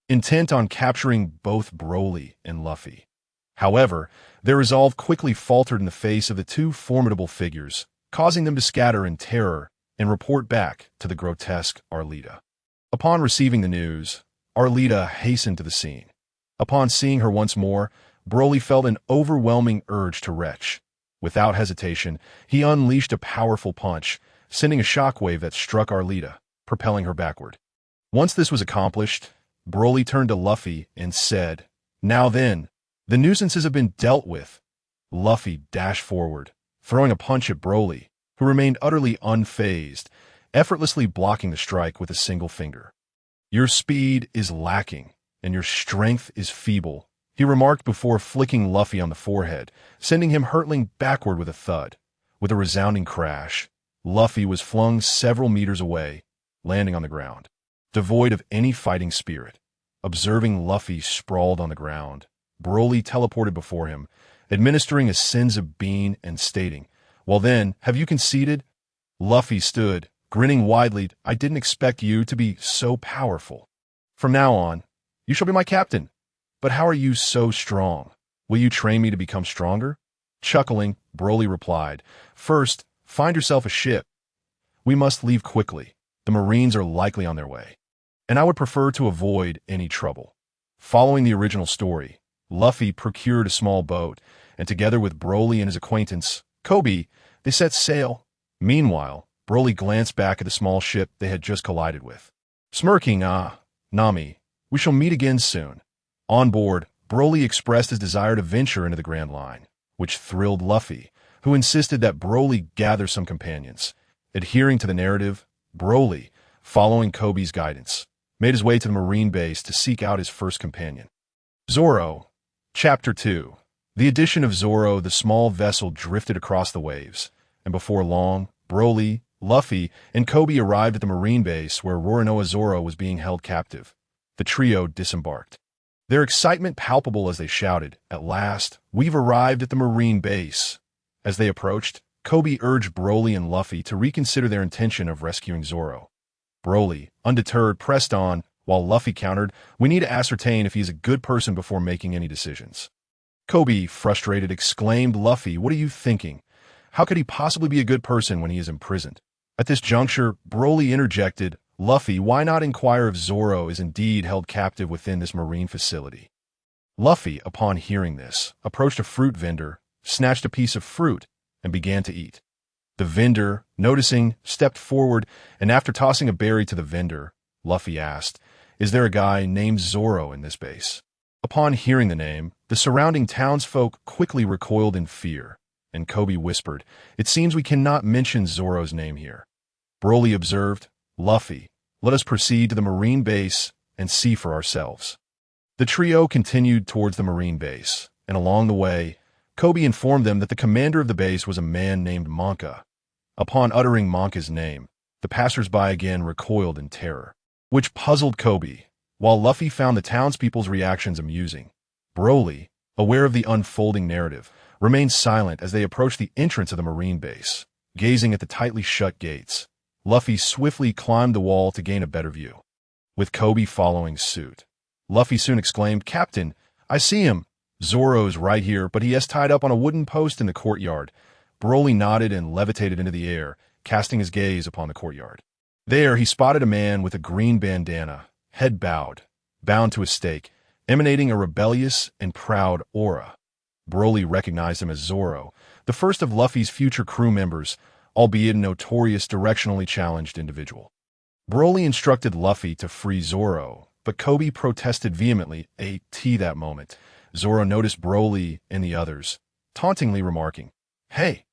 [SPEAKER 1] intent on capturing both Broly and Luffy. However, their resolve quickly faltered in the face of the two formidable figures, causing them to scatter in terror and report back to the grotesque Arlita. Upon receiving the news, Arlita hastened to the scene. Upon seeing her once more, Broly felt an overwhelming urge to retch. Without hesitation, he unleashed a powerful punch, sending a shockwave that struck Arlita, propelling her backward. Once this was accomplished, Broly turned to Luffy and said, Now then, the nuisances have been dealt with. Luffy dashed forward, throwing a punch at Broly, who remained utterly unfazed, effortlessly blocking the strike with a single finger. Your speed is lacking, and your strength is feeble, he remarked before flicking Luffy on the forehead, sending him hurtling backward with a thud. With a resounding crash, Luffy was flung several meters away, landing on the ground, devoid of any fighting spirit. Observing Luffy sprawled on the ground, Broly teleported before him, administering a Senzu bean and stating, Well then, have you conceded? Luffy stood, grinning widely. I didn't expect you to be so powerful. From now on, you shall be my captain. But how are you so strong? Will you train me to become stronger? Chuckling, Broly replied, First, find yourself a ship. We must leave quickly. The Marines are likely on their way, and I would prefer to avoid any trouble. Following the original story, Luffy procured a small boat, and together with Broly and his acquaintance, Kobe, they set sail. Meanwhile, Broly glanced back at the small ship they had just collided with. Smirking, Nami, we shall meet again soon. On board, Broly expressed his desire to venture into the Grand Line, which thrilled Luffy, who insisted that Broly gather some companions. Adhering to the narrative, Broly, following Kobe's guidance, made his way to the Marine base to seek out his first companion. Zoro. Chapter 2. The addition of Zoro, the small vessel drifted across the waves, and before long, Broly, Luffy, and Kobe arrived at the Marine base where Roronoa Zoro was being held captive. The trio disembarked, their excitement palpable as they shouted, At last, we've arrived at the Marine base. As they approached, Kobe urged Broly and Luffy to reconsider their intention of rescuing Zoro. Broly, undeterred, pressed on, while Luffy countered, We need to ascertain if he is a good person before making any decisions. Kobe, frustrated, exclaimed, Luffy, what are you thinking? How could he possibly be a good person when he is imprisoned? At this juncture, Broly interjected, Luffy, why not inquire if Zoro is indeed held captive within this marine facility? Luffy, upon hearing this, approached a fruit vendor, snatched a piece of fruit, and began to eat. The vendor, noticing, stepped forward, and after tossing a berry to the vendor, Luffy asked, "Is there a guy named Zoro in this base?" Upon hearing the name, the surrounding townsfolk quickly recoiled in fear, and Kobe whispered, "It seems we cannot mention Zoro's name here." Broly observed, "Luffy, let us proceed to the marine base and see for ourselves." The trio continued towards the marine base, and along the way, Kobe informed them that the commander of the base was a man named Monka. Upon uttering Monka's name, the passers-by again recoiled in terror, which puzzled Kobe, while Luffy found the townspeople's reactions amusing. Broly, aware of the unfolding narrative, remained silent as they approached the entrance of the marine base, gazing at the tightly shut gates. Luffy swiftly climbed the wall to gain a better view, with Kobe following suit. Luffy soon exclaimed, "Captain, I see him. Zoro's right here, but he is tied up on a wooden post in the courtyard." Broly nodded and levitated into the air, casting his gaze upon the courtyard. There he spotted a man with a green bandana, head bowed, bound to a stake, emanating a rebellious and proud aura. Broly recognized him as Zoro, the first of Luffy's future crew members, albeit a notorious directionally challenged individual. Broly instructed Luffy to free Zoro, but Kobe protested vehemently. That moment, Zoro noticed Broly and the others, tauntingly remarking, "Hey,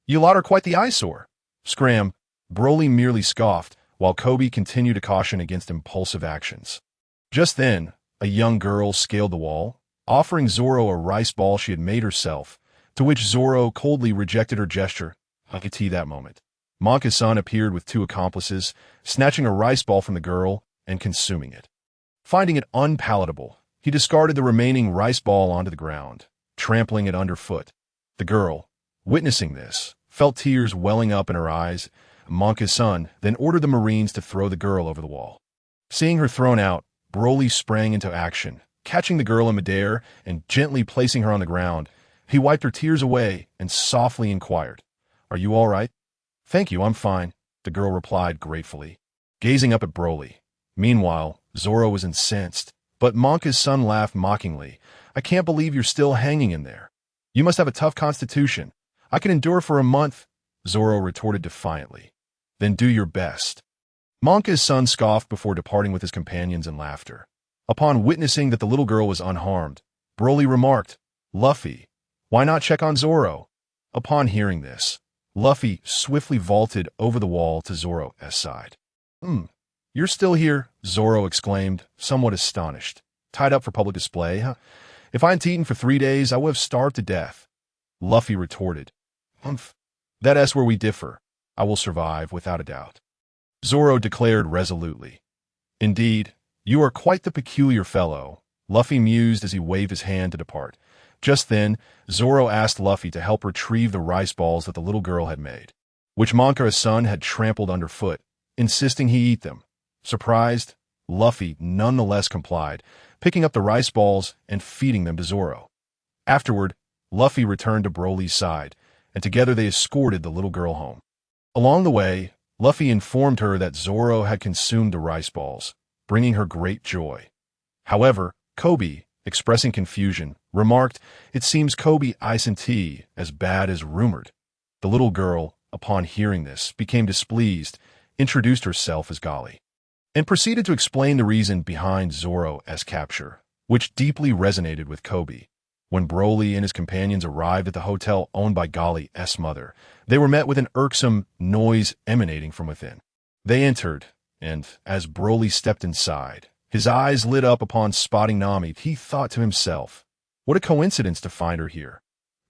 [SPEAKER 1] you lot are quite the eyesore." Scram! Broly merely scoffed, while Kobe continued to caution against impulsive actions. Just then, a young girl scaled the wall, offering Zoro a rice ball she had made herself, to which Zoro coldly rejected her gesture. That moment, Monka's son appeared with two accomplices, snatching a rice ball from the girl and consuming it. Finding it unpalatable, he discarded the remaining rice ball onto the ground, trampling it underfoot. The girl, witnessing this, felt tears welling up in her eyes. Monka's son then ordered the Marines to throw the girl over the wall. Seeing her thrown out, Broly sprang into action, catching the girl in midair and gently placing her on the ground. He wiped her tears away and softly inquired, "Are you all right?" "Thank you, I'm fine," the girl replied gratefully, gazing up at Broly. Meanwhile, Zoro was incensed, but Monka's son laughed mockingly. "I can't believe you're still hanging in there. You must have a tough constitution. I can endure for a month," Zoro retorted defiantly. "Then do your best." Monka's son scoffed before departing with his companions in laughter. Upon witnessing that the little girl was unharmed, Broly remarked, "Luffy, why not check on Zoro?" Upon hearing this, Luffy swiftly vaulted over the wall to Zoro's side. You're still here," Zoro exclaimed, somewhat astonished. "Tied up for public display, huh? If I hadn't eaten for 3 days, I would have starved to death." Luffy retorted, "That's where we differ. I will survive, without a doubt." Zoro declared resolutely, "Indeed, you are quite the peculiar fellow," Luffy mused as he waved his hand to depart. Just then, Zoro asked Luffy to help retrieve the rice balls that the little girl had made, which Monka's son had trampled underfoot, insisting he eat them. Surprised, Luffy nonetheless complied, picking up the rice balls and feeding them to Zoro. Afterward, Luffy returned to Broly's side, and together they escorted the little girl home. Along the way, Luffy informed her that Zoro had consumed the rice balls, bringing her great joy. However, Kobe, expressing confusion, remarked, "It seems Kobe isn't as bad as rumored." The little girl, upon hearing this, became displeased, introduced herself as Gali, and proceeded to explain the reason behind Zoro's capture, which deeply resonated with Kobe. When Broly and his companions arrived at the hotel owned by Gali's mother, they were met with an irksome noise emanating from within. They entered, and as Broly stepped inside, his eyes lit up upon spotting Nami. He thought to himself, what a coincidence to find her here.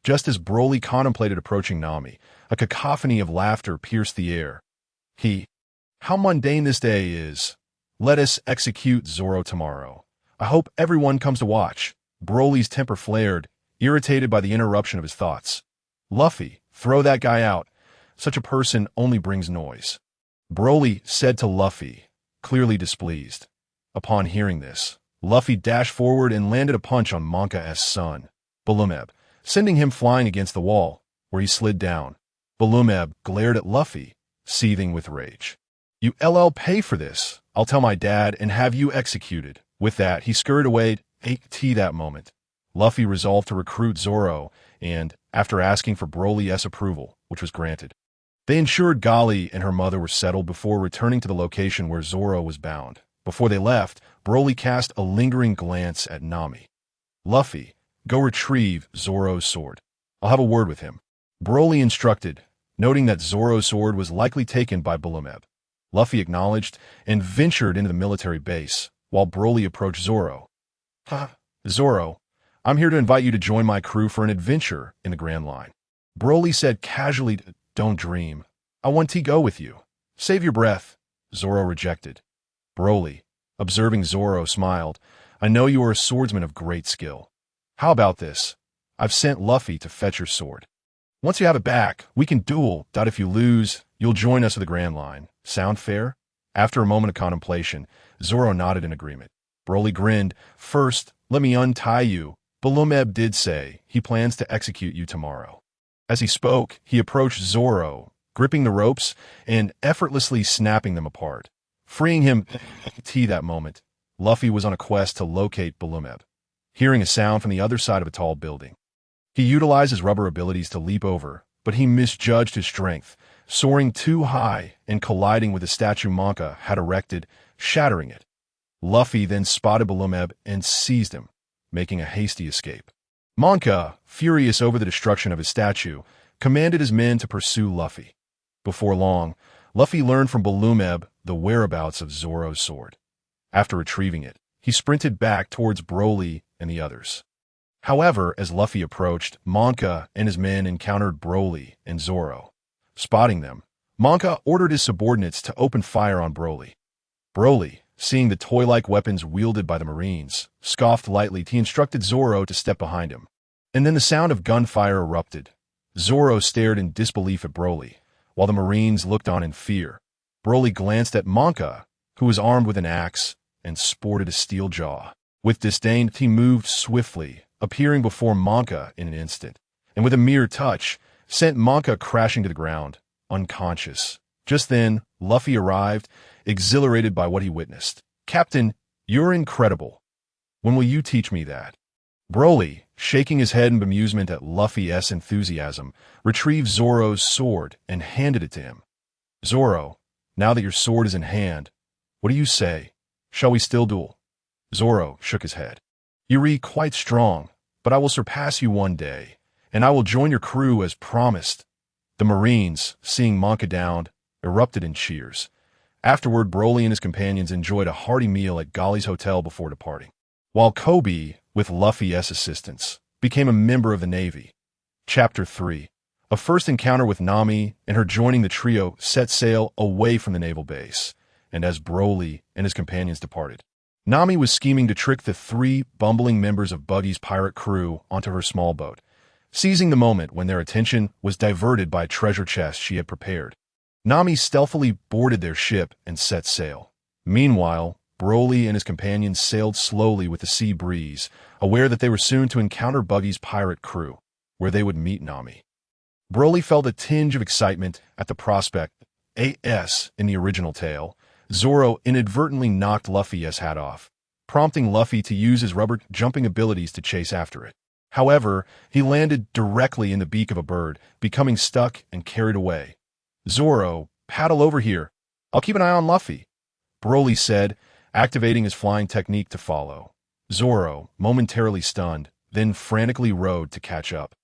[SPEAKER 1] Just as Broly contemplated approaching Nami, a cacophony of laughter pierced the air. How mundane this day is. Let us execute Zoro tomorrow. I hope everyone comes to watch. Broly's temper flared, irritated by the interruption of his thoughts. Luffy, throw that guy out. Such a person only brings noise. Broly said to Luffy, clearly displeased. Upon hearing this, Luffy dashed forward and landed a punch on Monka's son, Balumeb, sending him flying against the wall, where he slid down. Balumeb glared at Luffy, seething with rage. You pay for this. I'll tell my dad and have you executed. With that, he scurried away. That moment, Luffy resolved to recruit Zoro and, after asking for Broly's approval, which was granted, They ensured Gali and her mother were settled before returning to the location where Zoro was bound. Before they left, Broly cast a lingering glance at Nami. "Luffy, go retrieve Zoro's sword. I'll have a word with him." Broly instructed, noting that Zoro's sword was likely taken by Bulumeb. Luffy acknowledged and ventured into the military base, while Broly approached Zoro. "Zoro, I'm here to invite you to join my crew for an adventure in the Grand Line." Broly said casually, "Don't dream. I want to go with you. Save your breath." Zoro rejected. Broly, observing Zoro, smiled. "I know you are a swordsman of great skill. How about this? I've sent Luffy to fetch your sword. Once you have it back, we can duel. If you lose, you'll join us at the Grand Line. Sound fair?" After a moment of contemplation, Zoro nodded in agreement. Broly grinned. "First, let me untie you. Bulumeb did say he plans to execute you tomorrow." As he spoke, he approached Zoro, gripping the ropes and effortlessly snapping them apart. Freeing him that moment, Luffy was on a quest to locate Bulumeb, hearing a sound from the other side of a tall building. He utilized his rubber abilities to leap over, but he misjudged his strength, soaring too high and colliding with the statue Monka had erected, shattering it. Luffy then spotted Bulumeb and seized him, making a hasty escape. Monka, furious over the destruction of his statue, commanded his men to pursue Luffy. Before long, Luffy learned from Bulumeb the whereabouts of Zoro's sword. After retrieving it, he sprinted back towards Broly and the others. However, as Luffy approached, Monka and his men encountered Broly and Zoro. Spotting them, Monka ordered his subordinates to open fire on Broly. Broly, seeing the toy-like weapons wielded by the Marines, scoffed lightly. He instructed Zoro to step behind him. And then the sound of gunfire erupted. Zoro stared in disbelief at Broly, while the Marines looked on in fear. Broly glanced at Monka, who was armed with an axe and sported a steel jaw. With disdain, he moved swiftly, appearing before Monka in an instant, and with a mere touch, sent Monka crashing to the ground, unconscious. Just then, Luffy arrived, exhilarated by what he witnessed. "Captain, you're incredible. When will you teach me that?" Broly, shaking his head in bemusement at Luffy's enthusiasm, retrieved Zoro's sword and handed it to him. "Zoro, now that your sword is in hand, what do you say? Shall we still duel?" Zoro shook his head. "You're quite strong, but I will surpass you one day, and I will join your crew as promised." The Marines, seeing Monka downed, erupted in cheers. Afterward, Broly and his companions enjoyed a hearty meal at Gali's hotel before departing, while Kobe, with Luffy's assistance, became a member of the Navy. Chapter 3. A first encounter with Nami and her joining the trio set sail away from the naval base, and as Broly and his companions departed, Nami was scheming to trick the three bumbling members of Buggy's pirate crew onto her small boat, seizing the moment when their attention was diverted by a treasure chest she had prepared. Nami stealthily boarded their ship and set sail. Meanwhile, Broly and his companions sailed slowly with the sea breeze, aware that they were soon to encounter Buggy's pirate crew, where they would meet Nami. Broly felt a tinge of excitement at the prospect. In the original tale, Zoro inadvertently knocked Luffy's hat off, prompting Luffy to use his rubber jumping abilities to chase after it. However, he landed directly in the beak of a bird, becoming stuck and carried away. "Zoro, paddle over here. I'll keep an eye on Luffy," Broly said, activating his flying technique to follow. Zoro, momentarily stunned, then frantically rowed to catch up.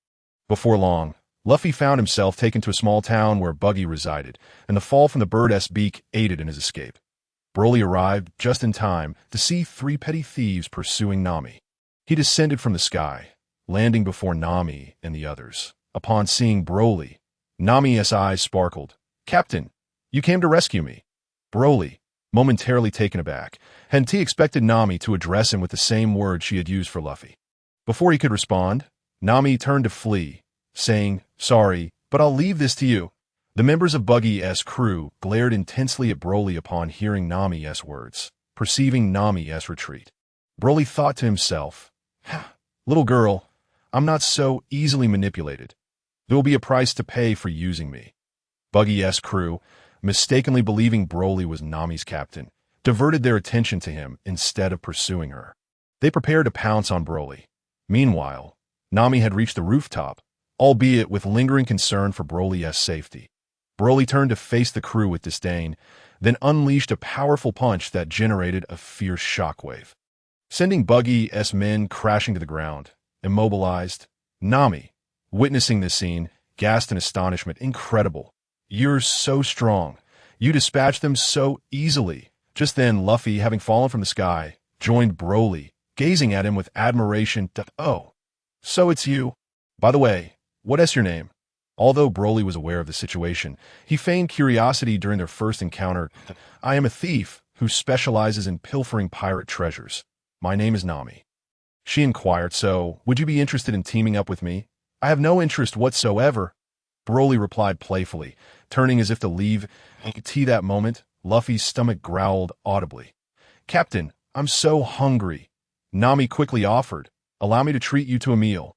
[SPEAKER 1] Before long, Luffy found himself taken to a small town where Buggy resided, and the fall from the bird's beak aided in his escape. Broly arrived just in time to see three petty thieves pursuing Nami. He descended from the sky, landing before Nami and the others. Upon seeing Broly, Nami's eyes sparkled. "Captain, you came to rescue me." Broly, momentarily taken aback, hadn't he expected Nami to address him with the same words she had used for Luffy. Before he could respond, Nami turned to flee, saying, "Sorry, but I'll leave this to you." The members of Buggy's crew glared intensely at Broly upon hearing Nami's words, perceiving Nami's retreat. Broly thought to himself, "Little girl, I'm not so easily manipulated. There will be a price to pay for using me." Buggy's crew, mistakenly believing Broly was Nami's captain, diverted their attention to him instead of pursuing her. They prepared to pounce on Broly. Meanwhile, Nami had reached the rooftop, albeit with lingering concern for Broly's safety. Broly turned to face the crew with disdain, then unleashed a powerful punch that generated a fierce shockwave, sending Buggy's men crashing to the ground, immobilized. Nami, witnessing this scene, gasped in astonishment. Incredible. You're so strong. You dispatched them so easily. Just then, Luffy, having fallen from the sky, joined Broly, gazing at him with admiration. Oh, so it's you. By the way, what's your name? Although Broly was aware of the situation, he feigned curiosity during their first encounter. I am a thief who specializes in pilfering pirate treasures. My name is Nami. She inquired, so, would you be interested in teaming up with me? I have no interest whatsoever. Broly replied playfully, turning as if to leave. That moment, Luffy's stomach growled audibly. Captain, I'm so hungry. Nami quickly offered, allow me to treat you to a meal.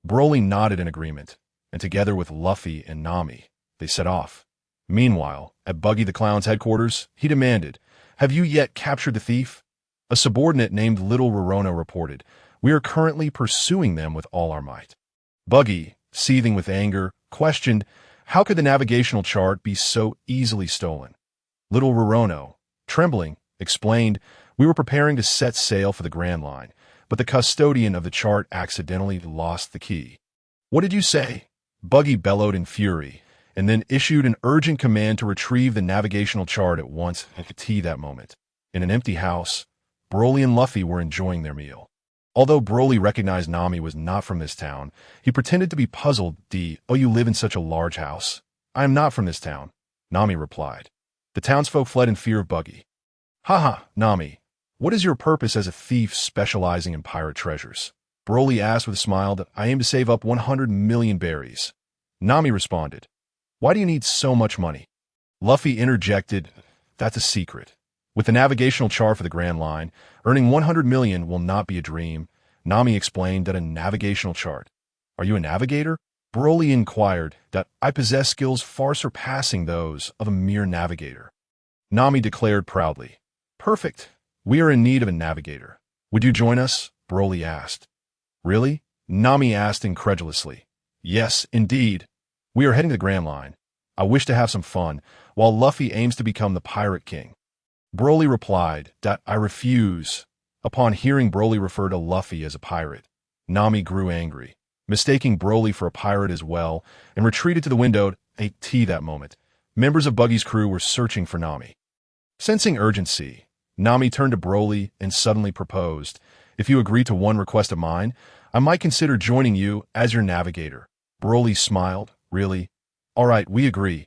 [SPEAKER 1] Broly nodded in agreement, and together with Luffy and Nami, they set off. Meanwhile, at Buggy the Clown's headquarters, he demanded, have you yet captured the thief? A subordinate named Little Rorono reported, we are currently pursuing them with all our might. Buggy, seething with anger, questioned, how could the navigational chart be so easily stolen? Little Rorono, trembling, explained, we were preparing to set sail for the Grand Line, but the custodian of the chart accidentally lost the key. What did you say? Buggy bellowed in fury, and then issued an urgent command to retrieve the navigational chart at once. At that moment, in an empty house, Broly and Luffy were enjoying their meal. Although Broly recognized Nami was not from this town, he pretended to be puzzled. Oh, you live in such a large house. I am not from this town, Nami replied. The townsfolk fled in fear of Buggy. Haha, Nami, what is your purpose as a thief specializing in pirate treasures? Broly asked with a smile. I aim to save up 100 million berries. Nami responded, why do you need so much money? Luffy interjected, that's a secret. With the navigational chart for the Grand Line, earning 100 million will not be a dream. Nami explained that a navigational chart. Are you a navigator? Broly inquired that I possess skills far surpassing those of a mere navigator. Nami declared proudly, perfect. We are in need of a navigator. Would you join us? Broly asked. Really? Nami asked incredulously. Yes, indeed. We are heading to the Grand Line. I wish to have some fun, while Luffy aims to become the Pirate King. Broly replied that I refuse. Upon hearing Broly refer to Luffy as a pirate, Nami grew angry, mistaking Broly for a pirate as well, and retreated to the window. At that moment, members of Buggy's crew were searching for Nami. Sensing urgency, Nami turned to Broly and suddenly proposed, if you agree to one request of mine, I might consider joining you as your navigator. Broly smiled, really? All right, we agree.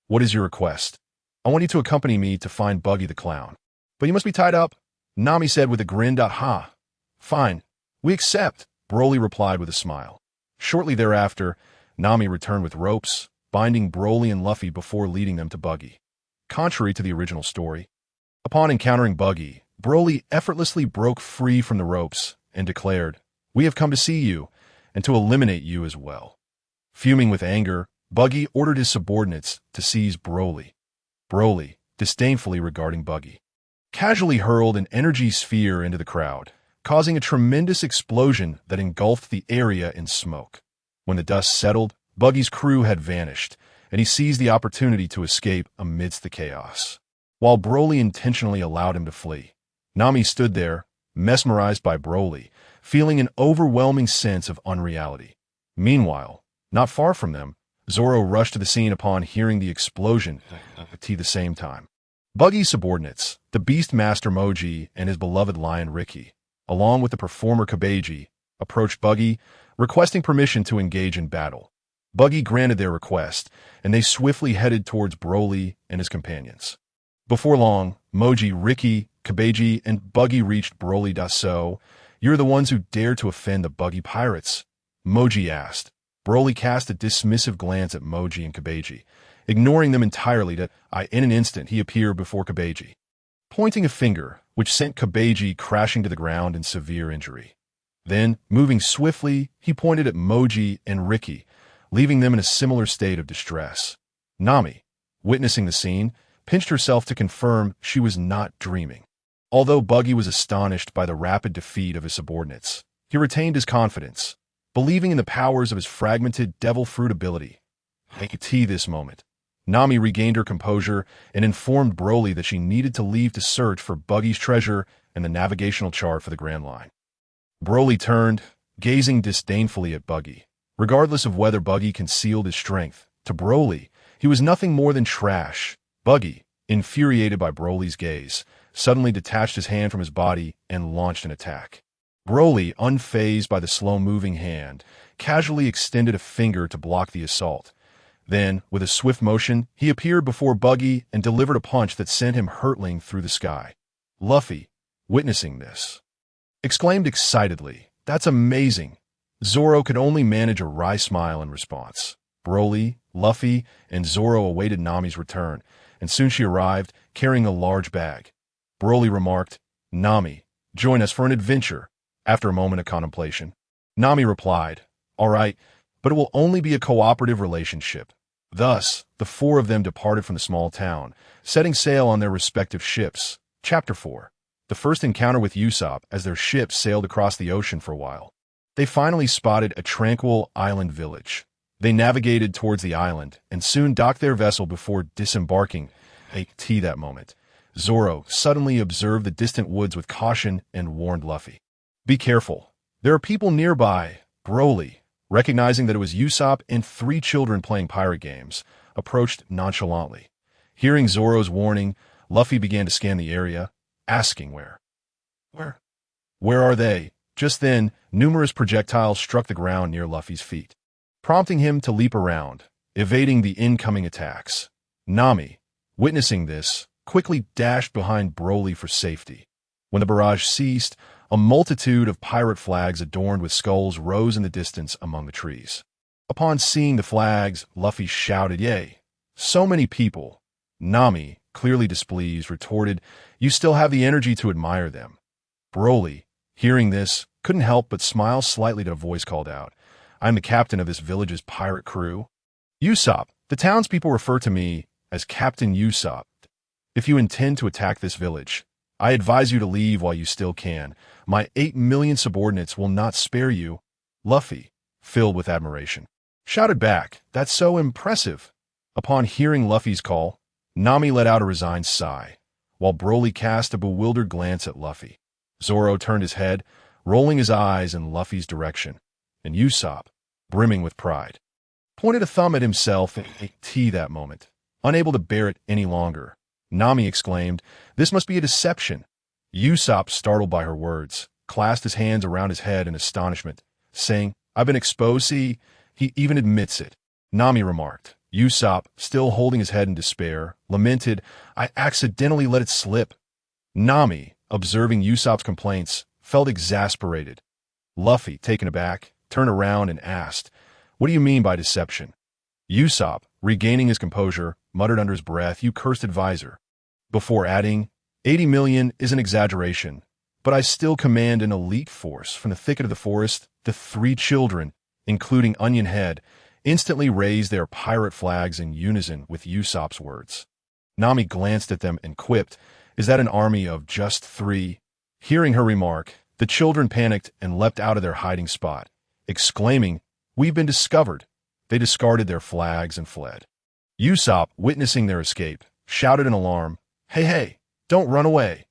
[SPEAKER 1] What is your request? I want you to accompany me to find Buggy the Clown. But you must be tied up, Nami said with a grin. Ha. Fine. We accept, Broly replied with a smile. Shortly thereafter, Nami returned with ropes, binding Broly and Luffy before leading them to Buggy. Contrary to the original story, upon encountering Buggy, Broly effortlessly broke free from the ropes and declared, we have come to see you, and to eliminate you as well. Fuming with anger, Buggy ordered his subordinates to seize Broly. Broly, disdainfully regarding Buggy, casually hurled an energy sphere into the crowd, causing a tremendous explosion that engulfed the area in smoke. When the dust settled, Buggy's crew had vanished, and he seized the opportunity to escape amidst the chaos. While Broly intentionally allowed him to flee, Nami stood there, mesmerized by Broly, feeling an overwhelming sense of unreality. Meanwhile, not far from them, Zoro rushed to the scene upon hearing the explosion at the same time. Buggy's subordinates, the Beastmaster Moji and his beloved lion Ricky, along with the performer Kabeji, approached Buggy, requesting permission to engage in battle. Buggy granted their request, and they swiftly headed towards Broly and his companions. Before long, Moji, Ricky, Kabeji, and Buggy reached Broly. So, you're the ones who dared to offend the Buggy pirates? Moji asked. Broly cast a dismissive glance at Moji and Kabeji, ignoring them entirely. In an instant, he appeared before Kabeji, pointing a finger, which sent Kabeji crashing to the ground in severe injury. Then, moving swiftly, he pointed at Moji and Ricky, leaving them in a similar state of distress. Nami, witnessing the scene, pinched herself to confirm she was not dreaming. Although Buggy was astonished by the rapid defeat of his subordinates, he retained his confidence, believing in the powers of his fragmented devil fruit ability. At this moment, Nami regained her composure and informed Broly that she needed to leave to search for Buggy's treasure and the navigational chart for the Grand Line. Broly turned, gazing disdainfully at Buggy. Regardless of whether Buggy concealed his strength, to Broly, he was nothing more than trash. Buggy, infuriated by Broly's gaze, suddenly detached his hand from his body and launched an attack. Broly, unfazed by the slow-moving hand, casually extended a finger to block the assault. Then, with a swift motion, he appeared before Buggy and delivered a punch that sent him hurtling through the sky. Luffy, witnessing this, exclaimed excitedly, "That's amazing!" Zoro could only manage a wry smile in response. Broly, Luffy, and Zoro awaited Nami's return, and soon she arrived, carrying a large bag. Broly remarked, "Nami, join us for an adventure." After a moment of contemplation, Nami replied, "All right, but it will only be a cooperative relationship." Thus, the four of them departed from the small town, setting sail on their respective ships. Chapter 4. The first encounter with Usopp as their ships sailed across the ocean for a while. They finally spotted a tranquil island village. They navigated towards the island and soon docked their vessel before disembarking. That moment, Zoro suddenly observed the distant woods with caution and warned Luffy, "Be careful. There are people nearby." Broly, recognizing that it was Usopp and three children playing pirate games, approached nonchalantly. Hearing Zoro's warning, Luffy began to scan the area, asking Where are they? Just then, numerous projectiles struck the ground near Luffy's feet, prompting him to leap around, evading the incoming attacks. Nami, witnessing this, quickly dashed behind Broly for safety. When the barrage ceased, a multitude of pirate flags adorned with skulls rose in the distance among the trees. Upon seeing the flags, Luffy shouted, "Yay! So many people!" Nami, clearly displeased, retorted, "You still have the energy to admire them." Broly, hearing this, couldn't help but smile slightly to a voice called out, "I'm the captain of this village's pirate crew." "Usopp, the townspeople refer to me as Captain Usopp. If you intend to attack this village, I advise you to leave while you still can. My 8 million subordinates will not spare you." Luffy, filled with admiration, shouted back, "That's so impressive." Upon hearing Luffy's call, Nami let out a resigned sigh, while Broly cast a bewildered glance at Luffy. Zoro turned his head, rolling his eyes in Luffy's direction, and Usopp, brimming with pride, pointed a thumb at himself and that moment. Unable to bear it any longer, Nami exclaimed, "This must be a deception." Usopp, startled by her words, clasped his hands around his head in astonishment, saying, "I've been exposed, see? He even admits it." Nami remarked. Usopp, still holding his head in despair, lamented, "I accidentally let it slip." Nami, observing Usopp's complaints, felt exasperated. Luffy, taken aback, turned around and asked, "What do you mean by deception?" Usopp, regaining his composure, muttered under his breath, "You cursed advisor," before adding, 80 million is an exaggeration, but I still command an elite force." From the thicket of the forest, the three children, including Onion Head, instantly raised their pirate flags in unison with Usopp's words. Nami glanced at them and quipped, "Is that an army of just 3? Hearing her remark, the children panicked and leapt out of their hiding spot, exclaiming, "We've been discovered." They discarded their flags and fled. Usopp, witnessing their escape, shouted in alarm, Hey, don't run away."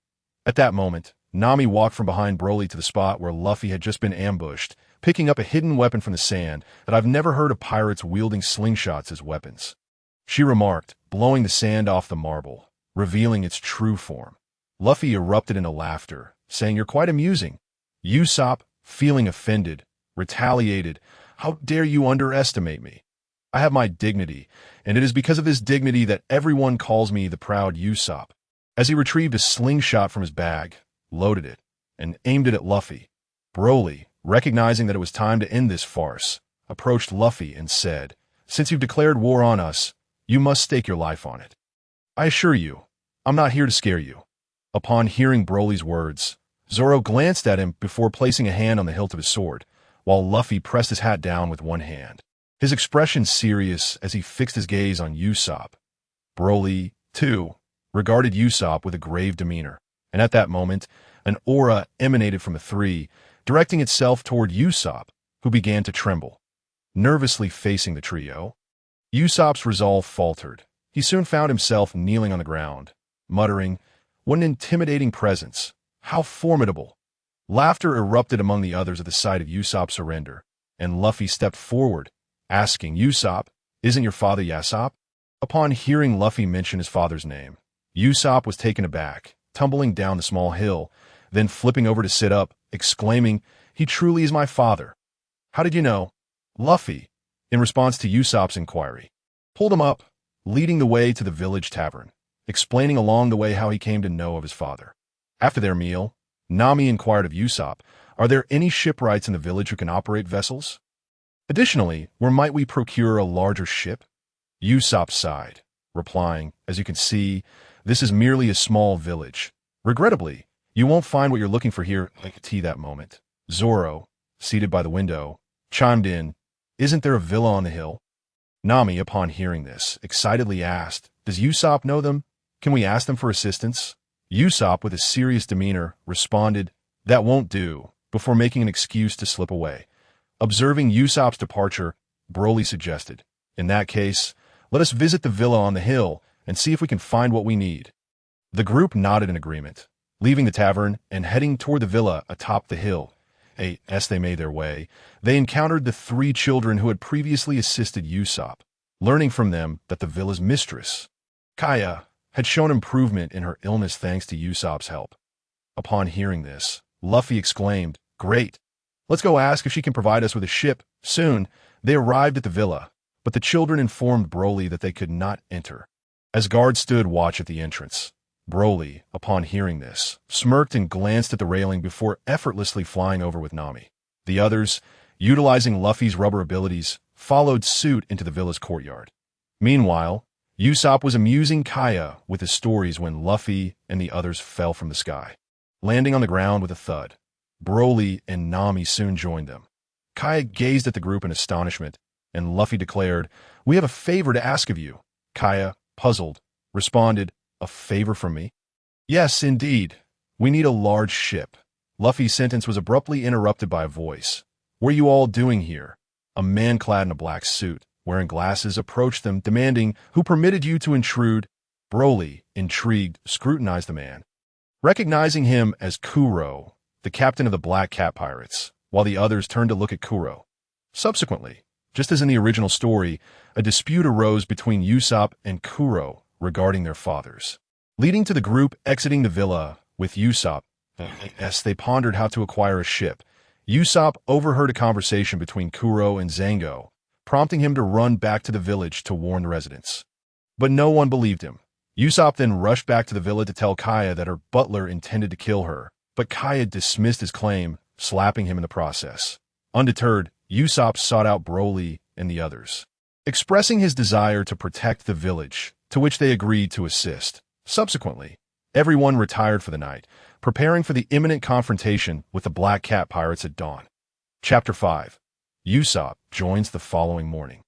[SPEAKER 1] At that moment, Nami walked from behind Broly to the spot where Luffy had just been ambushed, picking up a hidden weapon from the sand that I've never heard of pirates wielding slingshots as weapons. She remarked, blowing the sand off the marble, revealing its true form. Luffy erupted into laughter, saying, "You're quite amusing." Usopp, feeling offended, retaliated, "How dare you underestimate me? I have my dignity, and it is because of this dignity that everyone calls me the proud Usopp." As he retrieved a slingshot from his bag, loaded it, and aimed it at Luffy, Broly, recognizing that it was time to end this farce, approached Luffy and said, "Since you've declared war on us, you must stake your life on it. I assure you, I'm not here to scare you." Upon hearing Broly's words, Zoro glanced at him before placing a hand on the hilt of his sword, while Luffy pressed his hat down with one hand, his expression serious as he fixed his gaze on Usopp. Broly, too, regarded Usopp with a grave demeanor, and at that moment, an aura emanated from the three, directing itself toward Usopp, who began to tremble. Nervously facing the trio, Usopp's resolve faltered, He soon found himself kneeling on the ground, muttering, "What an intimidating presence! How formidable!" Laughter erupted among the others at the sight of Usopp's surrender, and Luffy stepped forward, asking, "Usopp, isn't your father Yasopp?" Upon hearing Luffy mention his father's name, Usopp was taken aback, tumbling down the small hill, then flipping over to sit up, exclaiming, "He truly is my father." "How did you know?" Luffy, in response to Usopp's inquiry, pulled him up, leading the way to the village tavern, explaining along the way how he came to know of his father. After their meal, Nami inquired of Usopp, "Are there any shipwrights in the village who can operate vessels? Additionally, where might we procure a larger ship?" Usopp sighed, replying, "As you can see, this is merely a small village. Regrettably, you won't find what you're looking for here." Like tea that moment, Zoro, seated by the window, chimed in, "Isn't there a villa on the hill?" Nami, upon hearing this, excitedly asked, "Does Usopp know them? Can we ask them for assistance?" Usopp, with a serious demeanor, responded, "That won't do," before making an excuse to slip away. Observing Usopp's departure, Broly suggested, "In that case, let us visit the villa on the hill and see if we can find what we need." The group nodded in agreement, leaving the tavern and heading toward the villa atop the hill. As they made their way, they encountered the three children who had previously assisted Usopp, learning from them that the villa's mistress, Kaya, had shown improvement in her illness thanks to Usopp's help. Upon hearing this, Luffy exclaimed, "Great! Let's go ask if she can provide us with a ship." Soon, they arrived at the villa, but the children informed Broly that they could not enter, as guards stood watch at the entrance. Broly, upon hearing this, smirked and glanced at the railing before effortlessly flying over with Nami. The others, utilizing Luffy's rubber abilities, followed suit into the villa's courtyard. Meanwhile, Usopp was amusing Kaya with his stories when Luffy and the others fell from the sky, landing on the ground with a thud. Broly and Nami soon joined them. Kaya gazed at the group in astonishment, and Luffy declared, "We have a favor to ask of you." Kaya, puzzled, responded, "A favor from me?" "Yes, indeed. We need a large ship." Luffy's sentence was abruptly interrupted by a voice. "What are you all doing here?" A man clad in a black suit, wearing glasses, approached them, demanding, "Who permitted you to intrude?" Broly, intrigued, scrutinized the man, recognizing him as Kuro, the captain of the Black Cat Pirates, while the others turned to look at Kuro. Subsequently, just as in the original story, a dispute arose between Usopp and Kuro regarding their fathers, leading to the group exiting the villa with Usopp. As they pondered how to acquire a ship, Usopp overheard a conversation between Kuro and Zango, prompting him to run back to the village to warn the residents. But no one believed him. Usopp then rushed back to the villa to tell Kaya that her butler intended to kill her, but Kaya dismissed his claim, slapping him in the process. Undeterred, Usopp sought out Broly and the others, expressing his desire to protect the village, to which they agreed to assist. Subsequently, everyone retired for the night, preparing for the imminent confrontation with the Black Cat Pirates at dawn. Chapter 5. Usopp joins the following morning.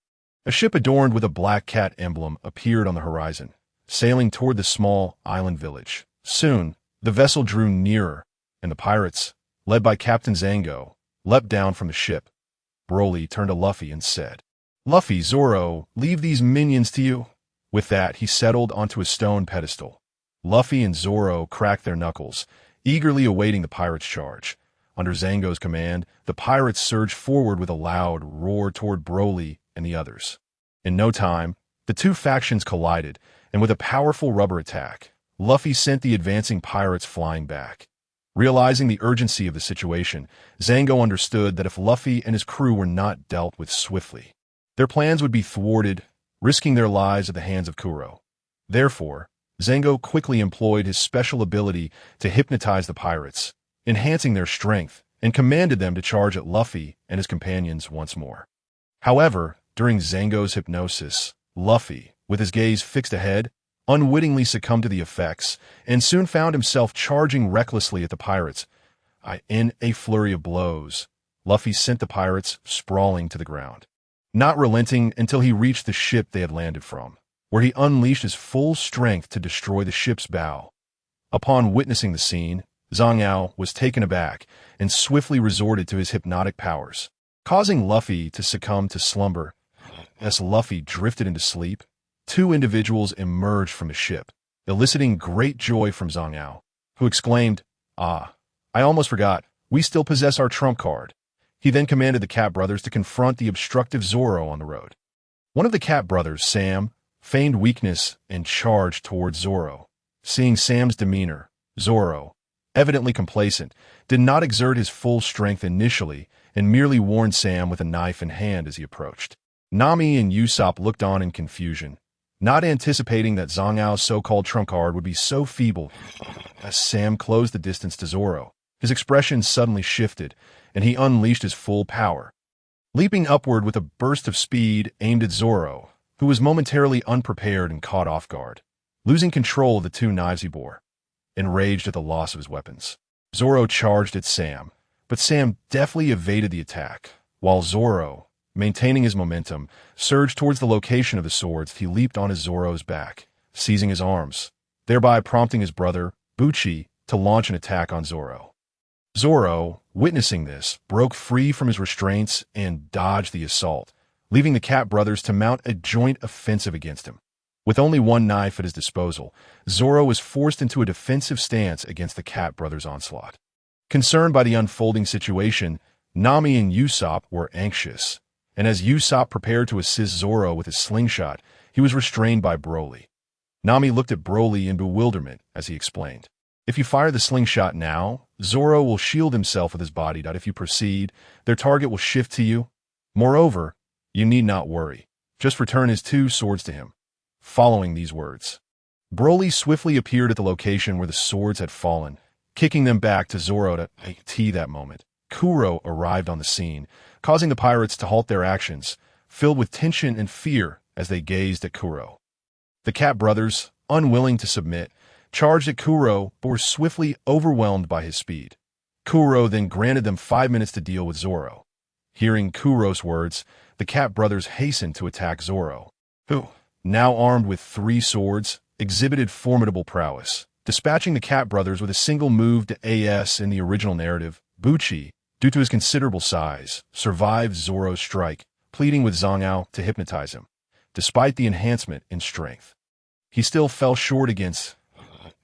[SPEAKER 1] A ship adorned with a black cat emblem appeared on the horizon, sailing toward the small island village. Soon, the vessel drew nearer, and the pirates, led by Captain Zango, leapt down from the ship. Broly turned to Luffy and said, "Luffy, Zoro, leave these minions to you." With that, he settled onto a stone pedestal. Luffy and Zoro cracked their knuckles, eagerly awaiting the pirates' charge. Under Zango's command, the pirates surged forward with a loud roar toward Broly and the others. In no time, the two factions collided, and with a powerful rubber attack, Luffy sent the advancing pirates flying back. Realizing the urgency of the situation, Zango understood that if Luffy and his crew were not dealt with swiftly, their plans would be thwarted, risking their lives at the hands of Kuro. Therefore, Zango quickly employed his special ability to hypnotize the pirates, enhancing their strength, and commanded them to charge at Luffy and his companions once more. However, during Zango's hypnosis, Luffy, with his gaze fixed ahead, unwittingly succumbed to the effects and soon found himself charging recklessly at the pirates. In a flurry of blows, Luffy sent the pirates sprawling to the ground, not relenting until he reached the ship they had landed from, where he unleashed his full strength to destroy the ship's bow. Upon witnessing the scene, Zhang Yao was taken aback and swiftly resorted to his hypnotic powers, causing Luffy to succumb to slumber. As Luffy drifted into sleep, two individuals emerged from the ship, eliciting great joy from Zhang Yao, who exclaimed, "Ah, I almost forgot, we still possess our trump card." He then commanded the Cat brothers to confront the obstructive Zoro on the road. One of the Cat brothers, Sam, feigned weakness and charged towards Zoro. Seeing Sam's demeanor, Zoro, evidently complacent, did not exert his full strength initially and merely warned Sam with a knife in hand as he approached. Nami and Usopp looked on in confusion, not anticipating that Zhang Yao's so-called trump card would be so feeble. As Sam closed the distance to Zoro, his expression suddenly shifted, and he unleashed his full power. Leaping upward with a burst of speed aimed at Zoro, who was momentarily unprepared and caught off guard, losing control of the two knives he bore. Enraged at the loss of his weapons, Zoro charged at Sam, but Sam deftly evaded the attack, while Zoro, maintaining his momentum, surged towards the location of the swords. He leaped on Zoro's back, seizing his arms, thereby prompting his brother, Buchi, to launch an attack on Zoro. Zoro, witnessing this, broke free from his restraints and dodged the assault, leaving the Cat brothers to mount a joint offensive against him. With only one knife at his disposal, Zoro was forced into a defensive stance against the Cat brothers' onslaught. Concerned by the unfolding situation, Nami and Usopp were anxious, and as Usopp prepared to assist Zoro with his slingshot, he was restrained by Broly. Nami looked at Broly in bewilderment as he explained, "If you fire the slingshot now, Zoro will shield himself with his body. If you proceed, their target will shift to you. Moreover, you need not worry. Just return his two swords to him." Following these words, Broly swiftly appeared at the location where the swords had fallen, kicking them back to Zoro to that moment. Kuro arrived on the scene, causing the pirates to halt their actions, filled with tension and fear as they gazed at Kuro. The Cat brothers, unwilling to submit, charged at Kuro but were swiftly overwhelmed by his speed. Kuro then granted them 5 minutes to deal with Zoro. Hearing Kuro's words, the Cat brothers hastened to attack Zoro, who, now armed with 3 swords, exhibited formidable prowess. Dispatching the Cat brothers with a single move to AS in the original narrative, Buchi, due to his considerable size, survived Zoro's strike, pleading with Zhang Yao to hypnotize him. Despite the enhancement in strength, he still fell short against.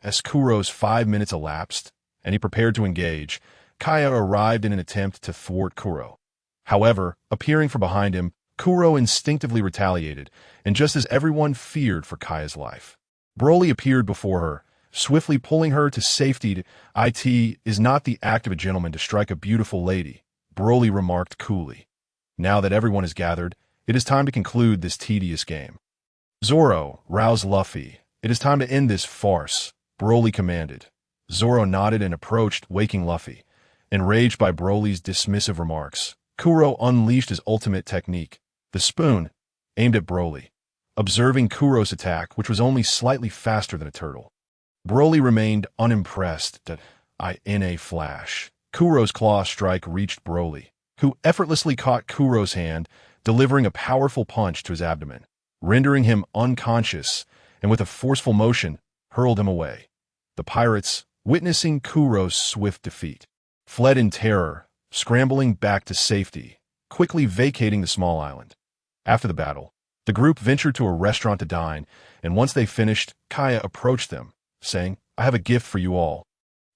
[SPEAKER 1] As Kuro's 5 minutes elapsed, and he prepared to engage, Kaya arrived in an attempt to thwart Kuro. However, appearing from behind him, Kuro instinctively retaliated, and just as everyone feared for Kaya's life, Broly appeared before her, swiftly pulling her to safety. "It is not the act of a gentleman to strike a beautiful lady," Broly remarked coolly. "Now that everyone is gathered, it is time to conclude this tedious game." "Zoro, rouse Luffy. It is time to end this farce," Broly commanded. Zoro nodded and approached, waking Luffy. Enraged by Broly's dismissive remarks, Kuro unleashed his ultimate technique, the spoon, aimed at Broly. Observing Kuro's attack, which was only slightly faster than a turtle, Broly remained unimpressed. In a flash, Kuro's claw strike reached Broly, who effortlessly caught Kuro's hand, delivering a powerful punch to his abdomen, rendering him unconscious, and with a forceful motion, hurled him away. The pirates, witnessing Kuro's swift defeat, fled in terror, scrambling back to safety, quickly vacating the small island. After the battle, the group ventured to a restaurant to dine, and once they finished, Kaya approached them, saying, "I have a gift for you all.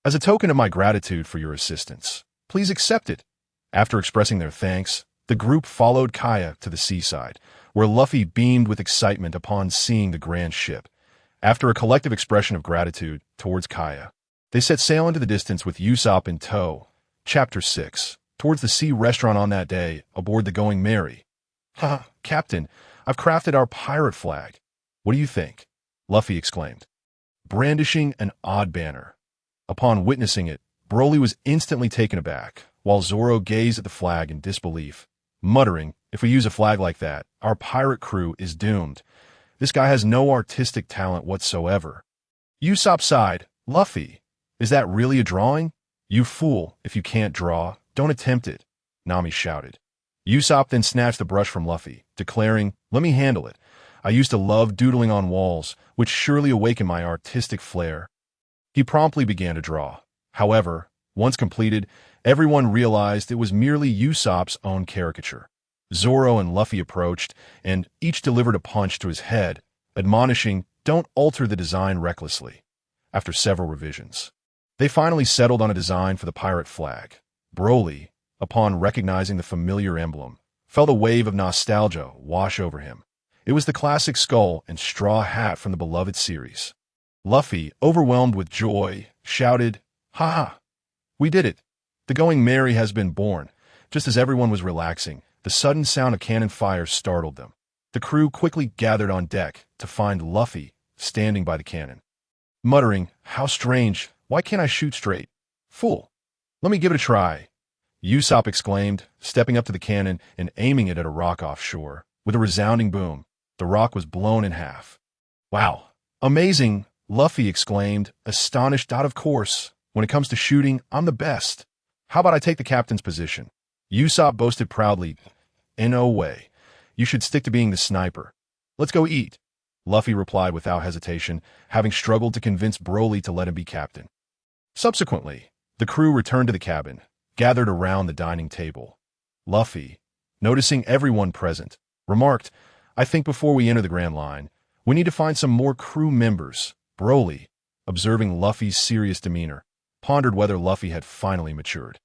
[SPEAKER 1] As a token of my gratitude for your assistance, please accept it." After expressing their thanks, the group followed Kaya to the seaside, where Luffy beamed with excitement upon seeing the grand ship. After a collective expression of gratitude towards Kaya, they set sail into the distance with Usopp in tow. Chapter 6. Towards the sea restaurant on that day, aboard the Going Merry. "Ha, Captain, I've crafted our pirate flag. What do you think?" Luffy exclaimed, brandishing an odd banner. Upon witnessing it, Broly was instantly taken aback, while Zoro gazed at the flag in disbelief, muttering, "If we use a flag like that, our pirate crew is doomed. This guy has no artistic talent whatsoever." Usopp sighed, "Luffy, is that really a drawing? You fool, if you can't draw, don't attempt it," Nami shouted. Usopp then snatched the brush from Luffy, declaring, "Let me handle it. I used to love doodling on walls, which surely awakened my artistic flair." He promptly began to draw. However, once completed, everyone realized it was merely Usopp's own caricature. Zoro and Luffy approached, and each delivered a punch to his head, admonishing, "Don't alter the design recklessly." After several revisions, they finally settled on a design for the pirate flag. Broly, upon recognizing the familiar emblem, felt a wave of nostalgia wash over him. It was the classic skull and straw hat from the beloved series. Luffy, overwhelmed with joy, shouted, "Ha ha! We did it! The Going Merry has been born." Just as everyone was relaxing, the sudden sound of cannon fire startled them. The crew quickly gathered on deck to find Luffy standing by the cannon. Muttering, "How strange! Why can't I shoot straight? Fool! Let me give it a try." Usopp exclaimed, stepping up to the cannon and aiming it at a rock offshore. With a resounding boom, the rock was blown in half. "Wow! Amazing!" Luffy exclaimed, astonished. "Of course, when it comes to shooting, I'm the best. How about I take the captain's position?" Usopp boasted proudly, "In no way. You should stick to being the sniper. Let's go eat." Luffy replied without hesitation, having struggled to convince Broly to let him be captain. Subsequently, the crew returned to the cabin, gathered around the dining table. Luffy, noticing everyone present, remarked, "I think before we enter the Grand Line, we need to find some more crew members." Broly, observing Luffy's serious demeanor, pondered whether Luffy had finally matured.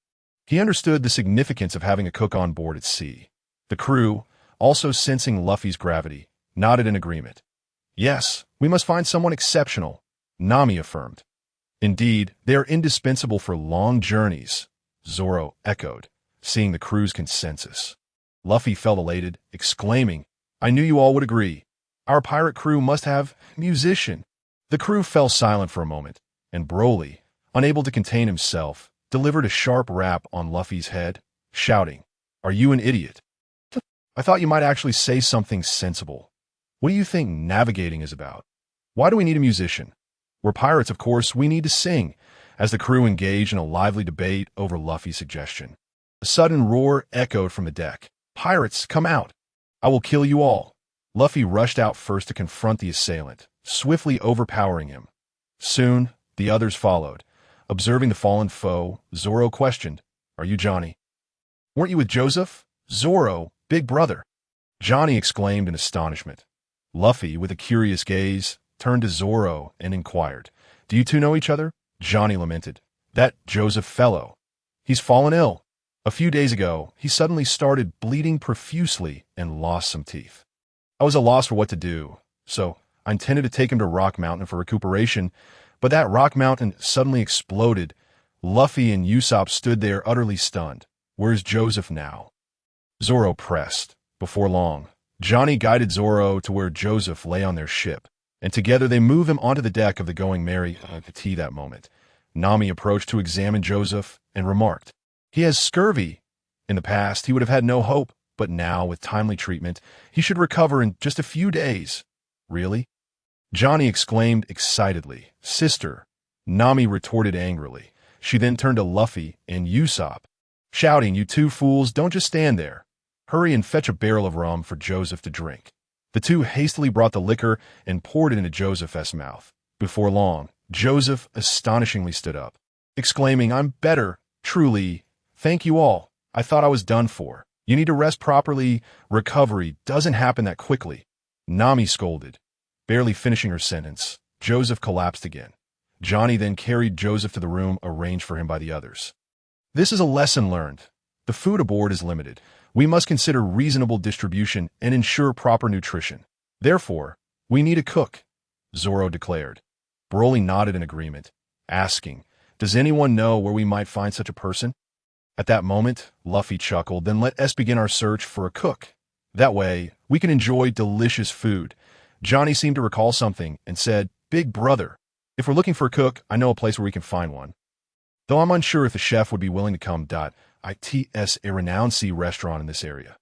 [SPEAKER 1] He understood the significance of having a cook on board at sea. The crew, also sensing Luffy's gravity, nodded in agreement. "Yes, we must find someone exceptional," Nami affirmed. "Indeed, they are indispensable for long journeys," Zoro echoed, seeing the crew's consensus. Luffy felt elated, exclaiming, "I knew you all would agree. Our pirate crew must have a musician." The crew fell silent for a moment, and Broly, unable to contain himself, delivered a sharp rap on Luffy's head, shouting, "Are you an idiot? I thought you might actually say something sensible. What do you think navigating is about? Why do we need a musician? We're pirates, of course, we need to sing," as the crew engaged in a lively debate over Luffy's suggestion. A sudden roar echoed from the deck. "Pirates, come out! I will kill you all!" Luffy rushed out first to confront the assailant, swiftly overpowering him. Soon, the others followed. Observing the fallen foe, Zoro questioned, "Are you Johnny? Weren't you with Joseph?" "Zoro, big brother!" Johnny exclaimed in astonishment. Luffy, with a curious gaze, turned to Zoro and inquired, "Do you two know each other?" Johnny lamented, "That Joseph fellow. He's fallen ill. A few days ago, he suddenly started bleeding profusely and lost some teeth. I was at a loss for what to do, so I intended to take him to Rock Mountain for recuperation, but that Rock Mountain suddenly exploded." Luffy and Usopp stood there utterly stunned. "Where's Joseph now?" Zoro pressed. Before long, Johnny guided Zoro to where Joseph lay on their ship, and together they moved him onto the deck of the Going Merry that moment. Nami approached to examine Joseph and remarked, "He has scurvy. In the past, he would have had no hope, but now, with timely treatment, he should recover in just a few days." "Really?" Johnny exclaimed excitedly. "Sister," Nami retorted angrily. She then turned to Luffy and Usopp, shouting, "You two fools, don't just stand there. Hurry and fetch a barrel of rum for Joseph to drink." The two hastily brought the liquor and poured it into Joseph's mouth. Before long, Joseph astonishingly stood up, exclaiming, "I'm better, truly. Thank you all. I thought I was done for. You need to rest properly. Recovery doesn't happen that quickly." Nami scolded. Barely finishing her sentence, Joseph collapsed again. Johnny then carried Joseph to the room arranged for him by the others. "This is a lesson learned. The food aboard is limited. We must consider reasonable distribution and ensure proper nutrition. Therefore, we need a cook," Zoro declared. Broly nodded in agreement, asking, "Does anyone know where we might find such a person?" At that moment, Luffy chuckled, "Then let us begin our search for a cook. That way, we can enjoy delicious food." Johnny seemed to recall something and said, "Big brother, if we're looking for a cook, I know a place where we can find one. Though I'm unsure if the chef would be willing to come. It's a renowned sea restaurant in this area.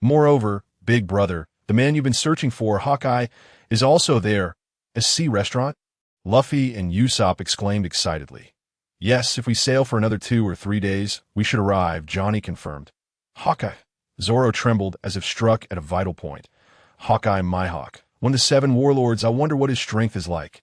[SPEAKER 1] Moreover, big brother, the man you've been searching for, Hawkeye, is also there." "A sea restaurant?" Luffy and Usopp exclaimed excitedly. "Yes, if we sail for another 2 or 3 days, we should arrive," Johnny confirmed. "Hawkeye." Zoro trembled as if struck at a vital point. "Hawkeye, my hawk. One of the 7 warlords, I wonder what his strength is like."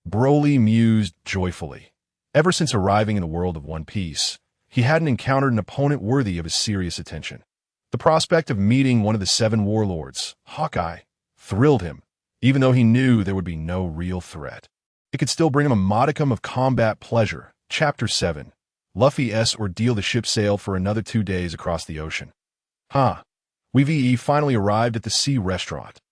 [SPEAKER 1] Broly mused joyfully. Ever since arriving in the world of One Piece, he hadn't encountered an opponent worthy of his serious attention. The prospect of meeting one of the 7 warlords, Hawkeye, thrilled him. Even though he knew there would be no real threat, it could still bring him a modicum of combat pleasure. Chapter 7. Luffy's ordeal. The ship sailed for another 2 days across the ocean. We finally arrived at the sea restaurant.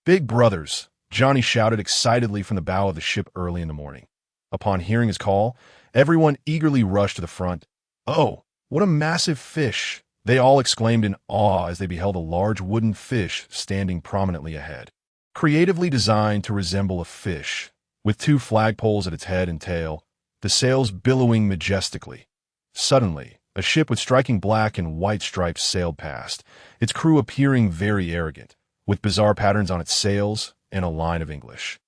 [SPEAKER 1] Big brothers, Johnny shouted excitedly from the bow of the ship early in the morning. Upon hearing his call, everyone eagerly rushed to the front. "Oh, what a massive fish!" they all exclaimed in awe as they beheld a large wooden fish standing prominently ahead. Creatively designed to resemble a fish, with 2 flagpoles at its head and tail, the sails billowing majestically. Suddenly, a ship with striking black and white stripes sailed past, its crew appearing very arrogant, with bizarre patterns on its sails and a line of English.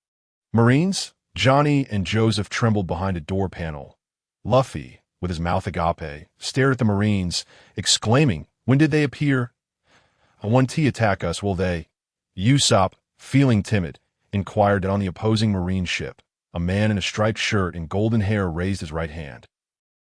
[SPEAKER 1] Marines? Johnny and Joseph trembled behind a door panel. Luffy, with his mouth agape, stared at the Marines, exclaiming, "When did they appear? Won't he attack us, will they?" Usopp, feeling timid, inquired that on the opposing Marine ship. A man in a striped shirt and golden hair raised his right hand,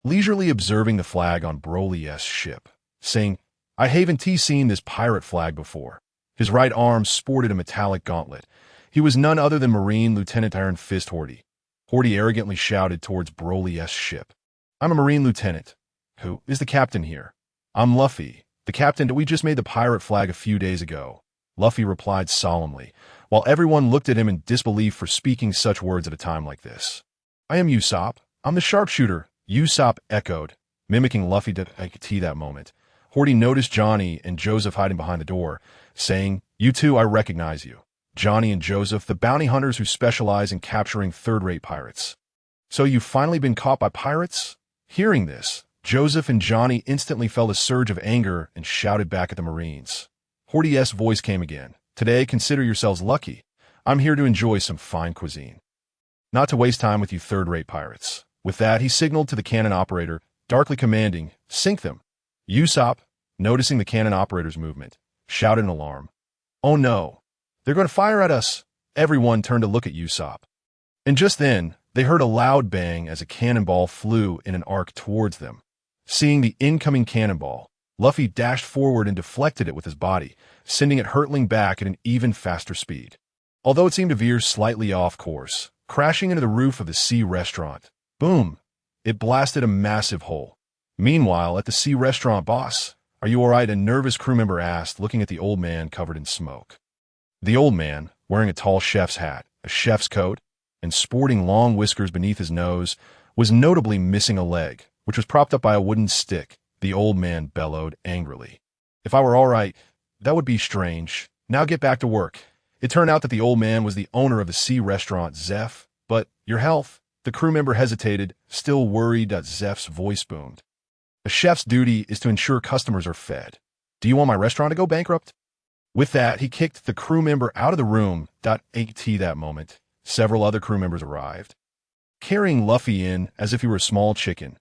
[SPEAKER 1] leisurely observing the flag on Broly's ship, saying, "I haven't seen this pirate flag before." His right arm sported a metallic gauntlet. He was none other than Marine Lieutenant Iron Fist Horty. Horty arrogantly shouted towards Broly's ship, "I'm a Marine Lieutenant. Who is the captain here?" "I'm Luffy, the captain. We just made the pirate flag a few days ago," Luffy replied solemnly, while everyone looked at him in disbelief for speaking such words at a time like this. "I am Usopp. I'm the sharpshooter," Usopp echoed, mimicking Luffy to that moment. Horty noticed Johnny and Joseph hiding behind the door, saying, "You two, I recognize you. Johnny and Joseph, the bounty hunters who specialize in capturing third-rate pirates. So you've finally been caught by pirates?" Hearing this, Joseph and Johnny instantly felt a surge of anger and shouted back at the Marines. Horty's voice came again. "Today, consider yourselves lucky. I'm here to enjoy some fine cuisine, not to waste time with you third-rate pirates." With that, he signaled to the cannon operator, darkly commanding, "Sink them." Usopp, noticing the cannon operator's movement, shouted in alarm, "Oh no, they're going to fire at us." Everyone turned to look at Usopp. And just then, they heard a loud bang as a cannonball flew in an arc towards them. Seeing the incoming cannonball, Luffy dashed forward and deflected it with his body, sending it hurtling back at an even faster speed. Although it seemed to veer slightly off course, crashing into the roof of the sea restaurant. Boom! It blasted a massive hole. Meanwhile, at the sea restaurant, "Boss, are you all right?" a nervous crew member asked, looking at the old man covered in smoke. The old man, wearing a tall chef's hat, a chef's coat, and sporting long whiskers beneath his nose, was notably missing a leg, which was propped up by a wooden stick. The old man bellowed angrily, "If I were all right, that would be strange. Now get back to work." It turned out that the old man was the owner of the sea restaurant, Zeph. "But your health?" The crew member hesitated, still worried that Zeph's voice boomed. "A chef's duty is to ensure customers are fed. Do you want my restaurant to go bankrupt?" With that, he kicked the crew member out of the room. At that moment, several other crew members arrived, carrying Luffy in as if he were a small chicken.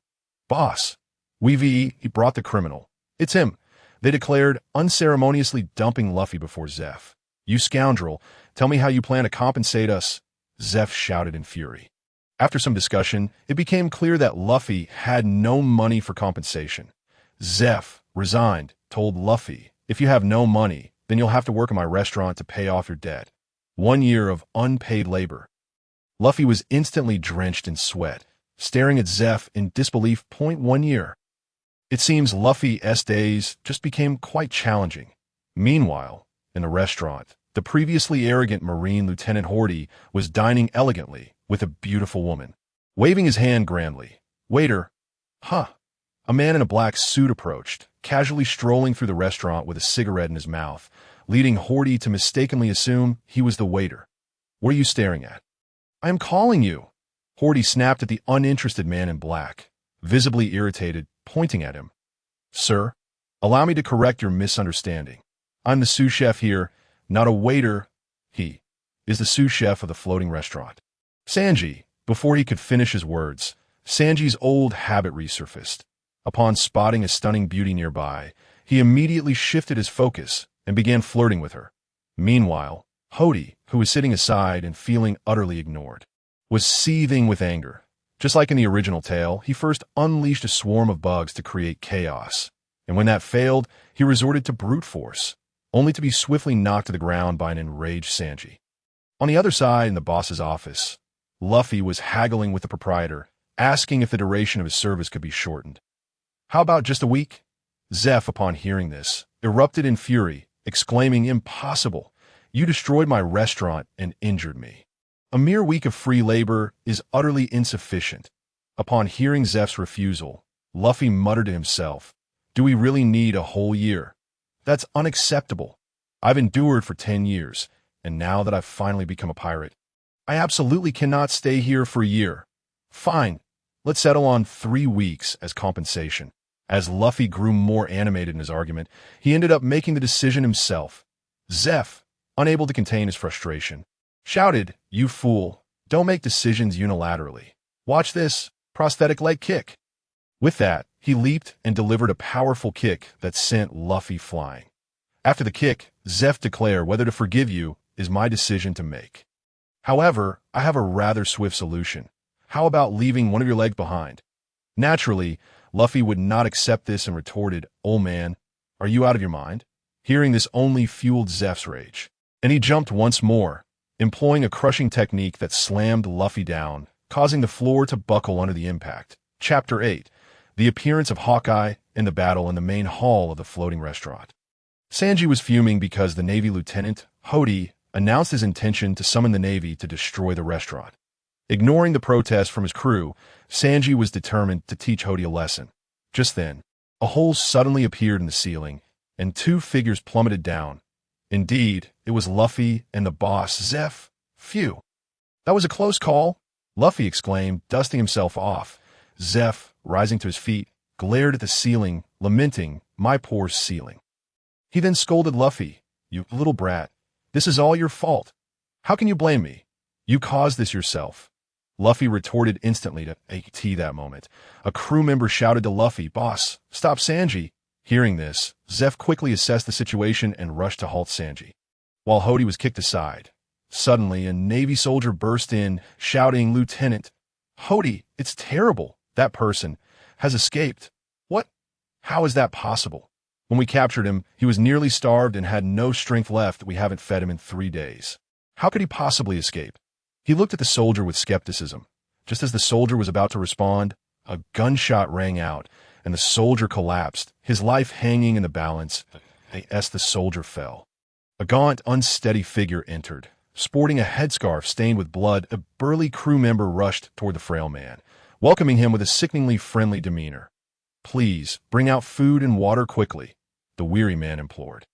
[SPEAKER 1] "Boss, he brought the criminal. It's him," they declared, unceremoniously dumping Luffy before Zeph. "You scoundrel, tell me how you plan to compensate us," Zeph shouted in fury. After some discussion, it became clear that Luffy had no money for compensation. Zeph, resigned, told Luffy, "If you have no money, then you'll have to work in my restaurant to pay off your debt. 1 year of unpaid labor." Luffy was instantly drenched in sweat, staring at Zeph in disbelief. 1 year. It seems Luffy's days just became quite challenging. Meanwhile, in the restaurant, the previously arrogant Marine Lieutenant Horty was dining elegantly with a beautiful woman, waving his hand grandly. "Waiter." A man in a black suit approached, casually strolling through the restaurant with a cigarette in his mouth, leading Horty to mistakenly assume he was the waiter. "What are you staring at?" "I am calling you." Horty snapped at the uninterested man in black, visibly irritated, pointing at him. "Sir, allow me to correct your misunderstanding. I'm the sous chef here, not a waiter." He is the sous chef of the floating restaurant. Sanji, before he could finish his words, Sanji's old habit resurfaced. Upon spotting a stunning beauty nearby, he immediately shifted his focus and began flirting with her. Meanwhile, Horty, who was sitting aside and feeling utterly ignored, was seething with anger. Just like in the original tale, he first unleashed a swarm of bugs to create chaos, and when that failed, he resorted to brute force, only to be swiftly knocked to the ground by an enraged Sanji. On the other side, in the boss's office, Luffy was haggling with the proprietor, asking if the duration of his service could be shortened. How about just a week? Zeph, upon hearing this, erupted in fury, exclaiming, "Impossible! You destroyed my restaurant and injured me. A mere week of free labor is utterly insufficient." Upon hearing Zeph's refusal, Luffy muttered to himself, "Do we really need a whole year? That's unacceptable. I've endured for 10 years, and now that I've finally become a pirate, I absolutely cannot stay here for a year. Fine, let's settle on 3 weeks as compensation." As Luffy grew more animated in his argument, he ended up making the decision himself. Zeph, unable to contain his frustration, shouted, "You fool, don't make decisions unilaterally. Watch this prosthetic leg kick." With that, he leaped and delivered a powerful kick that sent Luffy flying. After the kick, Zeph declared, "Whether to forgive you is my decision to make. However, I have a rather swift solution. How about leaving one of your legs behind?" Naturally, Luffy would not accept this and retorted, "Old man, are you out of your mind?" Hearing this only fueled Zeph's rage, and he jumped once more, employing a crushing technique that slammed Luffy down, causing the floor to buckle under the impact. Chapter 8. The appearance of Hawkeye in the battle in the main hall of the floating restaurant. Sanji was fuming because the Navy Lieutenant, Hody, announced his intention to summon the Navy to destroy the restaurant. Ignoring the protest from his crew, Sanji was determined to teach Hody a lesson. Just then, a hole suddenly appeared in the ceiling, and 2 figures plummeted down. Indeed, it was Luffy and the boss, Zeph. Phew. That was a close call, Luffy exclaimed, dusting himself off. Zeph, rising to his feet, glared at the ceiling, lamenting, "My poor ceiling." He then scolded Luffy, "You little brat, this is all your fault. How can you blame me? You caused this yourself." Luffy retorted instantly to AT that moment. A crew member shouted to Luffy, "Boss, stop Sanji." Hearing this, Zeph quickly assessed the situation and rushed to halt Sanji, while Hody was kicked aside. Suddenly, a Navy soldier burst in, shouting, "Lieutenant, Hody, it's terrible. That person has escaped." "What? How is that possible? When we captured him, he was nearly starved and had no strength left. We haven't fed him in 3 days. How could he possibly escape?" He looked at the soldier with skepticism. Just as the soldier was about to respond, a gunshot rang out, and the soldier collapsed, his life hanging in the balance as the soldier fell. A gaunt, unsteady figure entered. Sporting a headscarf stained with blood, a burly crew member rushed toward the frail man, welcoming him with a sickeningly friendly demeanor. "Please, bring out food and water quickly," the weary man implored.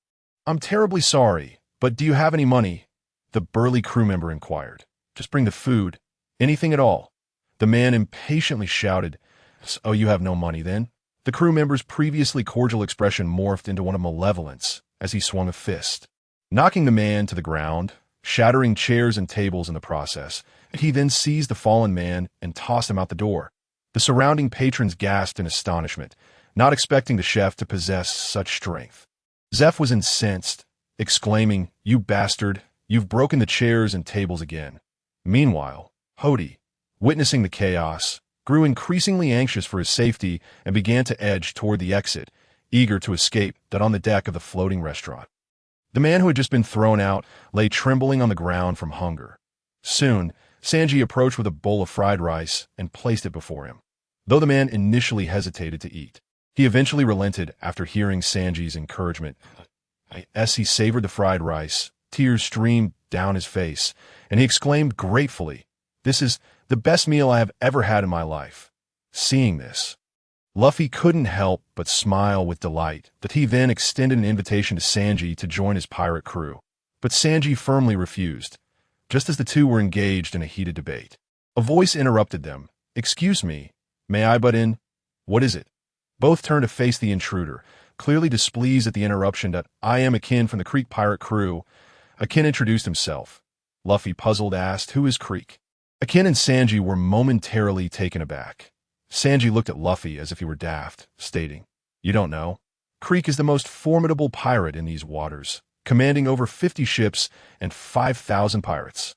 [SPEAKER 1] "I'm terribly sorry, but do you have any money?" the burly crew member inquired. "Just bring the food. Anything at all," the man impatiently shouted. "So you have no money, then?" The crew member's previously cordial expression morphed into one of malevolence as he swung a fist, knocking the man to the ground, shattering chairs and tables in the process. He then seized the fallen man and tossed him out the door. The surrounding patrons gasped in astonishment, not expecting the chef to possess such strength. Zeph was incensed, exclaiming, "You bastard, you've broken the chairs and tables again." Meanwhile, Hody, witnessing the chaos, grew increasingly anxious for his safety and began to edge toward the exit, eager to escape that on the deck of the floating restaurant. The man who had just been thrown out lay trembling on the ground from hunger. Soon, Sanji approached with a bowl of fried rice and placed it before him. Though the man initially hesitated to eat, he eventually relented after hearing Sanji's encouragement. As he savored the fried rice, tears streamed down his face, and he exclaimed gratefully, "This is the best meal I have ever had in my life." Seeing this, Luffy couldn't help but smile with delight that he then extended an invitation to Sanji to join his pirate crew. But Sanji firmly refused, just as the two were engaged in a heated debate. A voice interrupted them. "Excuse me, may I butt in?" "What is it?" Both turned to face the intruder, clearly displeased at the interruption. "I am Akin from the Creek pirate crew." Akin introduced himself. Luffy, puzzled, asked, "Who is Creek?" Akin and Sanji were momentarily taken aback. Sanji looked at Luffy as if he were daft, stating, "You don't know? Creek is the most formidable pirate in these waters, commanding over 50 ships and 5,000 pirates.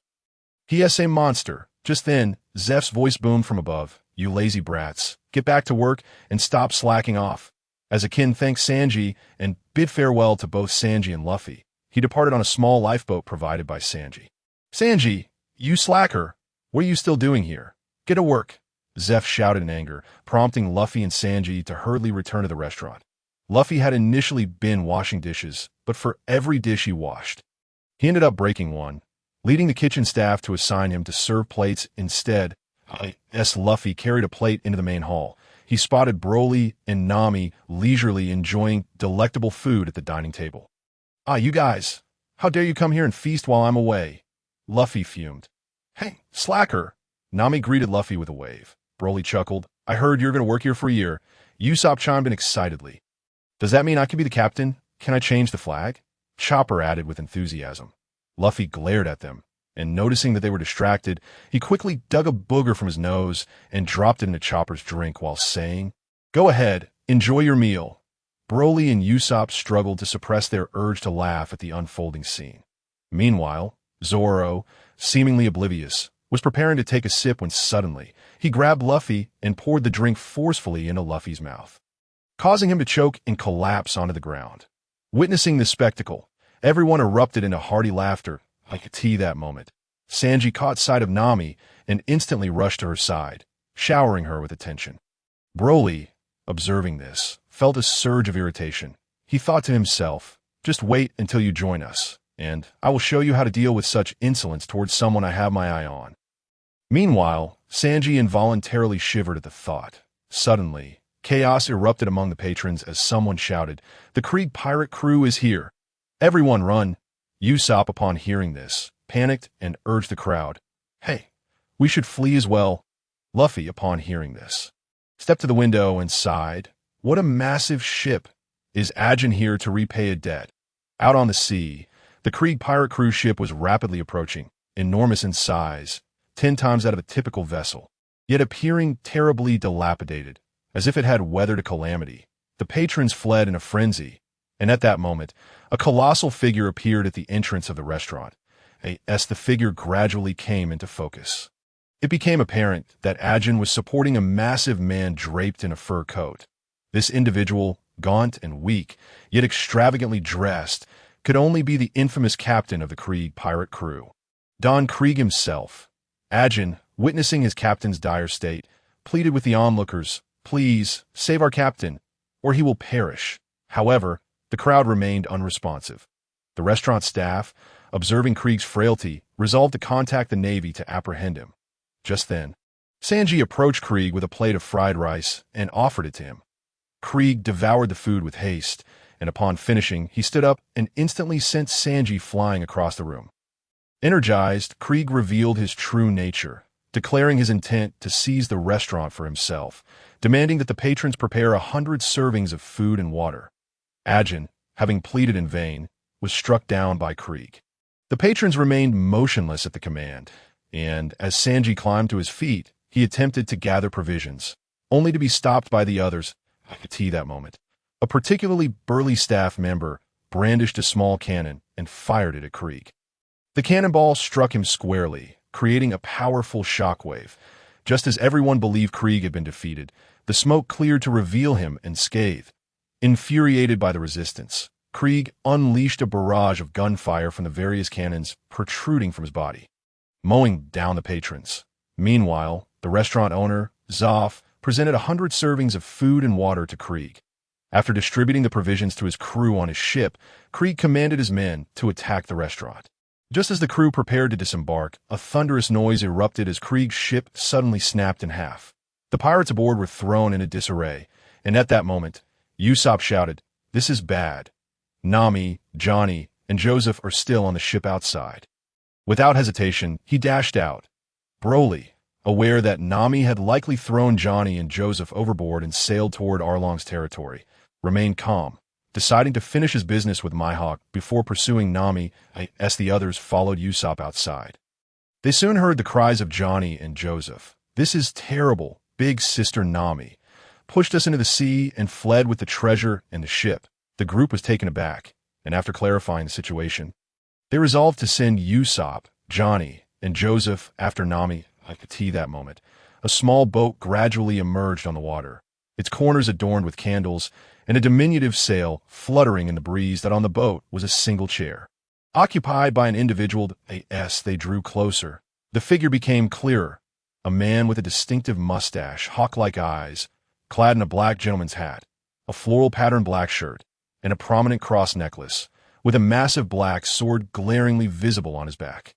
[SPEAKER 1] He is a monster." Just then, Zeph's voice boomed from above. "You lazy brats, get back to work and stop slacking off." As Akin thanked Sanji and bid farewell to both Sanji and Luffy, he departed on a small lifeboat provided by Sanji. Sanji, you slacker! What are you still doing here? Get to work! Zeph shouted in anger, prompting Luffy and Sanji to hurriedly return to the restaurant. Luffy had initially been washing dishes, but for every dish he washed, he ended up breaking one, leading the kitchen staff to assign him to serve plates instead. As Luffy carried a plate into the main hall, he spotted Broly and Nami leisurely enjoying delectable food at the dining table. You guys! How dare you come here and feast while I'm away? Luffy fumed. Hey, slacker! Nami greeted Luffy with a wave. Broly chuckled. I heard you're going to work here for a year. Usopp chimed in excitedly. Does that mean I can be the captain? Can I change the flag? Chopper added with enthusiasm. Luffy glared at them, and noticing that they were distracted, he quickly dug a booger from his nose and dropped it into Chopper's drink while saying, Go ahead, enjoy your meal. Broly and Usopp struggled to suppress their urge to laugh at the unfolding scene. Meanwhile, Zoro, seemingly oblivious, was preparing to take a sip when suddenly he grabbed Luffy and poured the drink forcefully into Luffy's mouth, causing him to choke and collapse onto the ground. Witnessing this spectacle, everyone erupted into hearty laughter. Like a tea that moment, Sanji caught sight of Nami and instantly rushed to her side, showering her with attention. Broly, observing this, felt a surge of irritation. He thought to himself, just wait until you join us, and I will show you how to deal with such insolence towards someone I have my eye on. Meanwhile, Sanji involuntarily shivered at the thought. Suddenly, chaos erupted among the patrons as someone shouted, The Krieg pirate crew is here! Everyone run! Usopp, upon hearing this, panicked and urged the crowd, Hey, we should flee as well. Luffy, upon hearing this, stepped to the window and sighed, What a massive ship! Is Ajin here to repay a debt? Out on the sea, the Krieg pirate cruise ship was rapidly approaching, enormous in size, 10 times out of a typical vessel, yet appearing terribly dilapidated, as if it had weathered a calamity. The patrons fled in a frenzy, and at that moment, a colossal figure appeared at the entrance of the restaurant. As the figure gradually came into focus, it became apparent that Ajin was supporting a massive man draped in a fur coat. This individual, gaunt and weak, yet extravagantly dressed, could only be the infamous captain of the Krieg pirate crew, Don Krieg himself. Ajin, witnessing his captain's dire state, pleaded with the onlookers, Please, save our captain, or he will perish. However, the crowd remained unresponsive. The restaurant staff, observing Krieg's frailty, resolved to contact the Navy to apprehend him. Just then, Sanji approached Krieg with a plate of fried rice and offered it to him. Krieg devoured the food with haste, and upon finishing, he stood up and instantly sent Sanji flying across the room. Energized, Krieg revealed his true nature, declaring his intent to seize the restaurant for himself, demanding that the patrons prepare 100 servings of food and water. Ajin, having pleaded in vain, was struck down by Krieg. The patrons remained motionless at the command, and as Sanji climbed to his feet, he attempted to gather provisions, only to be stopped by the others. I could see that moment. A particularly burly staff member brandished a small cannon and fired it at Krieg. The cannonball struck him squarely, creating a powerful shockwave. Just as everyone believed Krieg had been defeated, the smoke cleared to reveal him unscathed. Infuriated by the resistance, Krieg unleashed a barrage of gunfire from the various cannons protruding from his body, mowing down the patrons. Meanwhile, the restaurant owner, Zoff, presented 100 servings of food and water to Krieg. After distributing the provisions to his crew on his ship, Krieg commanded his men to attack the restaurant. Just as the crew prepared to disembark, a thunderous noise erupted as Krieg's ship suddenly snapped in half. The pirates aboard were thrown into disarray, and at that moment, Usopp shouted, This is bad. Nami, Johnny, and Joseph are still on the ship outside. Without hesitation, he dashed out. Broly, aware that Nami had likely thrown Johnny and Joseph overboard and sailed toward Arlong's territory, remained calm, deciding to finish his business with Mihawk before pursuing Nami as the others followed Usopp outside. They soon heard the cries of Johnny and Joseph. This is terrible, big sister Nami pushed us into the sea and fled with the treasure and the ship. The group was taken aback, and after clarifying the situation, they resolved to send Usopp, Johnny, and Joseph after Nami. I could see that moment. A small boat gradually emerged on the water, its corners adorned with candles, and a diminutive sail fluttering in the breeze that on the boat was a single chair. Occupied by an individual, they drew closer. The figure became clearer. A man with a distinctive mustache, hawk-like eyes, clad in a black gentleman's hat, a floral-patterned black shirt, and a prominent cross necklace, with a massive black sword glaringly visible on his back.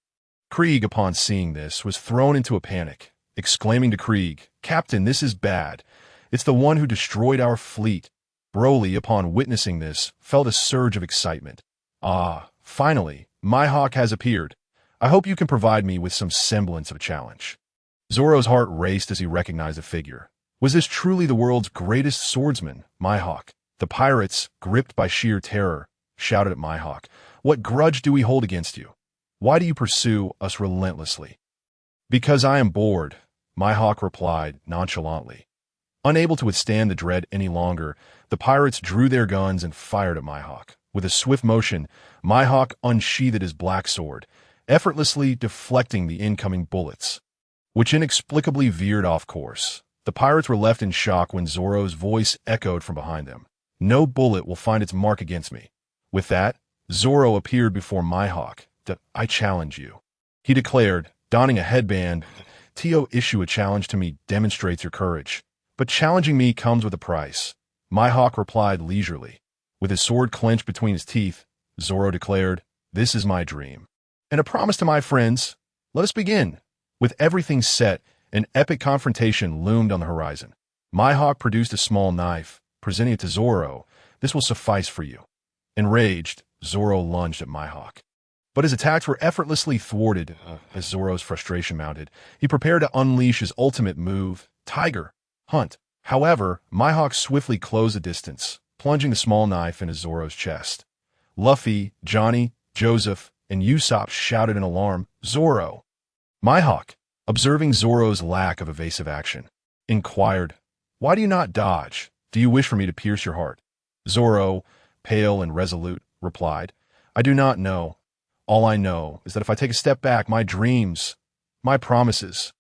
[SPEAKER 1] Krieg, upon seeing this, was thrown into a panic, exclaiming to Krieg, "Captain, this is bad. It's the one who destroyed our fleet." Broly, upon witnessing this, felt a surge of excitement. "Ah, finally, my hawk has appeared. I hope you can provide me with some semblance of a challenge." Zoro's heart raced as he recognized the figure. Was this truly the world's greatest swordsman, Mihawk? The pirates, gripped by sheer terror, shouted at Mihawk, "What grudge do we hold against you? Why do you pursue us relentlessly?" "Because I am bored," Mihawk replied nonchalantly. Unable to withstand the dread any longer, the pirates drew their guns and fired at Mihawk. With a swift motion, Mihawk unsheathed his black sword, effortlessly deflecting the incoming bullets, which inexplicably veered off course. The pirates were left in shock when Zoro's voice echoed from behind them. "No bullet will find its mark against me." With that, Zoro appeared before Mihawk. "I challenge you," he declared, donning a headband. "To issue a challenge to me demonstrates your courage. But challenging me comes with a price." Mihawk replied leisurely. With his sword clenched between his teeth, Zoro declared, "This is my dream, and a promise to my friends. Let us begin." With everything set, an epic confrontation loomed on the horizon. Mihawk produced a small knife, presenting it to Zoro. "This will suffice for you." Enraged, Zoro lunged at Mihawk. But his attacks were effortlessly thwarted. As Zoro's frustration mounted, he prepared to unleash his ultimate move, Tiger Hunt. However, Mihawk swiftly closed the distance, plunging the small knife into Zoro's chest. Luffy, Johnny, Joseph, and Usopp shouted in alarm, "Zoro!" Mihawk, observing Zoro's lack of evasive action, inquired, "Why do you not dodge? Do you wish for me to pierce your heart?" Zoro, pale and resolute, replied, "I do not know. All I know is that if I take a step back, my dreams, my promises,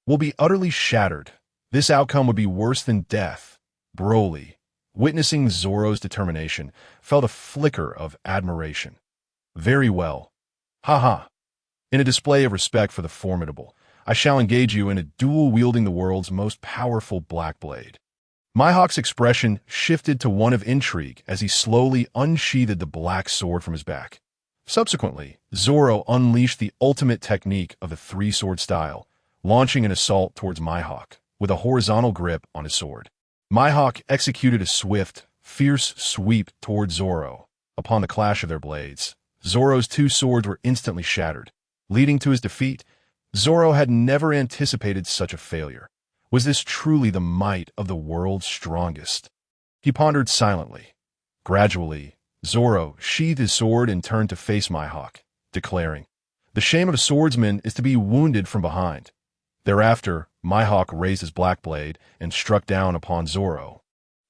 [SPEAKER 1] will be utterly shattered. This outcome would be worse than death." Broly, witnessing Zoro's determination, felt a flicker of admiration. "Very well. Ha. In a display of respect for the formidable, I shall engage you in a duel wielding the world's most powerful black blade." Mihawk's expression shifted to one of intrigue as he slowly unsheathed the black sword from his back. Subsequently, Zoro unleashed the ultimate technique of the three-sword style, launching an assault towards Mihawk, with a horizontal grip on his sword. Mihawk executed a swift, fierce sweep toward Zoro. Upon the clash of their blades, Zoro's two swords were instantly shattered, leading to his defeat. Zoro had never anticipated such a failure. Was this truly the might of the world's strongest? He pondered silently. Gradually, Zoro sheathed his sword and turned to face Mihawk, declaring, "The shame of a swordsman is to be wounded from behind." Thereafter, Mihawk raised his black blade and struck down upon Zoro,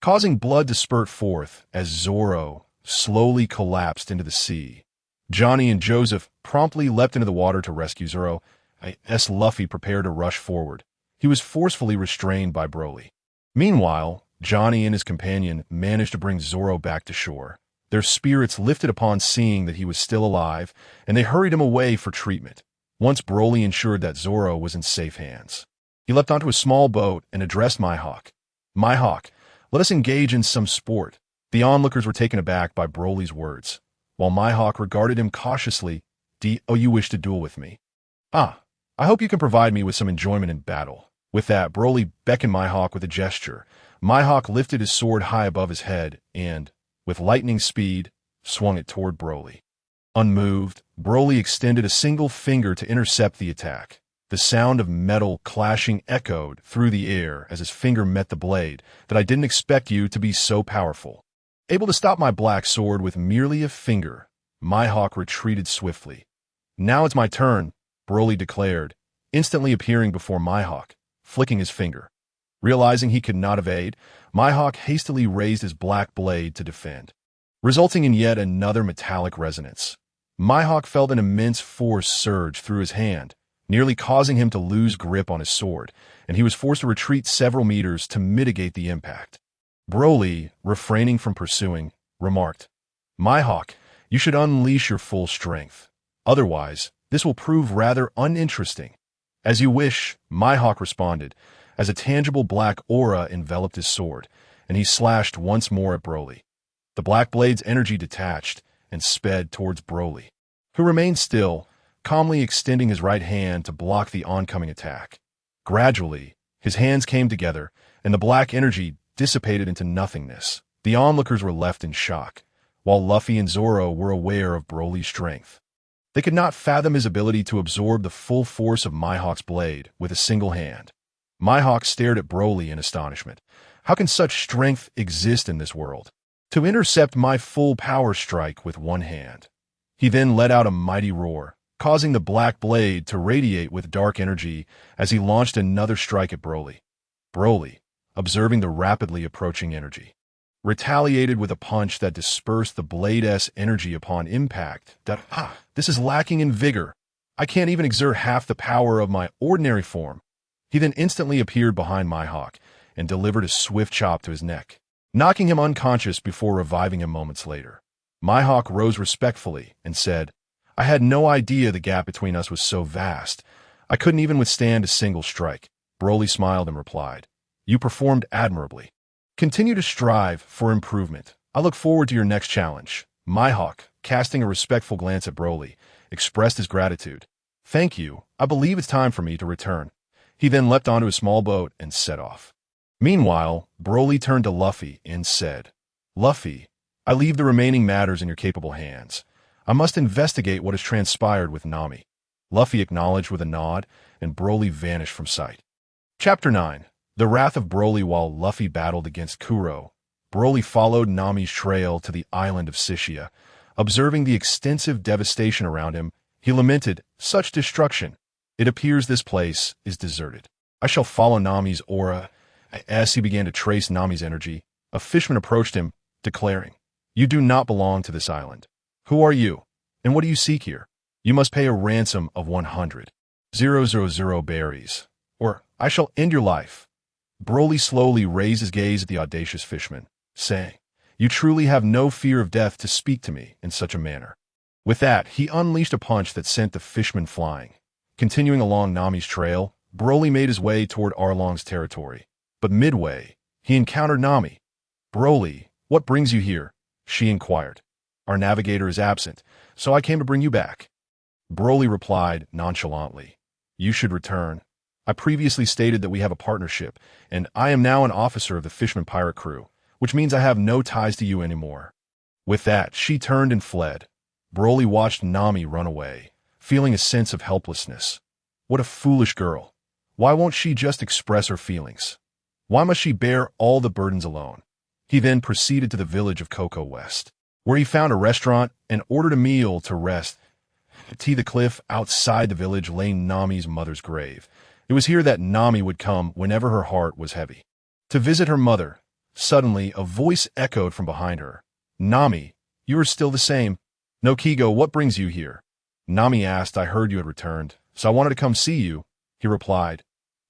[SPEAKER 1] causing blood to spurt forth as Zoro slowly collapsed into the sea. Johnny and Joseph promptly leapt into the water to rescue Zoro. As Luffy prepared to rush forward, he was forcefully restrained by Broly. Meanwhile, Johnny and his companion managed to bring Zoro back to shore. Their spirits lifted upon seeing that he was still alive, and they hurried him away for treatment. Once Broly ensured that Zoro was in safe hands, he leapt onto a small boat and addressed Mihawk. "Mihawk, let us engage in some sport." The onlookers were taken aback by Broly's words, while Mihawk regarded him cautiously. "Do you wish to duel with me?" "Ah, I hope you can provide me with some enjoyment in battle." With that, Broly beckoned Mihawk with a gesture. Mihawk lifted his sword high above his head and, with lightning speed, swung it toward Broly. Unmoved, Broly extended a single finger to intercept the attack. The sound of metal clashing echoed through the air as his finger met the blade. "That I didn't expect you to be so powerful. Able to stop my black sword with merely a finger." Mihawk retreated swiftly. "Now it's my turn," Broly declared, instantly appearing before Mihawk, flicking his finger. Realizing he could not evade, Mihawk hastily raised his black blade to defend, resulting in yet another metallic resonance. Mihawk felt an immense force surge through his hand, nearly causing him to lose grip on his sword, and he was forced to retreat several meters to mitigate the impact. Broly, refraining from pursuing, remarked, "Mihawk, You should unleash your full strength. Otherwise, this will prove rather uninteresting. As you wish, Mihawk responded, as a tangible black aura enveloped his sword, and he slashed once more at Broly. The black blade's energy detached and sped towards Broly, who remained still, calmly extending his right hand to block the oncoming attack. Gradually, his hands came together, and the black energy dissipated into nothingness. The onlookers were left in shock, while Luffy and Zoro were aware of Broly's strength. They could not fathom his ability to absorb the full force of Mihawk's blade with a single hand. Mihawk stared at Broly in astonishment. How can such strength exist in this world? To intercept my full power strike with one hand. He then let out a mighty roar, causing the black blade to radiate with dark energy as he launched another strike at Broly. Broly, observing the rapidly approaching energy, retaliated with a punch that dispersed the blade's energy upon impact. This is lacking in vigor. I can't even exert half the power of my ordinary form. He then instantly appeared behind Mihawk and delivered a swift chop to his neck, knocking him unconscious before reviving him moments later. Mihawk rose respectfully and said, I had no idea the gap between us was so vast. I couldn't even withstand a single strike. Broly smiled and replied, You performed admirably. Continue to strive for improvement. I look forward to your next challenge. Mihawk, casting a respectful glance at Broly, expressed his gratitude. Thank you. I believe it's time for me to return. He then leapt onto a small boat and set off. Meanwhile, Broly turned to Luffy and said, Luffy, I leave the remaining matters in your capable hands. I must investigate what has transpired with Nami. Luffy acknowledged with a nod, and Broly vanished from sight. Chapter 9. The Wrath of Broly. While Luffy battled against Kuro, Broly followed Nami's trail to the island of Scythia. Observing the extensive devastation around him, he lamented, Such destruction! It appears this place is deserted. I shall follow Nami's aura. As he began to trace Nami's energy, a fisherman approached him, declaring, You do not belong to this island. Who are you, and what do you seek here? You must pay a ransom of 100,000 berries, or I shall end your life. Broly slowly raised his gaze at the audacious fisherman, saying, You truly have no fear of death to speak to me in such a manner. With that, he unleashed a punch that sent the fisherman flying. Continuing along Nami's trail, Broly made his way toward Arlong's territory. But midway, he encountered Nami. Broly, what brings you here? She inquired. Our navigator is absent, so I came to bring you back. Broly replied nonchalantly, You should return. I previously stated that we have a partnership, and I am now an officer of the Fishman pirate crew, which means I have no ties to you anymore. With that, she turned and fled. Broly watched Nami run away, feeling a sense of helplessness. What a foolish girl. Why won't she just express her feelings? Why must she bear all the burdens alone? He then proceeded to the village of Cocoa West, where he found a restaurant and ordered a meal to rest. At the cliff outside the village lay Nami's mother's grave. It was here that Nami would come whenever her heart was heavy, to visit her mother. Suddenly, a voice echoed from behind her. Nami, you are still the same. No, Kigo, what brings you here? Nami asked. I heard you had returned, so I wanted to come see you, he replied.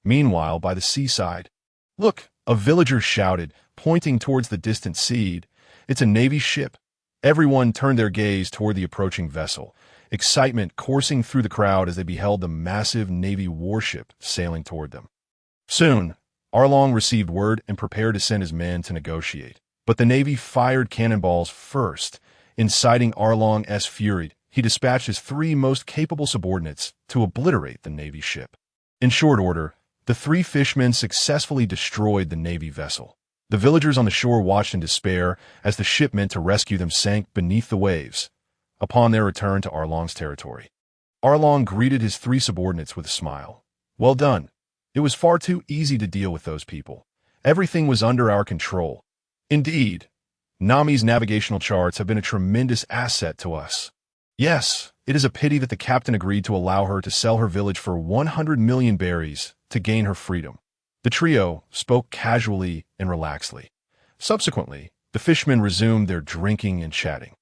[SPEAKER 1] Meanwhile, by the seaside, Look, a villager shouted, pointing towards the distant sea. It's a Navy ship. Everyone turned their gaze toward the approaching vessel, excitement coursing through the crowd as they beheld the massive Navy warship sailing toward them. Soon, Arlong received word and prepared to send his men to negotiate. But the Navy fired cannonballs first. Inciting Arlong's fury, he dispatched his 3 most capable subordinates to obliterate the Navy ship. In short order, the 3 fishermen successfully destroyed the Navy vessel. The villagers on the shore watched in despair as the ship meant to rescue them sank beneath the waves. Upon their return to Arlong's territory, Arlong greeted his 3 subordinates with a smile. Well done. It was far too easy to deal with those people. Everything was under our control. Indeed, Nami's navigational charts have been a tremendous asset to us. Yes, it is a pity that the captain agreed to allow her to sell her village for 100 million berries to gain her freedom. The trio spoke casually and relaxedly. Subsequently, the fishermen resumed their drinking and chatting.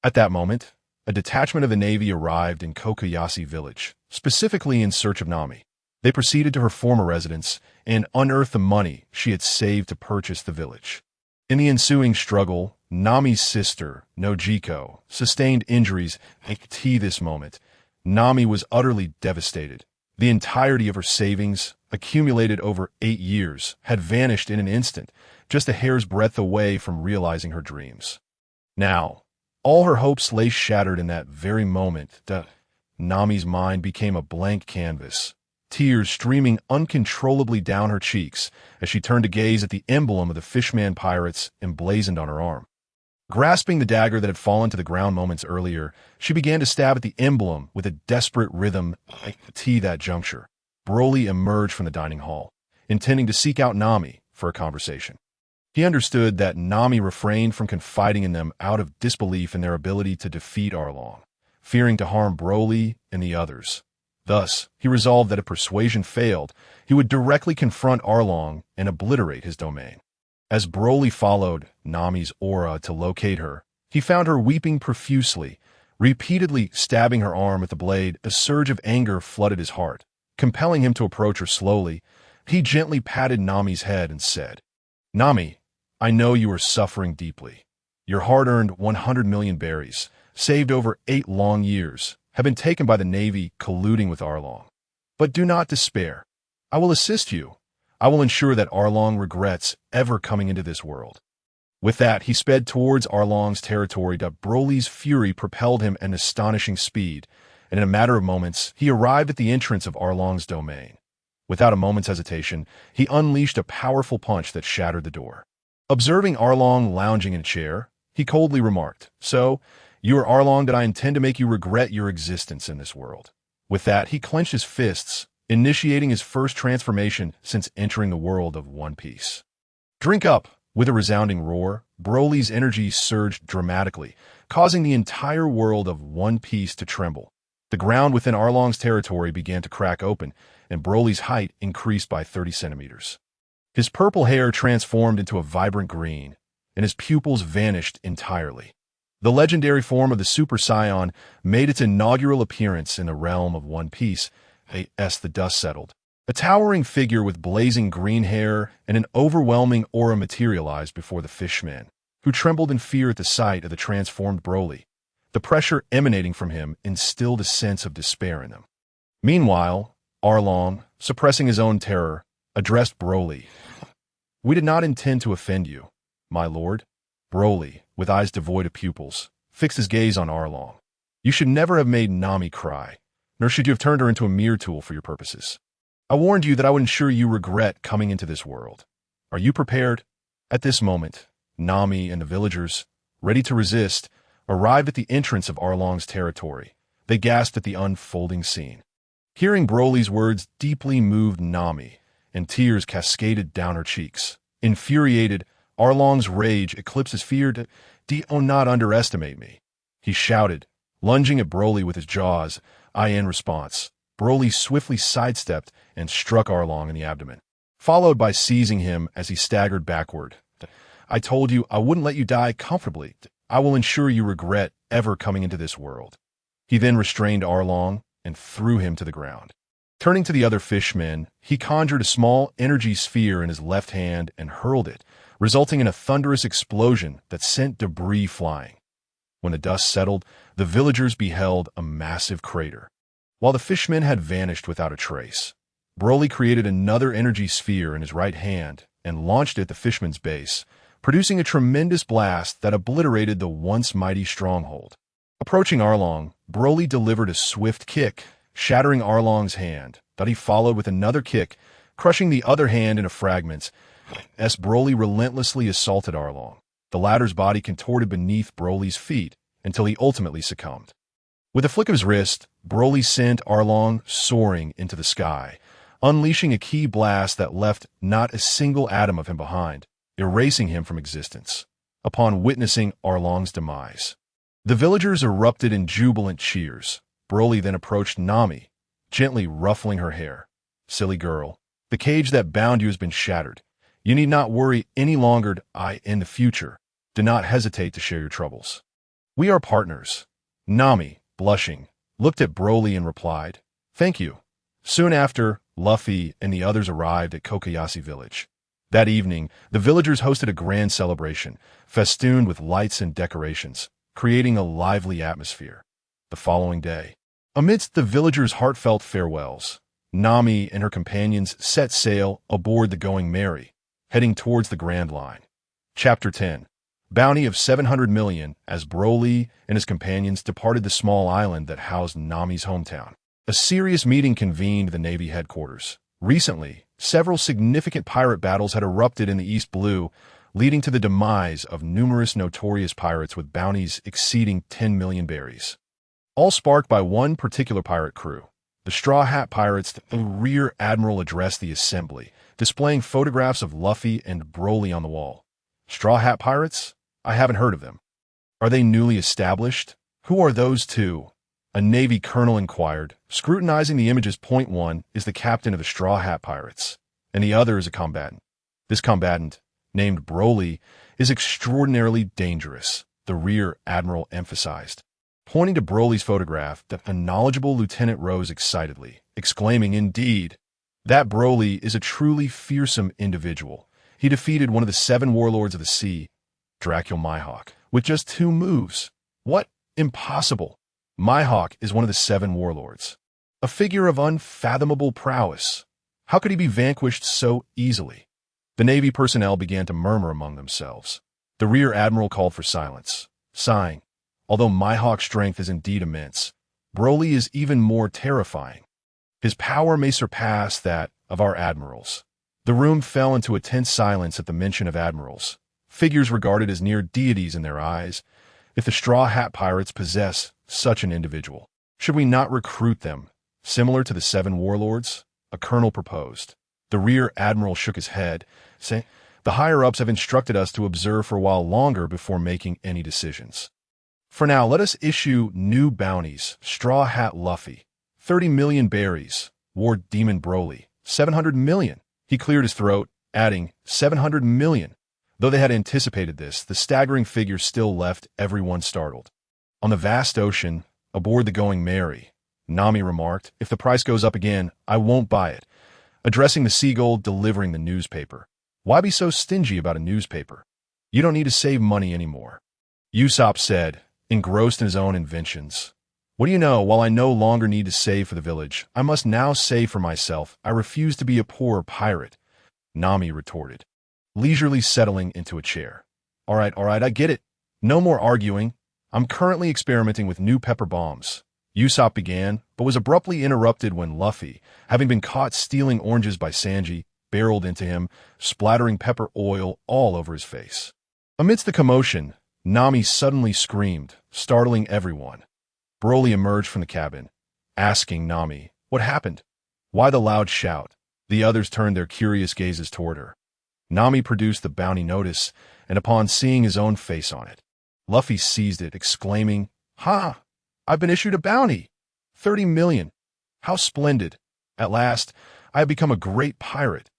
[SPEAKER 1] At that moment, a detachment of the Navy arrived in Kokoyashi village, specifically in search of Nami. They proceeded to her former residence and unearthed the money she had saved to purchase the village. In the ensuing struggle, Nami's sister, Nojiko, sustained injuries at this moment. Nami was utterly devastated. The entirety of her savings, accumulated over 8 years, had vanished in an instant, just a hair's breadth away from realizing her dreams. Now, all her hopes lay shattered in that very moment. Nami's mind became a blank canvas, tears streaming uncontrollably down her cheeks as she turned to gaze at the emblem of the Fishman pirates emblazoned on her arm. Grasping the dagger that had fallen to the ground moments earlier, she began to stab at the emblem with a desperate rhythm. At that juncture, Broly emerged from the dining hall, intending to seek out Nami for a conversation. He understood that Nami refrained from confiding in them out of disbelief in their ability to defeat Arlong, fearing to harm Broly and the others. Thus, he resolved that if persuasion failed, he would directly confront Arlong and obliterate his domain. As Broly followed Nami's aura to locate her, he found her weeping profusely, repeatedly stabbing her arm with the blade. A surge of anger flooded his heart. Compelling him to approach her slowly, he gently patted Nami's head and said, "Nami, I know you are suffering deeply. Your hard-earned 100 million berries, saved over 8 long years, have been taken by the Navy colluding with Arlong. But do not despair. I will assist you. I will ensure that Arlong regrets ever coming into this world." With that, he sped towards Arlong's territory. Broly's fury propelled him at an astonishing speed, and in a matter of moments, he arrived at the entrance of Arlong's domain. Without a moment's hesitation, he unleashed a powerful punch that shattered the door. Observing Arlong lounging in a chair, he coldly remarked, "So, you are Arlong that I intend to make you regret your existence in this world." With that, he clenched his fists, initiating his first transformation since entering the world of One Piece. "Drink up!" With a resounding roar, Broly's energy surged dramatically, causing the entire world of One Piece to tremble. The ground within Arlong's territory began to crack open, and Broly's height increased by 30 centimeters. His purple hair transformed into a vibrant green, and his pupils vanished entirely. The legendary form of the Super Saiyan made its inaugural appearance in the realm of One Piece, as the dust settled. A towering figure with blazing green hair and an overwhelming aura materialized before the Fishman, who trembled in fear at the sight of the transformed Broly. The pressure emanating from him instilled a sense of despair in them. Meanwhile, Arlong, suppressing his own terror, addressed Broly. "We did not intend to offend you, my lord." Broly, with eyes devoid of pupils, fixed his gaze on Arlong. "You should never have made Nami cry, nor should you have turned her into a mere tool for your purposes. I warned you that I would ensure you regret coming into this world. Are you prepared?" At this moment, Nami and the villagers, ready to resist, arrived at the entrance of Arlong's territory. They gasped at the unfolding scene. Hearing Broly's words deeply moved Nami, and tears cascaded down her cheeks. Infuriated, Arlong's rage eclipsed his fear. "Do not underestimate me," he shouted, lunging at Broly with his jaws. In response, Broly swiftly sidestepped and struck Arlong in the abdomen, followed by seizing him as he staggered backward. "I told you I wouldn't let you die comfortably. I will ensure you regret ever coming into this world." He then restrained Arlong and threw him to the ground. Turning to the other fishmen, he conjured a small energy sphere in his left hand and hurled it, resulting in a thunderous explosion that sent debris flying. When the dust settled, the villagers beheld a massive crater. While the fishmen had vanished without a trace, Broly created another energy sphere in his right hand and launched it at the fishman's base, producing a tremendous blast that obliterated the once mighty stronghold. Approaching Arlong, Broly delivered a swift kick, shattering Arlong's hand, that he followed with another kick, crushing the other hand into fragments. As Broly relentlessly assaulted Arlong, the latter's body contorted beneath Broly's feet until he ultimately succumbed. With a flick of his wrist, Broly sent Arlong soaring into the sky, unleashing a ki blast that left not a single atom of him behind, erasing him from existence. Upon witnessing Arlong's demise, the villagers erupted in jubilant cheers. Broly then approached Nami, gently ruffling her hair. "Silly girl, the cage that bound you has been shattered. You need not worry any longer. In the future, do not hesitate to share your troubles. We are partners." Nami, blushing, looked at Broly and replied, "Thank you." Soon after, Luffy and the others arrived at Kokoyashi village. That evening, the villagers hosted a grand celebration, festooned with lights and decorations, creating a lively atmosphere. The following day, amidst the villagers' heartfelt farewells, Nami and her companions set sail aboard the Going Merry, heading towards the Grand Line. Chapter 10. Bounty of 700 million as Broly and his companions departed the small island that housed Nami's hometown. A serious meeting convened the Navy headquarters. Recently, several significant pirate battles had erupted in the East Blue, leading to the demise of numerous notorious pirates with bounties exceeding 10 million berries. All sparked by one particular pirate crew. The Straw Hat Pirates. The Rear Admiral addressed the assembly, displaying photographs of Luffy and Broly on the wall. Straw Hat Pirates? I haven't heard of them. Are they newly established? Who are those two? A Navy colonel inquired, scrutinizing the images. Point one is the captain of the Straw Hat Pirates, and the other is a combatant. This combatant, named Broly, is extraordinarily dangerous, the Rear Admiral emphasized. Pointing to Broly's photograph, the knowledgeable lieutenant rose excitedly, exclaiming, "Indeed, that Broly is a truly fearsome individual. He defeated one of the 7 warlords of the sea, Dracula Mihawk, with just 2 moves. What? Impossible. Mihawk is one of the 7 warlords. A figure of unfathomable prowess. How could he be vanquished so easily?" The Navy personnel began to murmur among themselves. The Rear Admiral called for silence, sighing, "Although Mihawk's strength is indeed immense, Broly is even more terrifying. His power may surpass that of our admirals." The room fell into a tense silence at the mention of admirals, figures regarded as near deities in their eyes. If the Straw Hat Pirates possess such an individual, should we not recruit them, similar to the 7 warlords? A colonel proposed. The Rear Admiral shook his head, saying, "The higher-ups have instructed us to observe for a while longer before making any decisions. For now, let us issue new bounties. Straw Hat Luffy, 30 million berries. War Demon Broly, 700 million. He cleared his throat, adding, 700 million. Though they had anticipated this, the staggering figure still left everyone startled. On the vast ocean, aboard the Going Merry, Nami remarked, "If the price goes up again, I won't buy it." Addressing the seagull delivering the newspaper. "Why be so stingy about a newspaper? You don't need to save money anymore." Usopp said, engrossed in his own inventions. "What do you know, while I no longer need to save for the village, I must now save for myself. I refuse to be a poor pirate," Nami retorted, leisurely settling into a chair. All right, I get it. No more arguing. I'm currently experimenting with new pepper bombs." Usopp began, but was abruptly interrupted when Luffy, having been caught stealing oranges by Sanji, barreled into him, splattering pepper oil all over his face. Amidst the commotion, Nami suddenly screamed, startling everyone. Broly emerged from the cabin, asking Nami, "What happened? Why the loud shout?" The others turned their curious gazes toward her. Nami produced the bounty notice, and upon seeing his own face on it, Luffy seized it, exclaiming, "Ha! I've been issued a bounty! 30 million! How splendid! At last, I have become a great pirate!"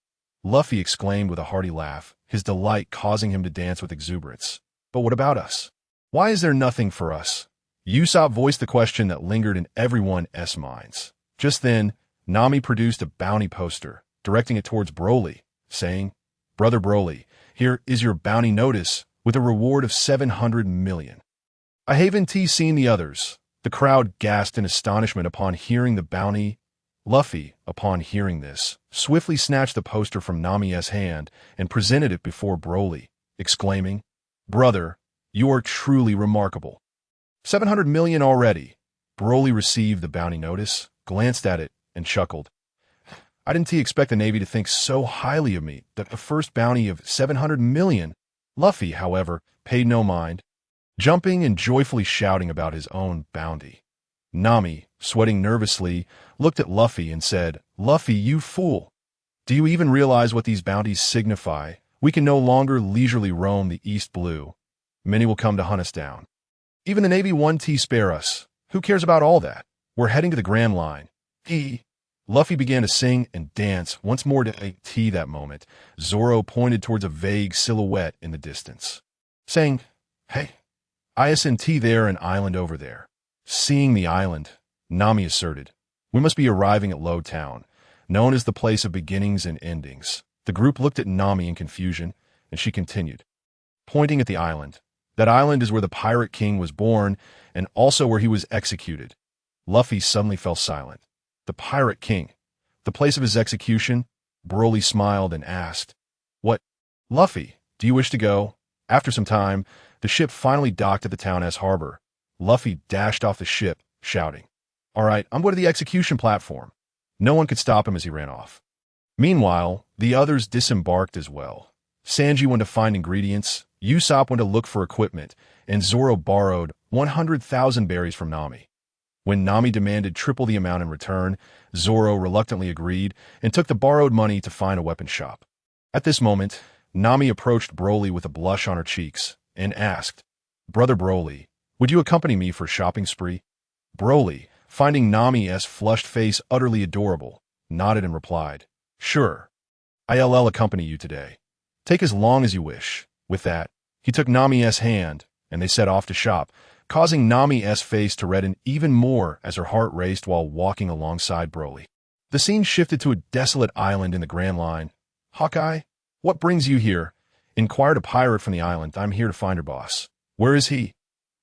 [SPEAKER 1] Luffy exclaimed with a hearty laugh, his delight causing him to dance with exuberance. "But what about us? Why is there nothing for us?" Usopp voiced the question that lingered in everyone's minds. Just then, Nami produced a bounty poster, directing it towards Broly, saying, "Brother Broly, here is your bounty notice with a reward of 700 million. I haven't seen the others." The crowd gasped in astonishment upon hearing the bounty. Luffy, upon hearing this, swiftly snatched the poster from Nami's hand and presented it before Broly, exclaiming, "Brother, you are truly remarkable. 700 million already." Broly received the bounty notice, glanced at it, and chuckled. "I didn't expect the Navy to think so highly of me, that the first bounty of 700 million. Luffy, however, paid no mind, jumping and joyfully shouting about his own bounty. Nami, sweating nervously, looked at Luffy and said, "Luffy, you fool! Do you even realize what these bounties signify? We can no longer leisurely roam the East Blue. Many will come to hunt us down. Even the Navy won't spare us. Who cares about all that? We're heading to the Grand Line." Luffy began to sing and dance once more to that moment. Zoro pointed towards a vague silhouette in the distance, saying, "Hey, isn't there an island over there?" Seeing the island, Nami asserted, "We must be arriving at Low Town, known as the place of beginnings and endings. The group looked at Nami in confusion, and she continued, pointing at the island. That island is where the Pirate King was born, and also where he was executed. Luffy suddenly fell silent. The Pirate King. The place of his execution? Broly smiled and asked, "What? Luffy, do you wish to go?" After some time, the ship finally docked at the town as harbor. Luffy dashed off the ship, shouting, "All right, I'm going to the execution platform." No one could stop him as he ran off. Meanwhile, the others disembarked as well. Sanji went to find ingredients, Usopp went to look for equipment, and Zoro borrowed 100,000 berries from Nami. When Nami demanded triple the amount in return, Zoro reluctantly agreed and took the borrowed money to find a weapon shop. At this moment, Nami approached Broly with a blush on her cheeks and asked, "Brother Broly, would you accompany me for a shopping spree?" Broly, finding Nami's flushed face utterly adorable, nodded and replied, "Sure. I'll accompany you today. Take as long as you wish." With that, he took Nami's hand, and they set off to shop, causing Nami's face to redden even more as her heart raced while walking alongside Broly. The scene shifted to a desolate island in the Grand Line. "Hawkeye, what brings you here?" inquired a pirate from the island. "I'm here to find your boss." "Where is he?"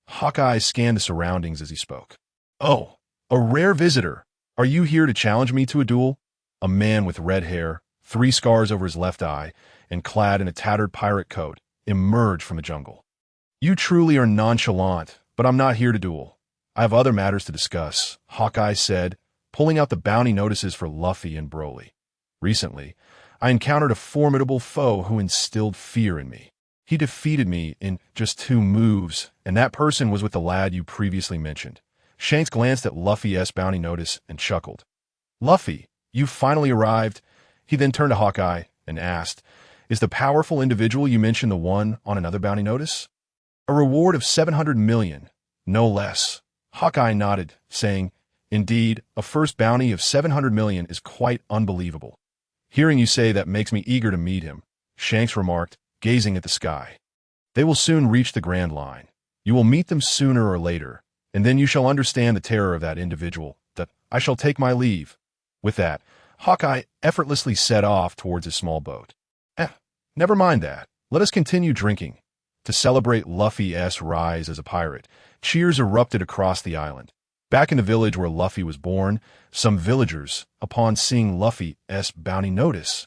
[SPEAKER 1] Hawkeye scanned the surroundings as he spoke. "Oh, a rare visitor. Are you here to challenge me to a duel?" A man with red hair, 3 scars over his left eye, and clad in a tattered pirate coat, emerged from the jungle. "You truly are nonchalant, but I'm not here to duel. I have other matters to discuss," Hawkeye said, pulling out the bounty notices for Luffy and Broly. "Recently, I encountered a formidable foe who instilled fear in me. He defeated me in just 2 moves, and that person was with the lad you previously mentioned." Shanks glanced at Luffy's bounty notice and chuckled. "Luffy, you finally arrived?" He then turned to Hawkeye and asked, "Is the powerful individual you mentioned the one on another bounty notice?" "A reward of 700 million, no less." Hawkeye nodded, saying, "Indeed, a first bounty of 700 million is quite unbelievable." "Hearing you say that makes me eager to meet him," Shanks remarked, gazing at the sky. "They will soon reach the Grand Line. You will meet them sooner or later, and then you shall understand the terror of that individual. That I shall take my leave." With that, Hawkeye effortlessly set off towards his small boat. Never mind that. Let us continue drinking." To celebrate Luffy's rise as a pirate, cheers erupted across the island. Back in the village where Luffy was born, some villagers, upon seeing Luffy's bounty notice,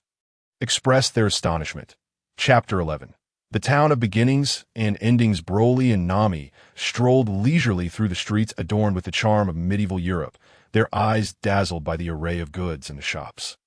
[SPEAKER 1] expressed their astonishment. Chapter 11. The town of beginnings and endings. Broly and Nami strolled leisurely through the streets adorned with the charm of medieval Europe, their eyes dazzled by the array of goods in the shops.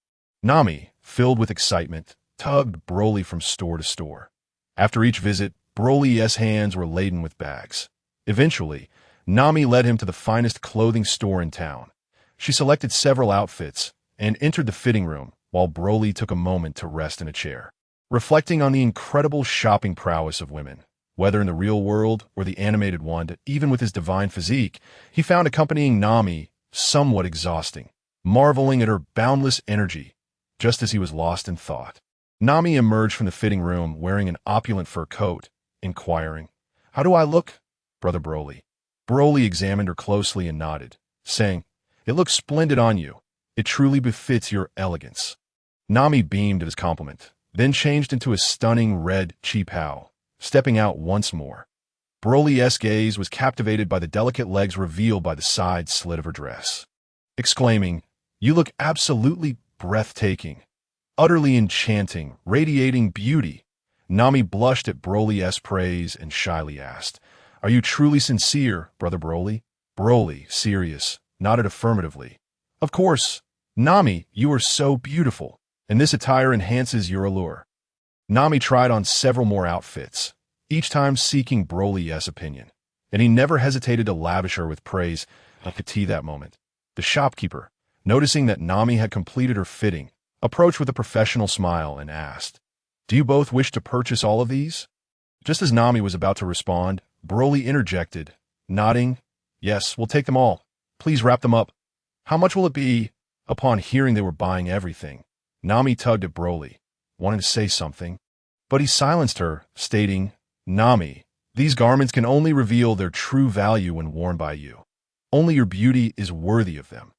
[SPEAKER 1] Nami, filled with excitement, tugged Broly from store to store. After each visit, Broly's hands were laden with bags. Eventually, Nami led him to the finest clothing store in town. She selected several outfits and entered the fitting room, while Broly took a moment to rest in a chair. Reflecting on the incredible shopping prowess of women, whether in the real world or the animated one, even with his divine physique, he found accompanying Nami somewhat exhausting, marveling at her boundless energy, just as he was lost in thought. Nami emerged from the fitting room wearing an opulent fur coat, inquiring, "How do I look, Brother Broly?" Broly examined her closely and nodded, saying, "It looks splendid on you. It truly befits your elegance." Nami beamed at his compliment, then changed into a stunning red cheapao, stepping out once more. Broly's gaze was captivated by the delicate legs revealed by the side slit of her dress. Exclaiming, "You look absolutely breathtaking, utterly enchanting, radiating beauty." Nami blushed at Broly's praise and shyly asked, "Are you truly sincere, Brother Broly?" Broly, serious, nodded affirmatively. "Of course. Nami, you are so beautiful, and this attire enhances your allure." Nami tried on several more outfits, each time seeking Broly's opinion, and he never hesitated to lavish her with praise. I could see that moment. The shopkeeper, noticing that Nami had completed her fitting, approached with a professional smile and asked, "Do you both wish to purchase all of these?" Just as Nami was about to respond, Broly interjected, nodding, "Yes, we'll take them all. Please wrap them up." "How much will it be?" Upon hearing they were buying everything, Nami tugged at Broly, wanting to say something, but he silenced her, stating, "Nami, these garments can only reveal their true value when worn by you. Only your beauty is worthy of them."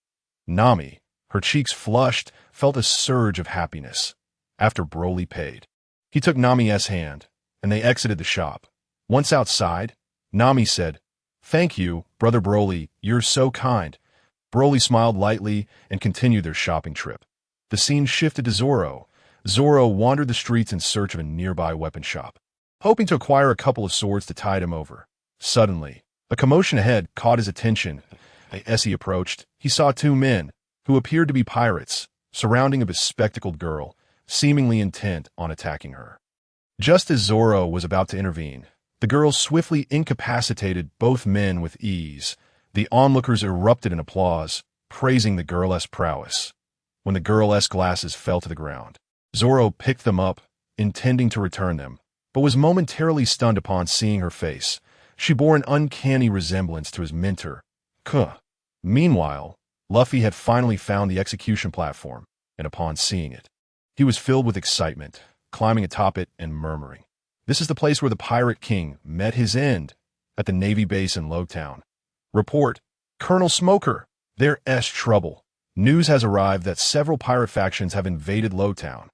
[SPEAKER 1] Nami, her cheeks flushed, felt a surge of happiness. after Broly paid. He took Nami's hand, and they exited the shop. Once outside, Nami said, "Thank you, Brother Broly, you're so kind." Broly smiled lightly and continued their shopping trip. The scene shifted to Zoro. Zoro wandered the streets in search of a nearby weapon shop, hoping to acquire a couple of swords to tide him over. Suddenly, a commotion ahead caught his attention. As he approached, he saw two men, who appeared to be pirates, surrounding a bespectacled girl, seemingly intent on attacking her. Just as Zoro was about to intervene, the girl swiftly incapacitated both men with ease. The onlookers erupted in applause, praising the girl's prowess. When the girl's glasses fell to the ground, Zoro picked them up, intending to return them, but was momentarily stunned upon seeing her face. She bore an uncanny resemblance to his mentor, Kuh. Meanwhile, Luffy had finally found the execution platform, and upon seeing it, he was filled with excitement, climbing atop it and murmuring, "This is the place where the Pirate King met his end," at the Navy base in Lowtown. Report, Colonel Smoker, there's trouble. News has arrived that several pirate factions have invaded Lowtown.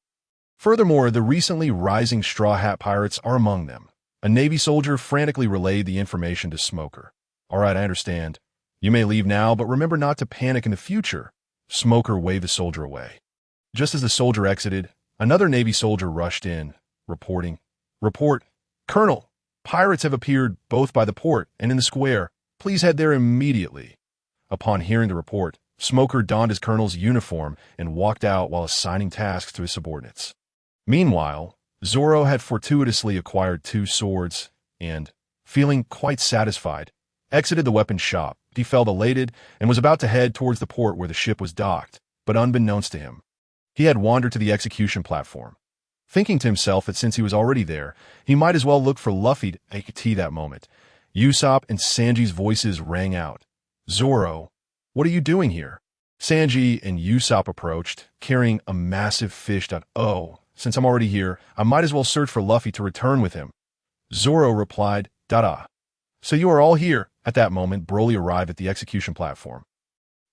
[SPEAKER 1] Furthermore, the recently rising Straw Hat Pirates are among them. A Navy soldier frantically relayed the information to Smoker. "All right, I understand. You may leave now, but remember not to panic in the future." Smoker waved the soldier away. Just as the soldier exited, another Navy soldier rushed in, reporting, "Report, Colonel, pirates have appeared both by the port and in the square. Please head there immediately." Upon hearing the report, Smoker donned his colonel's uniform and walked out while assigning tasks to his subordinates. Meanwhile, Zoro had fortuitously acquired two swords and, feeling quite satisfied, exited the weapons shop. He felt elated and was about to head towards the port where the ship was docked, but unbeknownst to him, he had wandered to the execution platform. Thinking to himself that since he was already there, he might as well look for Luffy to take tea that moment. Usopp and Sanji's voices rang out. "Zoro, what are you doing here?" Sanji and Usopp approached, carrying a massive fish. "Oh, since I'm already here, I might as well search for Luffy to return with him." Zoro replied, "Dada. So you are all here." At that moment, Broly arrived at the execution platform,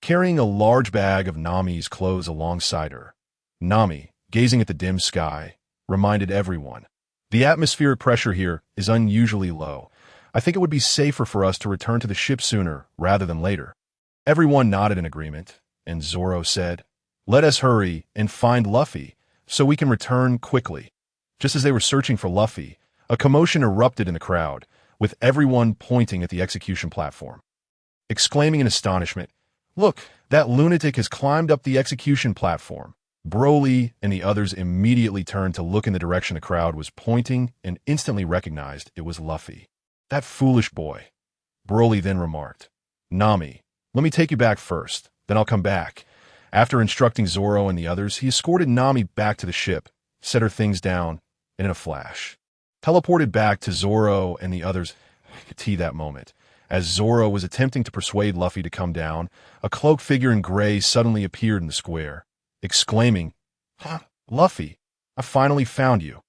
[SPEAKER 1] carrying a large bag of Nami's clothes alongside her. Nami, gazing at the dim sky, reminded everyone, "The atmospheric pressure here is unusually low. I think it would be safer for us to return to the ship sooner rather than later." Everyone nodded in agreement, and Zoro said, "Let us hurry and find Luffy, so we can return quickly." Just as they were searching for Luffy, a commotion erupted in the crowd, with everyone pointing at the execution platform. Exclaiming in astonishment, "Look, that lunatic has climbed up the execution platform." Broly and the others immediately turned to look in the direction the crowd was pointing and instantly recognized it was Luffy. "That foolish boy." Broly then remarked, "Nami, let me take you back first, then I'll come back." After instructing Zoro and the others, he escorted Nami back to the ship, set her things down, and in a flash, teleported back to Zoro and the others. That moment, as Zoro was attempting to persuade Luffy to come down, a cloaked figure in gray suddenly appeared in the square, exclaiming, "Luffy, I finally found you."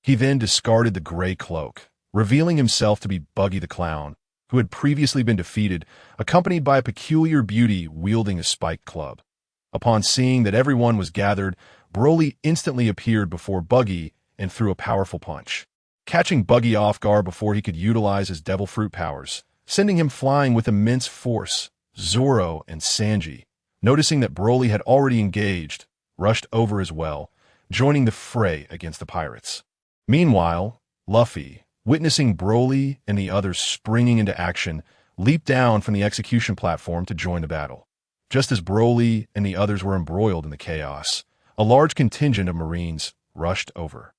[SPEAKER 1] He then discarded the gray cloak, revealing himself to be Buggy the Clown, who had previously been defeated, accompanied by a peculiar beauty wielding a spiked club. Upon seeing that everyone was gathered, Broly instantly appeared before Buggy and threw a powerful punch, catching Buggy off guard before he could utilize his devil fruit powers, sending him flying with immense force. Zoro and Sanji, noticing that Broly had already engaged, rushed over as well, joining the fray against the pirates. Meanwhile, Luffy, witnessing Broly and the others springing into action, leaped down from the execution platform to join the battle. Just as Broly and the others were embroiled in the chaos, a large contingent of Marines rushed over,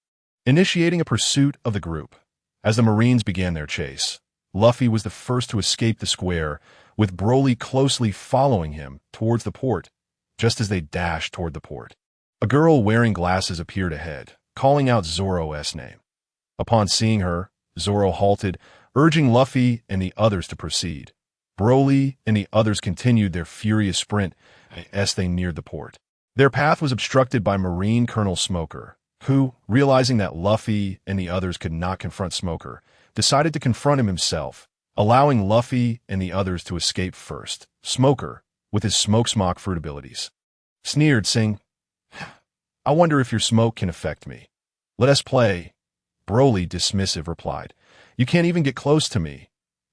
[SPEAKER 1] initiating a pursuit of the group. As the Marines began their chase, Luffy was the first to escape the square, with Broly closely following him towards the port. Just as they dashed toward the port, a girl wearing glasses appeared ahead, calling out Zoro's name. Upon seeing her, Zoro halted, urging Luffy and the others to proceed. Broly and the others continued their furious sprint as they neared the port. Their path was obstructed by Marine Colonel Smoker, who, realizing that Luffy and the others could not confront Smoker, decided to confront him himself, allowing Luffy and the others to escape first. Smoker, with his smoke smock fruit abilities, sneered, saying, I wonder if your smoke can affect me. Let us play. Broly, dismissive, replied. You can't even get close to me.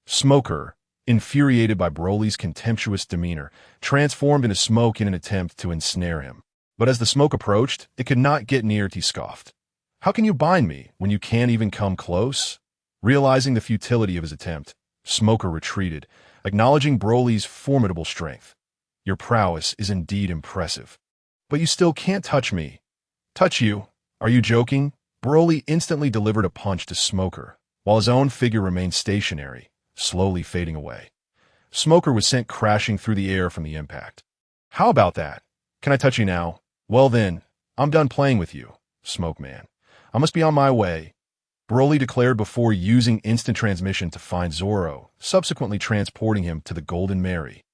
[SPEAKER 1] Smoker, infuriated by Broly's contemptuous demeanor, transformed into smoke in an attempt to ensnare him. But as the smoke approached, it could not get near it. He scoffed. How can you bind me when you can't even come close? Realizing the futility of his attempt, Smoker retreated, acknowledging Broly's formidable strength. Your prowess is indeed impressive. But you still can't touch me. Touch you? Are you joking? Broly instantly delivered a punch to Smoker, while his own figure remained stationary, slowly fading away. Smoker was sent crashing through the air from the impact. How about that? Can I touch you now? Well then, I'm done playing with you, Smoke Man. I must be on my way. Broly declared before using instant transmission to find Zoro, subsequently transporting him to the Golden Mary,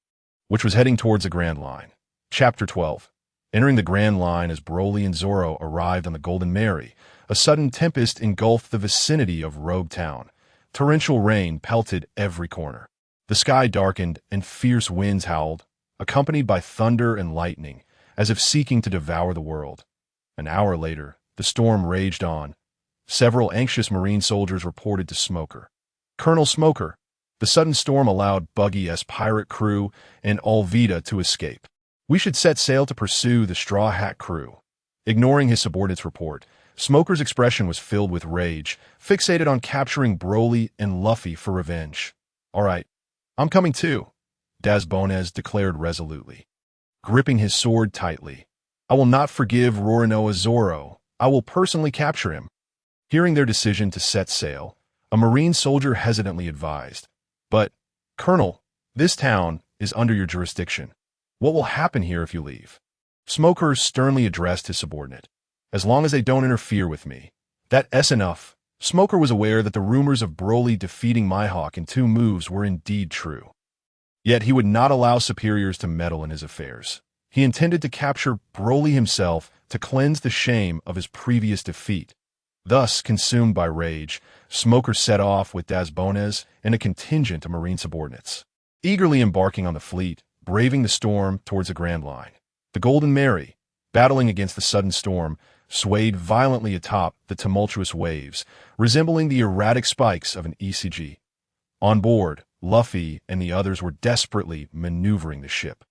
[SPEAKER 1] which was heading towards the Grand Line. Chapter 12. Entering the Grand Line as Broly and Zoro arrived on the Golden Mary, a sudden tempest engulfed the vicinity of Rogue Town. Torrential rain pelted every corner. The sky darkened and fierce winds howled, accompanied by thunder and lightning, as if seeking to devour the world. An hour later, the storm raged on. Several anxious Marine soldiers reported to Smoker. Colonel Smoker, the sudden storm allowed Buggy's pirate crew and Alvida to escape. We should set sail to pursue the Straw Hat crew. Ignoring his subordinate's report, Smoker's expression was filled with rage, fixated on capturing Broly and Luffy for revenge. All right, I'm coming too, Dazbones declared resolutely, gripping his sword tightly. I will not forgive Roronoa Zoro. I will personally capture him. Hearing their decision to set sail, a Marine soldier hesitantly advised, But, Colonel, this town is under your jurisdiction. What will happen here if you leave? Smoker sternly addressed his subordinate. As long as they don't interfere with me. That's enough. Smoker was aware that the rumors of Broly defeating Mihawk in 2 moves were indeed true. Yet he would not allow superiors to meddle in his affairs. He intended to capture Broly himself to cleanse the shame of his previous defeat. Thus, consumed by rage, Smoker set off with Dazbones and a contingent of Marine subordinates, eagerly embarking on the fleet, braving the storm towards the Grand Line. The Golden Mary, battling against the sudden storm, swayed violently atop the tumultuous waves, resembling the erratic spikes of an ECG. On board, Luffy and the others were desperately maneuvering the ship.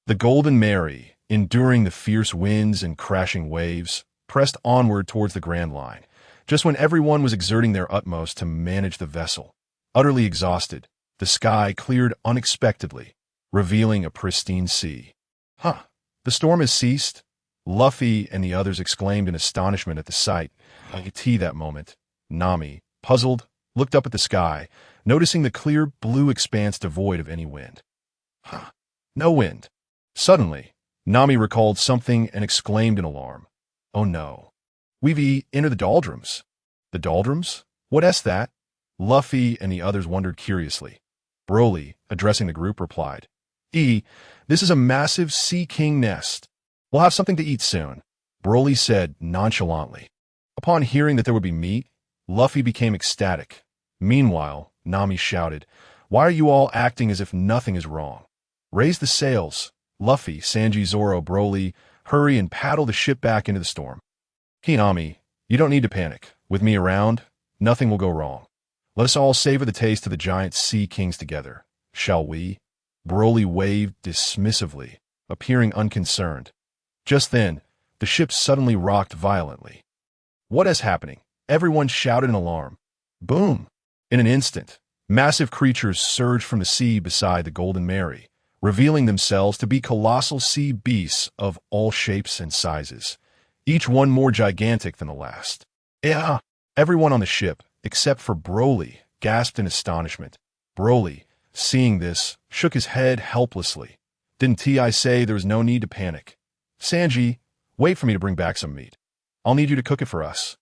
[SPEAKER 1] The Golden Mary, enduring the fierce winds and crashing waves, pressed onward towards the Grand Line, just when everyone was exerting their utmost to manage the vessel. Utterly exhausted, the sky cleared unexpectedly, revealing a pristine sea. The storm has ceased? Luffy and the others exclaimed in astonishment at the sight. I could see that moment. Nami, puzzled, looked up at the sky, noticing the clear blue expanse devoid of any wind. No wind. Suddenly, Nami recalled something and exclaimed in alarm. Oh no. We've entered the doldrums. The doldrums? What's that? Luffy and the others wondered curiously. Broly, addressing the group, replied, This is a massive Sea King nest. We'll have something to eat soon, Broly said nonchalantly. Upon hearing that there would be meat, Luffy became ecstatic. Meanwhile, Nami shouted, Why are you all acting as if nothing is wrong? Raise the sails. Luffy, Sanji, Zoro, Broly, hurry and paddle the ship back into the storm. Nami, you don't need to panic. With me around, nothing will go wrong. Let us all savor the taste of the giant Sea Kings together, shall we? Broly waved dismissively, appearing unconcerned. Just then, the ship suddenly rocked violently. What is happening? Everyone shouted in alarm. Boom! In an instant, massive creatures surged from the sea beside the Golden Mary, revealing themselves to be colossal sea beasts of all shapes and sizes, each one more gigantic than the last. Yeah! Everyone on the ship, except for Broly, gasped in astonishment. Broly, seeing this, shook his head helplessly. Didn't I say there was no need to panic? Sanji, wait for me to bring back some meat. I'll need you to cook it for us.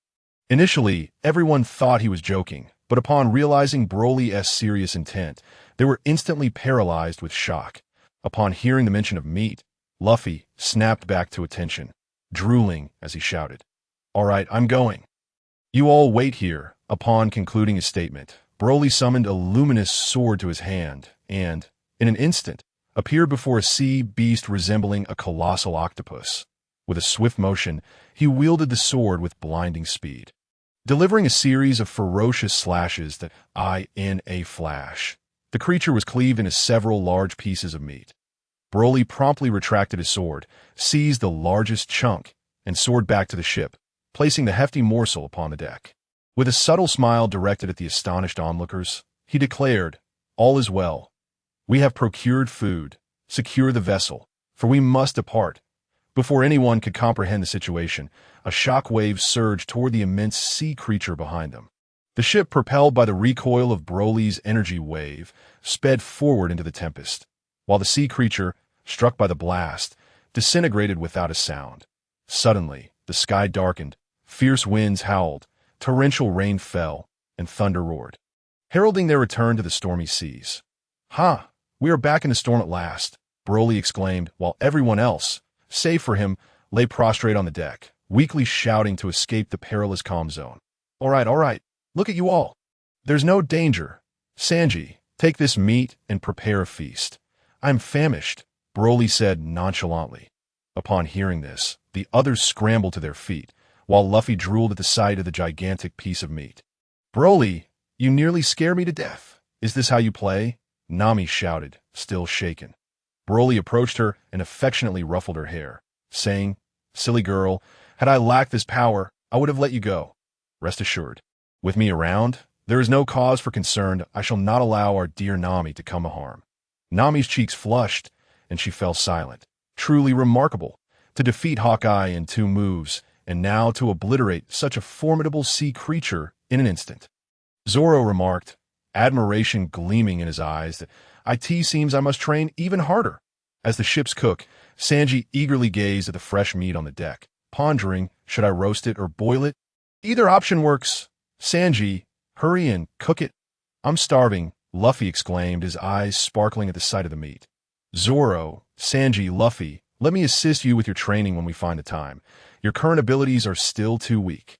[SPEAKER 1] Initially, everyone thought he was joking, but upon realizing Broly's serious intent, they were instantly paralyzed with shock. Upon hearing the mention of meat, Luffy snapped back to attention, drooling as he shouted, All right, I'm going. You all wait here. Upon concluding his statement, Broly summoned a luminous sword to his hand and, in an instant, appeared before a sea beast resembling a colossal octopus. With a swift motion, he wielded the sword with blinding speed, delivering a series of ferocious slashes that in a flash. The creature was cleaved into several large pieces of meat. Broly promptly retracted his sword, seized the largest chunk, and soared back to the ship, placing the hefty morsel upon the deck. With a subtle smile directed at the astonished onlookers, he declared, "All is well. We have procured food. Secure the vessel, for we must depart." Before anyone could comprehend the situation, a shock wave surged toward the immense sea creature behind them. The ship, propelled by the recoil of Broly's energy wave, sped forward into the tempest, while the sea creature, struck by the blast, disintegrated without a sound. Suddenly, the sky darkened, fierce winds howled, torrential rain fell, and thunder roared, heralding their return to the stormy seas. "Ha! We are back in the storm at last," Broly exclaimed, while everyone else, save for him, lay prostrate on the deck, weakly shouting to escape the perilous calm zone. All right, look at you all. There's no danger. Sanji, take this meat and prepare a feast. I'm famished," Broly said nonchalantly. Upon hearing this, the others scrambled to their feet, while Luffy drooled at the sight of the gigantic piece of meat. "Broly, you nearly scare me to death. Is this how you play?" Nami shouted, still shaken. Broly approached her and affectionately ruffled her hair, saying, "Silly girl, had I lacked this power, I would have let you go. Rest assured, with me around, there is no cause for concern. I shall not allow our dear Nami to come to harm." Nami's cheeks flushed, and she fell silent. Truly remarkable, to defeat Hawkeye in 2 moves, and now to obliterate such a formidable sea creature in an instant. Zoro remarked, admiration gleaming in his eyes, that "It seems I must train even harder." As the ship's cook, Sanji eagerly gazed at the fresh meat on the deck, pondering, should I roast it or boil it? "Either option works. Sanji, hurry and cook it." "I'm starving," Luffy exclaimed, his eyes sparkling at the sight of the meat. "Zoro, Sanji, Luffy, let me assist you with your training when we find the time. Your current abilities are still too weak."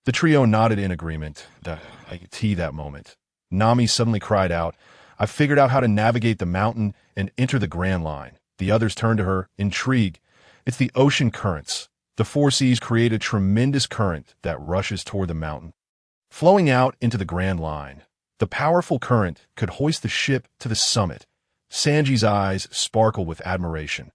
[SPEAKER 1] The trio nodded in agreement. I could see that moment. Nami suddenly cried out, "I've figured out how to navigate the mountain and enter the Grand Line." The others turned to her, intrigued. "It's the ocean currents. The 4 seas create a tremendous current that rushes toward the mountain, flowing out into the Grand Line. The powerful current could hoist the ship to the summit." Sanji's eyes sparkled with admiration.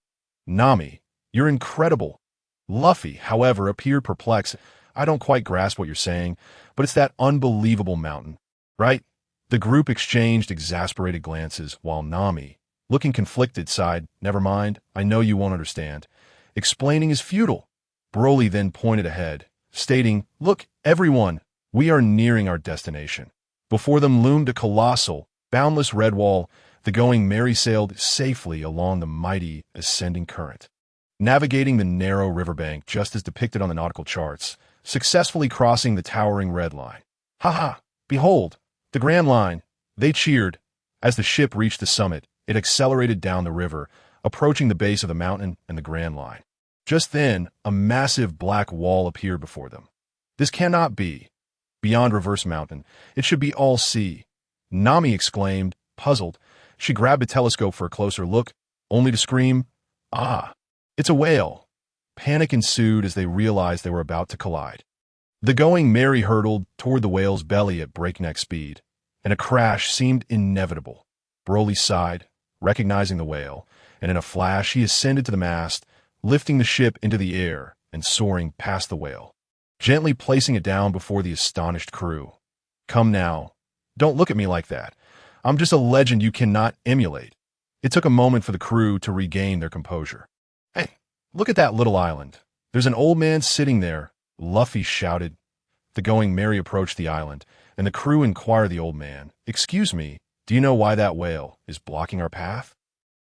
[SPEAKER 1] "Nami, you're incredible." Luffy, however, appeared perplexed. "I don't quite grasp what you're saying, but it's that unbelievable mountain, right?" The group exchanged exasperated glances, while Nami, looking conflicted, sighed, "Never mind, I know you won't understand. Explaining is futile." Broly then pointed ahead, stating, "Look, everyone, we are nearing our destination." Before them loomed a colossal, boundless red wall. The Going Merry sailed safely along the mighty ascending current, navigating the narrow riverbank just as depicted on the nautical charts, successfully crossing the towering red line. "Ha ha! Behold, the Grand Line!" They cheered. As the ship reached the summit, it accelerated down the river, approaching the base of the mountain and the Grand Line. Just then, a massive black wall appeared before them. "This cannot be. Beyond Reverse Mountain, it should be all sea." Nami exclaimed, puzzled. She grabbed a telescope for a closer look, only to scream, "Ah, it's a whale!" Panic ensued as they realized they were about to collide. The Going Merry hurtled toward the whale's belly at breakneck speed, and a crash seemed inevitable. Broly sighed, recognizing the whale, and in a flash he ascended to the mast, lifting the ship into the air and soaring past the whale, gently placing it down before the astonished crew. "Come now, don't look at me like that. I'm just a legend you cannot emulate." It took a moment for the crew to regain their composure. "Hey, look at that little island. There's an old man sitting there," Luffy shouted. The Going Merry approached the island, and the crew inquired the old man, "Excuse me, do you know why that whale is blocking our path?"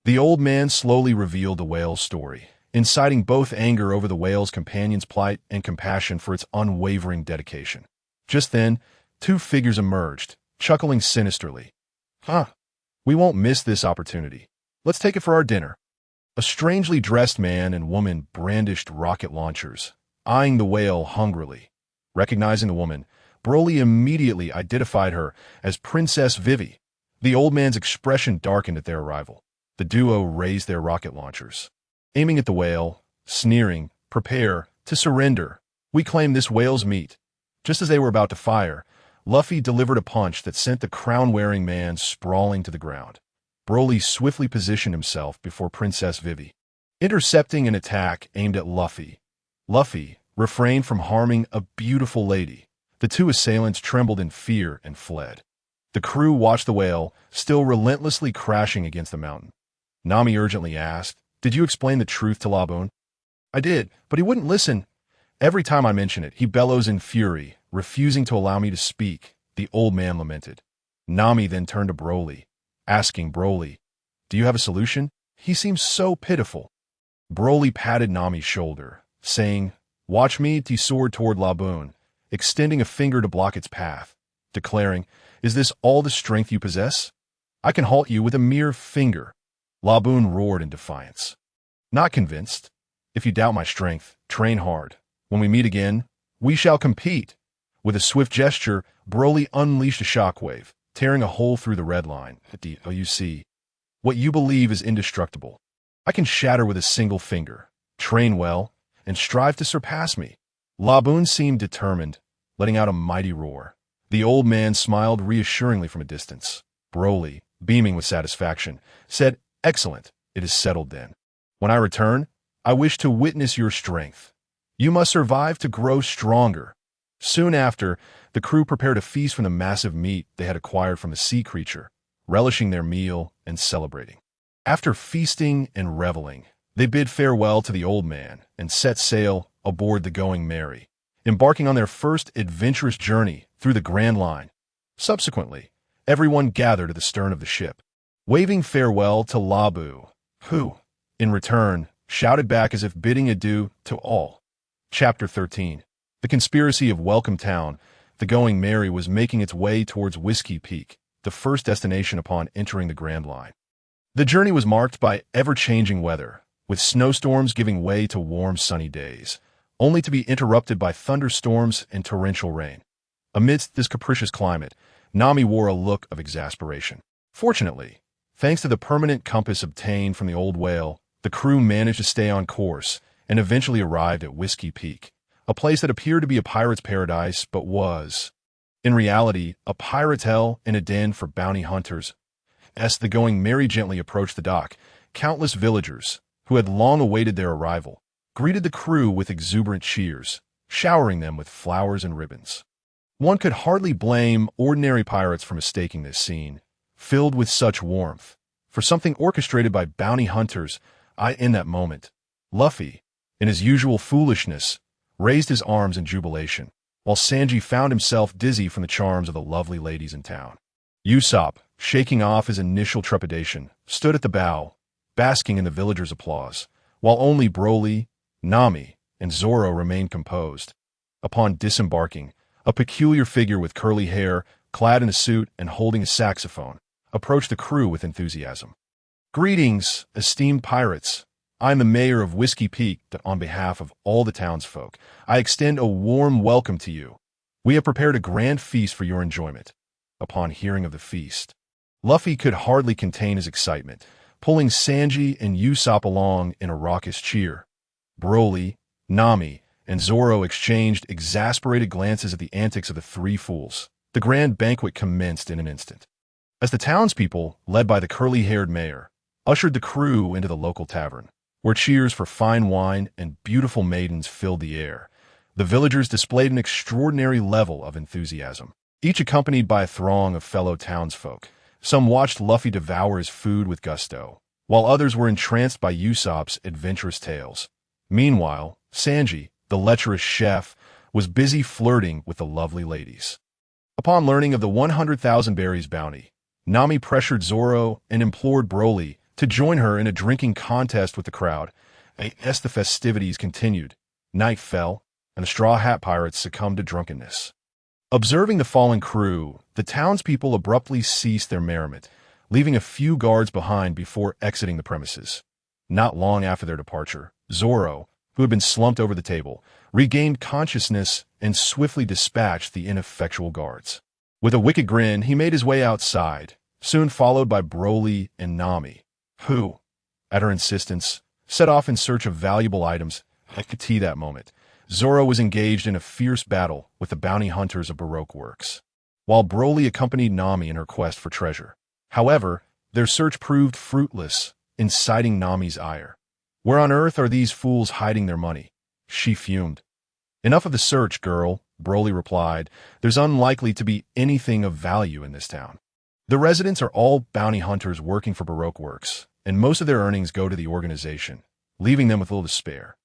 [SPEAKER 1] The old man slowly revealed the whale's story, inciting both anger over the whale's companion's plight and compassion for its unwavering dedication. Just then, 2 figures emerged, chuckling sinisterly. "Huh, we won't miss this opportunity. Let's take it for our dinner." A strangely dressed man and woman brandished rocket launchers, eyeing the whale hungrily. Recognizing the woman, Broly immediately identified her as Princess Vivi. The old man's expression darkened at their arrival. The duo raised their rocket launchers, aiming at the whale, sneering, Prepare to surrender. We claim this whale's meat. Just as they were about to fire, Luffy delivered a punch that sent the crown-wearing man sprawling to the ground. Broly swiftly positioned himself before Princess Vivi, intercepting an attack aimed at Luffy. Luffy refrained from harming a beautiful lady. The two assailants trembled in fear and fled. The crew watched the whale, still relentlessly crashing against the mountain. Nami urgently asked, "Did you explain the truth to Laboon?" "I did, but he wouldn't listen. Every time I mention it, he bellows in fury, refusing to allow me to speak," the old man lamented. Nami then turned to Broly, asking Broly, "Do you have a solution? He seems so pitiful." Broly patted Nami's shoulder, saying, "Watch me," he soared toward Laboon, extending a finger to block its path, declaring, "Is this all the strength you possess? I can halt you with a mere finger." Laboon roared in defiance. "Not convinced. If you doubt my strength, train hard. When we meet again, we shall compete." With a swift gesture, Broly unleashed a shockwave, tearing a hole through the red line. "You see, what you believe is indestructible. I can shatter with a single finger. Train well, and strive to surpass me." Laboon seemed determined, letting out a mighty roar. The old man smiled reassuringly from a distance. Broly, beaming with satisfaction, said, "Excellent, it is settled then. When I return, I wish to witness your strength. You must survive to grow stronger." Soon after, the crew prepared a feast from the massive meat they had acquired from the sea creature, relishing their meal and celebrating. After feasting and reveling, they bid farewell to the old man and set sail aboard the Going Merry, embarking on their first adventurous journey through the Grand Line. Subsequently, everyone gathered at the stern of the ship, waving farewell to Labu, who, in return, shouted back as if bidding adieu to all. Chapter 13. The Conspiracy of Welcome Town. The Going Merry was making its way towards Whiskey Peak, the first destination upon entering the Grand Line. The journey was marked by ever-changing weather, with snowstorms giving way to warm, sunny days, only to be interrupted by thunderstorms and torrential rain. Amidst this capricious climate, Nami wore a look of exasperation. Fortunately, thanks to the permanent compass obtained from the old whale, the crew managed to stay on course and eventually arrived at Whiskey Peak, a place that appeared to be a pirate's paradise but was, in reality, a pirate's hell and a den for bounty hunters. As the Going Merry gently approached the dock, countless villagers, who had long awaited their arrival, greeted the crew with exuberant cheers, showering them with flowers and ribbons. One could hardly blame ordinary pirates for mistaking this scene, filled with such warmth, for something orchestrated by bounty hunters. In that moment, Luffy, in his usual foolishness, raised his arms in jubilation, while Sanji found himself dizzy from the charms of the lovely ladies in town. Usopp, shaking off his initial trepidation, stood at the bow, basking in the villagers' applause, while only Broly, Nami, and Zoro remained composed. Upon disembarking, a peculiar figure with curly hair, clad in a suit and holding a saxophone, approached the crew with enthusiasm. "Greetings, esteemed pirates. I'm the mayor of Whiskey Peak. On behalf of all the townsfolk, I extend a warm welcome to you. We have prepared a grand feast for your enjoyment." Upon hearing of the feast, Luffy could hardly contain his excitement, pulling Sanji and Usopp along in a raucous cheer. Broly, Nami, and Zoro exchanged exasperated glances at the antics of the three fools. The grand banquet commenced in an instant. As the townspeople, led by the curly-haired mayor, ushered the crew into the local tavern, where cheers for fine wine and beautiful maidens filled the air, the villagers displayed an extraordinary level of enthusiasm, each accompanied by a throng of fellow townsfolk. Some watched Luffy devour his food with gusto, while others were entranced by Usopp's adventurous tales. Meanwhile, Sanji, the lecherous chef, was busy flirting with the lovely ladies. Upon learning of the 100,000 berries bounty, Nami pressured Zoro and implored Broly to join her in a drinking contest with the crowd. As the festivities continued, night fell, and the Straw Hat Pirates succumbed to drunkenness. Observing the fallen crew, the townspeople abruptly ceased their merriment, leaving a few guards behind before exiting the premises. Not long after their departure, Zoro, who had been slumped over the table, regained consciousness and swiftly dispatched the ineffectual guards. With a wicked grin, he made his way outside, soon followed by Broly and Nami, who, at her insistence, set off in search of valuable items. I could see that moment. Zoro was engaged in a fierce battle with the bounty hunters of Baroque Works, while Broly accompanied Nami in her quest for treasure. However, their search proved fruitless, inciting Nami's ire. "Where on earth are these fools hiding their money?" she fumed. "Enough of the search, girl," Broly replied. "There's unlikely to be anything of value in this town. The residents are all bounty hunters working for Baroque Works, and most of their earnings go to the organization, leaving them with little to spare."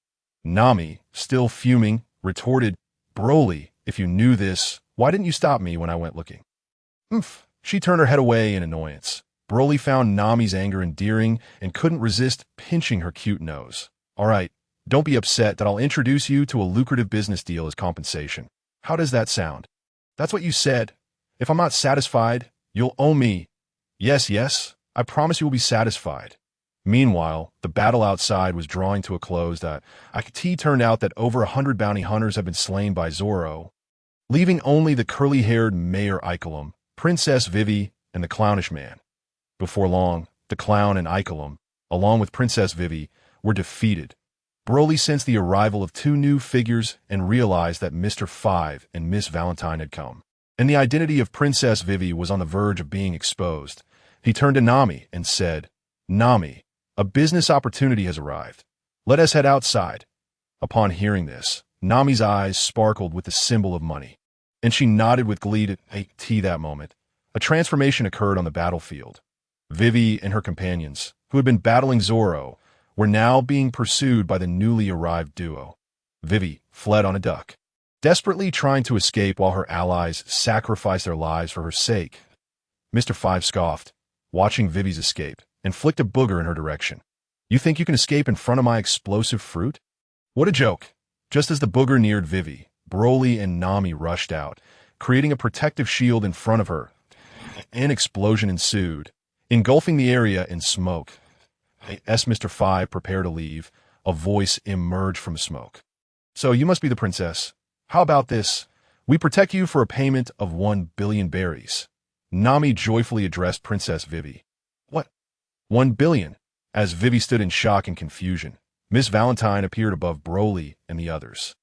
[SPEAKER 1] Nami, still fuming, retorted, "Broly, if you knew this, why didn't you stop me when I went looking?" "Oomph." She turned her head away in annoyance. Broly found Nami's anger endearing and couldn't resist pinching her cute nose. "All right, don't be upset that I'll introduce you to a lucrative business deal as compensation. How does that sound?" "That's what you said. If I'm not satisfied, you'll owe me." Yes, I promise you will be satisfied." Meanwhile, the battle outside was drawing to a close. It turned out that over 100 bounty hunters had been slain by Zoro, leaving only the curly-haired Mayor Ikelim, Princess Vivi, and the clownish man. Before long, the clown and Ikelim, along with Princess Vivi, were defeated. Broly sensed the arrival of two new figures and realized that Mr. Five and Miss Valentine had come, and the identity of Princess Vivi was on the verge of being exposed. He turned to Nami and said, "Nami, a business opportunity has arrived. Let us head outside." Upon hearing this, Nami's eyes sparkled with the symbol of money, and she nodded with glee to that moment. A transformation occurred on the battlefield. Vivi and her companions, who had been battling Zoro, were now being pursued by the newly arrived duo. Vivi fled on a duck, desperately trying to escape while her allies sacrificed their lives for her sake. Mr. Five scoffed, watching Vivi's escape, and flicked a booger in her direction. "You think you can escape in front of my explosive fruit?" What a joke! Just as the booger neared Vivi, Broly and Nami rushed out, creating a protective shield in front of her. An explosion ensued, engulfing the area in smoke. As Mr. Five prepared to leave, a voice emerged from the smoke. "So you must be the princess. How about this? We protect you for a payment of 1 billion berries." Nami joyfully addressed Princess Vivi. "What? 1 billion?" As Vivi stood in shock and confusion, Miss Valentine appeared above Broly and the others.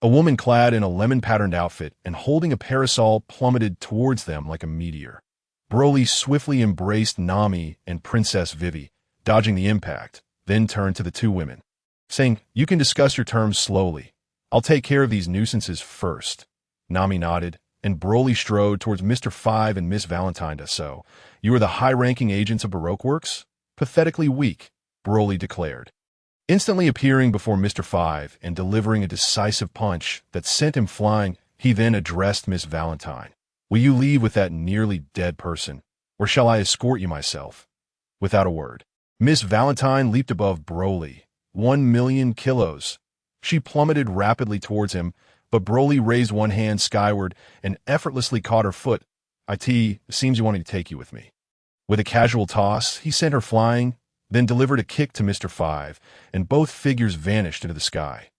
[SPEAKER 1] A woman clad in a lemon-patterned outfit and holding a parasol plummeted towards them like a meteor. Broly swiftly embraced Nami and Princess Vivi, dodging the impact, then turned to the two women, saying, "You can discuss your terms slowly. I'll take care of these nuisances first." Nami nodded, and Broly strode towards Mr. Five and Miss Valentine. "So, you are the high-ranking agents of Baroque Works?" "Pathetically weak," Broly declared, instantly appearing before Mr. Five and delivering a decisive punch that sent him flying. He then addressed Miss Valentine. "Will you leave with that nearly dead person, or shall I escort you myself?" Without a word, Miss Valentine leaped above Broly. 1,000,000 kilos. She plummeted rapidly towards him, but Broly raised one hand skyward and effortlessly caught her foot. "It seems you want me to take you with me." With a casual toss, he sent her flying, then delivered a kick to Mr. Five, and both figures vanished into the sky.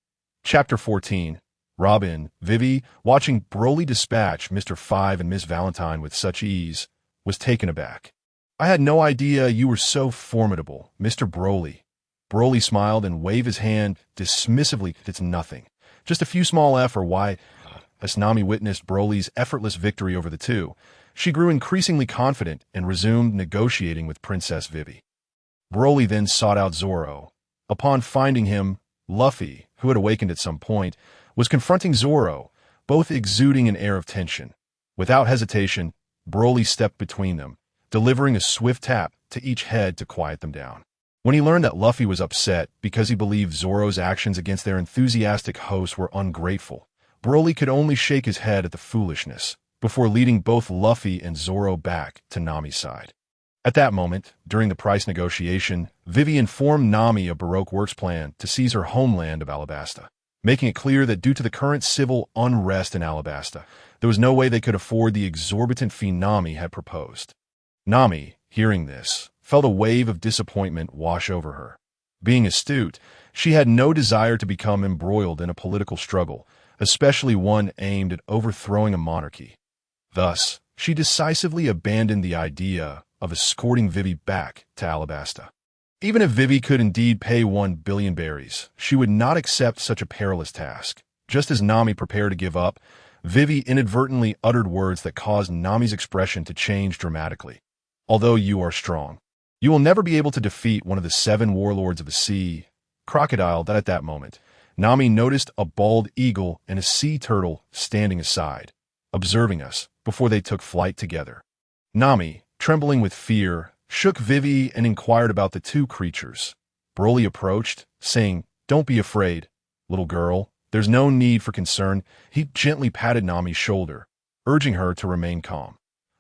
[SPEAKER 1] Chapter 14. Robin, Vivi, watching Broly dispatch Mr. Five and Miss Valentine with such ease, was taken aback. "I had no idea you were so formidable, Mr. Broly." Broly smiled and waved his hand dismissively. "It's nothing. Just a few small F or Y." As Nami witnessed Broly's effortless victory over the two, she grew increasingly confident and resumed negotiating with Princess Vivi. Broly then sought out Zoro. Upon finding him, Luffy, who had awakened at some point, was confronting Zoro, both exuding an air of tension. Without hesitation, Broly stepped between them, delivering a swift tap to each head to quiet them down. When he learned that Luffy was upset because he believed Zoro's actions against their enthusiastic host were ungrateful, Broly could only shake his head at the foolishness, before leading both Luffy and Zoro back to Nami's side. At that moment, during the price negotiation, Vivi informed Nami of Baroque Works' plan to seize her homeland of Alabasta, making it clear that due to the current civil unrest in Alabasta, there was no way they could afford the exorbitant fee Nami had proposed. Nami, hearing this, felt a wave of disappointment wash over her. Being astute, she had no desire to become embroiled in a political struggle, especially one aimed at overthrowing a monarchy. Thus, she decisively abandoned the idea of escorting Vivi back to Alabasta. Even if Vivi could indeed pay 1 billion berries, she would not accept such a perilous task. Just as Nami prepared to give up, Vivi inadvertently uttered words that caused Nami's expression to change dramatically. Although you are strong, you will never be able to defeat one of the 7 warlords of the sea. Crocodile. That at that moment, Nami noticed a bald eagle and a sea turtle standing aside, observing us before they took flight together. Nami, trembling with fear, shook Vivi and inquired about the 2 creatures. Broly approached, saying, "Don't be afraid, little girl. There's no need for concern." He gently patted Nami's shoulder, urging her to remain calm.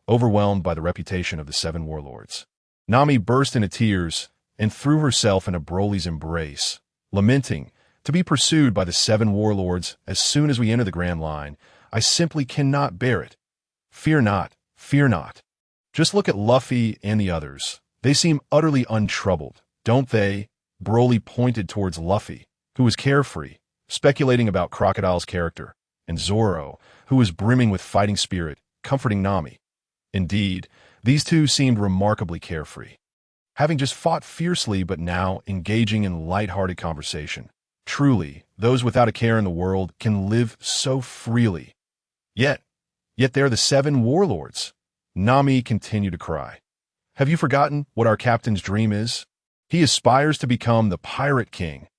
[SPEAKER 1] Overwhelmed by the reputation of the 7 warlords, Nami burst into tears and threw herself into Broly's embrace, lamenting, "To be pursued by the 7 warlords as soon as we enter the Grand Line, I simply cannot bear it." "Fear not, fear not. Just look at Luffy and the others. They seem utterly untroubled, don't they?" Broly pointed towards Luffy, who was carefree, speculating about Crocodile's character, and Zoro, who was brimming with fighting spirit, comforting Nami. Indeed, these 2 seemed remarkably carefree, having just fought fiercely but now engaging in light-hearted conversation. Truly, those without a care in the world can live so freely. Yet they're the 7 warlords. Nami continued to cry. "Have you forgotten what our captain's dream is? He aspires to become the Pirate King.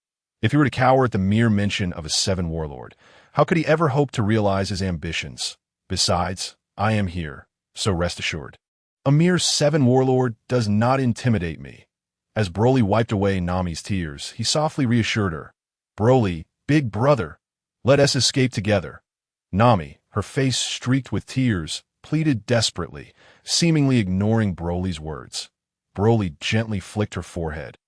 [SPEAKER 1] If he were to cower at the mere mention of a 7 warlord, how could he ever hope to realize his ambitions? Besides, I am here, so rest assured. A mere 7 warlord does not intimidate me." As Broly wiped away Nami's tears, he softly reassured her. "Broly, big brother, let us escape together." Nami, her face streaked with tears, pleaded desperately, seemingly ignoring Broly's words. Broly gently flicked her forehead,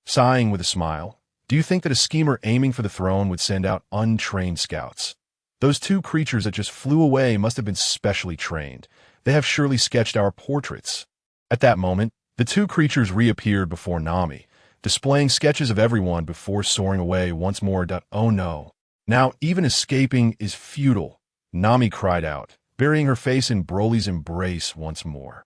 [SPEAKER 1] sighing with a smile. "Do you think that a schemer aiming for the throne would send out untrained scouts? Those 2 creatures that just flew away must have been specially trained. They have surely sketched our portraits." At that moment, the 2 creatures reappeared before Nami, displaying sketches of everyone before soaring away once more. "Oh no. Now even escaping is futile," Nami cried out, burying her face in Broly's embrace once more.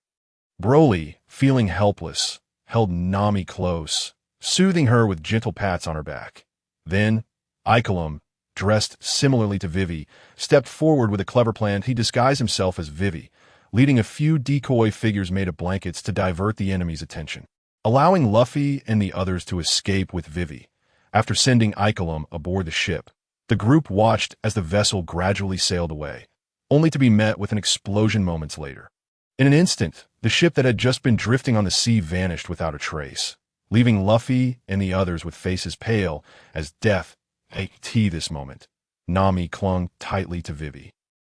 [SPEAKER 1] Broly, feeling helpless, held Nami close, soothing her with gentle pats on her back. Then, Icolum, dressed similarly to Vivi, stepped forward with a clever plan. He disguised himself as Vivi, leading a few decoy figures made of blankets to divert the enemy's attention, allowing Luffy and the others to escape with Vivi. After sending Icolum aboard the ship, the group watched as the vessel gradually sailed away, only to be met with an explosion moments later. In an instant, the ship that had just been drifting on the sea vanished without a trace, leaving Luffy and the others with faces pale as death. This moment, Nami clung tightly to Vivi,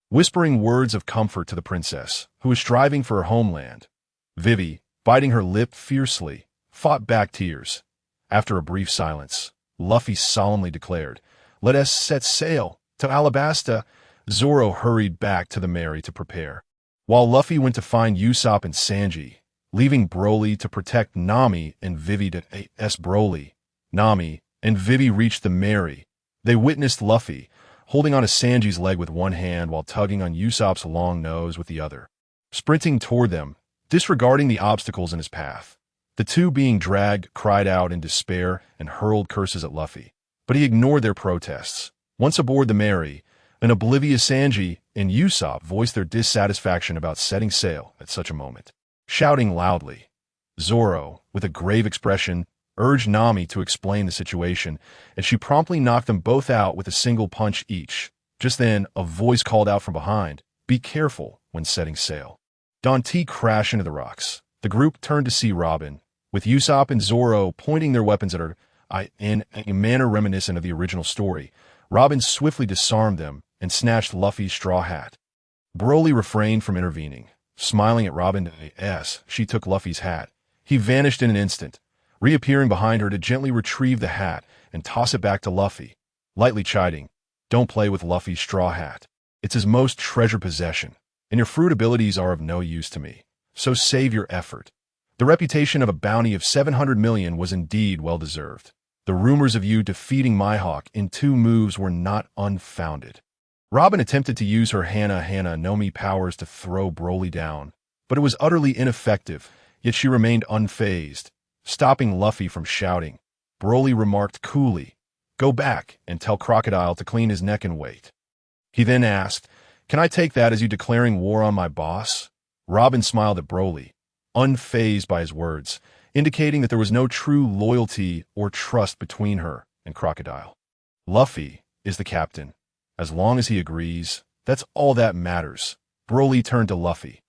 [SPEAKER 1] whispering words of comfort to the princess, who was striving for her homeland. Vivi, biting her lip fiercely, fought back tears. After a brief silence, Luffy solemnly declared, "Let us set sail to Alabasta." Zoro hurried back to the Mary to prepare, while Luffy went to find Usopp and Sanji, leaving Broly to protect Nami and Vivi. Broly, Nami, and Vivi reached the Mary. They witnessed Luffy, holding onto Sanji's leg with one hand while tugging on Usopp's long nose with the other, sprinting toward them, disregarding the obstacles in his path. The 2 being dragged cried out in despair and hurled curses at Luffy, but he ignored their protests. Once aboard the Mary, an oblivious Sanji and Usopp voiced their dissatisfaction about setting sail at such a moment, shouting loudly. Zoro, with a grave expression, urged Nami to explain the situation, and she promptly knocked them both out with a single punch each. Just then, a voice called out from behind, "Be careful when setting sail." Dante crashed into the rocks. The group turned to see Robin, with Usopp and Zoro pointing their weapons at her. In a manner reminiscent of the original story, Robin swiftly disarmed them and snatched Luffy's straw hat. Broly refrained from intervening, smiling at Robin as she took Luffy's hat. He vanished in an instant, reappearing behind her to gently retrieve the hat and toss it back to Luffy, lightly chiding, "Don't play with Luffy's straw hat. It's his most treasured possession, and your fruit abilities are of no use to me, so save your effort." The reputation of a bounty of 700 million was indeed well-deserved. The rumors of you defeating Mihawk in 2 moves were not unfounded. Robin attempted to use her Hana no Mi powers to throw Broly down, but it was utterly ineffective, yet she remained unfazed, Stopping Luffy from shouting, Broly remarked coolly, "Go back and tell Crocodile to clean his neck and wait." He then asked, "Can I take that as you declaring war on my boss?" Robin smiled at Broly, unfazed by his words, indicating that there was no true loyalty or trust between her and Crocodile. Luffy is the captain. As long as he agrees, that's all that matters. Broly turned to Luffy.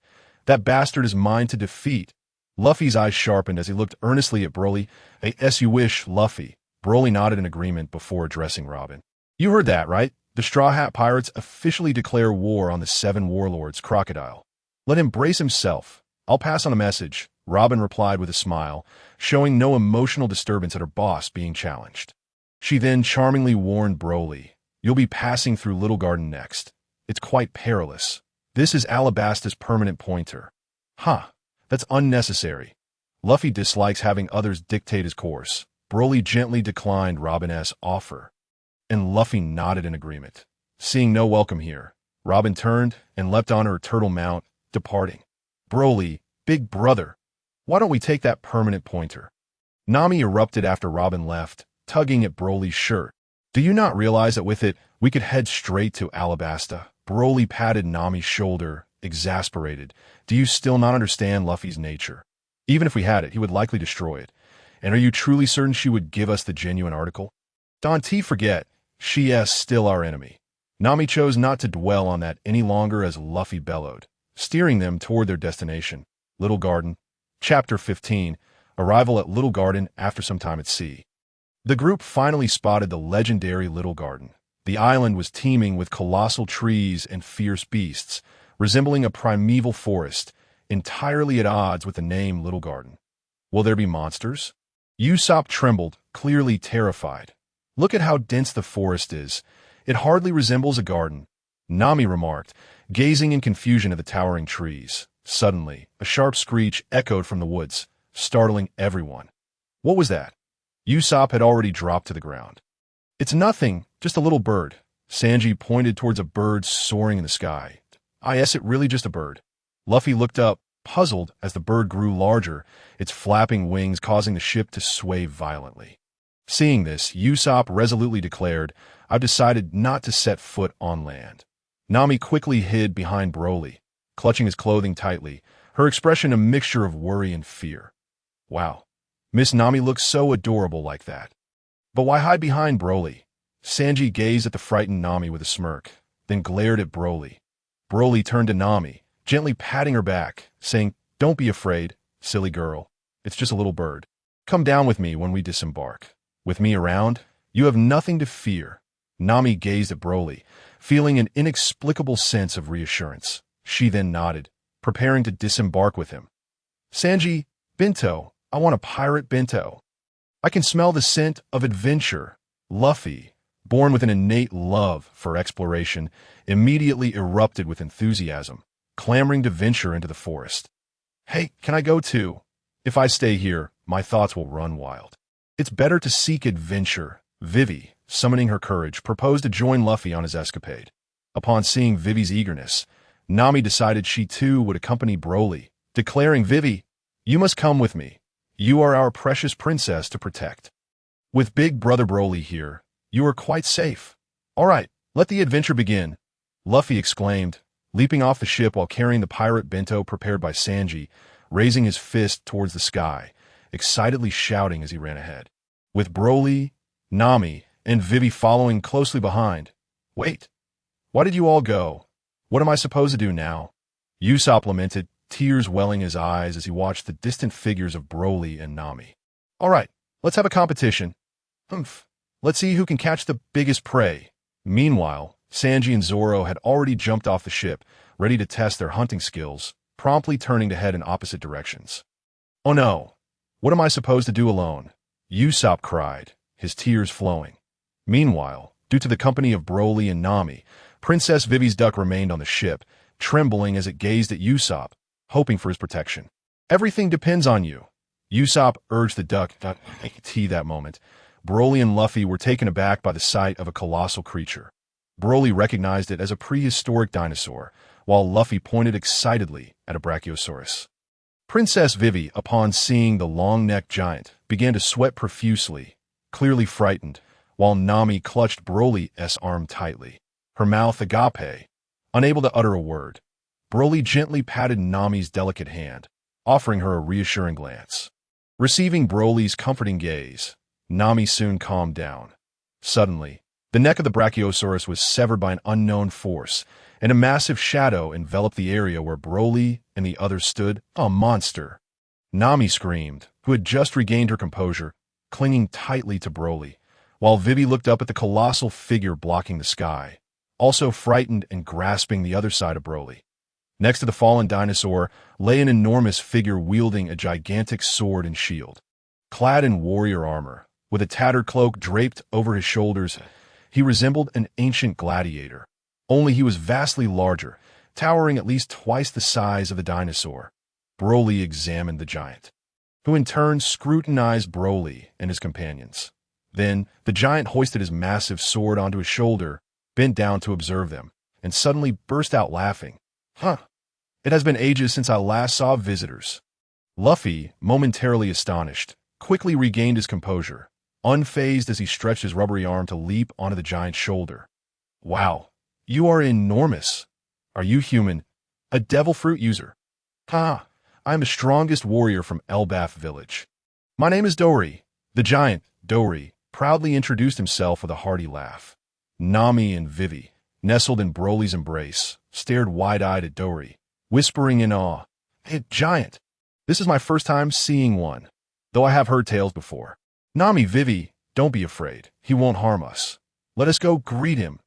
[SPEAKER 1] "That bastard is mine to defeat." Luffy's eyes sharpened as he looked earnestly at Broly. "As you wish, Luffy." Broly nodded in agreement before addressing Robin. "You heard that, right? The Straw Hat Pirates officially declare war on the 7 warlords, Crocodile. Let him brace himself. I'll pass on a message," Robin replied with a smile, showing no emotional disturbance at her boss being challenged. She then charmingly warned Broly, "You'll be passing through Little Garden next. It's quite perilous. This is Alabasta's permanent pointer." "Huh, that's unnecessary. Luffy dislikes having others dictate his course." Broly gently declined Robin's offer, and Luffy nodded in agreement. Seeing no welcome here, Robin turned and leapt on her turtle mount, departing. "Broly, big brother, why don't we take that permanent pointer?" Nami erupted after Robin left, tugging at Broly's shirt. "Do you not realize that with it, we could head straight to Alabasta?" Broly patted Nami's shoulder, exasperated. "Do you still not understand Luffy's nature? Even if we had it, he would likely destroy it. And are you truly certain she would give us the genuine article?" "Don't forget, she is still our enemy." Nami chose not to dwell on that any longer as Luffy bellowed, steering them toward their destination, Little Garden. Chapter 15, Arrival at Little Garden after some time at sea. The group finally spotted the legendary Little Garden. The island was teeming with colossal trees and fierce beasts, resembling a primeval forest, entirely at odds with the name Little Garden. Will there be monsters? Usopp trembled, clearly terrified. "Look at how dense the forest is. It hardly resembles a garden," Nami remarked, gazing in confusion at the towering trees. Suddenly, a sharp screech echoed from the woods, startling everyone. What was that? Usopp had already dropped to the ground. "It's nothing, just a little bird." Sanji pointed towards a bird soaring in the sky. "Is it really just a bird?" Luffy looked up, puzzled as the bird grew larger, its flapping wings causing the ship to sway violently. Seeing this, Usopp resolutely declared, "I've decided not to set foot on land." Nami quickly hid behind Broly, clutching his clothing tightly, her expression a mixture of worry and fear. Wow, Miss Nami looks so adorable like that. But why hide behind Broly? Sanji gazed at the frightened Nami with a smirk, then glared at Broly. Broly turned to Nami, gently patting her back, saying, "Don't be afraid, silly girl. It's just a little bird. Come down with me when we disembark. With me around, you have nothing to fear." Nami gazed at Broly, feeling an inexplicable sense of reassurance. She then nodded, preparing to disembark with him. "Sanji, bento. I want a pirate bento. I can smell the scent of adventure." Luffy, born with an innate love for exploration, immediately erupted with enthusiasm, clamoring to venture into the forest. "Hey, can I go too? If I stay here, my thoughts will run wild. It's better to seek adventure." Vivi, summoning her courage, proposed to join Luffy on his escapade. Upon seeing Vivi's eagerness, Nami decided she too would accompany Broly, declaring, "Vivi, you must come with me. You are our precious princess to protect. With big brother Broly here, you are quite safe." "All right, let the adventure begin," Luffy exclaimed, leaping off the ship while carrying the pirate bento prepared by Sanji, raising his fist towards the sky, excitedly shouting as he ran ahead. With Broly, Nami, and Vivi following closely behind. "Wait, why did you all go? What am I supposed to do now?" Usopp lamented, tears welling his eyes as he watched the distant figures of Broly and Nami. "All right, let's have a competition. Let's see who can catch the biggest prey." Meanwhile, Sanji and Zoro had already jumped off the ship, ready to test their hunting skills, promptly turning to head in opposite directions. "Oh no, what am I supposed to do alone?" Usopp cried, his tears flowing. Meanwhile, due to the company of Broly and Nami, Princess Vivi's duck remained on the ship, trembling as it gazed at Usopp, hoping for his protection. "Everything depends on you," Usopp urged the duck. At that moment, Broly and Luffy were taken aback by the sight of a colossal creature. Broly recognized it as a prehistoric dinosaur, while Luffy pointed excitedly at a brachiosaurus. Princess Vivi, upon seeing the long-necked giant, began to sweat profusely, clearly frightened, while Nami clutched Broly's arm tightly, her mouth agape, unable to utter a word. Broly gently patted Nami's delicate hand, offering her a reassuring glance. Receiving Broly's comforting gaze, Nami soon calmed down. Suddenly, the neck of the Brachiosaurus was severed by an unknown force, and a massive shadow enveloped the area where Broly and the others stood. A monster! Nami screamed, who had just regained her composure, clinging tightly to Broly, while Vivi looked up at the colossal figure blocking the sky, also frightened and grasping the other side of Broly. Next to the fallen dinosaur lay an enormous figure wielding a gigantic sword and shield. Clad in warrior armor, with a tattered cloak draped over his shoulders, he resembled an ancient gladiator. Only he was vastly larger, towering at least twice the size of the dinosaur. Broly examined the giant, who in turn scrutinized Broly and his companions. Then, the giant hoisted his massive sword onto his shoulder, bent down to observe them, and suddenly burst out laughing. Huh! It has been ages since I last saw visitors. Luffy, momentarily astonished, quickly regained his composure, unfazed as he stretched his rubbery arm to leap onto the giant's shoulder. Wow! You are enormous. Are you human? A devil fruit user? Ha! I am the strongest warrior from Elbaf village. My name is Dory. The giant, Dory, proudly introduced himself with a hearty laugh. Nami and Vivi, nestled in Broly's embrace, stared wide-eyed at Dory, whispering in awe, "Hey, giant! This is my first time seeing one, though I have heard tales before." Nami, Vivi, don't be afraid. He won't harm us. Let us go greet him.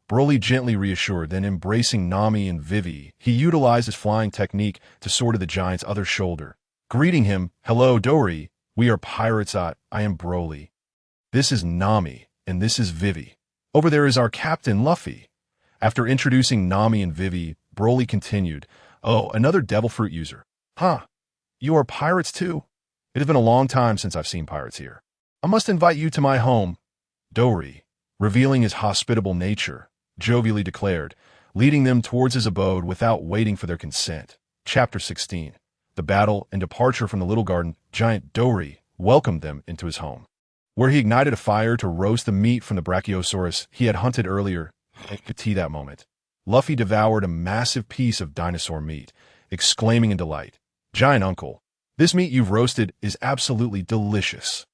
[SPEAKER 1] Broly gently reassured, then embracing Nami and Vivi, he utilized his flying technique to soar to the giant's other shoulder. Greeting him, "Hello, Dory. We are pirates. I am Broly. This is Nami, and this is Vivi. Over there is our captain, Luffy." After introducing Nami and Vivi, Broly continued, "Oh, another devil fruit user. Huh. You are pirates too? It has been a long time since I've seen pirates here. I must invite you to my home." Dory, revealing his hospitable nature, jovially declared, leading them towards his abode without waiting for their consent. Chapter 16. The battle and departure from the little garden. Giant Dory welcomed them into his home, where he ignited a fire to roast the meat from the Brachiosaurus he had hunted earlier. At that moment, Luffy devoured a massive piece of dinosaur meat, exclaiming in delight, "Giant uncle, this meat you've roasted is absolutely delicious."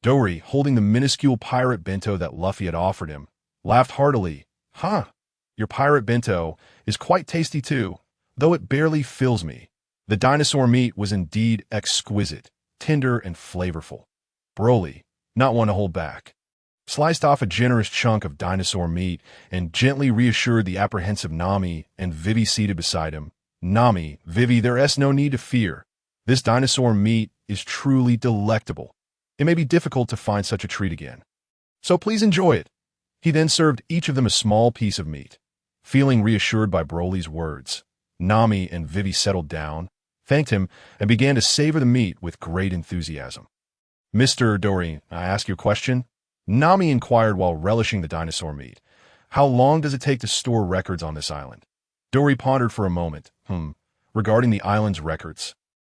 [SPEAKER 1] Dory, holding the minuscule pirate bento that Luffy had offered him, laughed heartily. "Huh, your pirate bento is quite tasty too, though it barely fills me." The dinosaur meat was indeed exquisite, tender and flavorful. Broly, not one to hold back, sliced off a generous chunk of dinosaur meat and gently reassured the apprehensive Nami and Vivi seated beside him. "Nami, Vivi, there's no need to fear. This dinosaur meat is truly delectable. It may be difficult to find such a treat again, so please enjoy it." He then served each of them a small piece of meat. Feeling reassured by Broly's words, Nami and Vivi settled down, thanked him, and began to savor the meat with great enthusiasm. "Mr. Dory, I ask you a question?" Nami inquired while relishing the dinosaur meat. "How long does it take to store records on this island?" Dory pondered for a moment. Regarding the island's records,